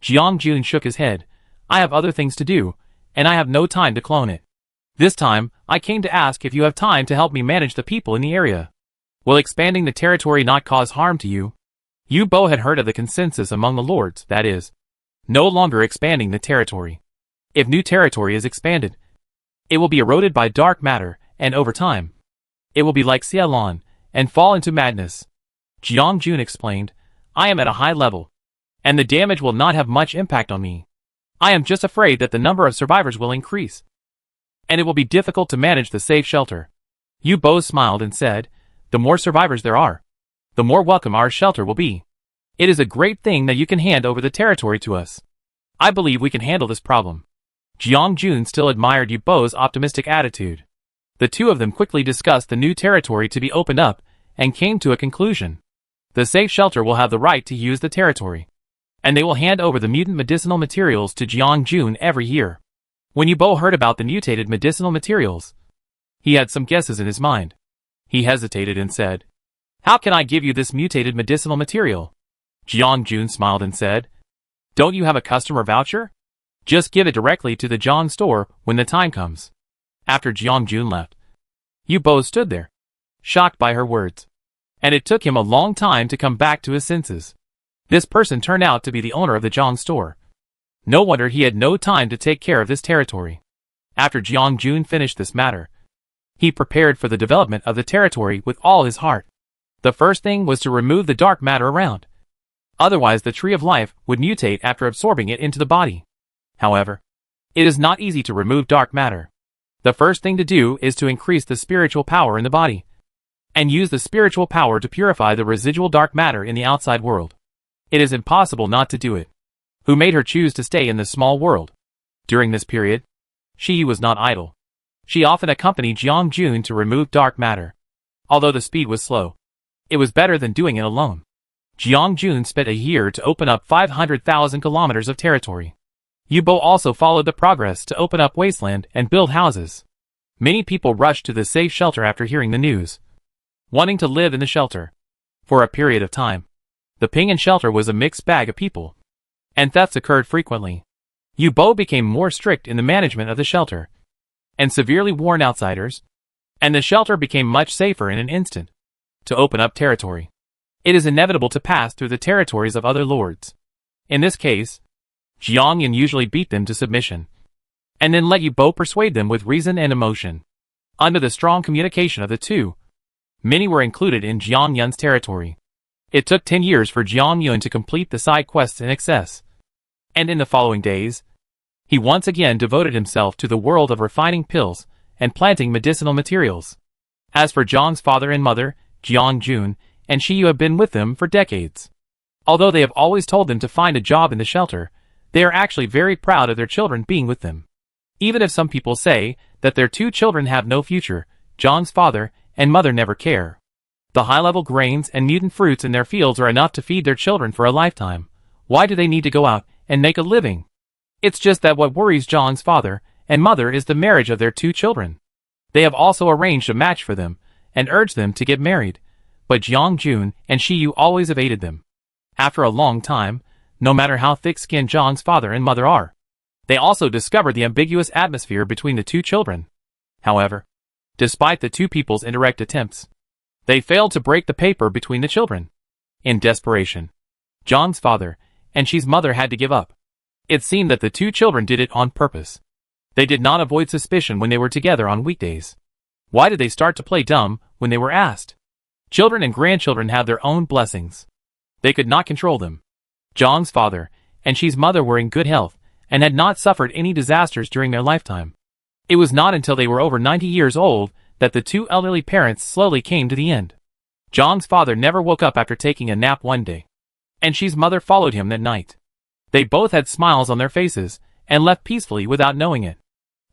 Jiang Jun shook his head. I have other things to do, and I have no time to clone it. This time, I came to ask if you have time to help me manage the people in the area. Will expanding the territory not cause harm to you? Yubo had heard of the consensus among the lords, that is, no longer expanding the territory. If new territory is expanded, it will be eroded by dark matter, and over time, it will be like Xiaolon, and fall into madness. Jiang Jun explained, I am at a high level, and the damage will not have much impact on me. I am just afraid that the number of survivors will increase, and it will be difficult to manage the safe shelter. Yubo smiled and said, the more survivors there are, the more welcome our shelter will be. It is a great thing that you can hand over the territory to us. I believe we can handle this problem. Jiang Jun still admired Yubo's optimistic attitude. The two of them quickly discussed the new territory to be opened up, and came to a conclusion. The safe shelter will have the right to use the territory, and they will hand over the mutant medicinal materials to Jiang Jun every year. When Yubo heard about the mutated medicinal materials, he had some guesses in his mind. He hesitated and said, how can I give you this mutated medicinal material? Jiang Jun smiled and said, don't you have a customer voucher? Just give it directly to the Zhang store when the time comes. After Jiang Jun left, Yubo stood there, shocked by her words. And it took him a long time to come back to his senses. This person turned out to be the owner of the Zhang store. No wonder he had no time to take care of this territory. After Jiang Jun finished this matter, he prepared for the development of the territory with all his heart. The first thing was to remove the dark matter around. Otherwise the tree of life would mutate after absorbing it into the body. However, it is not easy to remove dark matter. The first thing to do is to increase the spiritual power in the body, and use the spiritual power to purify the residual dark matter in the outside world. It is impossible not to do it. Who made her choose to stay in this small world? During this period, she was not idle. She often accompanied Jiang Jun to remove dark matter. Although the speed was slow, it was better than doing it alone. Jiang Jun spent a year to open up 500,000 kilometers of territory. Yubo also followed the progress to open up wasteland and build houses. Many people rushed to the safe shelter after hearing the news, wanting to live in the shelter. For a period of time, the Ping'an shelter was a mixed bag of people, and thefts occurred frequently. Yubo became more strict in the management of the shelter, and severely warned outsiders, and the shelter became much safer in an instant. To open up territory, it is inevitable to pass through the territories of other lords. In this case, Jiang Yun usually beat them to submission, and then let Yubo persuade them with reason and emotion. Under the strong communication of the two, many were included in Jiang Yun's territory. It took 10 years for Jiang Yun to complete the side quests in excess, and in the following days, he once again devoted himself to the world of refining pills and planting medicinal materials. As for Zhang's father and mother, Jiang Jun and Shiyu have been with them for decades. Although they have always told them to find a job in the shelter, they are actually very proud of their children being with them. Even if some people say that their two children have no future, Zhang's father and mother never care. The high-level grains and mutant fruits in their fields are enough to feed their children for a lifetime. Why do they need to go out and make a living? It's just that what worries Jiang's father and mother is the marriage of their 2 children. They have also arranged a match for them and urged them to get married, but Jiang Jun and Shiyu always evaded them. After a long time, no matter how thick-skinned Jiang's father and mother are, they also discovered the ambiguous atmosphere between the 2 children. However, despite the 2 people's indirect attempts, they failed to break the paper between the children. In desperation, Jiang's father and Shi's mother had to give up. It seemed that the 2 children did it on purpose. They did not avoid suspicion when they were together on weekdays. Why did they start to play dumb when they were asked? Children and grandchildren have their own blessings. They could not control them. Jiang's father and Shi's mother were in good health and had not suffered any disasters during their lifetime. It was not until they were over 90 years old that the 2 elderly parents slowly came to the end. Jiang's father never woke up after taking a nap one day, and Shi's mother followed him that night. They both had smiles on their faces and left peacefully without knowing it.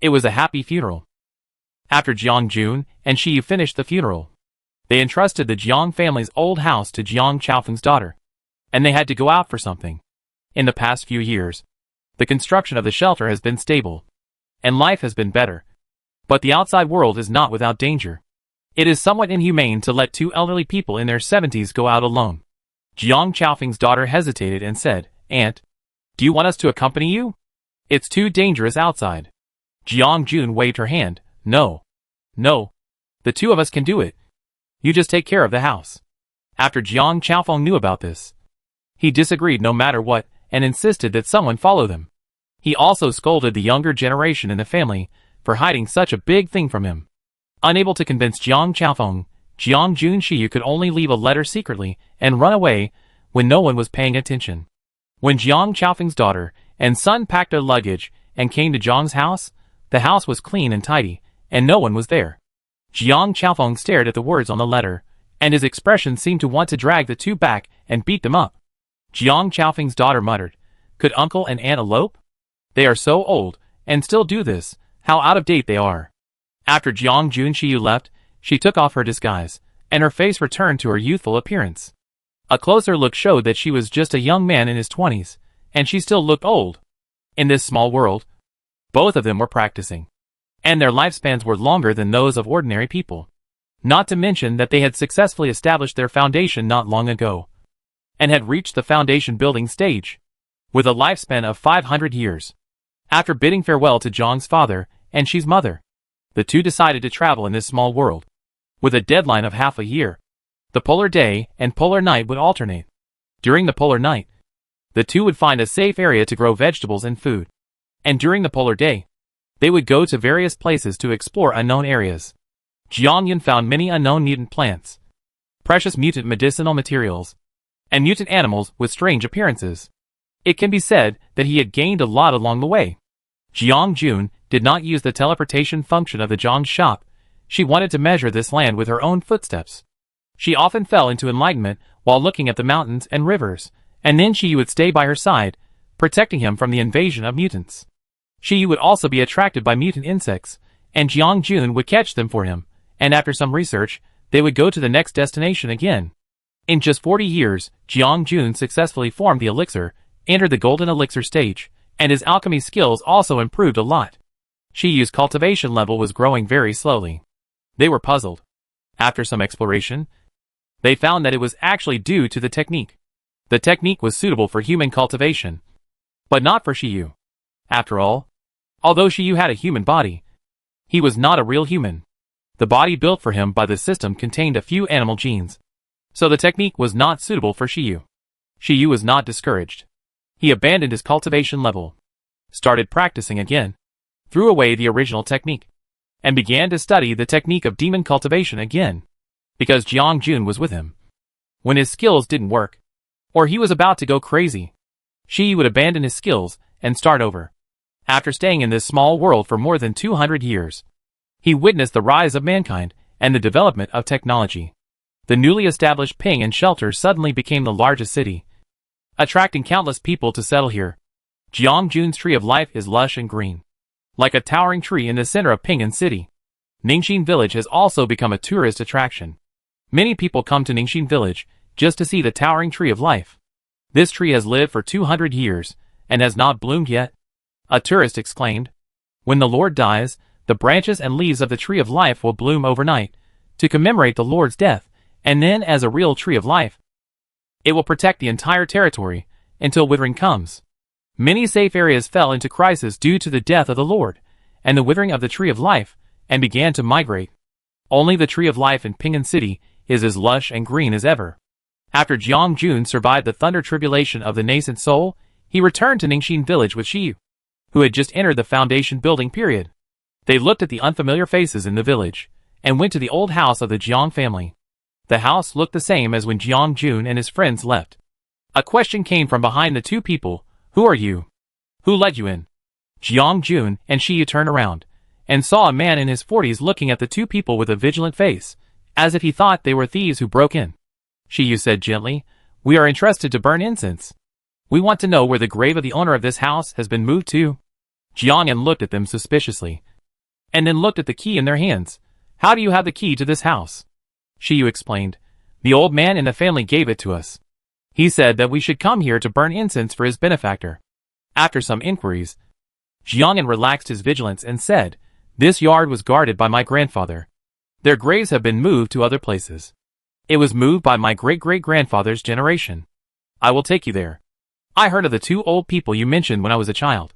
It was a happy funeral. After Jiang Jun and Shiyu finished the funeral, they entrusted the Jiang family's old house to Jiang Chaofeng's daughter, and they had to go out for something. In the past few years, the construction of the shelter has been stable, and life has been better. But the outside world is not without danger. It is somewhat inhumane to let 2 elderly people in their 70s go out alone. Jiang Chaofeng's daughter hesitated and said, "Aunt, do you want us to accompany you? It's too dangerous outside." Jiang Jun waved her hand. No. The 2 of us can do it. You just take care of the house." After Jiang Chaofeng knew about this, he disagreed no matter what and insisted that someone follow them. He also scolded the younger generation in the family for hiding such a big thing from him. Unable to convince Jiang Chaofeng, Jiang Jun Shiyu could only leave a letter secretly and run away when no one was paying attention. When Jiang Chaofeng's daughter and son packed their luggage and came to Jiang's house, the house was clean and tidy, and no one was there. Jiang Chaofeng stared at the words on the letter, and his expression seemed to want to drag the 2 back and beat them up. Jiang Chaofeng's daughter muttered, "Could uncle and aunt elope? They are so old, and still do this. How out of date they are." After Jiang Jun Shiyu left, she took off her disguise, and her face returned to her youthful appearance. A closer look showed that she was just a young man in his 20s, and she still looked old. In this small world, both of them were practicing, and their lifespans were longer than those of ordinary people. Not to mention that they had successfully established their foundation not long ago, and had reached the foundation building stage, with a lifespan of 500 years. After bidding farewell to Jiang's father and Shi's mother, the 2 decided to travel in this small world, with a deadline of half a year. The polar day and polar night would alternate. During the polar night, the 2 would find a safe area to grow vegetables and food, and during the polar day, they would go to various places to explore unknown areas. Jiang Yun found many unknown mutant plants, precious mutant medicinal materials, and mutant animals with strange appearances. It can be said that he had gained a lot along the way. Jiang Jun did not use the teleportation function of the Jiang shop. She wanted to measure this land with her own footsteps. She often fell into enlightenment while looking at the mountains and rivers, and then Shiyu would stay by her side, protecting him from the invasion of mutants. Shiyu would also be attracted by mutant insects, and Jiang Jun would catch them for him, and after some research, they would go to the next destination again. In just 40 years, Jiang Jun successfully formed the elixir, entered the golden elixir stage, and his alchemy skills also improved a lot. Shiyu's cultivation level was growing very slowly. They were puzzled. After some exploration, they found that it was actually due to the technique. The technique was suitable for human cultivation, but not for Shiyu. After all, although Shiyu had a human body, he was not a real human. The body built for him by the system contained a few animal genes, so the technique was not suitable for Shiyu. Shiyu was not discouraged. He abandoned his cultivation level, started practicing again, threw away the original technique, and began to study the technique of demon cultivation again, because Jiang Jun was with him. When his skills didn't work, or he was about to go crazy, Shiyu would abandon his skills and start over. After staying in this small world for more than 200 years, he witnessed the rise of mankind and the development of technology. The newly established Ping and Shelter suddenly became the largest city, attracting countless people to settle here. Jiang Jun's tree of life is lush and green, like a towering tree in the center of Ping'an City. Ningxin Village has also become a tourist attraction. Many people come to Ningxin village just to see the towering tree of life. This tree has lived for 200 years and has not bloomed yet, a tourist exclaimed. When the Lord dies, the branches and leaves of the tree of life will bloom overnight to commemorate the Lord's death, and then as a real tree of life, it will protect the entire territory until withering comes. Many safe areas fell into crisis due to the death of the Lord and the withering of the tree of life, and began to migrate. Only the tree of life in Ping'an City is as lush and green as ever. After Jiang Jun survived the thunder tribulation of the nascent soul, he returned to Ningxin village with Shiyu, who had just entered the foundation building period. They looked at the unfamiliar faces in the village, and went to the old house of the Jiang family. The house looked the same as when Jiang Jun and his friends left. A question came from behind the two people. Who are you? Who let you in? Jiang Jun and Shiyu turned around, and saw a man in his 40s looking at the two people with a vigilant face, as if he thought they were thieves who broke in. Shiyu said gently, "We are interested to burn incense. We want to know where the grave of the owner of this house has been moved to." Jiang looked at them suspiciously, and then looked at the key in their hands. "How do you have the key to this house?" Shiyu explained. "The old man in the family gave it to us. He said that we should come here to burn incense for his benefactor." After some inquiries, Jiang relaxed his vigilance and said, "This yard was guarded by my grandfather. Their graves have been moved to other places. It was moved by my great-great-grandfather's generation. I will take you there. I heard of the two old people you mentioned when I was a child,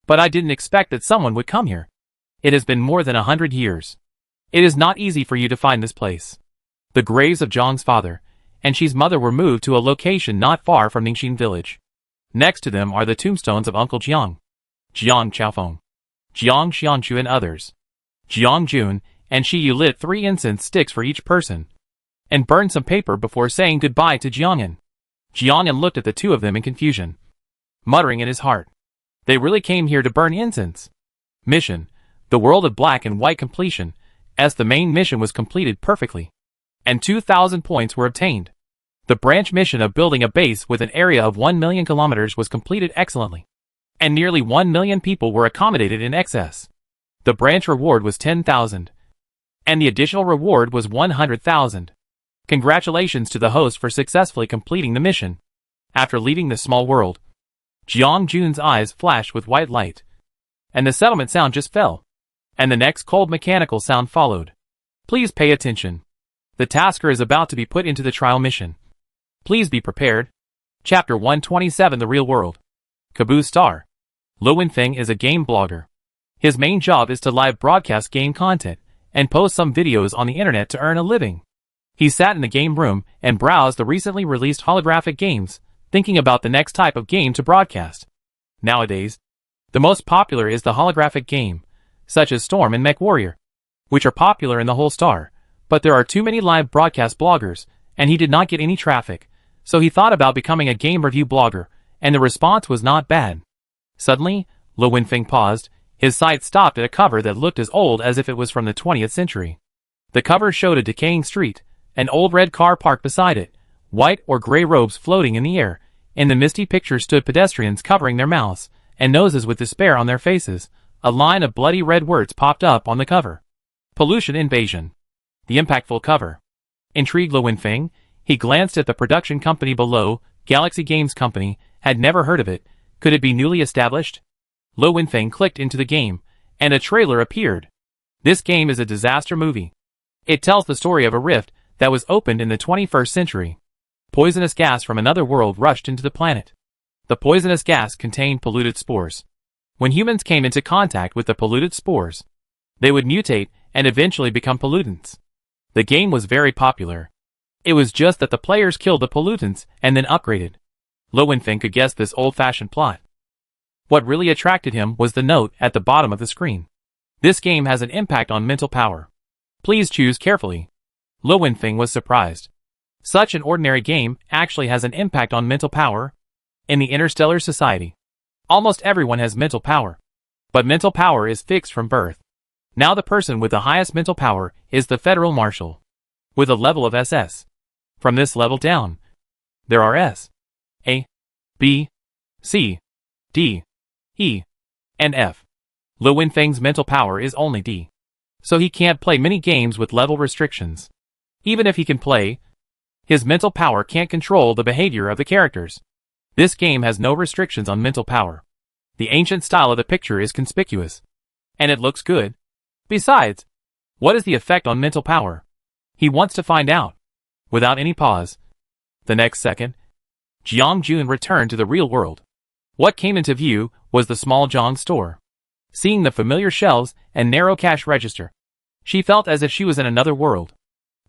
but I didn't expect that someone would come here. It has been more than 100 years. It is not easy for you to find this place." The graves of Jiang's father and Shi's mother were moved to a location not far from Ningxin village. Next to them are the tombstones of Uncle Jiang, Jiang Chaofeng, Jiang Xianchu and others. Jiang Jun and Shiyu lit 3 incense sticks for each person, and burned some paper before saying goodbye to Jiang'an. Jiang'an looked at the two of them in confusion, muttering in his heart, "They really came here to burn incense." Mission: The World of Black and White completion, as the main mission was completed perfectly, and 2,000 points were obtained. The branch mission of building a base with an area of 1 million kilometers was completed excellently, and nearly 1 million people were accommodated in excess. The branch reward was 10,000, and the additional reward was 100,000. Congratulations to the host for successfully completing the mission. After leaving the small world, Jiang Jun's eyes flashed with white light, and the settlement sound just fell, and the next cold mechanical sound followed. Please pay attention. The tasker is about to be put into the trial mission. Please be prepared. Chapter 127: The Real World. Caboose Star. Lo Wenfeng is a game blogger. His main job is to live broadcast game content and post some videos on the internet to earn a living. He sat in the game room and browsed the recently released holographic games, thinking about the next type of game to broadcast. Nowadays, the most popular is the holographic game, such as Storm and Mech Warrior, which are popular in the whole star, but there are too many live broadcast bloggers, and he did not get any traffic, so he thought about becoming a game review blogger, and the response was not bad. Suddenly, Lo Wenfeng paused. His sight stopped at a cover that looked as old as if it was from the 20th century. The cover showed a decaying street, an old red car parked beside it, white or gray robes floating in the air. In the misty picture stood pedestrians covering their mouths and noses with despair on their faces. A line of bloody red words popped up on the cover. Pollution Invasion. The impactful cover intrigued Lo Wenfeng. He glanced at the production company below. Galaxy Games Company. Had never heard of it. Could it be newly established? Lo Wenfeng clicked into the game, and a trailer appeared. This game is a disaster movie. It tells the story of a rift that was opened in the 21st century. Poisonous gas from another world rushed into the planet. The poisonous gas contained polluted spores. When humans came into contact with the polluted spores, they would mutate and eventually become pollutants. The game was very popular. It was just that the players killed the pollutants and then upgraded. Lo Wenfeng could guess this old-fashioned plot. What really attracted him was the note at the bottom of the screen. This game has an impact on mental power. Please choose carefully. Lo Wenfeng was surprised. Such an ordinary game actually has an impact on mental power. In the interstellar society, almost everyone has mental power. But mental power is fixed from birth. Now the person with the highest mental power is the Federal Marshal, with a level of SS. From this level down, there are S, A, B, C, D, E, and F. Lo Wenfeng's mental power is only D, so he can't play many games with level restrictions. Even if he can play, his mental power can't control the behavior of the characters. This game has no restrictions on mental power. The ancient style of the picture is conspicuous. And it looks good. Besides, what is the effect on mental power? He wants to find out. Without any pause. The next second, Jiang-jun returned to the real world. What came into view was the small Jiang store. Seeing the familiar shelves and narrow cash register, she felt as if she was in another world.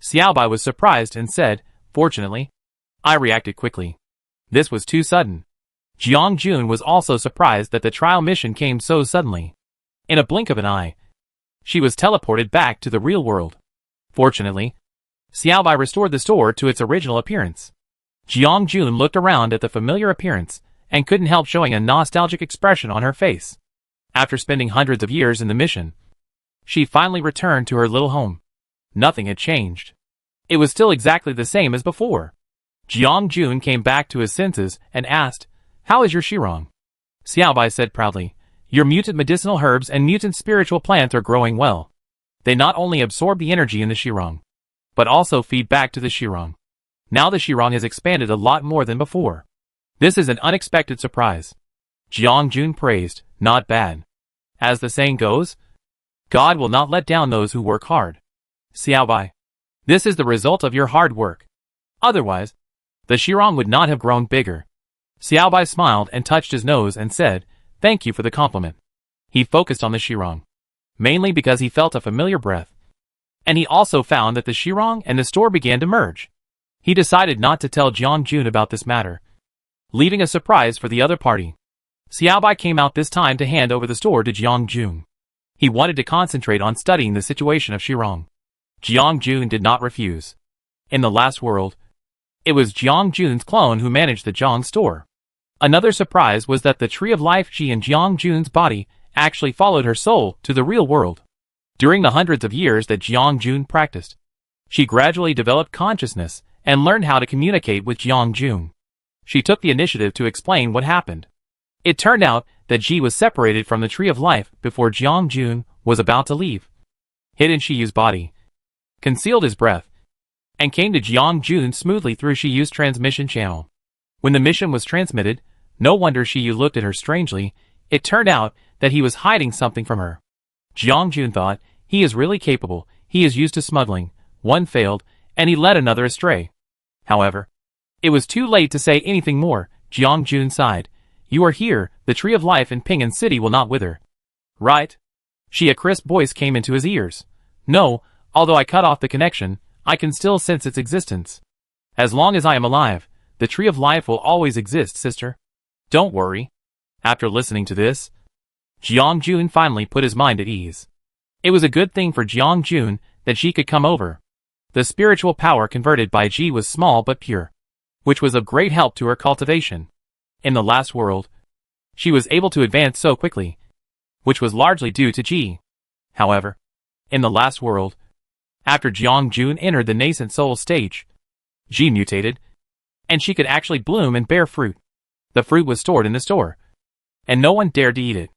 Xiaobai was surprised and said, "Fortunately, I reacted quickly. This was too sudden." Jiang-jun was also surprised that the trial mission came so suddenly. In a blink of an eye, she was teleported back to the real world. Fortunately, Xiaobai restored the store to its original appearance. Jiang-jun looked around at the familiar appearance and couldn't help showing a nostalgic expression on her face. After spending hundreds of years in the mission, she finally returned to her little home. Nothing had changed. It was still exactly the same as before. Jiang-jun came back to his senses and asked, "How is your Shirong?" Xiaobai said proudly, "Your mutant medicinal herbs and mutant spiritual plants are growing well. They not only absorb the energy in the Shirong, but also feed back to the Shirong. Now the Shirong has expanded a lot more than before. This is an unexpected surprise." Jiang-jun praised, "Not bad. As the saying goes, God will not let down those who work hard. Xiaobai, this is the result of your hard work. Otherwise, the Shirong would not have grown bigger." Xiaobai smiled and touched his nose and said, "Thank you for the compliment." He focused on the Shirong, mainly because he felt a familiar breath. And he also found that the Shirong and the store began to merge. He decided not to tell Jiang-jun about this matter, leaving a surprise for the other party. Xiaobai came out this time to hand over the store to Jiang-jun. He wanted to concentrate on studying the situation of Shirong. Jiang-jun did not refuse. In the last world, it was Jiang-jun's clone who managed the Jiang store. Another surprise was that the Tree of Life Ji in Jiang-jun's body actually followed her soul to the real world. During the hundreds of years that Jiang-jun practiced, she gradually developed consciousness and learned how to communicate with Jiang-jun. She took the initiative to explain what happened. It turned out that Ji was separated from the Tree of Life before Jiang-jun was about to leave. Hid in Shiyu's body, concealed his breath, and came to Jiang-jun smoothly through Shiyu's transmission channel. When the mission was transmitted, no wonder Shiyu looked at her strangely. It turned out that he was hiding something from her. Jiang-jun thought, he is really capable, he is used to smuggling. One failed, and he led another astray. However, it was too late to say anything more. Jiang-jun sighed. "You are here, the Tree of Life in Ping'an City will not wither. Right?" A crisp voice came into his ears. "No, although I cut off the connection, I can still sense its existence. As long as I am alive, the Tree of Life will always exist, sister. Don't worry." After listening to this, Jiang-jun finally put his mind at ease. It was a good thing for Jiang-jun that she could come over. The spiritual power converted by Ji was small but pure, which was of great help to her cultivation. In the last world, she was able to advance so quickly, which was largely due to Ji. However, in the last world, after Jiang-jun entered the nascent soul stage, Ji mutated, and she could actually bloom and bear fruit. The fruit was stored in the store, and no one dared to eat it.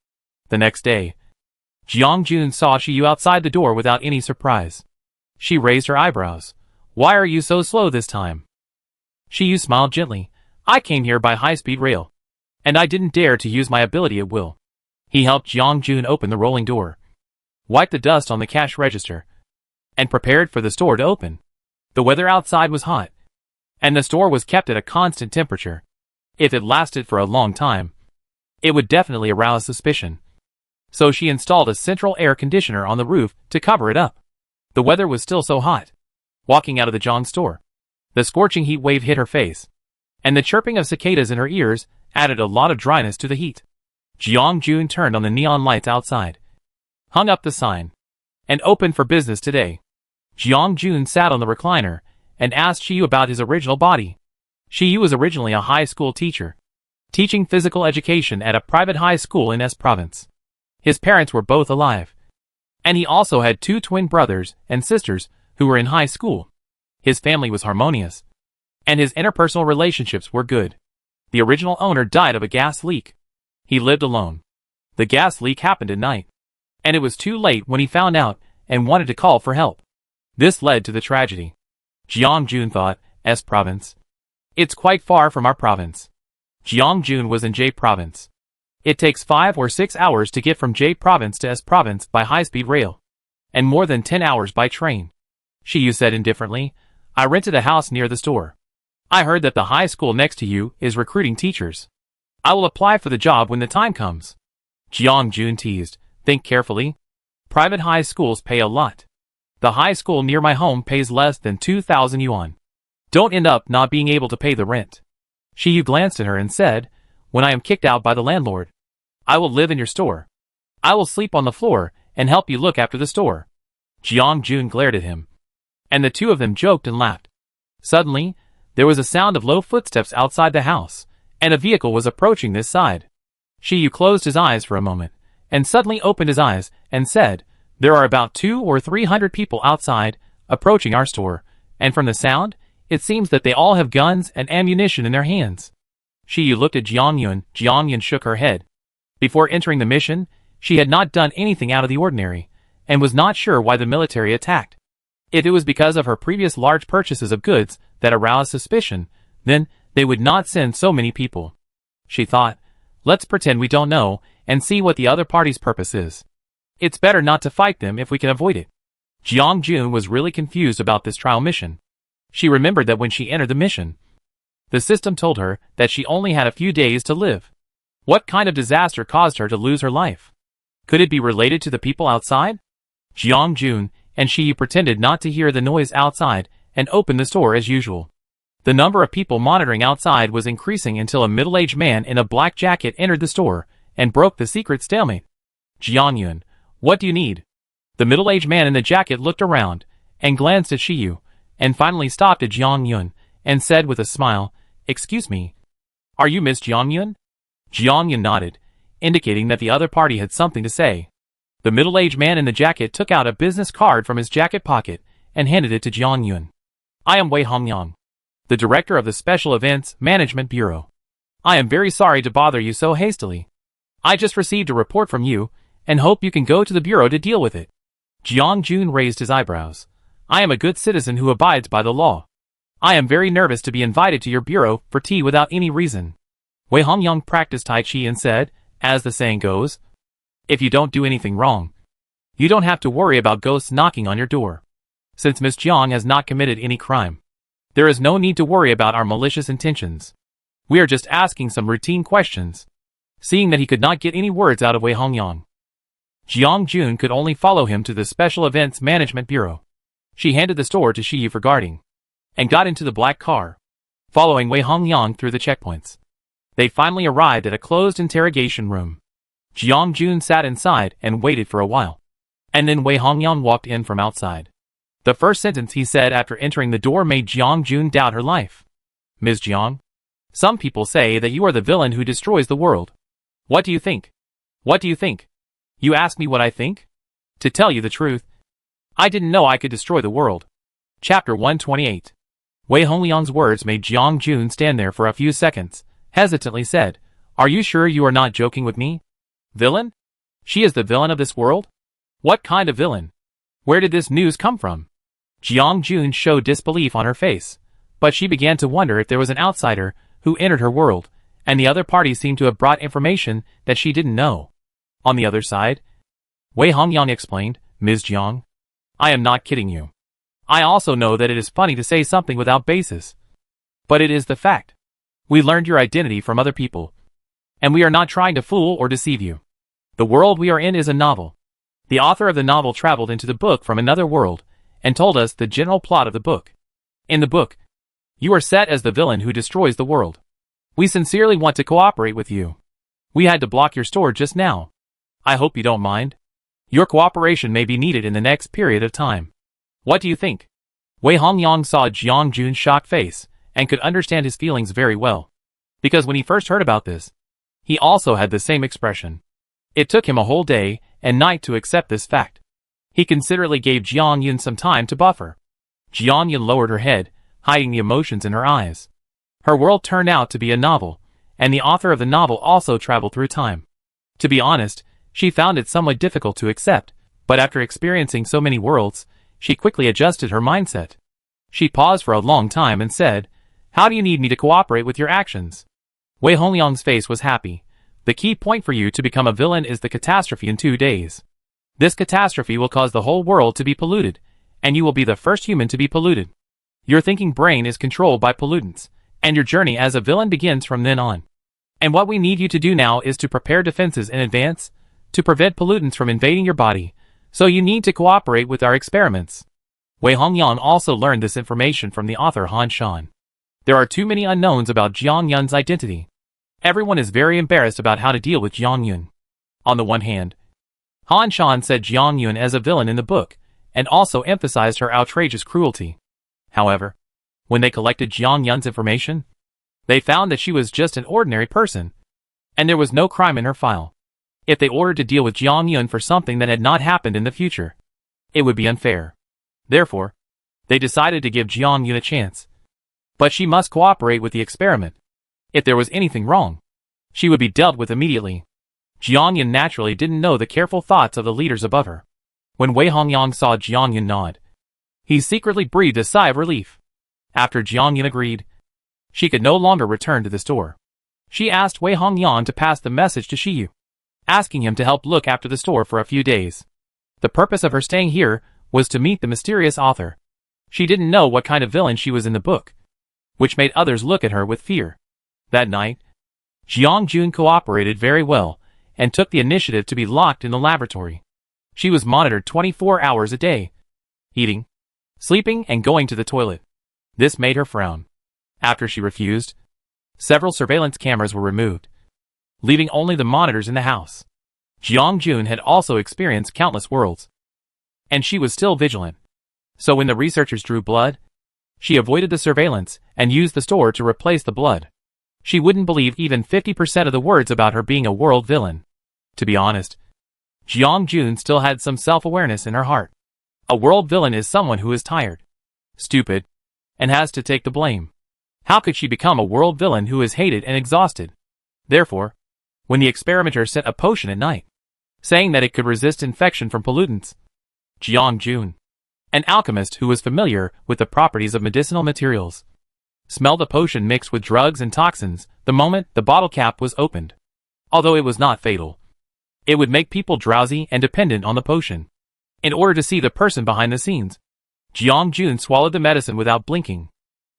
The next day, Jiang-jun saw Shiyu outside the door without any surprise. She raised her eyebrows. "Why are you so slow this time?" Shiyu smiled gently. "I came here by high-speed rail, and I didn't dare to use my ability at will." He helped Jiang-jun open the rolling door, wiped the dust on the cash register, and prepared for the store to open. The weather outside was hot, and the store was kept at a constant temperature. If it lasted for a long time, it would definitely arouse suspicion. So she installed a central air conditioner on the roof to cover it up. The weather was still so hot. Walking out of the Jiang store, the scorching heat wave hit her face, and the chirping of cicadas in her ears added a lot of dryness to the heat. Jiang-jun turned on the neon lights outside, hung up the sign, and opened for business today. Jiang-jun sat on the recliner and asked Shiyu about his original body. Shiyu was originally a high school teacher, teaching physical education at a private high school in S province. His parents were both alive, and he also had two twin brothers and sisters who were in high school. His family was harmonious, and his interpersonal relationships were good. The original owner died of a gas leak. He lived alone. The gas leak happened at night, and it was too late when he found out and wanted to call for help. This led to the tragedy. Jiang thought, S province. It's quite far from our province. Jiang was in J province. It takes 5 or 6 hours to get from J province to S province by high-speed rail, and more than 10 hours by train. Shiyu said indifferently, I rented a house near the store. I heard that the high school next to you is recruiting teachers. I will apply for the job when the time comes. Jiang teased, think carefully. Private high schools pay a lot. The high school near my home pays less than 2,000 yuan. Don't end up not being able to pay the rent. Shiyu glanced at her and said, when I am kicked out by the landlord, I will live in your store. I will sleep on the floor and help you look after the store. Jiang glared at him, and the two of them joked and laughed. Suddenly, there was a sound of low footsteps outside the house, and a vehicle was approaching this side. Shiyu closed his eyes for a moment, and suddenly opened his eyes, and said, there are about 200 or 300 people outside, approaching our store, and from the sound, it seems that they all have guns and ammunition in their hands. Shiyu looked at Jiang Jiang shook her head. Before entering the mission, she had not done anything out of the ordinary, and was not sure why the military attacked. If it was because of her previous large purchases of goods that aroused suspicion, then they would not send so many people. She thought, let's pretend we don't know, and see what the other party's purpose is. It's better not to fight them if we can avoid it. Jiang was really confused about this trial mission. She remembered that when she entered the mission, the system told her that she only had a few days to live. What kind of disaster caused her to lose her life? Could it be related to the people outside? Jiang and Shiyu pretended not to hear the noise outside and opened the store as usual. The number of people monitoring outside was increasing until a middle-aged man in a black jacket entered the store and broke the secret stalemate. Jiang, what do you need? The middle-aged man in the jacket looked around and glanced at Shiyu, and finally stopped at Jiang and said with a smile, excuse me, are you Miss Jiang? Jiang nodded, indicating that the other party had something to say. The middle-aged man in the jacket took out a business card from his jacket pocket and handed it to Jiang. I am Wei Hongyang, the director of the Special Events Management Bureau. I am very sorry to bother you so hastily. I just received a report from you and hope you can go to the bureau to deal with it. Jiang raised his eyebrows. I am a good citizen who abides by the law. I am very nervous to be invited to your bureau for tea without any reason. Wei Hongyang practiced Tai Chi and said, as the saying goes, if you don't do anything wrong, you don't have to worry about ghosts knocking on your door. Since Miss Jiang has not committed any crime, there is no need to worry about our malicious intentions. We are just asking some routine questions. Seeing that he could not get any words out of Wei Hongyang, Jiang could only follow him to the Special Events Management Bureau. She handed the store to Shiyu for guarding, and got into the black car, following Wei Hongyang through the checkpoints. They finally arrived at a closed interrogation room. Jiang sat inside and waited for a while, and then Wei Hongyang walked in from outside. The first sentence he said after entering the door made Jiang doubt her life. Ms. Jiang, some people say that you are the villain who destroys the world. What do you think? What do you think? You ask me what I think? To tell you the truth, I didn't know I could destroy the world. Chapter 128. Wei Hongyang's words made Jiang stand there for a few seconds, hesitantly said, are you sure you are not joking with me? Villain? She is the villain of this world? What kind of villain? Where did this news come from? Jiang showed disbelief on her face, but she began to wonder if there was an outsider who entered her world, and the other party seemed to have brought information that she didn't know. On the other side, Wei Hongyang explained, Ms. Jiang, I am not kidding you. I also know that it is funny to say something without basis, but it is the fact. We learned your identity from other people, and we are not trying to fool or deceive you. The world we are in is a novel. The author of the novel traveled into the book from another world, and told us the general plot of the book. In the book, you are set as the villain who destroys the world. We sincerely want to cooperate with you. We had to block your store just now. I hope you don't mind. Your cooperation may be needed in the next period of time. What do you think? Wei Hongyang saw Jiang shocked face, and could understand his feelings very well. Because when he first heard about this, he also had the same expression. It took him a whole day and night to accept this fact. He considerately gave Jiang some time to buffer. Jiang lowered her head, hiding the emotions in her eyes. Her world turned out to be a novel, and the author of the novel also traveled through time. To be honest, she found it somewhat difficult to accept, but after experiencing so many worlds, she quickly adjusted her mindset. She paused for a long time and said, "How do you need me to cooperate with your actions?" Wei Hongyang's face was happy. "The key point for you to become a villain is the catastrophe in 2 days. This catastrophe will cause the whole world to be polluted, and you will be the first human to be polluted. Your thinking brain is controlled by pollutants, and your journey as a villain begins from then on. And what we need you to do now is to prepare defenses in advance, to prevent pollutants from invading your body, so you need to cooperate with our experiments." Wei Hongyang also learned this information from the author Han Shan. There are too many unknowns about Jiang Yun's identity. Everyone is very embarrassed about how to deal with Jiang Yun. On the one hand, Han Shan said Jiang Yun as a villain in the book, and also emphasized her outrageous cruelty. However, when they collected Jiang Yun's information, they found that she was just an ordinary person, and there was no crime in her file. If they ordered to deal with Jiang Yun for something that had not happened in the future, it would be unfair. Therefore, they decided to give Jiang Yun a chance. But she must cooperate with the experiment. If there was anything wrong, she would be dealt with immediately. Jiang Yun naturally didn't know the careful thoughts of the leaders above her. When Wei Hongyang saw Jiang Yun nod, he secretly breathed a sigh of relief. After Jiang Yun agreed, she could no longer return to the store. She asked Wei Hongyang to pass the message to Shiyu, asking him to help look after the store for a few days. The purpose of her staying here was to meet the mysterious author. She didn't know what kind of villain she was in the book, which made others look at her with fear. That night, Jiang Jun cooperated very well and took the initiative to be locked in the laboratory. She was monitored 24 hours a day, eating, sleeping, and going to the toilet. This made her frown. After she refused, several surveillance cameras were removed, leaving only the monitors in the house. Jiang Jun had also experienced countless worlds, and she was still vigilant. So when the researchers drew blood, she avoided the surveillance and used the store to replace the blood. She wouldn't believe even 50% of the words about her being a world villain. To be honest, Jiang Jun still had some self-awareness in her heart. A world villain is someone who is tired, stupid, and has to take the blame. How could she become a world villain who is hated and exhausted? Therefore, when the experimenter sent a potion at night, saying that it could resist infection from pollutants, Jiang Jun, an alchemist who was familiar with the properties of medicinal materials, smelled the potion mixed with drugs and toxins the moment the bottle cap was opened. Although it was not fatal, it would make people drowsy and dependent on the potion. In order to see the person behind the scenes, Jiang Jun swallowed the medicine without blinking,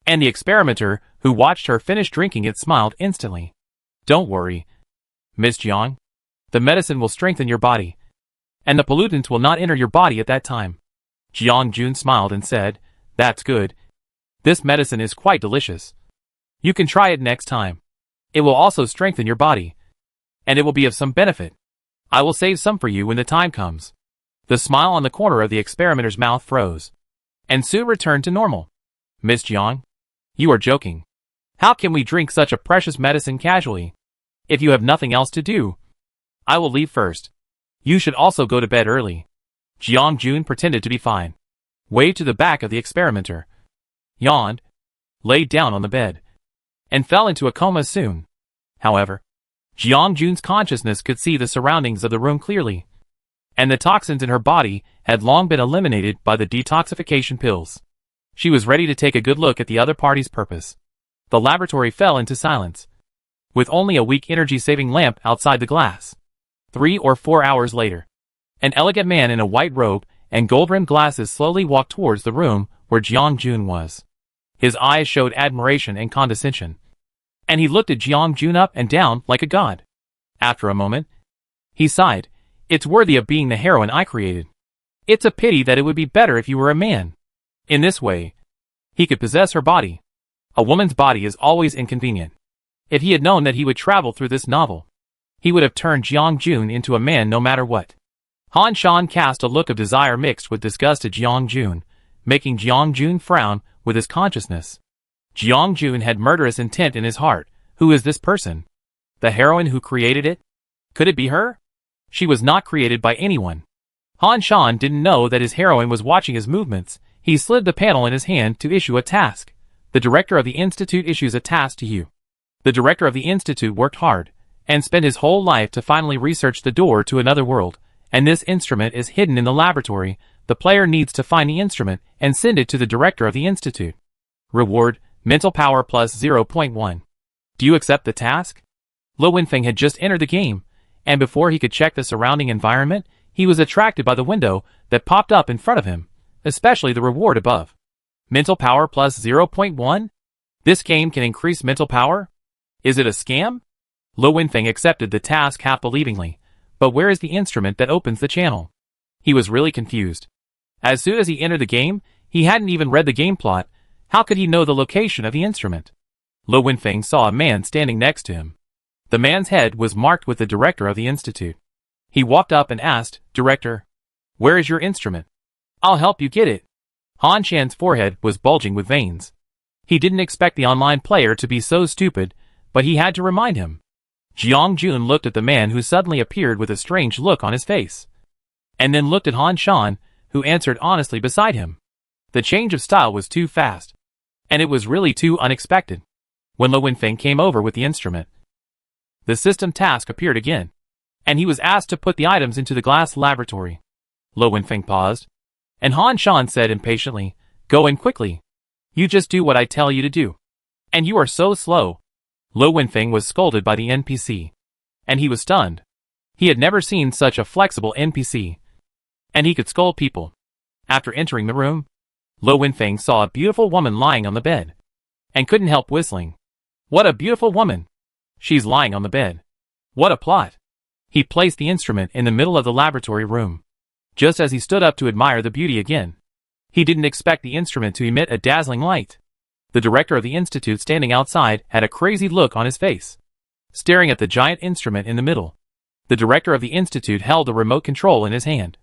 and the experimenter who watched her finish drinking it smiled instantly. "Don't worry, Miss Jiang. The medicine will strengthen your body, and the pollutants will not enter your body at that time." Jiang Jun smiled and said, "That's good. This medicine is quite delicious. You can try it next time. It will also strengthen your body, and it will be of some benefit. I will save some for you when the time comes." The smile on the corner of the experimenter's mouth froze, and soon returned to normal. "Miss Jiang, you are joking. How can we drink such a precious medicine casually? If you have nothing else to do, I will leave first. You should also go to bed early." Jiang Jun pretended to be fine, waved to the back of the experimenter, yawned, laid down on the bed, and fell into a coma soon. However, Jiang Jun's consciousness could see the surroundings of the room clearly, and the toxins in her body had long been eliminated by the detoxification pills. She was ready to take a good look at the other party's purpose. The laboratory fell into silence, with only a weak energy-saving lamp outside the glass. 3 or 4 hours later, an elegant man in a white robe and gold-rimmed glasses slowly walked towards the room where Jiang Jun was. His eyes showed admiration and condescension, and he looked at Jiang Jun up and down like a god. After a moment, he sighed, "It's worthy of being the heroine I created. It's a pity that it would be better if you were a man. In this way, he could possess her body. A woman's body is always inconvenient." If he had known that he would travel through this novel, he would have turned Jiang Jun into a man no matter what. Han Shan cast a look of desire mixed with disgust at Jiang Jun, making Jiang Jun frown with his consciousness. Jiang Jun had murderous intent in his heart. Who is this person? The heroine who created it? Could it be her? She was not created by anyone. Han Shan didn't know that his heroine was watching his movements. He slid the panel in his hand to issue a task. The director of the institute issues a task to you. The director of the institute worked hard, and spent his whole life to finally research the door to another world, and this instrument is hidden in the laboratory, the player needs to find the instrument and send it to the director of the institute. Reward, mental power plus 0.1. Do you accept the task? Lo Wenfeng had just entered the game, and before he could check the surrounding environment, he was attracted by the window that popped up in front of him, especially the reward above. Mental power plus 0.1? This game can increase mental power? Is it a scam? Lo Wenfeng accepted the task half-believingly, but where is the instrument that opens the channel? He was really confused. As soon as he entered the game, he hadn't even read the game plot. How could he know the location of the instrument? Lo Wenfeng saw a man standing next to him. The man's head was marked with the director of the institute. He walked up and asked, "Director, where is your instrument? I'll help you get it." Han Shan's forehead was bulging with veins. He didn't expect the online player to be so stupid, but he had to remind him. Jiang Jun looked at the man who suddenly appeared with a strange look on his face, and then looked at Han Shan, who answered honestly beside him. The change of style was too fast, and it was really too unexpected. When Lo Wenfeng came over with the instrument, the system task appeared again, and he was asked to put the items into the glass laboratory. Lo Wenfeng paused, and Han Shan said impatiently, "Go in quickly. You just do what I tell you to do. And you are so slow." Lo Wenfeng was scolded by the NPC, and he was stunned. He had never seen such a flexible NPC, and he could scold people. After entering the room, Lo Wenfeng saw a beautiful woman lying on the bed, and couldn't help whistling. "What a beautiful woman! She's lying on the bed. What a plot!" He placed the instrument in the middle of the laboratory room. Just as he stood up to admire the beauty again, he didn't expect the instrument to emit a dazzling light. The director of the institute standing outside had a crazy look on his face, staring at the giant instrument in the middle. The director of the institute held a remote control in his hand,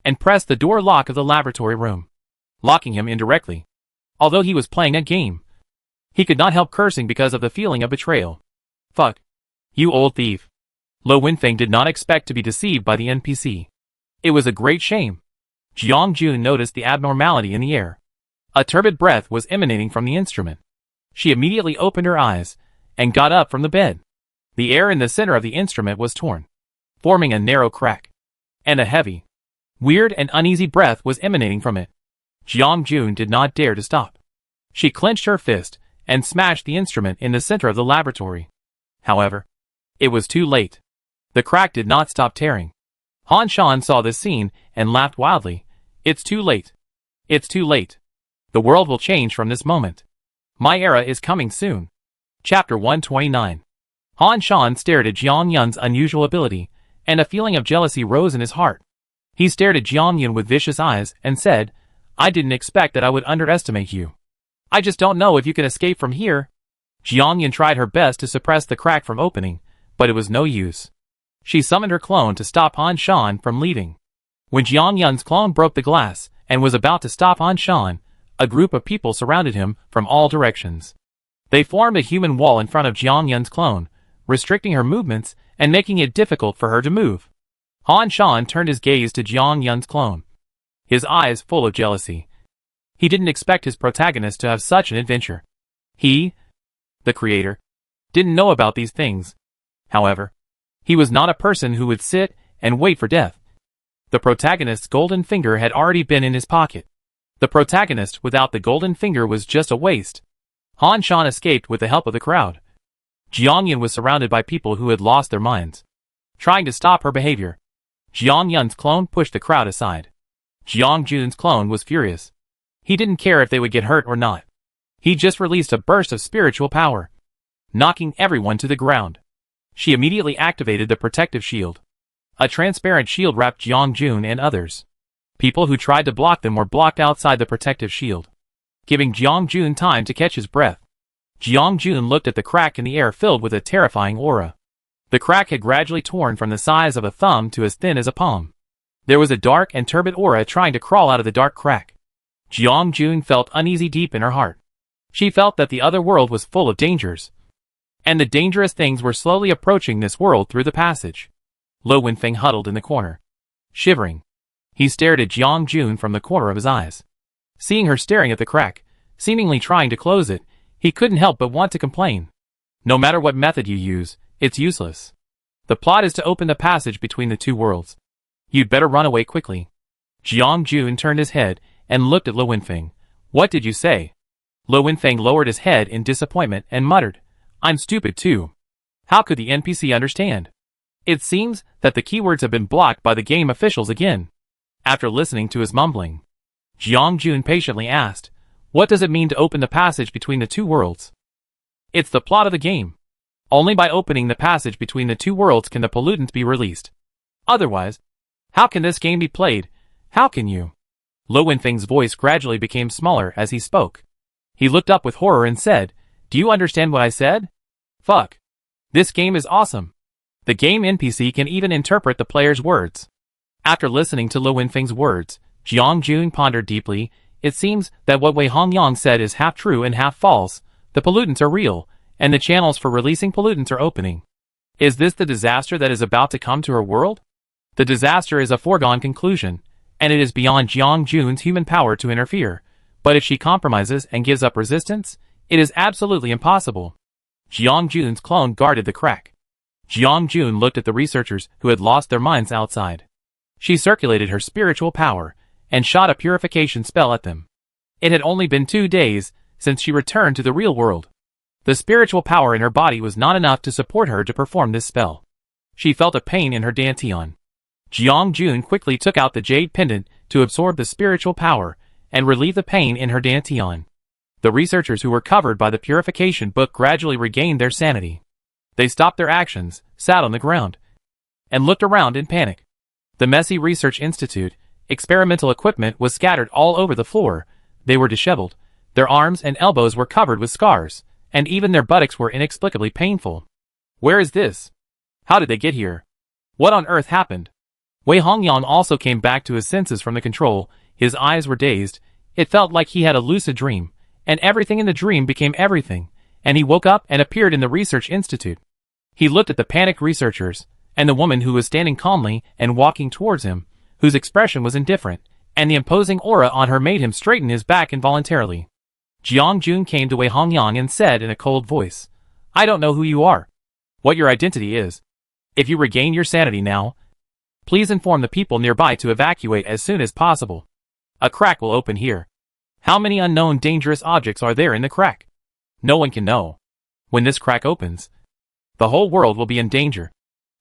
and pressed the door lock of the laboratory room, locking him indirectly. Although he was playing a game, he could not help cursing because of the feeling of betrayal. "Fuck. You old thief." Lo Wenfeng did not expect to be deceived by the NPC. It was a great shame. Jiang Jun noticed the abnormality in the air. A turbid breath was emanating from the instrument. She immediately opened her eyes, and got up from the bed. The air in the center of the instrument was torn, forming a narrow crack, and a heavy, weird and uneasy breath was emanating from it. Jiang Jun did not dare to stop. She clenched her fist, and smashed the instrument in the center of the laboratory. However, it was too late. The crack did not stop tearing. Han Shan saw this scene, and laughed wildly. "It's too late. It's too late. The world will change from this moment. My era is coming soon." Chapter 129. Han Shan stared at Jiang Yun's unusual ability, and a feeling of jealousy rose in his heart. He stared at Jiang Yun with vicious eyes, and said, "I didn't expect that I would underestimate you. I just don't know if you can escape from here." Jiang Yun tried her best to suppress the crack from opening, but it was no use. She summoned her clone to stop Han Shan from leaving. When Jiang Yun's clone broke the glass, and was about to stop Han Shan, a group of people surrounded him from all directions. They formed a human wall in front of Jiang Yun's clone, restricting her movements and making it difficult for her to move. Han Shan turned his gaze to Jiang Yun's clone, his eyes full of jealousy. He didn't expect his protagonist to have such an adventure. He, the creator, didn't know about these things. However, he was not a person who would sit and wait for death. The protagonist's golden finger had already been in his pocket. The protagonist without the golden finger was just a waste. Han Shan escaped with the help of the crowd. Jiang Yun was surrounded by people who had lost their minds, trying to stop her behavior. Jiang Yun's clone pushed the crowd aside. Jiang Jun's clone was furious. He didn't care if they would get hurt or not. He just released a burst of spiritual power, knocking everyone to the ground. She immediately activated the protective shield. A transparent shield wrapped Jiang Jun and others. People who tried to block them were blocked outside the protective shield, giving Jiang Jun time to catch his breath. Jiang Jun looked at the crack in the air filled with a terrifying aura. The crack had gradually torn from the size of a thumb to as thin as a palm. There was a dark and turbid aura trying to crawl out of the dark crack. Jiang Jun felt uneasy deep in her heart. She felt that the other world was full of dangers, and the dangerous things were slowly approaching this world through the passage. Lo Wenfeng huddled in the corner, shivering. He stared at Jiang Jun from the corner of his eyes. Seeing her staring at the crack, seemingly trying to close it, he couldn't help but want to complain. No matter what method you use, it's useless. The plot is to open the passage between the two worlds. You'd better run away quickly. Jiang Jun turned his head and looked at Lo Winfeng. What did you say? Lo Winfeng lowered his head in disappointment and muttered, I'm stupid too. How could the NPC understand? It seems that the keywords have been blocked by the game officials again. After listening to his mumbling, Jiang Jun patiently asked, what does it mean to open the passage between the two worlds? It's the plot of the game. Only by opening the passage between the two worlds can the pollutants be released. Otherwise, how can this game be played? How can you? Lo Winfeng's voice gradually became smaller as he spoke. He looked up with horror and said, do you understand what I said? Fuck. This game is awesome. The game NPC can even interpret the player's words. After listening to Lo Winfeng's words, Jiang Jun pondered deeply. It seems that what Wei Hongyang said is half true and half false. The pollutants are real, and the channels for releasing pollutants are opening. Is this the disaster that is about to come to her world? The disaster is a foregone conclusion, and it is beyond Jiang Jun's human power to interfere. But if she compromises and gives up resistance, it is absolutely impossible. Jiang Jun's clone guarded the crack. Jiang Jun looked at the researchers who had lost their minds outside. She circulated her spiritual power and shot a purification spell at them. It had only been 2 days since she returned to the real world. The spiritual power in her body was not enough to support her to perform this spell. She felt a pain in her dantian. Jiang Jun quickly took out the jade pendant to absorb the spiritual power and relieve the pain in her dantian. The researchers who were covered by the purification book gradually regained their sanity. They stopped their actions, sat on the ground, and looked around in panic. The messy research institute, experimental equipment was scattered all over the floor. They were disheveled. Their arms and elbows were covered with scars, and even their buttocks were inexplicably painful. Where is this? How did they get here? What on earth happened? Wei Hongyang also came back to his senses from the control. His eyes were dazed. It felt like he had a lucid dream, and everything in the dream became everything, and he woke up and appeared in the research institute. He looked at the panicked researchers, and the woman who was standing calmly and walking towards him, whose expression was indifferent, and the imposing aura on her made him straighten his back involuntarily. Jiang Jun came to Wei Hongyang and said in a cold voice, I don't know who you are, what your identity is. If you regain your sanity now, please inform the people nearby to evacuate as soon as possible. A crack will open here. How many unknown dangerous objects are there in the crack? No one can know. When this crack opens, the whole world will be in danger.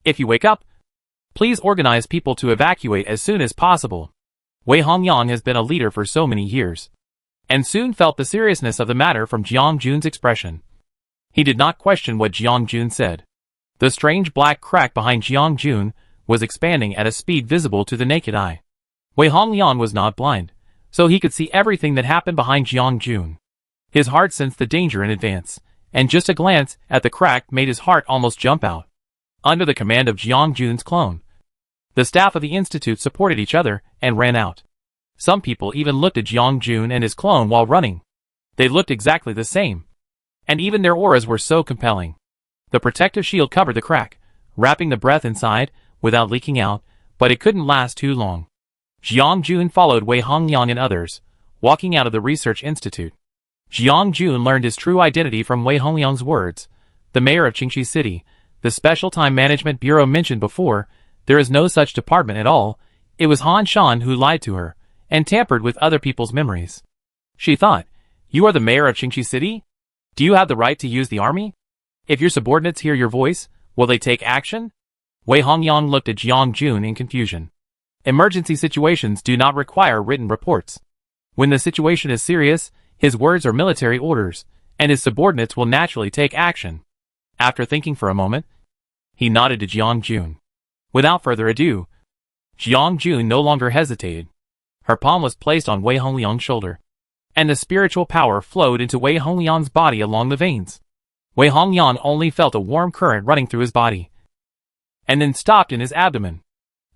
If you wake up, please organize people to evacuate as soon as possible. Wei Hongyang has been a leader for so many years, and soon felt the seriousness of the matter from Jiang Jun's expression. He did not question what Jiang Jun said. The strange black crack behind Jiang Jun was expanding at a speed visible to the naked eye. Wei Hongyang was not blind, so he could see everything that happened behind Jiang Jun. His heart sensed the danger in advance, and just a glance at the crack made his heart almost jump out. Under the command of Jiang Jun's clone, the staff of the institute supported each other and ran out. Some people even looked at Jiang Jun and his clone while running. They looked exactly the same, and even their auras were so compelling. The protective shield covered the crack, wrapping the breath inside without leaking out, but it couldn't last too long. Jiang Jun followed Wei Hongyang and others, walking out of the research institute. Jiang Jun learned his true identity from Wei Hongyang's words. The mayor of Qingxi City, the Special Time Management Bureau mentioned before, there is no such department at all. It was Han Shan who lied to her, and tampered with other people's memories. She thought, you are the mayor of Qingxi City? Do you have the right to use the army? If your subordinates hear your voice, will they take action? Wei Hongyang looked at Jiang Jun in confusion. Emergency situations do not require written reports. When the situation is serious, his words are military orders, and his subordinates will naturally take action. After thinking for a moment, he nodded to Jiang Jun. Without further ado, Jiang Jun no longer hesitated. Her palm was placed on Wei Hongyang's shoulder, and the spiritual power flowed into Wei Hongyang's body along the veins. Wei Hongyang only felt a warm current running through his body, and then stopped in his abdomen.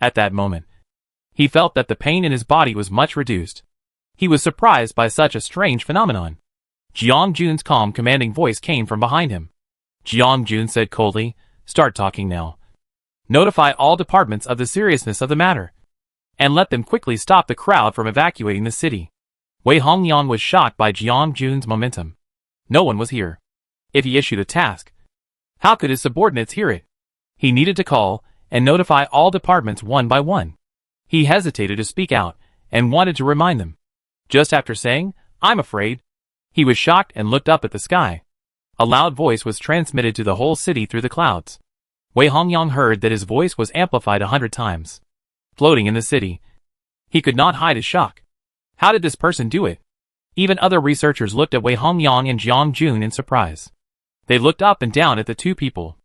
At that moment, he felt that the pain in his body was much reduced. He was surprised by such a strange phenomenon. Jiang Jun's calm, commanding voice came from behind him. Jiang Jun said coldly, start talking now. Notify all departments of the seriousness of the matter, and let them quickly stop the crowd from evacuating the city. Wei Hongyang was shocked by Jiang Jun's momentum. No one was here. If he issued a task, how could his subordinates hear it? He needed to call and notify all departments one by one. He hesitated to speak out, and wanted to remind them. Just after saying, "I'm afraid," he was shocked and looked up at the sky. A loud voice was transmitted to the whole city through the clouds. Wei Hongyang heard that his voice was amplified 100 times. Floating in the city. He could not hide his shock. How did this person do it? Even other researchers looked at Wei Hongyang and Jiang Jun in surprise. They looked up and down at the two people,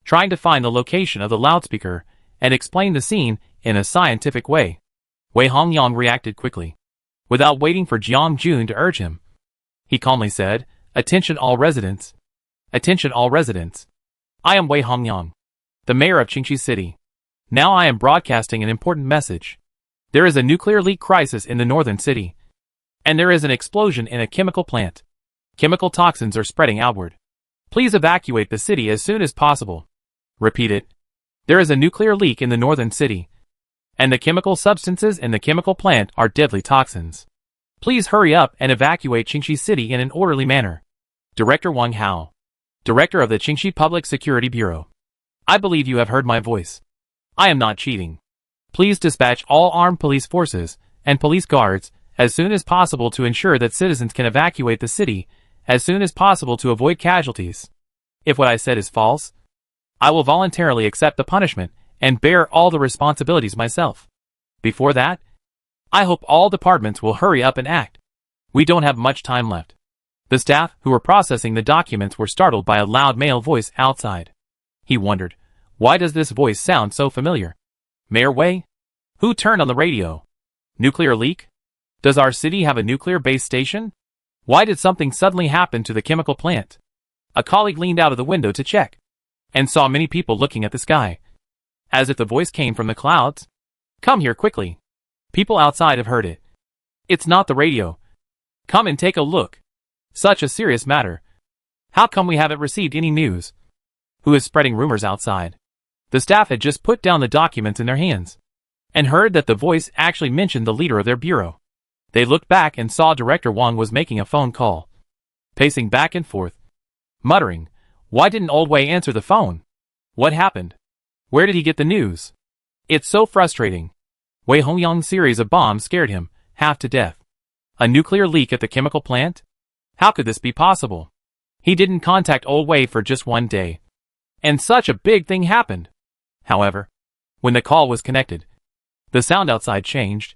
trying to find the location of the loudspeaker and explain the scene in a scientific way. Wei Hongyang reacted quickly. Without waiting for Jiang Jun to urge him, he calmly said, "Attention all residents. Attention all residents. I am Wei Hongyang, the mayor of Qingxi City. Now I am broadcasting an important message. There is a nuclear leak crisis in the northern city. And there is an explosion in a chemical plant. Chemical toxins are spreading outward. Please evacuate the city as soon as possible. Repeat it. There is a nuclear leak in the northern city. And the chemical substances in the chemical plant are deadly toxins. Please hurry up and evacuate Qingxi City in an orderly manner. Director Wang Hao, Director of the Qingxi Public Security Bureau. I believe you have heard my voice. I am not cheating. Please dispatch all armed police forces and police guards as soon as possible to ensure that citizens can evacuate the city as soon as possible to avoid casualties. If what I said is false, I will voluntarily accept the punishment and bear all the responsibilities myself. Before that, I hope all departments will hurry up and act. We don't have much time left." The staff who were processing the documents were startled by a loud male voice outside. He wondered, why does this voice sound so familiar? Mayor Wei? Who turned on the radio? Nuclear leak? Does our city have a nuclear base station? Why did something suddenly happen to the chemical plant? A colleague leaned out of the window to check, and saw many people looking at the sky, as if the voice came from the clouds. "Come here quickly. People outside have heard it. It's not the radio. Come and take a look. Such a serious matter. How come we haven't received any news? Who is spreading rumors outside?" The staff had just put down the documents in their hands, and heard that the voice actually mentioned the leader of their bureau. They looked back and saw Director Wang was making a phone call, pacing back and forth, muttering, "Why didn't Old Wei answer the phone? What happened? Where did he get the news? It's so frustrating." Wei Hongyang's series of bombs scared him, half to death. A nuclear leak at the chemical plant? How could this be possible? He didn't contact Old Wei for just one day, and such a big thing happened. However, when the call was connected, the sound outside changed,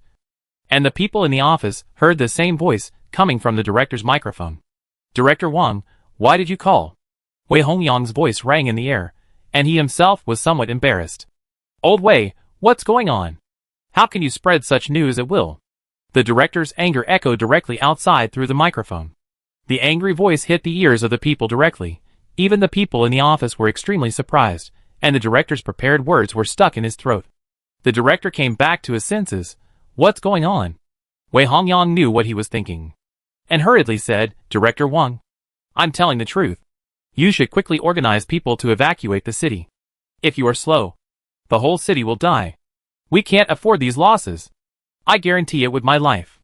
and the people in the office heard the same voice coming from the director's microphone. "Director Wang, why did you call?" Wei Hongyang's voice rang in the air, and he himself was somewhat embarrassed. "Old Wei, what's going on? How can you spread such news at will?" The director's anger echoed directly outside through the microphone. The angry voice hit the ears of the people directly. Even the people in the office were extremely surprised, and the director's prepared words were stuck in his throat. The director came back to his senses. "What's going on?" Wei Hongyang knew what he was thinking, and hurriedly said, "Director Wang, I'm telling the truth. You should quickly organize people to evacuate the city. If you are slow, the whole city will die. We can't afford these losses. I guarantee it with my life.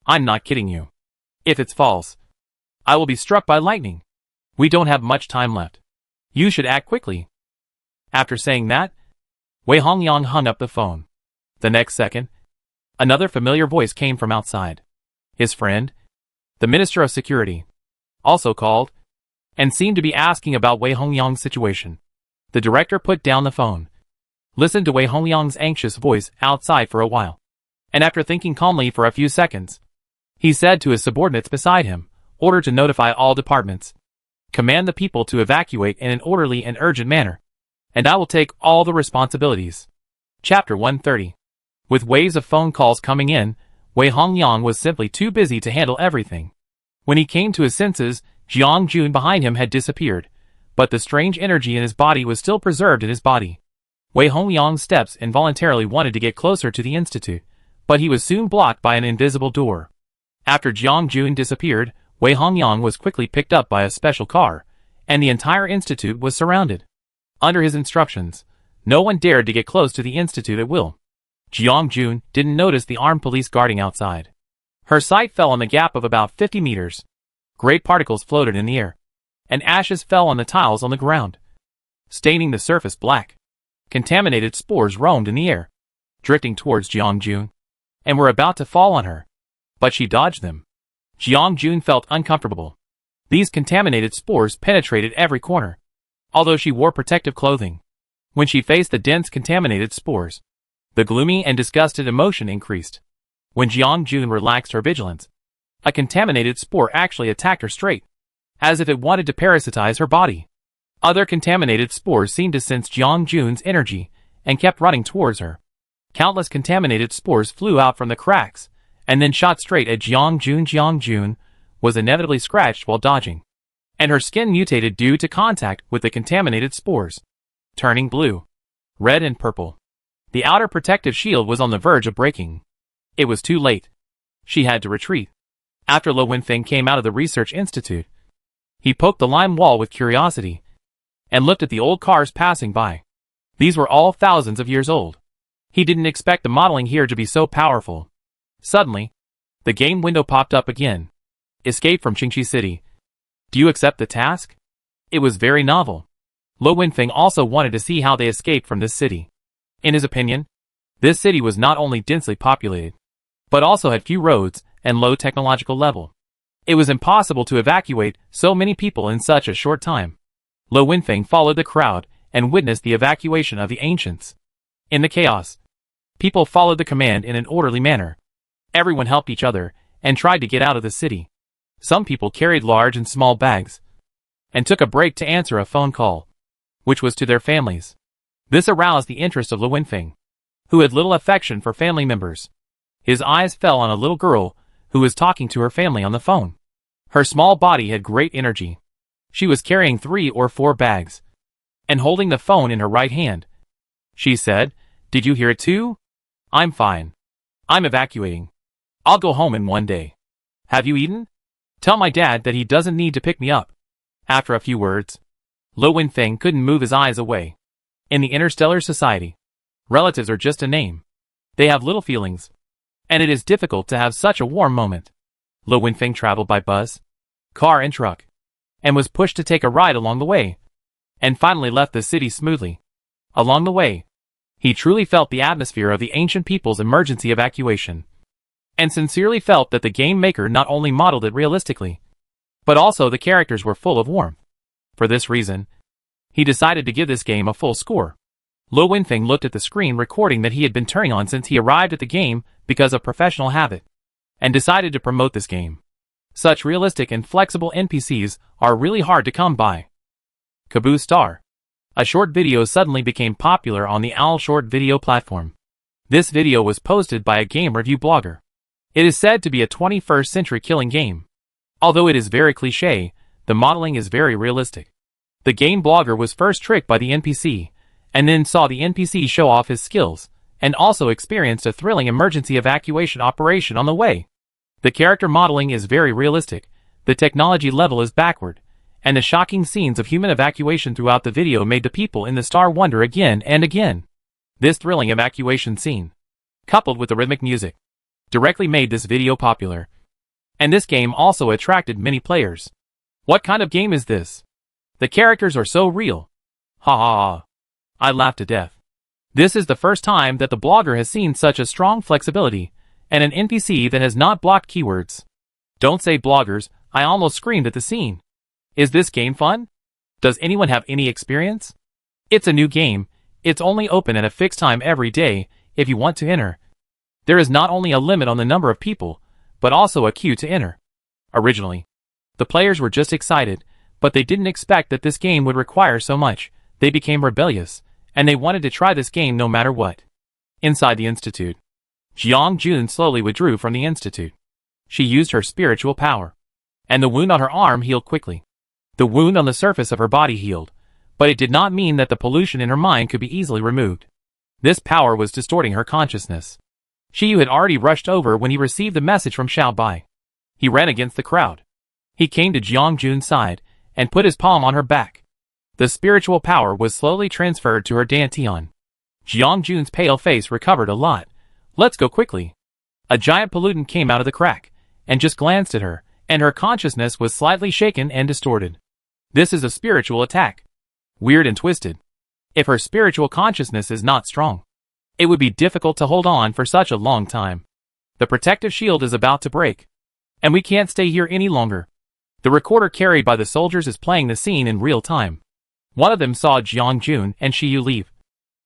I'm not kidding you. If it's false, I will be struck by lightning. We don't have much time left. You should act quickly." After saying that, Wei Hongyang hung up the phone. The next second, another familiar voice came from outside. His friend, the Minister of Security, also called, and seemed to be asking about Wei Hongyang's situation. The director put down the phone, listened to Wei Hongyang's anxious voice outside for a while, and after thinking calmly for a few seconds, he said to his subordinates beside him, "Order to notify all departments. Command the people to evacuate in an orderly and urgent manner, and I will take all the responsibilities." Chapter 130. With waves of phone calls coming in, Wei Hongyang was simply too busy to handle everything. When he came to his senses, Jiang Jun behind him had disappeared, but the strange energy in his body was still preserved in his body. Wei Hongyang's steps involuntarily wanted to get closer to the institute, but he was soon blocked by an invisible door. After Jiang Jun disappeared, Wei Hongyang was quickly picked up by a special car, and the entire institute was surrounded. Under his instructions, no one dared to get close to the institute at will. Jiang Jun didn't notice the armed police guarding outside. Her sight fell on the gap of about 50 meters. Great particles floated in the air, and ashes fell on the tiles on the ground, staining the surface black. Contaminated spores roamed in the air, drifting towards Jiang Jun. and were about to fall on her. But she dodged them. Jiang Jun felt uncomfortable. These contaminated spores penetrated every corner, although she wore protective clothing. When she faced the dense contaminated spores, the gloomy and disgusted emotion increased. When Jiang Jun relaxed her vigilance, a contaminated spore actually attacked her straight, as if it wanted to parasitize her body. Other contaminated spores seemed to sense Jiang Jun's energy and kept running towards her. Countless contaminated spores flew out from the cracks and then shot straight at Jiang Jun. Jiang Jun was inevitably scratched while dodging, and her skin mutated due to contact with the contaminated spores, turning blue, red and purple. The outer protective shield was on the verge of breaking. It was too late. She had to retreat. After Lo Wenfeng came out of the research institute, he poked the lime wall with curiosity and looked at the old cars passing by. These were all thousands of years old. He didn't expect the modeling here to be so powerful. Suddenly, the game window popped up again. Escape from Qingxi City. Do you accept the task? It was very novel. Lo Wenfeng also wanted to see how they escaped from this city. In his opinion, this city was not only densely populated, but also had few roads and low technological level. It was impossible to evacuate so many people in such a short time. Lo Wenfeng followed the crowd and witnessed the evacuation of the ancients. In the chaos, people followed the command in an orderly manner. Everyone helped each other and tried to get out of the city. Some people carried large and small bags and took a break to answer a phone call, which was to their families. This aroused the interest of Lo Wenfeng, who had little affection for family members. His eyes fell on a little girl who was talking to her family on the phone. Her small body had great energy. She was carrying 3 or 4 bags and holding the phone in her right hand. She said, "Did you hear it too? I'm fine. I'm evacuating. I'll go home in 1 day. Have you eaten? Tell my dad that he doesn't need to pick me up." After a few words, Lo Wenfeng couldn't move his eyes away. In the interstellar society, relatives are just a name. They have little feelings, and it is difficult to have such a warm moment. Lo Wenfeng traveled by bus, car and truck, and was pushed to take a ride along the way, and finally left the city smoothly. Along the way, he truly felt the atmosphere of the ancient people's emergency evacuation, and sincerely felt that the game maker not only modeled it realistically, but also the characters were full of warmth. For this reason, he decided to give this game a full score. Lo Wenfeng looked at the screen recording that he had been turning on since he arrived at the game because of professional habit, and decided to promote this game. Such realistic and flexible NPCs are really hard to come by. Kaboo Star. A short video suddenly became popular on the OWL short video platform. This video was posted by a game review blogger. It is said to be a 21st century killing game. Although it is very cliché, the modeling is very realistic. The game blogger was first tricked by the NPC, and then saw the NPC show off his skills, and also experienced a thrilling emergency evacuation operation on the way. The character modeling is very realistic, the technology level is backward, and the shocking scenes of human evacuation throughout the video made the people in the star wonder again and again. This thrilling evacuation scene, coupled with the rhythmic music, directly made this video popular. And this game also attracted many players. What kind of game is this? The characters are so real. Ha ha ha. I laughed to death. This is the first time that the blogger has seen such a strong flexibility, and an NPC that has not blocked keywords. Don't say bloggers, I almost screamed at the scene. Is this game fun? Does anyone have any experience? It's a new game, it's only open at a fixed time every day, if you want to enter. There is not only a limit on the number of people, but also a queue to enter. Originally, the players were just excited, but they didn't expect that this game would require so much. They became rebellious, and they wanted to try this game no matter what. Inside the institute, Jiang Jun slowly withdrew from the institute. She used her spiritual power, and the wound on her arm healed quickly. The wound on the surface of her body healed, but it did not mean that the pollution in her mind could be easily removed. This power was distorting her consciousness. Shiyu had already rushed over when he received the message from Xiao Bai. He ran against the crowd. He came to Jiang Jun's side and put his palm on her back. The spiritual power was slowly transferred to her dantian. Jiang Jun's pale face recovered a lot. Let's go quickly. A giant pollutant came out of the crack and just glanced at her, and her consciousness was slightly shaken and distorted. This is a spiritual attack. Weird and twisted. If her spiritual consciousness is not strong, it would be difficult to hold on for such a long time. The protective shield is about to break. And we can't stay here any longer. The recorder carried by the soldiers is playing the scene in real time. One of them saw Jiang Jun and Shiyu leave,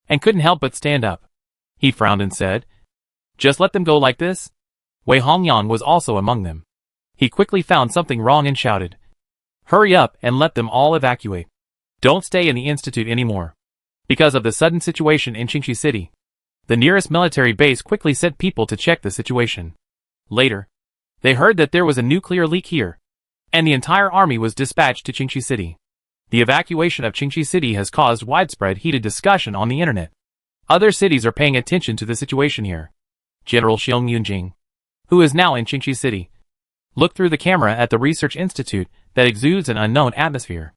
and couldn't help but stand up. He frowned and said, "Just let them go like this?" Wei Hongyang was also among them. He quickly found something wrong and shouted, "Hurry up and let them all evacuate. Don't stay in the institute anymore." Because of the sudden situation in Qingxi City, the nearest military base quickly sent people to check the situation. Later, they heard that there was a nuclear leak here, and the entire army was dispatched to Qingxi City. The evacuation of Qingxi City has caused widespread heated discussion on the internet. Other cities are paying attention to the situation here. General Xiong Yunjing, who is now in Qingxi City, looked through the camera at the research institute that exudes an unknown atmosphere.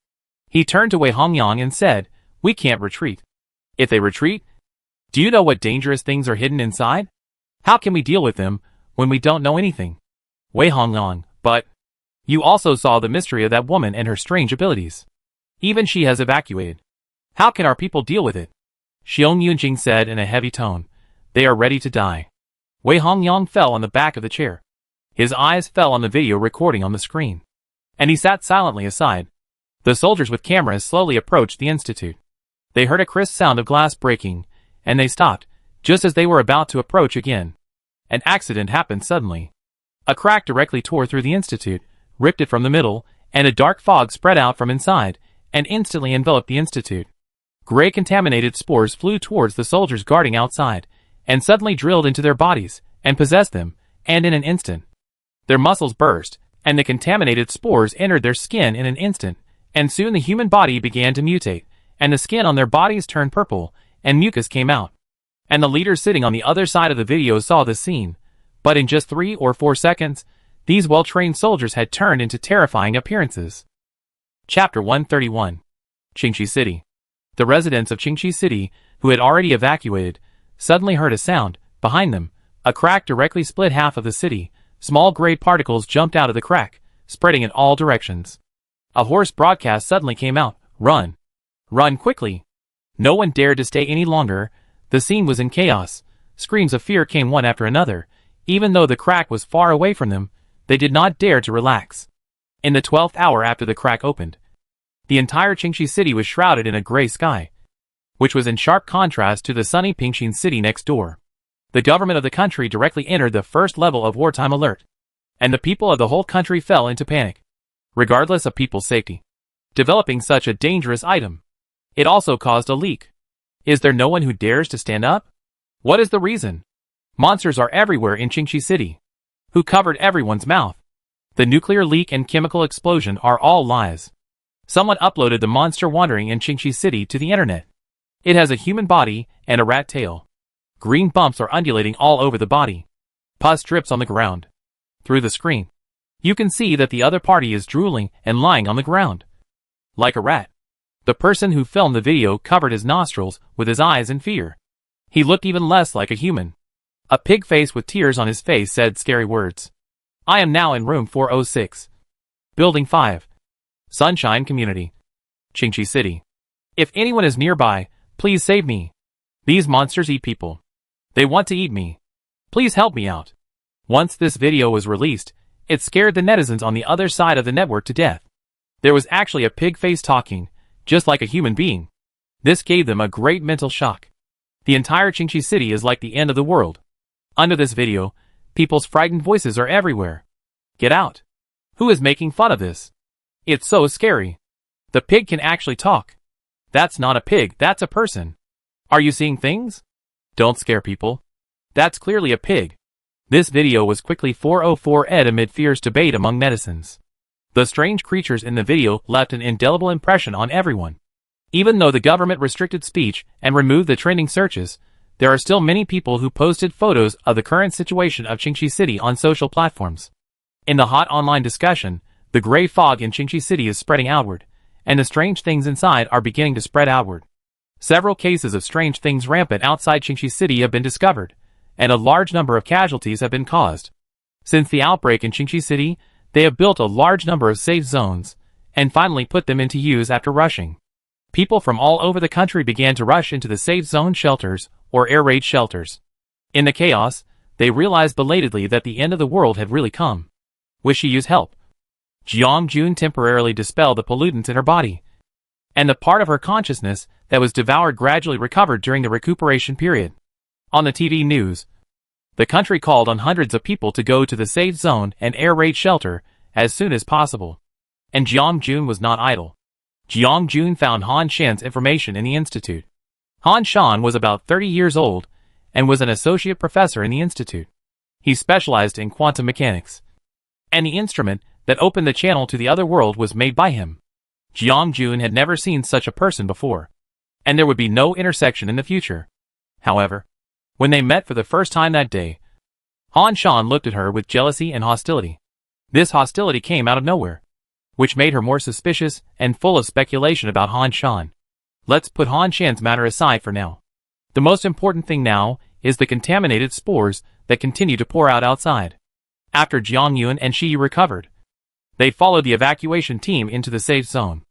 He turned to Wei Hongyang and said, "We can't retreat. If they retreat, do you know what dangerous things are hidden inside? How can we deal with them when we don't know anything?" Wei Hongyang, "But you also saw the mystery of that woman and her strange abilities. Even she has evacuated. How can our people deal with it?" Xiong Yunjing said in a heavy tone, "They are ready to die." Wei Hongyang fell on the back of the chair. His eyes fell on the video recording on the screen, and he sat silently aside. The soldiers with cameras slowly approached the institute. They heard a crisp sound of glass breaking, and they stopped, just as they were about to approach again. An accident happened suddenly. A crack directly tore through the institute, ripped it from the middle, and a dark fog spread out from inside, and instantly enveloped the institute. Gray contaminated spores flew towards the soldiers guarding outside, and suddenly drilled into their bodies, and possessed them, and in an instant, their muscles burst, and the contaminated spores entered their skin in an instant, and soon the human body began to mutate, and the skin on their bodies turned purple, and mucus came out. And the leaders sitting on the other side of the video saw this scene, but in just 3 or 4 seconds, these well-trained soldiers had turned into terrifying appearances. Chapter 131. Qingxi City. The residents of Qingxi City, who had already evacuated, suddenly heard a sound. Behind them, a crack directly split half of the city. Small gray particles jumped out of the crack, spreading in all directions. A hoarse broadcast suddenly came out, "Run! Run quickly!" No one dared to stay any longer. The scene was in chaos. Screams of fear came one after another. Even though the crack was far away from them, they did not dare to relax. In the 12th hour after the crack opened, the entire Qingxi City was shrouded in a gray sky, which was in sharp contrast to the sunny Pingxin City next door. The government of the country directly entered the first level of wartime alert, and the people of the whole country fell into panic, regardless of people's safety. Developing such a dangerous item, it also caused a leak. Is there no one who dares to stand up? What is the reason? Monsters are everywhere in Qingxi City. Who covered everyone's mouth? The nuclear leak and chemical explosion are all lies. Someone uploaded the monster wandering in Qingxi City to the internet. It has a human body and a rat tail. Green bumps are undulating all over the body. Pus drips on the ground. Through the screen, you can see that the other party is drooling and lying on the ground, like a rat. The person who filmed the video covered his nostrils with his eyes in fear. He looked even less like a human. A pig face with tears on his face said scary words. "I am now in room 406. Building 5. Sunshine Community. Qingxi City. If anyone is nearby, please save me. These monsters eat people. They want to eat me. Please help me out." Once this video was released, it scared the netizens on the other side of the network to death. There was actually a pig face talking, just like a human being. This gave them a great mental shock. The entire Qingxi City is like the end of the world. Under this video, people's frightened voices are everywhere. Get out. Who is making fun of this? It's so scary. The pig can actually talk. That's not a pig, that's a person. Are you seeing things? Don't scare people. That's clearly a pig. This video was quickly 404'd amid fierce debate among netizens. The strange creatures in the video left an indelible impression on everyone. Even though the government restricted speech and removed the trending searches, there are still many people who posted photos of the current situation of Qingxi City on social platforms. In the hot online discussion, the gray fog in Qingxi City is spreading outward, and the strange things inside are beginning to spread outward. Several cases of strange things rampant outside Qingxi City have been discovered, and a large number of casualties have been caused. Since the outbreak in Qingxi City, they have built a large number of safe zones, and finally put them into use after rushing. People from all over the country began to rush into the safe zone shelters, or air raid shelters. In the chaos, They realized belatedly that the end of the world had really come. With Shiyu's help, Jiang Jun temporarily dispelled the pollutants in her body, and the part of her consciousness that was devoured gradually recovered during the recuperation period. On the TV news, the country called on hundreds of people to go to the safe zone and air raid shelter as soon as possible. And Jiang Jun was not idle. Jiang Jun found Han Shan's information in the institute. Han Shan was about 30 years old and was an associate professor in the institute. He specialized in quantum mechanics, and the instrument that opened the channel to the other world was made by him. Jiang Jun had never seen such a person before, and there would be no intersection in the future. However, when they met for the first time that day, Han Shan looked at her with jealousy and hostility. This hostility came out of nowhere, which made her more suspicious and full of speculation about Han Shan. Let's put Han Shan's matter aside for now. The most important thing now is the contaminated spores that continue to pour out outside. After Jiang Yun and Shiyu recovered, they followed the evacuation team into the safe zone.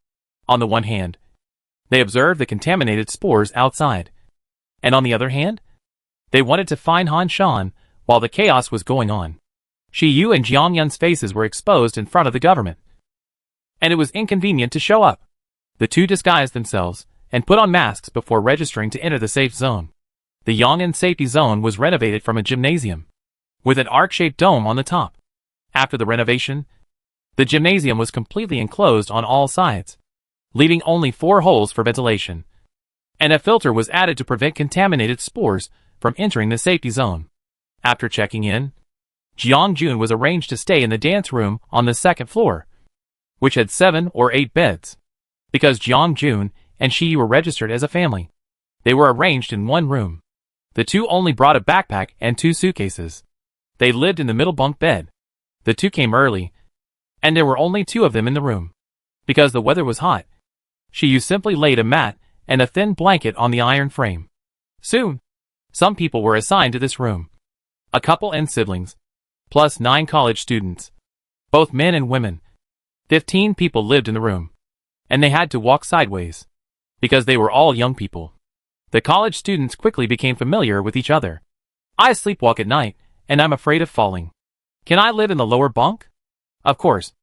On the one hand, they observed the contaminated spores outside, and on the other hand, they wanted to find Han Shan while the chaos was going on. Shiyu and Jiang Yun's faces were exposed in front of the government, and it was inconvenient to show up. The two disguised themselves and put on masks before registering to enter the safe zone. The Yong'an safety zone was renovated from a gymnasium, with an arc-shaped dome on the top. After the renovation, the gymnasium was completely enclosed on all sides, leaving only 4 holes for ventilation, and a filter was added to prevent contaminated spores from entering the safety zone. After checking in, Jiang Jun was arranged to stay in the dance room on the 2nd floor, which had 7 or 8 beds. Because Jiang Jun and Shiyu were registered as a family, they were arranged in one room. The two only brought a backpack and 2 suitcases. They lived in the middle bunk bed. The two came early, and there were only 2 of them in the room. Because the weather was hot, Shiyu simply laid a mat and a thin blanket on the iron frame. Soon, some people were assigned to this room. A couple and siblings, plus 9 college students, both men and women. 15 people lived in the room, and they had to walk sideways, because they were all young people. The college students quickly became familiar with each other. I sleepwalk at night, and I'm afraid of falling. Can I live in the lower bunk? Of course.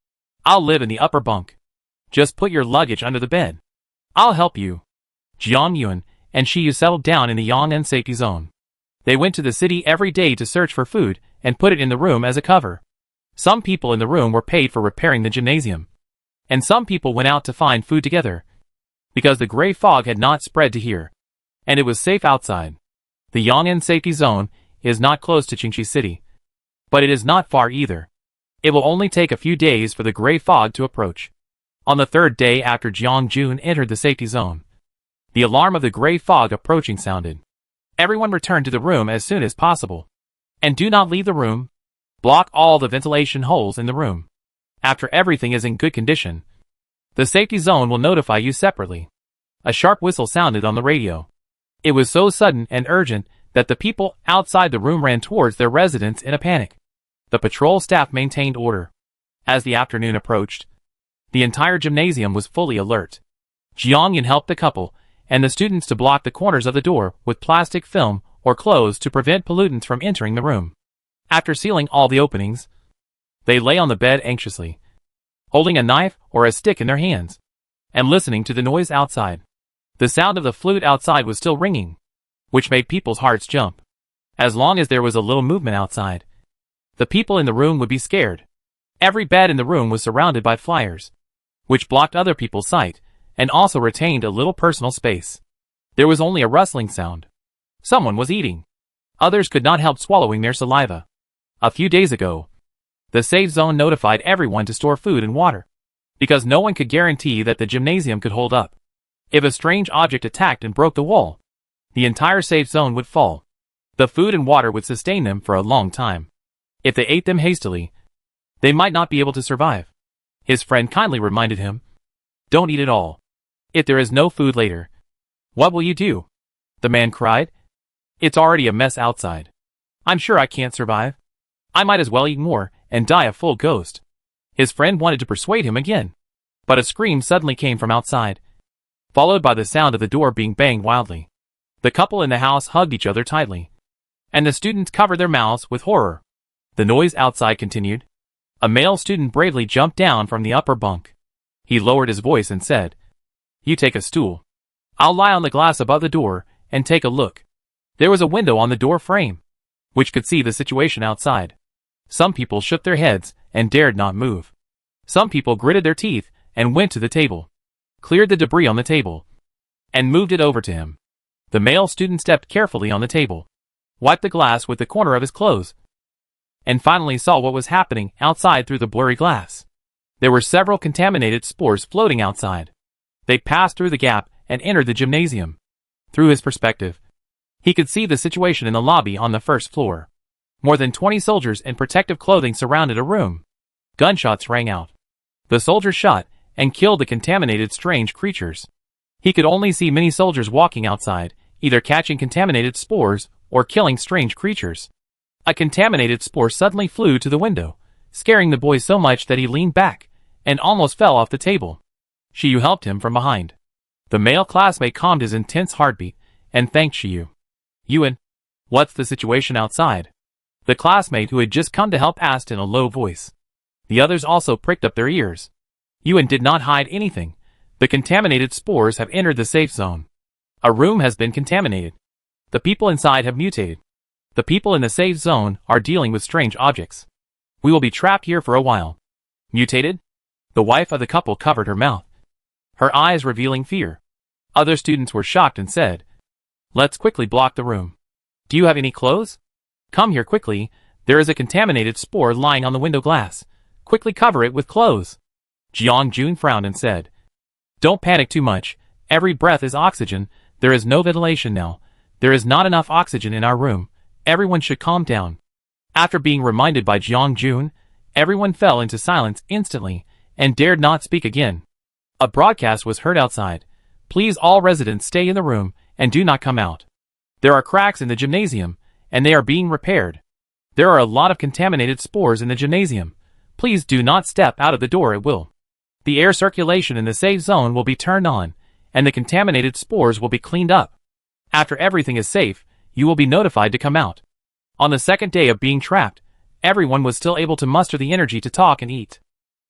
I'll live in the upper bunk. Just put your luggage under the bed. I'll help you. Jiang Yun and Shiyu settled down in the Yong'an safety zone. They went to the city every day to search for food and put it in the room as a cover. Some people in the room were paid for repairing the gymnasium, and some people went out to find food together, because the gray fog had not spread to here, and it was safe outside. The Yong'an safety zone is not close to Qingxi City, but it is not far either. It will only take a few days for the gray fog to approach. On the 3rd day after Jiang Jun entered the safety zone, the alarm of the gray fog approaching sounded. Everyone returned to the room as soon as possible. And do not leave the room. Block all the ventilation holes in the room. After everything is in good condition, the safety zone will notify you separately. A sharp whistle sounded on the radio. It was so sudden and urgent that the people outside the room ran towards their residence in a panic. The patrol staff maintained order. As the afternoon approached, the entire gymnasium was fully alert. Jiang Yun helped the couple and the students to block the corners of the door with plastic film or clothes to prevent pollutants from entering the room. After sealing all the openings, they lay on the bed anxiously, holding a knife or a stick in their hands, and listening to the noise outside. The sound of the flute outside was still ringing, which made people's hearts jump. As long as there was a little movement outside, the people in the room would be scared. Every bed in the room was surrounded by flyers, which blocked other people's sight, and also retained a little personal space. There was only a rustling sound. Someone was eating. Others could not help swallowing their saliva. A few days ago, the safe zone notified everyone to store food and water, because no one could guarantee that the gymnasium could hold up. If a strange object attacked and broke the wall, the entire safe zone would fall. The food and water would sustain them for a long time. If they ate them hastily, they might not be able to survive. His friend kindly reminded him, "Don't eat it all. If there is no food later, what will you do?" The man cried, "It's already a mess outside. I'm sure I can't survive. I might as well eat more and die a full ghost." His friend wanted to persuade him again, but a scream suddenly came from outside, followed by the sound of the door being banged wildly. The couple in the house hugged each other tightly. and the students covered their mouths with horror. The noise outside continued. A male student bravely jumped down from the upper bunk. He lowered his voice and said, "You take a stool. I'll lie on the glass above the door and take a look." There was a window on the door frame, which could see the situation outside. Some people shook their heads and dared not move. Some people gritted their teeth and went to the table, cleared the debris on the table, and moved it over to him. The male student stepped carefully on the table, wiped the glass with the corner of his clothes, and finally saw what was happening outside through the blurry glass. There were several contaminated spores floating outside. They passed through the gap and entered the gymnasium. Through his perspective, he could see the situation in the lobby on the first floor. More than 20 soldiers in protective clothing surrounded a room. Gunshots rang out. The soldiers shot and killed the contaminated strange creatures. He could only see many soldiers walking outside, either catching contaminated spores or killing strange creatures. A contaminated spore suddenly flew to the window, scaring the boy so much that he leaned back and almost fell off the table. Shiyu helped him from behind. The male classmate calmed his intense heartbeat and thanked Shiyu. "Yuan, what's the situation outside?" The classmate who had just come to help asked in a low voice. The others also pricked up their ears. Yuan did not hide anything. The contaminated spores have entered the safe zone. A room has been contaminated. The people inside have mutated. The people in the safe zone are dealing with strange objects. We will be trapped here for a while. Mutated? The wife of the couple covered her mouth, her eyes revealing fear. Other students were shocked and said, "Let's quickly block the room. Do you have any clothes? Come here quickly. There is a contaminated spore lying on the window glass. Quickly cover it with clothes." Jiang Jun frowned and said, "Don't panic too much. Every breath is oxygen. There is no ventilation now. There is not enough oxygen in our room. Everyone should calm down." After being reminded by Jiang Jun, everyone fell into silence instantly and dared not speak again. A broadcast was heard outside. "Please all residents stay in the room and do not come out. There are cracks in the gymnasium, and they are being repaired. There are a lot of contaminated spores in the gymnasium. Please do not step out of the door at will. The air circulation in the safe zone will be turned on, and the contaminated spores will be cleaned up. After everything is safe, you will be notified to come out." On the second day of being trapped, everyone was still able to muster the energy to talk and eat.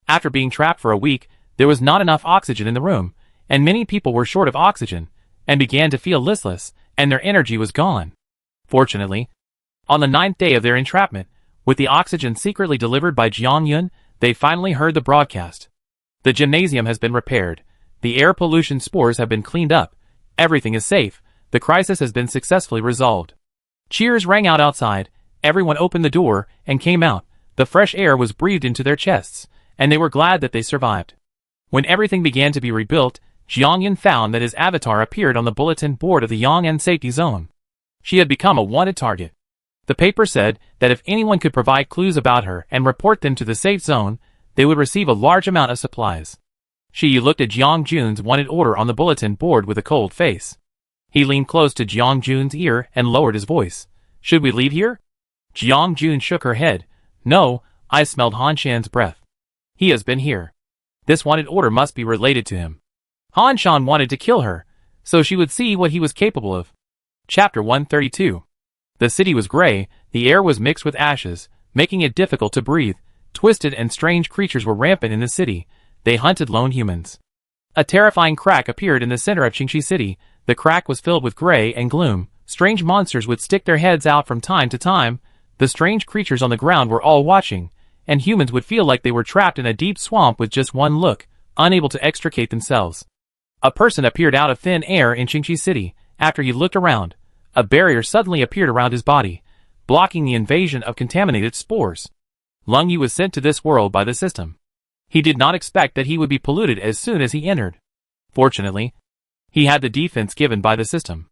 After being trapped for a week, there was not enough oxygen in the room, and many people were short of oxygen, and began to feel listless, and their energy was gone. Fortunately, on the 9th day of their entrapment, with the oxygen secretly delivered by Jiang Yun, they finally heard the broadcast. "The gymnasium has been repaired. The air pollution spores have been cleaned up. Everything is safe. The crisis has been successfully resolved." Cheers rang out outside. Everyone opened the door and came out. The fresh air was breathed into their chests, and they were glad that they survived. When everything began to be rebuilt, Jiang Yun found that his avatar appeared on the bulletin board of the Yang'an safety zone. She had become a wanted target. The paper said that if anyone could provide clues about her and report them to the safe zone, they would receive a large amount of supplies. Shiyu looked at Jiang Jun's wanted order on the bulletin board with a cold face. He leaned close to Jiang Jun's ear and lowered his voice. "Should we leave here?" Jiang Jun shook her head. "No, I smelled Han Shan's breath. He has been here. This wanted order must be related to him. Han Shan wanted to kill her, so she would see what he was capable of." Chapter 132. The city was gray, the air was mixed with ashes, making it difficult to breathe. Twisted and strange creatures were rampant in the city. They hunted lone humans. A terrifying crack appeared in the center of Qingxi City. The crack was filled with gray and gloom. Strange monsters would stick their heads out from time to time. The strange creatures on the ground were all watching, and humans would feel like they were trapped in a deep swamp with just one look, unable to extricate themselves. A person appeared out of thin air in Qingxi City. After he looked around, a barrier suddenly appeared around his body, blocking the invasion of contaminated spores. Lung Yu was sent to this world by the system. He did not expect that he would be polluted as soon as he entered. Fortunately, he had the defense given by the system.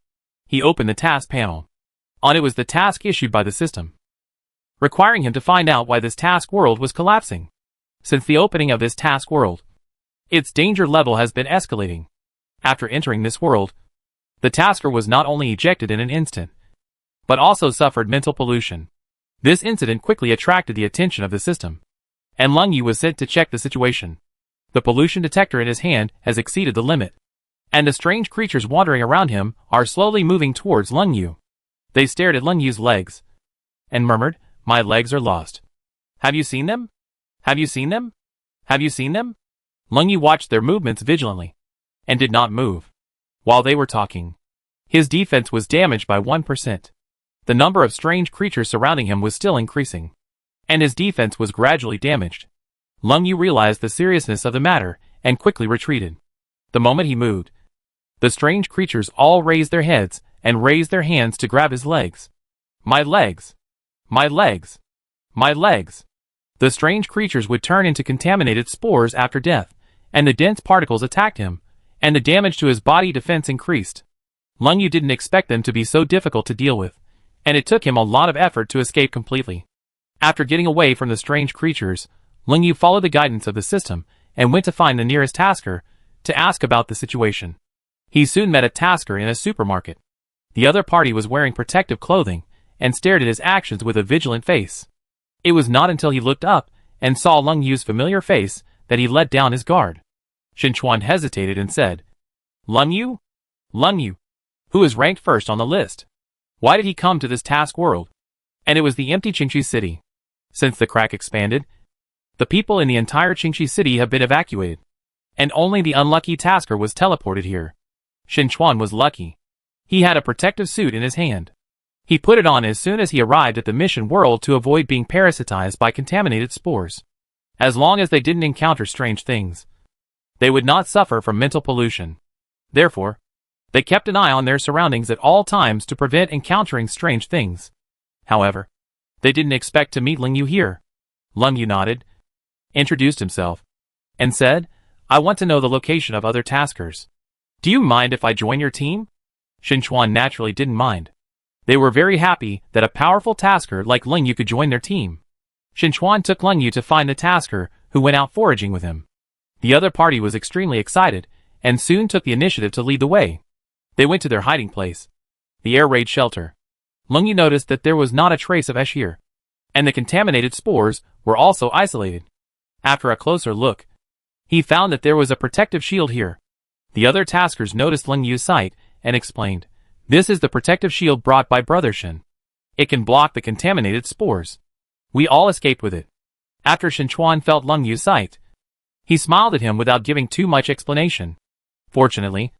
He opened the task panel. On it was the task issued by the system, requiring him to find out why this task world was collapsing. Since the opening of this task world, its danger level has been escalating. After entering this world, the tasker was not only ejected in an instant, but also suffered mental pollution. This incident quickly attracted the attention of the system, and Lung Yu was sent to check the situation. The pollution detector in his hand has exceeded the limit, and the strange creatures wandering around him are slowly moving towards Lung Yu. They stared at Leng Yu's legs and murmured, "My legs are lost. Have you seen them? Have you seen them? Have you seen them?" Leng Yu watched their movements vigilantly and did not move. While they were talking, his defense was damaged by 1%. The number of strange creatures surrounding him was still increasing, and his defense was gradually damaged. Leng Yu realized the seriousness of the matter and quickly retreated. The moment he moved, the strange creatures all raised their heads and raised their hands to grab his legs. "My legs! My legs! My legs!" The strange creatures would turn into contaminated spores after death, and the dense particles attacked him, and the damage to his body defense increased. Leng Yu didn't expect them to be so difficult to deal with, and it took him a lot of effort to escape completely. After getting away from the strange creatures, Leng Yu followed the guidance of the system and went to find the nearest tasker to ask about the situation. He soon met a tasker in a supermarket. The other party was wearing protective clothing and stared at his actions with a vigilant face. It was not until he looked up and saw Leng Yu's familiar face that he let down his guard. Xinchuan hesitated and said, "Leng Yu? Leng Yu? Who is ranked first on the list? Why did he come to this task world?" And it was the empty Qingxi city. Since the crack expanded, the people in the entire Qingxi city have been evacuated, and only the unlucky tasker was teleported here. Xinchuan was lucky. He had a protective suit in his hand. He put it on as soon as he arrived at the mission world to avoid being parasitized by contaminated spores. As long as they didn't encounter strange things, they would not suffer from mental pollution. Therefore, they kept an eye on their surroundings at all times to prevent encountering strange things. However, they didn't expect to meet Leng Yu here. Leng Yu nodded, introduced himself, and said, "I want to know the location of other taskers. Do you mind if I join your team?" Xinchuan naturally didn't mind. They were very happy that a powerful tasker like Leng Yu could join their team. Xinchuan took Leng Yu to find the tasker, who went out foraging with him. The other party was extremely excited, and soon took the initiative to lead the way. They went to their hiding place, the air raid shelter. Leng Yu noticed that there was not a trace of ash here, and the contaminated spores were also isolated. After a closer look, he found that there was a protective shield here. The other taskers noticed Leng Yu's sight and explained, "This is the protective shield brought by Brother Shen. It can block the contaminated spores. We all escaped with it." After Xinchuan felt Leng Yu's sight, he smiled at him without giving too much explanation. Fortunately,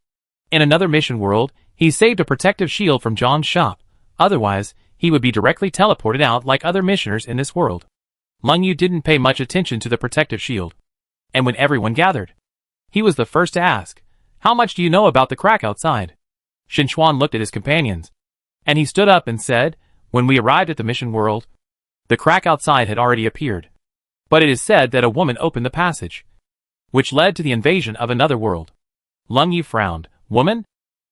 in another mission world, he saved a protective shield from Zhang's shop. Otherwise, he would be directly teleported out like other missioners in this world. Leng Yu didn't pay much attention to the protective shield, and when everyone gathered, he was the first to ask, "How much do you know about the crack outside?" Xinchuan looked at his companions, and he stood up and said, "When we arrived at the mission world, the crack outside had already appeared. But it is said that a woman opened the passage, which led to the invasion of another world." Leng Yu frowned. "Woman?"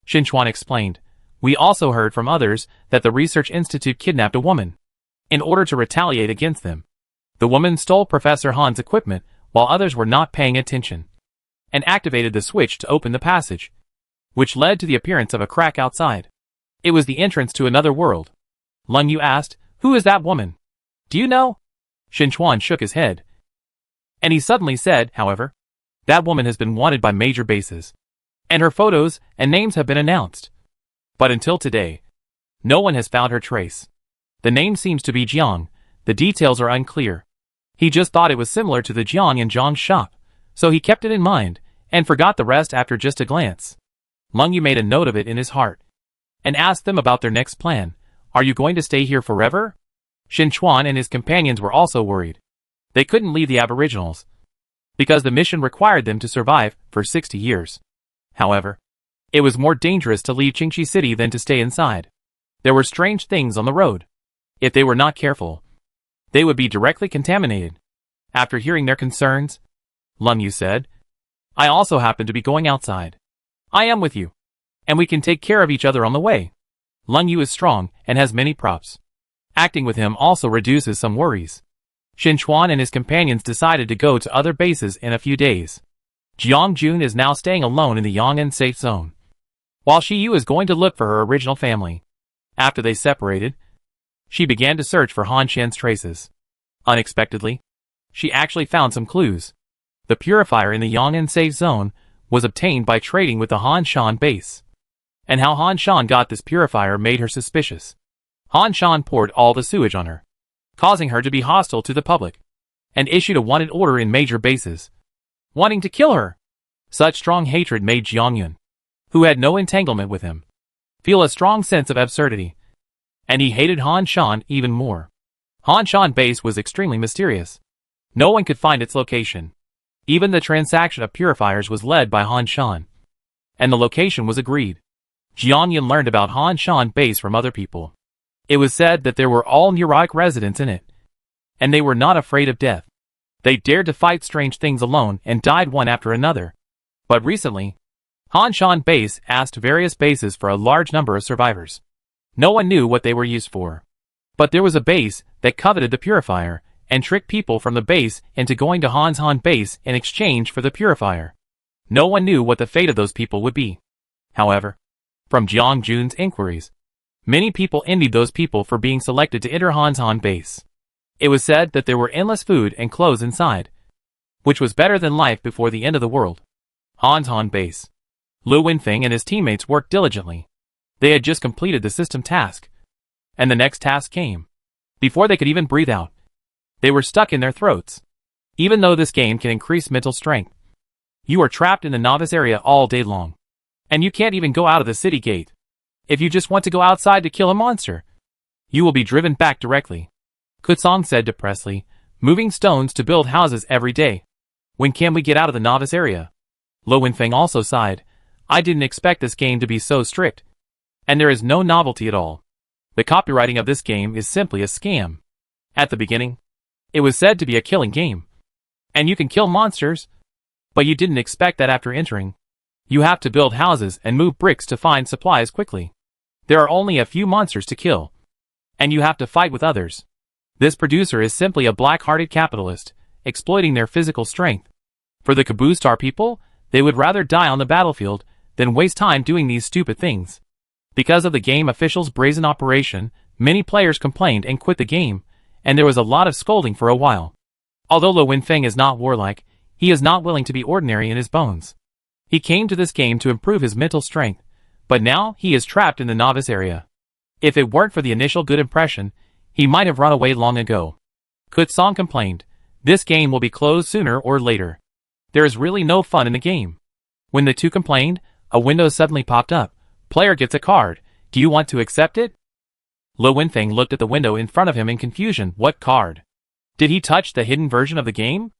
Xinchuan explained, "We also heard from others that the research institute kidnapped a woman. In order to retaliate against them, the woman stole Professor Han's equipment while others were not paying attention, and activated the switch to open the passage, which led to the appearance of a crack outside. It was the entrance to another world." Leng Yu asked, "Who is that woman? Do you know?" Xinchuan shook his head, and he suddenly said, "However, that woman has been wanted by major bases, and her photos and names have been announced. But until today, no one has found her trace. The name seems to be Jiang. The details are unclear. He just thought it was similar to the Jiang in Zhang's shop, so he kept it in mind, and forgot the rest after just a glance." Leng Yu made a note of it in his heart, and asked them about their next plan. "Are you going to stay here forever?" Xinchuan and his companions were also worried. They couldn't leave the aboriginals, because the mission required them to survive for 60 years. However, it was more dangerous to leave Qingxi City than to stay inside. There were strange things on the road. If they were not careful, they would be directly contaminated. After hearing their concerns, Leng Yu said, "I also happen to be going outside. I am with you, and we can take care of each other on the way." Leng Yu is strong and has many props. Acting with him also reduces some worries. Xinchuan and his companions decided to go to other bases in a few days. Jiang Jun is now staying alone in the Yang'an safe zone, while Shi Yu is going to look for her original family. After they separated, she began to search for Han Shen's traces. Unexpectedly, she actually found some clues. The purifier in the Yang'an safe zone was obtained by trading with the Han Shan base, and how Han Shan got this purifier made her suspicious. Han Shan poured all the sewage on her, causing her to be hostile to the public, and issued a wanted order in major bases, wanting to kill her. Such strong hatred made Jiangyun, who had no entanglement with him, feel a strong sense of absurdity, and he hated Han Shan even more. Han Shan base was extremely mysterious. No one could find its location. Even the transaction of purifiers was led by Han Shan, and the location was agreed. Jiangyun learned about Han Shan base from other people. It was said that there were all neurotic residents in it, and they were not afraid of death. They dared to fight strange things alone and died one after another. But recently, Han Shan base asked various bases for a large number of survivors. No one knew what they were used for. But there was a base that coveted the purifier and tricked people from the base into going to Han Shan base in exchange for the purifier. No one knew what the fate of those people would be. However, from Jiang Jun's inquiries, many people envied those people for being selected to enter Han Shan base. It was said that there were endless food and clothes inside, which was better than life before the end of the world. Han Shan base. Lu Wenfeng and his teammates worked diligently. They had just completed the system task, and the next task came. Before they could even breathe out, they were stuck in their throats. Even though this game can increase mental strength, you are trapped in the novice area all day long, and you can't even go out of the city gate. If you just want to go outside to kill a monster, you will be driven back directly. Kutsong said depressedly, moving stones to build houses every day. When can we get out of the novice area? Lu Wenfeng also sighed. I didn't expect this game to be so strict. And there is no novelty at all. The copywriting of this game is simply a scam. At the beginning, it was said to be a killing game, and you can kill monsters, but you didn't expect that after entering. You have to build houses and move bricks to find supplies quickly. There are only a few monsters to kill, and you have to fight with others. This producer is simply a black-hearted capitalist, exploiting their physical strength. For the Caboose Star people, they would rather die on the battlefield than waste time doing these stupid things. Because of the game officials' brazen operation, many players complained and quit the game, and there was a lot of scolding for a while. Although Lu Wenfeng is not warlike, he is not willing to be ordinary in his bones. He came to this game to improve his mental strength, but now he is trapped in the novice area. If it weren't for the initial good impression, he might have run away long ago. Kutsong complained, this game will be closed sooner or later. There is really no fun in the game. When the two complained, a window suddenly popped up. Player gets a card. Do you want to accept it? Lu Wenfeng looked at the window in front of him in confusion. What card? Did he touch the hidden version of the game?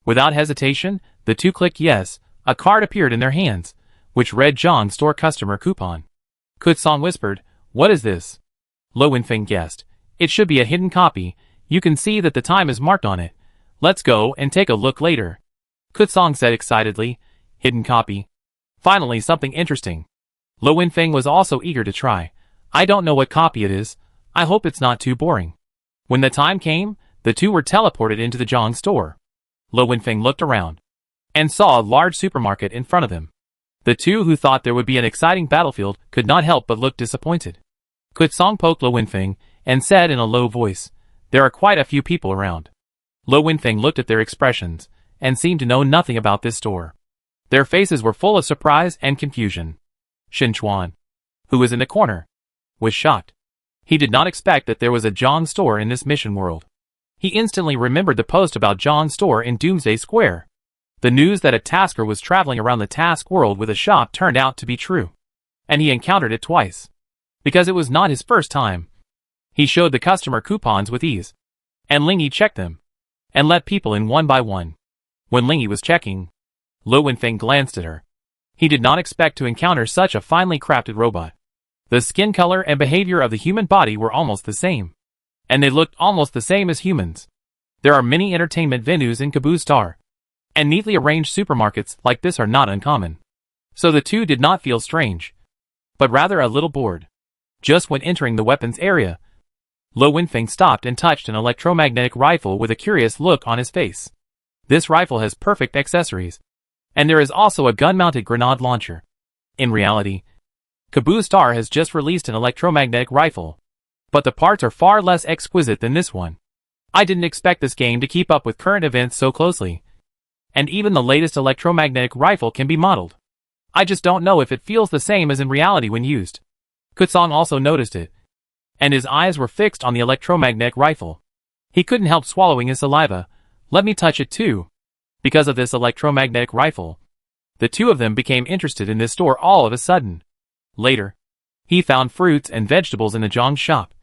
Without hesitation, the two clicked yes. A card appeared in their hands, which read Zhang Store Customer Coupon. Kutsong whispered, what is this? Lu Wenfeng guessed. It should be a hidden copy. You can see that the time is marked on it. Let's go and take a look later. Kutsong said excitedly, hidden copy. Finally something interesting. Lu Wenfeng was also eager to try. I don't know what copy it is. I hope it's not too boring. When the time came, the two were teleported into the Zhang store. Lu Wenfeng looked around and saw a large supermarket in front of him. The two who thought there would be an exciting battlefield could not help but look disappointed. Kutsong poked Lu Wenfeng and said in a low voice, there are quite a few people around. Lu Wenfeng looked at their expressions and seemed to know nothing about this store. Their faces were full of surprise and confusion. Shin Chuan, who was in the corner, was shocked. He did not expect that there was a Zhang store in this mission world. He instantly remembered the post about Zhang store in Doomsday Square. The news that a tasker was traveling around the task world with a shop turned out to be true. And he encountered it twice. Because it was not his first time. He showed the customer coupons with ease. And Lingyi checked them. And let people in one by one. When Lingyi was checking, Lu Wenfeng glanced at her. He did not expect to encounter such a finely crafted robot. The skin color and behavior of the human body were almost the same. And they looked almost the same as humans. There are many entertainment venues in Caboose Star. And neatly arranged supermarkets like this are not uncommon. So the two did not feel strange, but rather a little bored. Just when entering the weapons area, Lu Wenfeng stopped and touched an electromagnetic rifle with a curious look on his face. This rifle has perfect accessories. And there is also a gun-mounted grenade launcher. In reality, Caboose Star has just released an electromagnetic rifle, but the parts are far less exquisite than this one. I didn't expect this game to keep up with current events so closely. And even the latest electromagnetic rifle can be modeled. I just don't know if it feels the same as in reality when used. Kutsong also noticed it. and his eyes were fixed on the electromagnetic rifle. He couldn't help swallowing his saliva. Let me touch it too. Because of this electromagnetic rifle, the two of them became interested in this store all of a sudden. Later, he found fruits and vegetables in the Zhang's shop.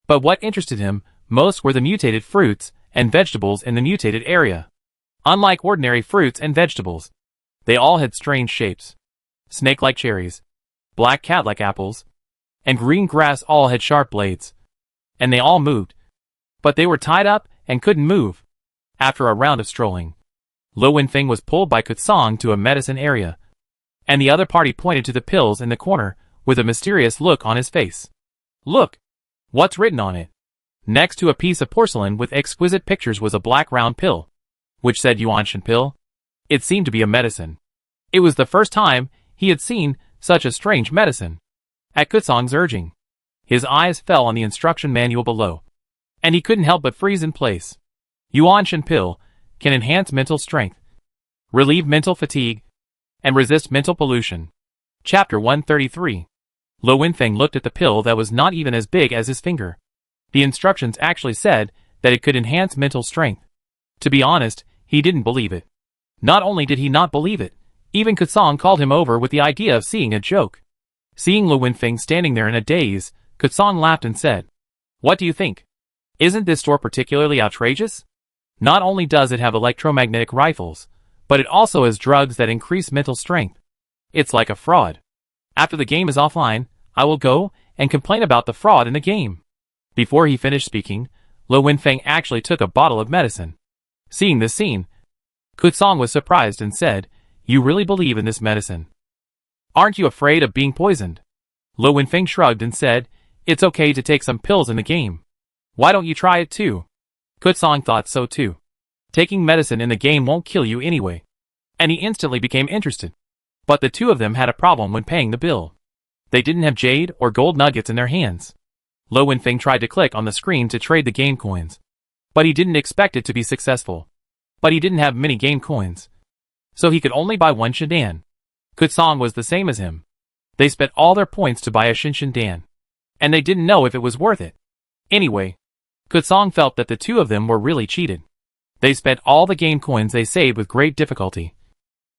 But what interested him most were the mutated fruits and vegetables in the mutated area. Unlike ordinary fruits and vegetables, they all had strange shapes. Snake-like cherries, black cat-like apples, and green grass all had sharp blades. And they all moved. But they were tied up and couldn't move. After a round of strolling, Lo Wenfeng was pulled by Kutsong to a medicine area, and the other party pointed to the pills in the corner with a mysterious look on his face. Look! What's written on it? Next to a piece of porcelain with exquisite pictures was a black round pill, which said Yuanshan pill. It seemed to be a medicine. It was the first time he had seen such a strange medicine. At Kutsong's urging, his eyes fell on the instruction manual below, and he couldn't help but freeze in place. Yuanshan pill can enhance mental strength, relieve mental fatigue, and resist mental pollution. Chapter 133. Lo Wenfeng looked at the pill that was not even as big as his finger. The instructions actually said that it could enhance mental strength. To be honest, he didn't believe it. Not only did he not believe it, even Kutsong called him over with the idea of seeing a joke. Seeing Lo Wenfeng standing there in a daze, Kutsong laughed and said, "What do you think? Isn't this store particularly outrageous? Not only does it have electromagnetic rifles, but it also has drugs that increase mental strength. It's like a fraud. After the game is offline, I will go and complain about the fraud in the game." Before he finished speaking, Lo Wenfeng actually took a bottle of medicine. Seeing this scene, Kutsong was surprised and said, "You really believe in this medicine? Aren't you afraid of being poisoned?" Lo Wenfeng shrugged and said, "It's okay to take some pills in the game. Why don't you try it too?" Kutsong thought so too. Taking medicine in the game won't kill you anyway. And he instantly became interested. But the two of them had a problem when paying the bill. They didn't have jade or gold nuggets in their hands. Lo Wenfeng tried to click on the screen to trade the game coins, but he didn't expect it to be successful. But he didn't have many game coins, so he could only buy one Shindan. Kutsong was the same as him. They spent all their points to buy a Shindan, and they didn't know if it was worth it. Anyway, Kutsong felt that the two of them were really cheated. They spent all the game coins they saved with great difficulty,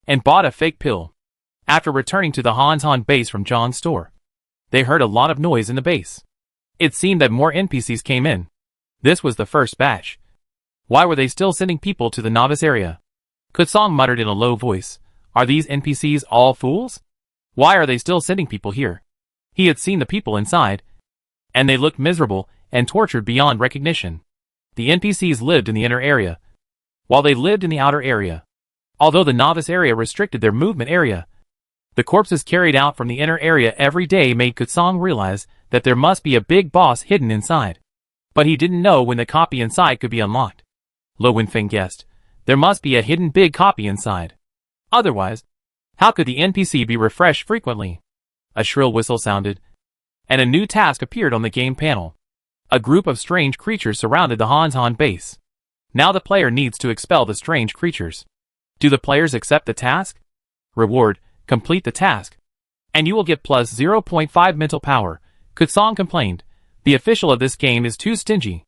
and bought a fake pill. After returning to the Hanshan base from Zhang's store, they heard a lot of noise in the base. It seemed that more NPCs came in. This was the first batch. Why were they still sending people to the novice area? Kutsong muttered in a low voice, "Are these NPCs all fools? Why are they still sending people here?" He had seen the people inside, and they looked miserable and tortured beyond recognition. The NPCs lived in the inner area, while they lived in the outer area. Although the novice area restricted their movement area, the corpses carried out from the inner area every day made Kutsong realize that there must be a big boss hidden inside. But he didn't know when the copy inside could be unlocked. Lo Wenfeng guessed, there must be a hidden big copy inside. Otherwise, how could the NPC be refreshed frequently? A shrill whistle sounded, and a new task appeared on the game panel. A group of strange creatures surrounded the Hanshan base. Now the player needs to expel the strange creatures. Do the players accept the task? Reward: complete the task, and you will get plus 0.5 mental power. Kutsong complained, "The official of this game is too stingy.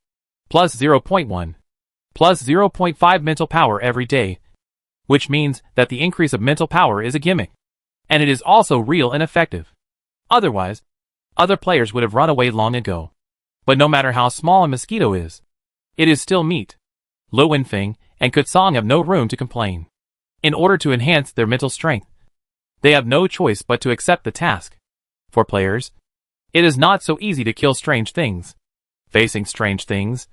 Plus 0.1. Plus 0.5 mental power every day. Which means that the increase of mental power is a gimmick. And it is also real and effective. Otherwise, other players would have run away long ago. But no matter how small a mosquito is, it is still meat." Lo Wenfeng and Kutsong have no room to complain. In order to enhance their mental strength, they have no choice but to accept the task. For players, it is not so easy to kill strange things. Facing strange things,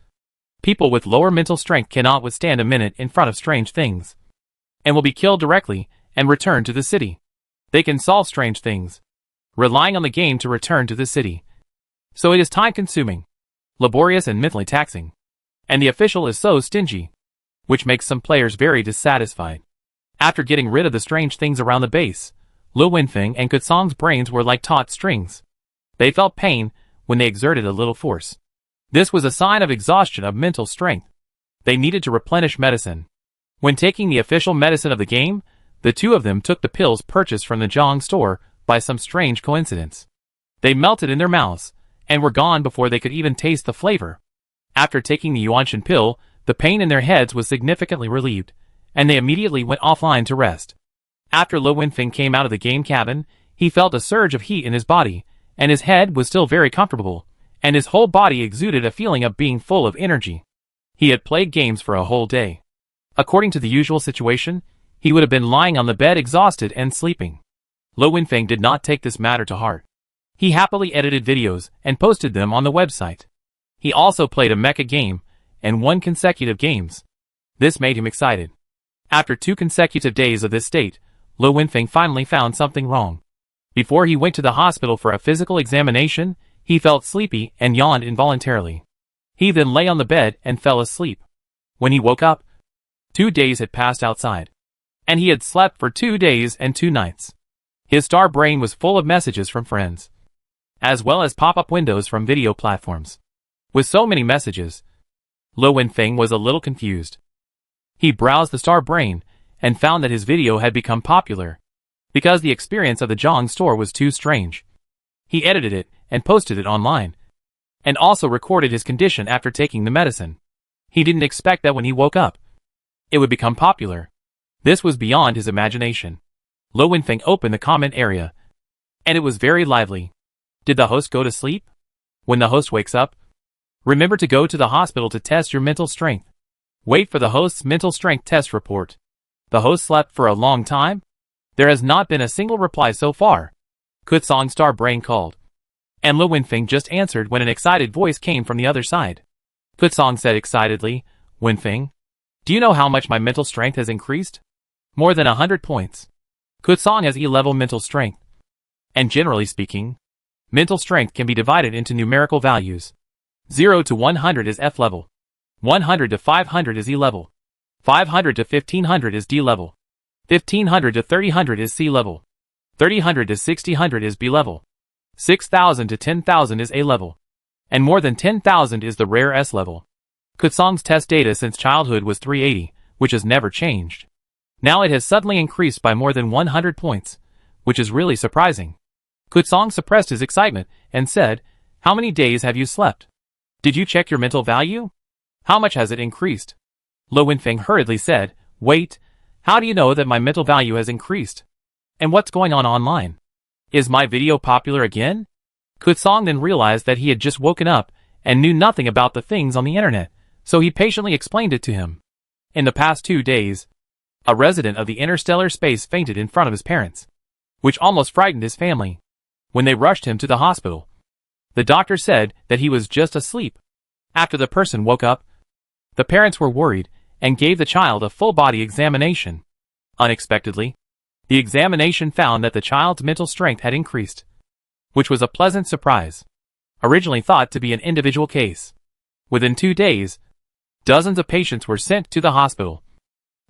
people with lower mental strength cannot withstand a minute in front of strange things, and will be killed directly and returned to the city. They can solve strange things, relying on the game to return to the city. So it is time-consuming, laborious and mentally taxing. And the official is so stingy, which makes some players very dissatisfied. After getting rid of the strange things around the base, Lo Wenfeng and Kutsong's brains were like taut strings. They felt pain when they exerted a little force. This was a sign of exhaustion of mental strength. They needed to replenish medicine. When taking the official medicine of the game, the two of them took the pills purchased from the Zhang store by some strange coincidence. They melted in their mouths, and were gone before they could even taste the flavor. After taking the Yuanshan pill, the pain in their heads was significantly relieved, and they immediately went offline to rest. After Lo Wenfeng came out of the game cabin, he felt a surge of heat in his body, and his head was still very comfortable, and his whole body exuded a feeling of being full of energy. He had played games for a whole day. According to the usual situation, he would have been lying on the bed exhausted and sleeping. Lo Wenfeng did not take this matter to heart. He happily edited videos and posted them on the website. He also played a mecha game and won consecutive games. This made him excited. After 2 consecutive days of this state, Lo Wenfeng finally found something wrong. Before he went to the hospital for a physical examination, he felt sleepy and yawned involuntarily. He then lay on the bed and fell asleep. When he woke up, 2 days had passed outside, and he had slept for 2 days and 2 nights. His star brain was full of messages from friends, as well as pop-up windows from video platforms. With so many messages, Lo Wenfeng was a little confused. He browsed the star brain and found that his video had become popular because the experience of the Zhang store was too strange. He edited it and posted it online, and also recorded his condition after taking the medicine. He didn't expect that when he woke up, it would become popular. This was beyond his imagination. Lo Wenfeng opened the comment area, and it was very lively. Did the host go to sleep? When the host wakes up, remember to go to the hospital to test your mental strength. Wait for the host's mental strength test report. The host slept for a long time? There has not been a single reply so far. Kutsong's star brain called, and Lo Wenfeng just answered when an excited voice came from the other side. Kutsong said excitedly, "Wenfeng, do you know how much my mental strength has increased? More than 100 points. Kutsong has E-level mental strength. And generally speaking, mental strength can be divided into numerical values. 0 to 100 is F level. 100 to 500 is E level. 500 to 1500 is D level. 1500 to 3000 is C level. 3000 to 6000 is B level. 6000 to 10,000 is A level. And more than 10,000 is the rare S level. Kutsong's test data since childhood was 380, which has never changed. Now it has suddenly increased by more than 100 points, which is really surprising. Kutsong suppressed his excitement and said, "How many days have you slept? Did you check your mental value? How much has it increased?" Lo Wenfeng hurriedly said, "Wait, how do you know that my mental value has increased? And what's going on online? Is my video popular again?" Kutsong then realized that he had just woken up and knew nothing about the things on the internet, so he patiently explained it to him. In the past 2 days, a resident of the interstellar space fainted in front of his parents, which almost frightened his family. When they rushed him to the hospital, the doctor said that he was just asleep. After the person woke up, the parents were worried and gave the child a full-body examination. Unexpectedly, the examination found that the child's mental strength had increased, which was a pleasant surprise. Originally thought to be an individual case, within 2 days, dozens of patients were sent to the hospital,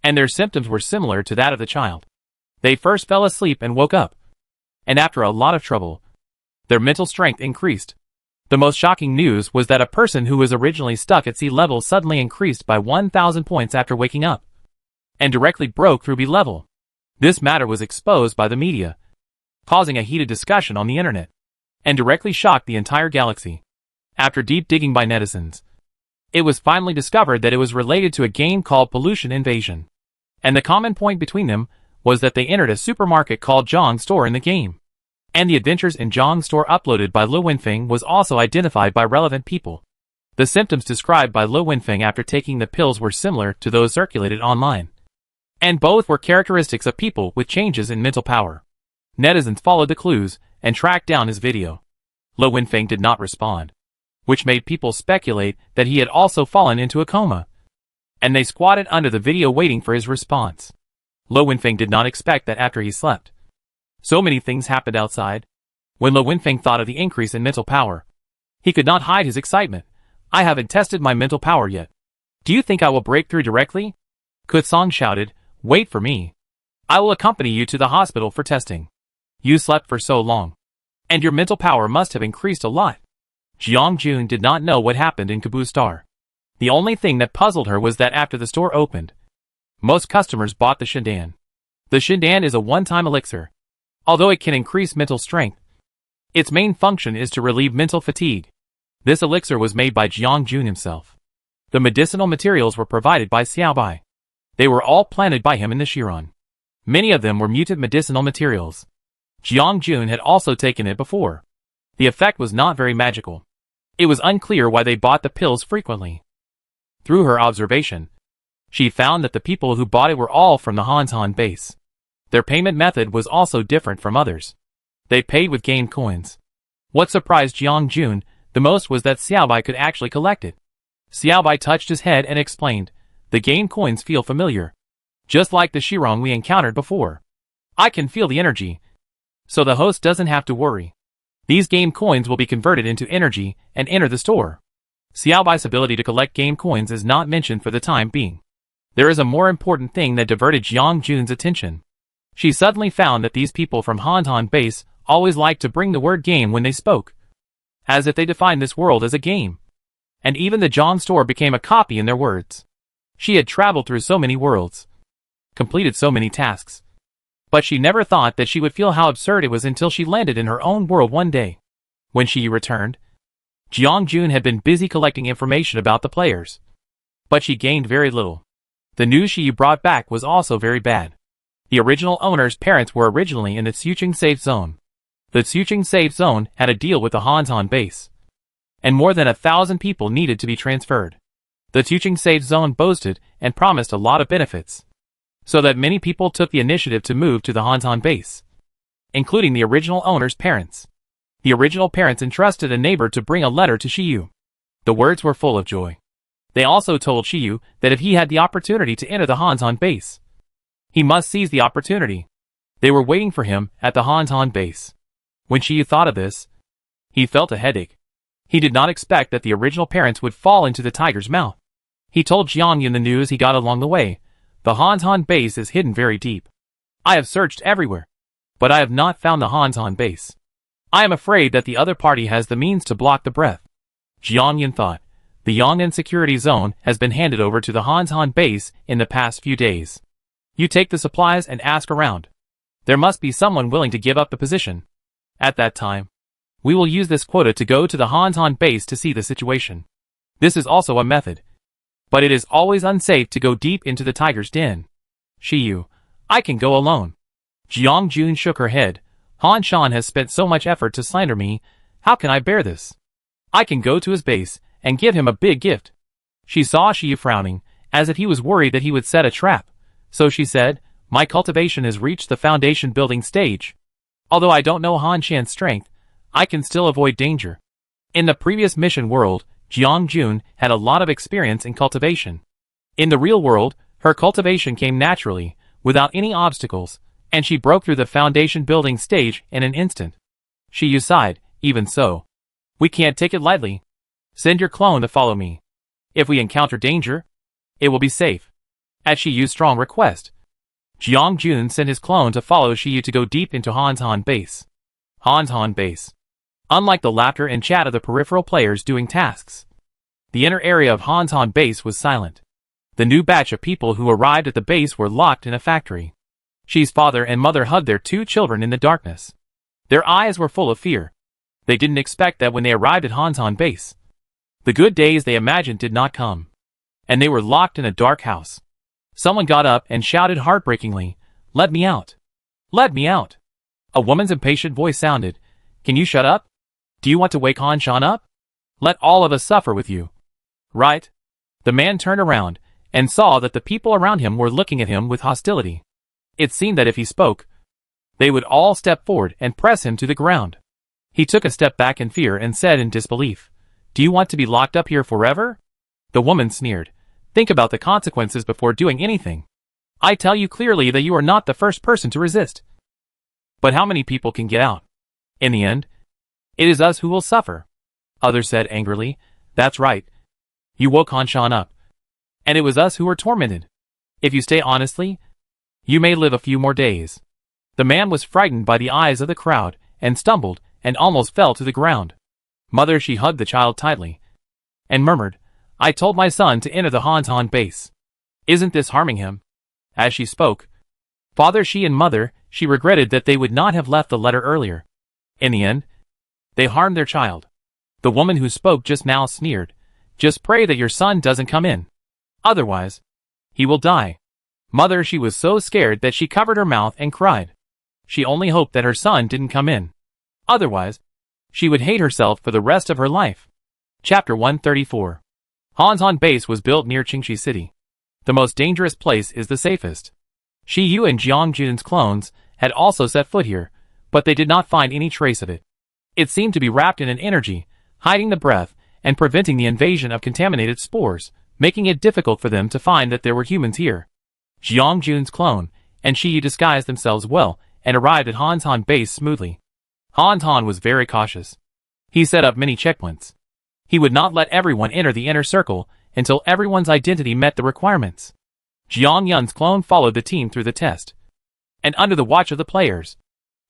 and their symptoms were similar to that of the child. They first fell asleep and woke up, and after a lot of trouble, their mental strength increased. The most shocking news was that a person who was originally stuck at C level suddenly increased by 1,000 points after waking up, and directly broke through B level. This matter was exposed by the media, causing a heated discussion on the internet, and directly shocked the entire galaxy. After deep digging by netizens, it was finally discovered that it was related to a game called Pollution Invasion, and the common point between them was that they entered a supermarket called Zhang Store in the game, and the adventures in Zhang Store uploaded by Lo Wenfeng was also identified by relevant people. The symptoms described by Lo Wenfeng after taking the pills were similar to those circulated online, and both were characteristics of people with changes in mental power. Netizens followed the clues and tracked down his video. Lo Wenfeng did not respond, which made people speculate that he had also fallen into a coma, and they squatted under the video waiting for his response. Lo Wenfeng did not expect that after he slept, so many things happened outside. When Lo Wenfeng thought of the increase in mental power, he could not hide his excitement. "I haven't tested my mental power yet. Do you think I will break through directly?" Kutsong shouted, "Wait for me. I will accompany you to the hospital for testing. You slept for so long, and your mental power must have increased a lot." Jiang Jun did not know what happened in Kabu Star. The only thing that puzzled her was that after the store opened, most customers bought the Shindan. The Shindan is a one-time elixir. Although it can increase mental strength, Its main function is to relieve mental fatigue. This elixir was made by Jiang Jun himself. The medicinal materials were provided by Xiaobai. They were all planted by him in the Shiran. Many of them were mutant medicinal materials. Jiang Jun had also taken it before. The effect was not very magical. It was unclear why they bought the pills frequently. Through her observation, she found that the people who bought it were all from the Hantan base. Their payment method was also different from others. They paid with game coins. What surprised Jiang Jun the most was that Xiaobai could actually collect it. Xiaobai touched his head and explained, "The game coins feel familiar. Just like the Shirong we encountered before. I can feel the energy. So the host doesn't have to worry. These game coins will be converted into energy and enter the store." Xiaobai's ability to collect game coins is not mentioned for the time being. There is a more important thing that diverted Jiang Jun's attention. She suddenly found that these people from Hantan base always liked to bring the word game when they spoke, as if they defined this world as a game. And even the Zhang store became a copy in their words. She had traveled through so many worlds, completed so many tasks. But she never thought that she would feel how absurd it was until she landed in her own world one day. When she returned, Jiang Jun had been busy collecting information about the players. But she gained very little. The news she brought back was also very bad. The original owner's parents were originally in the Tsuching Safe Zone. The Tsuching Safe Zone had a deal with the Hantan base, and more than 1,000 people needed to be transferred. The Tsuching Safe Zone boasted and promised a lot of benefits, so that many people took the initiative to move to the Hantan base, including the original owner's parents. The original parents entrusted a neighbor to bring a letter to Shiyu. The words were full of joy. They also told Shiyu that if he had the opportunity to enter the Hantan base, he must seize the opportunity. They were waiting for him at the Hantan base. When Shiyu thought of this, he felt a headache. He did not expect that the original parents would fall into the tiger's mouth. He told Jiang Yun the news he got along the way. The Hantan base is hidden very deep. I have searched everywhere, but I have not found the Hantan base. I am afraid that the other party has the means to block the breath. Jiang Yun thought, the Yong'an security zone has been handed over to the Hantan base in the past few days. You take the supplies and ask around. There must be someone willing to give up the position. At that time, we will use this quota to go to the Hantan base to see the situation. This is also a method. But it is always unsafe to go deep into the tiger's den. Shiyu, I can go alone. Jiang Jun shook her head. Han Shan has spent so much effort to slander me. How can I bear this? I can go to his base and give him a big gift. She saw Shiyu frowning, as if he was worried that he would set a trap. So she said, my cultivation has reached the foundation building stage. Although I don't know Han Shan's strength, I can still avoid danger. In the previous mission world, Jiang Jun had a lot of experience in cultivation. In the real world, her cultivation came naturally, without any obstacles, and she broke through the foundation building stage in an instant. Shiyu sighed, even so. We can't take it lightly. Send your clone to follow me. If we encounter danger, it will be safe. At Shiyu's strong request, Jiang Jun sent his clone to follow Shiyu to go deep into Hantan base. Hantan base. Unlike the laughter and chat of the peripheral players doing tasks, the inner area of Hantan base was silent. The new batch of people who arrived at the base were locked in a factory. Shi's father and mother hugged their two children in the darkness. Their eyes were full of fear. They didn't expect that when they arrived at Hantan base, the good days they imagined did not come, and they were locked in a dark house. Someone got up and shouted heartbreakingly, "Let me out! Let me out!" A woman's impatient voice sounded, "Can you shut up? Do you want to wake Han Shan up? Let all of us suffer with you." Right? The man turned around and saw that the people around him were looking at him with hostility. It seemed that if he spoke, they would all step forward and press him to the ground. He took a step back in fear and said in disbelief, "Do you want to be locked up here forever?" The woman sneered, "Think about the consequences before doing anything. I tell you clearly that you are not the first person to resist. But how many people can get out? In the end, it is us who will suffer." Others said angrily, "That's right. You woke Han Shan up. And it was us who were tormented. If you stay honestly, you may live a few more days." The man was frightened by the eyes of the crowd and stumbled and almost fell to the ground. Mother, she hugged the child tightly and murmured, "I told my son to enter the Hantan base. Isn't this harming him?" As she spoke, Father Shi and Mother, she regretted that they would not have left the letter earlier. In the end, They harmed their child. The woman who spoke just now sneered. Just pray that your son doesn't come in. Otherwise, he will die. Mother, she was so scared that she covered her mouth and cried. She only hoped that her son didn't come in. Otherwise, she would hate herself for the rest of her life. Chapter 134. Hanzhan Base was built near Qingxi City. The most dangerous place is the safest. Shi Yu and Jiang Jun's clones had also set foot here, but they did not find any trace of it. It seemed to be wrapped in an energy, hiding the breath and preventing the invasion of contaminated spores, making it difficult for them to find that there were humans here. Jiang Jun's clone and Shi Yu disguised themselves well and arrived at Hanzhan Base smoothly. Hanzhan was very cautious. He set up many checkpoints. He would not let everyone enter the inner circle until everyone's identity met the requirements. Jiang Yun's clone followed the team through the test, and under the watch of the players,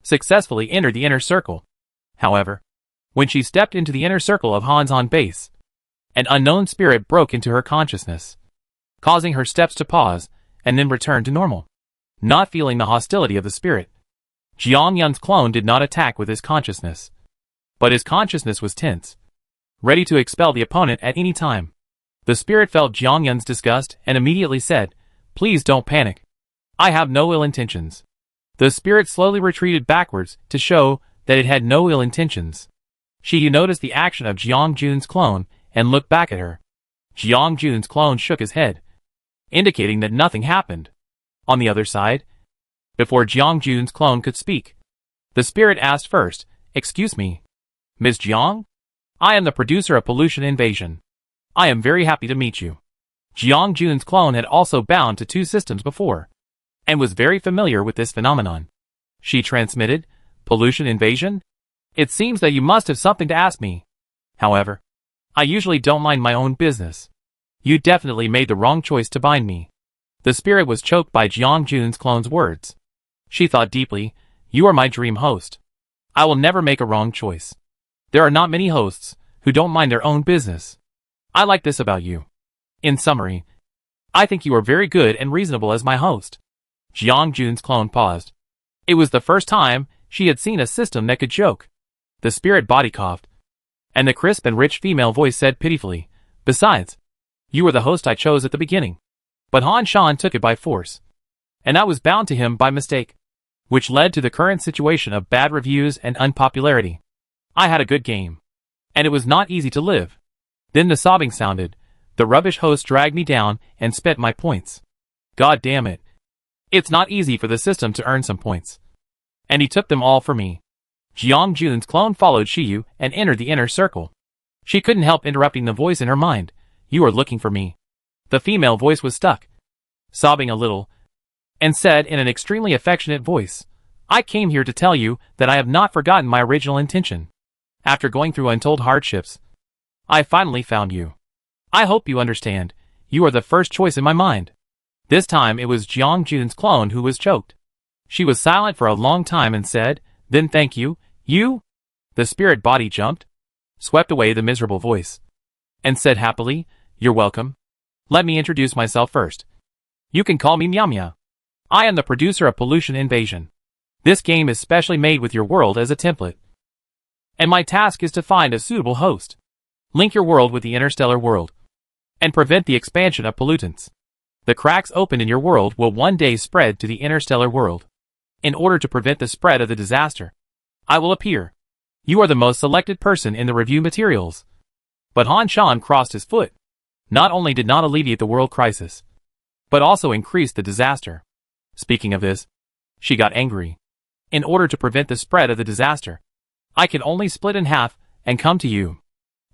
successfully entered the inner circle. However, when she stepped into the inner circle of Hanzhan Base, an unknown spirit broke into her consciousness, causing her steps to pause and then return to normal. Not feeling the hostility of the spirit, Jiang Yun's clone did not attack with his consciousness, but his consciousness was tense, ready to expel the opponent at any time. The spirit felt Jiang Yun's disgust and immediately said, "Please don't panic. I have no ill intentions." The spirit slowly retreated backwards to show that it had no ill intentions. Shi Yu noticed the action of Jiang Jun's clone and looked back at her. Jiang Jun's clone shook his head, indicating that nothing happened. On the other side, before Jiang Jun's clone could speak, the spirit asked first, "Excuse me, Ms. Jiang? I am the producer of Pollution Invasion. I am very happy to meet you." Jiang Jun's clone had also bound to two systems before, and was very familiar with this phenomenon. She transmitted, "Pollution Invasion? It seems that you must have something to ask me. However, I usually don't mind my own business. You definitely made the wrong choice to bind me." The spirit was choked by Jiang Jun's clone's words. She thought deeply, "You are my dream host. I will never make a wrong choice. There are not many hosts who don't mind their own business. I like this about you. In summary, I think you are very good and reasonable as my host." Jiang Jun's clone paused. It was the first time she had seen a system that could joke. The spirit body coughed, and the crisp and rich female voice said pitifully, "Besides, you were the host I chose at the beginning. But Han Shan took it by force, and I was bound to him by mistake, which led to the current situation of bad reviews and unpopularity. I had a good game, and it was not easy to live." Then the sobbing sounded. The rubbish host dragged me down and spent my points. God damn it. It's not easy for the system to earn some points. And he took them all for me. Jiang Jun's clone followed Shi Yu and entered the inner circle. She couldn't help interrupting the voice in her mind. "You are looking for me." The female voice was stuck, sobbing a little, and said in an extremely affectionate voice, "I came here to tell you that I have not forgotten my original intention. After going through untold hardships, I finally found you. I hope you understand. You are the first choice in my mind." This time it was Jiang Jun's clone who was choked. She was silent for a long time and said, "Then thank you, you?" The spirit body jumped, swept away the miserable voice, and said happily, "You're welcome. Let me introduce myself first. You can call me Meow Meow. I am the producer of Pollution Invasion. This game is specially made with your world as a template, and my task is to find a suitable host, link your world with the interstellar world, and prevent the expansion of pollutants. The cracks opened in your world will one day spread to the interstellar world. In order to prevent the spread of the disaster, I will appear. You are the most selected person in the review materials." But Han Shan crossed his foot. Not only did not alleviate the world crisis, but also increased the disaster. Speaking of this, she got angry. "In order to prevent the spread of the disaster, I can only split in half and come to you.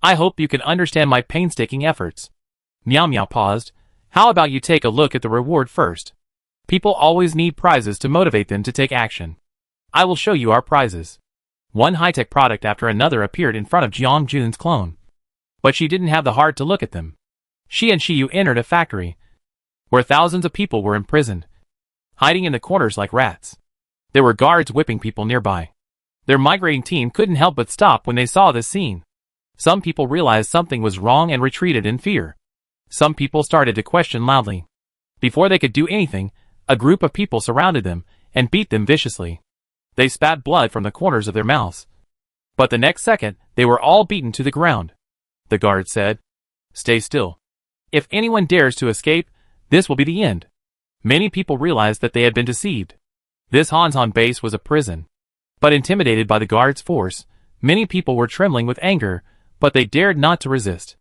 I hope you can understand my painstaking efforts." Meow Meow paused. "How about you take a look at the reward first? People always need prizes to motivate them to take action. I will show you our prizes." One high-tech product after another appeared in front of Jiang Jun's clone, but she didn't have the heart to look at them. She and Shi Yu entered a factory, where thousands of people were imprisoned, hiding in the corners like rats. There were guards whipping people nearby. Their migrating team couldn't help but stop when they saw this scene. Some people realized something was wrong and retreated in fear. Some people started to question loudly. Before they could do anything, a group of people surrounded them and beat them viciously. They spat blood from the corners of their mouths. But the next second, they were all beaten to the ground. The guard said, "Stay still. If anyone dares to escape, this will be the end." Many people realized that they had been deceived. This Hansan base was a prison. But intimidated by the guard's force, many people were trembling with anger, but they dared not to resist.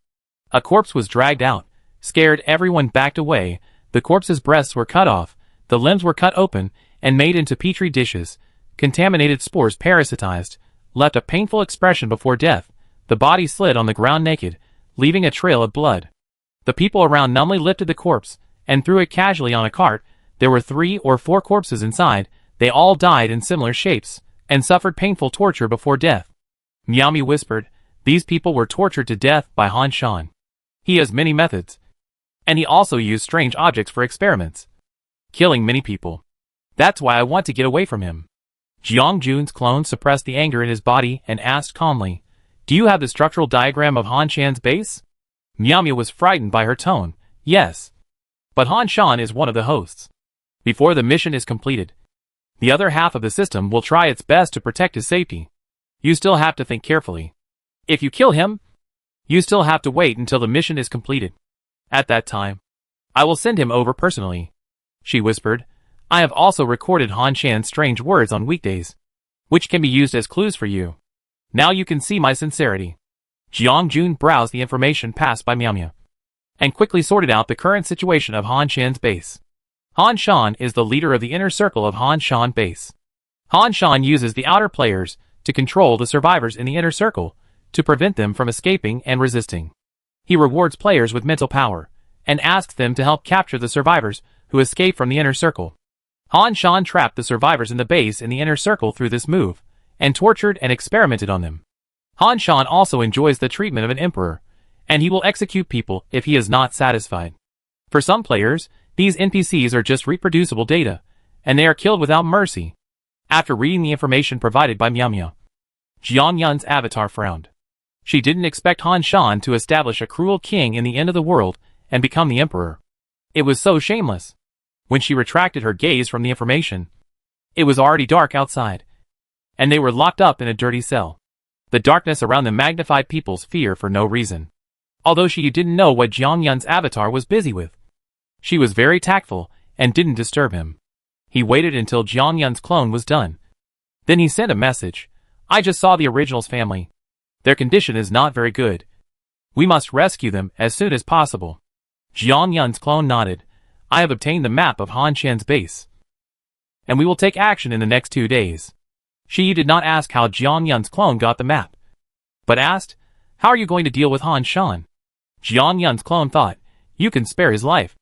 A corpse was dragged out. Scared, everyone backed away. The corpse's breasts were cut off, the limbs were cut open, and made into petri dishes. Contaminated spores parasitized, left a painful expression before death. The body slid on the ground naked, leaving a trail of blood. The people around numbly lifted the corpse, and threw it casually on a cart. There were 3 or 4 corpses inside. They all died in similar shapes, and suffered painful torture before death. Miami whispered, "These people were tortured to death by Han Shan. He has many methods. And he also used strange objects for experiments. Killing many people. That's why I want to get away from him." Jiang Jun's clone suppressed the anger in his body and asked calmly, "Do you have the structural diagram of Han Shan's base?" Miami was frightened by her tone. "Yes. But Han Shan is one of the hosts. Before the mission is completed, the other half of the system will try its best to protect his safety. You still have to think carefully. If you kill him, you still have to wait until the mission is completed. At that time, I will send him over personally." She whispered, "I have also recorded Han Shan's strange words on weekdays, which can be used as clues for you. Now you can see my sincerity." Jiang Jun browsed the information passed by Miamia, and quickly sorted out the current situation of Han Shan's base. Han Shan is the leader of the inner circle of Han Shan base. Han Shan uses the outer players to control the survivors in the inner circle, to prevent them from escaping and resisting. He rewards players with mental power, and asks them to help capture the survivors who escape from the inner circle. Han Shan trapped the survivors in the base in the inner circle through this move, and tortured and experimented on them. Han Shan also enjoys the treatment of an emperor, and he will execute people if he is not satisfied. For some players, these NPCs are just reproducible data, and they are killed without mercy. After reading the information provided by Miamia, Jiang Yun's avatar frowned. She didn't expect Han Shan to establish a cruel king in the end of the world and become the emperor. It was so shameless. When she retracted her gaze from the information, it was already dark outside, and they were locked up in a dirty cell. The darkness around them magnified people's fear for no reason. Although she didn't know what Jiang Yun's avatar was busy with, she was very tactful and didn't disturb him. He waited until Jiang Yun's clone was done. Then he sent a message. "I just saw the original's family. Their condition is not very good. We must rescue them as soon as possible." Jiang Yun's clone nodded. "I have obtained the map of Han Shan's base, and we will take action in the next 2 days. She did not ask how Jiang Yun's clone got the map, but asked, "How are you going to deal with Han Shan?" Jiang Yun's clone thought, "You can spare his life,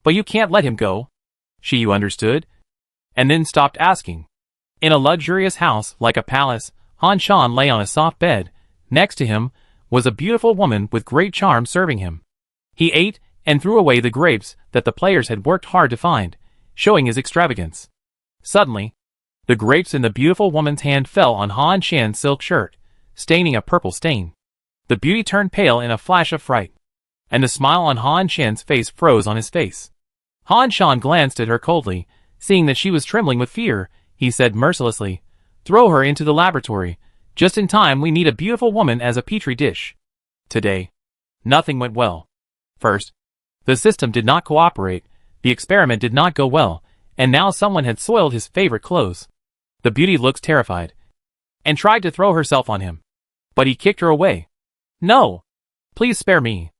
but you can't let him go." She understood, and then stopped asking. In a luxurious house like a palace, Han Shan lay on a soft bed. Next to him was a beautiful woman with great charm serving him. He ate and threw away the grapes that the players had worked hard to find, showing his extravagance. Suddenly, the grapes in the beautiful woman's hand fell on Han Shan's silk shirt, staining a purple stain. The beauty turned pale in a flash of fright, and the smile on Han Shan's face froze on his face. Han Shan glanced at her coldly. Seeing that she was trembling with fear, he said mercilessly, "Throw her into the laboratory. Just in time, we need a beautiful woman as a petri dish." Today, nothing went well. First, the system did not cooperate, the experiment did not go well, and now someone had soiled his favorite clothes. The beauty looked terrified, and tried to throw herself on him, but he kicked her away. "No! Please spare me!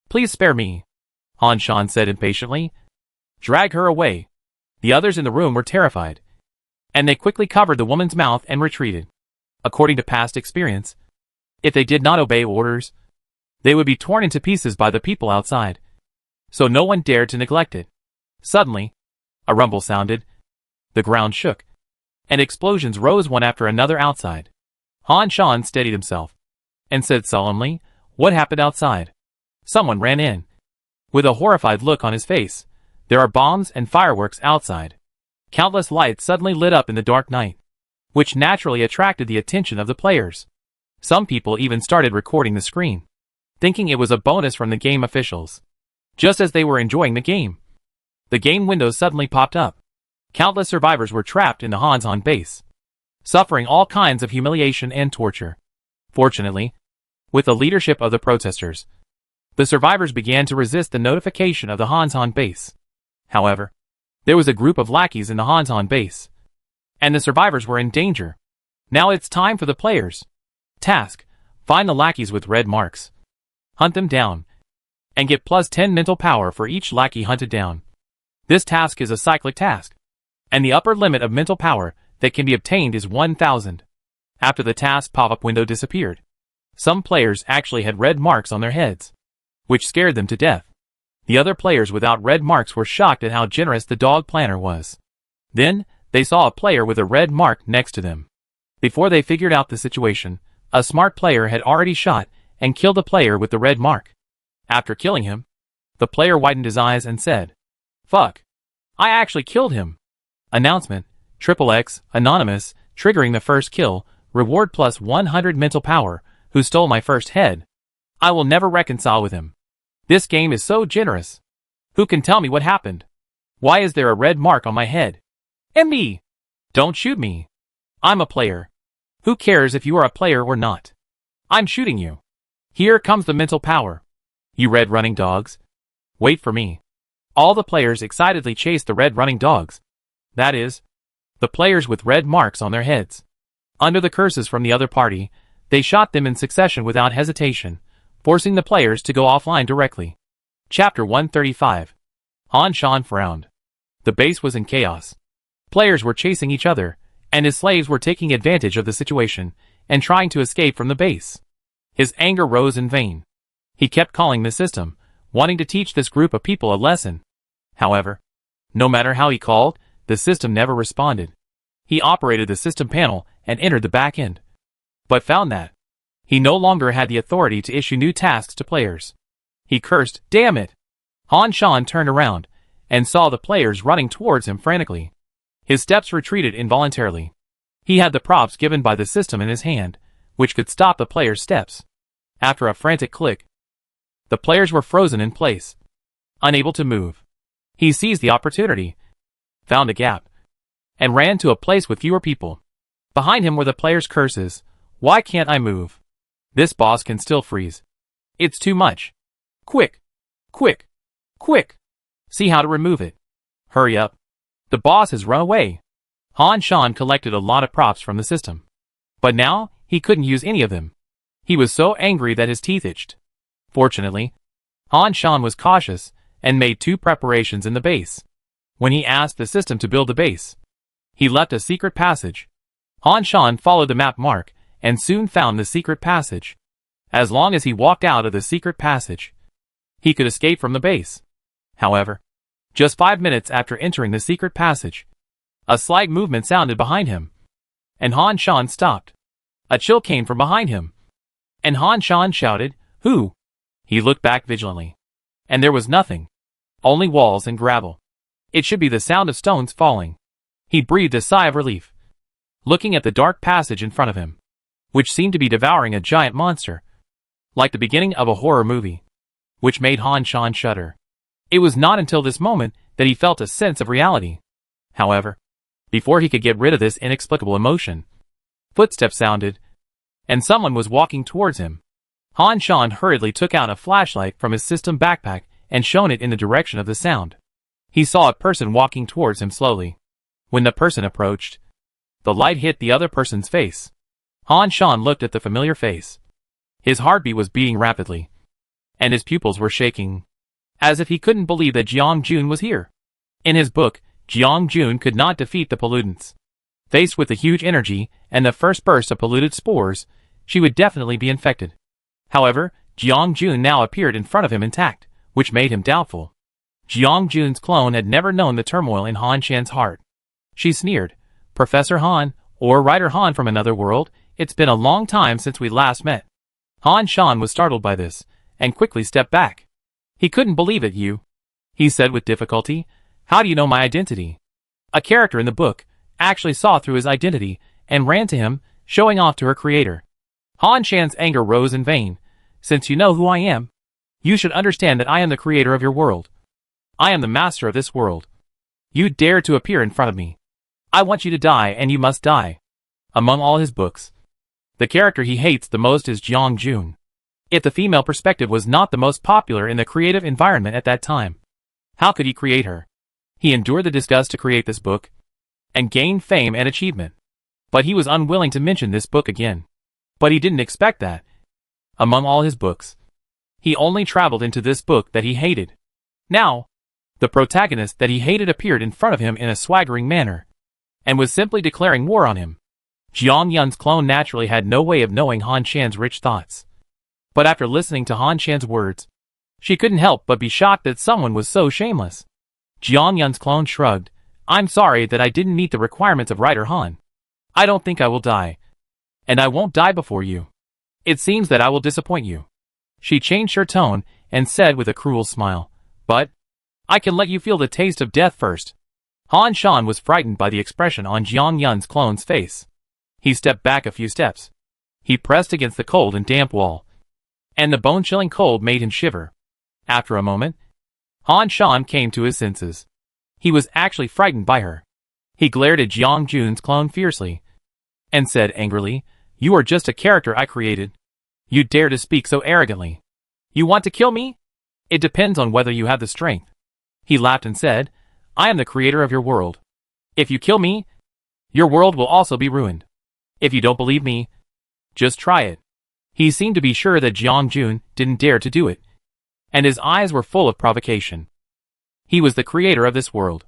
Please spare me!" Han Shan said impatiently. "Drag her away." The others in the room were terrified, and they quickly covered the woman's mouth and retreated. According to past experience, if they did not obey orders, they would be torn into pieces by the people outside. So no one dared to neglect it. Suddenly, a rumble sounded, the ground shook, and explosions rose one after another outside. Han Shan steadied himself, and said solemnly, "What happened outside?" Someone ran in, with a horrified look on his face. "There are bombs and fireworks outside." Countless lights suddenly lit up in the dark night, which naturally attracted the attention of the players. Some people even started recording the screen, thinking it was a bonus from the game officials. Just as they were enjoying the game, the game window suddenly popped up. Countless survivors were trapped in the Han Shan base, suffering all kinds of humiliation and torture. Fortunately, with the leadership of the protesters, the survivors began to resist the notification of the Hansan base. However, there was a group of lackeys in the Hansan base, and the survivors were in danger. Now it's time for the players. Task: find the lackeys with red marks. Hunt them down, and get plus 10 mental power for each lackey hunted down. This task is a cyclic task, and the upper limit of mental power that can be obtained is 1000. After the task pop-up window disappeared, some players actually had red marks on their heads, which scared them to death. The other players without red marks were shocked at how generous the dog planner was. Then, they saw a player with a red mark next to them. Before they figured out the situation, a smart player had already shot and killed the player with the red mark. After killing him, the player widened his eyes and said, "Fuck. I actually killed him." Announcement: XXX, Anonymous, triggering the first kill, reward plus 100 mental power, who stole my first head. I will never reconcile with him. This game is so generous. Who can tell me what happened? Why is there a red mark on my head? MB! Don't shoot me. I'm a player. Who cares if you are a player or not? I'm shooting you. Here comes the mental power. You red running dogs. Wait for me. All the players excitedly chased the red running dogs. That is, the players with red marks on their heads. Under the curses from the other party, they shot them in succession without hesitation, forcing the players to go offline directly. Chapter 135. Han Shan frowned. The base was in chaos. Players were chasing each other, and his slaves were taking advantage of the situation and trying to escape from the base. His anger rose in vain. He kept calling the system, wanting to teach this group of people a lesson. However, no matter how he called, the system never responded. He operated the system panel and entered the back end, but found that he no longer had the authority to issue new tasks to players. He cursed, "Damn it!" Han Shan turned around and saw the players running towards him frantically. His steps retreated involuntarily. He had the props given by the system in his hand, which could stop the players' steps. After a frantic click, the players were frozen in place, unable to move. He seized the opportunity, found a gap, and ran to a place with fewer people. Behind him were the players' curses. "Why can't I move? This boss can still freeze. It's too much. Quick! Quick! Quick! See how to remove it. Hurry up. The boss has run away." Han Shan collected a lot of props from the system, but now he couldn't use any of them. He was so angry that his teeth itched. Fortunately, Han Shan was cautious and made 2 preparations in the base. When he asked the system to build the base, he left a secret passage. Han Shan followed the map mark and soon found the secret passage. As long as he walked out of the secret passage, he could escape from the base. However, just 5 minutes after entering the secret passage, a slight movement sounded behind him, and Han Shan stopped. A chill came from behind him, and Han Shan shouted, "Who?" He looked back vigilantly, and there was nothing, only walls and gravel. It should be the sound of stones falling. He breathed a sigh of relief, looking at the dark passage in front of him, which seemed to be devouring a giant monster, like the beginning of a horror movie, which made Han Shan shudder. It was not until this moment that he felt a sense of reality. However, before he could get rid of this inexplicable emotion, footsteps sounded, and someone was walking towards him. Han Shan hurriedly took out a flashlight from his system backpack and shone it in the direction of the sound. He saw a person walking towards him slowly. When the person approached, the light hit the other person's face. Han Shan looked at the familiar face. His heartbeat was beating rapidly, and his pupils were shaking, as if he couldn't believe that Jiang Jun was here. In his book, Jiang Jun could not defeat the pollutants. Faced with the huge energy and the first burst of polluted spores, she would definitely be infected. However, Jiang Jun now appeared in front of him intact, which made him doubtful. Jiang Jun's clone had never known the turmoil in Han Shan's heart. She sneered, "Professor Han, or Writer Han from another world, it's been a long time since we last met." Han Shan was startled by this, and quickly stepped back. He couldn't believe it. "You," he said with difficulty. "How do you know my identity?" A character in the book actually saw through his identity and ran to him, showing off to her creator. Han Shan's anger rose in vain. "Since you know who I am, you should understand that I am the creator of your world. I am the master of this world. You dare to appear in front of me. I want you to die, and you must die." Among all his books, The character he hates the most is Jiang Jun. If the female perspective was not the most popular in the creative environment at that time, how could he create her? He endured the disgust to create this book and gain fame and achievement. But he was unwilling to mention this book again. But he didn't expect that. Among all his books, he only traveled into this book that he hated. Now, the protagonist that he hated appeared in front of him in a swaggering manner, and was simply declaring war on him. Jiang Yun's clone naturally had no way of knowing Han Shan's rich thoughts. But after listening to Han Shan's words, she couldn't help but be shocked that someone was so shameless. Jiang Yun's clone shrugged. I'm sorry that I didn't meet the requirements of writer Han. I don't think I will die. And I won't die before you. It seems that I will disappoint you. She changed her tone and said with a cruel smile, but I can let you feel the taste of death first. Han Shan was frightened by the expression on Jiang Yun's clone's face. He stepped back a few steps. He pressed against the cold and damp wall, and the bone-chilling cold made him shiver. After a moment, Han Shan came to his senses. He was actually frightened by her. He glared at Jiang Jun's clone fiercely, and said angrily, "You are just a character I created. You dare to speak so arrogantly. You want to kill me? It depends on whether you have the strength." He laughed and said, "I am the creator of your world. If you kill me, your world will also be ruined. If you don't believe me, just try it." He seemed to be sure that Jiang Jun didn't dare to do it, and his eyes were full of provocation. He was the creator of this world.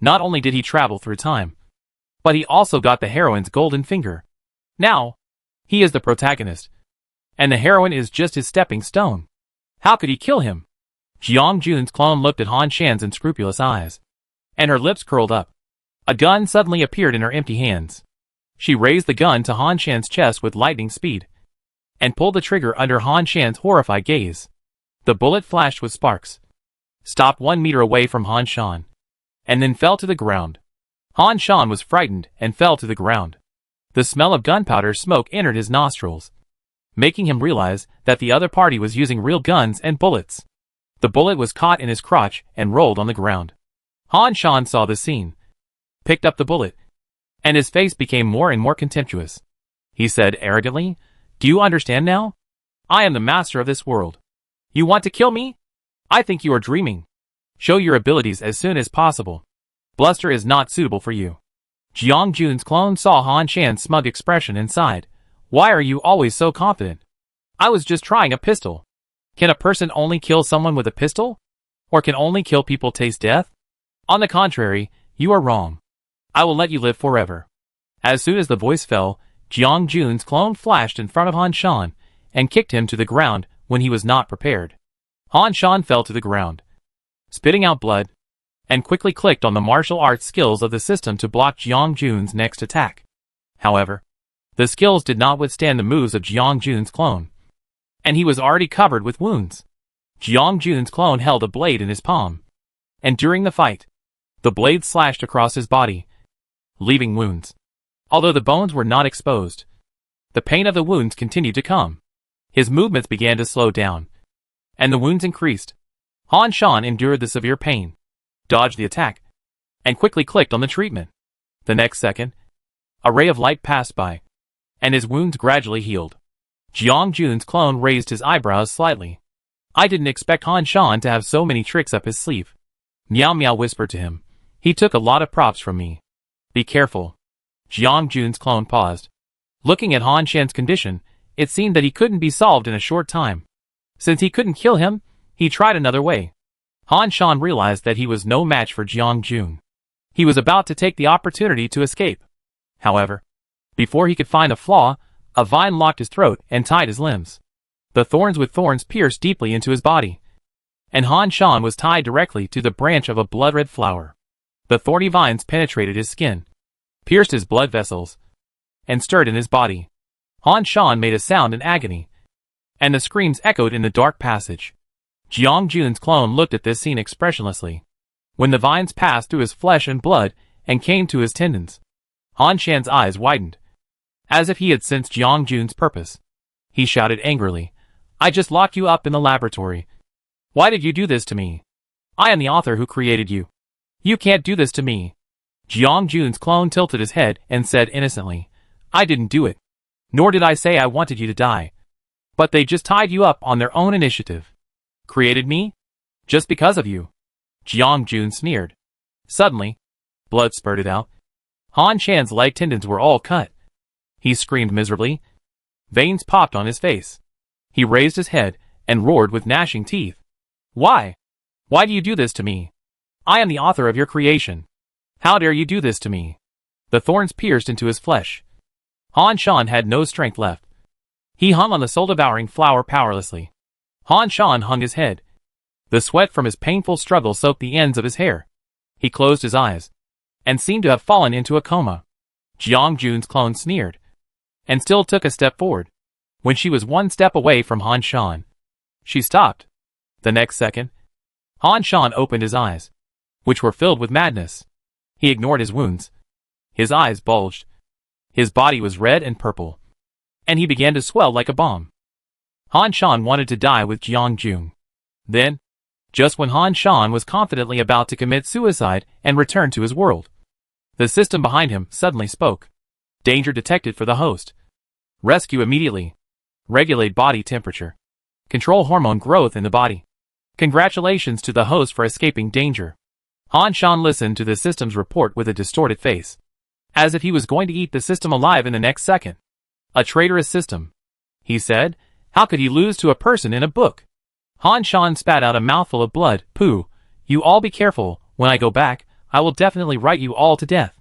Not only did he travel through time, but he also got the heroine's golden finger. Now, he is the protagonist, and the heroine is just his stepping stone. How could he kill him? Jiang Jun's clone looked at Han Shan's unscrupulous eyes, and her lips curled up. A gun suddenly appeared in her empty hands. She raised the gun to Han Shan's chest with lightning speed, and pulled the trigger under Han Shan's horrified gaze. The bullet flashed with sparks, stopped 1 meter away from Han Shan, and then fell to the ground. Han Shan was frightened and fell to the ground. The smell of gunpowder smoke entered his nostrils, making him realize that the other party was using real guns and bullets. The bullet was caught in his crotch and rolled on the ground. Han Shan saw the scene, picked up the bullet, and his face became more and more contemptuous. He said arrogantly, "Do you understand now? I am the master of this world. You want to kill me? I think you are dreaming. Show your abilities as soon as possible. Bluster is not suitable for you." Jiang Jun's clone saw Han Shan's smug expression and sighed. "Why are you always so confident? I was just trying a pistol. Can a person only kill someone with a pistol? Or can only kill people taste death? On the contrary, you are wrong. I will let you live forever." As soon as the voice fell, Jiang Jun's clone flashed in front of Han Shan and kicked him to the ground when he was not prepared. Han Shan fell to the ground, spitting out blood, and quickly clicked on the martial arts skills of the system to block Jiang Jun's next attack. However, the skills did not withstand the moves of Jiang Jun's clone, and he was already covered with wounds. Jiang Jun's clone held a blade in his palm, and during the fight, the blade slashed across his body, leaving wounds. Although the bones were not exposed, the pain of the wounds continued to come. His movements began to slow down, and the wounds increased. Han Shan endured the severe pain, dodged the attack, and quickly clicked on the treatment. The next second, a ray of light passed by, and his wounds gradually healed. Jiang Jun's clone raised his eyebrows slightly. "I didn't expect Han Shan to have so many tricks up his sleeve." Miao Miao whispered to him, "He took a lot of props from me. Be careful." Jiang Jun's clone paused. Looking at Han Shan's condition, it seemed that he couldn't be solved in a short time. Since he couldn't kill him, he tried another way. Han Shan realized that he was no match for Jiang Jun. He was about to take the opportunity to escape. However, before he could find a flaw, a vine locked his throat and tied his limbs. The thorns with thorns pierced deeply into his body, and Han Shan was tied directly to the branch of a blood-red flower. The thorny vines penetrated his skin, pierced his blood vessels, and stirred in his body. Han Shan made a sound in agony, and the screams echoed in the dark passage. Jiang Jun's clone looked at this scene expressionlessly. When the vines passed through his flesh and blood and came to his tendons, Han Shan's eyes widened, as if he had sensed Jiang Jun's purpose. He shouted angrily, "I just locked you up in the laboratory. Why did you do this to me? I am the author who created you. You can't do this to me." Jiang Jun's clone tilted his head and said innocently, "I didn't do it. Nor did I say I wanted you to die. But they just tied you up on their own initiative. Created me? Just because of you. Jiang Jun sneered. Suddenly, blood spurted out. Han Shan's leg tendons were all cut. He screamed miserably. Veins popped on his face. He raised his head and roared with gnashing teeth. Why? Why do you do this to me? I am the author of your creation. How dare you do this to me? The thorns pierced into his flesh. Han Shan had no strength left. He hung on the soul-devouring flower powerlessly. Han Shan hung his head. The sweat from his painful struggle soaked the ends of his hair. He closed his eyes and seemed to have fallen into a coma. Jiang Jun's clone sneered and still took a step forward. When she was one step away from Han Shan, she stopped. The next second, Han Shan opened his eyes, which were filled with madness. He ignored his wounds. His eyes bulged. His body was red and purple, and he began to swell like a bomb. Han Shan wanted to die with Jiang Jun. Then, just when Han Shan was confidently about to commit suicide and return to his world, the system behind him suddenly spoke. Danger detected for the host. Rescue immediately. Regulate body temperature. Control hormone growth in the body. Congratulations to the host for escaping danger. Han Shan listened to the system's report with a distorted face, as if he was going to eat the system alive in the next second. A traitorous system, he said. How could he lose to a person in a book? Han Shan spat out a mouthful of blood. Pooh, you all be careful. When I go back, I will definitely write you all to death.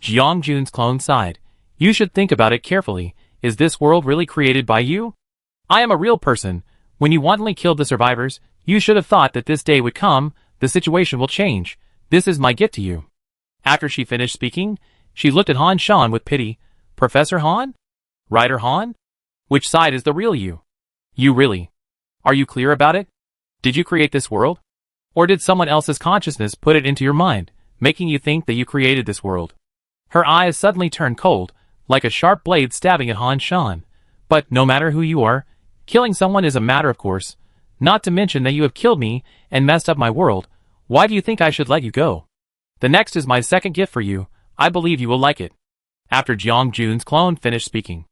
Jiang Jun's clone sighed. You should think about it carefully. Is this world really created by you? I am a real person. When you wantonly killed the survivors, you should have thought that this day would come. The situation will change. This is my gift to you. After she finished speaking, she looked at Han Shan with pity. Professor Han? Writer Han? Which side is the real you? You really? Are you clear about it? Did you create this world? Or did someone else's consciousness put it into your mind, making you think that you created this world? Her eyes suddenly turned cold, like a sharp blade stabbing at Han Shan. But no matter who you are, killing someone is a matter of course. Not to mention that you have killed me and messed up my world. Why do you think I should let you go? The next is my second gift for you. I believe you will like it. After Jiang Jun's clone finished speaking,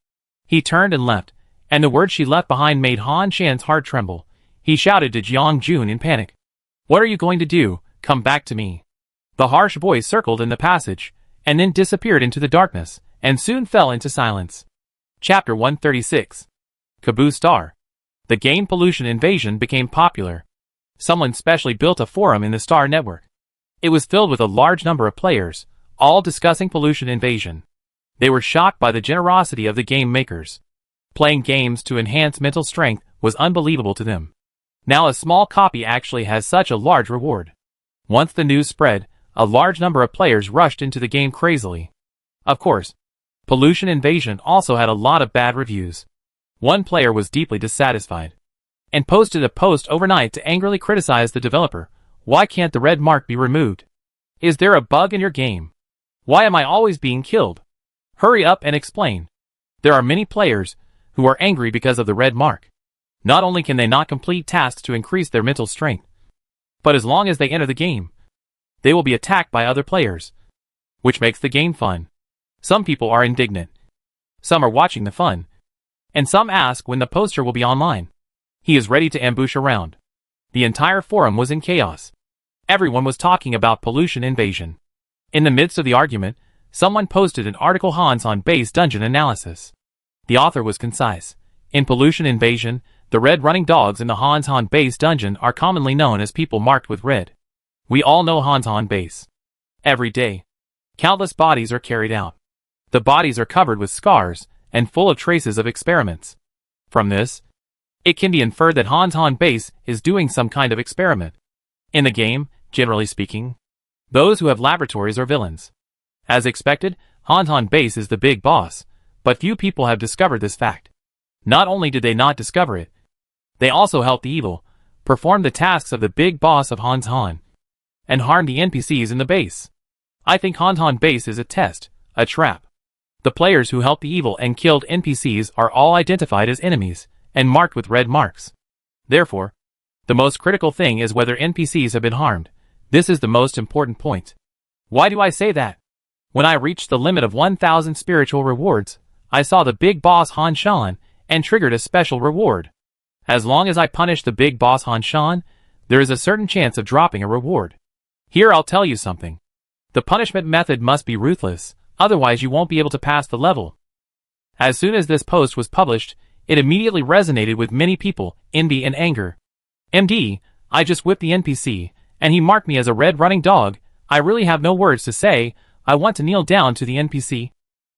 he turned and left, and the words she left behind made Han Shan's heart tremble. He shouted to Jiang Jun in panic. What are you going to do? Come back to me. The harsh voice circled in the passage, and then disappeared into the darkness, and soon fell into silence. Chapter 136. Caboose Star. The game Pollution Invasion became popular. Someone specially built a forum in the Star Network. It was filled with a large number of players, all discussing Pollution Invasion. They were shocked by the generosity of the game makers. Playing games to enhance mental strength was unbelievable to them. Now a small copy actually has such a large reward. Once the news spread, a large number of players rushed into the game crazily. Of course, Pollution Invasion also had a lot of bad reviews. One player was deeply dissatisfied and posted a post overnight to angrily criticize the developer. Why can't the red mark be removed? Is there a bug in your game? Why am I always being killed? Hurry up and explain. There are many players who are angry because of the red mark. Not only can they not complete tasks to increase their mental strength, but as long as they enter the game, they will be attacked by other players, which makes the game fun. Some people are indignant. Some are watching the fun. And some ask when the poster will be online. He is ready to ambush around. The entire forum was in chaos. Everyone was talking about Pollution Invasion. In the midst of the argument, someone posted an article on base dungeon analysis. The author was concise. In Pollution Invasion, the red running dogs in the Han base dungeon are commonly known as people marked with red. We all know Han base. Every day, countless bodies are carried out. The bodies are covered with scars and full of traces of experiments. From this, it can be inferred that Han base is doing some kind of experiment. In the game, generally speaking, those who have laboratories are villains. As expected, Han base is the big boss, but few people have discovered this fact. Not only did they not discover it, they also helped the evil perform the tasks of the big boss of Han, and harm the NPCs in the base. I think Han base is a test, a trap. The players who helped the evil and killed NPCs are all identified as enemies, and marked with red marks. Therefore, the most critical thing is whether NPCs have been harmed. This is the most important point. Why do I say that? When I reached the limit of 1,000 spiritual rewards, I saw the big boss Han Shan and triggered a special reward. As long as I punish the big boss Han Shan, there is a certain chance of dropping a reward. Here I'll tell you something. The punishment method must be ruthless, otherwise you won't be able to pass the level. As soon as this post was published, it immediately resonated with many people, envy and anger. MD, I just whipped the NPC, and he marked me as a red running dog. I really have no words to say. I want to kneel down to the NPC.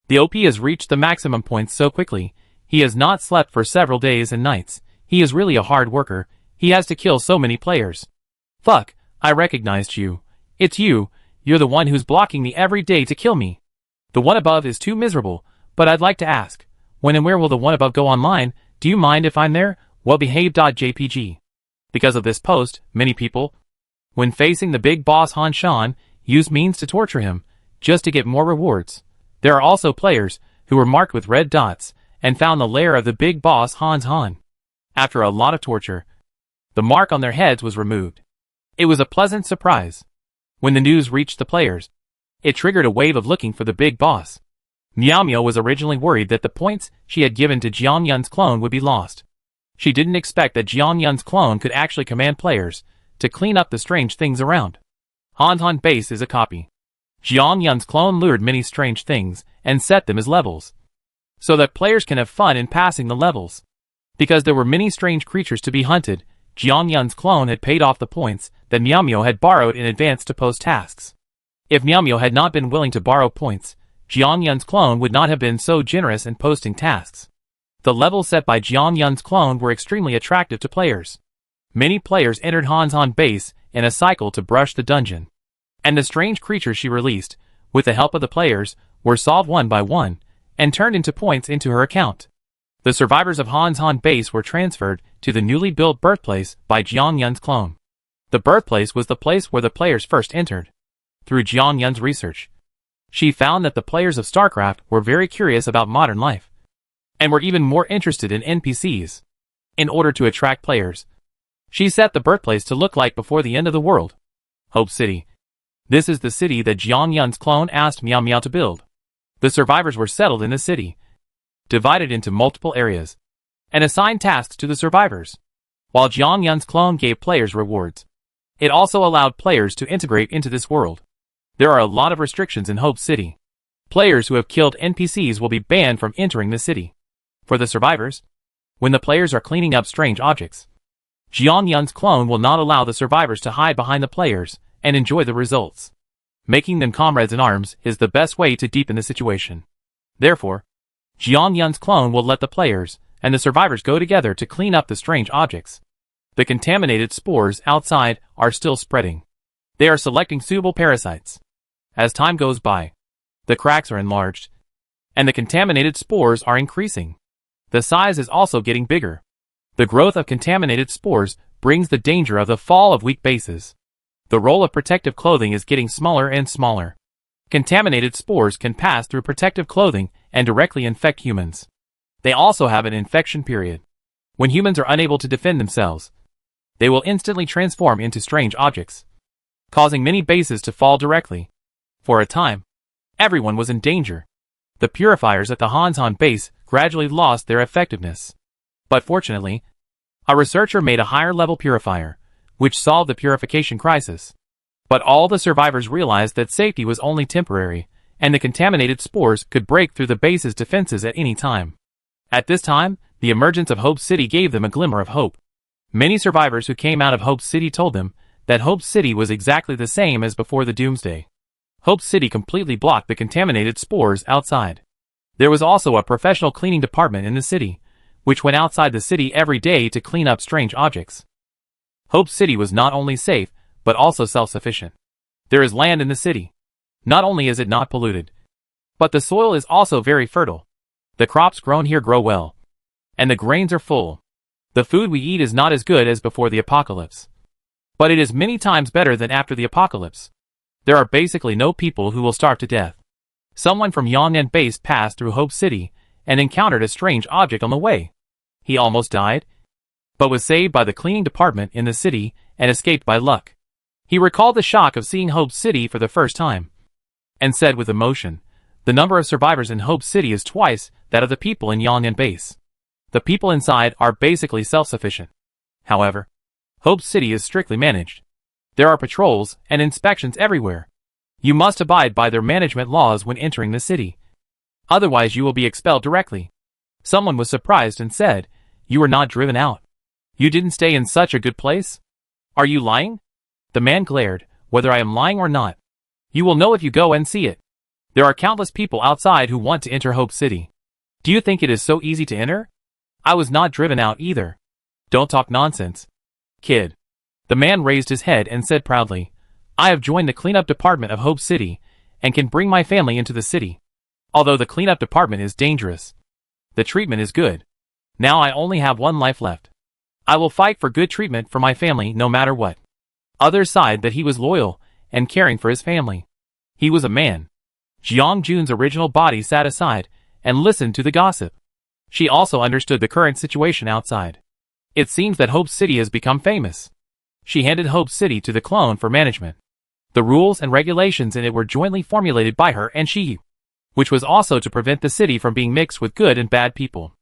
The OP has reached the maximum points so quickly. He has not slept for several days and nights. He is really a hard worker. He has to kill so many players. Fuck, I recognized you. It's you. You're the one who's blocking me every day to kill me. The one above is too miserable, but I'd like to ask, when and where will the one above go online? Do you mind if I'm there? Well-behaved.jpg. Because of this post, many people, when facing the big boss Han Shan, use means to torture him, just to get more rewards. There are also players who were marked with red dots and found the lair of the big boss Han. After a lot of torture, the mark on their heads was removed. It was a pleasant surprise. When the news reached the players, it triggered a wave of looking for the big boss. Miao Miao was originally worried that the points she had given to Jiang Yun's clone would be lost. She didn't expect that Jiang Yun's clone could actually command players to clean up the strange things around. Han base is a copy. Jiang Yun's clone lured many strange things and set them as levels, so that players can have fun in passing the levels. Because there were many strange creatures to be hunted, Jiang Yun's clone had paid off the points that Miao Miao had borrowed in advance to post tasks. If Miao Miao had not been willing to borrow points, Jiang Yun's clone would not have been so generous in posting tasks. The levels set by Jiang Yun's clone were extremely attractive to players. Many players entered Han base in a cycle to brush the dungeon. And the strange creatures she released, with the help of the players, were solved one by one, and turned into points into her account. The survivors of Han base were transferred to the newly built birthplace by Jiang Yun's clone. The birthplace was the place where the players first entered. Through Jiang Yun's research, she found that the players of StarCraft were very curious about modern life, and were even more interested in NPCs. In order to attract players, she set the birthplace to look like before the end of the world. Hope City. This is the city that Jiang Yun's clone asked Miao Miao to build. The survivors were settled in the city, divided into multiple areas, and assigned tasks to the survivors. While Jiang Yun's clone gave players rewards, it also allowed players to integrate into this world. There are a lot of restrictions in Hope City. Players who have killed NPCs will be banned from entering the city. For the survivors, when the players are cleaning up strange objects, Jiang Yun's clone will not allow the survivors to hide behind the players and enjoy the results. Making them comrades in arms is the best way to deepen the situation. Therefore, Jiang Yun's clone will let the players and the survivors go together to clean up the strange objects. The contaminated spores outside are still spreading. They are selecting suitable parasites. As time goes by, the cracks are enlarged, and the contaminated spores are increasing. The size is also getting bigger. The growth of contaminated spores brings the danger of the fall of weak bases. The roll of protective clothing is getting smaller and smaller. Contaminated spores can pass through protective clothing and directly infect humans. They also have an infection period. When humans are unable to defend themselves, they will instantly transform into strange objects, causing many bases to fall directly. For a time, everyone was in danger. The purifiers at the Han base gradually lost their effectiveness. But fortunately, a researcher made a higher level purifier, which solved the purification crisis. But all the survivors realized that safety was only temporary, and the contaminated spores could break through the base's defenses at any time. At this time, the emergence of Hope City gave them a glimmer of hope. Many survivors who came out of Hope City told them that Hope City was exactly the same as before the Doomsday. Hope City completely blocked the contaminated spores outside. There was also a professional cleaning department in the city, which went outside the city every day to clean up strange objects. Hope City was not only safe, but also self-sufficient. There is land in the city. Not only is it not polluted, but the soil is also very fertile. The crops grown here grow well, and the grains are full. The food we eat is not as good as before the apocalypse, but it is many times better than after the apocalypse. There are basically no people who will starve to death. Someone from Yongnan base passed through Hope City and encountered a strange object on the way. He almost died, but was saved by the cleaning department in the city and escaped by luck. He recalled the shock of seeing Hope City for the first time, and said with emotion, The number of survivors in Hope City is twice that of the people in Yong'an Base. The people inside are basically self-sufficient. However, Hope City is strictly managed. There are patrols and inspections everywhere. You must abide by their management laws when entering the city. Otherwise you will be expelled directly. Someone was surprised and said, "You were not driven out. You didn't stay in such a good place? Are you lying?" The man glared, "Whether I am lying or not, you will know if you go and see it. There are countless people outside who want to enter Hope City. Do you think it is so easy to enter? I was not driven out either. Don't talk nonsense, kid." The man raised his head and said proudly, "I have joined the cleanup department of Hope City and can bring my family into the city. Although the cleanup department is dangerous, the treatment is good. Now I only have one life left. I will fight for good treatment for my family no matter what." Others sighed that he was loyal and caring for his family. He was a man. Jiang Jun's original body sat aside and listened to the gossip. She also understood the current situation outside. It seems that Hope City has become famous. She handed Hope City to the clone for management. The rules and regulations in it were jointly formulated by her and she, which was also to prevent the city from being mixed with good and bad people.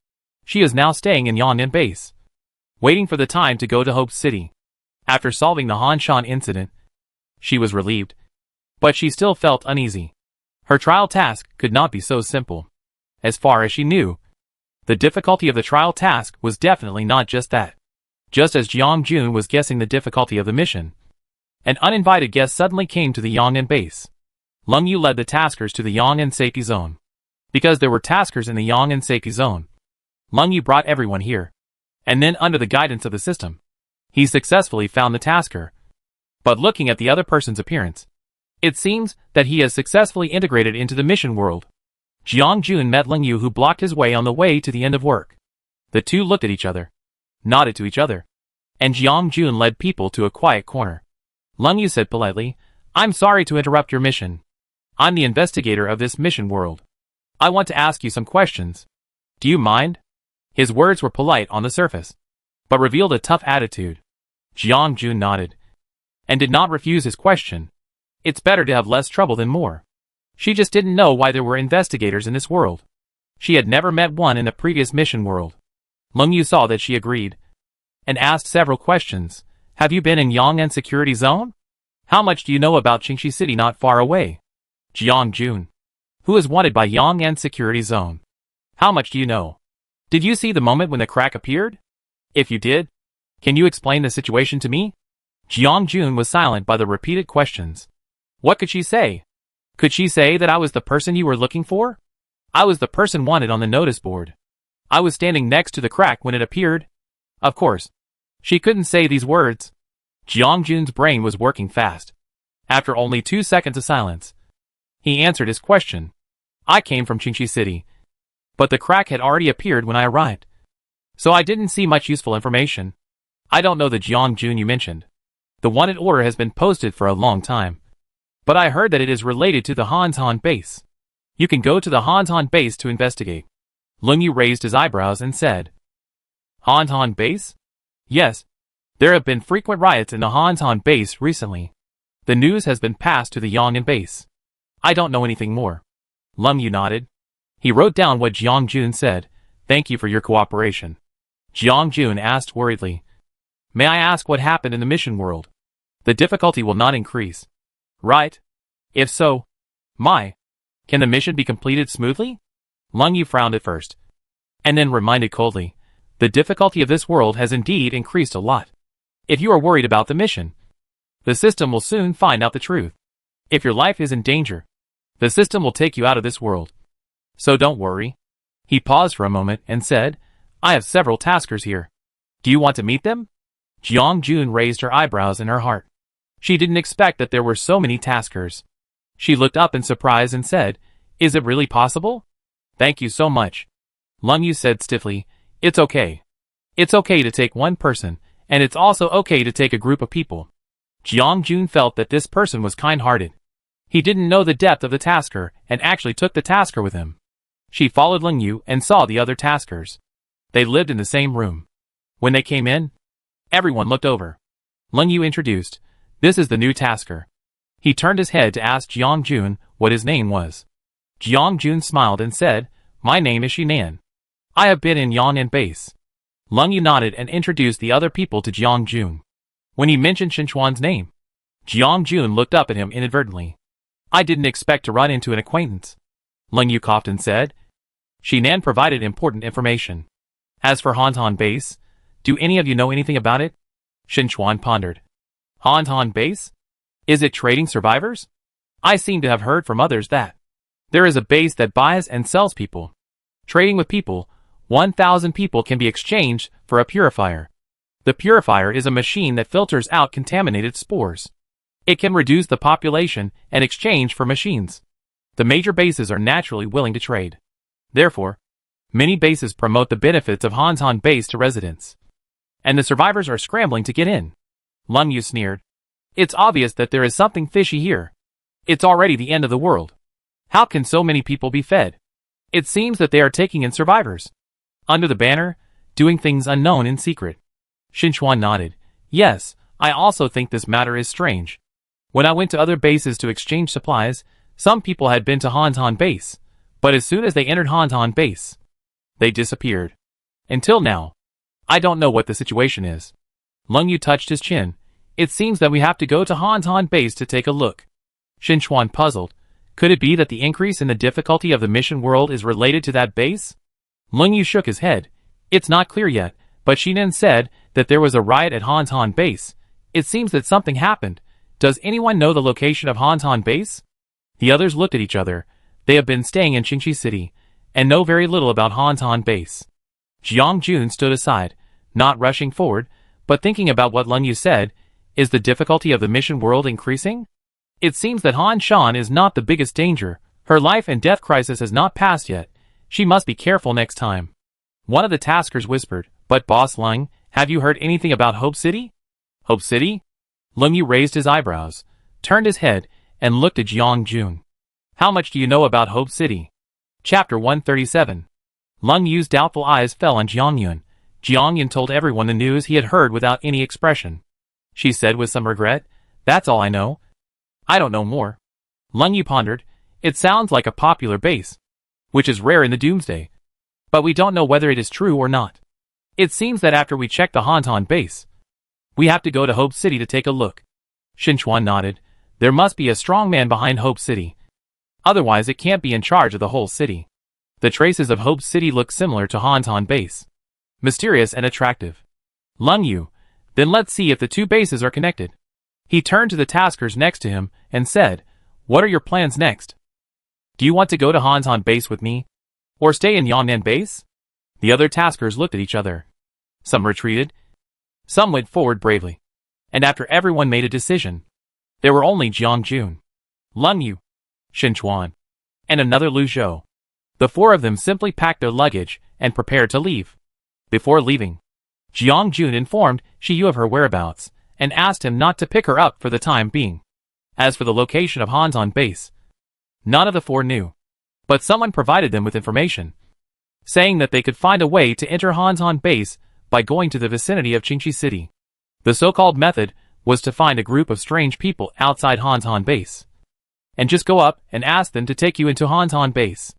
She is now staying in Yong'an Base, waiting for the time to go to Hope City. After solving the Han Shan incident, she was relieved. But she still felt uneasy. Her trial task could not be so simple. As far as she knew, the difficulty of the trial task was definitely not just that. Just as Jiang Jun was guessing the difficulty of the mission, an uninvited guest suddenly came to the Yong'an base. Leng Yu led the taskers to the Yong'an safety zone. Because there were taskers in the Yong'an safety zone, Leng Yu brought everyone here. And then under the guidance of the system, he successfully found the tasker. But looking at the other person's appearance, it seems that he has successfully integrated into the mission world. Jiang Jun met Leng Yu, who blocked his way on the way to the end of work. The two looked at each other, nodded to each other, and Jiang Jun led people to a quiet corner. Leng Yu said politely, "I'm sorry to interrupt your mission. I'm the investigator of this mission world. I want to ask you some questions. Do you mind?" His words were polite on the surface, but revealed a tough attitude. Jiang Jun nodded, and did not refuse his question. It's better to have less trouble than more. She just didn't know why there were investigators in this world. She had never met one in the previous mission world. Leng Yu saw that she agreed, and asked several questions. "Have you been in Yong'an Security Zone? How much do you know about Qingxi City not far away?" Jiang Jun. "Who is wanted by Yong'an Security Zone? How much do you know? Did you see the moment when the crack appeared? If you did, can you explain the situation to me?" Jiang Jun was silent by the repeated questions. What could she say? Could she say that I was the person you were looking for? I was the person wanted on the notice board. I was standing next to the crack when it appeared. Of course, she couldn't say these words. Jiang Jun's brain was working fast. After only 2 seconds of silence, he answered his question. "I came from Qingxi City, but the crack had already appeared when I arrived. So I didn't see much useful information. I don't know the Jiang Jun you mentioned. The wanted order has been posted for a long time. But I heard that it is related to the Hanshan base. You can go to the Hanshan base to investigate." Leng Yu raised his eyebrows and said, "Hanshan base? Yes. There have been frequent riots in the Hanshan base recently. The news has been passed to the Yong'an base. I don't know anything more." Leng Yu nodded. He wrote down what Jiang Jun said. "Thank you for your cooperation." Jiang Jun asked worriedly, "May I ask what happened in the mission world? The difficulty will not increase, right? If so, can the mission be completed smoothly?" Leng Yu frowned at first, and then reminded coldly, "The difficulty of this world has indeed increased a lot. If you are worried about the mission, the system will soon find out the truth. If your life is in danger, the system will take you out of this world. So don't worry." He paused for a moment and said, "I have several taskers here. Do you want to meet them?" Jiang Jun raised her eyebrows in her heart. She didn't expect that there were so many taskers. She looked up in surprise and said, "Is it really possible?" "Thank you so much." Leng Yu said stiffly, "It's okay. It's okay to take one person, and it's also okay to take a group of people." Jiang Jun felt that this person was kind-hearted. He didn't know the depth of the tasker and actually took the tasker with him. She followed Leng Yu and saw the other taskers. They lived in the same room. When they came in, everyone looked over. Leng Yu introduced, "This is the new tasker." He turned his head to ask Jiang Jun what his name was. Jiang Jun smiled and said, "My name is Shinan. I have been in Yangnan base." Leng Yu nodded and introduced the other people to Jiang Jun. When he mentioned Xinchuan's name, Jiang Jun looked up at him inadvertently. "I didn't expect to run into an acquaintance," Leng Yu coughed and said. Shinan provided important information. "As for Hantan base, do any of you know anything about it?" Xinchuan pondered. "Hantan base? Is it trading survivors? I seem to have heard from others that there is a base that buys and sells people. Trading with people, 1,000 people can be exchanged for a purifier. The purifier is a machine that filters out contaminated spores. It can reduce the population and exchange for machines. The major bases are naturally willing to trade. Therefore, many bases promote the benefits of Hantan base to residents. And the survivors are scrambling to get in." Leng Yu sneered. "It's obvious that there is something fishy here. It's already the end of the world. How can so many people be fed? It seems that they are taking in survivors under the banner, doing things unknown in secret." Xinchuan nodded. "Yes, I also think this matter is strange. When I went to other bases to exchange supplies, some people had been to Hantan base, but as soon as they entered Hantan base, they disappeared. Until now, I don't know what the situation is." Leng Yu touched his chin. "It seems that we have to go to Hantan base to take a look." Xinchuan puzzled. Could it be that the increase in the difficulty of the mission world is related to that base? Leng Yu shook his head. "It's not clear yet, but Shinan said that there was a riot at Hantan base. It seems that something happened. Does anyone know the location of Hantan base?" The others looked at each other. They have been staying in Qingxi City, and know very little about Hantan base. Jiang Jun stood aside, not rushing forward, but thinking about what Leng Yu said. Is the difficulty of the mission world increasing? It seems that Han Shan is not the biggest danger. Her life and death crisis has not passed yet. She must be careful next time. One of the taskers whispered, "But Boss Leng, have you heard anything about Hope City?" "Hope City?" Leng Yu raised his eyebrows, turned his head, and looked at Jiang Jun. "How much do you know about Hope City?" Chapter 137. Leng Yu's doubtful eyes fell on Jiang Yun. Jiang Yun told everyone the news he had heard without any expression. She said with some regret, "That's all I know. I don't know more." Leng Yu pondered. "It sounds like a popular base, which is rare in the Doomsday. But we don't know whether it is true or not. It seems that after we check the Hantan base, we have to go to Hope City to take a look." Xinchuan nodded. "There must be a strong man behind Hope City. Otherwise it can't be in charge of the whole city. The traces of Hope City look similar to Hantan base. Mysterious and attractive." Leng Yu, "Then let's see if the two bases are connected." He turned to the taskers next to him and said, "What are your plans next? Do you want to go to Hantan base with me? Or stay in Yangnan base?" The other taskers looked at each other. Some retreated. Some went forward bravely. And after everyone made a decision, there were only Jiang Jun, Leng Yu, Xinchuan, and another Lu Zhou. The four of them simply packed their luggage and prepared to leave. Before leaving, Jiang Jun informed Shi Yu of her whereabouts and asked him not to pick her up for the time being. As for the location of Hantan base, none of the four knew. But someone provided them with information, saying that they could find a way to enter Hantan base by going to the vicinity of Qingxi City. The so-called method was to find a group of strange people outside Hantan base, and just go up and ask them to take you into Hantan base.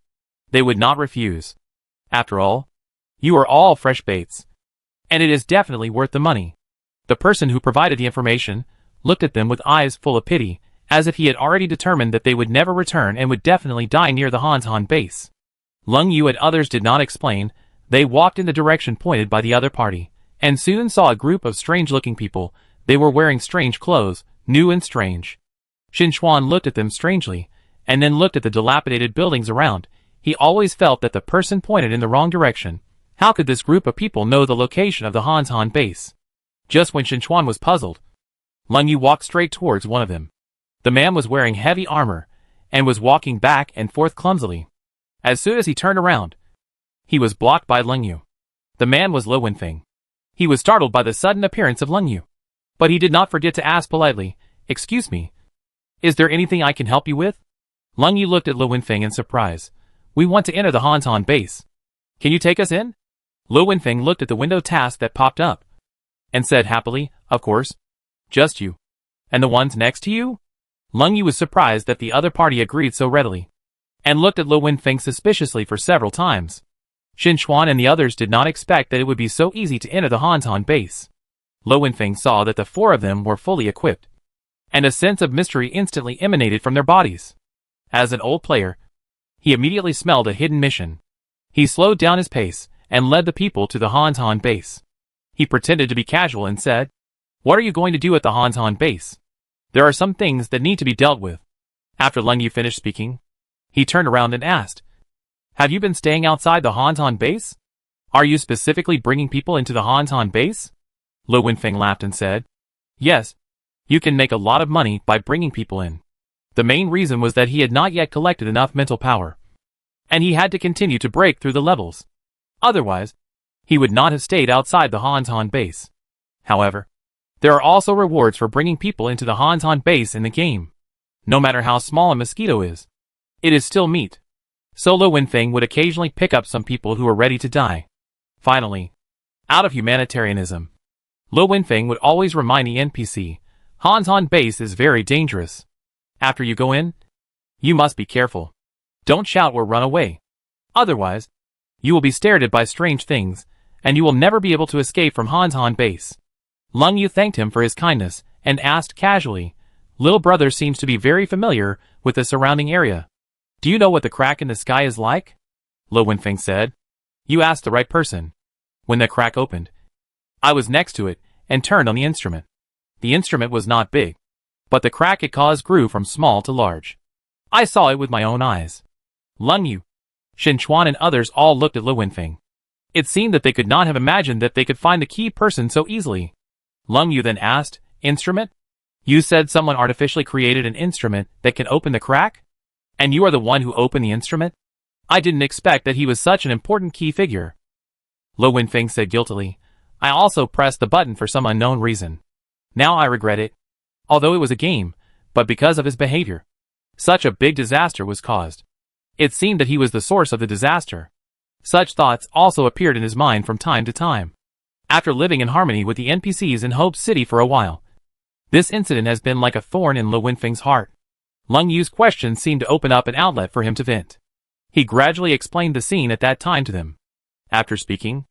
They would not refuse. After all, you are all fresh baits, and it is definitely worth the money. The person who provided the information looked at them with eyes full of pity, as if he had already determined that they would never return and would definitely die near the Hantan base. Leng Yu and others did not explain. They walked in the direction pointed by the other party, and soon saw a group of strange-looking people. They were wearing strange clothes, new and strange. Xinchuan looked at them strangely, and then looked at the dilapidated buildings around. He always felt that the person pointed in the wrong direction. How could this group of people know the location of the Hantan base? Just when Xinchuan was puzzled, Leng Yu walked straight towards one of them. The man was wearing heavy armor, and was walking back and forth clumsily. As soon as he turned around, he was blocked by Leng Yu. The man was Lo Wenfeng. He was startled by the sudden appearance of Leng Yu, but he did not forget to ask politely, "Excuse me, is there anything I can help you with?" Leng Yu looked at Lo Wenfeng in surprise. "We want to enter the Hantan base. Can you take us in?" Lo Wenfeng looked at the window task that popped up, and said happily, "Of course. Just you. And the ones next to you?" Leng Yu was surprised that the other party agreed so readily. and looked at Lo Wenfeng suspiciously for several times. Xin Chuan and the others did not expect that it would be so easy to enter the Hantan base. Lo Wenfeng saw that the four of them were fully equipped, and a sense of mystery instantly emanated from their bodies. As an old player, he immediately smelled a hidden mission. He slowed down his pace and led the people to the Hantan base. He pretended to be casual and said, "What are you going to do at the Hantan base? There are some things that need to be dealt with." After Leng Yu finished speaking, he turned around and asked, "Have you been staying outside the Hantan base? Are you specifically bringing people into the Hantan base?" Lo Wenfeng laughed and said, "Yes, you can make a lot of money by bringing people in." The main reason was that he had not yet collected enough mental power, and he had to continue to break through the levels. Otherwise, he would not have stayed outside the Hantan base. However, there are also rewards for bringing people into the Hantan base in the game. No matter how small a mosquito is, it is still meat. So Lo Wenfeng would occasionally pick up some people who were ready to die. Finally, out of humanitarianism, Lo Wenfeng would always remind the NPC, Hantan base is very dangerous. After you go in, you must be careful. Don't shout or run away. Otherwise, you will be stared at by strange things, and you will never be able to escape from Hantan base. Leng Yu thanked him for his kindness and asked casually, "Little brother seems to be very familiar with the surrounding area. Do you know what the crack in the sky is like?" Lo Wenfeng said, "You asked the right person." When the crack opened, I was next to it and turned on the instrument. The instrument was not big, but the crack it caused grew from small to large. I saw it with my own eyes. Leng Yu, Xin Chuan and others all looked at Lo Wenfeng. It seemed that they could not have imagined that they could find the key person so easily. Leng Yu then asked, "Instrument? You said someone artificially created an instrument that can open the crack? And you are the one who opened the instrument? I didn't expect that he was such an important key figure." Lo Wenfeng said guiltily, "I also pressed the button for some unknown reason. Now I regret it. Although it was a game, but because of his behavior, such a big disaster was caused. It seemed that he was the source of the disaster." Such thoughts also appeared in his mind from time to time. After living in harmony with the NPCs in Hope City for a while, this incident has been like a thorn in Lo Wenfeng's heart. Leng Yu's questions seemed to open up an outlet for him to vent. He gradually explained the scene at that time to them. After speaking,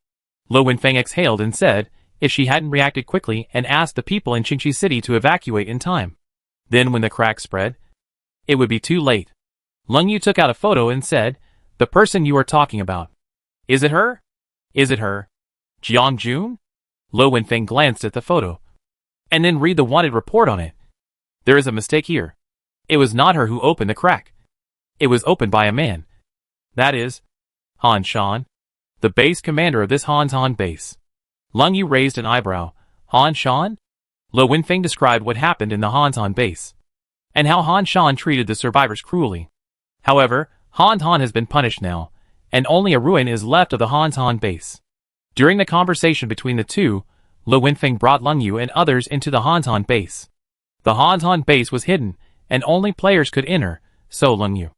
Lo Wenfeng exhaled and said, if she hadn't reacted quickly and asked the people in Qingqi City to evacuate in time, then when the crack spread, it would be too late. Leng Yu took out a photo and said, "The person you are talking about. Is it her? Is it her? Jiang Jun?" Lo Wenfeng glanced at the photo, and then read the wanted report on it. "There is a mistake here. It was not her who opened the crack. It was opened by a man. That is, Han Shan, the base commander of this Hantan base." Leng Yu raised an eyebrow. "Han Shan?" Lo Wenfeng described what happened in the Hantan base, and how Han Shan treated the survivors cruelly. However, Hantan has been punished now, and only a ruin is left of the Hantan base. During the conversation between the two, Lo Wenfeng brought Leng Yu and others into the Hantan base. The Hantan base was hidden, and only players could enter, so Leng Yu,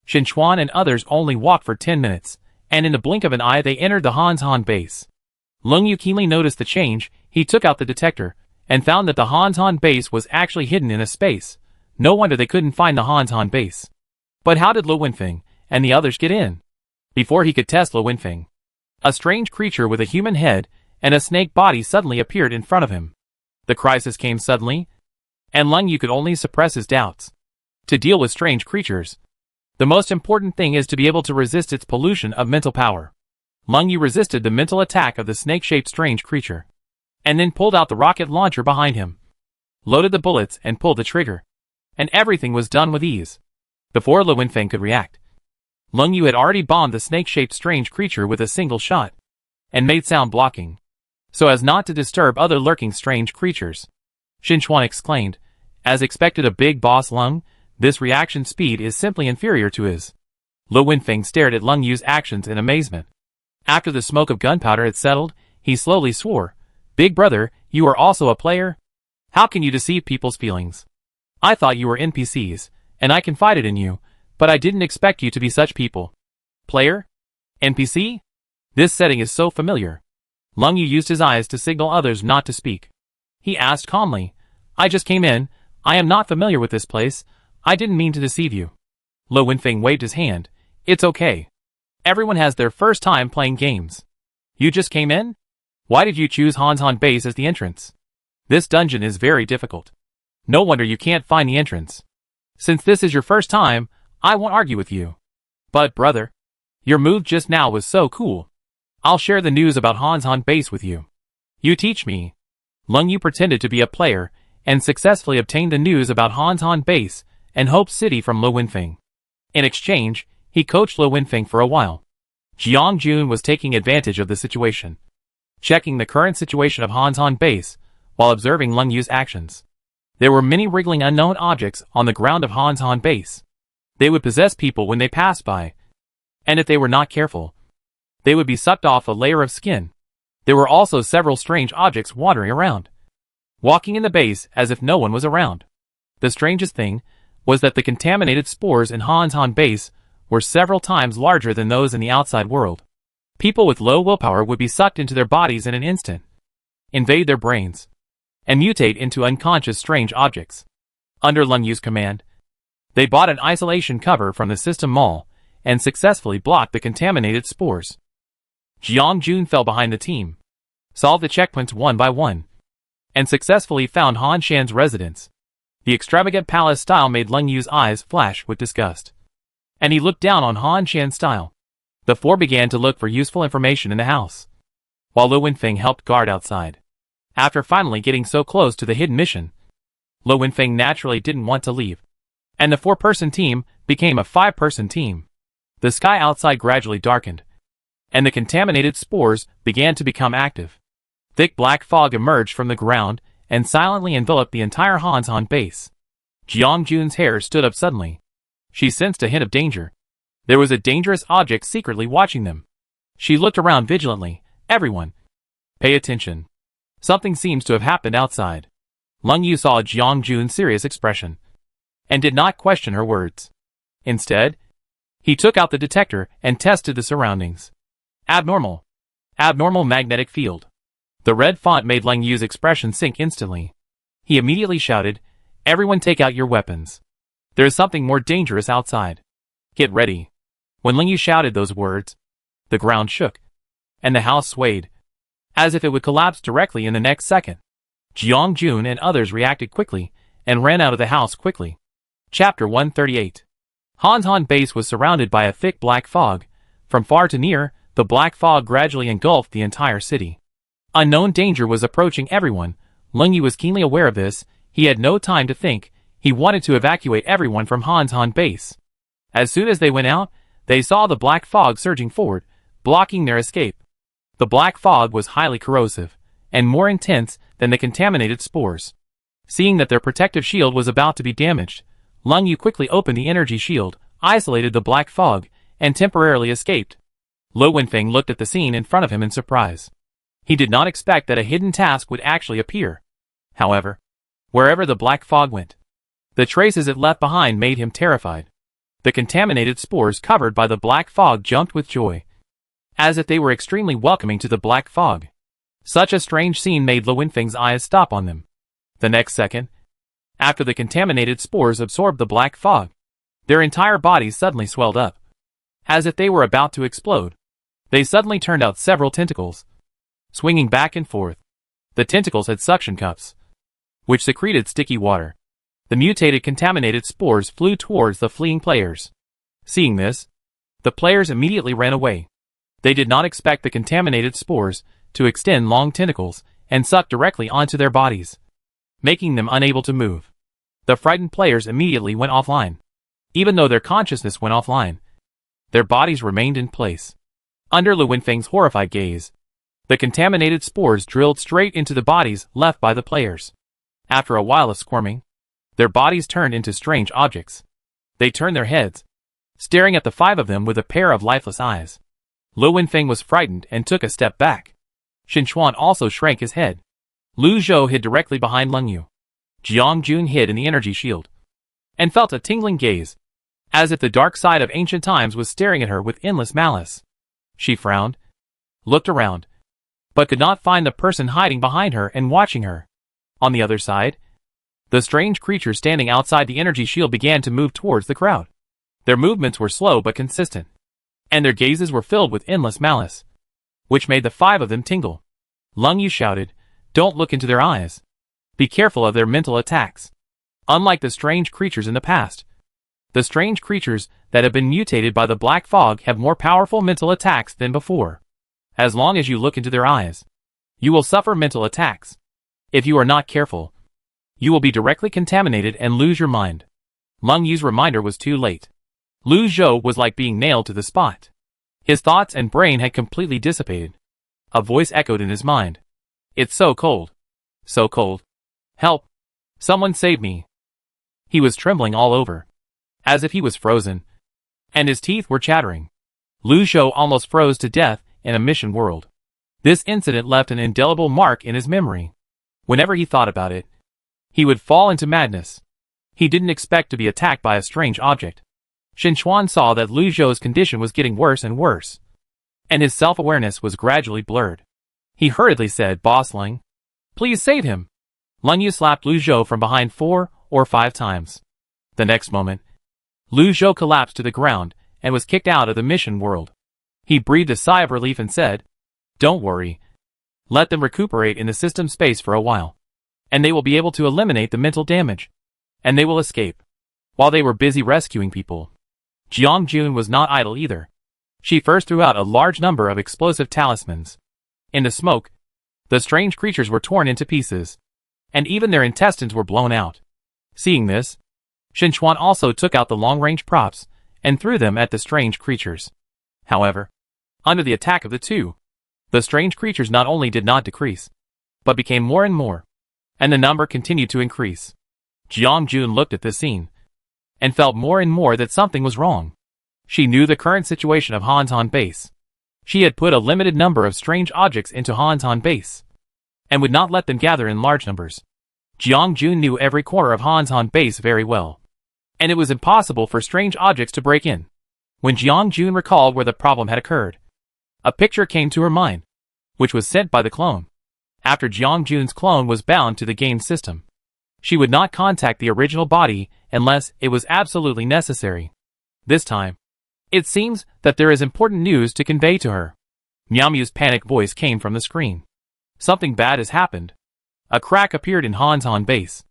Xin Chuan and others only walked for 10 minutes, and in the blink of an eye they entered the Hantan base. Leng Yu keenly noticed the change. He took out the detector, and found that the Hantan base was actually hidden in a space. No wonder they couldn't find the Hantan base. But how did Lo Wenfeng and the others get in? Before he could test Lo Wenfeng, a strange creature with a human head and a snake body suddenly appeared in front of him. The crisis came suddenly, and Leng Yu could only suppress his doubts. To deal with strange creatures, the most important thing is to be able to resist its pollution of mental power. Leng Yu resisted the mental attack of the snake-shaped strange creature, and then pulled out the rocket launcher behind him, loaded the bullets and pulled the trigger, and everything was done with ease. Before Lo Wenfeng could react, Leng Yu had already bombed the snake-shaped strange creature with a single shot, and made sound blocking, so as not to disturb other lurking strange creatures. Xin Chuan exclaimed, "As expected a big boss Leng, this reaction speed is simply inferior to his." Lo Wenfeng stared at Leng Yu's actions in amazement. After the smoke of gunpowder had settled, he slowly swore, "Big brother, you are also a player? How can you deceive people's feelings? I thought you were NPCs, and I confided in you, but I didn't expect you to be such people. Player? NPC? This setting is so familiar." Leng Yu used his eyes to signal others not to speak. He asked calmly, "I just came in. I am not familiar with this place. I didn't mean to deceive you." Lo Wenfeng waved his hand. It's okay. Everyone has their first time playing games. You just came in? Why did you choose Hanzhan Base as the entrance? This dungeon is very difficult. No wonder you can't find the entrance. Since this is your first time, I won't argue with you. But brother, your move just now was so cool. I'll share the news about Hanzhan Base with you. You teach me. Lung Yu pretended to be a player and successfully obtained the news about Hanzhan Base and Hope City from Lo Wenfeng. In exchange, he coached Lo Wenfeng for a while. Jiang Jun was taking advantage of the situation, checking the current situation of Hanzhan Base while observing Lung Yu's actions. There were many wriggling unknown objects on the ground of Hanzhan Base. They would possess people when they passed by, and if they were not careful, they would be sucked off a layer of skin. There were also several strange objects wandering around, walking in the base as if no one was around. The strangest thing was that the contaminated spores in Hanzhan Base were several times larger than those in the outside world. People with low willpower would be sucked into their bodies in an instant, invade their brains, and mutate into unconscious strange objects. Under Lung Yu's command, they bought an isolation cover from the system mall and successfully blocked the contaminated spores. Jiang Jun fell behind the team, solved the checkpoints one by one, and successfully found Han Shan's residence. The extravagant palace style made Lung Yu's eyes flash with disgust, and he looked down on Han Shan's style. The four began to look for useful information in the house, while Lo Wenfeng helped guard outside. After finally getting so close to the hidden mission, Lo Wenfeng naturally didn't want to leave, and the four-person team became a five-person team. The sky outside gradually darkened, and the contaminated spores began to become active. Thick black fog emerged from the ground and silently enveloped the entire Hanzhan Base. Jiang Jun's hair stood up suddenly. She sensed a hint of danger. There was a dangerous object secretly watching them. She looked around vigilantly. Everyone, pay attention. Something seems to have happened outside. Lung Yu saw Jiang Jun's serious expression and did not question her words. Instead, he took out the detector and tested the surroundings. Abnormal. Abnormal magnetic field. The red font made Lung Yu's expression sink instantly. He immediately shouted, "Everyone take out your weapons. There is something more dangerous outside. Get ready." When Lung Yu shouted those words, the ground shook, and the house swayed, as if it would collapse directly in the next second. Jiang Jun and others reacted quickly and ran out of the house quickly. Chapter 138. Hanzhan Base was surrounded by a thick black fog. From far to near, the black fog gradually engulfed the entire city. Unknown danger was approaching everyone. Lung Yu was keenly aware of this. He had no time to think. He wanted to evacuate everyone from Hanzhan Base. As soon as they went out, they saw the black fog surging forward, blocking their escape. The black fog was highly corrosive, and more intense than the contaminated spores. Seeing that their protective shield was about to be damaged, Lung Yu quickly opened the energy shield, isolated the black fog, and temporarily escaped. Lo Wenfeng looked at the scene in front of him in surprise. He did not expect that a hidden task would actually appear. However, wherever the black fog went, the traces it left behind made him terrified. The contaminated spores covered by the black fog jumped with joy, as if they were extremely welcoming to the black fog. Such a strange scene made Lo Wenfeng's eyes stop on them. The next second, after the contaminated spores absorbed the black fog, their entire bodies suddenly swelled up, as if they were about to explode. They suddenly turned out several tentacles, swinging back and forth. The tentacles had suction cups, which secreted sticky water. The mutated contaminated spores flew towards the fleeing players. Seeing this, the players immediately ran away. They did not expect the contaminated spores to extend long tentacles and suck directly onto their bodies, making them unable to move. The frightened players immediately went offline. Even though their consciousness went offline, their bodies remained in place. Under Lo Wenfeng's horrified gaze, the contaminated spores drilled straight into the bodies left by the players. After a while of squirming, their bodies turned into strange objects. They turned their heads, staring at the five of them with a pair of lifeless eyes. Lo Wenfeng was frightened and took a step back. Shin Chuan also shrank his head. Lu Zhou hid directly behind Lung Yu. Jiang Jun hid in the energy shield, and felt a tingling gaze, as if the dark side of ancient times was staring at her with endless malice. She frowned, looked around, but could not find the person hiding behind her and watching her. On the other side, the strange creature standing outside the energy shield began to move towards the crowd. Their movements were slow but consistent, and their gazes were filled with endless malice, which made the five of them tingle. Lung Yu shouted, "Don't look into their eyes. Be careful of their mental attacks. Unlike the strange creatures in the past, the strange creatures that have been mutated by the black fog have more powerful mental attacks than before. As long as you look into their eyes, you will suffer mental attacks. If you are not careful, you will be directly contaminated and lose your mind." Lung Yu's reminder was too late. Lu Zhou was like being nailed to the spot. His thoughts and brain had completely dissipated. A voice echoed in his mind. "It's so cold. So cold. Help. Someone save me." He was trembling all over, as if he was frozen, and his teeth were chattering. Lu Zhou almost froze to death in a mission world. This incident left an indelible mark in his memory. Whenever he thought about it, he would fall into madness. He didn't expect to be attacked by a strange object. Shen Chuan saw that Lu Zhou's condition was getting worse and worse, and his self-awareness was gradually blurred. He hurriedly said, "Boss Ling, please save him." Lung Yu slapped Lu Zhou from behind 4 or 5 times. The next moment, Lu Zhou collapsed to the ground and was kicked out of the mission world. He breathed a sigh of relief and said, "Don't worry. Let them recuperate in the system space for a while, and they will be able to eliminate the mental damage, and they will escape." While they were busy rescuing people, Jiang Jun was not idle either. She first threw out a large number of explosive talismans. In the smoke, the strange creatures were torn into pieces, and even their intestines were blown out. Seeing this, Shen Chuan also took out the long-range props and threw them at the strange creatures. However, under the attack of the two, the strange creatures not only did not decrease, but became more and more, and the number continued to increase. Jiang Jun looked at this scene, and felt more and more that something was wrong. She knew the current situation of Hantan Base. She had put a limited number of strange objects into Hantan Base, and would not let them gather in large numbers. Jiang Jun knew every corner of Hantan Base very well, and it was impossible for strange objects to break in. When Jiang Jun recalled where the problem had occurred, a picture came to her mind, which was sent by the clone. After Jiang Jun's clone was bound to the game system, she would not contact the original body unless it was absolutely necessary. This time, it seems that there is important news to convey to her. Miao Miao's panicked voice came from the screen. "Something bad has happened. A crack appeared in Hantan Base,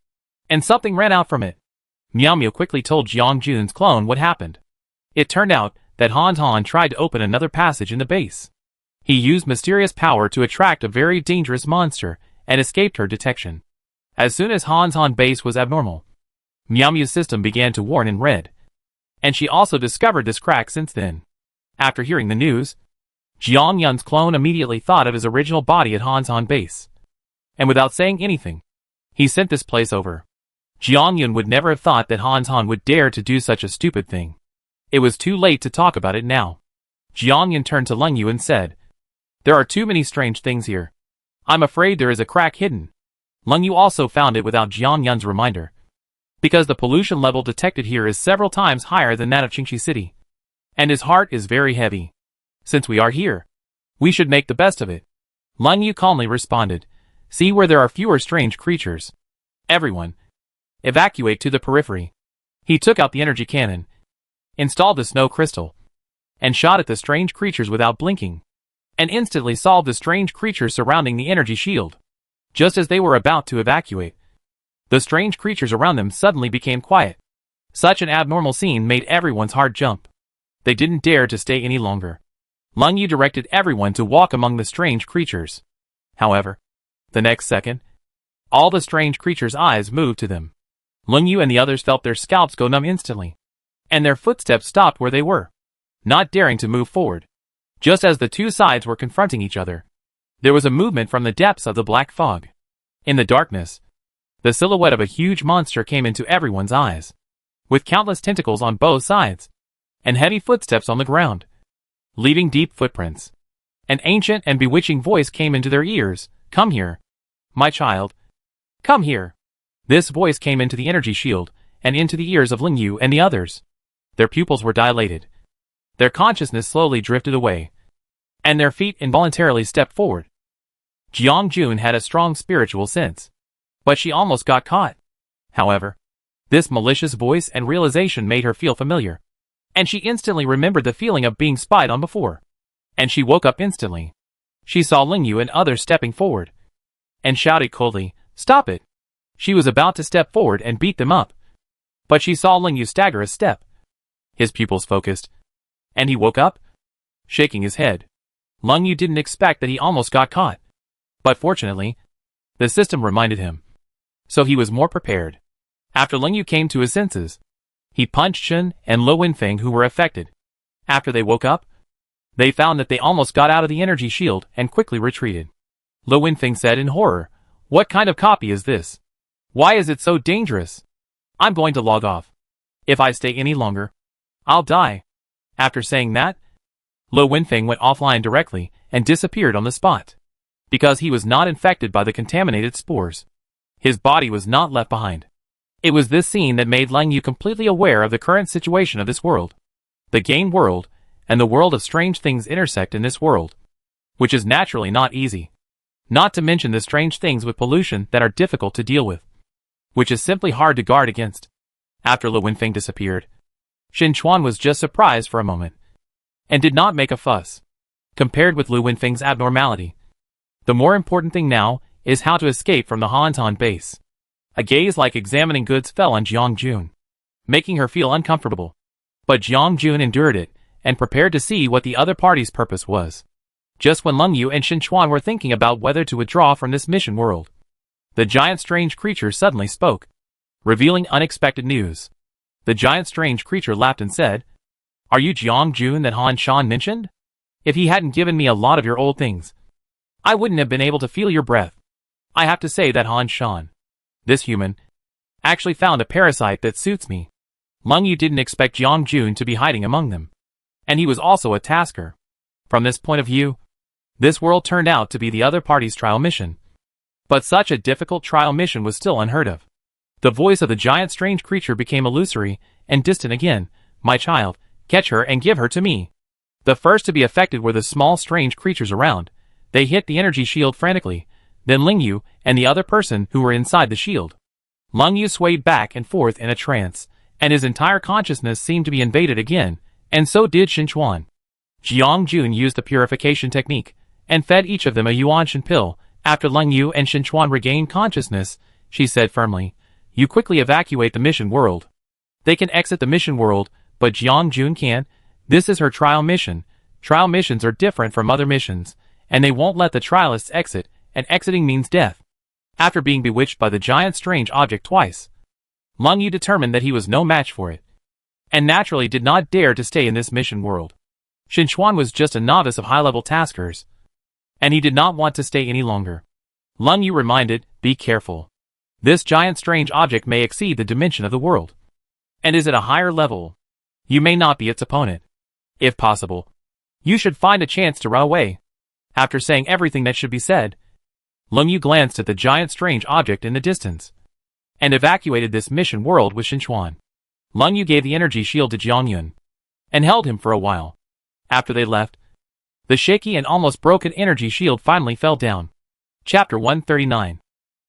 and something ran out from it." Miao Miao quickly told Jiang Jun's clone what happened. It turned out that Hantan tried to open another passage in the base. He used mysterious power to attract a very dangerous monster and escaped her detection. As soon as Hantan Base was abnormal, Miao Miao's system began to warn in red, and she also discovered this crack since then. After hearing the news, Jiang Yun's clone immediately thought of his original body at Hantan Base, and without saying anything, he sent this place over. Jiang Yun would never have thought that Hantan would dare to do such a stupid thing. It was too late to talk about it now. Jiang Yun turned to Lung Yu and said, "There are too many strange things here. I'm afraid there is a crack hidden." Lung Yu also found it without Jiang Yun's reminder, because the pollution level detected here is several times higher than that of Qingxi City, and his heart is very heavy. "Since we are here, we should make the best of it." Lung Yu calmly responded, "See where there are fewer strange creatures. Everyone, evacuate to the periphery." He took out the energy cannon, installed the snow crystal, and shot at the strange creatures without blinking, and instantly solved the strange creatures surrounding the energy shield. Just as they were about to evacuate, the strange creatures around them suddenly became quiet. Such an abnormal scene made everyone's heart jump. They didn't dare to stay any longer. Lung Yu directed everyone to walk among the strange creatures. However, the next second, all the strange creatures' eyes moved to them. Lung Yu and the others felt their scalps go numb instantly, and their footsteps stopped where they were, not daring to move forward. Just as the two sides were confronting each other, there was a movement from the depths of the black fog. In the darkness, the silhouette of a huge monster came into everyone's eyes, with countless tentacles on both sides, and heavy footsteps on the ground, leaving deep footprints. An ancient and bewitching voice came into their ears, "Come here, my child. Come here." This voice came into the energy shield, and into the ears of Ling Yu and the others. Their pupils were dilated. Their consciousness slowly drifted away, and their feet involuntarily stepped forward. Jiang Jun had a strong spiritual sense, but she almost got caught. However, this malicious voice and realization made her feel familiar, and she instantly remembered the feeling of being spied on before. And she woke up instantly. She saw Ling Yu and others stepping forward, and shouted coldly, "Stop it!" She was about to step forward and beat them up, but she saw Ling Yu stagger a step. His pupils focused, and he woke up, shaking his head. Ling Yu didn't expect that he almost got caught, but fortunately, the system reminded him, so he was more prepared. After Ling Yu came to his senses, he punched Shen and Lo Wenfeng, who were affected. After they woke up, they found that they almost got out of the energy shield and quickly retreated. Lo Wenfeng said in horror, "What kind of copy is this? Why is it so dangerous? I'm going to log off. If I stay any longer, I'll die." After saying that, Lo Wenfeng went offline directly and disappeared on the spot. Because he was not infected by the contaminated spores, his body was not left behind. It was this scene that made Ling Yu completely aware of the current situation of this world. The game world and the world of strange things intersect in this world, which is naturally not easy. Not to mention the strange things with pollution that are difficult to deal with, which is simply hard to guard against. After Lo Wenfeng disappeared, Xin Chuan was just surprised for a moment, and did not make a fuss. Compared with Lo Wenfeng's abnormality, the more important thing now is how to escape from the Hantan base. A gaze like examining goods fell on Jiang Jun, making her feel uncomfortable. But Jiang Jun endured it, and prepared to see what the other party's purpose was. Just when Ling Yu and Xin Chuan were thinking about whether to withdraw from this mission world, the giant strange creature suddenly spoke, revealing unexpected news. The giant strange creature laughed and said, "Are you Jiang Jun that Han Shan mentioned? If he hadn't given me a lot of your old things, I wouldn't have been able to feel your breath. I have to say that Han Shan, this human, actually found a parasite that suits me." Ling Yu didn't expect Jiang Jun to be hiding among them, and he was also a tasker. From this point of view, this world turned out to be the other party's trial mission. But such a difficult trial mission was still unheard of. The voice of the giant strange creature became illusory and distant again. "My child, catch her and give her to me." The first to be affected were the small strange creatures around. They hit the energy shield frantically, then Ling Yu and the other person who were inside the shield. Ling Yu swayed back and forth in a trance, and his entire consciousness seemed to be invaded again, and so did Xin Chuan. Jiang Jun used the purification technique, and fed each of them a Yuanshan pill. After Ling Yu and Xin Chuan regained consciousness, she said firmly, "You quickly evacuate the mission world." They can exit the mission world, but Jiang Jun can't. This is her trial mission. Trial missions are different from other missions, and they won't let the trialists exit, and exiting means death. After being bewitched by the giant strange object twice, Ling Yu determined that he was no match for it, and naturally did not dare to stay in this mission world. Xin Chuan was just a novice of high-level taskers, and he did not want to stay any longer. Ling Yu reminded, "Be careful. This giant strange object may exceed the dimension of the world, and is at a higher level. You may not be its opponent. If possible, you should find a chance to run away." After saying everything that should be said, Ling Yu glanced at the giant strange object in the distance, and evacuated this mission world with Xin Chuan. Ling Yu gave the energy shield to Jiang Yun, and held him for a while. After they left, the shaky and almost broken energy shield finally fell down. Chapter 139.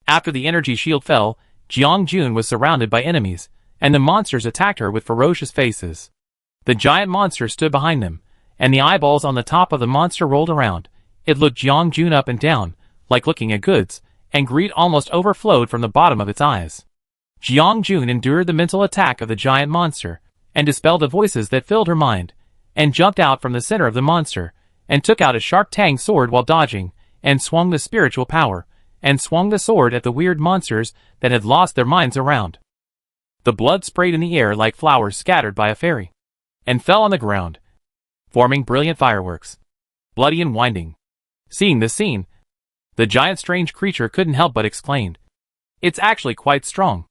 After the energy shield fell, Jiang Jun was surrounded by enemies, and the monsters attacked her with ferocious faces. The giant monster stood behind them, and the eyeballs on the top of the monster rolled around. It looked Jiang Jun up and down, like looking at goods, and greed almost overflowed from the bottom of its eyes. Jiang Jun endured the mental attack of the giant monster, and dispelled the voices that filled her mind, and jumped out from the center of the monster, and took out a sharp tang sword while dodging, and swung the spiritual power, and swung the sword at the weird monsters that had lost their minds around. The blood sprayed in the air like flowers scattered by a fairy, and fell on the ground, forming brilliant fireworks, bloody and winding. Seeing this scene, the giant strange creature couldn't help but exclaim, "It's actually quite strong."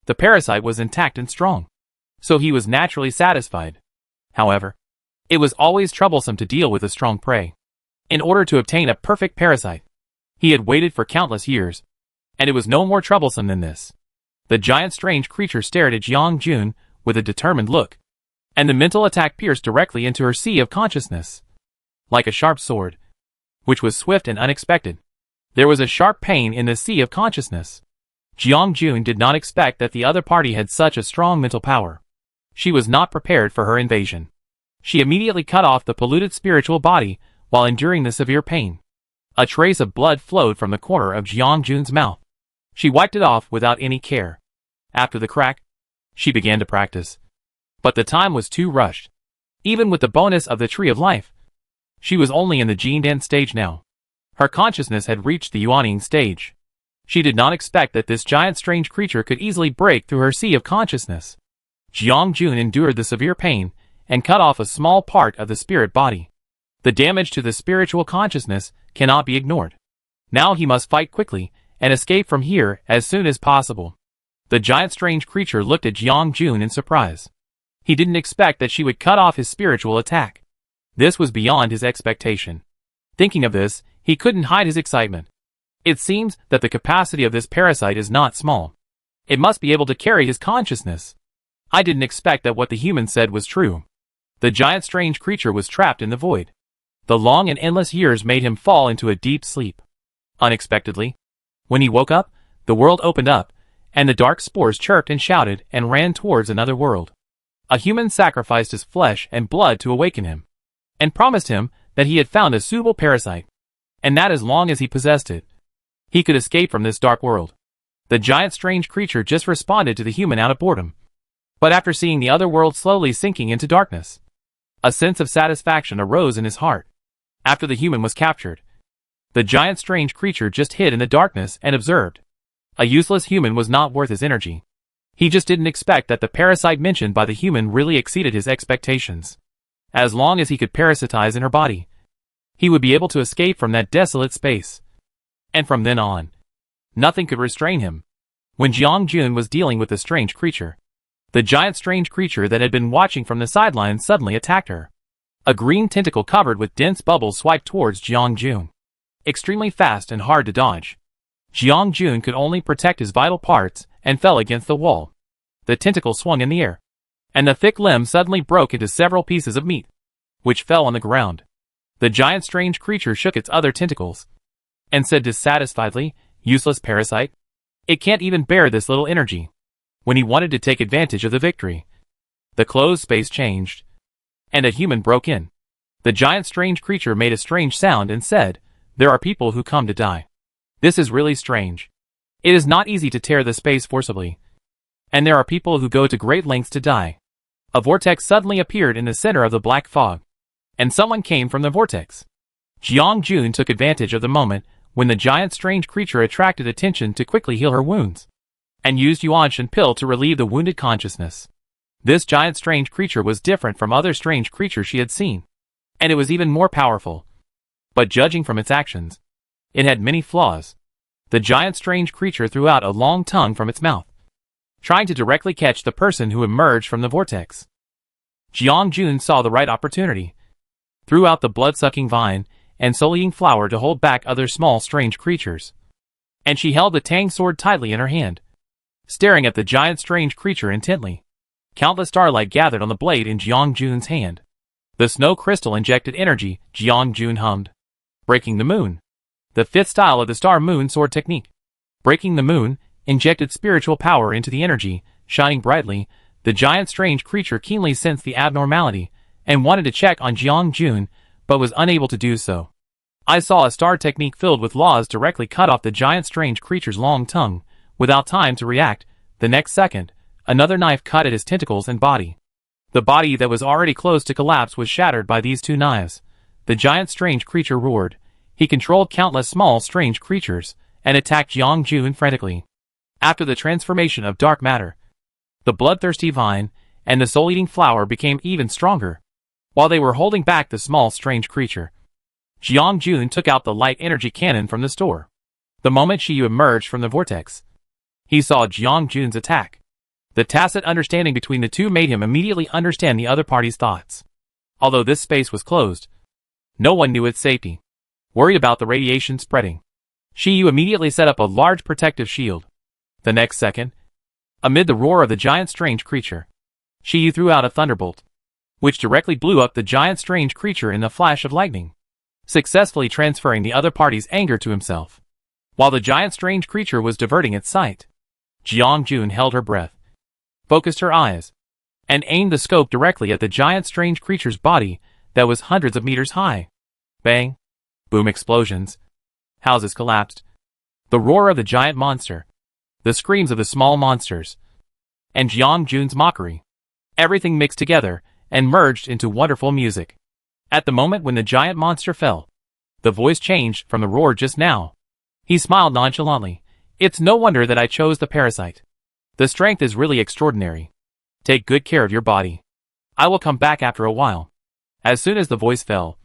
The parasite was intact and strong, so he was naturally satisfied. However, it was always troublesome to deal with a strong prey. In order to obtain a perfect parasite, he had waited for countless years, and it was no more troublesome than this. The giant strange creature stared at Jiang Jun with a determined look, and the mental attack pierced directly into her sea of consciousness, like a sharp sword, which was swift and unexpected. There was a sharp pain in the sea of consciousness. Jiang Jun did not expect that the other party had such a strong mental power. She was not prepared for her invasion. She immediately cut off the polluted spiritual body while enduring the severe pain. A trace of blood flowed from the corner of Jiang Jun's mouth. She wiped it off without any care. After the crack, she began to practice. But the time was too rushed. Even with the bonus of the Tree of Life, she was only in the Jindan stage now. Her consciousness had reached the Yuaning stage. She did not expect that this giant strange creature could easily break through her sea of consciousness. Jiang Jun endured the severe pain and cut off a small part of the spirit body. The damage to the spiritual consciousness cannot be ignored. Now he must fight quickly and escape from here as soon as possible. The giant strange creature looked at Jiang Jun in surprise. He didn't expect that she would cut off his spiritual attack. This was beyond his expectation. Thinking of this, he couldn't hide his excitement. It seems that the capacity of this parasite is not small. It must be able to carry his consciousness. I didn't expect that what the human said was true. The giant strange creature was trapped in the void. The long and endless years made him fall into a deep sleep. Unexpectedly, when he woke up, the world opened up, and the dark spores chirped and shouted and ran towards another world. A human sacrificed his flesh and blood to awaken him, and promised him that he had found a suitable parasite, and that as long as he possessed it, he could escape from this dark world. The giant strange creature just responded to the human out of boredom. But after seeing the other world slowly sinking into darkness, a sense of satisfaction arose in his heart. After the human was captured, the giant strange creature just hid in the darkness and observed. A useless human was not worth his energy. He just didn't expect that the parasite mentioned by the human really exceeded his expectations. As long as he could parasitize in her body, he would be able to escape from that desolate space. And from then on, nothing could restrain him. When Jiang Jun was dealing with the strange creature, the giant strange creature that had been watching from the sidelines suddenly attacked her. A green tentacle covered with dense bubbles swiped towards Jiang Jun. Extremely fast and hard to dodge, Jiang Jun could only protect his vital parts and fell against the wall. The tentacle swung in the air, and the thick limb suddenly broke into several pieces of meat, which fell on the ground. The giant strange creature shook its other tentacles, and said dissatisfiedly, "Useless parasite. It can't even bear this little energy." When he wanted to take advantage of the victory, the closed space changed, and a human broke in. The giant strange creature made a strange sound and said, "There are people who come to die. This is really strange. It is not easy to tear the space forcibly. And there are people who go to great lengths to die." A vortex suddenly appeared in the center of the black fog, and someone came from the vortex. Jiang Jun took advantage of the moment when the giant strange creature attracted attention to quickly heal her wounds, and used Yuanshan pill to relieve the wounded consciousness. This giant strange creature was different from other strange creatures she had seen, and it was even more powerful. But judging from its actions, it had many flaws. The giant strange creature threw out a long tongue from its mouth, trying to directly catch the person who emerged from the vortex. Jiang Jun saw the right opportunity, threw out the blood-sucking vine and soul-eating flower to hold back other small strange creatures, and she held the tang sword tightly in her hand, staring at the giant strange creature intently. Countless starlight gathered on the blade in Jiang Jun's hand. The snow crystal injected energy, Jiang Jun hummed. Breaking the moon. The fifth style of the star moon sword technique. Breaking the moon injected spiritual power into the energy, shining brightly. The giant strange creature keenly sensed the abnormality and wanted to check on Jiang Jun, but was unable to do so. I saw a star technique filled with laws directly cut off the giant strange creature's long tongue. Without time to react, the next second, another knife cut at his tentacles and body. The body that was already close to collapse was shattered by these two knives. The giant strange creature roared. He controlled countless small strange creatures, and attacked Jiang Jun frantically. After the transformation of dark matter, the bloodthirsty vine and the soul-eating flower became even stronger. While they were holding back the small strange creature, Jiang Jun took out the light energy cannon from the store. The moment she emerged from the vortex, he saw Jiang Jun's attack. The tacit understanding between the two made him immediately understand the other party's thoughts. Although this space was closed, no one knew its safety. Worried about the radiation spreading, Shiyu immediately set up a large protective shield. The next second, amid the roar of the giant strange creature, Shiyu threw out a thunderbolt, which directly blew up the giant strange creature in a flash of lightning, successfully transferring the other party's anger to himself. While the giant strange creature was diverting its sight, Jiang Jun held her breath, focused her eyes, and aimed the scope directly at the giant strange creature's body that was hundreds of meters high. Bang! Boom explosions. Houses collapsed. The roar of the giant monster. The screams of the small monsters. And Jiang Jun's mockery. Everything mixed together and merged into wonderful music. At the moment when the giant monster fell, the voice changed from the roar just now. He smiled nonchalantly. It's no wonder that I chose the parasite. The strength is really extraordinary. Take good care of your body. I will come back after a while. As soon as the voice fell,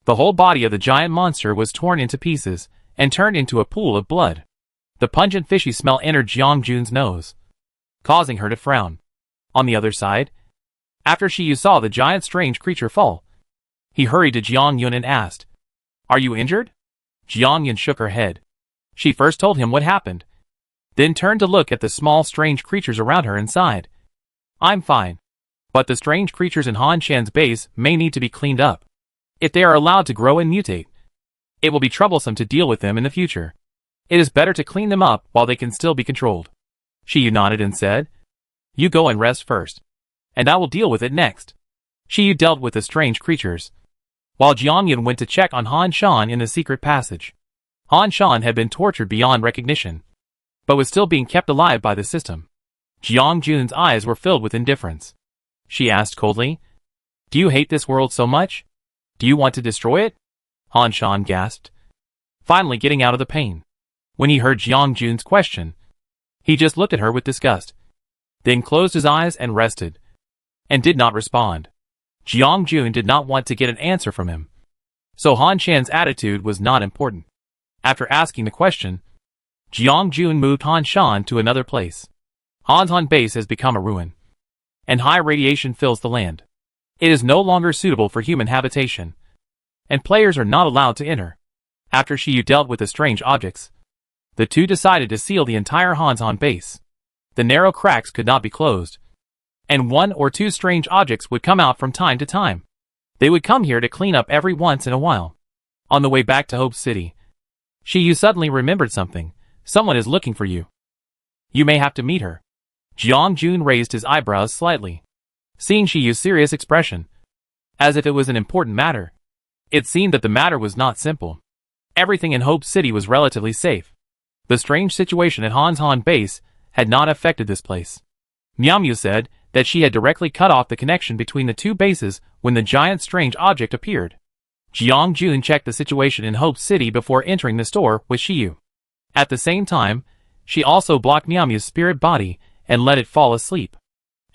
the whole body of the giant monster was torn into pieces and turned into a pool of blood. The pungent fishy smell entered Jiang Jun's nose, causing her to frown. On the other side, after Shiyu saw the giant strange creature fall, he hurried to Jiang Yun and asked, "Are you injured?" Jiang Yun shook her head. She first told him what happened, then turned to look at the small strange creatures around her and sighed. "I'm fine. But the strange creatures in Han Shan's base may need to be cleaned up. If they are allowed to grow and mutate, it will be troublesome to deal with them in the future. It is better to clean them up while they can still be controlled." Shiyu nodded and said, "You go and rest first, and I will deal with it next." Shiyu dealt with the strange creatures, while Jiang Yun went to check on Han Shan in the secret passage. Han Shan had been tortured beyond recognition, but was still being kept alive by the system. Jiang Jun's eyes were filled with indifference. She asked coldly, "Do you hate this world so much? Do you want to destroy it?" Han Shan gasped, finally getting out of the pain. When he heard Jiang Jun's question, he just looked at her with disgust, then closed his eyes and rested, and did not respond. Jiang Jun did not want to get an answer from him, so Han Shan's attitude was not important. After asking the question, Jiang Jun moved Han Shan to another place. Han Shan base has become a ruin, and high radiation fills the land. It is no longer suitable for human habitation, and players are not allowed to enter. After Shiyu dealt with the strange objects, the two decided to seal the entire Han Shan base. The narrow cracks could not be closed, and one or two strange objects would come out from time to time. They would come here to clean up every once in a while. On the way back to Hope City, Shiyu suddenly remembered something. Someone is looking for you. You may have to meet her. Jiang Jun raised his eyebrows slightly, seeing Shiyu's serious expression, as if it was an important matter. It seemed that the matter was not simple. Everything in Hope City was relatively safe. The strange situation at Han Shan base had not affected this place. Miao Miao said that she had directly cut off the connection between the two bases when the giant strange object appeared. Jiang Jun checked the situation in Hope City before entering the store with Shiyu. At the same time, she also blocked Miao Miao's spirit body and let it fall asleep.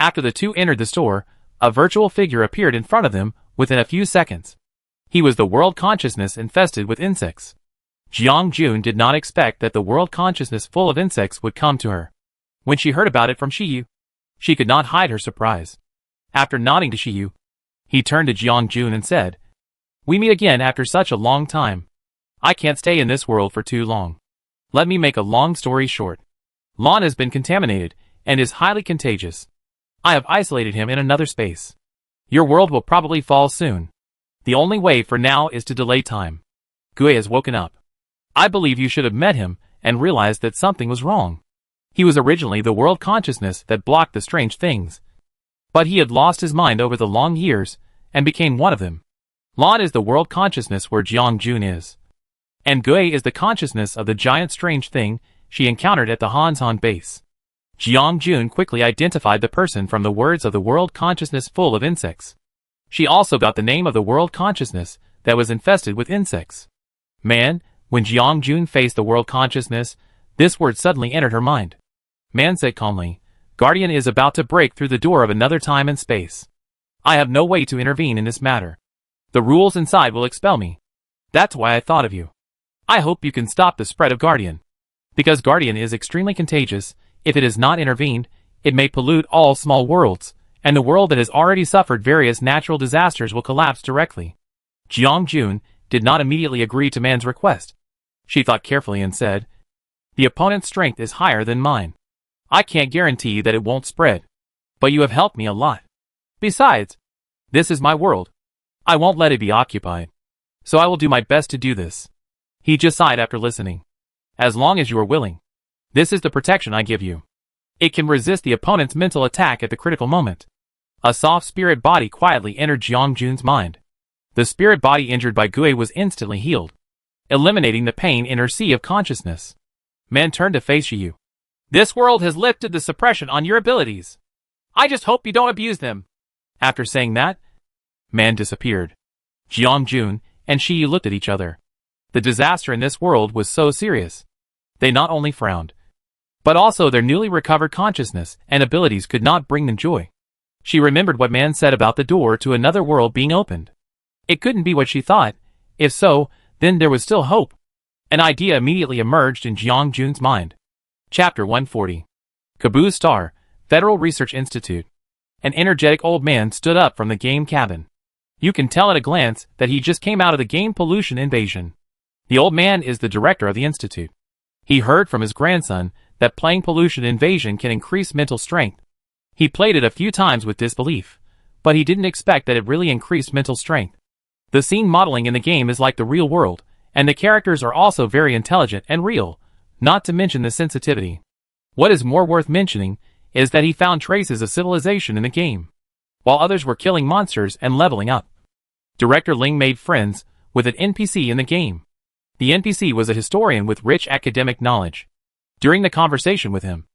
After the two entered the store, a virtual figure appeared in front of them within a few seconds. He was the world consciousness infested with insects. Jiang Jun did not expect that the world consciousness full of insects would come to her. When she heard about it from Shiyu, she could not hide her surprise. After nodding to Shiyu, he turned to Jiang Jun and said, "We meet again after such a long time. I can't stay in this world for too long. Let me make a long story short. Lon has been contaminated and is highly contagious. I have isolated him in another space. Your world will probably fall soon. The only way for now is to delay time. Gue has woken up. I believe you should have met him and realized that something was wrong. He was originally the world consciousness that blocked the strange things, but he had lost his mind over the long years and became one of them. Lon is the world consciousness where Jiang Jun is, and Gue is the consciousness of the giant strange thing she encountered at the Han Shan base." Jiang Jun quickly identified the person from the words of the world consciousness full of insects. She also got the name of the world consciousness that was infested with insects. Man, when Jiang Jun faced the world consciousness, this word suddenly entered her mind. Man said calmly, "Guardian is about to break through the door of another time and space. I have no way to intervene in this matter. The rules inside will expel me. That's why I thought of you. I hope you can stop the spread of Guardian. Because Guardian is extremely contagious. If it is not intervened, it may pollute all small worlds, and the world that has already suffered various natural disasters will collapse directly." Jiang Jun did not immediately agree to Man's request. She thought carefully and said, "The opponent's strength is higher than mine. I can't guarantee that it won't spread, but you have helped me a lot. Besides, this is my world. I won't let it be occupied, so I will do my best to do this." He just sighed after listening. "As long as you are willing. This is the protection I give you. It can resist the opponent's mental attack at the critical moment. A soft spirit body quietly entered Jiang Jun's mind. The spirit body injured by Gui was instantly healed, eliminating the pain in her sea of consciousness. Man turned to face Yu. This world has lifted the suppression on your abilities. I just hope you don't abuse them. After saying that, Man disappeared. Jiang Jun and Shiyu looked at each other. The disaster in this world was so serious. They not only frowned, but also their newly recovered consciousness and abilities could not bring them joy. She remembered what Man said about the door to another world being opened. It couldn't be what she thought. If so, then there was still hope. An idea immediately emerged in Jiang Jun's mind. Chapter 140. Caboose Star, Federal Research Institute. An energetic old man stood up from the game cabin. You can tell at a glance that he just came out of the game pollution invasion. The old man is the director of the institute. He heard from his grandson that playing pollution invasion can increase mental strength. He played it a few times with disbelief, but he didn't expect that it really increased mental strength. The scene modeling in the game is like the real world, and the characters are also very intelligent and real, not to mention the sensitivity. What is more worth mentioning is that he found traces of civilization in the game, while others were killing monsters and leveling up. Director Ling made friends with an NPC in the game. The NPC was a historian with rich academic knowledge. During the conversation with him,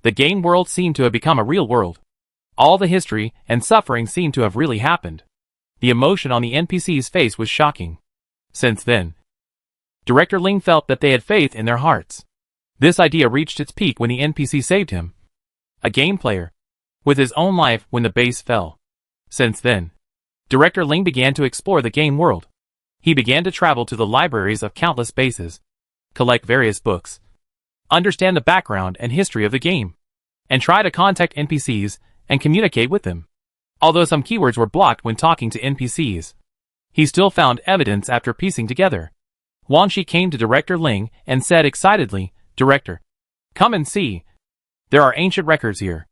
the game world seemed to have become a real world. All the history and suffering seemed to have really happened. The emotion on the NPC's face was shocking. Since then, Director Ling felt that they had faith in their hearts. This idea reached its peak when the NPC saved him, a game player, with his own life when the base fell. Since then, Director Ling began to explore the game world. He began to travel to the libraries of countless bases, collect various books, understand the background and history of the game, and try to contact NPCs and communicate with them. Although some keywords were blocked when talking to NPCs, he still found evidence after piecing together. Wang Shi came to Director Ling and said excitedly, "Director, come and see. There are ancient records here.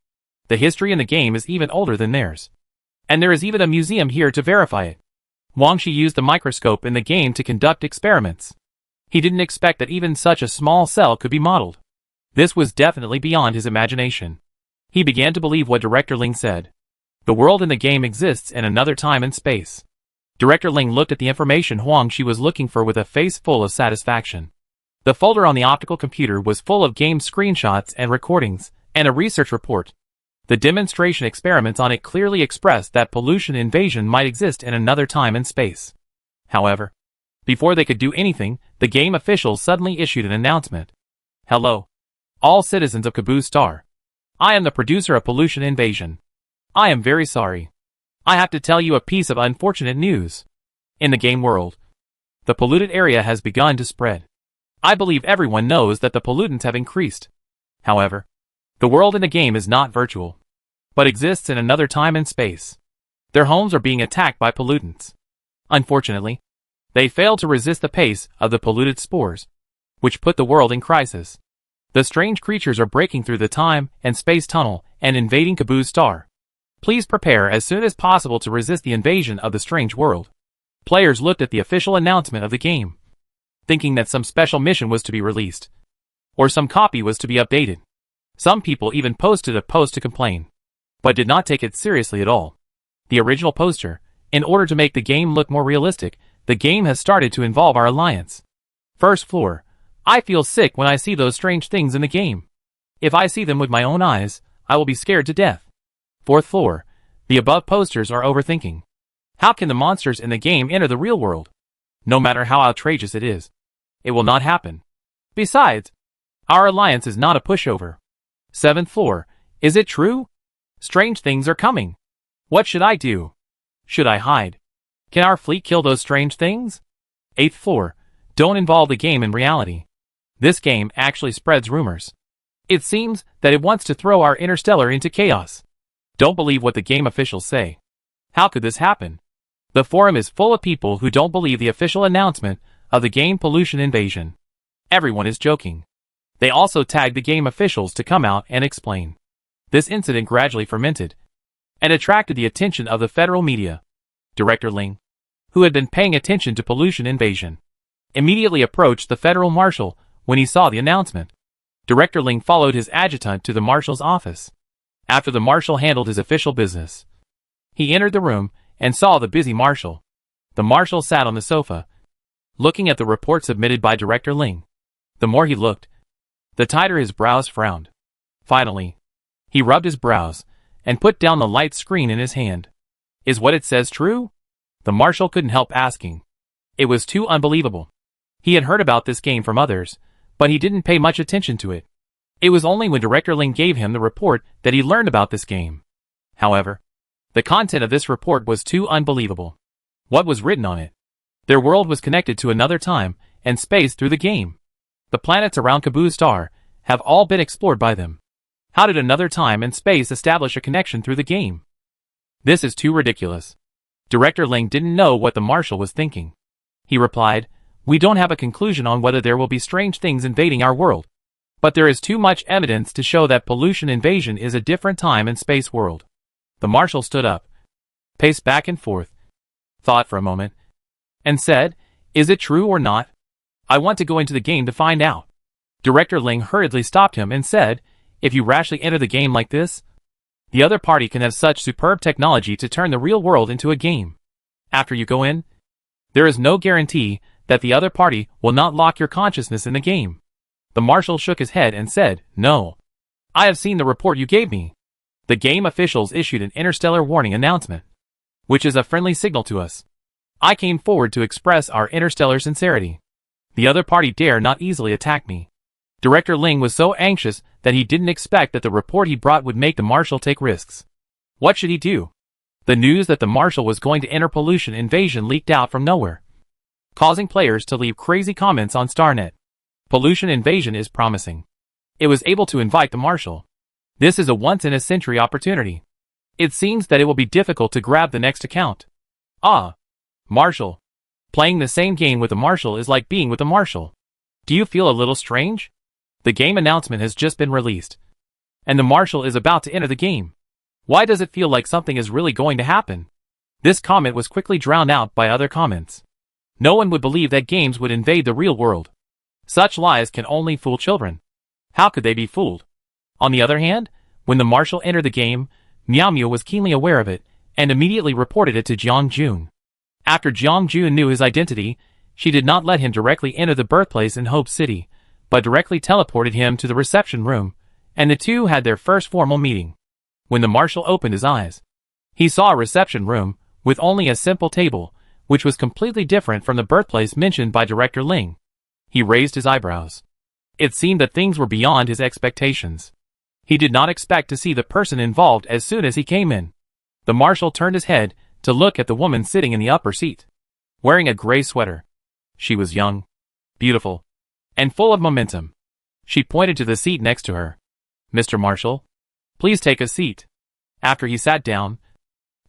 The history in the game is even older than theirs. And there is even a museum here to verify it." Wang Shi used the microscope in the game to conduct experiments. He didn't expect that even such a small cell could be modeled. This was definitely beyond his imagination. He began to believe what Director Ling said. The world in the game exists in another time and space. Director Ling looked at the information Huang Shi was looking for with a face full of satisfaction. The folder on the optical computer was full of game screenshots and recordings, and a research report. The demonstration experiments on it clearly expressed that pollution invasion might exist in another time and space. However, before they could do anything, the game officials suddenly issued an announcement. "Hello, all citizens of Caboose Star. I am the producer of Pollution Invasion. I am very sorry. I have to tell you a piece of unfortunate news. In the game world, the polluted area has begun to spread. I believe everyone knows that the pollutants have increased. However, the world in the game is not virtual, but exists in another time and space. Their homes are being attacked by pollutants. Unfortunately, they failed to resist the pace of the polluted spores, which put the world in crisis. The strange creatures are breaking through the time and space tunnel and invading Caboose Star. Please prepare as soon as possible to resist the invasion of the strange world." Players looked at the official announcement of the game, thinking that some special mission was to be released, or some copy was to be updated. Some people even posted a post to complain, but did not take it seriously at all. The original poster, in order to make the game look more realistic, the game has started to involve our alliance. First floor, I feel sick when I see those strange things in the game. If I see them with my own eyes, I will be scared to death. Fourth floor, the above posters are overthinking. How can the monsters in the game enter the real world? No matter how outrageous it is, it will not happen. Besides, our alliance is not a pushover. Seventh floor, is it true? Strange things are coming. What should I do? Should I hide? Can our fleet kill those strange things? Eighth floor, don't involve the game in reality. This game actually spreads rumors. It seems that it wants to throw our interstellar into chaos. Don't believe what the game officials say. How could this happen? The forum is full of people who don't believe the official announcement of the game pollution invasion. Everyone is joking. They also tagged the game officials to come out and explain. This incident gradually fermented and attracted the attention of the federal media. Director Ling, who had been paying attention to pollution invasion, immediately approached the federal marshal when he saw the announcement. Director Ling followed his adjutant to the marshal's office. After the marshal handled his official business, He entered the room and saw the busy Marshall. The Marshal sat on the sofa, looking at the report submitted by Director Ling. The more he looked, the tighter his brows frowned. Finally, he rubbed his brows and put down the light screen in his hand. Is what it says true? The Marshal couldn't help asking. It was too unbelievable. He had heard about this game from others, but he didn't pay much attention to it. It was only when Director Ling gave him the report that he learned about this game. However, the content of this report was too unbelievable. What was written on it? Their world was connected to another time and space through the game. The planets around Kaboo Star have all been explored by them. How did another time and space establish a connection through the game? This is too ridiculous. Director Ling didn't know what the Marshal was thinking. He replied, "We don't have a conclusion on whether there will be strange things invading our world. But there is too much evidence to show that pollution invasion is a different time and space world." The Marshal stood up, paced back and forth, thought for a moment, and said, "Is it true or not? I want to go into the game to find out." Director Ling hurriedly stopped him and said, "If you rashly enter the game like this, the other party can have such superb technology to turn the real world into a game. After you go in, there is no guarantee that the other party will not lock your consciousness in the game." The Marshal shook his head and said, "No. I have seen the report you gave me. The game officials issued an interstellar warning announcement, which is a friendly signal to us. I came forward to express our interstellar sincerity. The other party dare not easily attack me." Director Ling was so anxious that he didn't expect that the report he brought would make the Marshal take risks. What should he do? The news that the Marshal was going to enter pollution invasion leaked out from nowhere, causing players to leave crazy comments on StarNet. Pollution invasion is promising. It was able to invite the Marshal. This is a once-in-a-century opportunity. It seems that it will be difficult to grab the next account. Ah, Marshal. Playing the same game with the Marshal is like being with the Marshal. Do you feel a little strange? The game announcement has just been released, and the Marshal is about to enter the game. Why does it feel like something is really going to happen? This comment was quickly drowned out by other comments. No one would believe that games would invade the real world. Such lies can only fool children. How could they be fooled? On the other hand, when the Marshal entered the game, Meow Meow was keenly aware of it, and immediately reported it to Jiang Jun. After Jiang Jun knew his identity, she did not let him directly enter the birthplace in Hope City, but directly teleported him to the reception room, and the two had their first formal meeting. When the Marshal opened his eyes, he saw a reception room with only a simple table, which was completely different from the birthplace mentioned by Director Ling. He raised his eyebrows. It seemed that things were beyond his expectations. He did not expect to see the person involved as soon as he came in. The Marshal turned his head to look at the woman sitting in the upper seat, wearing a gray sweater. She was young, beautiful, and full of momentum. She pointed to the seat next to her. "Mr. Marshal, please take a seat." After he sat down,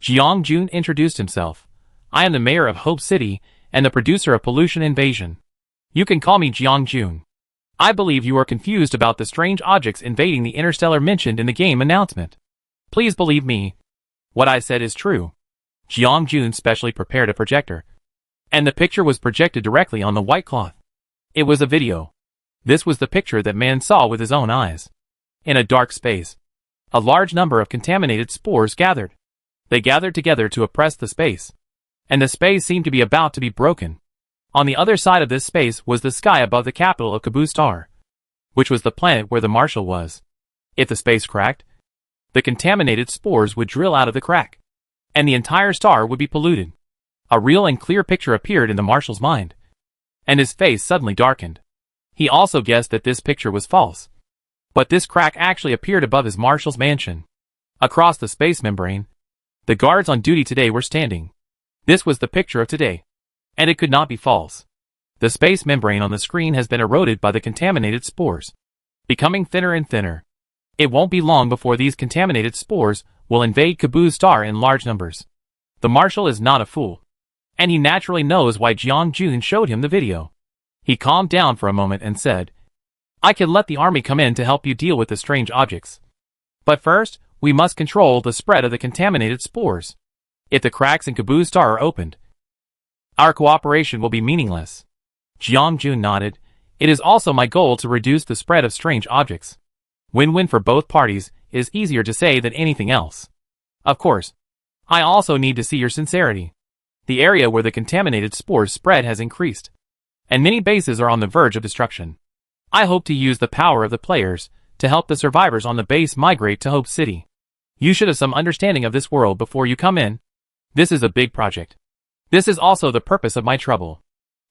Jiang Jun introduced himself. "I am the mayor of Hope City and the producer of Pollution Invasion. You can call me Jiang Jun. I believe you are confused about the strange objects invading the interstellar mentioned in the game announcement. Please believe me. What I said is true." Jiang Jun specially prepared a projector, and the picture was projected directly on the white cloth. It was a video. This was the picture that man saw with his own eyes. In a dark space, a large number of contaminated spores gathered. They gathered together to oppress the space, and the space seemed to be about to be broken. On the other side of this space was the sky above the capital of Kaboo Star, which was the planet where the Marshal was. If the space cracked, the contaminated spores would drill out of the crack, and the entire star would be polluted. A real and clear picture appeared in the Marshal's mind, and his face suddenly darkened. He also guessed that this picture was false. But this crack actually appeared above his Marshal's mansion. Across the space membrane, the guards on duty today were standing. This was the picture of today, and it could not be false. The space membrane on the screen has been eroded by the contaminated spores, becoming thinner and thinner. It won't be long before these contaminated spores will invade Kaboo Star in large numbers. The Marshal is not a fool, and he naturally knows why Jiang Jun showed him the video. He calmed down for a moment and said, "I can let the army come in to help you deal with the strange objects. But first, we must control the spread of the contaminated spores. If the cracks in Kaboo Star are opened, our cooperation will be meaningless." Jiang Jun nodded. "It is also my goal to reduce the spread of strange objects. Win-win for both parties is easier to say than anything else. Of course, I also need to see your sincerity. The area where the contaminated spores spread has increased, and many bases are on the verge of destruction. I hope to use the power of the players to help the survivors on the base migrate to Hope City. You should have some understanding of this world before you come in. This is a big project. This is also the purpose of my trouble.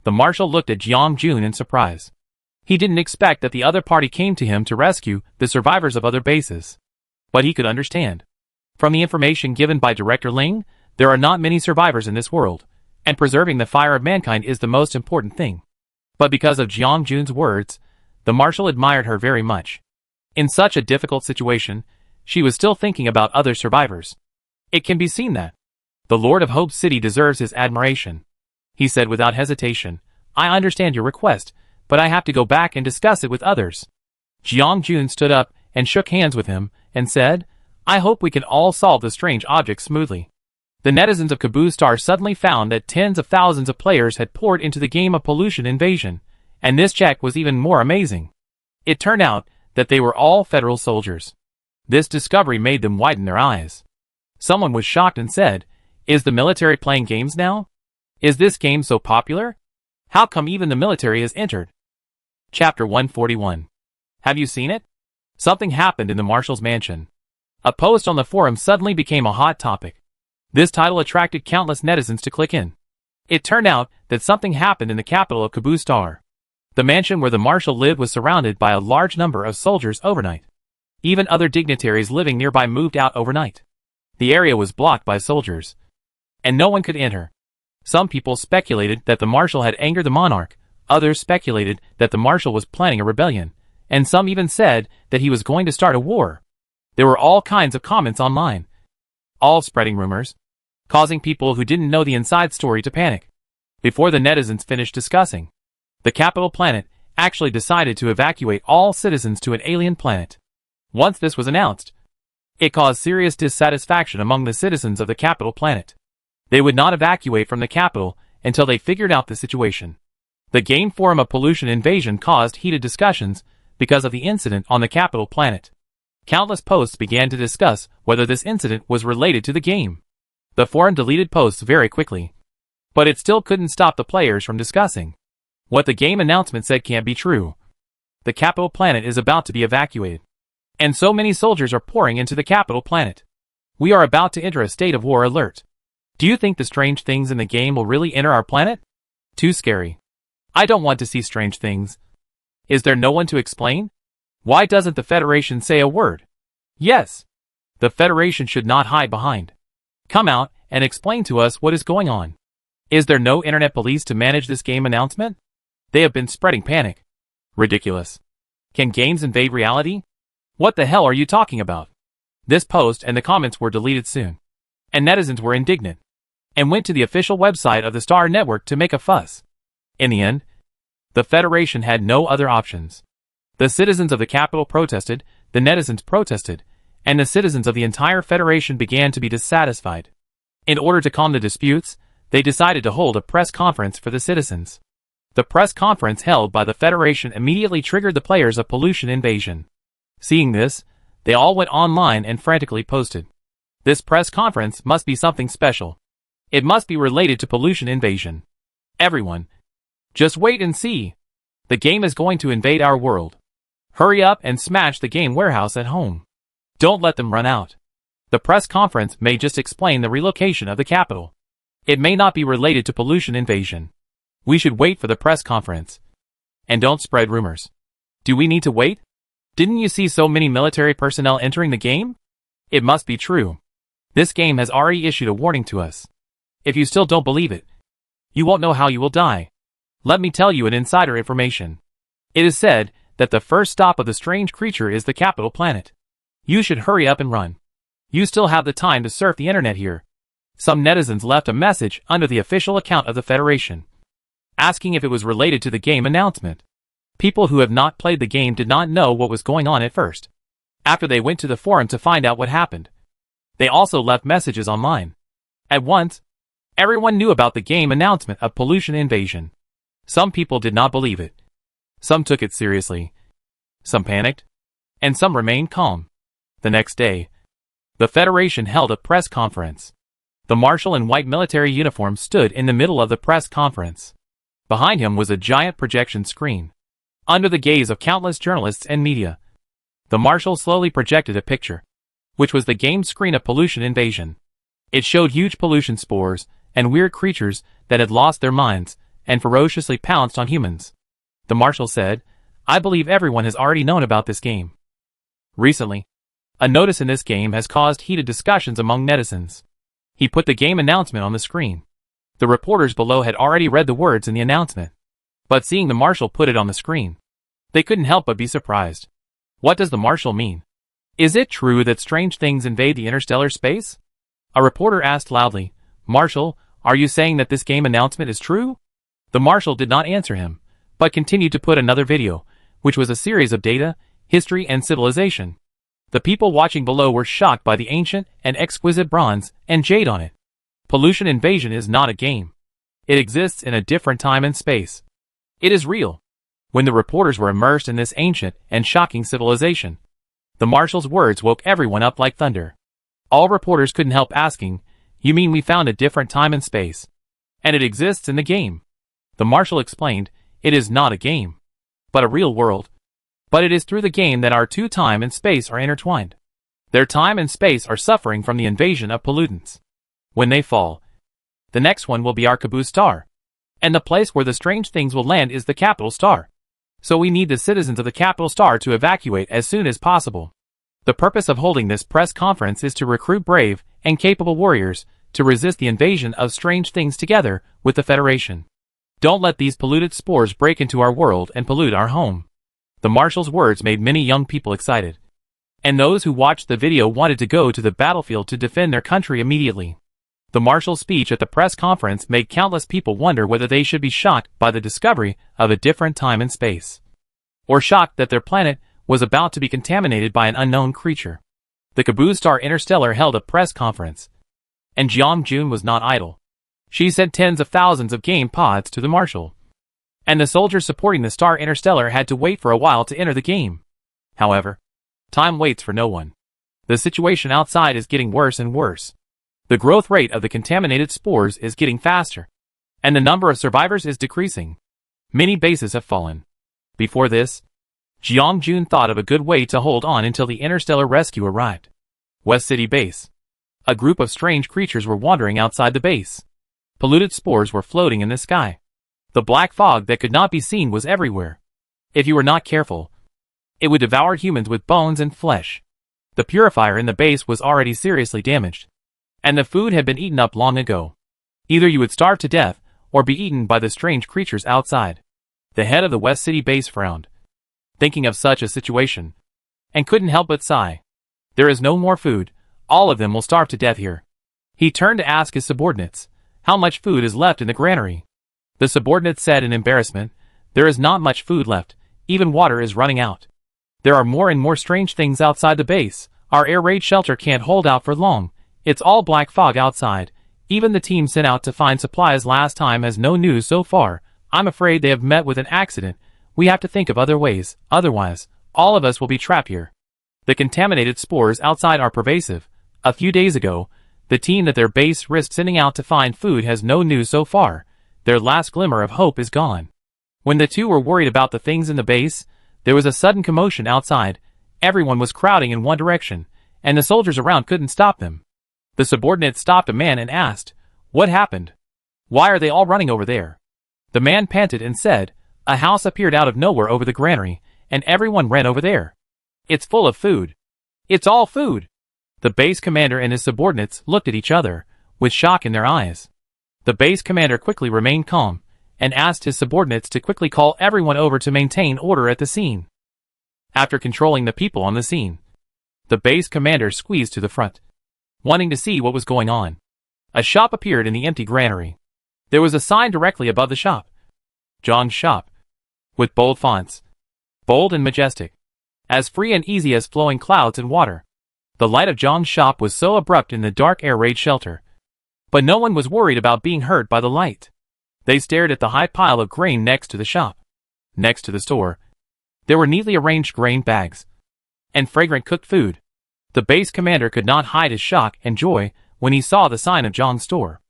The marshal looked at Jiang Jun in surprise. He didn't expect that the other party came to him to rescue the survivors of other bases. But he could understand. From the information given by Director Ling, there are not many survivors in this world, and preserving the fire of mankind is the most important thing. But because of Jiang Jun's words, the marshal admired her very much. In such a difficult situation, she was still thinking about other survivors. It can be seen that the Lord of Hope City deserves his admiration. He said without hesitation, I understand your request, but I have to go back and discuss it with others. Jiang Jun stood up and shook hands with him and said, I hope we can all solve the strange object smoothly. The netizens of Kaboo Star suddenly found that tens of thousands of players had poured into the game of Pollution Invasion, and this check was even more amazing. It turned out that they were all federal soldiers. This discovery made them widen their eyes. Someone was shocked and said, Is the military playing games now? Is this game so popular? How come even the military has entered? Chapter 141. Have you seen it? Something happened in the marshal's mansion. A post on the forum suddenly became a hot topic. This title attracted countless netizens to click in. It turned out that something happened in the capital of Kaboo Star. The mansion where the marshal lived was surrounded by a large number of soldiers overnight. Even other dignitaries living nearby moved out overnight. The area was blocked by soldiers, and no one could enter. Some people speculated that the marshal had angered the monarch, others speculated that the marshal was planning a rebellion, and some even said that he was going to start a war. There were all kinds of comments online, all spreading rumors, causing people who didn't know the inside story to panic. Before the netizens finished discussing, the capital planet actually decided to evacuate all citizens to an alien planet. Once this was announced, it caused serious dissatisfaction among the citizens of the capital planet. They would not evacuate from the capital until they figured out the situation. The game forum of Pollution Invasion caused heated discussions because of the incident on the capital planet. Countless posts began to discuss whether this incident was related to the game. The forum deleted posts very quickly, but it still couldn't stop the players from discussing. What the game announcement said can't be true. The capital planet is about to be evacuated, and so many soldiers are pouring into the capital planet. We are about to enter a state of war alert. Do you think the strange things in the game will really enter our planet? Too scary. I don't want to see strange things. Is there no one to explain? Why doesn't the Federation say a word? Yes. The Federation should not hide behind. Come out and explain to us what is going on. Is there no internet police to manage this game announcement? They have been spreading panic. Ridiculous. Can games invade reality? What the hell are you talking about? This post and the comments were deleted soon, and netizens were indignant, and went to the official website of the Star Network to make a fuss. In the end, the Federation had no other options. The citizens of the capital protested, the netizens protested, and the citizens of the entire Federation began to be dissatisfied. In order to calm the disputes, they decided to hold a press conference for the citizens. The press conference held by the Federation immediately triggered the players of Pollution Invasion. Seeing this, they all went online and frantically posted, This press conference must be something special. It must be related to Pollution Invasion. Everyone, just wait and see. The game is going to invade our world. Hurry up and smash the game warehouse at home. Don't let them run out. The press conference may just explain the relocation of the capital. It may not be related to Pollution Invasion. We should wait for the press conference. And don't spread rumors. Do we need to wait? Didn't you see so many military personnel entering the game? It must be true. This game has already issued a warning to us. If you still don't believe it, you won't know how you will die. Let me tell you an insider information. It is said that the first stop of the strange creature is the capital planet. You should hurry up and run. You still have the time to surf the internet here. Some netizens left a message under the official account of the Federation, asking if it was related to the game announcement. People who have not played the game did not know what was going on at first. After they went to the forum to find out what happened, they also left messages online. At once, everyone knew about the game announcement of Pollution Invasion. Some people did not believe it. Some took it seriously. Some panicked. And some remained calm. The next day, the Federation held a press conference. The marshal in white military uniform stood in the middle of the press conference. Behind him was a giant projection screen. Under the gaze of countless journalists and media, the marshal slowly projected a picture, which was the game screen of pollution invasion. It showed huge pollution spores and weird creatures that had lost their minds and ferociously pounced on humans. The marshal said, "I believe everyone has already known about this game. Recently, a notice in this game has caused heated discussions among netizens." He put the game announcement on the screen. The reporters below had already read the words in the announcement, but seeing the marshal put it on the screen, they couldn't help but be surprised. What does the marshal mean? Is it true that strange things invade the interstellar space? A reporter asked loudly, "Marshal, are you saying that this game announcement is true?" The marshal did not answer him, but continued to put another video, which was a series of data, history, and civilization. The people watching below were shocked by the ancient and exquisite bronze and jade on it. Pollution invasion is not a game. It exists in a different time and space. It is real. When the reporters were immersed in this ancient and shocking civilization, the marshal's words woke everyone up like thunder. All reporters couldn't help asking, "You mean we found a different time and space? And it exists in the game?" The marshal explained, "It is not a game, but a real world. But it is through the game that our two time and space are intertwined. Their time and space are suffering from the invasion of pollutants. When they fall, the next one will be our caboose star. And the place where the strange things will land is the capital star. So we need the citizens of the capital star to evacuate as soon as possible. The purpose of holding this press conference is to recruit brave and capable warriors to resist the invasion of strange things together with the Federation. Don't let these polluted spores break into our world and pollute our home." The marshal's words made many young people excited, and those who watched the video wanted to go to the battlefield to defend their country immediately. The marshal's speech at the press conference made countless people wonder whether they should be shocked by the discovery of a different time and space, or shocked that their planet was about to be contaminated by an unknown creature. The Caboose Star Interstellar held a press conference, and Jeong Jun was not idle. She sent tens of thousands of game pods to the marshal, and the soldiers supporting the Star Interstellar had to wait for a while to enter the game. However, time waits for no one. The situation outside is getting worse and worse. The growth rate of the contaminated spores is getting faster, and the number of survivors is decreasing. Many bases have fallen. Before this, Jeong Jun thought of a good way to hold on until the interstellar rescue arrived. West City Base. A group of strange creatures were wandering outside the base. Polluted spores were floating in the sky. The black fog that could not be seen was everywhere. If you were not careful, it would devour humans with bones and flesh. The purifier in the base was already seriously damaged, and the food had been eaten up long ago. Either you would starve to death, or be eaten by the strange creatures outside. The head of the West City Base frowned, thinking of such a situation, and couldn't help but sigh. There is no more food. All of them will starve to death here. He turned to ask his subordinates, how much food is left in the granary. The subordinate said in embarrassment, "There is not much food left. Even water is running out. There are more and more strange things outside the base. Our air raid shelter can't hold out for long. It's all black fog outside. Even the team sent out to find supplies last time has no news so far. I'm afraid they have met with an accident. We have to think of other ways. Otherwise, all of us will be trapped here." The contaminated spores outside are pervasive. A few days ago, the team that their base risked sending out to find food has no news so far. Their last glimmer of hope is gone. When the two were worried about the things in the base, there was a sudden commotion outside. Everyone was crowding in one direction, and the soldiers around couldn't stop them. The subordinate stopped a man and asked, "What happened? Why are they all running over there?" The man panted and said, "A house appeared out of nowhere over the granary, and everyone ran over there. It's full of food. It's all food." The base commander and his subordinates looked at each other, with shock in their eyes. The base commander quickly remained calm, and asked his subordinates to quickly call everyone over to maintain order at the scene. After controlling the people on the scene, the base commander squeezed to the front, wanting to see what was going on. A shop appeared in the empty granary. There was a sign directly above the shop, "John's Shop," with bold fonts, bold and majestic, as free and easy as flowing clouds and water. The light of John's shop was so abrupt in the dark air raid shelter, but no one was worried about being hurt by the light. They stared at the high pile of grain next to the shop. Next to the store, there were neatly arranged grain bags and fragrant cooked food. The base commander could not hide his shock and joy when he saw the sign of Zhang's store.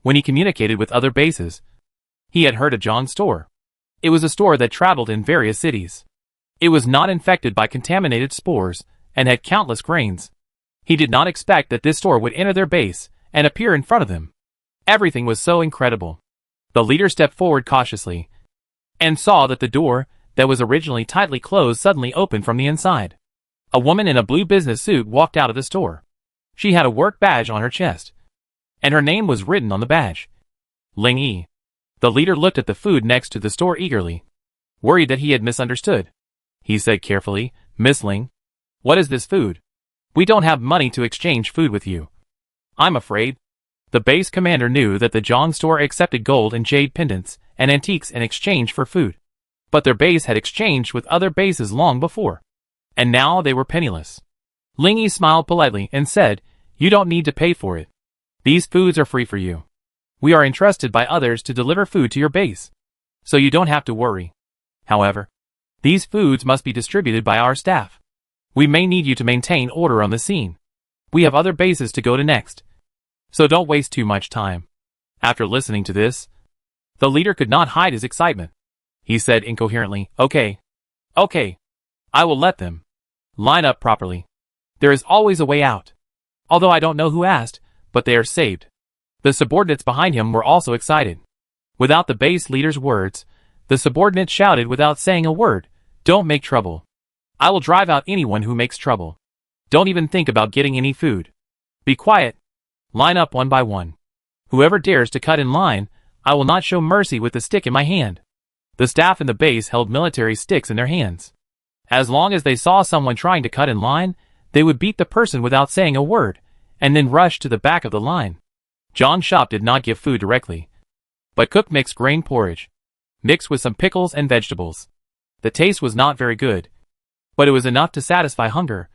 When he communicated with other bases, he had heard of Zhang's store. It was a store that traveled in various cities. It was not infected by contaminated spores and had countless grains. He did not expect that this store would enter their base and appear in front of them. Everything was so incredible. The leader stepped forward cautiously and saw that the door, that was originally tightly closed, suddenly opened from the inside. A woman in a blue business suit walked out of the store. She had a work badge on her chest, and her name was written on the badge. Ling Yi. The leader looked at the food next to the store eagerly, worried that he had misunderstood. He said carefully, "Miss Ling, what is this food? We don't have money to exchange food with you." "I'm afraid." The base commander knew that the Zhang store accepted gold and jade pendants and antiques in exchange for food. But their base had exchanged with other bases long before, and now they were penniless. Ling Yi smiled politely and said, "You don't need to pay for it. These foods are free for you. We are entrusted by others to deliver food to your base, so you don't have to worry. However, these foods must be distributed by our staff. We may need you to maintain order on the scene. We have other bases to go to next, so don't waste too much time." After listening to this, the leader could not hide his excitement. He said incoherently, Okay, I will let them line up properly. There is always a way out. Although I don't know who asked, but they are saved." The subordinates behind him were also excited. Without the base leader's words, the subordinates shouted without saying a word, "Don't make trouble. I will drive out anyone who makes trouble. Don't even think about getting any food. Be quiet. Line up one by one. Whoever dares to cut in line, I will not show mercy with the stick in my hand." The staff in the base held military sticks in their hands. As long as they saw someone trying to cut in line, they would beat the person without saying a word, and then rush to the back of the line. Zhang's shop did not give food directly, but cooked mixed grain porridge, mixed with some pickles and vegetables. The taste was not very good, but it was enough to satisfy hunger,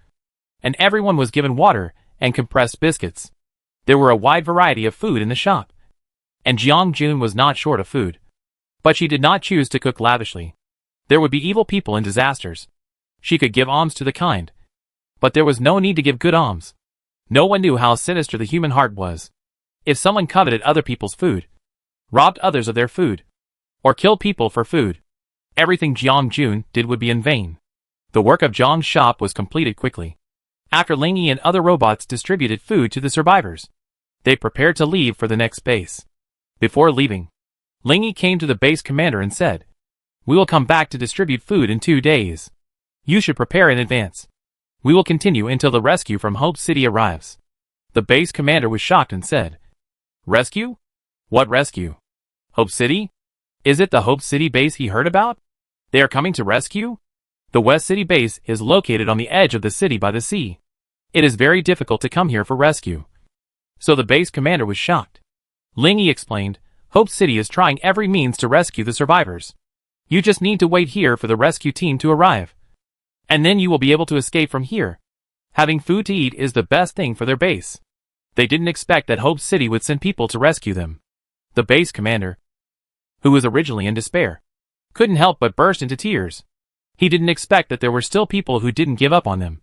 and everyone was given water and compressed biscuits. There were a wide variety of food in the shop, and Jiang Jun was not short of food. But she did not choose to cook lavishly. There would be evil people in disasters. She could give alms to the kind, but there was no need to give good alms. No one knew how sinister the human heart was. If someone coveted other people's food, robbed others of their food, or killed people for food, everything Jiang Jun did would be in vain. The work of Zhang's shop was completed quickly. After Ling Yi and other robots distributed food to the survivors, they prepared to leave for the next base. Before leaving, Ling Yi came to the base commander and said, "We will come back to distribute food in 2 days. You should prepare in advance. We will continue until the rescue from Hope City arrives." The base commander was shocked and said, "Rescue? What rescue? Hope City? Is it the Hope City base he heard about? They are coming to rescue?" The West City base is located on the edge of the city by the sea. It is very difficult to come here for rescue. So the base commander was shocked. Ling Yi explained, "Hope City is trying every means to rescue the survivors. You just need to wait here for the rescue team to arrive, and then you will be able to escape from here. Having food to eat is the best thing for their base." They didn't expect that Hope City would send people to rescue them. The base commander, who was originally in despair, couldn't help but burst into tears. He didn't expect that there were still people who didn't give up on them,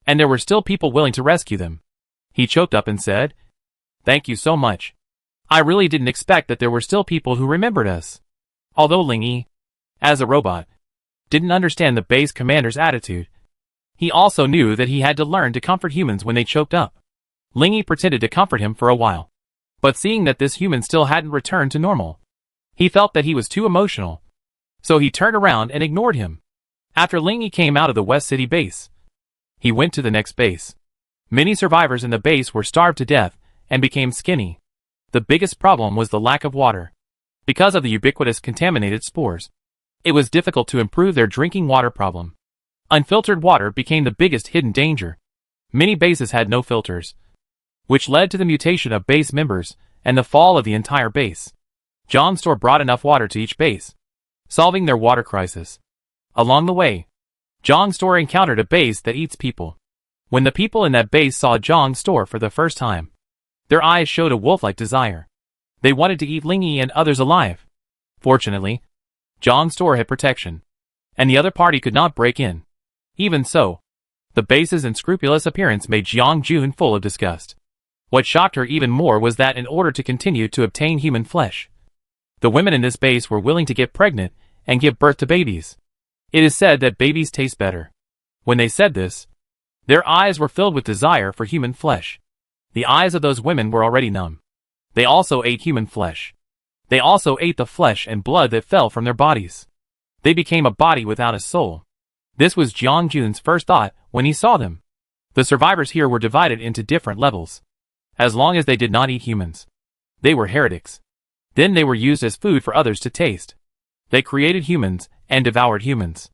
and there were still people willing to rescue them. He choked up and said, "Thank you so much. I really didn't expect that there were still people who remembered us." Although Ling Yi, as a robot, didn't understand the base commander's attitude, he also knew that he had to learn to comfort humans when they choked up. Ling Yi pretended to comfort him for a while, but seeing that this human still hadn't returned to normal, he felt that he was too emotional, so he turned around and ignored him. After Ling Yi came out of the West City base, he went to the next base. Many survivors in the base were starved to death and became skinny. The biggest problem was the lack of water. Because of the ubiquitous contaminated spores, it was difficult to improve their drinking water problem. Unfiltered water became the biggest hidden danger. Many bases had no filters, which led to the mutation of base members and the fall of the entire base. Zhang's store brought enough water to each base, solving their water crisis. Along the way, Zhang's store encountered a base that eats people. When the people in that base saw Zhang's store for the first time, their eyes showed a wolf-like desire. They wanted to eat Ling Yi and others alive. Fortunately, Zhang's store had protection, and the other party could not break in. Even so, the base's unscrupulous appearance made Jiang Jun full of disgust. What shocked her even more was that in order to continue to obtain human flesh, the women in this base were willing to get pregnant and give birth to babies. It is said that babies taste better. When they said this, their eyes were filled with desire for human flesh. The eyes of those women were already numb. They also ate human flesh. They also ate the flesh and blood that fell from their bodies. They became a body without a soul. This was Jiang Jun's first thought when he saw them. The survivors here were divided into different levels. As long as they did not eat humans, they were heretics. Then they were used as food for others to taste. They created humans and devoured humans.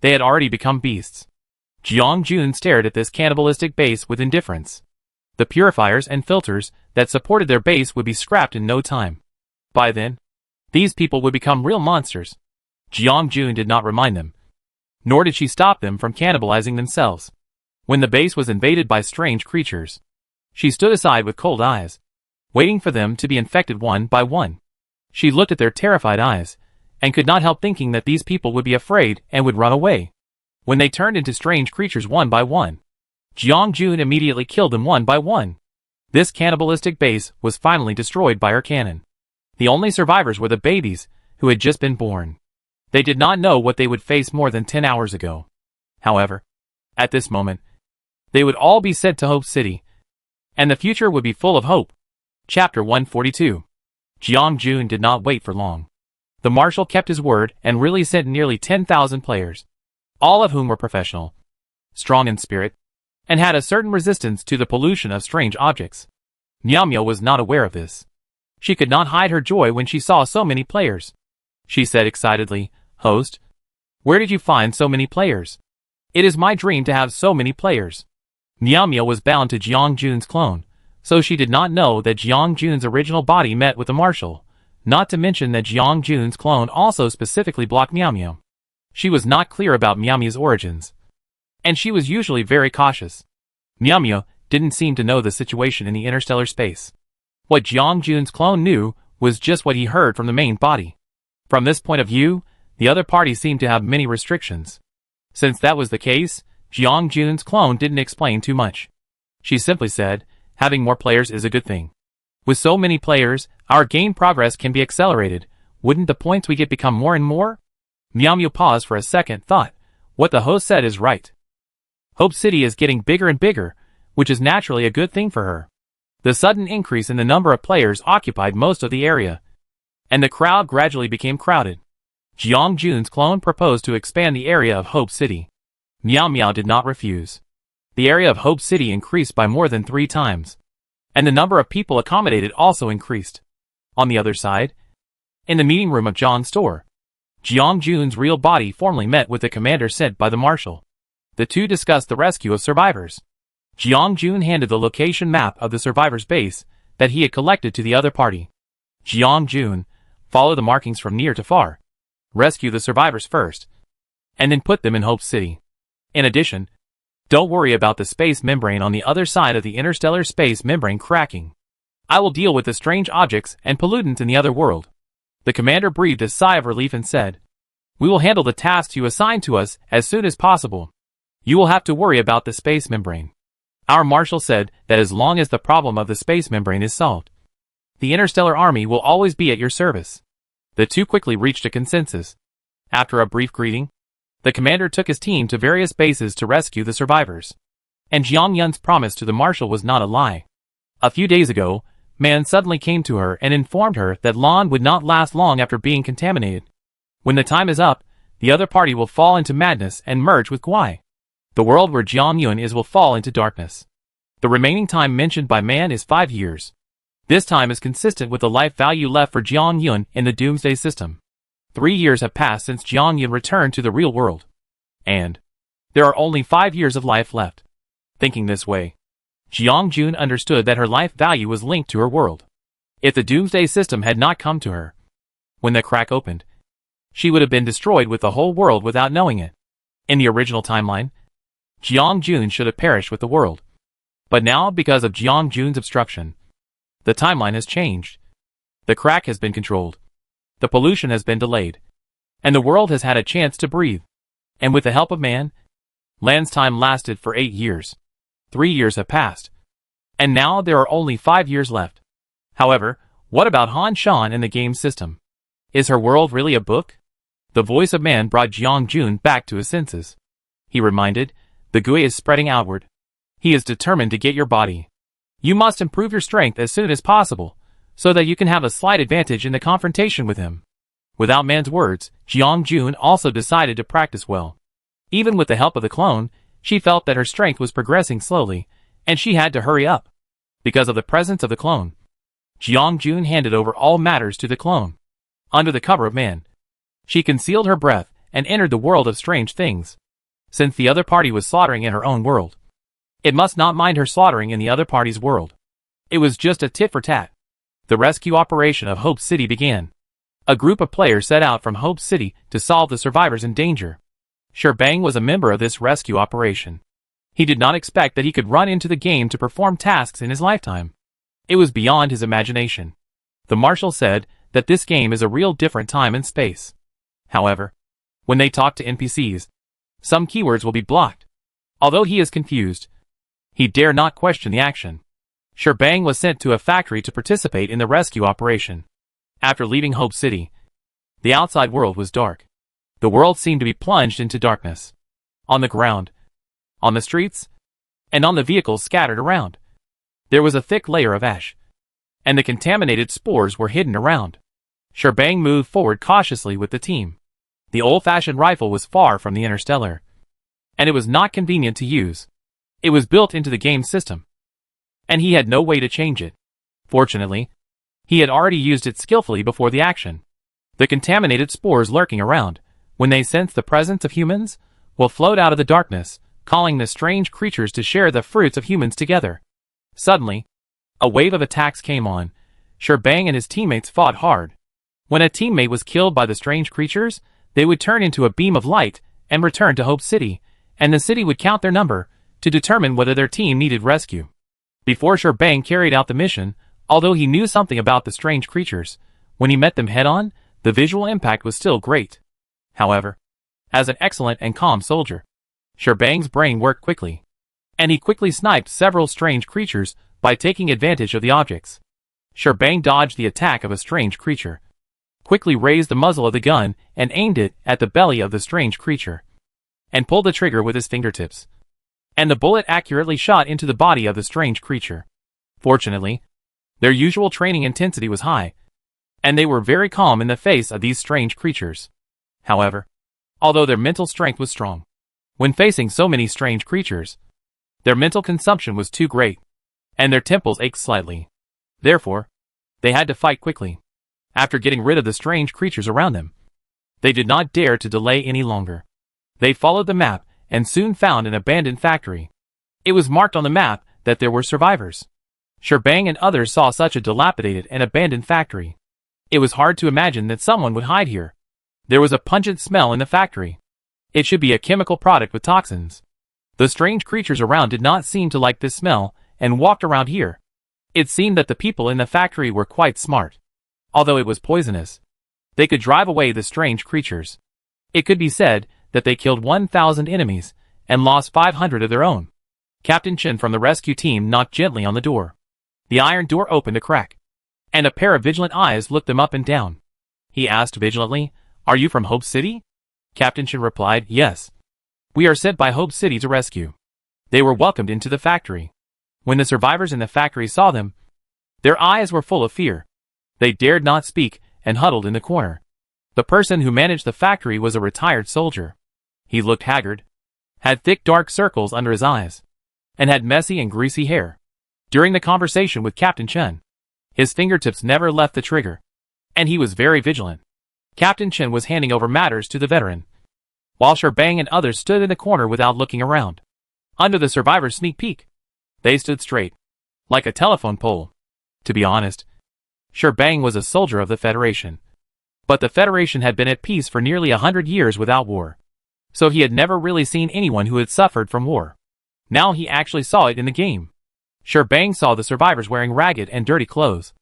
They had already become beasts. Jiang Jun stared at this cannibalistic base with indifference. The purifiers and filters that supported their base would be scrapped in no time. By then, these people would become real monsters. Jiang Jun did not remind them, nor did she stop them from cannibalizing themselves. When the base was invaded by strange creatures, she stood aside with cold eyes, waiting for them to be infected one by one. She looked at their terrified eyes, and could not help thinking that these people would be afraid and would run away. When they turned into strange creatures one by one, Jiang Jun immediately killed them one by one. This cannibalistic base was finally destroyed by her cannon. The only survivors were the babies, who had just been born. They did not know what they would face more than 10 hours ago. However, at this moment, they would all be sent to Hope City, and the future would be full of hope. Chapter 142. Jiang Jun did not wait for long. The marshal kept his word and really sent nearly 10,000 players, all of whom were professional, strong in spirit, and had a certain resistance to the pollution of strange objects. Miao was not aware of this. She could not hide her joy when she saw so many players. She said excitedly, "Host, where did you find so many players? It is my dream to have so many players." Miao was bound to Jiang Jun's clone, so she did not know that Jiang Jun's original body met with the marshal, not to mention that Jiang Jun's clone also specifically blocked Miao. She was not clear about Miao's origins, and she was usually very cautious. Miao didn't seem to know the situation in the interstellar space. What Jiang Jun's clone knew was just what he heard from the main body. From this point of view, the other party seemed to have many restrictions. Since that was the case, Jiang Jun's clone didn't explain too much. She simply said, "Having more players is a good thing. With so many players, our game progress can be accelerated. Wouldn't the points we get become more and more?" Miao paused for a second, thought, "What the host said is right. Hope City is getting bigger and bigger, which is naturally a good thing for her." The sudden increase in the number of players occupied most of the area, and the crowd gradually became crowded. Jiang Jun's clone proposed to expand the area of Hope City. Miao did not refuse. The area of Hope City increased by more than 3 times, and the number of people accommodated also increased. On the other side, in the meeting room of Zhang's store, Jiang Jun's real body formally met with the commander sent by the marshal. The two discussed the rescue of survivors. Jiang Jun handed the location map of the survivors' base that he had collected to the other party. Jiang Jun, follow the markings from near to far. Rescue the survivors first, and then put them in Hope City. In addition, don't worry about the space membrane on the other side of the interstellar space membrane cracking. I will deal with the strange objects and pollutants in the other world." The commander breathed a sigh of relief and said, "We will handle the tasks you assigned to us as soon as possible. You will have to worry about the space membrane. Our marshal said that as long as the problem of the space membrane is solved, the interstellar army will always be at your service." The two quickly reached a consensus. After a brief greeting, the commander took his team to various bases to rescue the survivors. And Jiang Yun's promise to the marshal was not a lie. A few days ago, Man suddenly came to her and informed her that Lan would not last long after being contaminated. When the time is up, the other party will fall into madness and merge with Guai. The world where Jiang Yun is will fall into darkness. The remaining time mentioned by Man is 5 years. This time is consistent with the life value left for Jiang Yun in the Doomsday system. 3 years have passed since Jiang Yun returned to the real world. And there are only 5 years of life left. Thinking this way, Jiang Jun understood that her life value was linked to her world. If the Doomsday system had not come to her, when the crack opened, she would have been destroyed with the whole world without knowing it. In the original timeline, Jiang Jun should have perished with the world. But now, because of Jiang Jun's obstruction, the timeline has changed. The crack has been controlled. The pollution has been delayed. And the world has had a chance to breathe. And with the help of Man, Lan's time lasted for 8 years. 3 years have passed. And now there are only 5 years left. However, what about Han Shan and the game system? Is her world really a book? The voice of man brought Jiang Jun back to his senses. He reminded, the Gui is spreading outward. He is determined to get your body. You must improve your strength as soon as possible, so that you can have a slight advantage in the confrontation with him. Without man's words, Jiang Jun also decided to practice well. Even with the help of the clone, she felt that her strength was progressing slowly, and she had to hurry up. Because of the presence of the clone, Jiang Jun handed over all matters to the clone. Under the cover of man, she concealed her breath and entered the world of strange things. Since the other party was slaughtering in her own world, it must not mind her slaughtering in the other party's world. It was just a tit for tat. The rescue operation of Hope City began. A group of players set out from Hope City to solve the survivors in danger. Sherbang was a member of this rescue operation. He did not expect that he could run into the game to perform tasks in his lifetime. It was beyond his imagination. The marshal said that this game is a real different time and space. However, when they talk to NPCs, some keywords will be blocked. Although he is confused, he dare not question the action. Sherbang was sent to a factory to participate in the rescue operation. After leaving Hope City, the outside world was dark. The world seemed to be plunged into darkness. On the ground, on the streets, and on the vehicles scattered around, there was a thick layer of ash, and the contaminated spores were hidden around. Sherbang moved forward cautiously with the team. The old-fashioned rifle was far from the interstellar, and it was not convenient to use. It was built into the game system, and he had no way to change it. Fortunately, he had already used it skillfully before the action. The contaminated spores lurking around, when they sense the presence of humans, will float out of the darkness, calling the strange creatures to share the fruits of humans together. Suddenly, a wave of attacks came on. Sherbang and his teammates fought hard. When a teammate was killed by the strange creatures, they would turn into a beam of light and return to Hope City, and the city would count their number to determine whether their team needed rescue. Before Sherbang carried out the mission, although he knew something about the strange creatures, when he met them head-on, the visual impact was still great. However, as an excellent and calm soldier, Sherbang's brain worked quickly, and he quickly sniped several strange creatures by taking advantage of the objects. Sherbang dodged the attack of a strange creature, quickly raised the muzzle of the gun and aimed it at the belly of the strange creature, and pulled the trigger with his fingertips. And the bullet accurately shot into the body of the strange creature. Fortunately, their usual training intensity was high, and they were very calm in the face of these strange creatures. However, although their mental strength was strong, when facing so many strange creatures, their mental consumption was too great, and their temples ached slightly. Therefore, they had to fight quickly. After getting rid of the strange creatures around them, they did not dare to delay any longer. They followed the map and soon found an abandoned factory. It was marked on the map that there were survivors. Sherbang and others saw such a dilapidated and abandoned factory. It was hard to imagine that someone would hide here. There was a pungent smell in the factory. It should be a chemical product with toxins. The strange creatures around did not seem to like this smell and walked around here. It seemed that the people in the factory were quite smart. Although it was poisonous, they could drive away the strange creatures. It could be said that they killed 1,000 enemies and lost 500 of their own. Captain Chen from the rescue team knocked gently on the door. The iron door opened a crack, and a pair of vigilant eyes looked them up and down. He asked vigilantly, "Are you from Hope City?" Captain Chen replied, "Yes. We are sent by Hope City to rescue." They were welcomed into the factory. When the survivors in the factory saw them, their eyes were full of fear. They dared not speak and huddled in the corner. The person who managed the factory was a retired soldier. He looked haggard, had thick dark circles under his eyes, and had messy and greasy hair. During the conversation with Captain Chen, his fingertips never left the trigger, and he was very vigilant. Captain Chen was handing over matters to the veteran, while Sherbang and others stood in the corner without looking around. Under the survivor's sneak peek, they stood straight, like a telephone pole. To be honest, Sherbang was a soldier of the Federation. But the Federation had been at peace for nearly 100 years without war, so he had never really seen anyone who had suffered from war. Now he actually saw it in the game. Sherbang saw the survivors wearing ragged and dirty clothes,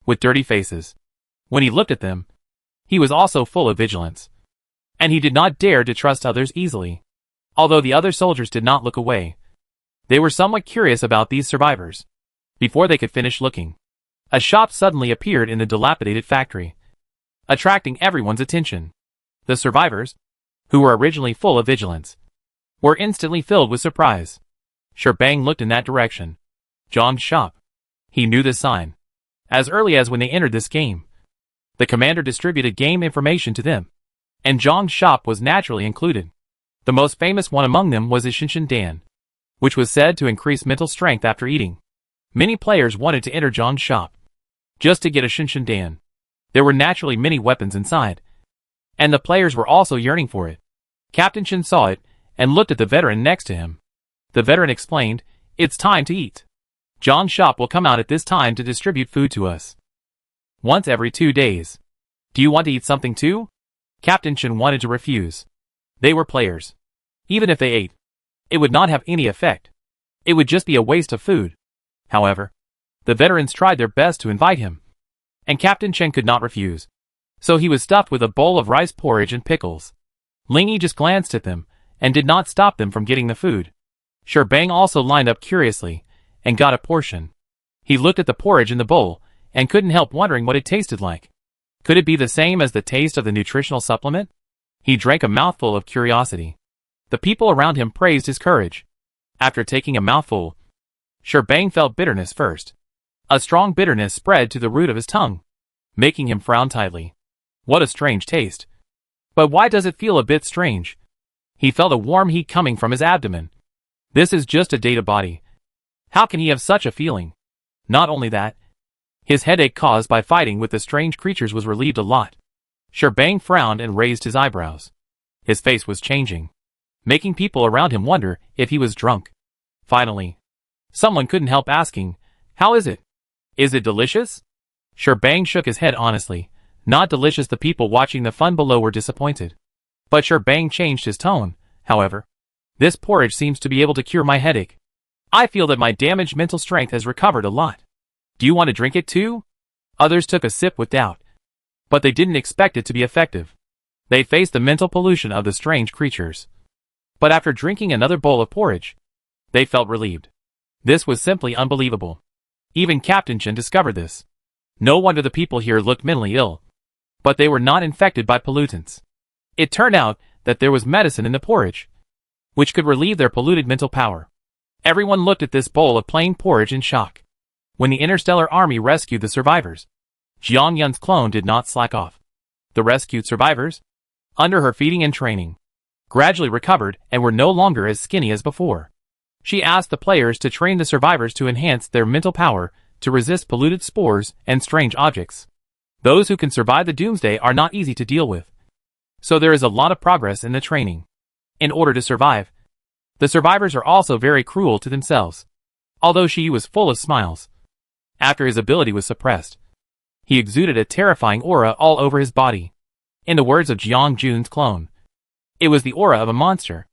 with dirty faces. When he looked at them, he was also full of vigilance, and he did not dare to trust others easily. Although the other soldiers did not look away, they were somewhat curious about these survivors. Before they could finish looking, a shop suddenly appeared in the dilapidated factory, attracting everyone's attention. The survivors, who were originally full of vigilance, were instantly filled with surprise. Sherbang looked in that direction. Zhang's shop. He knew the sign. As early as when they entered this game, the commander distributed game information to them, and Zhang's shop was naturally included. The most famous one among them was Shinshin Dan, which was said to increase mental strength after eating. Many players wanted to enter Zhang's shop, just to get a Shinshin Dan. There were naturally many weapons inside, and the players were also yearning for it. Captain Chen saw it, and looked at the veteran next to him. The veteran explained, "It's time to eat. Zhang's shop will come out at this time to distribute food to us. Once every 2 days. Do you want to eat something too?" Captain Chen wanted to refuse. They were players. Even if they ate, it would not have any effect. It would just be a waste of food. However, the veterans tried their best to invite him, and Captain Chen could not refuse. So he was stuffed with a bowl of rice porridge and pickles. Ling Yi just glanced at them, and did not stop them from getting the food. Sherbang also lined up curiously, and got a portion. He looked at the porridge in the bowl, and couldn't help wondering what it tasted like. Could it be the same as the taste of the nutritional supplement? He drank a mouthful of curiosity. The people around him praised his courage. After taking a mouthful, Sherbang felt bitterness first. A strong bitterness spread to the root of his tongue, making him frown tightly. What a strange taste. But why does it feel a bit strange? He felt a warm heat coming from his abdomen. This is just a data body. How can he have such a feeling? Not only that, his headache caused by fighting with the strange creatures was relieved a lot. Sherbang frowned and raised his eyebrows. His face was changing, making people around him wonder if he was drunk. Finally, someone couldn't help asking, "How is it? Is it delicious?" Sherbang shook his head honestly. Not delicious. The people watching the fun below were disappointed. But Sherbang changed his tone. "However, this porridge seems to be able to cure my headache. I feel that my damaged mental strength has recovered a lot. Do you want to drink it too?" Others took a sip with doubt, but they didn't expect it to be effective. They faced the mental pollution of the strange creatures. But after drinking another bowl of porridge, they felt relieved. This was simply unbelievable. Even Captain Chen discovered this. No wonder the people here looked mentally ill. But they were not infected by pollutants. It turned out that there was medicine in the porridge, which could relieve their polluted mental power. Everyone looked at this bowl of plain porridge in shock. When the Interstellar Army rescued the survivors, Jiang Yun's clone did not slack off. The rescued survivors, under her feeding and training, gradually recovered and were no longer as skinny as before. She asked the players to train the survivors to enhance their mental power to resist polluted spores and strange objects. Those who can survive the Doomsday are not easy to deal with. So there is a lot of progress in the training. In order to survive, the survivors are also very cruel to themselves. Although Shi was full of smiles. After his ability was suppressed, he exuded a terrifying aura all over his body. In the words of Jiang Jun's clone, it was the aura of a monster.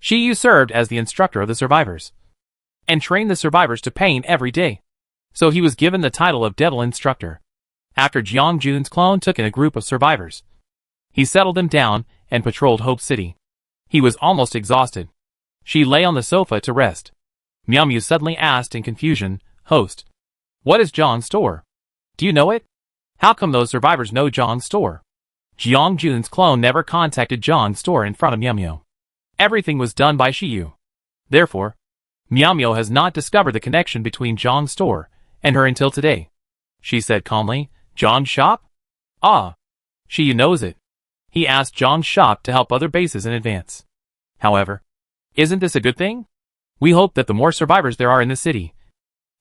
Shi Yu served as the instructor of the survivors, and trained the survivors to pain every day. So he was given the title of Devil Instructor. After Jiang Jun's clone took in a group of survivors, he settled them down and patrolled Hope City. He was almost exhausted. She lay on the sofa to rest. Miao Miao suddenly asked in confusion, "Host, what is Zhang's store? Do you know it? How come those survivors know Zhang's store?" Jiang Jun's clone never contacted Zhang's store in front of Miao Miao. Everything was done by Shiyu. Therefore, Miao Miao has not discovered the connection between Zhang's store and her until today. She said calmly, "Zhang's shop? Ah, Shiyu knows it. He asked Zhang's shop to help other bases in advance. However, isn't this a good thing? We hope that the more survivors there are in the city,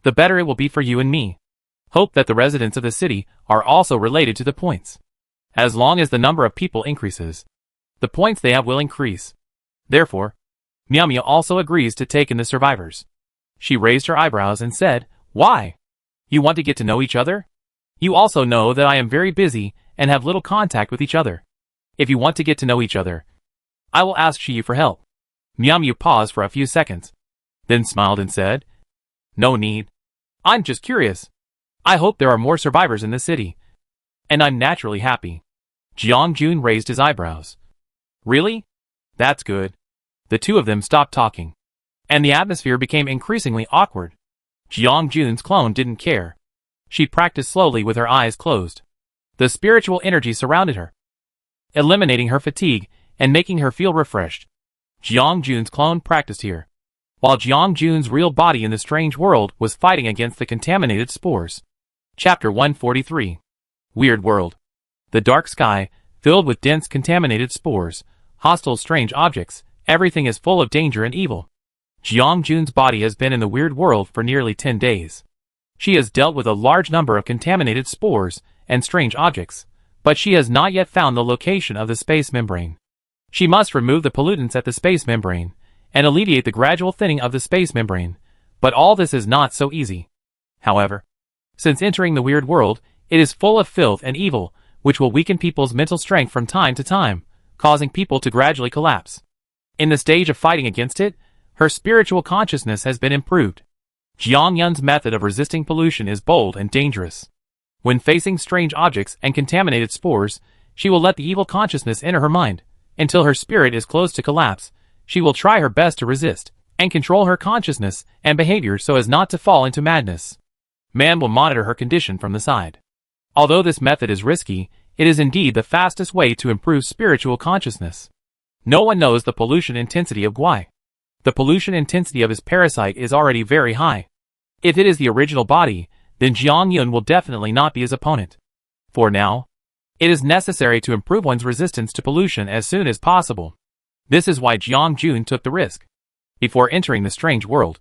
the better it will be for you and me. Hope that the residents of the city are also related to the points. As long as the number of people increases, the points they have will increase. Therefore, Miao Miao also agrees to take in the survivors." She raised her eyebrows and said, "Why? You want to get to know each other? You also know that I am very busy and have little contact with each other. If you want to get to know each other, I will ask Shiyu for help." Miao Miao paused for a few seconds, then smiled and said, "No need. I'm just curious. I hope there are more survivors in the city, and I'm naturally happy." Jiang Jun raised his eyebrows. "Really? That's good." The two of them stopped talking, and the atmosphere became increasingly awkward. Jiang Jun's clone didn't care. She practiced slowly with her eyes closed. The spiritual energy surrounded her, eliminating her fatigue and making her feel refreshed. Jiang Jun's clone practiced here, while Jiang Jun's real body in the strange world was fighting against the contaminated spores. Chapter 143. Weird World. The dark sky, filled with dense contaminated spores, hostile strange objects, everything is full of danger and evil. Jiang Jun's body has been in the weird world for nearly 10 days. She has dealt with a large number of contaminated spores and strange objects, but she has not yet found the location of the space membrane. She must remove the pollutants at the space membrane and alleviate the gradual thinning of the space membrane, but all this is not so easy. However, since entering the weird world, it is full of filth and evil, which will weaken people's mental strength from time to time, causing people to gradually collapse. In the stage of fighting against it, her spiritual consciousness has been improved. Jiang Yun's method of resisting pollution is bold and dangerous. When facing strange objects and contaminated spores, she will let the evil consciousness enter her mind. Until her spirit is close to collapse, she will try her best to resist and control her consciousness and behavior so as not to fall into madness. Man will monitor her condition from the side. Although this method is risky, it is indeed the fastest way to improve spiritual consciousness. No one knows the pollution intensity of Guai. The pollution intensity of his parasite is already very high. If it is the original body, then Jiang Yun will definitely not be his opponent. For now, it is necessary to improve one's resistance to pollution as soon as possible. This is why Jiang Jun took the risk. Before entering the strange world,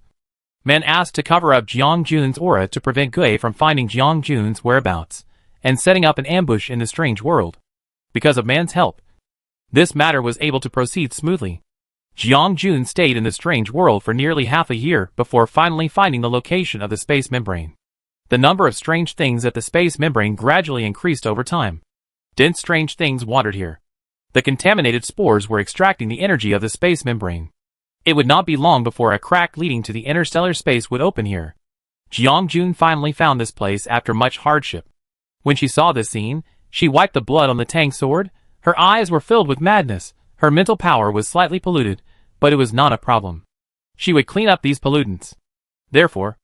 man asked to cover up Jiang Jun's aura to prevent Gui from finding Jiang Jun's whereabouts and setting up an ambush in the strange world. Because of man's help, this matter was able to proceed smoothly. Jiang Jun stayed in the strange world for nearly half a year before finally finding the location of the space membrane. The number of strange things at the space membrane gradually increased over time. Dense strange things wandered here. The contaminated spores were extracting the energy of the space membrane. It would not be long before a crack leading to the interstellar space would open here. Jiang Jun finally found this place after much hardship. When she saw this scene, she wiped the blood on the Tang sword. Her eyes were filled with madness. Her mental power was slightly polluted, but it was not a problem. She would clean up these pollutants. Therefore,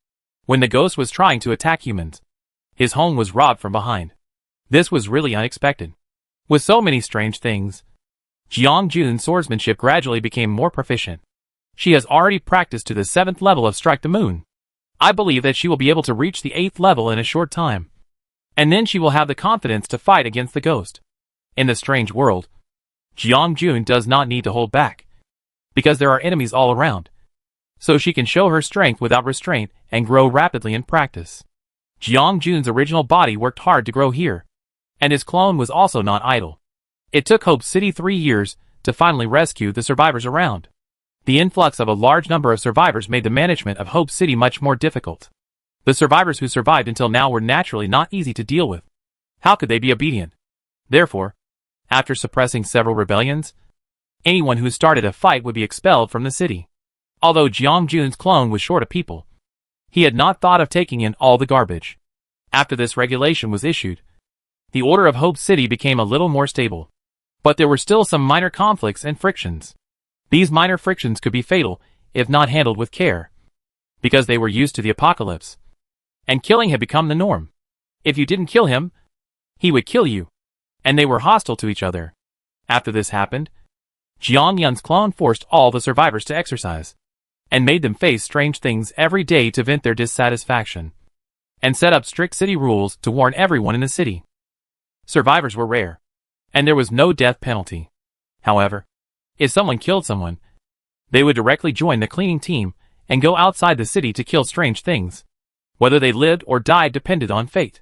when the ghost was trying to attack humans, his home was robbed from behind. This was really unexpected. With so many strange things, Jiang Jun's swordsmanship gradually became more proficient. She has already practiced to the 7th level of Strike the Moon. I believe that she will be able to reach the 8th level in a short time. And then she will have the confidence to fight against the ghost. In the strange world, Jiang Jun does not need to hold back, because there are enemies all around. So she can show her strength without restraint and grow rapidly in practice. Jiang Jun's original body worked hard to grow here, and his clone was also not idle. It took Hope City 3 years to finally rescue the survivors around. The influx of a large number of survivors made the management of Hope City much more difficult. The survivors who survived until now were naturally not easy to deal with. How could they be obedient? Therefore, after suppressing several rebellions, anyone who started a fight would be expelled from the city. Although Jiang Jun's clone was short of people, he had not thought of taking in all the garbage. After this regulation was issued, the order of Hope City became a little more stable. But there were still some minor conflicts and frictions. These minor frictions could be fatal if not handled with care, because they were used to the apocalypse, and killing had become the norm. If you didn't kill him, he would kill you, and they were hostile to each other. After this happened, Jiang Yun's clone forced all the survivors to exercise, and made them face strange things every day to vent their dissatisfaction, and set up strict city rules to warn everyone in the city. Survivors were rare, and there was no death penalty. However, if someone killed someone, they would directly join the cleaning team and go outside the city to kill strange things. Whether they lived or died depended on fate.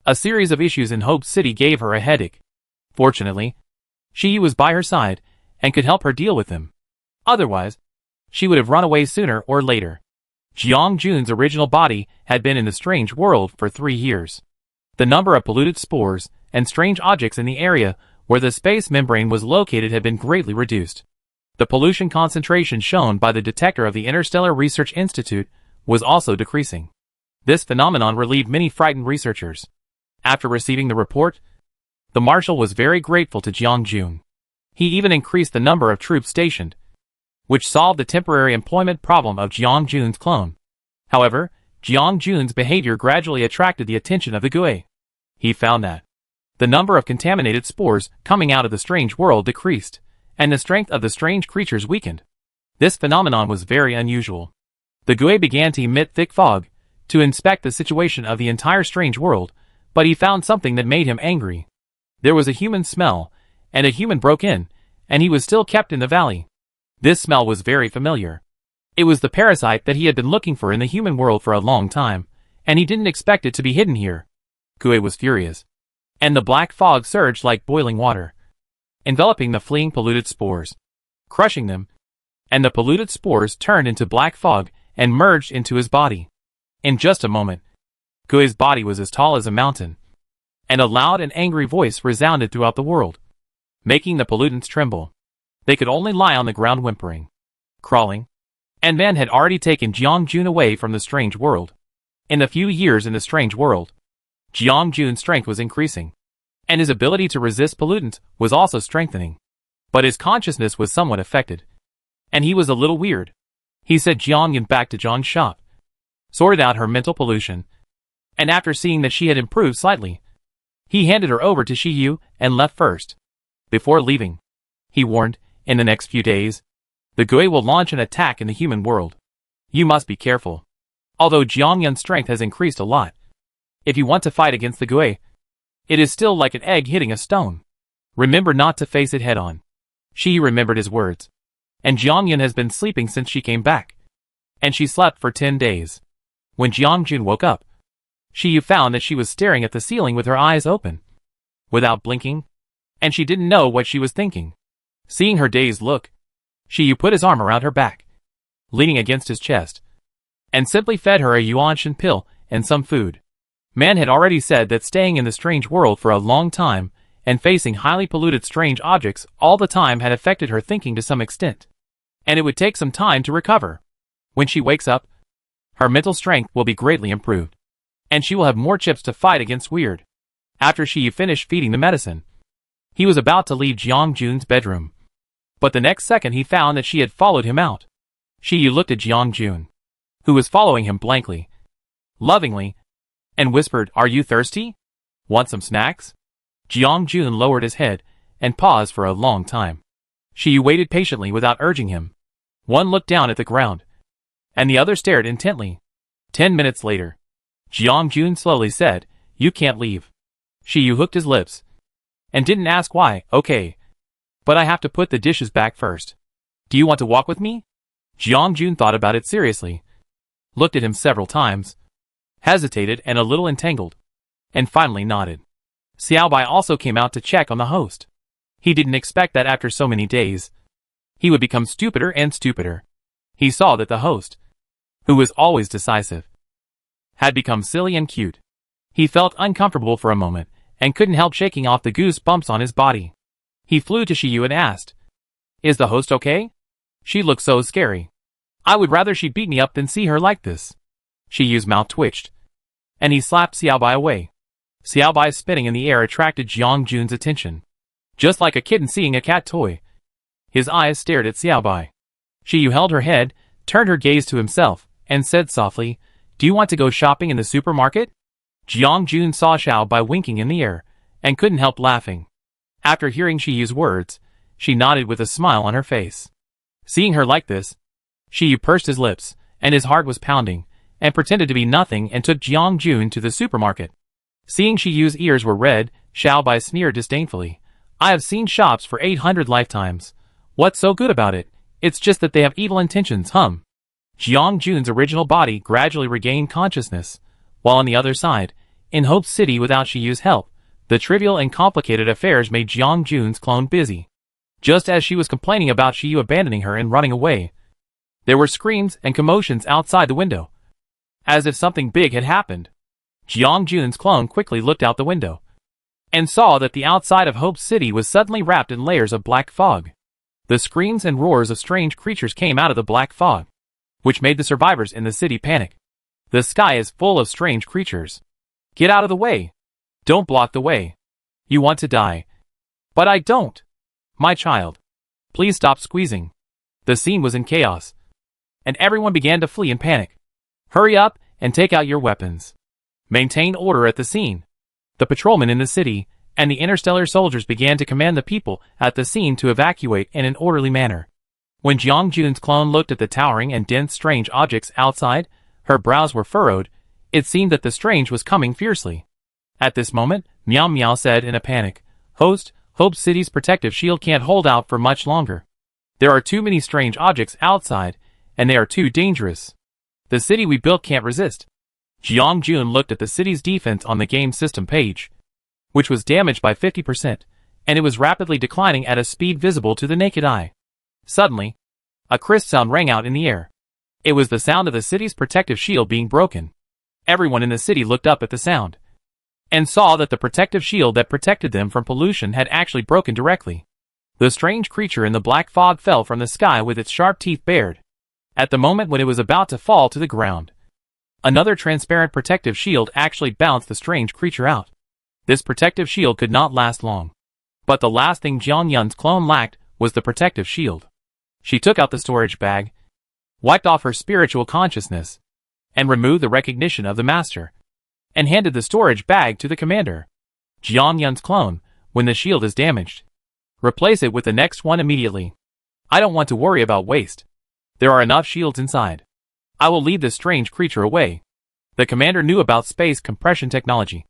A series of issues in Hope City gave her a headache. Fortunately, she was by her side and could help her deal with them. Otherwise, she would have run away sooner or later. Jiang Jun's original body had been in the strange world for 3 years. The number of polluted spores and strange objects in the area where the space membrane was located had been greatly reduced. The pollution concentration shown by the detector of the Interstellar Research Institute was also decreasing. This phenomenon relieved many frightened researchers. After receiving the report, the marshal was very grateful to Jiang Jun. He even increased the number of troops stationed, which solved the temporary employment problem of Jiang Jun's clone. However, Jiang Jun's behavior gradually attracted the attention of the Gui. He found that the number of contaminated spores coming out of the strange world decreased, and the strength of the strange creatures weakened. This phenomenon was very unusual. The Gui began to emit thick fog to inspect the situation of the entire strange world, but he found something that made him angry. There was a human smell, and a human broke in, and he was still kept in the valley. This smell was very familiar. It was the parasite that he had been looking for in the human world for a long time, and he didn't expect it to be hidden here. Gui was furious, and the black fog surged like boiling water, enveloping the fleeing polluted spores, crushing them, and the polluted spores turned into black fog and merged into his body. In just a moment, Gui's body was as tall as a mountain, and a loud and angry voice resounded throughout the world, making the pollutants tremble. They could only lie on the ground whimpering, crawling, and man had already taken Jiang Jun away from the strange world. In the few years in the strange world, Jiang Jun's strength was increasing, and his ability to resist pollutants was also strengthening. But his consciousness was somewhat affected, and he was a little weird. He sent Jiang Yun back to Zhang's shop, sorted out her mental pollution, and after seeing that she had improved slightly, he handed her over to Shi Yu and left first. Before leaving, he warned, in the next few days, the Gui will launch an attack in the human world. You must be careful. Although Jiang Yun's strength has increased a lot, if you want to fight against the Gui, it is still like an egg hitting a stone. Remember not to face it head on. Shi Yu remembered his words. And Jiang Yun has been sleeping since she came back, and she slept for 10 days. When Jiang Jun woke up, Shi Yu found that she was staring at the ceiling with her eyes open, without blinking, and she didn't know what she was thinking. Seeing her dazed look, Shi Yu put his arm around her back, leaning against his chest, and simply fed her a yuanshan pill and some food. Man had already said that staying in the strange world for a long time and facing highly polluted strange objects all the time had affected her thinking to some extent, and it would take some time to recover. When she wakes up, her mental strength will be greatly improved, and she will have more chips to fight against weird. After Shi Yu finished feeding the medicine, he was about to leave Jiang Jun's bedroom, but the next second he found that she had followed him out. Shi Yu looked at Jiang Jun, who was following him blankly, lovingly, and whispered, "Are you thirsty? Want some snacks?" Jiang Jun lowered his head and paused for a long time. Shi Yu waited patiently without urging him. One looked down at the ground, and the other stared intently. 10 minutes later, Jiang Jun slowly said, "You can't leave." Shi Yu hooked his lips, and didn't ask why. "Okay, but I have to put the dishes back first. Do you want to walk with me?" Jiang Jun thought about it seriously, looked at him several times, hesitated and a little entangled, and finally nodded. Xiaobai also came out to check on the host. He didn't expect that after so many days, he would become stupider and stupider. He saw that the host, who was always decisive, had become silly and cute. He felt uncomfortable for a moment, and couldn't help shaking off the goose bumps on his body. He flew to Shi Yu and asked, "Is the host okay? She looks so scary. I would rather she beat me up than see her like this." Shi Yu's mouth twitched, and he slapped Xiaobai away. Xiaobai's spinning in the air attracted Jiang Jun's attention. Just like a kitten seeing a cat toy, his eyes stared at Xiaobai. Shi Yu held her head, turned her gaze to himself, and said softly, "Do you want to go shopping in the supermarket?" Jiang Jun saw Xiaobai winking in the air, and couldn't help laughing. After hearing Shi Yu's words, she nodded with a smile on her face. Seeing her like this, Shi Yu pursed his lips, and his heart was pounding, and pretended to be nothing and took Jiang Jun to the supermarket. Seeing Shi Yu's ears were red, Xiaobai sneered disdainfully. "I have seen shops for 800 lifetimes. What's so good about it? It's just that they have evil intentions, hum." Jiang Jun's original body gradually regained consciousness, while on the other side, in Hope City without Shi Yu's help, the trivial and complicated affairs made Jiang Jun's clone busy. Just as she was complaining about Shi Yu abandoning her and running away, there were screams and commotions outside the window, as if something big had happened. Jiang Jun's clone quickly looked out the window, and saw that the outside of Hope City was suddenly wrapped in layers of black fog. The screams and roars of strange creatures came out of the black fog, which made the survivors in the city panic. "The sky is full of strange creatures. Get out of the way. Don't block the way. You want to die." "But I don't. My child. Please stop squeezing." The scene was in chaos, and everyone began to flee in panic. "Hurry up and take out your weapons. Maintain order at the scene. The patrolmen in the city and the interstellar soldiers began to command the people at the scene to evacuate in an orderly manner. When Jiang Jun's clone looked at the towering and dense strange objects outside, her brows were furrowed. It seemed that the strange was coming fiercely. At this moment, Meow Meow said in a panic, "Host, Hope City's protective shield can't hold out for much longer. There are too many strange objects outside, and they are too dangerous. The city we built can't resist." Jiang Jun looked at the city's defense on the game system page, which was damaged by 50%, and it was rapidly declining at a speed visible to the naked eye. Suddenly, a crisp sound rang out in the air. It was the sound of the city's protective shield being broken. Everyone in the city looked up at the sound and saw that the protective shield that protected them from pollution had actually broken directly. The strange creature in the black fog fell from the sky with its sharp teeth bared. At the moment when it was about to fall to the ground, another transparent protective shield actually bounced the strange creature out. This protective shield could not last long. But the last thing Jiang Yun's clone lacked was the protective shield. She took out the storage bag, wiped off her spiritual consciousness, and removed the recognition of the master, and handed the storage bag to the commander. Jiang Yun's clone, when the shield is damaged, replace it with the next one immediately. I don't want to worry about waste. There are enough shields inside. I will lead this strange creature away. The commander knew about space compression technology,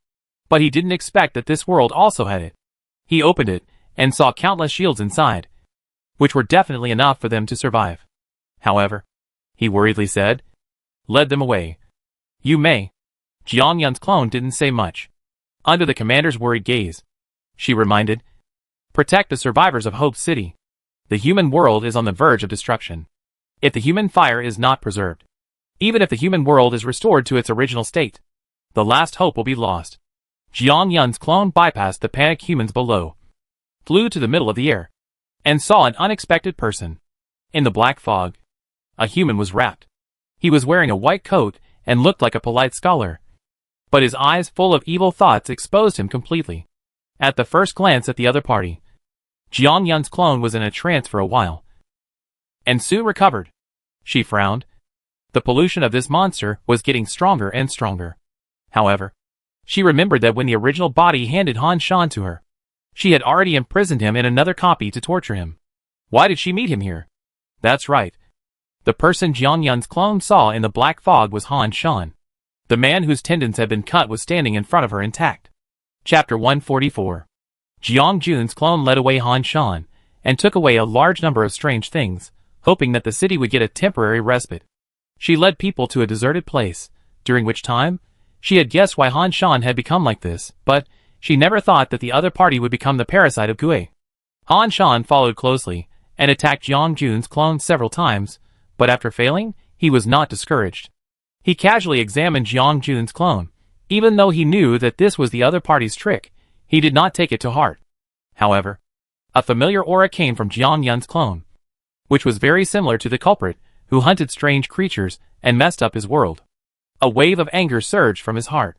but he didn't expect that this world also had it. He opened it and saw countless shields inside, which were definitely enough for them to survive. However, he worriedly said, "Lead them away." "You may." Jiang Yun's clone didn't say much. Under the commander's worried gaze, she reminded, "Protect the survivors of Hope City. The human world is on the verge of destruction. If the human fire is not preserved, even if the human world is restored to its original state, the last hope will be lost." Jiang Yun's clone bypassed the panicked humans below, flew to the middle of the air, and saw an unexpected person. In the black fog, a human was wrapped. He was wearing a white coat and looked like a polite scholar, but his eyes full of evil thoughts exposed him completely. At the first glance at the other party, Jiang Yun's clone was in a trance for a while, and soon recovered. She frowned. The pollution of this monster was getting stronger and stronger. However, she remembered that when the original body handed Han Shan to her, she had already imprisoned him in another copy to torture him. Why did she meet him here? That's right. The person Jiang Yun's clone saw in the black fog was Han Shan. The man whose tendons had been cut was standing in front of her intact. Chapter 144. Jiang Jun's clone led away Han Shan, and took away a large number of strange things, hoping that the city would get a temporary respite. She led people to a deserted place, during which time, she had guessed why Han Shan had become like this, but she never thought that the other party would become the parasite of Gue. Han Shan followed closely, and attacked Jiang Jun's clone several times, but after failing, he was not discouraged. He casually examined Jiang Jun's clone. Even though he knew that this was the other party's trick, he did not take it to heart. However, a familiar aura came from Jiang Yun's clone, which was very similar to the culprit who hunted strange creatures and messed up his world. A wave of anger surged from his heart.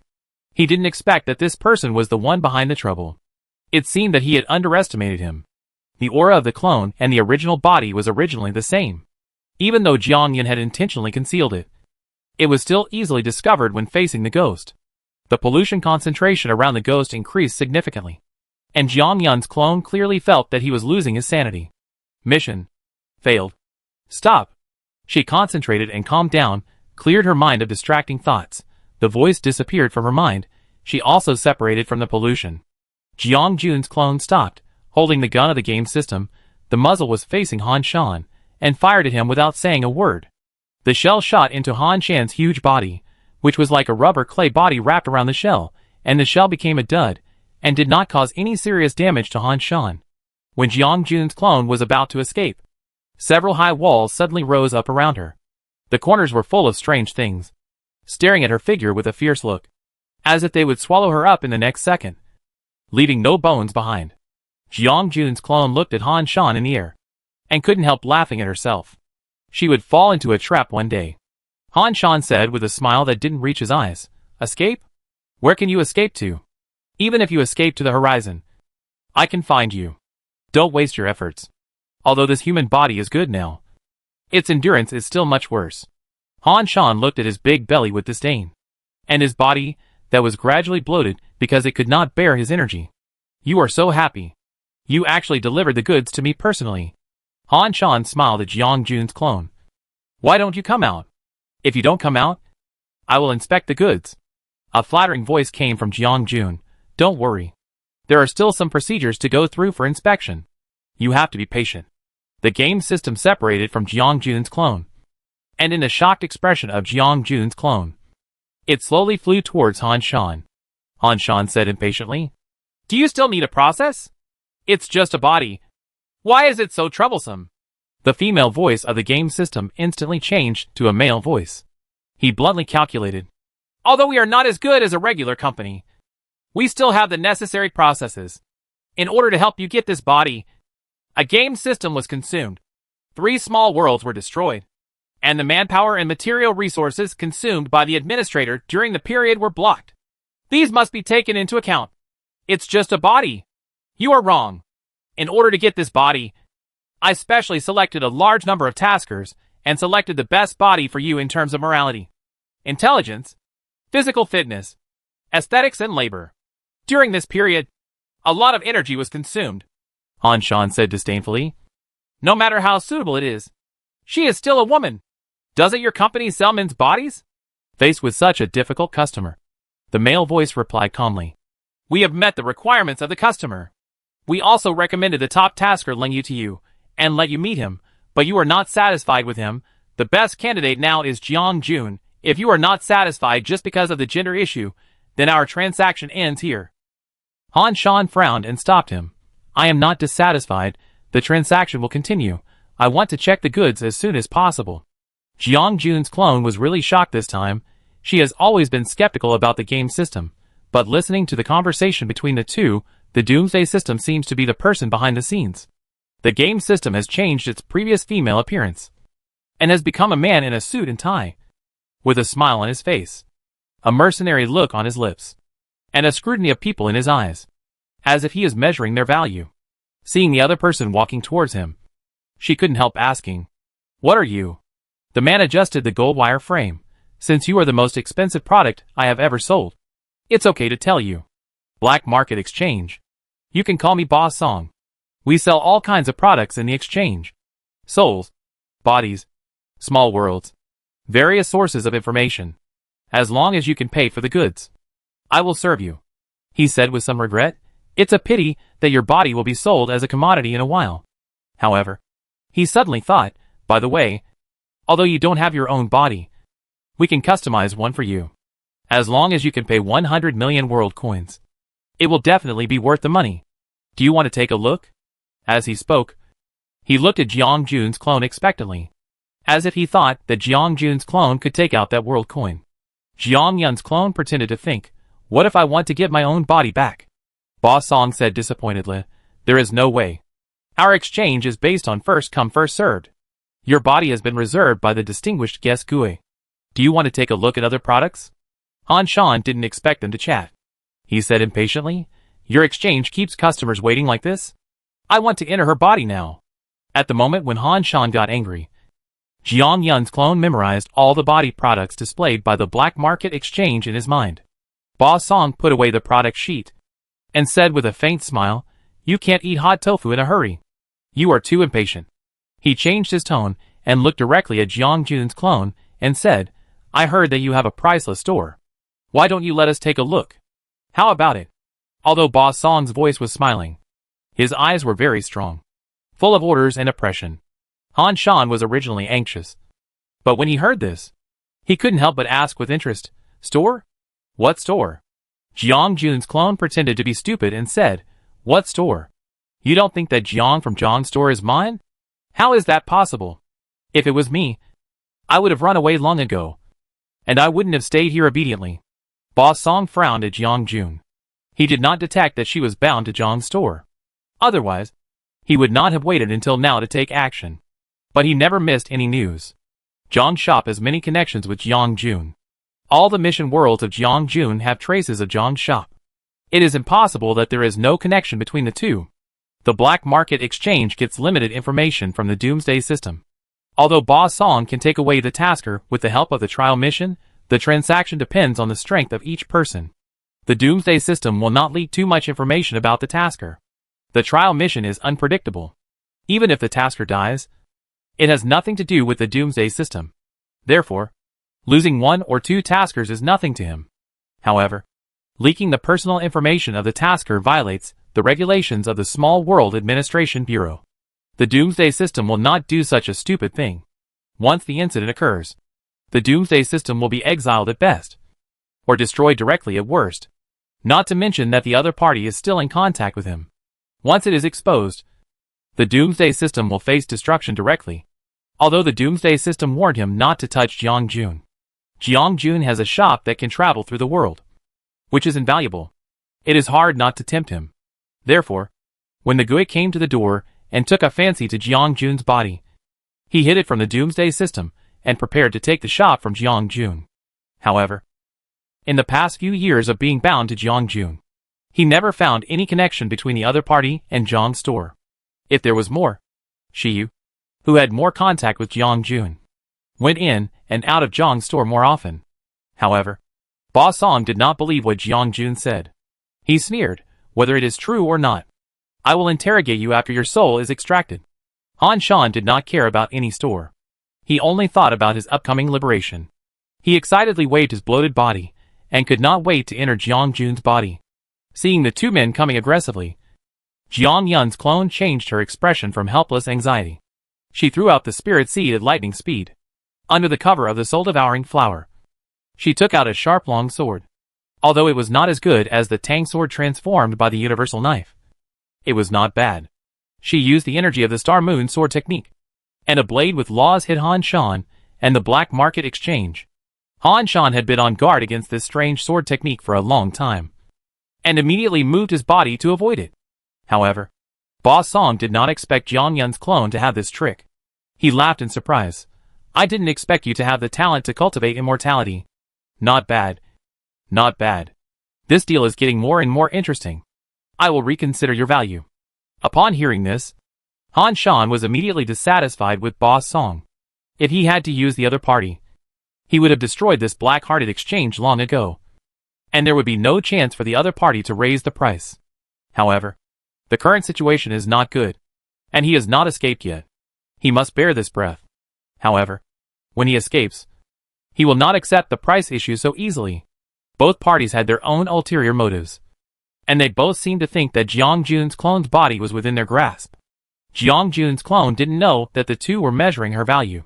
He didn't expect that this person was the one behind the trouble. It seemed that he had underestimated him. The aura of the clone and the original body was originally the same. Even though Jiang Yun had intentionally concealed it, it was still easily discovered when facing the ghost. The pollution concentration around the ghost increased significantly, and Jiang Yun's clone clearly felt that he was losing his sanity. Mission failed. Stop. She concentrated and calmed down, cleared her mind of distracting thoughts. The voice disappeared from her mind. She also separated from the pollution. Jiang Jun's clone stopped, holding the gun of the game system. The muzzle was facing Han Shan, and fired at him without saying a word. The shell shot into Han Shan's huge body, which was like a rubber clay body wrapped around the shell, and the shell became a dud, and did not cause any serious damage to Han Shan. When Jiang Jun's clone was about to escape, several high walls suddenly rose up around her. The corners were full of strange things, staring at her figure with a fierce look, as if they would swallow her up in the next second, leaving no bones behind. Jiang Jun's clone looked at Han Shan in the air, and couldn't help laughing at herself. She would fall into a trap one day. Han Shan said with a smile that didn't reach his eyes, "Escape? Where can you escape to? Even if you escape to the horizon, I can find you. Don't waste your efforts. Although this human body is good now, its endurance is still much worse." Han Shan looked at his big belly with disdain. And his body, that was gradually bloated because it could not bear his energy. You are so happy. You actually delivered the goods to me personally. Han Shan smiled at Jiang Jun's clone. Why don't you come out? If you don't come out, I will inspect the goods. A flattering voice came from Jiang Jun. Don't worry. There are still some procedures to go through for inspection. You have to be patient. The game system separated from Jiang Jun's clone. And in a shocked expression of Jiang Jun's clone, it slowly flew towards Han Shan. Han Shan said impatiently, Do you still need a process? It's just a body. Why is it so troublesome? The female voice of the game system instantly changed to a male voice. He bluntly calculated. Although we are not as good as a regular company, we still have the necessary processes. In order to help you get this body, a game system was consumed. 3 small worlds were destroyed. And the manpower and material resources consumed by the administrator during the period were blocked. These must be taken into account. It's just a body. You are wrong. In order to get this body, I specially selected a large number of taskers and selected the best body for you in terms of morality, intelligence, physical fitness, aesthetics, and labor. During this period, a lot of energy was consumed, Han Shan said disdainfully. No matter how suitable it is, she is still a woman. Doesn't your company sell men's bodies? Faced with such a difficult customer, the male voice replied calmly. We have met the requirements of the customer. We also recommended the top tasker Ling Yu to you, and let you meet him, but you are not satisfied with him. The best candidate now is Jiang Jun. If you are not satisfied just because of the gender issue, then our transaction ends here. Han Shan frowned and stopped him. I am not dissatisfied. The transaction will continue. I want to check the goods as soon as possible. Jiang Jun's clone was really shocked this time. She has always been skeptical about the game system, but listening to the conversation between the two, the Doomsday system seems to be the person behind the scenes. The game system has changed its previous female appearance, and has become a man in a suit and tie, with a smile on his face, a mercenary look on his lips, and a scrutiny of people in his eyes, as if he is measuring their value. Seeing the other person walking towards him, she couldn't help asking, What are you? The man adjusted the gold wire frame. Since you are the most expensive product I have ever sold, it's okay to tell you. Black market exchange. You can call me Boss Song. We sell all kinds of products in the exchange. Souls, bodies, small worlds, various sources of information. As long as you can pay for the goods, I will serve you. He said with some regret. It's a pity that your body will be sold as a commodity in a while. However, he suddenly thought, by the way, although you don't have your own body, we can customize one for you. As long as you can pay 100 million world coins, it will definitely be worth the money. Do you want to take a look? As he spoke, he looked at Jiang Jun's clone expectantly, as if he thought that Jiang Jun's clone could take out that world coin. Jiang Yun's clone pretended to think, What if I want to get my own body back? Boss Song said disappointedly, There is no way. Our exchange is based on first come first served. Your body has been reserved by the distinguished guest Gui. Do you want to take a look at other products? Han Shan didn't expect them to chat. He said impatiently, Your exchange keeps customers waiting like this? I want to enter her body now. At the moment when Han Shan got angry, Jiang Yun's clone memorized all the body products displayed by the black market exchange in his mind. Boss Song put away the product sheet and said with a faint smile, You can't eat hot tofu in a hurry. You are too impatient. He changed his tone and looked directly at Jiang Jun's clone and said, I heard that you have a priceless store. Why don't you let us take a look? How about it? Although Boss Song's voice was smiling, his eyes were very strong, full of orders and oppression. Han Shan was originally anxious, but when he heard this, he couldn't help but ask with interest, Store? What store? Jiang Jun's clone pretended to be stupid and said, What store? You don't think that Jiang from Jiang's store is mine? How is that possible? If it was me, I would have run away long ago, and I wouldn't have stayed here obediently. Boss Song frowned at Jiang Jun. He did not detect that she was bound to Jiang's store. Otherwise, he would not have waited until now to take action. But he never missed any news. Jiang's shop has many connections with Jiang Jun. All the mission worlds of Jiang Jun have traces of Jiang's shop. It is impossible that there is no connection between the two. The black market exchange gets limited information from the Doomsday system. Although Ba Song can take away the tasker with the help of the trial mission, the transaction depends on the strength of each person. The Doomsday system will not leak too much information about the tasker. The trial mission is unpredictable. Even if the tasker dies, it has nothing to do with the Doomsday system. Therefore, losing 1 or 2 taskers is nothing to him. However, leaking the personal information of the tasker violates the regulations of the Small World Administration Bureau. The Doomsday system will not do such a stupid thing. Once the incident occurs, the Doomsday system will be exiled at best, or destroyed directly at worst. Not to mention that the other party is still in contact with him. Once it is exposed, the Doomsday system will face destruction directly. Although the Doomsday system warned him not to touch Jiang Jun. Jiang Jun has a shop that can travel through the world, which is invaluable. It is hard not to tempt him. Therefore, when the Gui came to the door and took a fancy to Jiang Jun's body, he hid it from the Doomsday system and prepared to take the shop from Jiang Jun. However, in the past few years of being bound to Jiang Jun, he never found any connection between the other party and Jiang's store. If there was more, Shiyu, who had more contact with Jiang Jun, went in and out of Jiang's store more often. However, Ba Song did not believe what Jiang Jun said. He sneered, "Whether it is true or not, I will interrogate you after your soul is extracted." Han Shan did not care about any store. He only thought about his upcoming liberation. He excitedly waved his bloated body, and could not wait to enter Jiang Jun's body. Seeing the two men coming aggressively, Jiang Yun's clone changed her expression from helpless anxiety. She threw out the spirit seed at lightning speed. Under the cover of the soul-devouring flower, she took out a sharp long sword. Although it was not as good as the Tang sword transformed by the universal knife, it was not bad. She used the energy of the Star Moon sword technique, and a blade with laws hit Han Shan and the black market exchange. Han Shan had been on guard against this strange sword technique for a long time, and immediately moved his body to avoid it. However, Ba Song did not expect Jiang Yun's clone to have this trick. He laughed in surprise. "I didn't expect you to have the talent to cultivate immortality." "Not bad. Not bad. This deal is getting more and more interesting. I will reconsider your value." Upon hearing this, Han Shan was immediately dissatisfied with Ba Song. If he had to use the other party, he would have destroyed this black-hearted exchange long ago, and there would be no chance for the other party to raise the price. However, the current situation is not good, and he has not escaped yet. He must bear this breath. However, when he escapes, he will not accept the price issue so easily. Both parties had their own ulterior motives, and they both seemed to think that Jiang Jun's clone's body was within their grasp. Jiang Jun's clone didn't know that the two were measuring her value.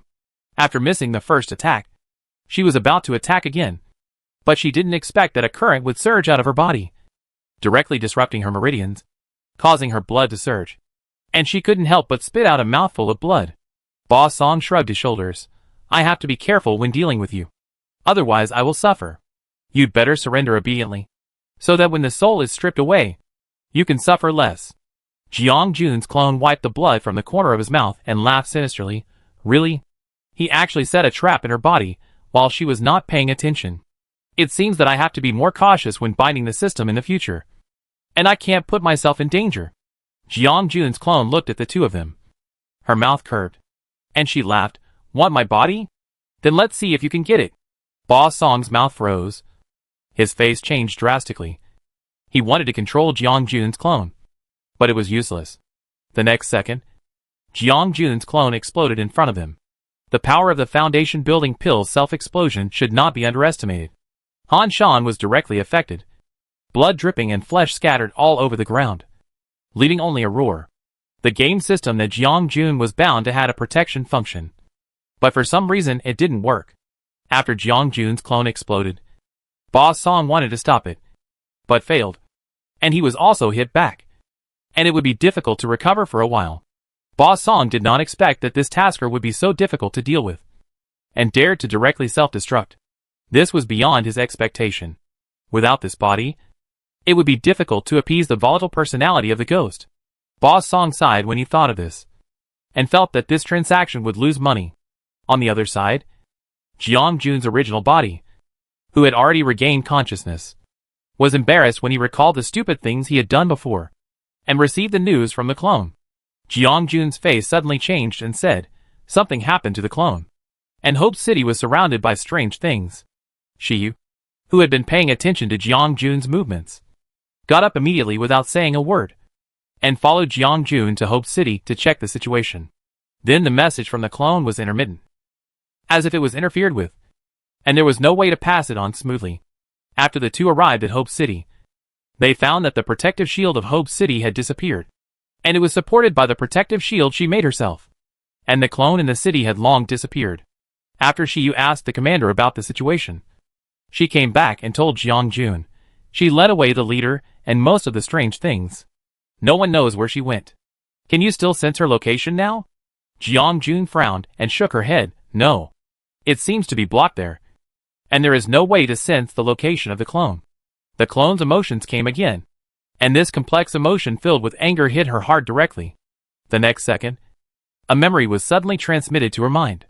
After missing the first attack, she was about to attack again, but she didn't expect that a current would surge out of her body, directly disrupting her meridians, causing her blood to surge, and she couldn't help but spit out a mouthful of blood. Ba Song shrugged his shoulders. "I have to be careful when dealing with you. Otherwise I will suffer. You'd better surrender obediently, so that when the soul is stripped away, you can suffer less." Jiang Jun's clone wiped the blood from the corner of his mouth and laughed sinisterly. "Really? He actually set a trap in her body while she was not paying attention. It seems that I have to be more cautious when binding the system in the future, and I can't put myself in danger." Jiang Jun's clone looked at the two of them. Her mouth curved, and she laughed. "Want my body? Then let's see if you can get it." Ba Song's mouth froze. His face changed drastically. He wanted to control Jiang Jun's clone, but it was useless. The next second, Jiang Jun's clone exploded in front of him. The power of the foundation building pill's self-explosion should not be underestimated. Han Shan was directly affected. Blood dripping and flesh scattered all over the ground, leaving only a roar. The game system that Jiang Jun was bound to had a protection function, but for some reason it didn't work. After Jiang Jun's clone exploded, Ba Song wanted to stop it, but failed, and he was also hit back, and it would be difficult to recover for a while. Ba Song did not expect that this tasker would be so difficult to deal with, and dared to directly self-destruct. This was beyond his expectation. Without this body, it would be difficult to appease the volatile personality of the ghost. Ba Song sighed when he thought of this, and felt that this transaction would lose money. On the other side, Jiang Jun's original body, who had already regained consciousness, was embarrassed when he recalled the stupid things he had done before, and received the news from the clone. Jiang Jun's face suddenly changed and said, something happened to the clone. And Hope City was surrounded by strange things. Shiyu, who had been paying attention to Jiang Jun's movements, got up immediately without saying a word, and followed Jiang Jun to Hope City to check the situation. Then the message from the clone was intermittent, as if it was interfered with, and there was no way to pass it on smoothly. After the two arrived at Hope City, they found that the protective shield of Hope City had disappeared, and it was supported by the protective shield she made herself, and the clone in the city had long disappeared. After Shiyu asked the commander about the situation, she came back and told Jiang Jun. She led away the leader and most of the strange things. No one knows where she went. Can you still sense her location now? Jiang Jun frowned and shook her head. No. It seems to be blocked there, and there is no way to sense the location of the clone. The clone's emotions came again, and this complex emotion filled with anger hit her heart directly. The next second, a memory was suddenly transmitted to her mind.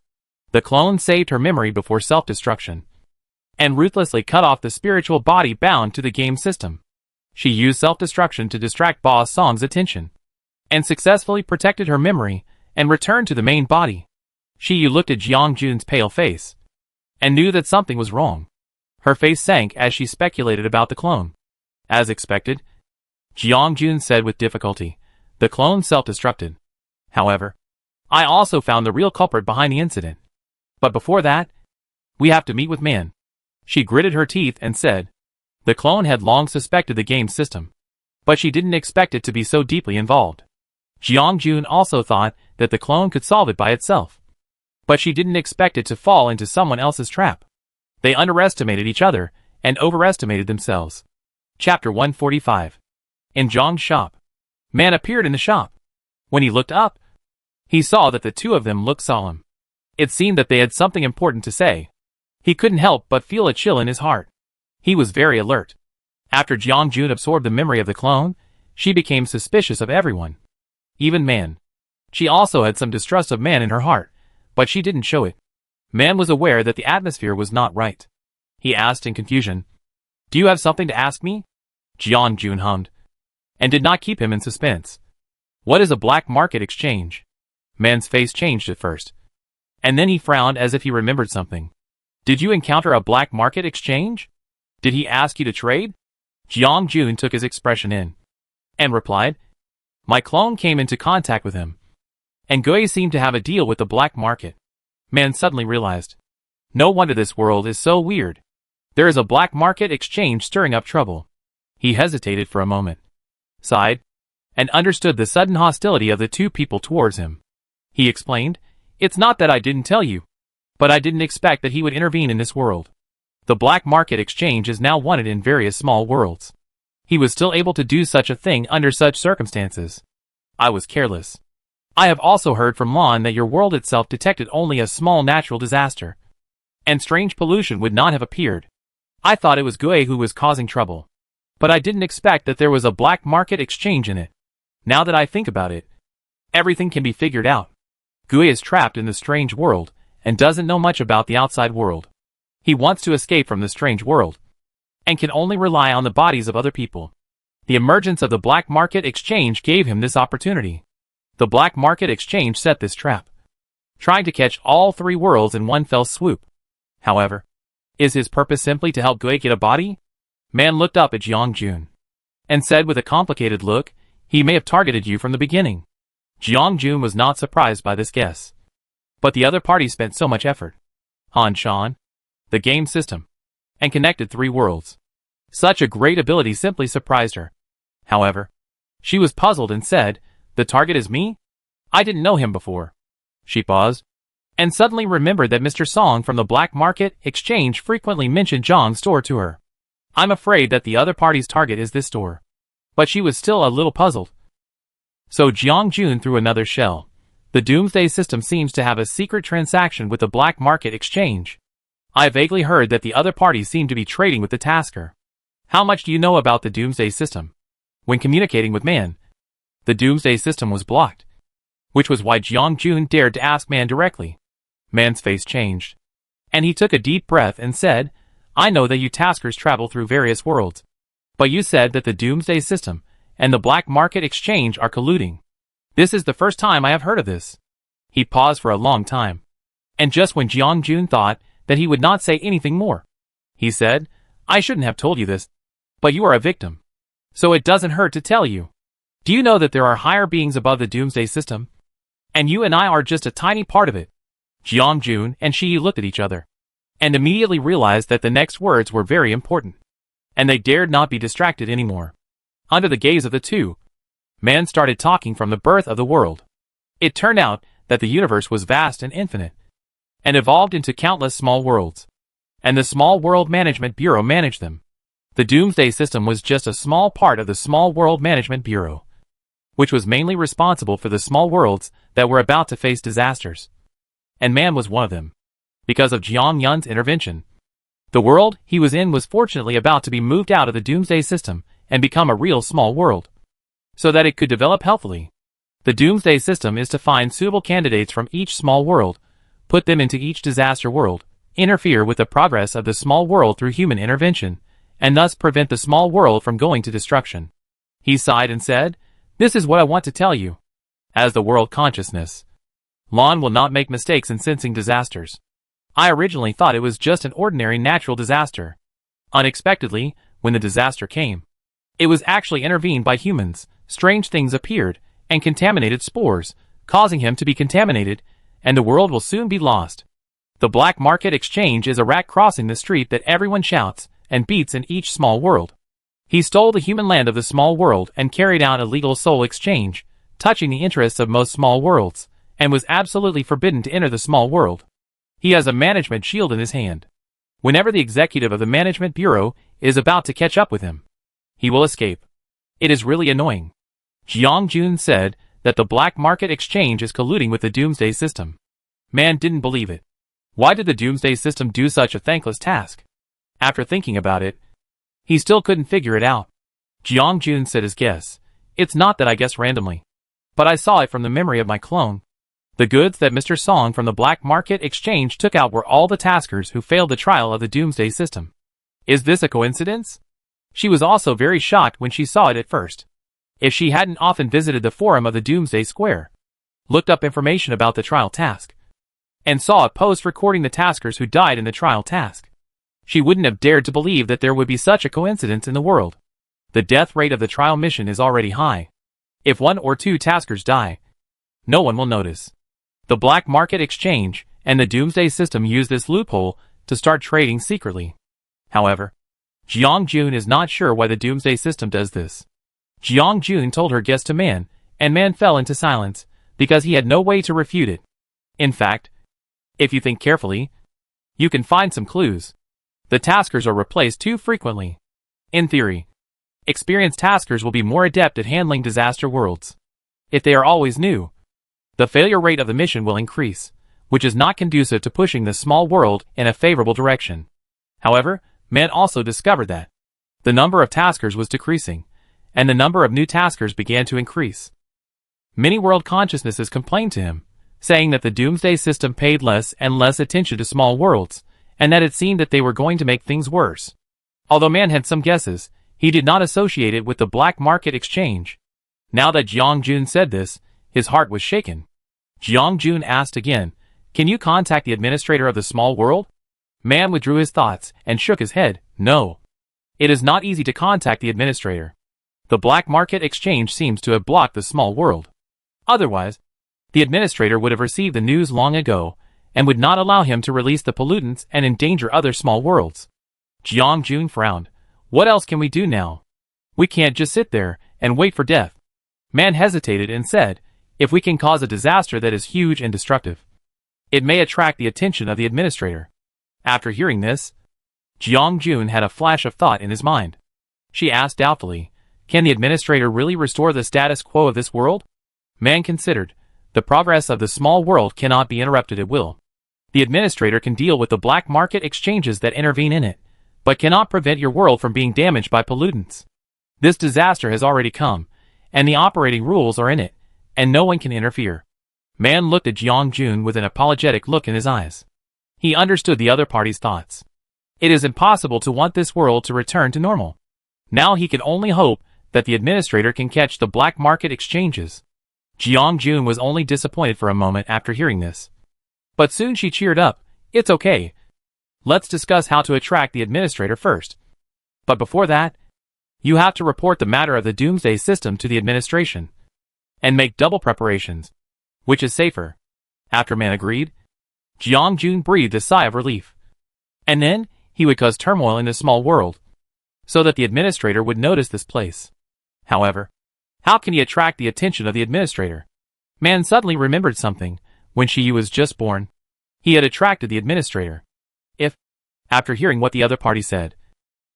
The clone saved her memory before self-destruction, and ruthlessly cut off the spiritual body bound to the game system. She used self-destruction to distract Boss Song's attention, and successfully protected her memory and returned to the main body. Shiyu looked at Jiang Jun's pale face, and knew that something was wrong. Her face sank as she speculated about the clone. As expected, Jiang Jun said with difficulty, the clone self-destructed. However, I also found the real culprit behind the incident. But before that, we have to meet with Man. She gritted her teeth and said, the clone had long suspected the game system, but she didn't expect it to be so deeply involved. Jiang Jun also thought that the clone could solve it by itself, but she didn't expect it to fall into someone else's trap. They underestimated each other and overestimated themselves. Chapter 145. In Zhang's shop. Man appeared in the shop. When he looked up, he saw that the two of them looked solemn. It seemed that they had something important to say. He couldn't help but feel a chill in his heart. He was very alert. After Jiang Jun absorbed the memory of the clone, she became suspicious of everyone, even Man. She also had some distrust of Man in her heart, but she didn't show it. Man was aware that the atmosphere was not right. He asked in confusion, do you have something to ask me? Jiang Jun hummed, and did not keep him in suspense. What is a black market exchange? Man's face changed at first, and then he frowned as if he remembered something. Did you encounter a black market exchange? Did he ask you to trade? Jiang Jun took his expression in, and replied, my clone came into contact with him, and Gui seemed to have a deal with the black market. Man suddenly realized, no wonder this world is so weird. There is a black market exchange stirring up trouble. He hesitated for a moment, sighed, and understood the sudden hostility of the two people towards him. He explained, it's not that I didn't tell you, but I didn't expect that he would intervene in this world. The black market exchange is now wanted in various small worlds. He was still able to do such a thing under such circumstances. I was careless. I have also heard from Lon that your world itself detected only a small natural disaster, and strange pollution would not have appeared. I thought it was Gui who was causing trouble, but I didn't expect that there was a black market exchange in it. Now that I think about it, everything can be figured out. Gui is trapped in the strange world and doesn't know much about the outside world. He wants to escape from the strange world, and can only rely on the bodies of other people. The emergence of the black market exchange gave him this opportunity. The black market exchange set this trap, trying to catch all three worlds in one fell swoop. However, is his purpose simply to help Gui get a body? Man looked up at Jiang Jun, and said with a complicated look, he may have targeted you from the beginning. Jiang Jun was not surprised by this guess, but the other party spent so much effort on Shan, the game system, and connected three worlds. Such a great ability simply surprised her. However, she was puzzled and said, the target is me? I didn't know him before. She paused, and suddenly remembered that Mr. Song from the black market exchange frequently mentioned Zhang's store to her. I'm afraid that the other party's target is this store. But she was still a little puzzled. So Jiang Jun threw another shell. The Doomsday system seems to have a secret transaction with the black market exchange. I vaguely heard that the other parties seem to be trading with the tasker. How much do you know about the Doomsday system? When communicating with Man, the Doomsday system was blocked, which was why Jiang Jun dared to ask Man directly. Man's face changed, and he took a deep breath and said, I know that you taskers travel through various worlds, but you said that the Doomsday system and the black market exchange are colluding. This is the first time I have heard of this. He paused for a long time. And just when Jiang Jun thought that he would not say anything more, he said, I shouldn't have told you this, but you are a victim. So it doesn't hurt to tell you. Do you know that there are higher beings above the Doomsday system? And you and I are just a tiny part of it. Jiang Jun and Shi looked at each other, and immediately realized that the next words were very important, and they dared not be distracted anymore. Under the gaze of the two, man started talking from the birth of the world. It turned out that the universe was vast and infinite, and evolved into countless small worlds, and the Small World Management Bureau managed them. The Doomsday system was just a small part of the Small World Management Bureau, which was mainly responsible for the small worlds that were about to face disasters. And man was one of them. Because of Jiang Yun's intervention, the world he was in was fortunately about to be moved out of the Doomsday system and become a real small world, so that it could develop healthily. The Doomsday system is to find suitable candidates from each small world, put them into each disaster world, interfere with the progress of the small world through human intervention, and thus prevent the small world from going to destruction. He sighed and said, This is what I want to tell you. As the world consciousness, Lan will not make mistakes in sensing disasters. I originally thought it was just an ordinary natural disaster. Unexpectedly, when the disaster came, it was actually intervened by humans. Strange things appeared, and contaminated spores, causing him to be contaminated, and the world will soon be lost. The black market exchange is a rat crossing the street that everyone shouts and beats in each small world. He stole the human land of the small world and carried out illegal soul exchange, touching the interests of most small worlds, and was absolutely forbidden to enter the small world. He has a management shield in his hand. Whenever the executive of the Management Bureau is about to catch up with him, he will escape. It is really annoying. Jiang Jun said that the black market exchange is colluding with the Doomsday system. Man didn't believe it. Why did the Doomsday system do such a thankless task? After thinking about it, he still couldn't figure it out. Jiang Jun said his guess. It's not that I guess randomly, but I saw it from the memory of my clone. The goods that Mr. Song from the black market exchange took out were all the taskers who failed the trial of the Doomsday system. Is this a coincidence? She was also very shocked when she saw it at first. If she hadn't often visited the forum of the Doomsday Square, looked up information about the trial task, and saw a post recording the taskers who died in the trial task, she wouldn't have dared to believe that there would be such a coincidence in the world. The death rate of the trial mission is already high. If 1 or 2 taskers die, no one will notice. The black market exchange and the Doomsday system use this loophole to start trading secretly. However, Jiang Jun is not sure why the Doomsday system does this. Jiang Jun told her guess to Man, and Man fell into silence, because he had no way to refute it. In fact, if you think carefully, you can find some clues. The taskers are replaced too frequently. In theory, experienced taskers will be more adept at handling disaster worlds. If they are always new, the failure rate of the mission will increase, which is not conducive to pushing the small world in a favorable direction. However, Man also discovered that the number of taskers was decreasing, and the number of new taskers began to increase. Many world consciousnesses complained to him, saying that the Doomsday system paid less and less attention to small worlds, and that it seemed that they were going to make things worse. Although Man had some guesses, he did not associate it with the black market exchange. Now that Jiang Jun said this, his heart was shaken. Jiang Jun asked again, Can you contact the administrator of the small world? Man withdrew his thoughts and shook his head. No. It is not easy to contact the administrator. The black market exchange seems to have blocked the small world. Otherwise, the administrator would have received the news long ago, and would not allow him to release the pollutants and endanger other small worlds. Jiang Jun frowned. What else can we do now? We can't just sit there and wait for death. Man hesitated and said, If we can cause a disaster that is huge and destructive, it may attract the attention of the administrator. After hearing this, Jiang Jun had a flash of thought in his mind. She asked doubtfully, Can the administrator really restore the status quo of this world? Man considered, the progress of the small world cannot be interrupted at will. The administrator can deal with the black market exchanges that intervene in it, but cannot prevent your world from being damaged by pollutants. This disaster has already come, and the operating rules are in it, and no one can interfere. Man looked at Jiang Jun with an apologetic look in his eyes. He understood the other party's thoughts. It is impossible to want this world to return to normal. Now he can only hope that the administrator can catch the black market exchanges. Jiang Jun was only disappointed for a moment after hearing this. But soon she cheered up. It's okay. Let's discuss how to attract the administrator first. But before that, you have to report the matter of the Doomsday system to the administration. And make double preparations. Which is safer? After Man agreed, Jiang Jun breathed a sigh of relief. And then, he would cause turmoil in this small world, so that the administrator would notice this place. However, how can he attract the attention of the administrator? Man suddenly remembered something. When Shiyu was just born, he had attracted the administrator. After hearing what the other party said,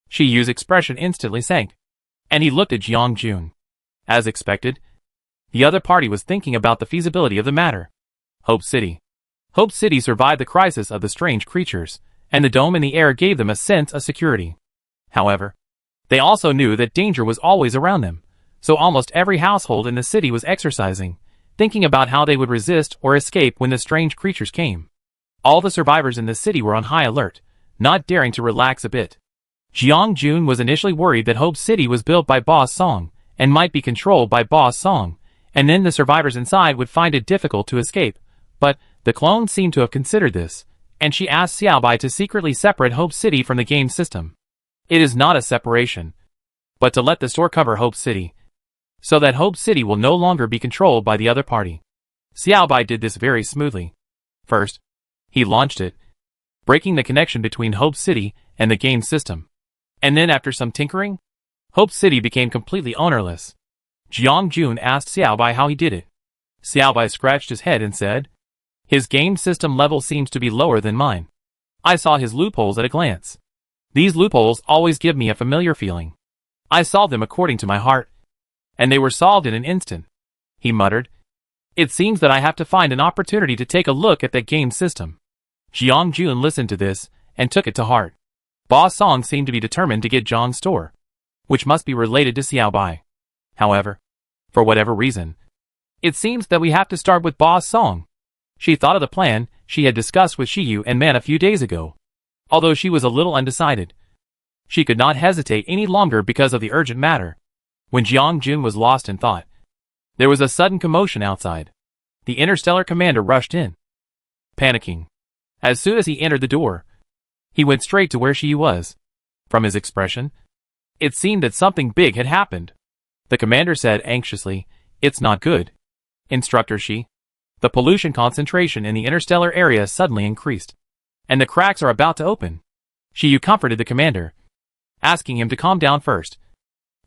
Shiyu's expression instantly sank, and he looked at Jiang Jun. As expected, the other party was thinking about the feasibility of the matter. Hope City. Hope City survived the crisis of the strange creatures, and the dome in the air gave them a sense of security. However, they also knew that danger was always around them, so almost every household in the city was exercising, thinking about how they would resist or escape when the strange creatures came. All the survivors in the city were on high alert, not daring to relax a bit. Jiang Jun was initially worried that Hope City was built by Boss Song, and might be controlled by Boss Song, and then the survivors inside would find it difficult to escape. But the clone seemed to have considered this, and she asked Xiaobai to secretly separate Hope City from the game system. It is not a separation, but to let the store cover Hope City, so that Hope City will no longer be controlled by the other party. Xiaobai did this very smoothly. First, he launched it, breaking the connection between Hope City and the game system. And then after some tinkering, Hope City became completely ownerless. Jiang Jun asked Xiaobai how he did it. Xiaobai scratched his head and said, "His game system level seems to be lower than mine. I saw his loopholes at a glance. These loopholes always give me a familiar feeling. I solved them according to my heart, and they were solved in an instant," he muttered. "It seems that I have to find an opportunity to take a look at that game system." Jiang Jun listened to this, and took it to heart. Boss Song seemed to be determined to get Zhang's store, which must be related to Xiaobai. However, for whatever reason, it seems that we have to start with Boss Song. She thought of the plan she had discussed with Shiyu and Man a few days ago. Although she was a little undecided, she could not hesitate any longer because of the urgent matter. When Jiang Jun was lost in thought, there was a sudden commotion outside. The interstellar commander rushed in, panicking. As soon as he entered the door, he went straight to where Shiyu was. From his expression, it seemed that something big had happened. The commander said anxiously, "It's not good. Instructor Shi, the pollution concentration in the interstellar area suddenly increased, and the cracks are about to open." Shiyu comforted the commander, asking him to calm down first,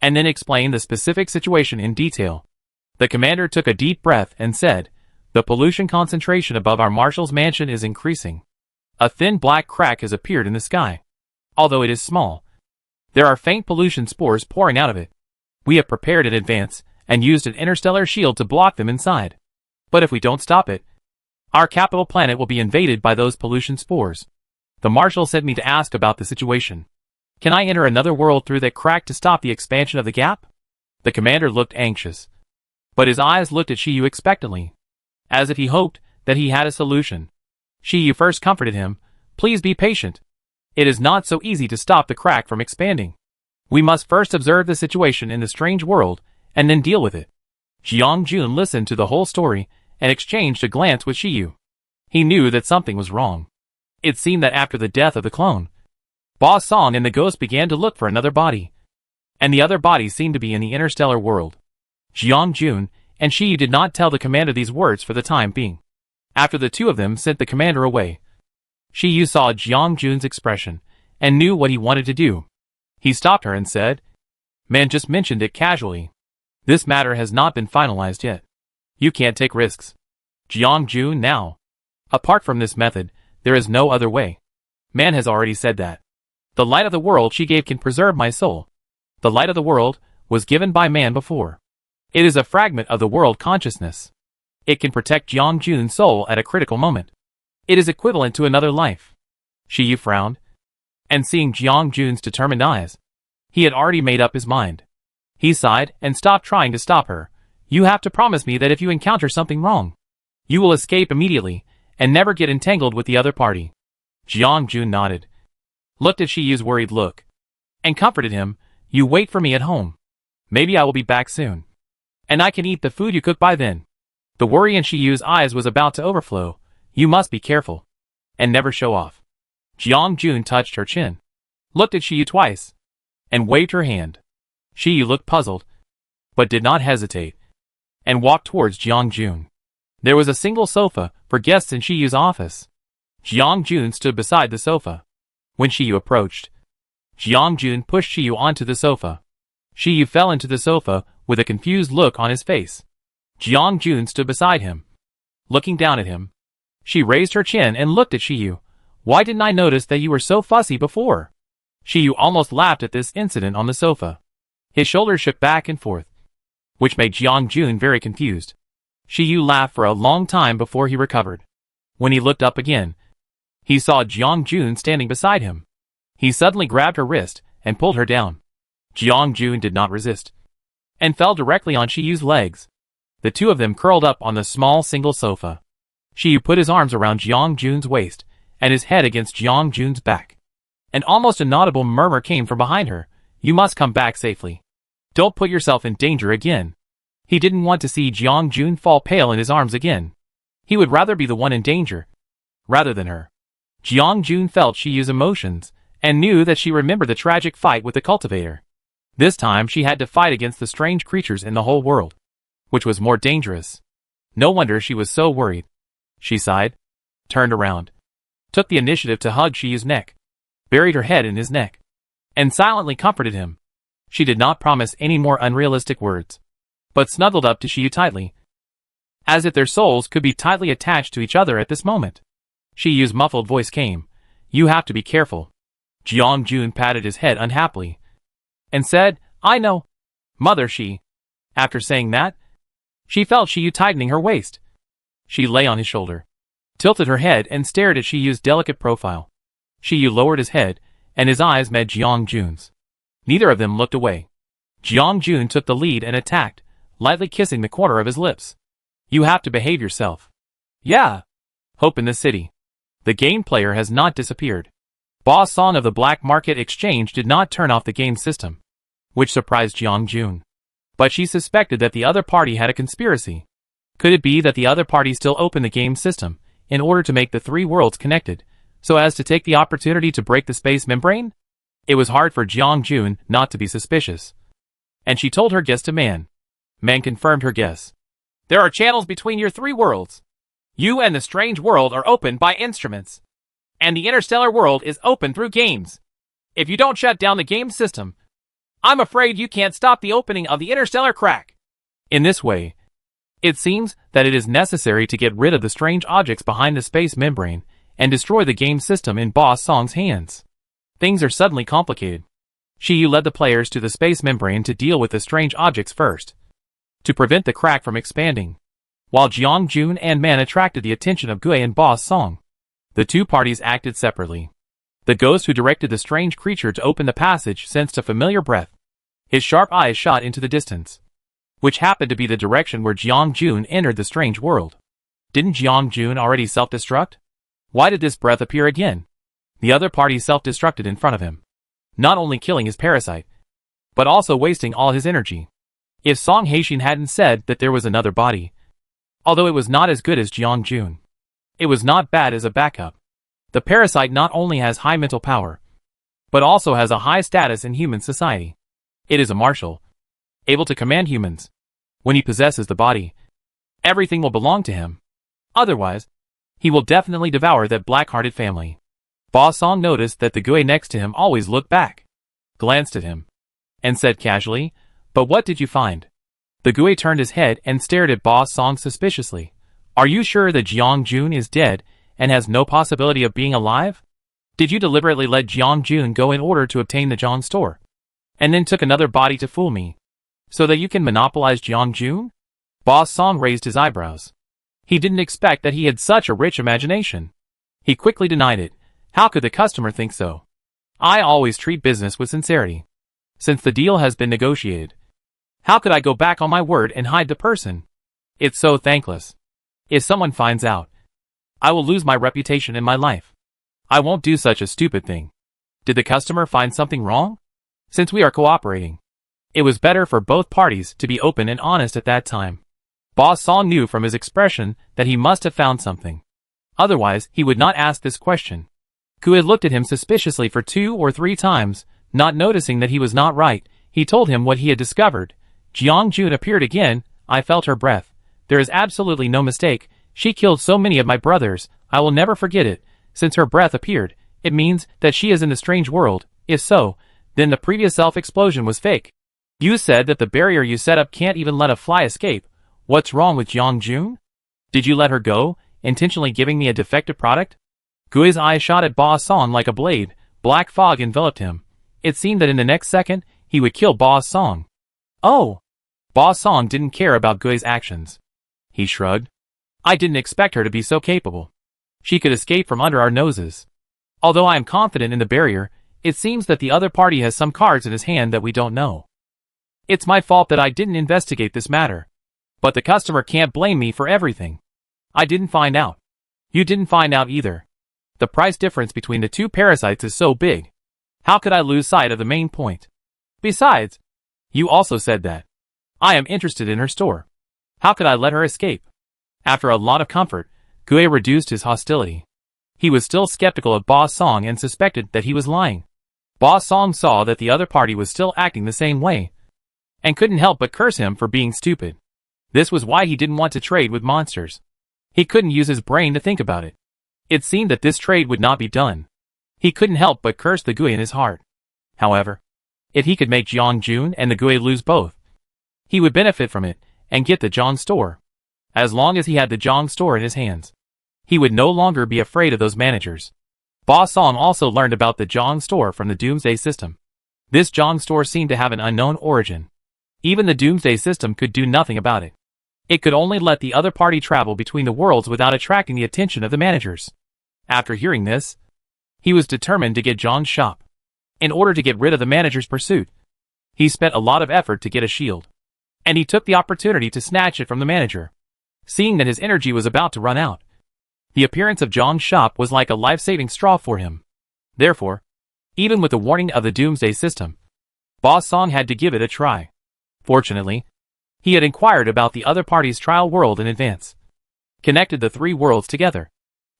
and then explain the specific situation in detail. The commander took a deep breath and said, "The pollution concentration above our marshal's mansion is increasing. A thin black crack has appeared in the sky. Although it is small, there are faint pollution spores pouring out of it. We have prepared in advance and used an interstellar shield to block them inside. But if we don't stop it, our capital planet will be invaded by those pollution spores. The marshal sent me to ask about the situation. Can I enter another world through that crack to stop the expansion of the gap?" The commander looked anxious, but his eyes looked at Shiyu expectantly, as if he hoped that he had a solution. Shiyu first comforted him, "Please be patient. It is not so easy to stop the crack from expanding. We must first observe the situation in the strange world, and then deal with it." Jiang Jun listened to the whole story, and exchanged a glance with Shiyu. He knew that something was wrong. It seemed that after the death of the clone, Boss Song and the ghost began to look for another body, and the other body seemed to be in the interstellar world. Jiang Jun and Shiyu did not tell the commander these words for the time being. After the two of them sent the commander away, Shiyu saw Jiang Jun's expression, and knew what he wanted to do. He stopped her and said, "Man just mentioned it casually. This matter has not been finalized yet. You can't take risks. Jiang Jun now. Apart from this method, there is no other way. Man has already said that. The light of the world she gave can preserve my soul. The light of the world was given by man before. It is a fragment of the world consciousness. It can protect Jiang Jun's soul at a critical moment. It is equivalent to another life." Shiyu frowned, and seeing Jiang Jun's determined eyes, he had already made up his mind. He sighed and stopped trying to stop her. "You have to promise me that if you encounter something wrong, you will escape immediately, and never get entangled with the other party." Jiang Jun nodded, looked at Shiyu's worried look, and comforted him. "You wait for me at home. Maybe I will be back soon, and I can eat the food you cook by then." The worry in Shiyu's eyes was about to overflow. You must be careful. And never show off. Jiang Jun touched her chin, looked at Shiyu twice, and waved her hand. Shiyu looked puzzled, but did not hesitate, and walked towards Jiang Jun. There was a single sofa for guests in Shiyu's office. Jiang Jun stood beside the sofa. When Shiyu approached, Jiang Jun pushed Shiyu onto the sofa. Shiyu fell into the sofa with a confused look on his face. Jiang Jun stood beside him, looking down at him. She raised her chin and looked at Shiyu. Why didn't I notice that you were so fussy before? Shiyu almost laughed at this incident on the sofa. His shoulders shook back and forth, which made Jiang Jun very confused. Shiyu laughed for a long time before he recovered. When he looked up again, he saw Jiang Jun standing beside him. He suddenly grabbed her wrist and pulled her down. Jiang Jun did not resist, and fell directly on Shiyu's legs. The two of them curled up on the small single sofa. Shiyu put his arms around Jiang Jun's waist, and his head against Jiang Jun's back. An almost inaudible murmur came from behind her. You must come back safely. Don't put yourself in danger again. He didn't want to see Jiang Jun fall pale in his arms again. He would rather be the one in danger, rather than her. Jiang Jun felt Shiyu's emotions, and knew that she remembered the tragic fight with the cultivator. This time she had to fight against the strange creatures in the whole world, which was more dangerous. No wonder she was so worried. She sighed, turned around, took the initiative to hug Shiyu's neck, buried her head in his neck, and silently comforted him. She did not promise any more unrealistic words, but snuggled up to Shiyu tightly, as if their souls could be tightly attached to each other at this moment. Shiyu's muffled voice came. You have to be careful. Jiang Jun patted his head unhappily, and said, I know, Mother Shi. After saying that, she felt Shiyu tightening her waist. She lay on his shoulder, tilted her head and stared at Shiyu's delicate profile. Shiyu lowered his head, and his eyes met Jiang Jun's. Neither of them looked away. Jiang Jun took the lead and attacked, lightly kissing the corner of his lips. You have to behave yourself. Yeah. Hope in the city. The game player has not disappeared. Boss Song of the Black Market Exchange did not turn off the game system, which surprised Jiang Jun. But she suspected that the other party had a conspiracy. Could it be that the other party still opened the game system in order to make the three worlds connected, so as to take the opportunity to break the space membrane? It was hard for Jiang Jun not to be suspicious. And she told her guess to Man. Man confirmed her guess. There are channels between your three worlds. You and the strange world are opened by instruments, and the interstellar world is open through games. If you don't shut down the game system, I'm afraid you can't stop the opening of the interstellar crack. In this way, it seems that it is necessary to get rid of the strange objects behind the space membrane and destroy the game system in Boss Song's hands. Things are suddenly complicated. Shiyu led the players to the space membrane to deal with the strange objects first, to prevent the crack from expanding, while Jiang Jun and Man attracted the attention of Gui and Boss Song. The two parties acted separately. The ghost who directed the strange creature to open the passage sensed a familiar breath. His sharp eyes shot into the distance, which happened to be the direction where Jiang Jun entered the strange world. Didn't Jiang Jun already self-destruct? Why did this breath appear again? The other party self-destructed in front of him, not only killing his parasite, but also wasting all his energy. If Song Haixin hadn't said that there was another body, although it was not as good as Jiang Jun, it was not bad as a backup. The parasite not only has high mental power, but also has a high status in human society. It is a marshal, able to command humans. When he possesses the body, everything will belong to him. Otherwise, he will definitely devour that black-hearted family. Ba Song noticed that the Gui next to him always looked back, glanced at him, and said casually, "But what did you find?" The Gui turned his head and stared at Ba Song suspiciously. "Are you sure that Jiang Jun is dead and has no possibility of being alive? Did you deliberately let Jiang Jun go in order to obtain the Jiang store, and then took another body to fool me, so that you can monopolize Jiang Jun?" Ba Song raised his eyebrows. He didn't expect that he had such a rich imagination. He quickly denied it. How could the customer think so? I always treat business with sincerity. Since the deal has been negotiated, how could I go back on my word and hide the person? It's so thankless. If someone finds out, I will lose my reputation in my life. I won't do such a stupid thing. Did the customer find something wrong? Since we are cooperating, it was better for both parties to be open and honest at that time. Ba Song knew from his expression that he must have found something. Otherwise, he would not ask this question. Gu had looked at him suspiciously for 2 or 3 times, not noticing that he was not right. He told him what he had discovered. Jiang Jun appeared again. I felt her breath. There is absolutely no mistake. She killed so many of my brothers. I will never forget it. Since her breath appeared, it means that she is in the strange world. If so, then the previous self-explosion was fake. You said that the barrier you set up can't even let a fly escape. What's wrong with Jiang Jun? Did you let her go, intentionally giving me a defective product? Gui's eyes shot at Ba Song like a blade. Black fog enveloped him. It seemed that in the next second, he would kill Ba Song. Oh! Ba Song didn't care about Gui's actions. He shrugged. I didn't expect her to be so capable. She could escape from under our noses. Although I am confident in the barrier, it seems that the other party has some cards in his hand that we don't know. It's my fault that I didn't investigate this matter. But the customer can't blame me for everything. I didn't find out. You didn't find out either. The price difference between the 2 parasites is so big. How could I lose sight of the main point? Besides, you also said that. I am interested in her store. How could I let her escape? After a lot of comfort, Gui reduced his hostility. He was still skeptical of Ba Song and suspected that he was lying. Ba Song saw that the other party was still acting the same way, and couldn't help but curse him for being stupid. This was why he didn't want to trade with monsters. He couldn't use his brain to think about it. It seemed that this trade would not be done. He couldn't help but curse the Gui in his heart. However, if he could make Jiang Jun and the Gui lose both, he would benefit from it and get the Zhang store. As long as he had the Zhang store in his hands, he would no longer be afraid of those managers. Ba Song also learned about the Zhang store from the Doomsday system. This Zhang store seemed to have an unknown origin. Even the Doomsday system could do nothing about it. It could only let the other party travel between the worlds without attracting the attention of the managers. After hearing this, he was determined to get Zhang's shop. In order to get rid of the manager's pursuit, he spent a lot of effort to get a shield. And he took the opportunity to snatch it from the manager. Seeing that his energy was about to run out, the appearance of Zhang's shop was like a life-saving straw for him. Therefore, even with the warning of the Doomsday system, Ba Song had to give it a try. Fortunately, he had inquired about the other party's trial world in advance, connected the 3 worlds together,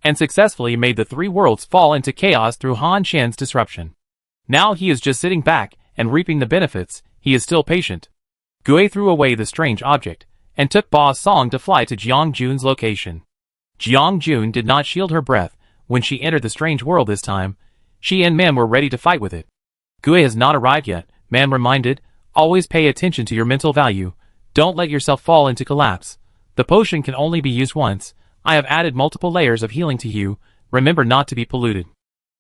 and successfully made the 3 worlds fall into chaos through Han Shan's disruption. Now he is just sitting back and reaping the benefits. He is still patient. Gui threw away the strange object and took Ba Song to fly to Jiang Jun's location. Jiang Jun did not shield her breath when she entered the strange world this time. She and Man were ready to fight with it. Gui has not arrived yet, Man reminded. Always pay attention to your mental value. Don't let yourself fall into collapse. The potion can only be used once. I have added multiple layers of healing to you. Remember not to be polluted.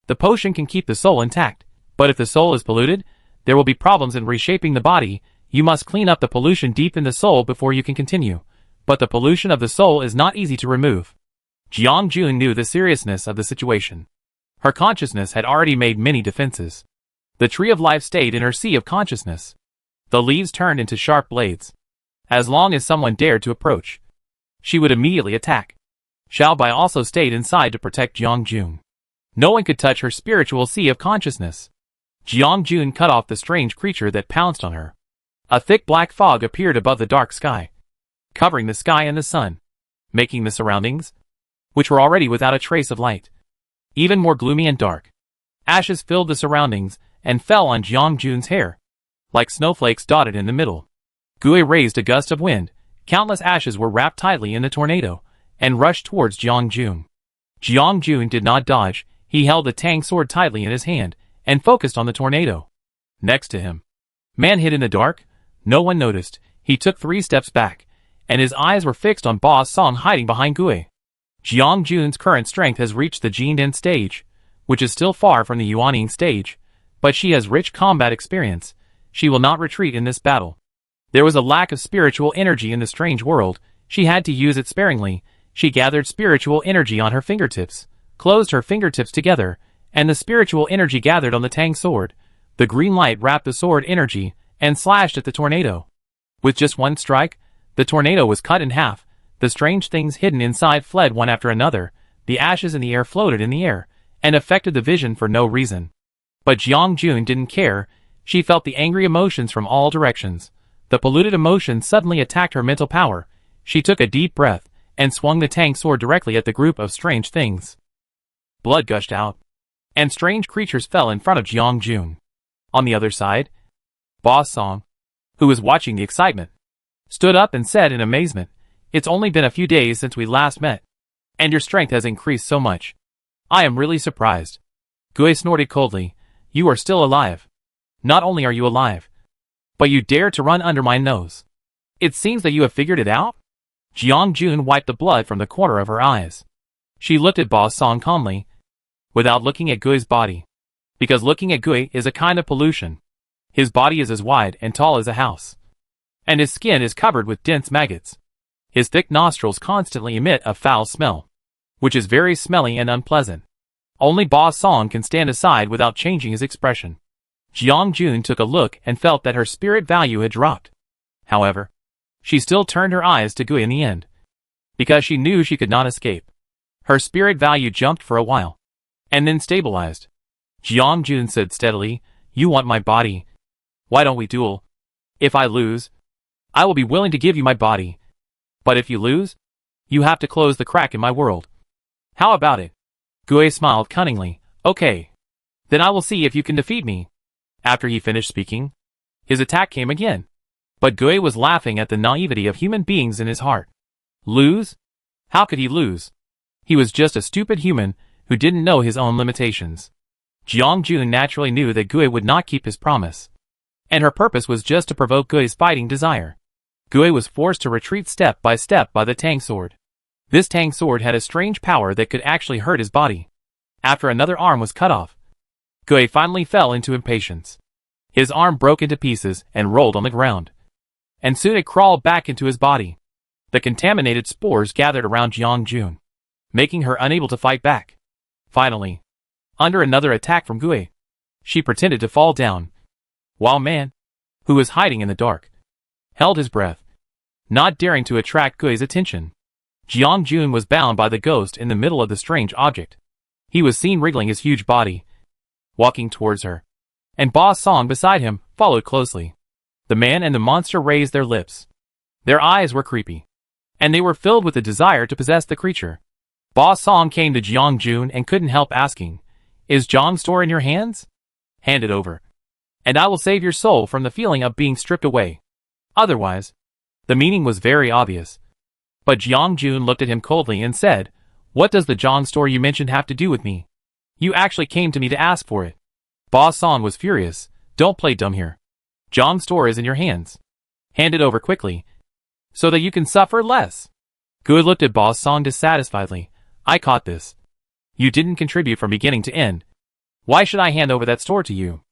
The potion can keep the soul intact, but if the soul is polluted, there will be problems in reshaping the body. You must clean up the pollution deep in the soul before you can continue. But the pollution of the soul is not easy to remove. Jiang Jun knew the seriousness of the situation. Her consciousness had already made many defenses. The tree of life stayed in her sea of consciousness. The leaves turned into sharp blades. As long as someone dared to approach, she would immediately attack. Xiao Bai also stayed inside to protect Jiang Jun. No one could touch her spiritual sea of consciousness. Jiang Jun cut off the strange creature that pounced on her. A thick black fog appeared above the dark sky, covering the sky and the sun, making the surroundings, which were already without a trace of light, even more gloomy and dark. Ashes filled the surroundings and fell on Jiang Jun's hair, like snowflakes dotted in the middle. Gui raised a gust of wind. Countless ashes were wrapped tightly in the tornado and rushed towards Jiang Jun. Jiang Jun did not dodge. He held the Tang sword tightly in his hand and focused on the tornado. Next to him, Man hid in the dark. No one noticed. He took 3 steps back, and his eyes were fixed on Ba Song hiding behind Gui. Jiang Jun's current strength has reached the Jinden stage, which is still far from the Yuaning stage, but she has rich combat experience. She will not retreat in this battle. There was a lack of spiritual energy in the strange world. She had to use it sparingly. She gathered spiritual energy on her fingertips, closed her fingertips together, and the spiritual energy gathered on the Tang sword. The green light wrapped the sword energy and slashed at the tornado. With just one strike, the tornado was cut in half. The strange things hidden inside fled one after another. The ashes in the air floated in the air and affected the vision for no reason. But Jiang Jun didn't care. She felt the angry emotions from all directions. The polluted emotions suddenly attacked her mental power. She took a deep breath and swung the tang sword directly at the group of strange things. Blood gushed out, and strange creatures fell in front of Jiang Jun. On the other side, Boss Song, who was watching the excitement, stood up and said in amazement, "It's only been a few days since we last met, and your strength has increased so much. I am really surprised." Gui snorted coldly, "You are still alive. Not only are you alive, but you dare to run under my nose. It seems that you have figured it out?" Jiang Jun wiped the blood from the corner of her eyes. She looked at Boss Song calmly, without looking at Gui's body. Because looking at Gui is a kind of pollution. His body is as wide and tall as a house, and his skin is covered with dense maggots. His thick nostrils constantly emit a foul smell, which is very smelly and unpleasant. Only Boss Song can stand aside without changing his expression. Jiang Jun took a look and felt that her spirit value had dropped. However, she still turned her eyes to Gui in the end, because she knew she could not escape. Her spirit value jumped for a while, and then stabilized. Jiang Jun said steadily, "You want my body. Why don't we duel? If I lose, I will be willing to give you my body. But if you lose, you have to close the crack in my world. How about it?" Gui smiled cunningly. "Okay. Then I will see if you can defeat me." After he finished speaking, his attack came again. But Gui was laughing at the naivety of human beings in his heart. Lose? How could he lose? He was just a stupid human who didn't know his own limitations. Jiang Jun naturally knew that Gui would not keep his promise, and her purpose was just to provoke Gui's fighting desire. Gui was forced to retreat step by the tang sword. This tang sword had a strange power that could actually hurt his body. After another arm was cut off, Gui finally fell into impatience. His arm broke into pieces and rolled on the ground, and soon it crawled back into his body. The contaminated spores gathered around Jiang Jun, making her unable to fight back. Finally, under another attack from Gui, she pretended to fall down, while Man, who was hiding in the dark, held his breath, not daring to attract Gui's attention. Jiang Jun was bound by the ghost in the middle of the strange object. He was seen wriggling his huge body, walking towards her, and Boss Song beside him followed closely. The man and the monster raised their lips. Their eyes were creepy, and they were filled with the desire to possess the creature. Boss Song came to Jiang Jun and couldn't help asking, "Is Zhang's store in your hands? Hand it over, and I will save your soul from the feeling of being stripped away. Otherwise." The meaning was very obvious. But Jiang Jun looked at him coldly and said, "What does the Zhang store you mentioned have to do with me? You actually came to me to ask for it." Boss Song was furious. "Don't play dumb here. Zhang's store is in your hands. Hand it over quickly, so that you can suffer less." Gui looked at Boss Song dissatisfiedly. "I caught this. You didn't contribute from beginning to end. Why should I hand over that store to you?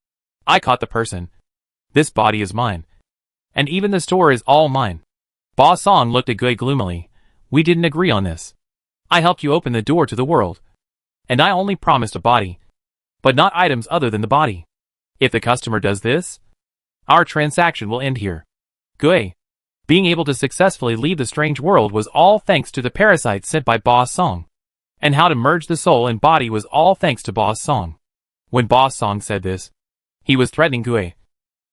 I caught the person. This body is mine, and even the store is all mine." Boss Song looked at Gui gloomily. "We didn't agree on this. I helped you open the door to the world, and I only promised a body, but not items other than the body. If the customer does this, our transaction will end here." Gui, being able to successfully leave the strange world was all thanks to the parasite sent by Boss Song, and how to merge the soul and body was all thanks to Boss Song. When Boss Song said this, he was threatening Gui,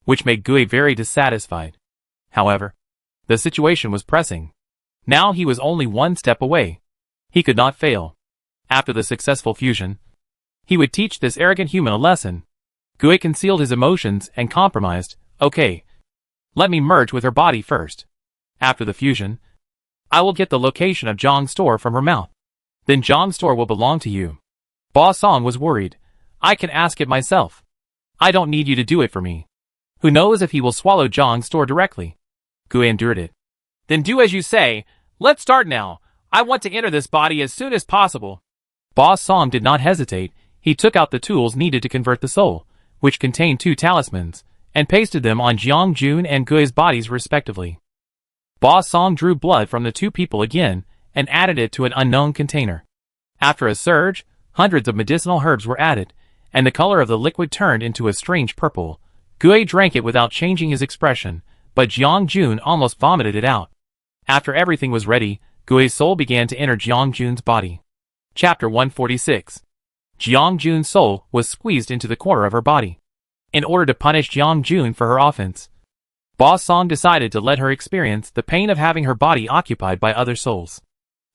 which made Gui very dissatisfied. However, the situation was pressing. Now he was only one step away. He could not fail. After the successful fusion, he would teach this arrogant human a lesson. Gui concealed his emotions and compromised. "Okay, let me merge with her body first. After the fusion, I will get the location of Zhang's store from her mouth. Then Zhang's store will belong to you." Boss Song was worried. "I can ask it myself. I don't need you to do it for me. Who knows if he will swallow Zhang's store directly?" Gui endured it. "Then do as you say. Let's start now. I want to enter this body as soon as possible." Boss Song did not hesitate. He took out the tools needed to convert the soul, which contained 2 talismans, and pasted them on Jiang Jun and Gui's bodies respectively. Boss Song drew blood from the 2 people again, and added it to an unknown container. After a surge, hundreds of medicinal herbs were added, and the color of the liquid turned into a strange purple. Gui drank it without changing his expression, but Jiang Jun almost vomited it out. After everything was ready, Gui's soul began to enter Jiang Jun's body. Chapter 146. Jiang Jun's soul was squeezed into the corner of her body, in order to punish Jiang Jun for her offense. Boss Song decided to let her experience the pain of having her body occupied by other souls.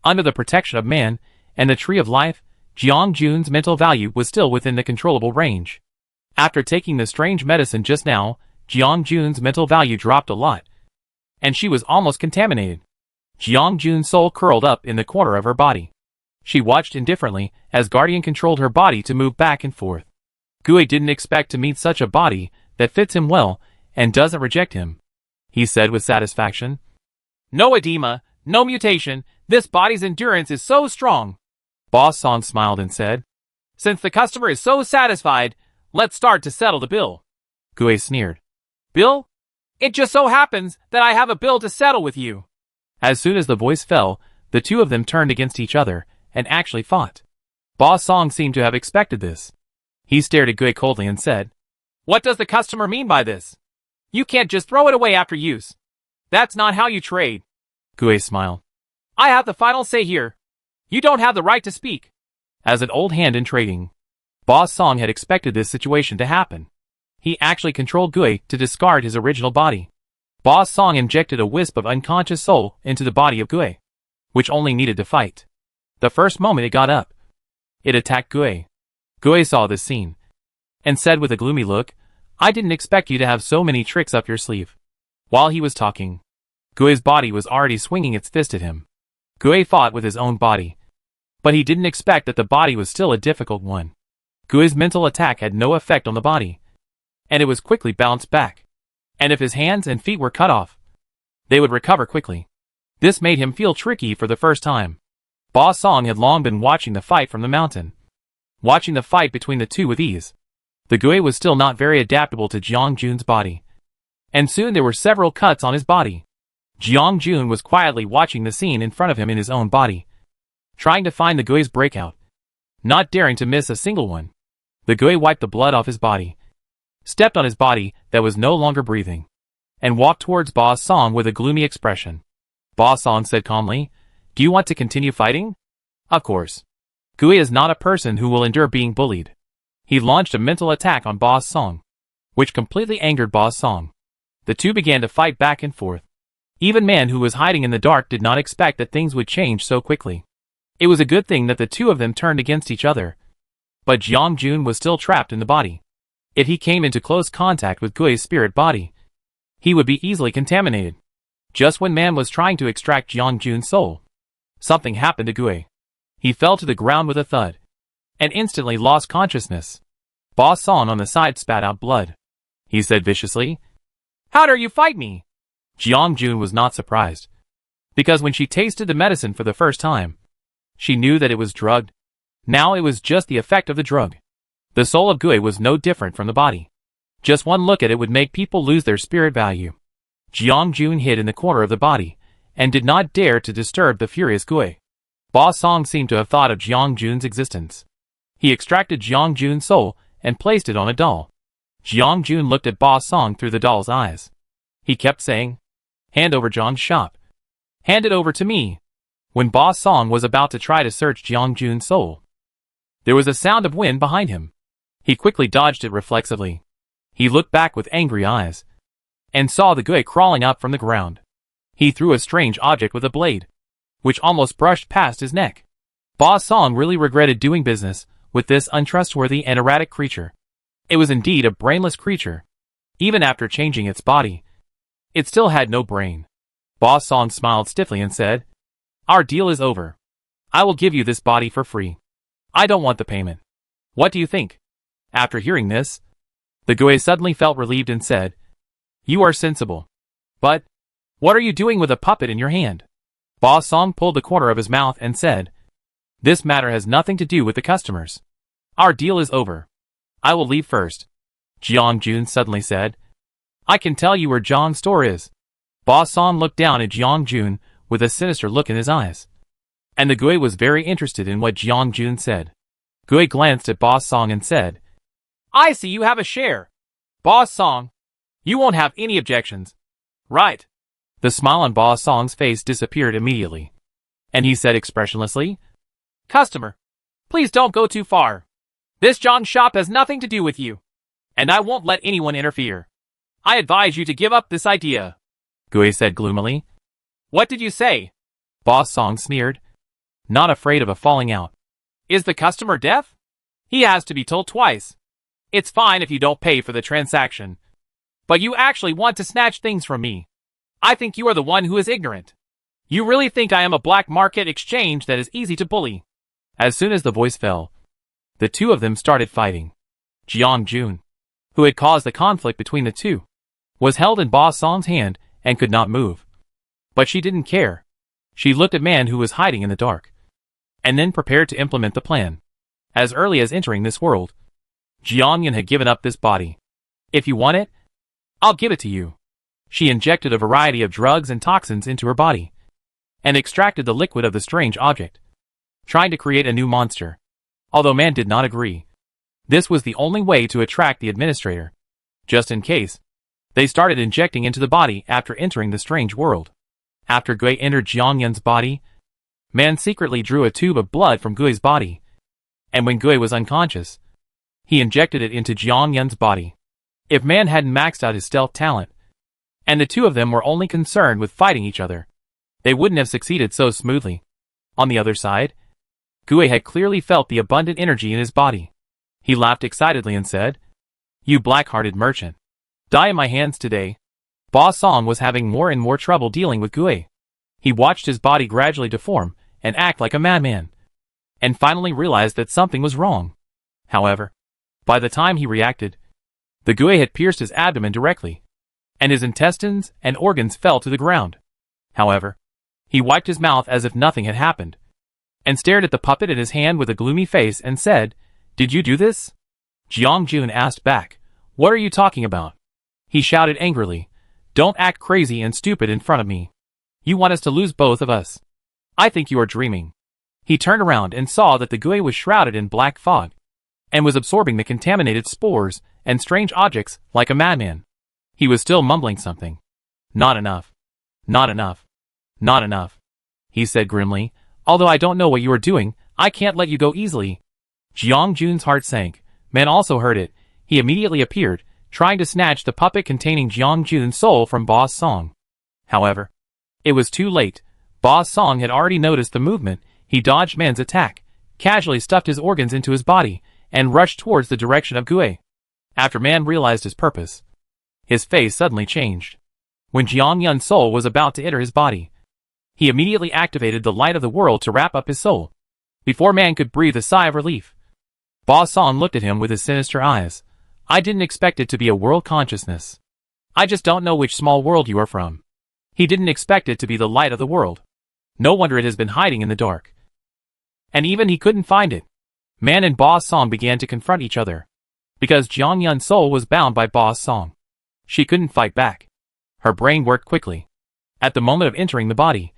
Under the protection of man and the Tree of Life, Jiang Jun's mental value was still within the controllable range. After taking the strange medicine just now, Jiang Jun's mental value dropped a lot, and she was almost contaminated. Jiang Jun's soul curled up in the corner of her body. She watched indifferently as Guardian controlled her body to move back and forth. Gui didn't expect to meet such a body that fits him well and doesn't reject him, he said with satisfaction. No edema, no mutation, this body's endurance is so strong. Boss Song smiled and said, since the customer is so satisfied, let's start to settle the bill. Gui sneered. Bill? It just so happens that I have a bill to settle with you. As soon as the voice fell, the two of them turned against each other and actually fought. Boss Song seemed to have expected this. He stared at Gui coldly and said, what does the customer mean by this? You can't just throw it away after use. That's not how you trade. Gui smiled. I have the final say here. You don't have the right to speak. As an old hand in trading, Boss Song had expected this situation to happen. He actually controlled Gui to discard his original body. Boss Song injected a wisp of unconscious soul into the body of Gui, which only needed to fight. The first moment it got up, it attacked Gui. Gui saw this scene and said with a gloomy look, I didn't expect you to have so many tricks up your sleeve. While he was talking, Gui's body was already swinging its fist at him. Gui fought with his own body, but he didn't expect that the body was still a difficult one. Gui's mental attack had no effect on the body, and it was quickly bounced back. And if his hands and feet were cut off, they would recover quickly. This made him feel tricky for the first time. Boss Song had long been watching the fight from the mountain, watching the fight between the two with ease. The Gui was still not very adaptable to Jiang Jun's body, and soon there were several cuts on his body. Jiang Jun was quietly watching the scene in front of him in his own body, trying to find the Gui's breakout, not daring to miss a single one. The Gui wiped the blood off his body, stepped on his body that was no longer breathing, and walked towards Boss Song with a gloomy expression. Boss Song said calmly, do you want to continue fighting? Of course. Gui is not a person who will endure being bullied. He launched a mental attack on Boss Song, which completely angered Boss Song. The two began to fight back and forth. Even man who was hiding in the dark did not expect that things would change so quickly. It was a good thing that the two of them turned against each other, but Jiang Jun was still trapped in the body. If he came into close contact with Gui's spirit body, he would be easily contaminated. Just when man was trying to extract Jiang Jun's soul, something happened to Gui. He fell to the ground with a thud, and instantly lost consciousness. Boss Song on the side spat out blood. He said viciously, how dare you fight me? Jiang Jun was not surprised, because when she tasted the medicine for the first time, she knew that it was drugged. Now it was just the effect of the drug. The soul of Gui was no different from the body. Just one look at it would make people lose their spirit value. Jiang Jun hid in the corner of the body, and did not dare to disturb the furious Gui. Boss Song seemed to have thought of Jiang Jun's existence. He extracted Jiang Jun's soul and placed it on a doll. Jiang Jun looked at Boss Song through the doll's eyes. He kept saying, hand over Jiang's shop. Hand it over to me. When Boss Song was about to try to search Jiang Jun's soul, there was a sound of wind behind him. He quickly dodged it reflexively. He looked back with angry eyes, and saw the Gui crawling up from the ground. He threw a strange object with a blade, which almost brushed past his neck. Boss Song really regretted doing business with this untrustworthy and erratic creature. It was indeed a brainless creature. Even after changing its body, it still had no brain. Boss Song smiled stiffly and said, our deal is over. I will give you this body for free. I don't want the payment. What do you think? After hearing this, the Gui suddenly felt relieved and said, you are sensible. But, what are you doing with a puppet in your hand? Boss Song pulled the corner of his mouth and said, this matter has nothing to do with the customers. Our deal is over. I will leave first. Jiang Jun suddenly said, I can tell you where Jiang's store is. Boss Song looked down at Jiang Jun with a sinister look in his eyes, and the Gui was very interested in what Jiang Jun said. Gui glanced at Boss Song and said, I see you have a share. Boss Song, you won't have any objections, right? The smile on Boss Song's face disappeared immediately, and he said expressionlessly, customer, please don't go too far. This Jiang shop has nothing to do with you, and I won't let anyone interfere. I advise you to give up this idea, Gui said gloomily. What did you say? Boss Song sneered, not afraid of a falling out. Is the customer deaf? He has to be told twice. It's fine if you don't pay for the transaction. But you actually want to snatch things from me. I think you are the one who is ignorant. You really think I am a black market exchange that is easy to bully. As soon as the voice fell, the two of them started fighting. Jiang Jun, who had caused the conflict between the two, was held in Boss Song's hand and could not move. But she didn't care. She looked at man who was hiding in the dark, and then prepared to implement the plan. As early as entering this world, Jiangyan had given up this body. If you want it, I'll give it to you. She injected a variety of drugs and toxins into her body, and extracted the liquid of the strange object, trying to create a new monster. Although man did not agree, this was the only way to attract the administrator. Just in case, they started injecting into the body after entering the strange world. After Gui entered Jiangyan's body, man secretly drew a tube of blood from Gui's body, and when Gui was unconscious, he injected it into Jiangyan's body. If man hadn't maxed out his stealth talent, and the two of them were only concerned with fighting each other, they wouldn't have succeeded so smoothly. On the other side, Gui had clearly felt the abundant energy in his body. He laughed excitedly and said, "You black-hearted merchant, die in my hands today." Ba Song was having more and more trouble dealing with Gui. He watched his body gradually deform and act like a madman, and finally realized that something was wrong. However, by the time he reacted, the Gui had pierced his abdomen directly, and his intestines and organs fell to the ground. However, he wiped his mouth as if nothing had happened, and stared at the puppet in his hand with a gloomy face and said, "Did you do this?" Jiang Jun asked back, "What are you talking about?" He shouted angrily, "Don't act crazy and stupid in front of me. You want us to lose both of us. I think you are dreaming." He turned around and saw that the Gui was shrouded in black fog, and was absorbing the contaminated spores and strange objects like a madman. He was still mumbling something. "Not enough. Not enough. Not enough," he said grimly. "Although I don't know what you are doing, I can't let you go easily." Jiang Jun's heart sank. Man also heard it. He immediately appeared, trying to snatch the puppet containing Jiang Jun's soul from Ba Song. However, it was too late. Ba Song had already noticed the movement. He dodged man's attack, casually stuffed his organs into his body, and rushed towards the direction of Gui. After man realized his purpose, his face suddenly changed. When Jiang Yun's soul was about to enter his body, he immediately activated the light of the world to wrap up his soul. Before man could breathe a sigh of relief, Ba Song looked at him with his sinister eyes. "I didn't expect it to be a world consciousness. I just don't know which small world you are from." He didn't expect it to be the light of the world. No wonder it has been hiding in the dark. And even he couldn't find it. Man and Ba Song began to confront each other, because Jiang Yun's soul was bound by Ba Song. She couldn't fight back. Her brain worked quickly. At the moment of entering the body,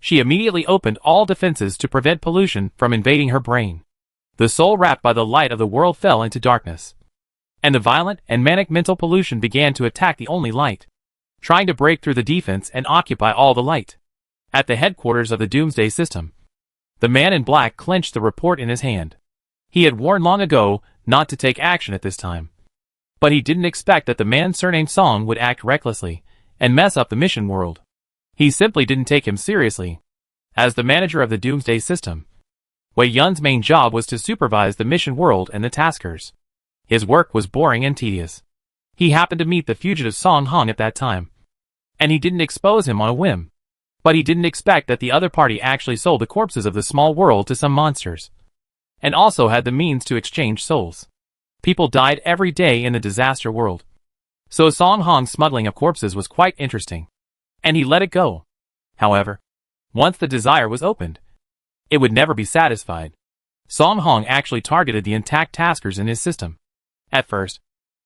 she immediately opened all defenses to prevent pollution from invading her brain. The soul wrapped by the light of the world fell into darkness, and the violent and manic mental pollution began to attack the only light, trying to break through the defense and occupy all the light. At the headquarters of the Doomsday system, the man in black clenched the report in his hand. He had warned long ago not to take action at this time, but he didn't expect that the man surnamed Song would act recklessly and mess up the mission world. He simply didn't take him seriously. As the manager of the Doomsday system, Wei Yun's main job was to supervise the mission world and the taskers. His work was boring and tedious. He happened to meet the fugitive Song Hong at that time, and he didn't expose him on a whim. But he didn't expect that the other party actually sold the corpses of the small world to some monsters, and also had the means to exchange souls. People died every day in the disaster world, so Song Hong's smuggling of corpses was quite interesting, and he let it go. However, once the desire was opened, it would never be satisfied. Song Hong actually targeted the intact taskers in his system. At first,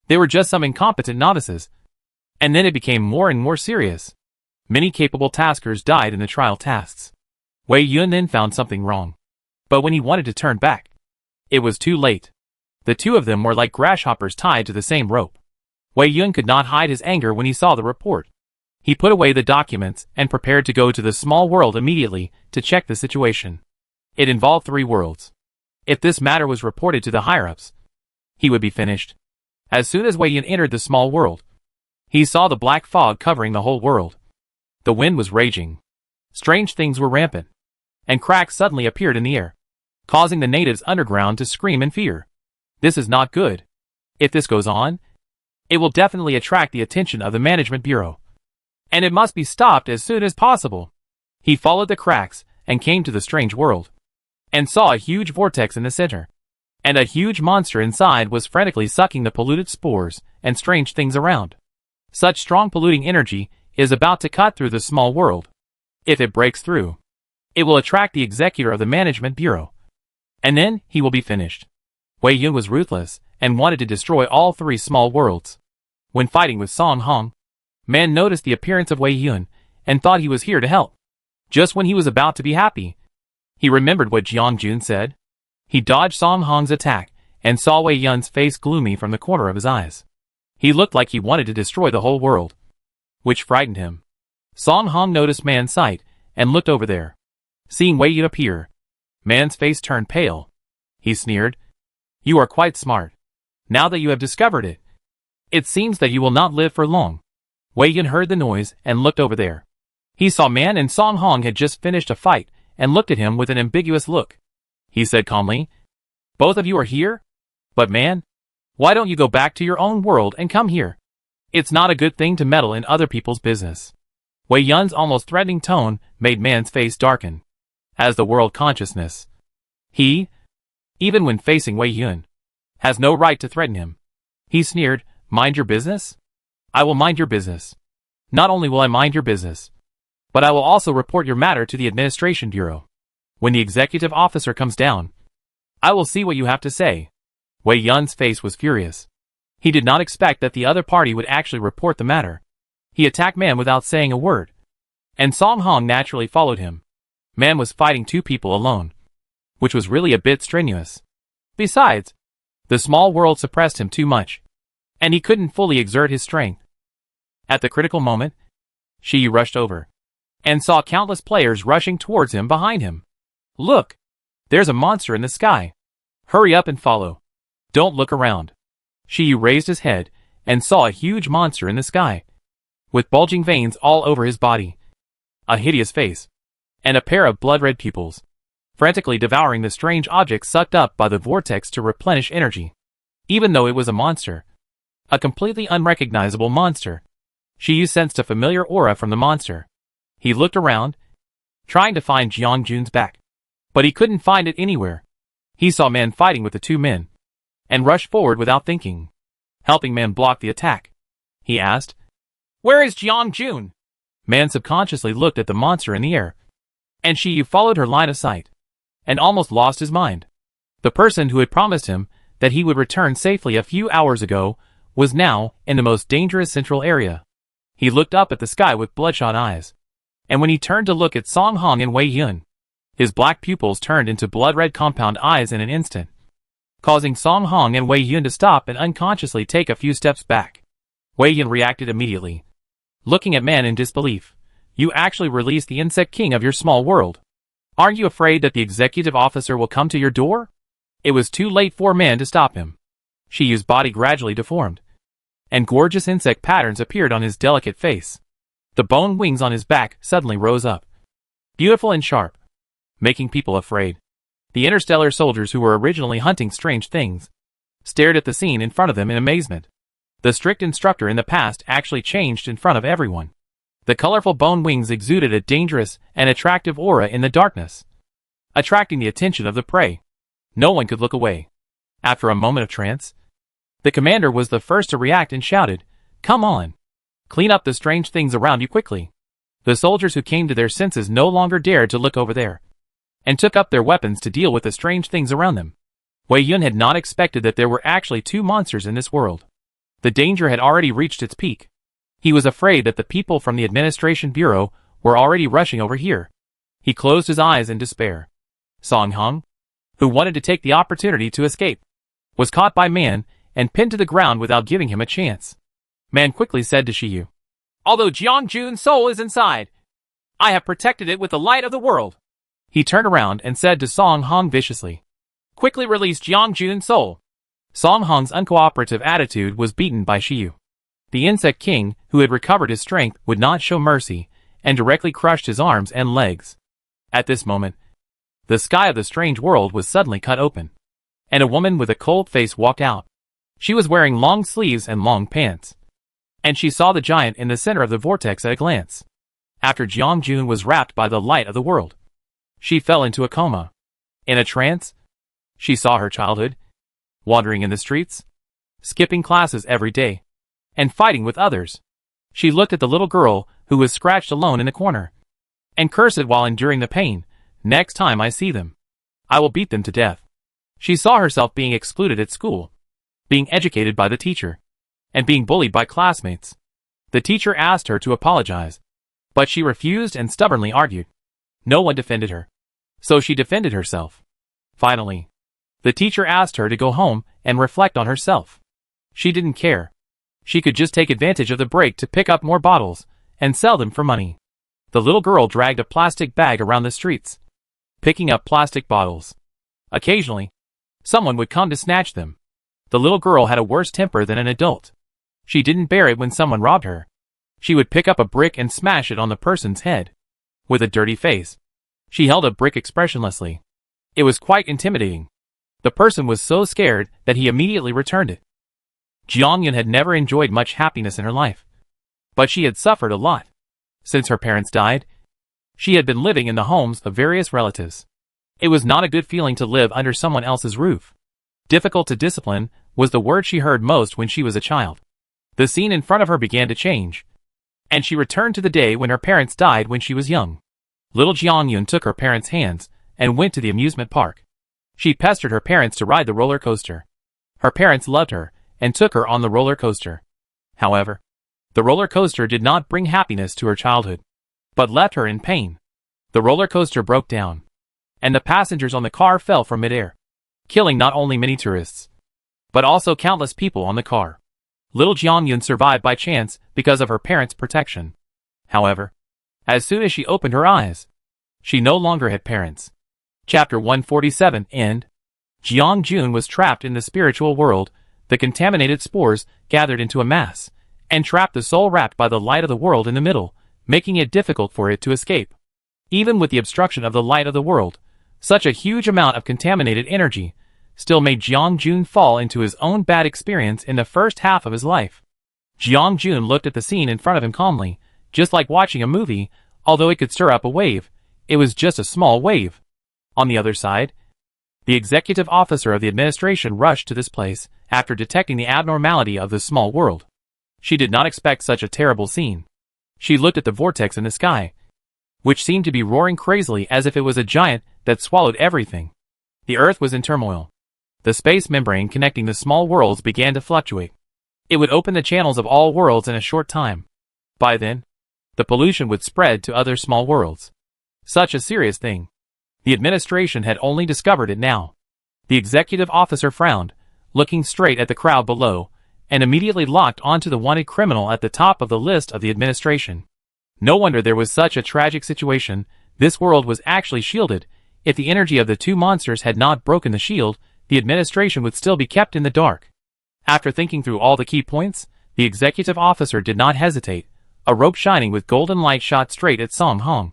they were just some incompetent novices, and then it became more and more serious. Many capable taskers died in the trial tasks. Wei Yun then found something wrong, but when he wanted to turn back, it was too late. The two of them were like grasshoppers tied to the same rope. Wei Yun could not hide his anger when he saw the report. He put away the documents and prepared to go to the small world immediately to check the situation. It involved 3 worlds. If this matter was reported to the higher-ups, he would be finished. As soon as Wei Yun entered the small world, He saw the black fog covering the whole world. The wind was raging. Strange things were rampant. And cracks suddenly appeared in the air, causing the natives underground to scream in fear. This is not good. If this goes on, it will definitely attract the attention of the Management Bureau. And it must be stopped as soon as possible. He followed the cracks and came to the strange world, and saw a huge vortex in the center. And a huge monster inside was frantically sucking the polluted spores and strange things around. Such strong polluting energy is about to cut through the small world. If it breaks through, it will attract the executor of the Management Bureau. And then he will be finished. Wei Yun was ruthless and wanted to destroy all three small worlds. When fighting with Song Hong, Man noticed the appearance of Wei Yun and thought he was here to help. Just when he was about to be happy, he remembered what Jiang Jun said. He dodged Song Hong's attack and saw Wei Yun's face gloomy from the corner of his eyes. He looked like he wanted to destroy the whole world, which frightened him. Song Hong noticed Man's sight and looked over there. Seeing Wei Yun appear, Man's face turned pale. He sneered, "You are quite smart. Now that you have discovered it, it seems that you will not live for long." Wei Yun heard the noise and looked over there. He saw Man and Song Hong had just finished a fight and looked at him with an ambiguous look. He said calmly, "Both of you are here? But Man, why don't you go back to your own world and come here? It's not a good thing to meddle in other people's business." Wei Yun's almost threatening tone made Man's face darken. As the world consciousness, he, even when facing Wei Yun, has no right to threaten him. He sneered, "Mind your business? I will mind your business. Not only will I mind your business, but I will also report your matter to the Administration Bureau. When the executive officer comes down, I will see what you have to say." Wei Yun's face was furious. He did not expect that the other party would actually report the matter. He attacked Man without saying a word, and Song Hong naturally followed him. Man was fighting two people alone, which was really a bit strenuous. Besides, the small world suppressed him too much, and he couldn't fully exert his strength. At the critical moment, Shi Yu rushed over, and saw countless players rushing towards him behind him. "Look! There's a monster in the sky. Hurry up and follow. Don't look around." Shi Yu raised his head and saw a huge monster in the sky, with bulging veins all over his body, a hideous face, and a pair of blood-red pupils, frantically devouring the strange object sucked up by the vortex to replenish energy. Even though it was a monster, a completely unrecognizable monster, Shi Yu sensed a familiar aura from the monster. He looked around, trying to find Jiang Jun's back, but he couldn't find it anywhere. He saw Man fighting with the two men, and rushed forward without thinking. Helping Man block the attack, he asked, "Where is Jiang Jun?" Man subconsciously looked at the monster in the air, and Shi Yu followed her line of sight, and almost lost his mind. The person who had promised him that he would return safely a few hours ago was now in the most dangerous central area. He looked up at the sky with bloodshot eyes, and when he turned to look at Song Hong and Wei Yun, his black pupils turned into blood-red compound eyes in an instant, causing Song Hong and Wei Yun to stop and unconsciously take a few steps back. Wei Yun reacted immediately, looking at Man in disbelief. "You actually released the insect king of your small world. Aren't you afraid that the executive officer will come to your door?" It was too late for Man to stop him. Shi Yu's body gradually deformed, and gorgeous insect patterns appeared on his delicate face. The bone wings on his back suddenly rose up, beautiful and sharp, making people afraid. The interstellar soldiers who were originally hunting strange things stared at the scene in front of them in amazement. The strict instructor in the past actually changed in front of everyone. The colorful bone wings exuded a dangerous and attractive aura in the darkness, attracting the attention of the prey. No one could look away. After a moment of trance, the commander was the first to react and shouted, "Come on! Clean up the strange things around you quickly." The soldiers who came to their senses no longer dared to look over there, and took up their weapons to deal with the strange things around them. Wei Yun had not expected that there were actually two monsters in this world. The danger had already reached its peak. He was afraid that the people from the Administration Bureau were already rushing over here. He closed his eyes in despair. Song Hong, who wanted to take the opportunity to escape, was caught by Man and pinned to the ground without giving him a chance. Man quickly said to Shi Yu, "Although Jiang Jun's soul is inside, I have protected it with the light of the world." He turned around and said to Song Hong viciously, "Quickly release Jiang Jun's soul." Song Hong's uncooperative attitude was beaten by Shi Yu. The insect king, who had recovered his strength, would not show mercy, and directly crushed his arms and legs. At this moment, the sky of the strange world was suddenly cut open, and a woman with a cold face walked out. She was wearing long sleeves and long pants, and she saw the giant in the center of the vortex at a glance. After Jiang Jun was wrapped by the light of the world, she fell into a coma. In a trance, she saw her childhood, wandering in the streets, skipping classes every day, and fighting with others. She looked at the little girl who was scratched alone in a corner, and cursed while enduring the pain. Next time I see them, I will beat them to death. She saw herself being excluded at school, being educated by the teacher, and being bullied by classmates. The teacher asked her to apologize, but she refused and stubbornly argued. No one defended her, so she defended herself. Finally, the teacher asked her to go home and reflect on herself. She didn't care. She could just take advantage of the break to pick up more bottles and sell them for money. The little girl dragged a plastic bag around the streets, picking up plastic bottles. Occasionally, someone would come to snatch them. The little girl had a worse temper than an adult. She didn't bear it when someone robbed her. She would pick up a brick and smash it on the person's head. With a dirty face, she held a brick expressionlessly. It was quite intimidating. The person was so scared that he immediately returned it. Jiang Yun had never enjoyed much happiness in her life, but she had suffered a lot. Since her parents died, she had been living in the homes of various relatives. It was not a good feeling to live under someone else's roof. Difficult to discipline was the word she heard most when she was a child. The scene in front of her began to change, and she returned to the day when her parents died when she was young. Little Jiang Yun took her parents' hands and went to the amusement park. She pestered her parents to ride the roller coaster. Her parents loved her and took her on the roller coaster. However, the roller coaster did not bring happiness to her childhood, but left her in pain. The roller coaster broke down, and the passengers on the car fell from midair, killing not only many tourists, but also countless people on the car. Little Jiang Yun survived by chance because of her parents' protection. However, as soon as she opened her eyes, she no longer had parents. Chapter 147 End. Jiang Jun was trapped in the spiritual world. The contaminated spores gathered into a mass, and trapped the soul wrapped by the light of the world in the middle, making it difficult for it to escape. Even with the obstruction of the light of the world, such a huge amount of contaminated energy still made Jiang Jun fall into his own bad experience in the first half of his life. Jiang Jun looked at the scene in front of him calmly, just like watching a movie. Although it could stir up a wave, it was just a small wave. On the other side, the executive officer of the administration rushed to this place after detecting the abnormality of this small world. She did not expect such a terrible scene. She looked at the vortex in the sky, which seemed to be roaring crazily as if it was a giant that swallowed everything. The earth was in turmoil. The space membrane connecting the small worlds began to fluctuate. It would open the channels of all worlds in a short time. By then, the pollution would spread to other small worlds. Such a serious thing. The administration had only discovered it now. The executive officer frowned, looking straight at the crowd below, and immediately locked onto the wanted criminal at the top of the list of the administration. No wonder there was such a tragic situation. This world was actually shielded. If the energy of the two monsters had not broken the shield, the administration would still be kept in the dark. After thinking through all the key points, the executive officer did not hesitate. A rope shining with golden light shot straight at Song Hong.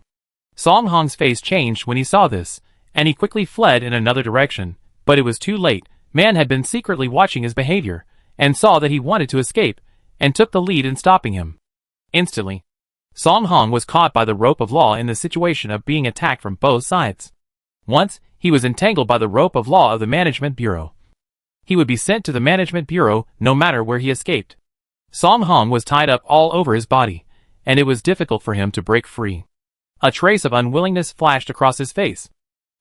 Song Hong's face changed when he saw this, and he quickly fled in another direction. But it was too late. Man had been secretly watching his behavior, and saw that he wanted to escape, and took the lead in stopping him. Instantly, Song Hong was caught by the rope of law in the situation of being attacked from both sides. Once, he was entangled by the rope of law of the Management Bureau. He would be sent to the Management Bureau no matter where he escaped. Song Hong was tied up all over his body, and it was difficult for him to break free. A trace of unwillingness flashed across his face,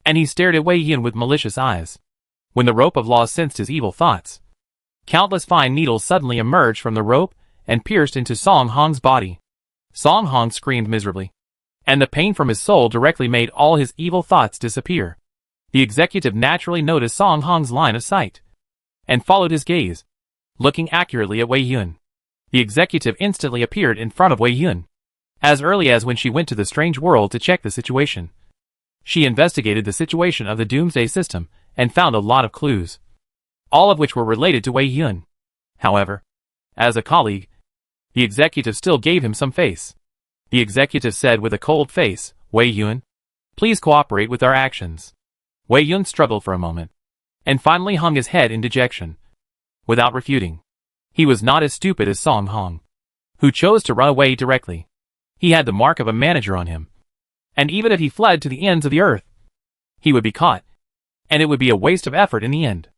and he stared at Wei Yun with malicious eyes. When the rope of law sensed his evil thoughts, countless fine needles suddenly emerged from the rope and pierced into Song Hong's body. Song Hong screamed miserably, and the pain from his soul directly made all his evil thoughts disappear. The executive naturally noticed Song Hong's line of sight, and followed his gaze, looking accurately at Wei Yun. The executive instantly appeared in front of Wei Yun. As early as when she went to the strange world to check the situation, she investigated the situation of the Doomsday system and found a lot of clues, all of which were related to Wei Yun. However, as a colleague, The executive still gave him some face. The executive said with a cold face, Wei Yun, please cooperate with our actions. Wei Yun struggled for a moment, and finally hung his head in dejection. Without refuting, he was not as stupid as Song Hong, who chose to run away directly. He had the mark of a manager on him, and even if he fled to the ends of the earth, he would be caught, and it would be a waste of effort in the end.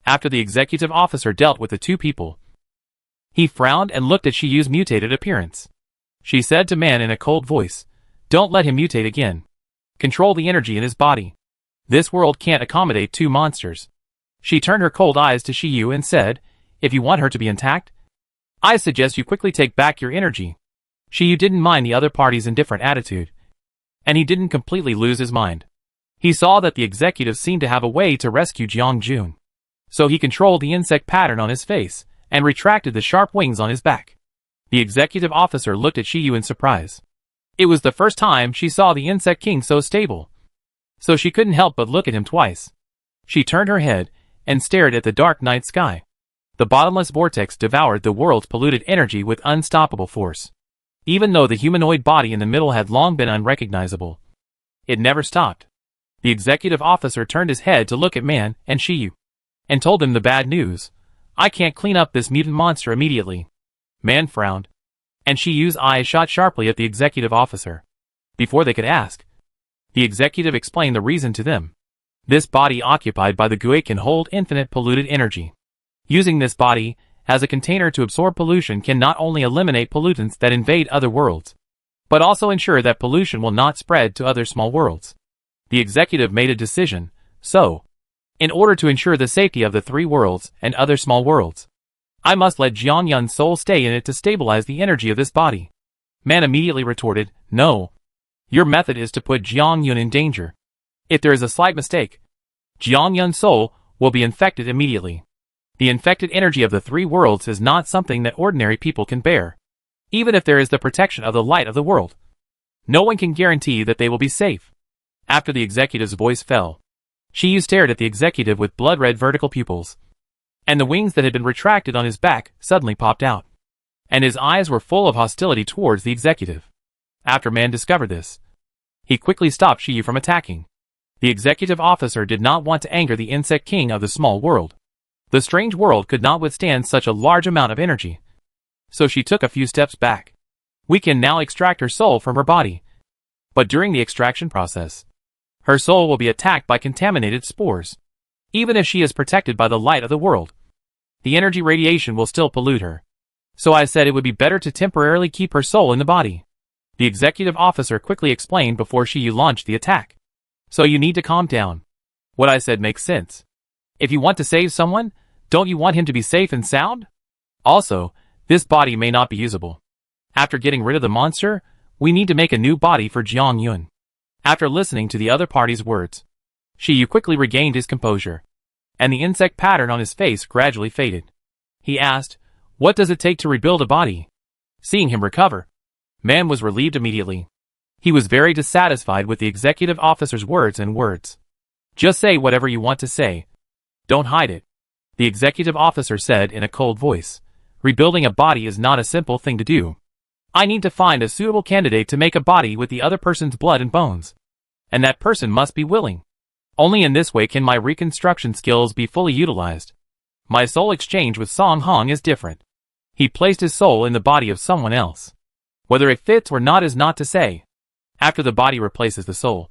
After the executive officer dealt with the two people, he frowned and looked at Shiyu's mutated appearance. She said to Man in a cold voice, don't let him mutate again. Control the energy in his body. This world can't accommodate two monsters. She turned her cold eyes to Shiyu and said, if you want her to be intact, I suggest you quickly take back your energy. Shiyu didn't mind the other party's indifferent attitude, and he didn't completely lose his mind. He saw that the executive seemed to have a way to rescue Jiang Jun. So he controlled the insect pattern on his face, and retracted the sharp wings on his back. The executive officer looked at Shiyu in surprise. It was the first time she saw the insect king so stable, so she couldn't help but look at him twice. She turned her head, and stared at the dark night sky. The bottomless vortex devoured the world's polluted energy with unstoppable force. Even though the humanoid body in the middle had long been unrecognizable, it never stopped. The executive officer turned his head to look at Man and Shiyu, and told him the bad news. I can't clean up this mutant monster immediately. Man frowned, and Shiyu's eyes shot sharply at the executive officer. Before they could ask, the executive explained the reason to them. This body occupied by the Gui can hold infinite polluted energy. Using this body as a container to absorb pollution can not only eliminate pollutants that invade other worlds, but also ensure that pollution will not spread to other small worlds. The executive made a decision, so, in order to ensure the safety of the three worlds and other small worlds, I must let Jiang Yun's soul stay in it to stabilize the energy of this body. Man immediately retorted, no. Your method is to put Jiang Yun in danger. If there is a slight mistake, Jiang Yun's soul will be infected immediately. The infected energy of the three worlds is not something that ordinary people can bear. Even if there is the protection of the light of the world, no one can guarantee that they will be safe. After the executive's voice fell, Shiyu stared at the executive with blood-red vertical pupils, and the wings that had been retracted on his back suddenly popped out, and his eyes were full of hostility towards the executive. After Man discovered this, he quickly stopped Shiyu from attacking. The executive officer did not want to anger the insect king of the small world. The strange world could not withstand such a large amount of energy, so she took a few steps back. We can now extract her soul from her body, but during the extraction process, her soul will be attacked by contaminated spores. Even if she is protected by the light of the world, the energy radiation will still pollute her. So I said it would be better to temporarily keep her soul in the body. The executive officer quickly explained before Shiyu launched the attack. So you need to calm down. What I said makes sense. If you want to save someone, don't you want him to be safe and sound? Also, this body may not be usable. After getting rid of the monster, we need to make a new body for Jiang Yun. After listening to the other party's words, Shiyu quickly regained his composure, and the insect pattern on his face gradually faded. He asked, what does it take to rebuild a body? Seeing him recover, Man was relieved immediately. He was very dissatisfied with the executive officer's words. Just say whatever you want to say. Don't hide it. The executive officer said in a cold voice, rebuilding a body is not a simple thing to do. I need to find a suitable candidate to make a body with the other person's blood and bones. And that person must be willing. Only in this way can my reconstruction skills be fully utilized. My soul exchange with Song Hong is different. He placed his soul in the body of someone else. Whether it fits or not is not to say. After the body replaces the soul,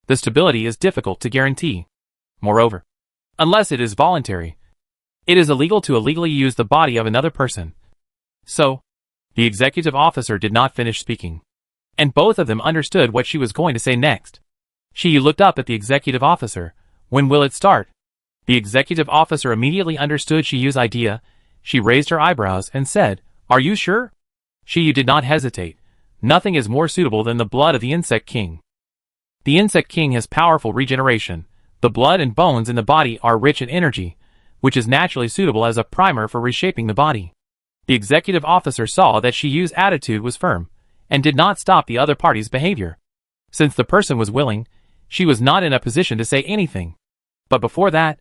the stability is difficult to guarantee. Moreover, unless it is voluntary, it is illegal to illegally use the body of another person. So, the executive officer did not finish speaking, and both of them understood what she was going to say next. She looked up at the executive officer. When will it start? The executive officer immediately understood Shiyu's idea. She raised her eyebrows and said, are you sure? Shiyu did not hesitate. Nothing is more suitable than the blood of the insect king. The insect king has powerful regeneration. The blood and bones in the body are rich in energy, which is naturally suitable as a primer for reshaping the body. The executive officer saw that Shiyu's attitude was firm, and did not stop the other party's behavior. Since the person was willing, she was not in a position to say anything. But before that,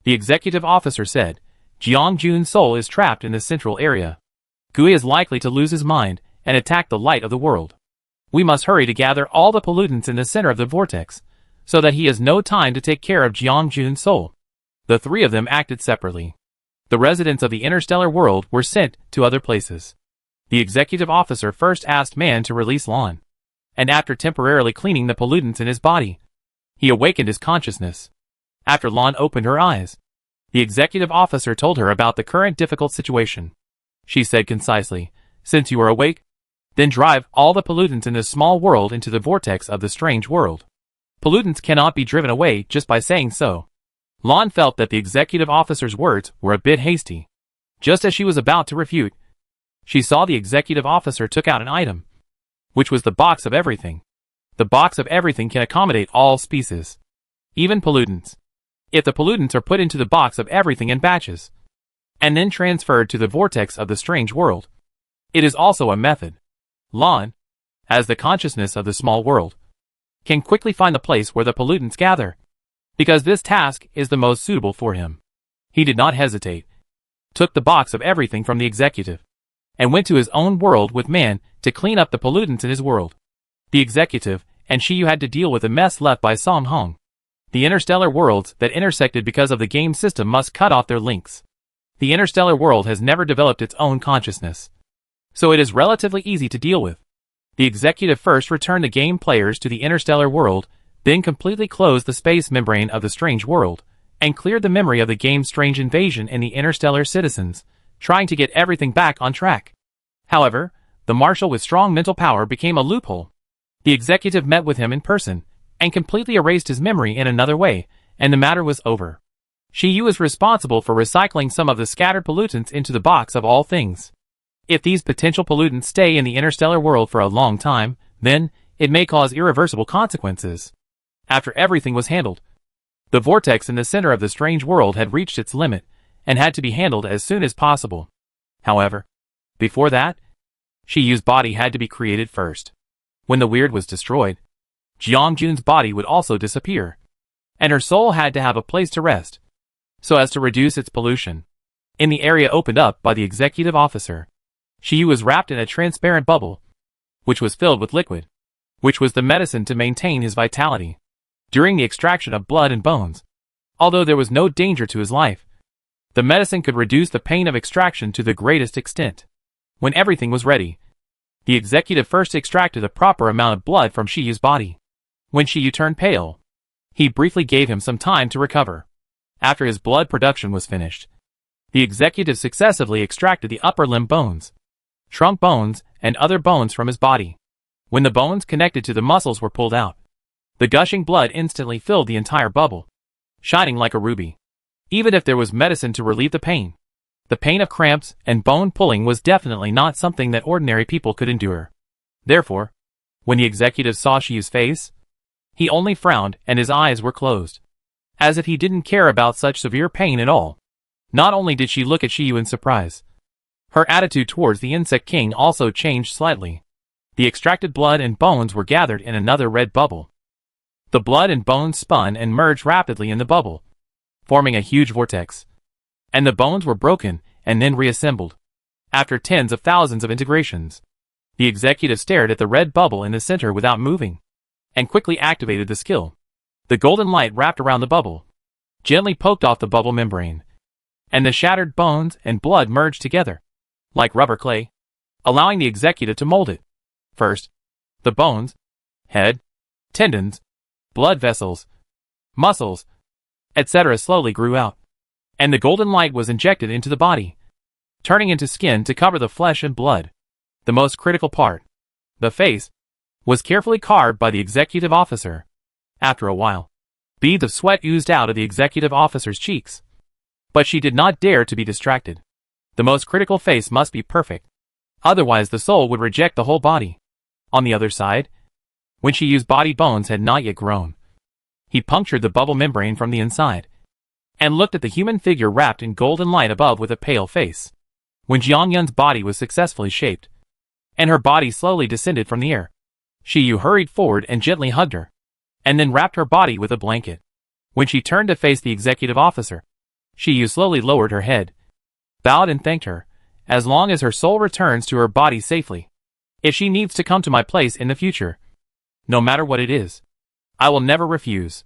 the executive officer said, Jiang Jun's soul is trapped in the central area. Gui is likely to lose his mind and attack the light of the world. We must hurry to gather all the pollutants in the center of the vortex, so that he has no time to take care of Jiangjun's soul. The three of them acted separately. The residents of the interstellar world were sent to other places. The executive officer first asked Man to release Lan, and after temporarily cleaning the pollutants in his body, he awakened his consciousness. After Lan opened her eyes, the executive officer told her about the current difficult situation. She said concisely, "Since you are awake, then drive all the pollutants in this small world into the vortex of the strange world." Pollutants cannot be driven away just by saying so. Lan felt that the executive officer's words were a bit hasty. Just as she was about to refute, she saw the executive officer took out an item, which was the box of everything. The box of everything can accommodate all species, even pollutants. If the pollutants are put into the box of everything in batches, and then transferred to the vortex of the strange world, it is also a method. Lan, as the consciousness of the small world, can quickly find the place where the pollutants gather, because this task is the most suitable for him. He did not hesitate, took the box of everything from the executive, and went to his own world with Man to clean up the pollutants in his world. The executive and Shiyu had to deal with the mess left by Song Hong. The interstellar worlds that intersected because of the game system must cut off their links. The interstellar world has never developed its own consciousness, so it is relatively easy to deal with. The executive first returned the game players to the interstellar world, then completely closed the space membrane of the strange world, and cleared the memory of the game's strange invasion in the interstellar citizens, trying to get everything back on track. However, the marshal with strong mental power became a loophole. The executive met with him in person, and completely erased his memory in another way, and the matter was over. Shiyu is responsible for recycling some of the scattered pollutants into the box of all things. If these potential pollutants stay in the interstellar world for a long time, then it may cause irreversible consequences. After everything was handled, the vortex in the center of the strange world had reached its limit, and had to be handled as soon as possible. However, before that, Shiyu's body had to be created first. When the weird was destroyed, Jiangjun's body would also disappear, and her soul had to have a place to rest, so as to reduce its pollution. In the area opened up by the executive officer, Shiyu was wrapped in a transparent bubble, which was filled with liquid, which was the medicine to maintain his vitality during the extraction of blood and bones. Although there was no danger to his life, the medicine could reduce the pain of extraction to the greatest extent. When everything was ready, the executive first extracted a proper amount of blood from Shiyu's body. When Shiyu turned pale, he briefly gave him some time to recover. After his blood production was finished, the executive successively extracted the upper limb bones, trunk bones, and other bones from his body. When the bones connected to the muscles were pulled out, the gushing blood instantly filled the entire bubble, shining like a ruby. Even if there was medicine to relieve the pain of cramps and bone pulling was definitely not something that ordinary people could endure. Therefore, when the executive saw Shiyu's face, he only frowned and his eyes were closed, as if he didn't care about such severe pain at all. Not only did she look at Shiyu in surprise, her attitude towards the insect king also changed slightly. The extracted blood and bones were gathered in another red bubble. The blood and bones spun and merged rapidly in the bubble, forming a huge vortex. And the bones were broken and then reassembled. After tens of thousands of integrations, the executive stared at the red bubble in the center without moving, and quickly activated the skill. The golden light wrapped around the bubble, gently poked off the bubble membrane, and the shattered bones and blood merged together, like rubber clay, allowing the executive to mold it. First, the bones, head, tendons, blood vessels, muscles, etc. slowly grew out, and the golden light was injected into the body, turning into skin to cover the flesh and blood. The most critical part, the face, was carefully carved by the executive officer. After a while, beads of sweat oozed out of the executive officer's cheeks. But she did not dare to be distracted. The most critical face must be perfect, otherwise the soul would reject the whole body. On the other side, when Shiyu's body bones had not yet grown, he punctured the bubble membrane from the inside, and looked at the human figure wrapped in golden light above with a pale face. When Jiangyun's body was successfully shaped, and her body slowly descended from the air, Shiyu hurried forward and gently hugged her, and then wrapped her body with a blanket. When she turned to face the executive officer, Shiyu slowly lowered her head, bowed and thanked her, as long as her soul returns to her body safely. If she needs to come to my place in the future, no matter what it is, I will never refuse.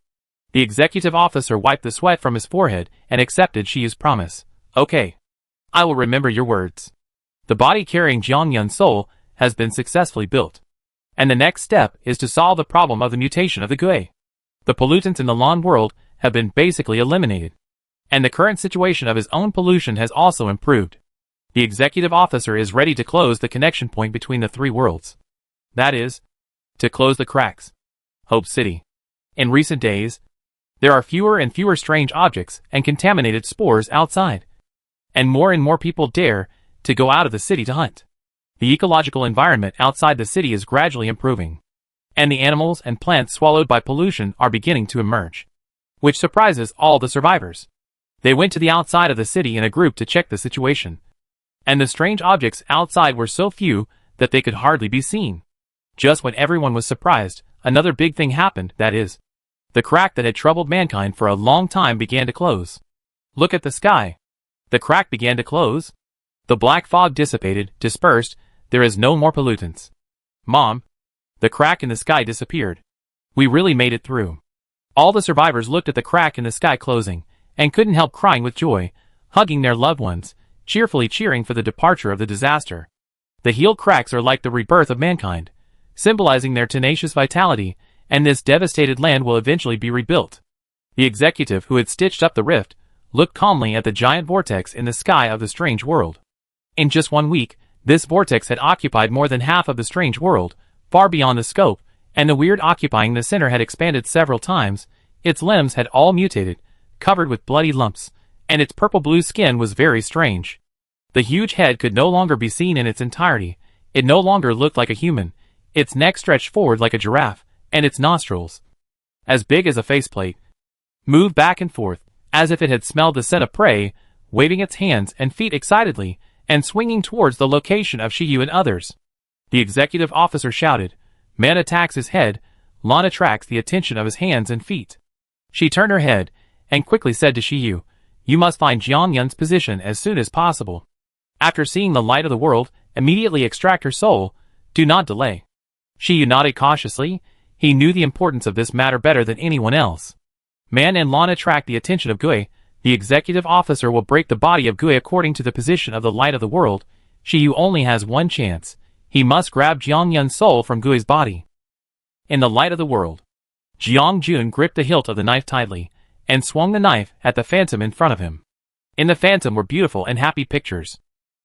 The executive officer wiped the sweat from his forehead and accepted Shiyu's promise. Okay. I will remember your words. The body carrying Jiang Yun's soul has been successfully built. And the next step is to solve the problem of the mutation of the Gui. The pollutants in the Lan world have been basically eliminated. And the current situation of his own pollution has also improved. The executive officer is ready to close the connection point between the three worlds. That is, to close the cracks. Hope City. In recent days, there are fewer and fewer strange objects and contaminated spores outside. And more people dare to go out of the city to hunt. The ecological environment outside the city is gradually improving. And the animals and plants swallowed by pollution are beginning to emerge. Which surprises all the survivors. They went to the outside of the city in a group to check the situation. And the strange objects outside were so few that they could hardly be seen. Just when everyone was surprised, another big thing happened, that is, the crack that had troubled mankind for a long time began to close. Look at the sky. The crack began to close. The black fog dissipated, dispersed, there is no more pollutants. Mom, the crack in the sky disappeared. We really made it through. All the survivors looked at the crack in the sky closing, and couldn't help crying with joy, hugging their loved ones, cheerfully cheering for the departure of the disaster. The healed cracks are like the rebirth of mankind, symbolizing their tenacious vitality, and this devastated land will eventually be rebuilt. The executive who had stitched up the rift looked calmly at the giant vortex in the sky of the strange world. In just 1 week, this vortex had occupied more than half of the strange world, far beyond the scope, and the weird occupying the center had expanded several times. Its limbs had all mutated, covered with bloody lumps, and its purple-blue skin was very strange. The huge head could no longer be seen in its entirety. It no longer looked like a human. Its neck stretched forward like a giraffe, and its nostrils, as big as a faceplate, moved back and forth, as if it had smelled the scent of prey, waving its hands and feet excitedly, and swinging towards the location of Shiyu and others. The executive officer shouted, "Man attacks his head, Lan attracts the attention of his hands and feet." She turned her head, and quickly said to Shiyu, "You must find Jiang Yun's position as soon as possible. After seeing the light of the world, immediately extract her soul. Do not delay." Shiyu nodded cautiously. He knew the importance of this matter better than anyone else. Man and Lan attract the attention of Gui. The executive officer will break the body of Gui according to the position of the light of the world. Shiyu only has one chance. He must grab Jiang Yun's soul from Gui's body. In the light of the world, Jiang Jun gripped the hilt of the knife tightly, and swung the knife at the phantom in front of him. In the phantom were beautiful and happy pictures.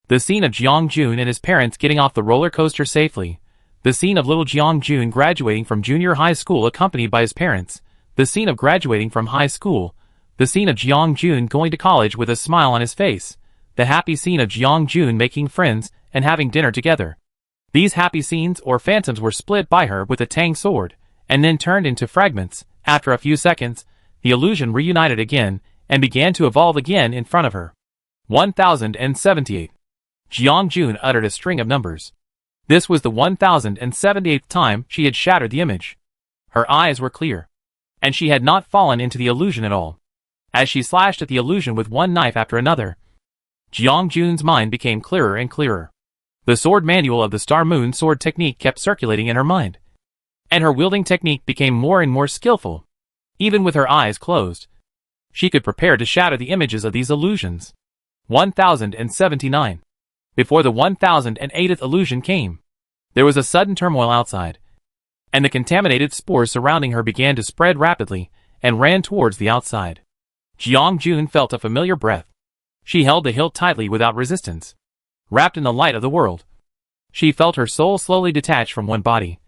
The scene of Jiang Jun and his parents getting off the roller coaster safely. The scene of little Jiang Jun graduating from junior high school accompanied by his parents. The scene of graduating from high school. The scene of Jiang Jun going to college with a smile on his face. The happy scene of Jiang Jun making friends and having dinner together. These happy scenes or phantoms were split by her with a tang sword, and then turned into fragments. After a few seconds, the illusion reunited again, and began to evolve again in front of her. 1078. Jiang Jun uttered a string of numbers. This was the 1078th time she had shattered the image. Her eyes were clear, and she had not fallen into the illusion at all. As she slashed at the illusion with one knife after another, Jiang Jun's mind became clearer and clearer. The sword manual of the Star Moon sword technique kept circulating in her mind, and her wielding technique became more and more skillful. Even with her eyes closed, she could prepare to shatter the images of these illusions. 1079. Before the 1008th illusion came, there was a sudden turmoil outside, and the contaminated spores surrounding her began to spread rapidly and ran towards the outside. Jiang Jun felt a familiar breath. She held the hilt tightly without resistance. Wrapped in the light of the world, she felt her soul slowly detach from one body,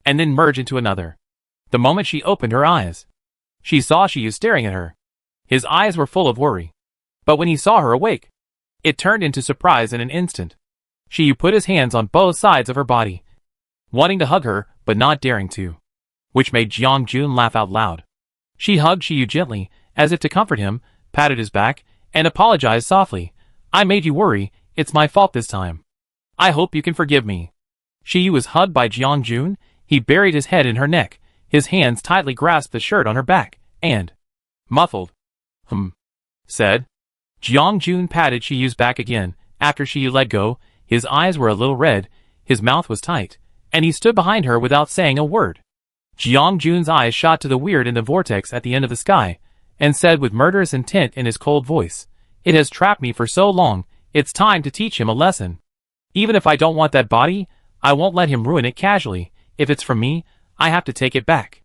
and then merge into another. The moment she opened her eyes, she saw Shiyu staring at her. His eyes were full of worry. But when he saw her awake, it turned into surprise in an instant. Shiyu put his hands on both sides of her body, wanting to hug her, but not daring to, which made Jiang Jun laugh out loud. She hugged Shiyu gently, as if to comfort him, patted his back, and apologized softly. "I made you worry, it's my fault this time. I hope you can forgive me." Shiyu was hugged by Jiang Jun. He buried his head in her neck, his hands tightly grasped the shirt on her back, and, muffled, said. Jiang Jun patted Shiyu's back again, After she let go, his eyes were a little red, his mouth was tight, and he stood behind her without saying a word. Jiang Jun's eyes shot to the weird in the vortex at the end of the sky, and said with murderous intent in his cold voice, "It has trapped me for so long, it's time to teach him a lesson. Even if I don't want that body, I won't let him ruin it casually. If it's from me, I have to take it back."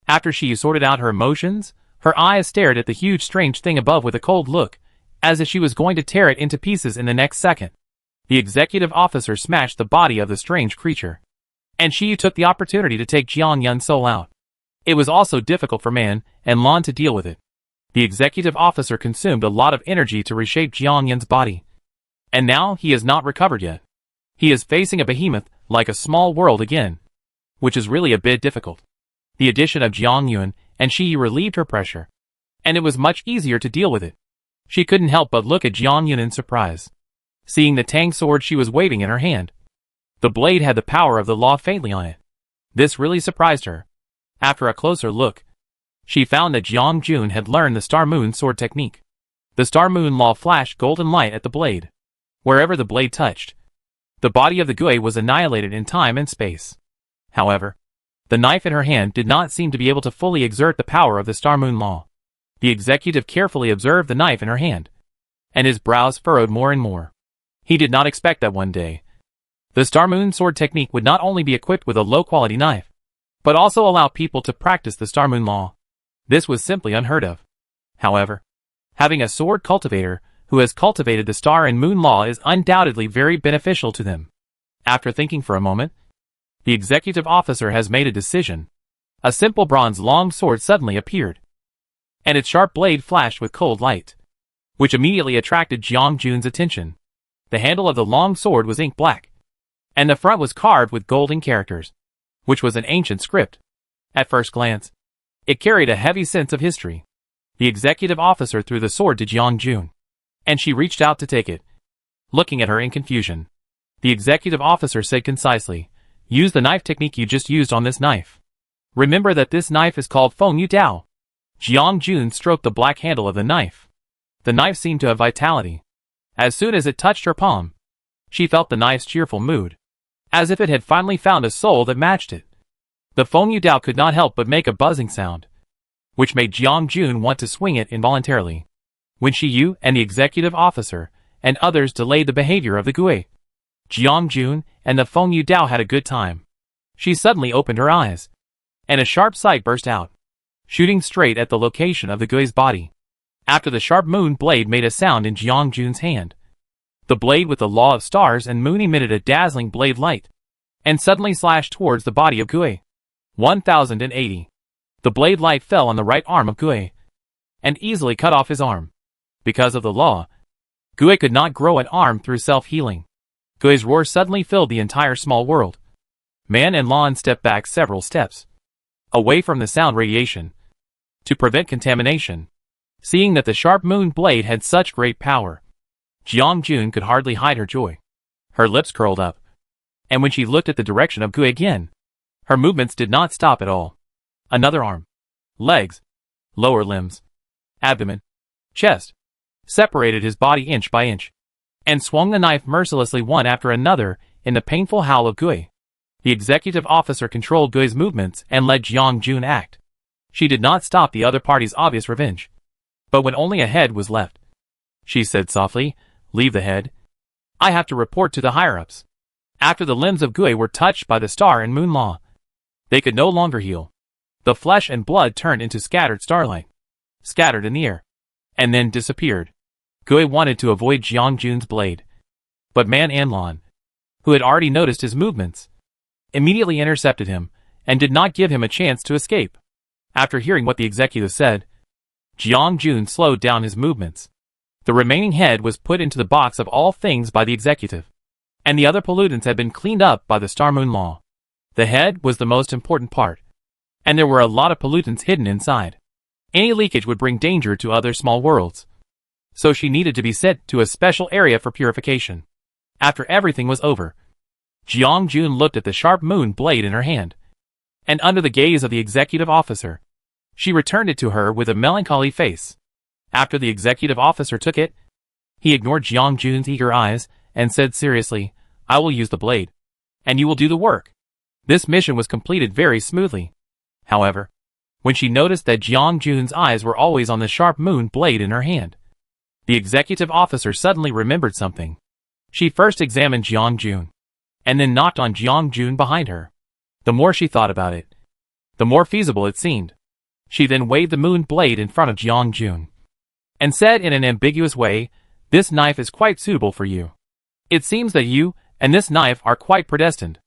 After she sorted out her emotions, her eyes stared at the huge strange thing above with a cold look, as if she was going to tear it into pieces in the next second. The executive officer smashed the body of the strange creature, and she took the opportunity to take Jiang Yun's soul out. It was also difficult for Man and Lan to deal with it. The executive officer consumed a lot of energy to reshape Jiang Yun's body, and now he has not recovered yet. He is facing a behemoth like a small world again, which is really a bit difficult. The addition of Jiang Yun and she relieved her pressure, and it was much easier to deal with it. She couldn't help but look at Jiang Yun in surprise, seeing the tang sword she was waving in her hand. The blade had the power of the law faintly on it. This really surprised her. After a closer look, she found that Jiang Jun had learned the Star Moon sword technique. The Star Moon law flashed golden light at the blade. Wherever the blade touched, the body of the Gui was annihilated in time and space. However, the knife in her hand did not seem to be able to fully exert the power of the Star Moon law. The executive carefully observed the knife in her hand, and his brows furrowed more and more. He did not expect that one day the Star Moon sword technique would not only be equipped with a low-quality knife, but also allow people to practice the Star Moon law. This was simply unheard of. However, having a sword cultivator who has cultivated the Star and Moon law is undoubtedly very beneficial to them. After thinking for a moment, the executive officer has made a decision. A simple bronze long sword suddenly appeared, and its sharp blade flashed with cold light, which immediately attracted Jiang Jun's attention. The handle of the long sword was ink black, and the front was carved with golden characters, which was an ancient script. At first glance, it carried a heavy sense of history. The executive officer threw the sword to Jiang Jun, and she reached out to take it. Looking at her in confusion, the executive officer said concisely, "Use the knife technique you just used on this knife. Remember that this knife is called Feng Yu Dao." Jiang Jun stroked the black handle of the knife. The knife seemed to have vitality. As soon as it touched her palm, she felt the knife's cheerful mood, as if it had finally found a soul that matched it. The Feng Yu Dao could not help but make a buzzing sound, which made Jiang Jun want to swing it involuntarily. When Yu and the executive officer and others delayed the behavior of the Gui, Jiang Jun and the Feng Yu Dao had a good time. She suddenly opened her eyes, and a sharp sight burst out, shooting straight at the location of the Gui's body. After the sharp moon blade made a sound in Jiang Jun's hand, the blade with the law of stars and moon emitted a dazzling blade light, and suddenly slashed towards the body of Gui. 1080. The blade light fell on the right arm of Gui, and easily cut off his arm. Because of the law, Gui could not grow an arm through self-healing. Gui's roar suddenly filled the entire small world. Man and Lan stepped back several steps, away from the sound radiation, to prevent contamination. Seeing that the sharp moon blade had such great power, Jiang Jun could hardly hide her joy. Her lips curled up, and when she looked at the direction of Gui again, her movements did not stop at all. Another arm, legs, lower limbs, abdomen, chest, separated his body inch by inch, and swung the knife mercilessly one after another in the painful howl of Gui. The executive officer controlled Gui's movements and let Jiang Jun act. She did not stop the other party's obvious revenge. But when only a head was left, she said softly, "Leave the head. I have to report to the higher-ups." After the limbs of Gui were touched by the Star and Moon Law, they could no longer heal. The flesh and blood turned into scattered starlight, scattered in the air, and then disappeared. Gui wanted to avoid Jiang Jun's blade, but Man and Lan, who had already noticed his movements, immediately intercepted him, and did not give him a chance to escape. After hearing what the executive said, Jiang Jun slowed down his movements. The remaining head was put into the box of all things by the executive, and the other pollutants had been cleaned up by the Star Moon Law. The head was the most important part, and there were a lot of pollutants hidden inside. Any leakage would bring danger to other small worlds, so she needed to be sent to a special area for purification. After everything was over, Jiang Jun looked at the sharp moon blade in her hand, and under the gaze of the executive officer, she returned it to her with a melancholy face. After the executive officer took it, he ignored Jiang Jun's eager eyes and said seriously, "I will use the blade. And you will do the work." This mission was completed very smoothly. However, when she noticed that Jiang Jun's eyes were always on the sharp moon blade in her hand, the executive officer suddenly remembered something. She first examined Jiang Jun, and then knocked on Jiang Jun behind her. The more she thought about it, the more feasible it seemed. She then waved the moon blade in front of Jiang Jun, and said in an ambiguous way, "This knife is quite suitable for you. It seems that you and this knife are quite predestined."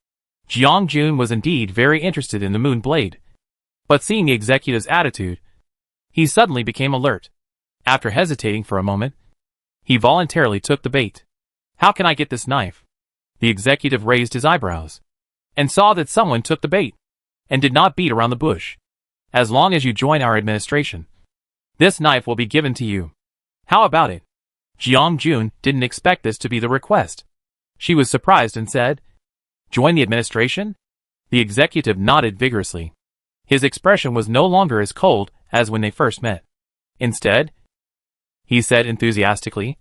Jiang Jun was indeed very interested in the moon blade, but seeing the executive's attitude, he suddenly became alert. After hesitating for a moment, he voluntarily took the bait. "How can I get this knife?" The executive raised his eyebrows, and saw that someone took the bait, and did not beat around the bush. "As long as you join our administration, this knife will be given to you. How about it?" Jiang Jun didn't expect this to be the request. She was surprised and said, "Join the administration?" The executive nodded vigorously. His expression was no longer as cold as when they first met. Instead, he said enthusiastically,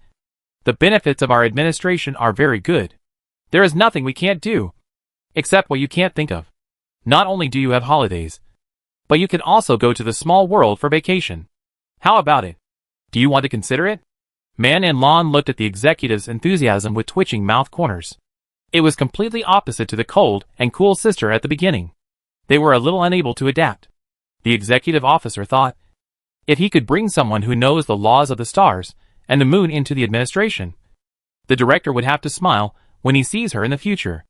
"The benefits of our administration are very good. There is nothing we can't do, except what you can't think of. Not only do you have holidays, but you can also go to the small world for vacation. How about it? Do you want to consider it?" Man and Lon looked at the executive's enthusiasm with twitching mouth corners. It was completely opposite to the cold and cool sister at the beginning. They were a little unable to adapt. The executive officer thought, if he could bring someone who knows the laws of the stars and the moon into the administration, the director would have to smile when he sees her in the future.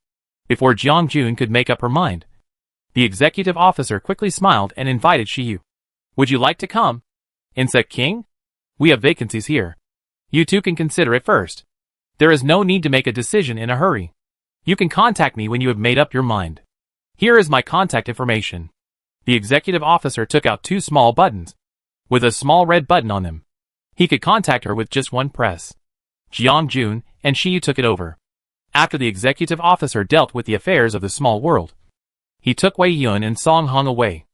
Before Jiang Jun could make up her mind, the executive officer quickly smiled and invited Shiyu. "Would you like to come? Insect King? We have vacancies here. You two can consider it first. There is no need to make a decision in a hurry. You can contact me when you have made up your mind. Here is my contact information." The executive officer took out two small buttons, with a small red button on them. He could contact her with just one press. Jiang Jun and Shiyu took it over. After the executive officer dealt with the affairs of the small world, he took Wei Yun and Song Hong away.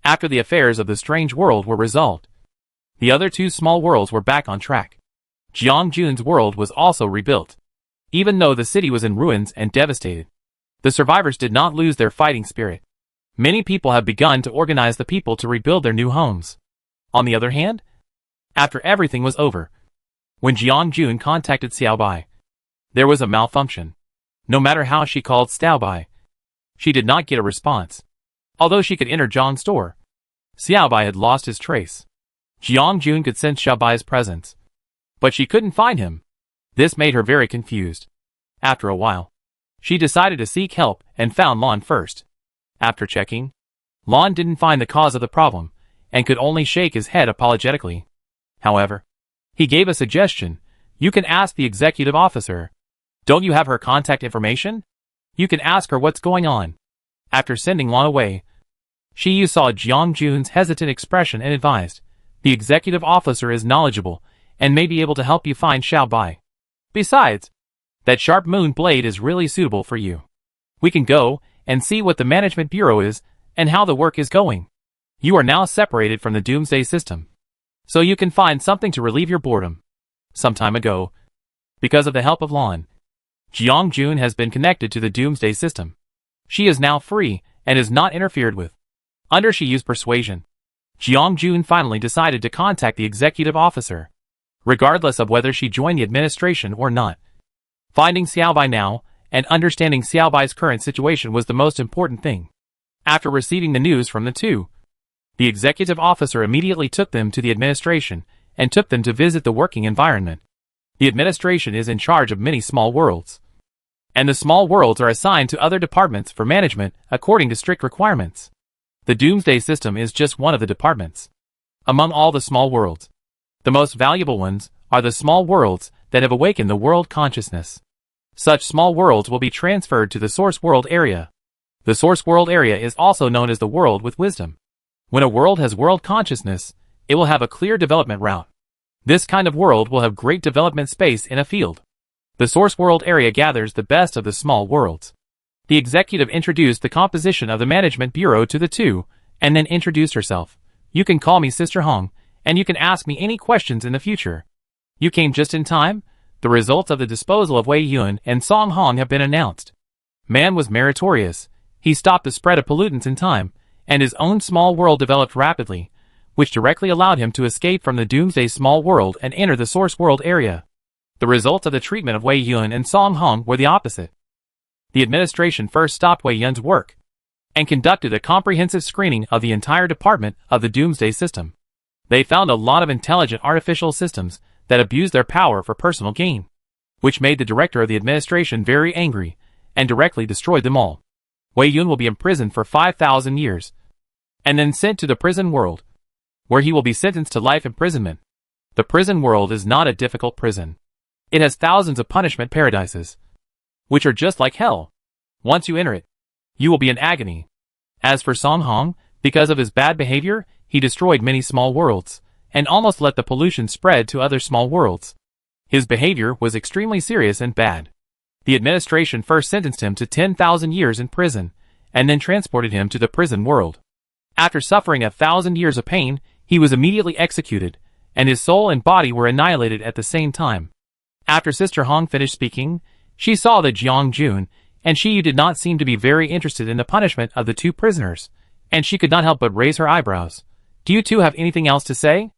After the affairs of the strange world were resolved, the other two small worlds were back on track. Jiang Jun's world was also rebuilt. Even though the city was in ruins and devastated, the survivors did not lose their fighting spirit. Many people have begun to organize the people to rebuild their new homes. On the other hand, after everything was over, when Jiang Jun contacted Xiaobai, there was a malfunction. No matter how she called Xiaobai, she did not get a response. Although she could enter Zhang's store, Xiaobai had lost his trace. Jiang Jun could sense Xiaobai's presence, but she couldn't find him. This made her very confused. After a while, she decided to seek help and found Lon first. After checking, Lon didn't find the cause of the problem, and could only shake his head apologetically. However, he gave a suggestion. "You can ask the executive officer. Don't you have her contact information? You can ask her what's going on." After sending Lon away, Shiyu saw Jiang Jun's hesitant expression and advised, "The executive officer is knowledgeable and may be able to help you find Xiaobai. Besides, that sharp moon blade is really suitable for you. We can go and see what the management bureau is and how the work is going. You are now separated from the Doomsday system, so you can find something to relieve your boredom." Some time ago, because of the help of Lon, Jiang Jun has been connected to the Doomsday system. She is now free and is not interfered with. Under Shiyu's persuasion, Jiang Jun finally decided to contact the executive officer, regardless of whether she joined the administration or not. Finding Xiaobai now and understanding Xiaobai's current situation was the most important thing. After receiving the news from the two, the executive officer immediately took them to the administration and took them to visit the working environment. The administration is in charge of many small worlds, and the small worlds are assigned to other departments for management according to strict requirements. The Doomsday system is just one of the departments. Among all the small worlds, the most valuable ones are the small worlds that have awakened the world consciousness. Such small worlds will be transferred to the source world area. The source world area is also known as the world with wisdom. When a world has world consciousness, it will have a clear development route. This kind of world will have great development space in a field. The source world area gathers the best of the small worlds. The executive introduced the composition of the management bureau to the two, and then introduced herself. "You can call me Sister Hong, and you can ask me any questions in the future." "You came just in time. the results of the disposal of Wei Yun and Song Hong have been announced. Man was meritorious. He stopped the spread of pollutants in time, and his own small world developed rapidly, which directly allowed him to escape from the Doomsday small world and enter the source world area. The results of the treatment of Wei Yun and Song Hong were the opposite. The administration first stopped Wei Yun's work and conducted a comprehensive screening of the entire department of the Doomsday system. They found a lot of intelligent artificial systems that abused their power for personal gain, which made the director of the administration very angry and directly destroyed them all. Wei Yun will be imprisoned for 5,000 years and then sent to the prison world, where he will be sentenced to life imprisonment. The prison world is not a difficult prison. It has thousands of punishment paradises, which are just like hell. Once you enter it, you will be in agony. As for Song Hong, because of his bad behavior, he destroyed many small worlds, and almost let the pollution spread to other small worlds. His behavior was extremely serious and bad. The administration first sentenced him to 10,000 years in prison, and then transported him to the prison world. After suffering 1,000 years of pain, he was immediately executed, and his soul and body were annihilated at the same time. After Sister Hong finished speaking, she saw that Jiang Jun and Shi Yu did not seem to be very interested in the punishment of the two prisoners, and she could not help but raise her eyebrows. Do you two have anything else to say?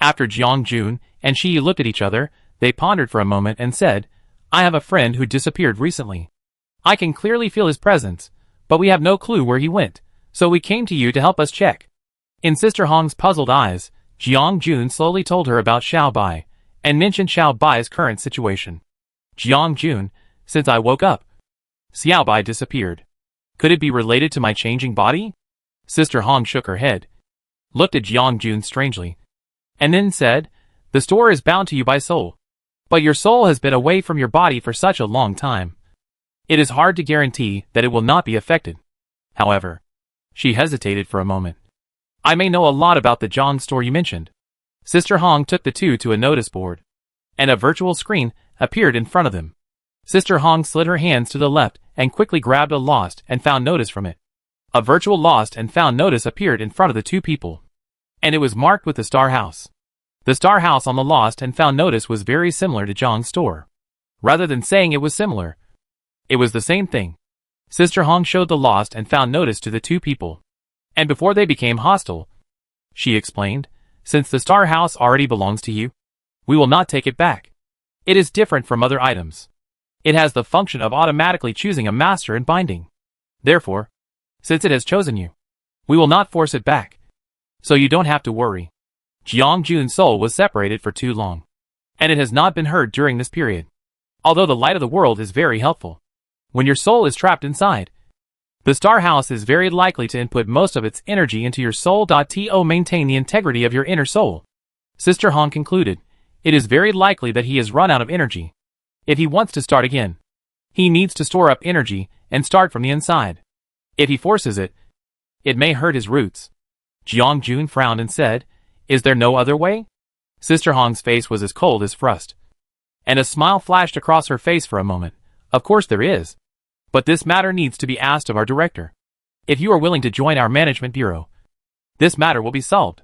After Jiang Jun and Shi Yu looked at each other, they pondered for a moment and said, I have a friend who disappeared recently. I can clearly feel his presence, but we have no clue where he went, so we came to you to help us check. In Sister Hong's puzzled eyes, Jiang Jun slowly told her about Xiao Bai, and mentioned Xiao Bai's current situation. Jiang Jun, since I woke up, Xiao Bai disappeared. Could it be related to my changing body? Sister Hong shook her head, looked at Jiang Jun strangely, and then said, the store is bound to you by soul. But your soul has been away from your body for such a long time. It is hard to guarantee that it will not be affected. However, she hesitated for a moment. I may know a lot about the Zhang store you mentioned. Sister Hong took the two to a notice board, and a virtual screen appeared in front of them. Sister Hong slid her hands to the left and quickly grabbed a lost and found notice from it. A virtual lost and found notice appeared in front of the two people, and it was marked with the Star House. The Star House on the lost and found notice was very similar to Zhang's store. Rather than saying it was similar, it was the same thing. Sister Hong showed the lost and found notice to the two people, and before they became hostile, she explained, since the Star House already belongs to you, we will not take it back. It is different from other items. It has the function of automatically choosing a master and binding. Therefore, since it has chosen you, we will not force it back. So you don't have to worry. Jiang Jun's soul was separated for too long, and it has not been heard during this period. Although the light of the world is very helpful, when your soul is trapped inside, the Star House is very likely to input most of its energy into your soul. To maintain the integrity of your inner soul. Sister Hong concluded, it is very likely that he has run out of energy. If he wants to start again, he needs to store up energy and start from the inside. If he forces it, it may hurt his roots. Jiang Jun frowned and said, is there no other way? Sister Hong's face was as cold as frost, and a smile flashed across her face for a moment. Of course there is. But this matter needs to be asked of our director. If you are willing to join our management bureau, this matter will be solved.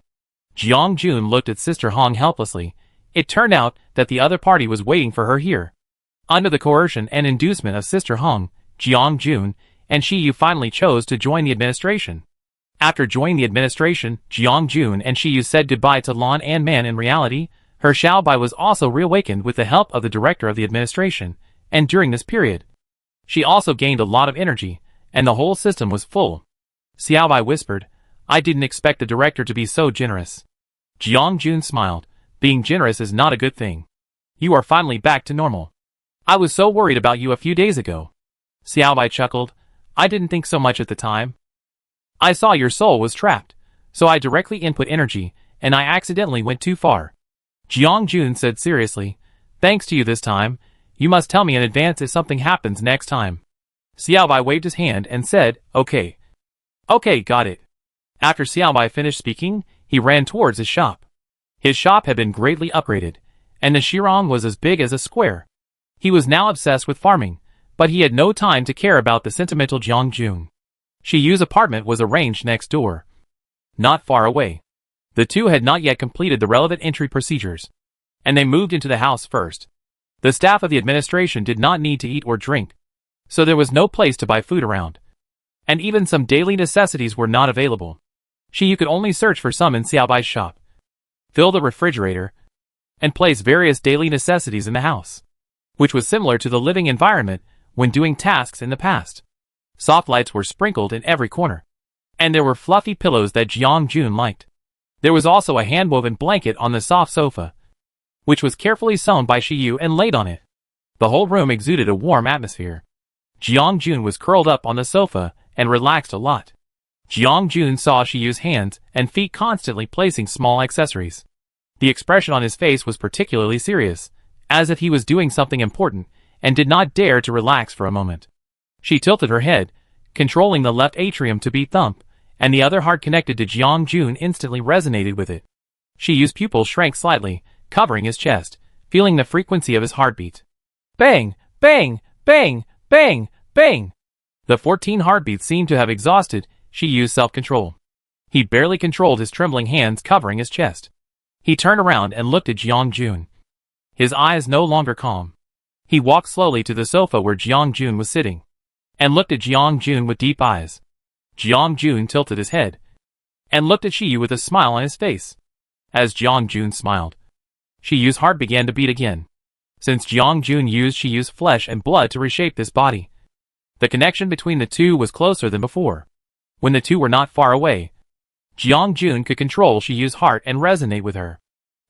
Jiang Jun looked at Sister Hong helplessly. It turned out that the other party was waiting for her here. Under the coercion and inducement of Sister Hong, Jiang Jun and Shi Yu finally chose to join the administration. After joining the administration, Jiang Jun and Shi Yu said goodbye to Lan and Man. In reality, her Xiao Bai was also reawakened with the help of the director of the administration, and during this period, she also gained a lot of energy, and the whole system was full. Xiao Bai whispered, I didn't expect the director to be so generous. Jiang Jun smiled. Being generous is not a good thing. You are finally back to normal. I was so worried about you a few days ago. Xiao Bai chuckled. I didn't think so much at the time. I saw your soul was trapped, so I directly input energy, and I accidentally went too far. Jiang Jun said seriously, thanks to you this time. You must tell me in advance if something happens next time. Xiao Bai waved his hand and said, okay. Okay, got it. After Xiao Bai finished speaking, he ran towards his shop. His shop had been greatly upgraded, and the Shirong was as big as a square. He was now obsessed with farming, but he had no time to care about the sentimental Jiang Jun. Shi Yu's apartment was arranged next door, not far away. The two had not yet completed the relevant entry procedures, and they moved into the house first. The staff of the administration did not need to eat or drink, so there was no place to buy food around. And even some daily necessities were not available. You could only search for some in Xiaobai's shop, fill the refrigerator, and place various daily necessities in the house, which was similar to the living environment when doing tasks in the past. Soft lights were sprinkled in every corner, and there were fluffy pillows that Jiang Jun liked. There was also a hand-woven blanket on the soft sofa, which was carefully sewn by Shiyu and laid on it. The whole room exuded a warm atmosphere. Jiang Jun was curled up on the sofa and relaxed a lot. Jiang Jun saw Shiyu's hands and feet constantly placing small accessories. The expression on his face was particularly serious, as if he was doing something important and did not dare to relax for a moment. She tilted her head, controlling the left atrium to beat thump, and the other heart connected to Jiang Jun instantly resonated with it. Shiyu's pupils shrank slightly, covering his chest, feeling the frequency of his heartbeat. Bang! Bang! Bang! Bang! Bang! The 14 heartbeats seemed to have exhausted Shiyu's self-control. He barely controlled his trembling hands covering his chest. He turned around and looked at Jiang Jun. His eyes no longer calm. He walked slowly to the sofa where Jiang Jun was sitting, and looked at Jiang Jun with deep eyes. Jiang Jun tilted his head, and looked at Shiyu with a smile on his face. As Jiang Jun smiled, Shiyu's heart began to beat again. Since Jiang Jun used Shiyu's flesh and blood to reshape this body, the connection between the two was closer than before. When the two were not far away, Jiang Jun could control Shiyu's heart and resonate with her.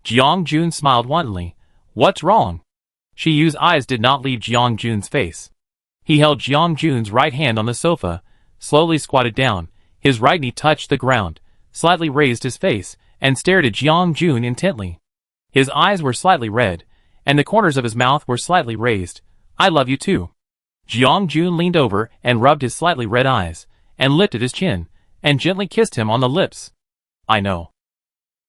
Jiang Jun smiled wantonly. What's wrong? Shiyu's eyes did not leave Jiang Jun's face. He held Jiang Jun's right hand on the sofa, slowly squatted down, his right knee touched the ground, slightly raised his face, and stared at Jiang Jun intently. His eyes were slightly red, and the corners of his mouth were slightly raised. I love you too. Jiang Jun leaned over and rubbed his slightly red eyes, and lifted his chin, and gently kissed him on the lips. I know.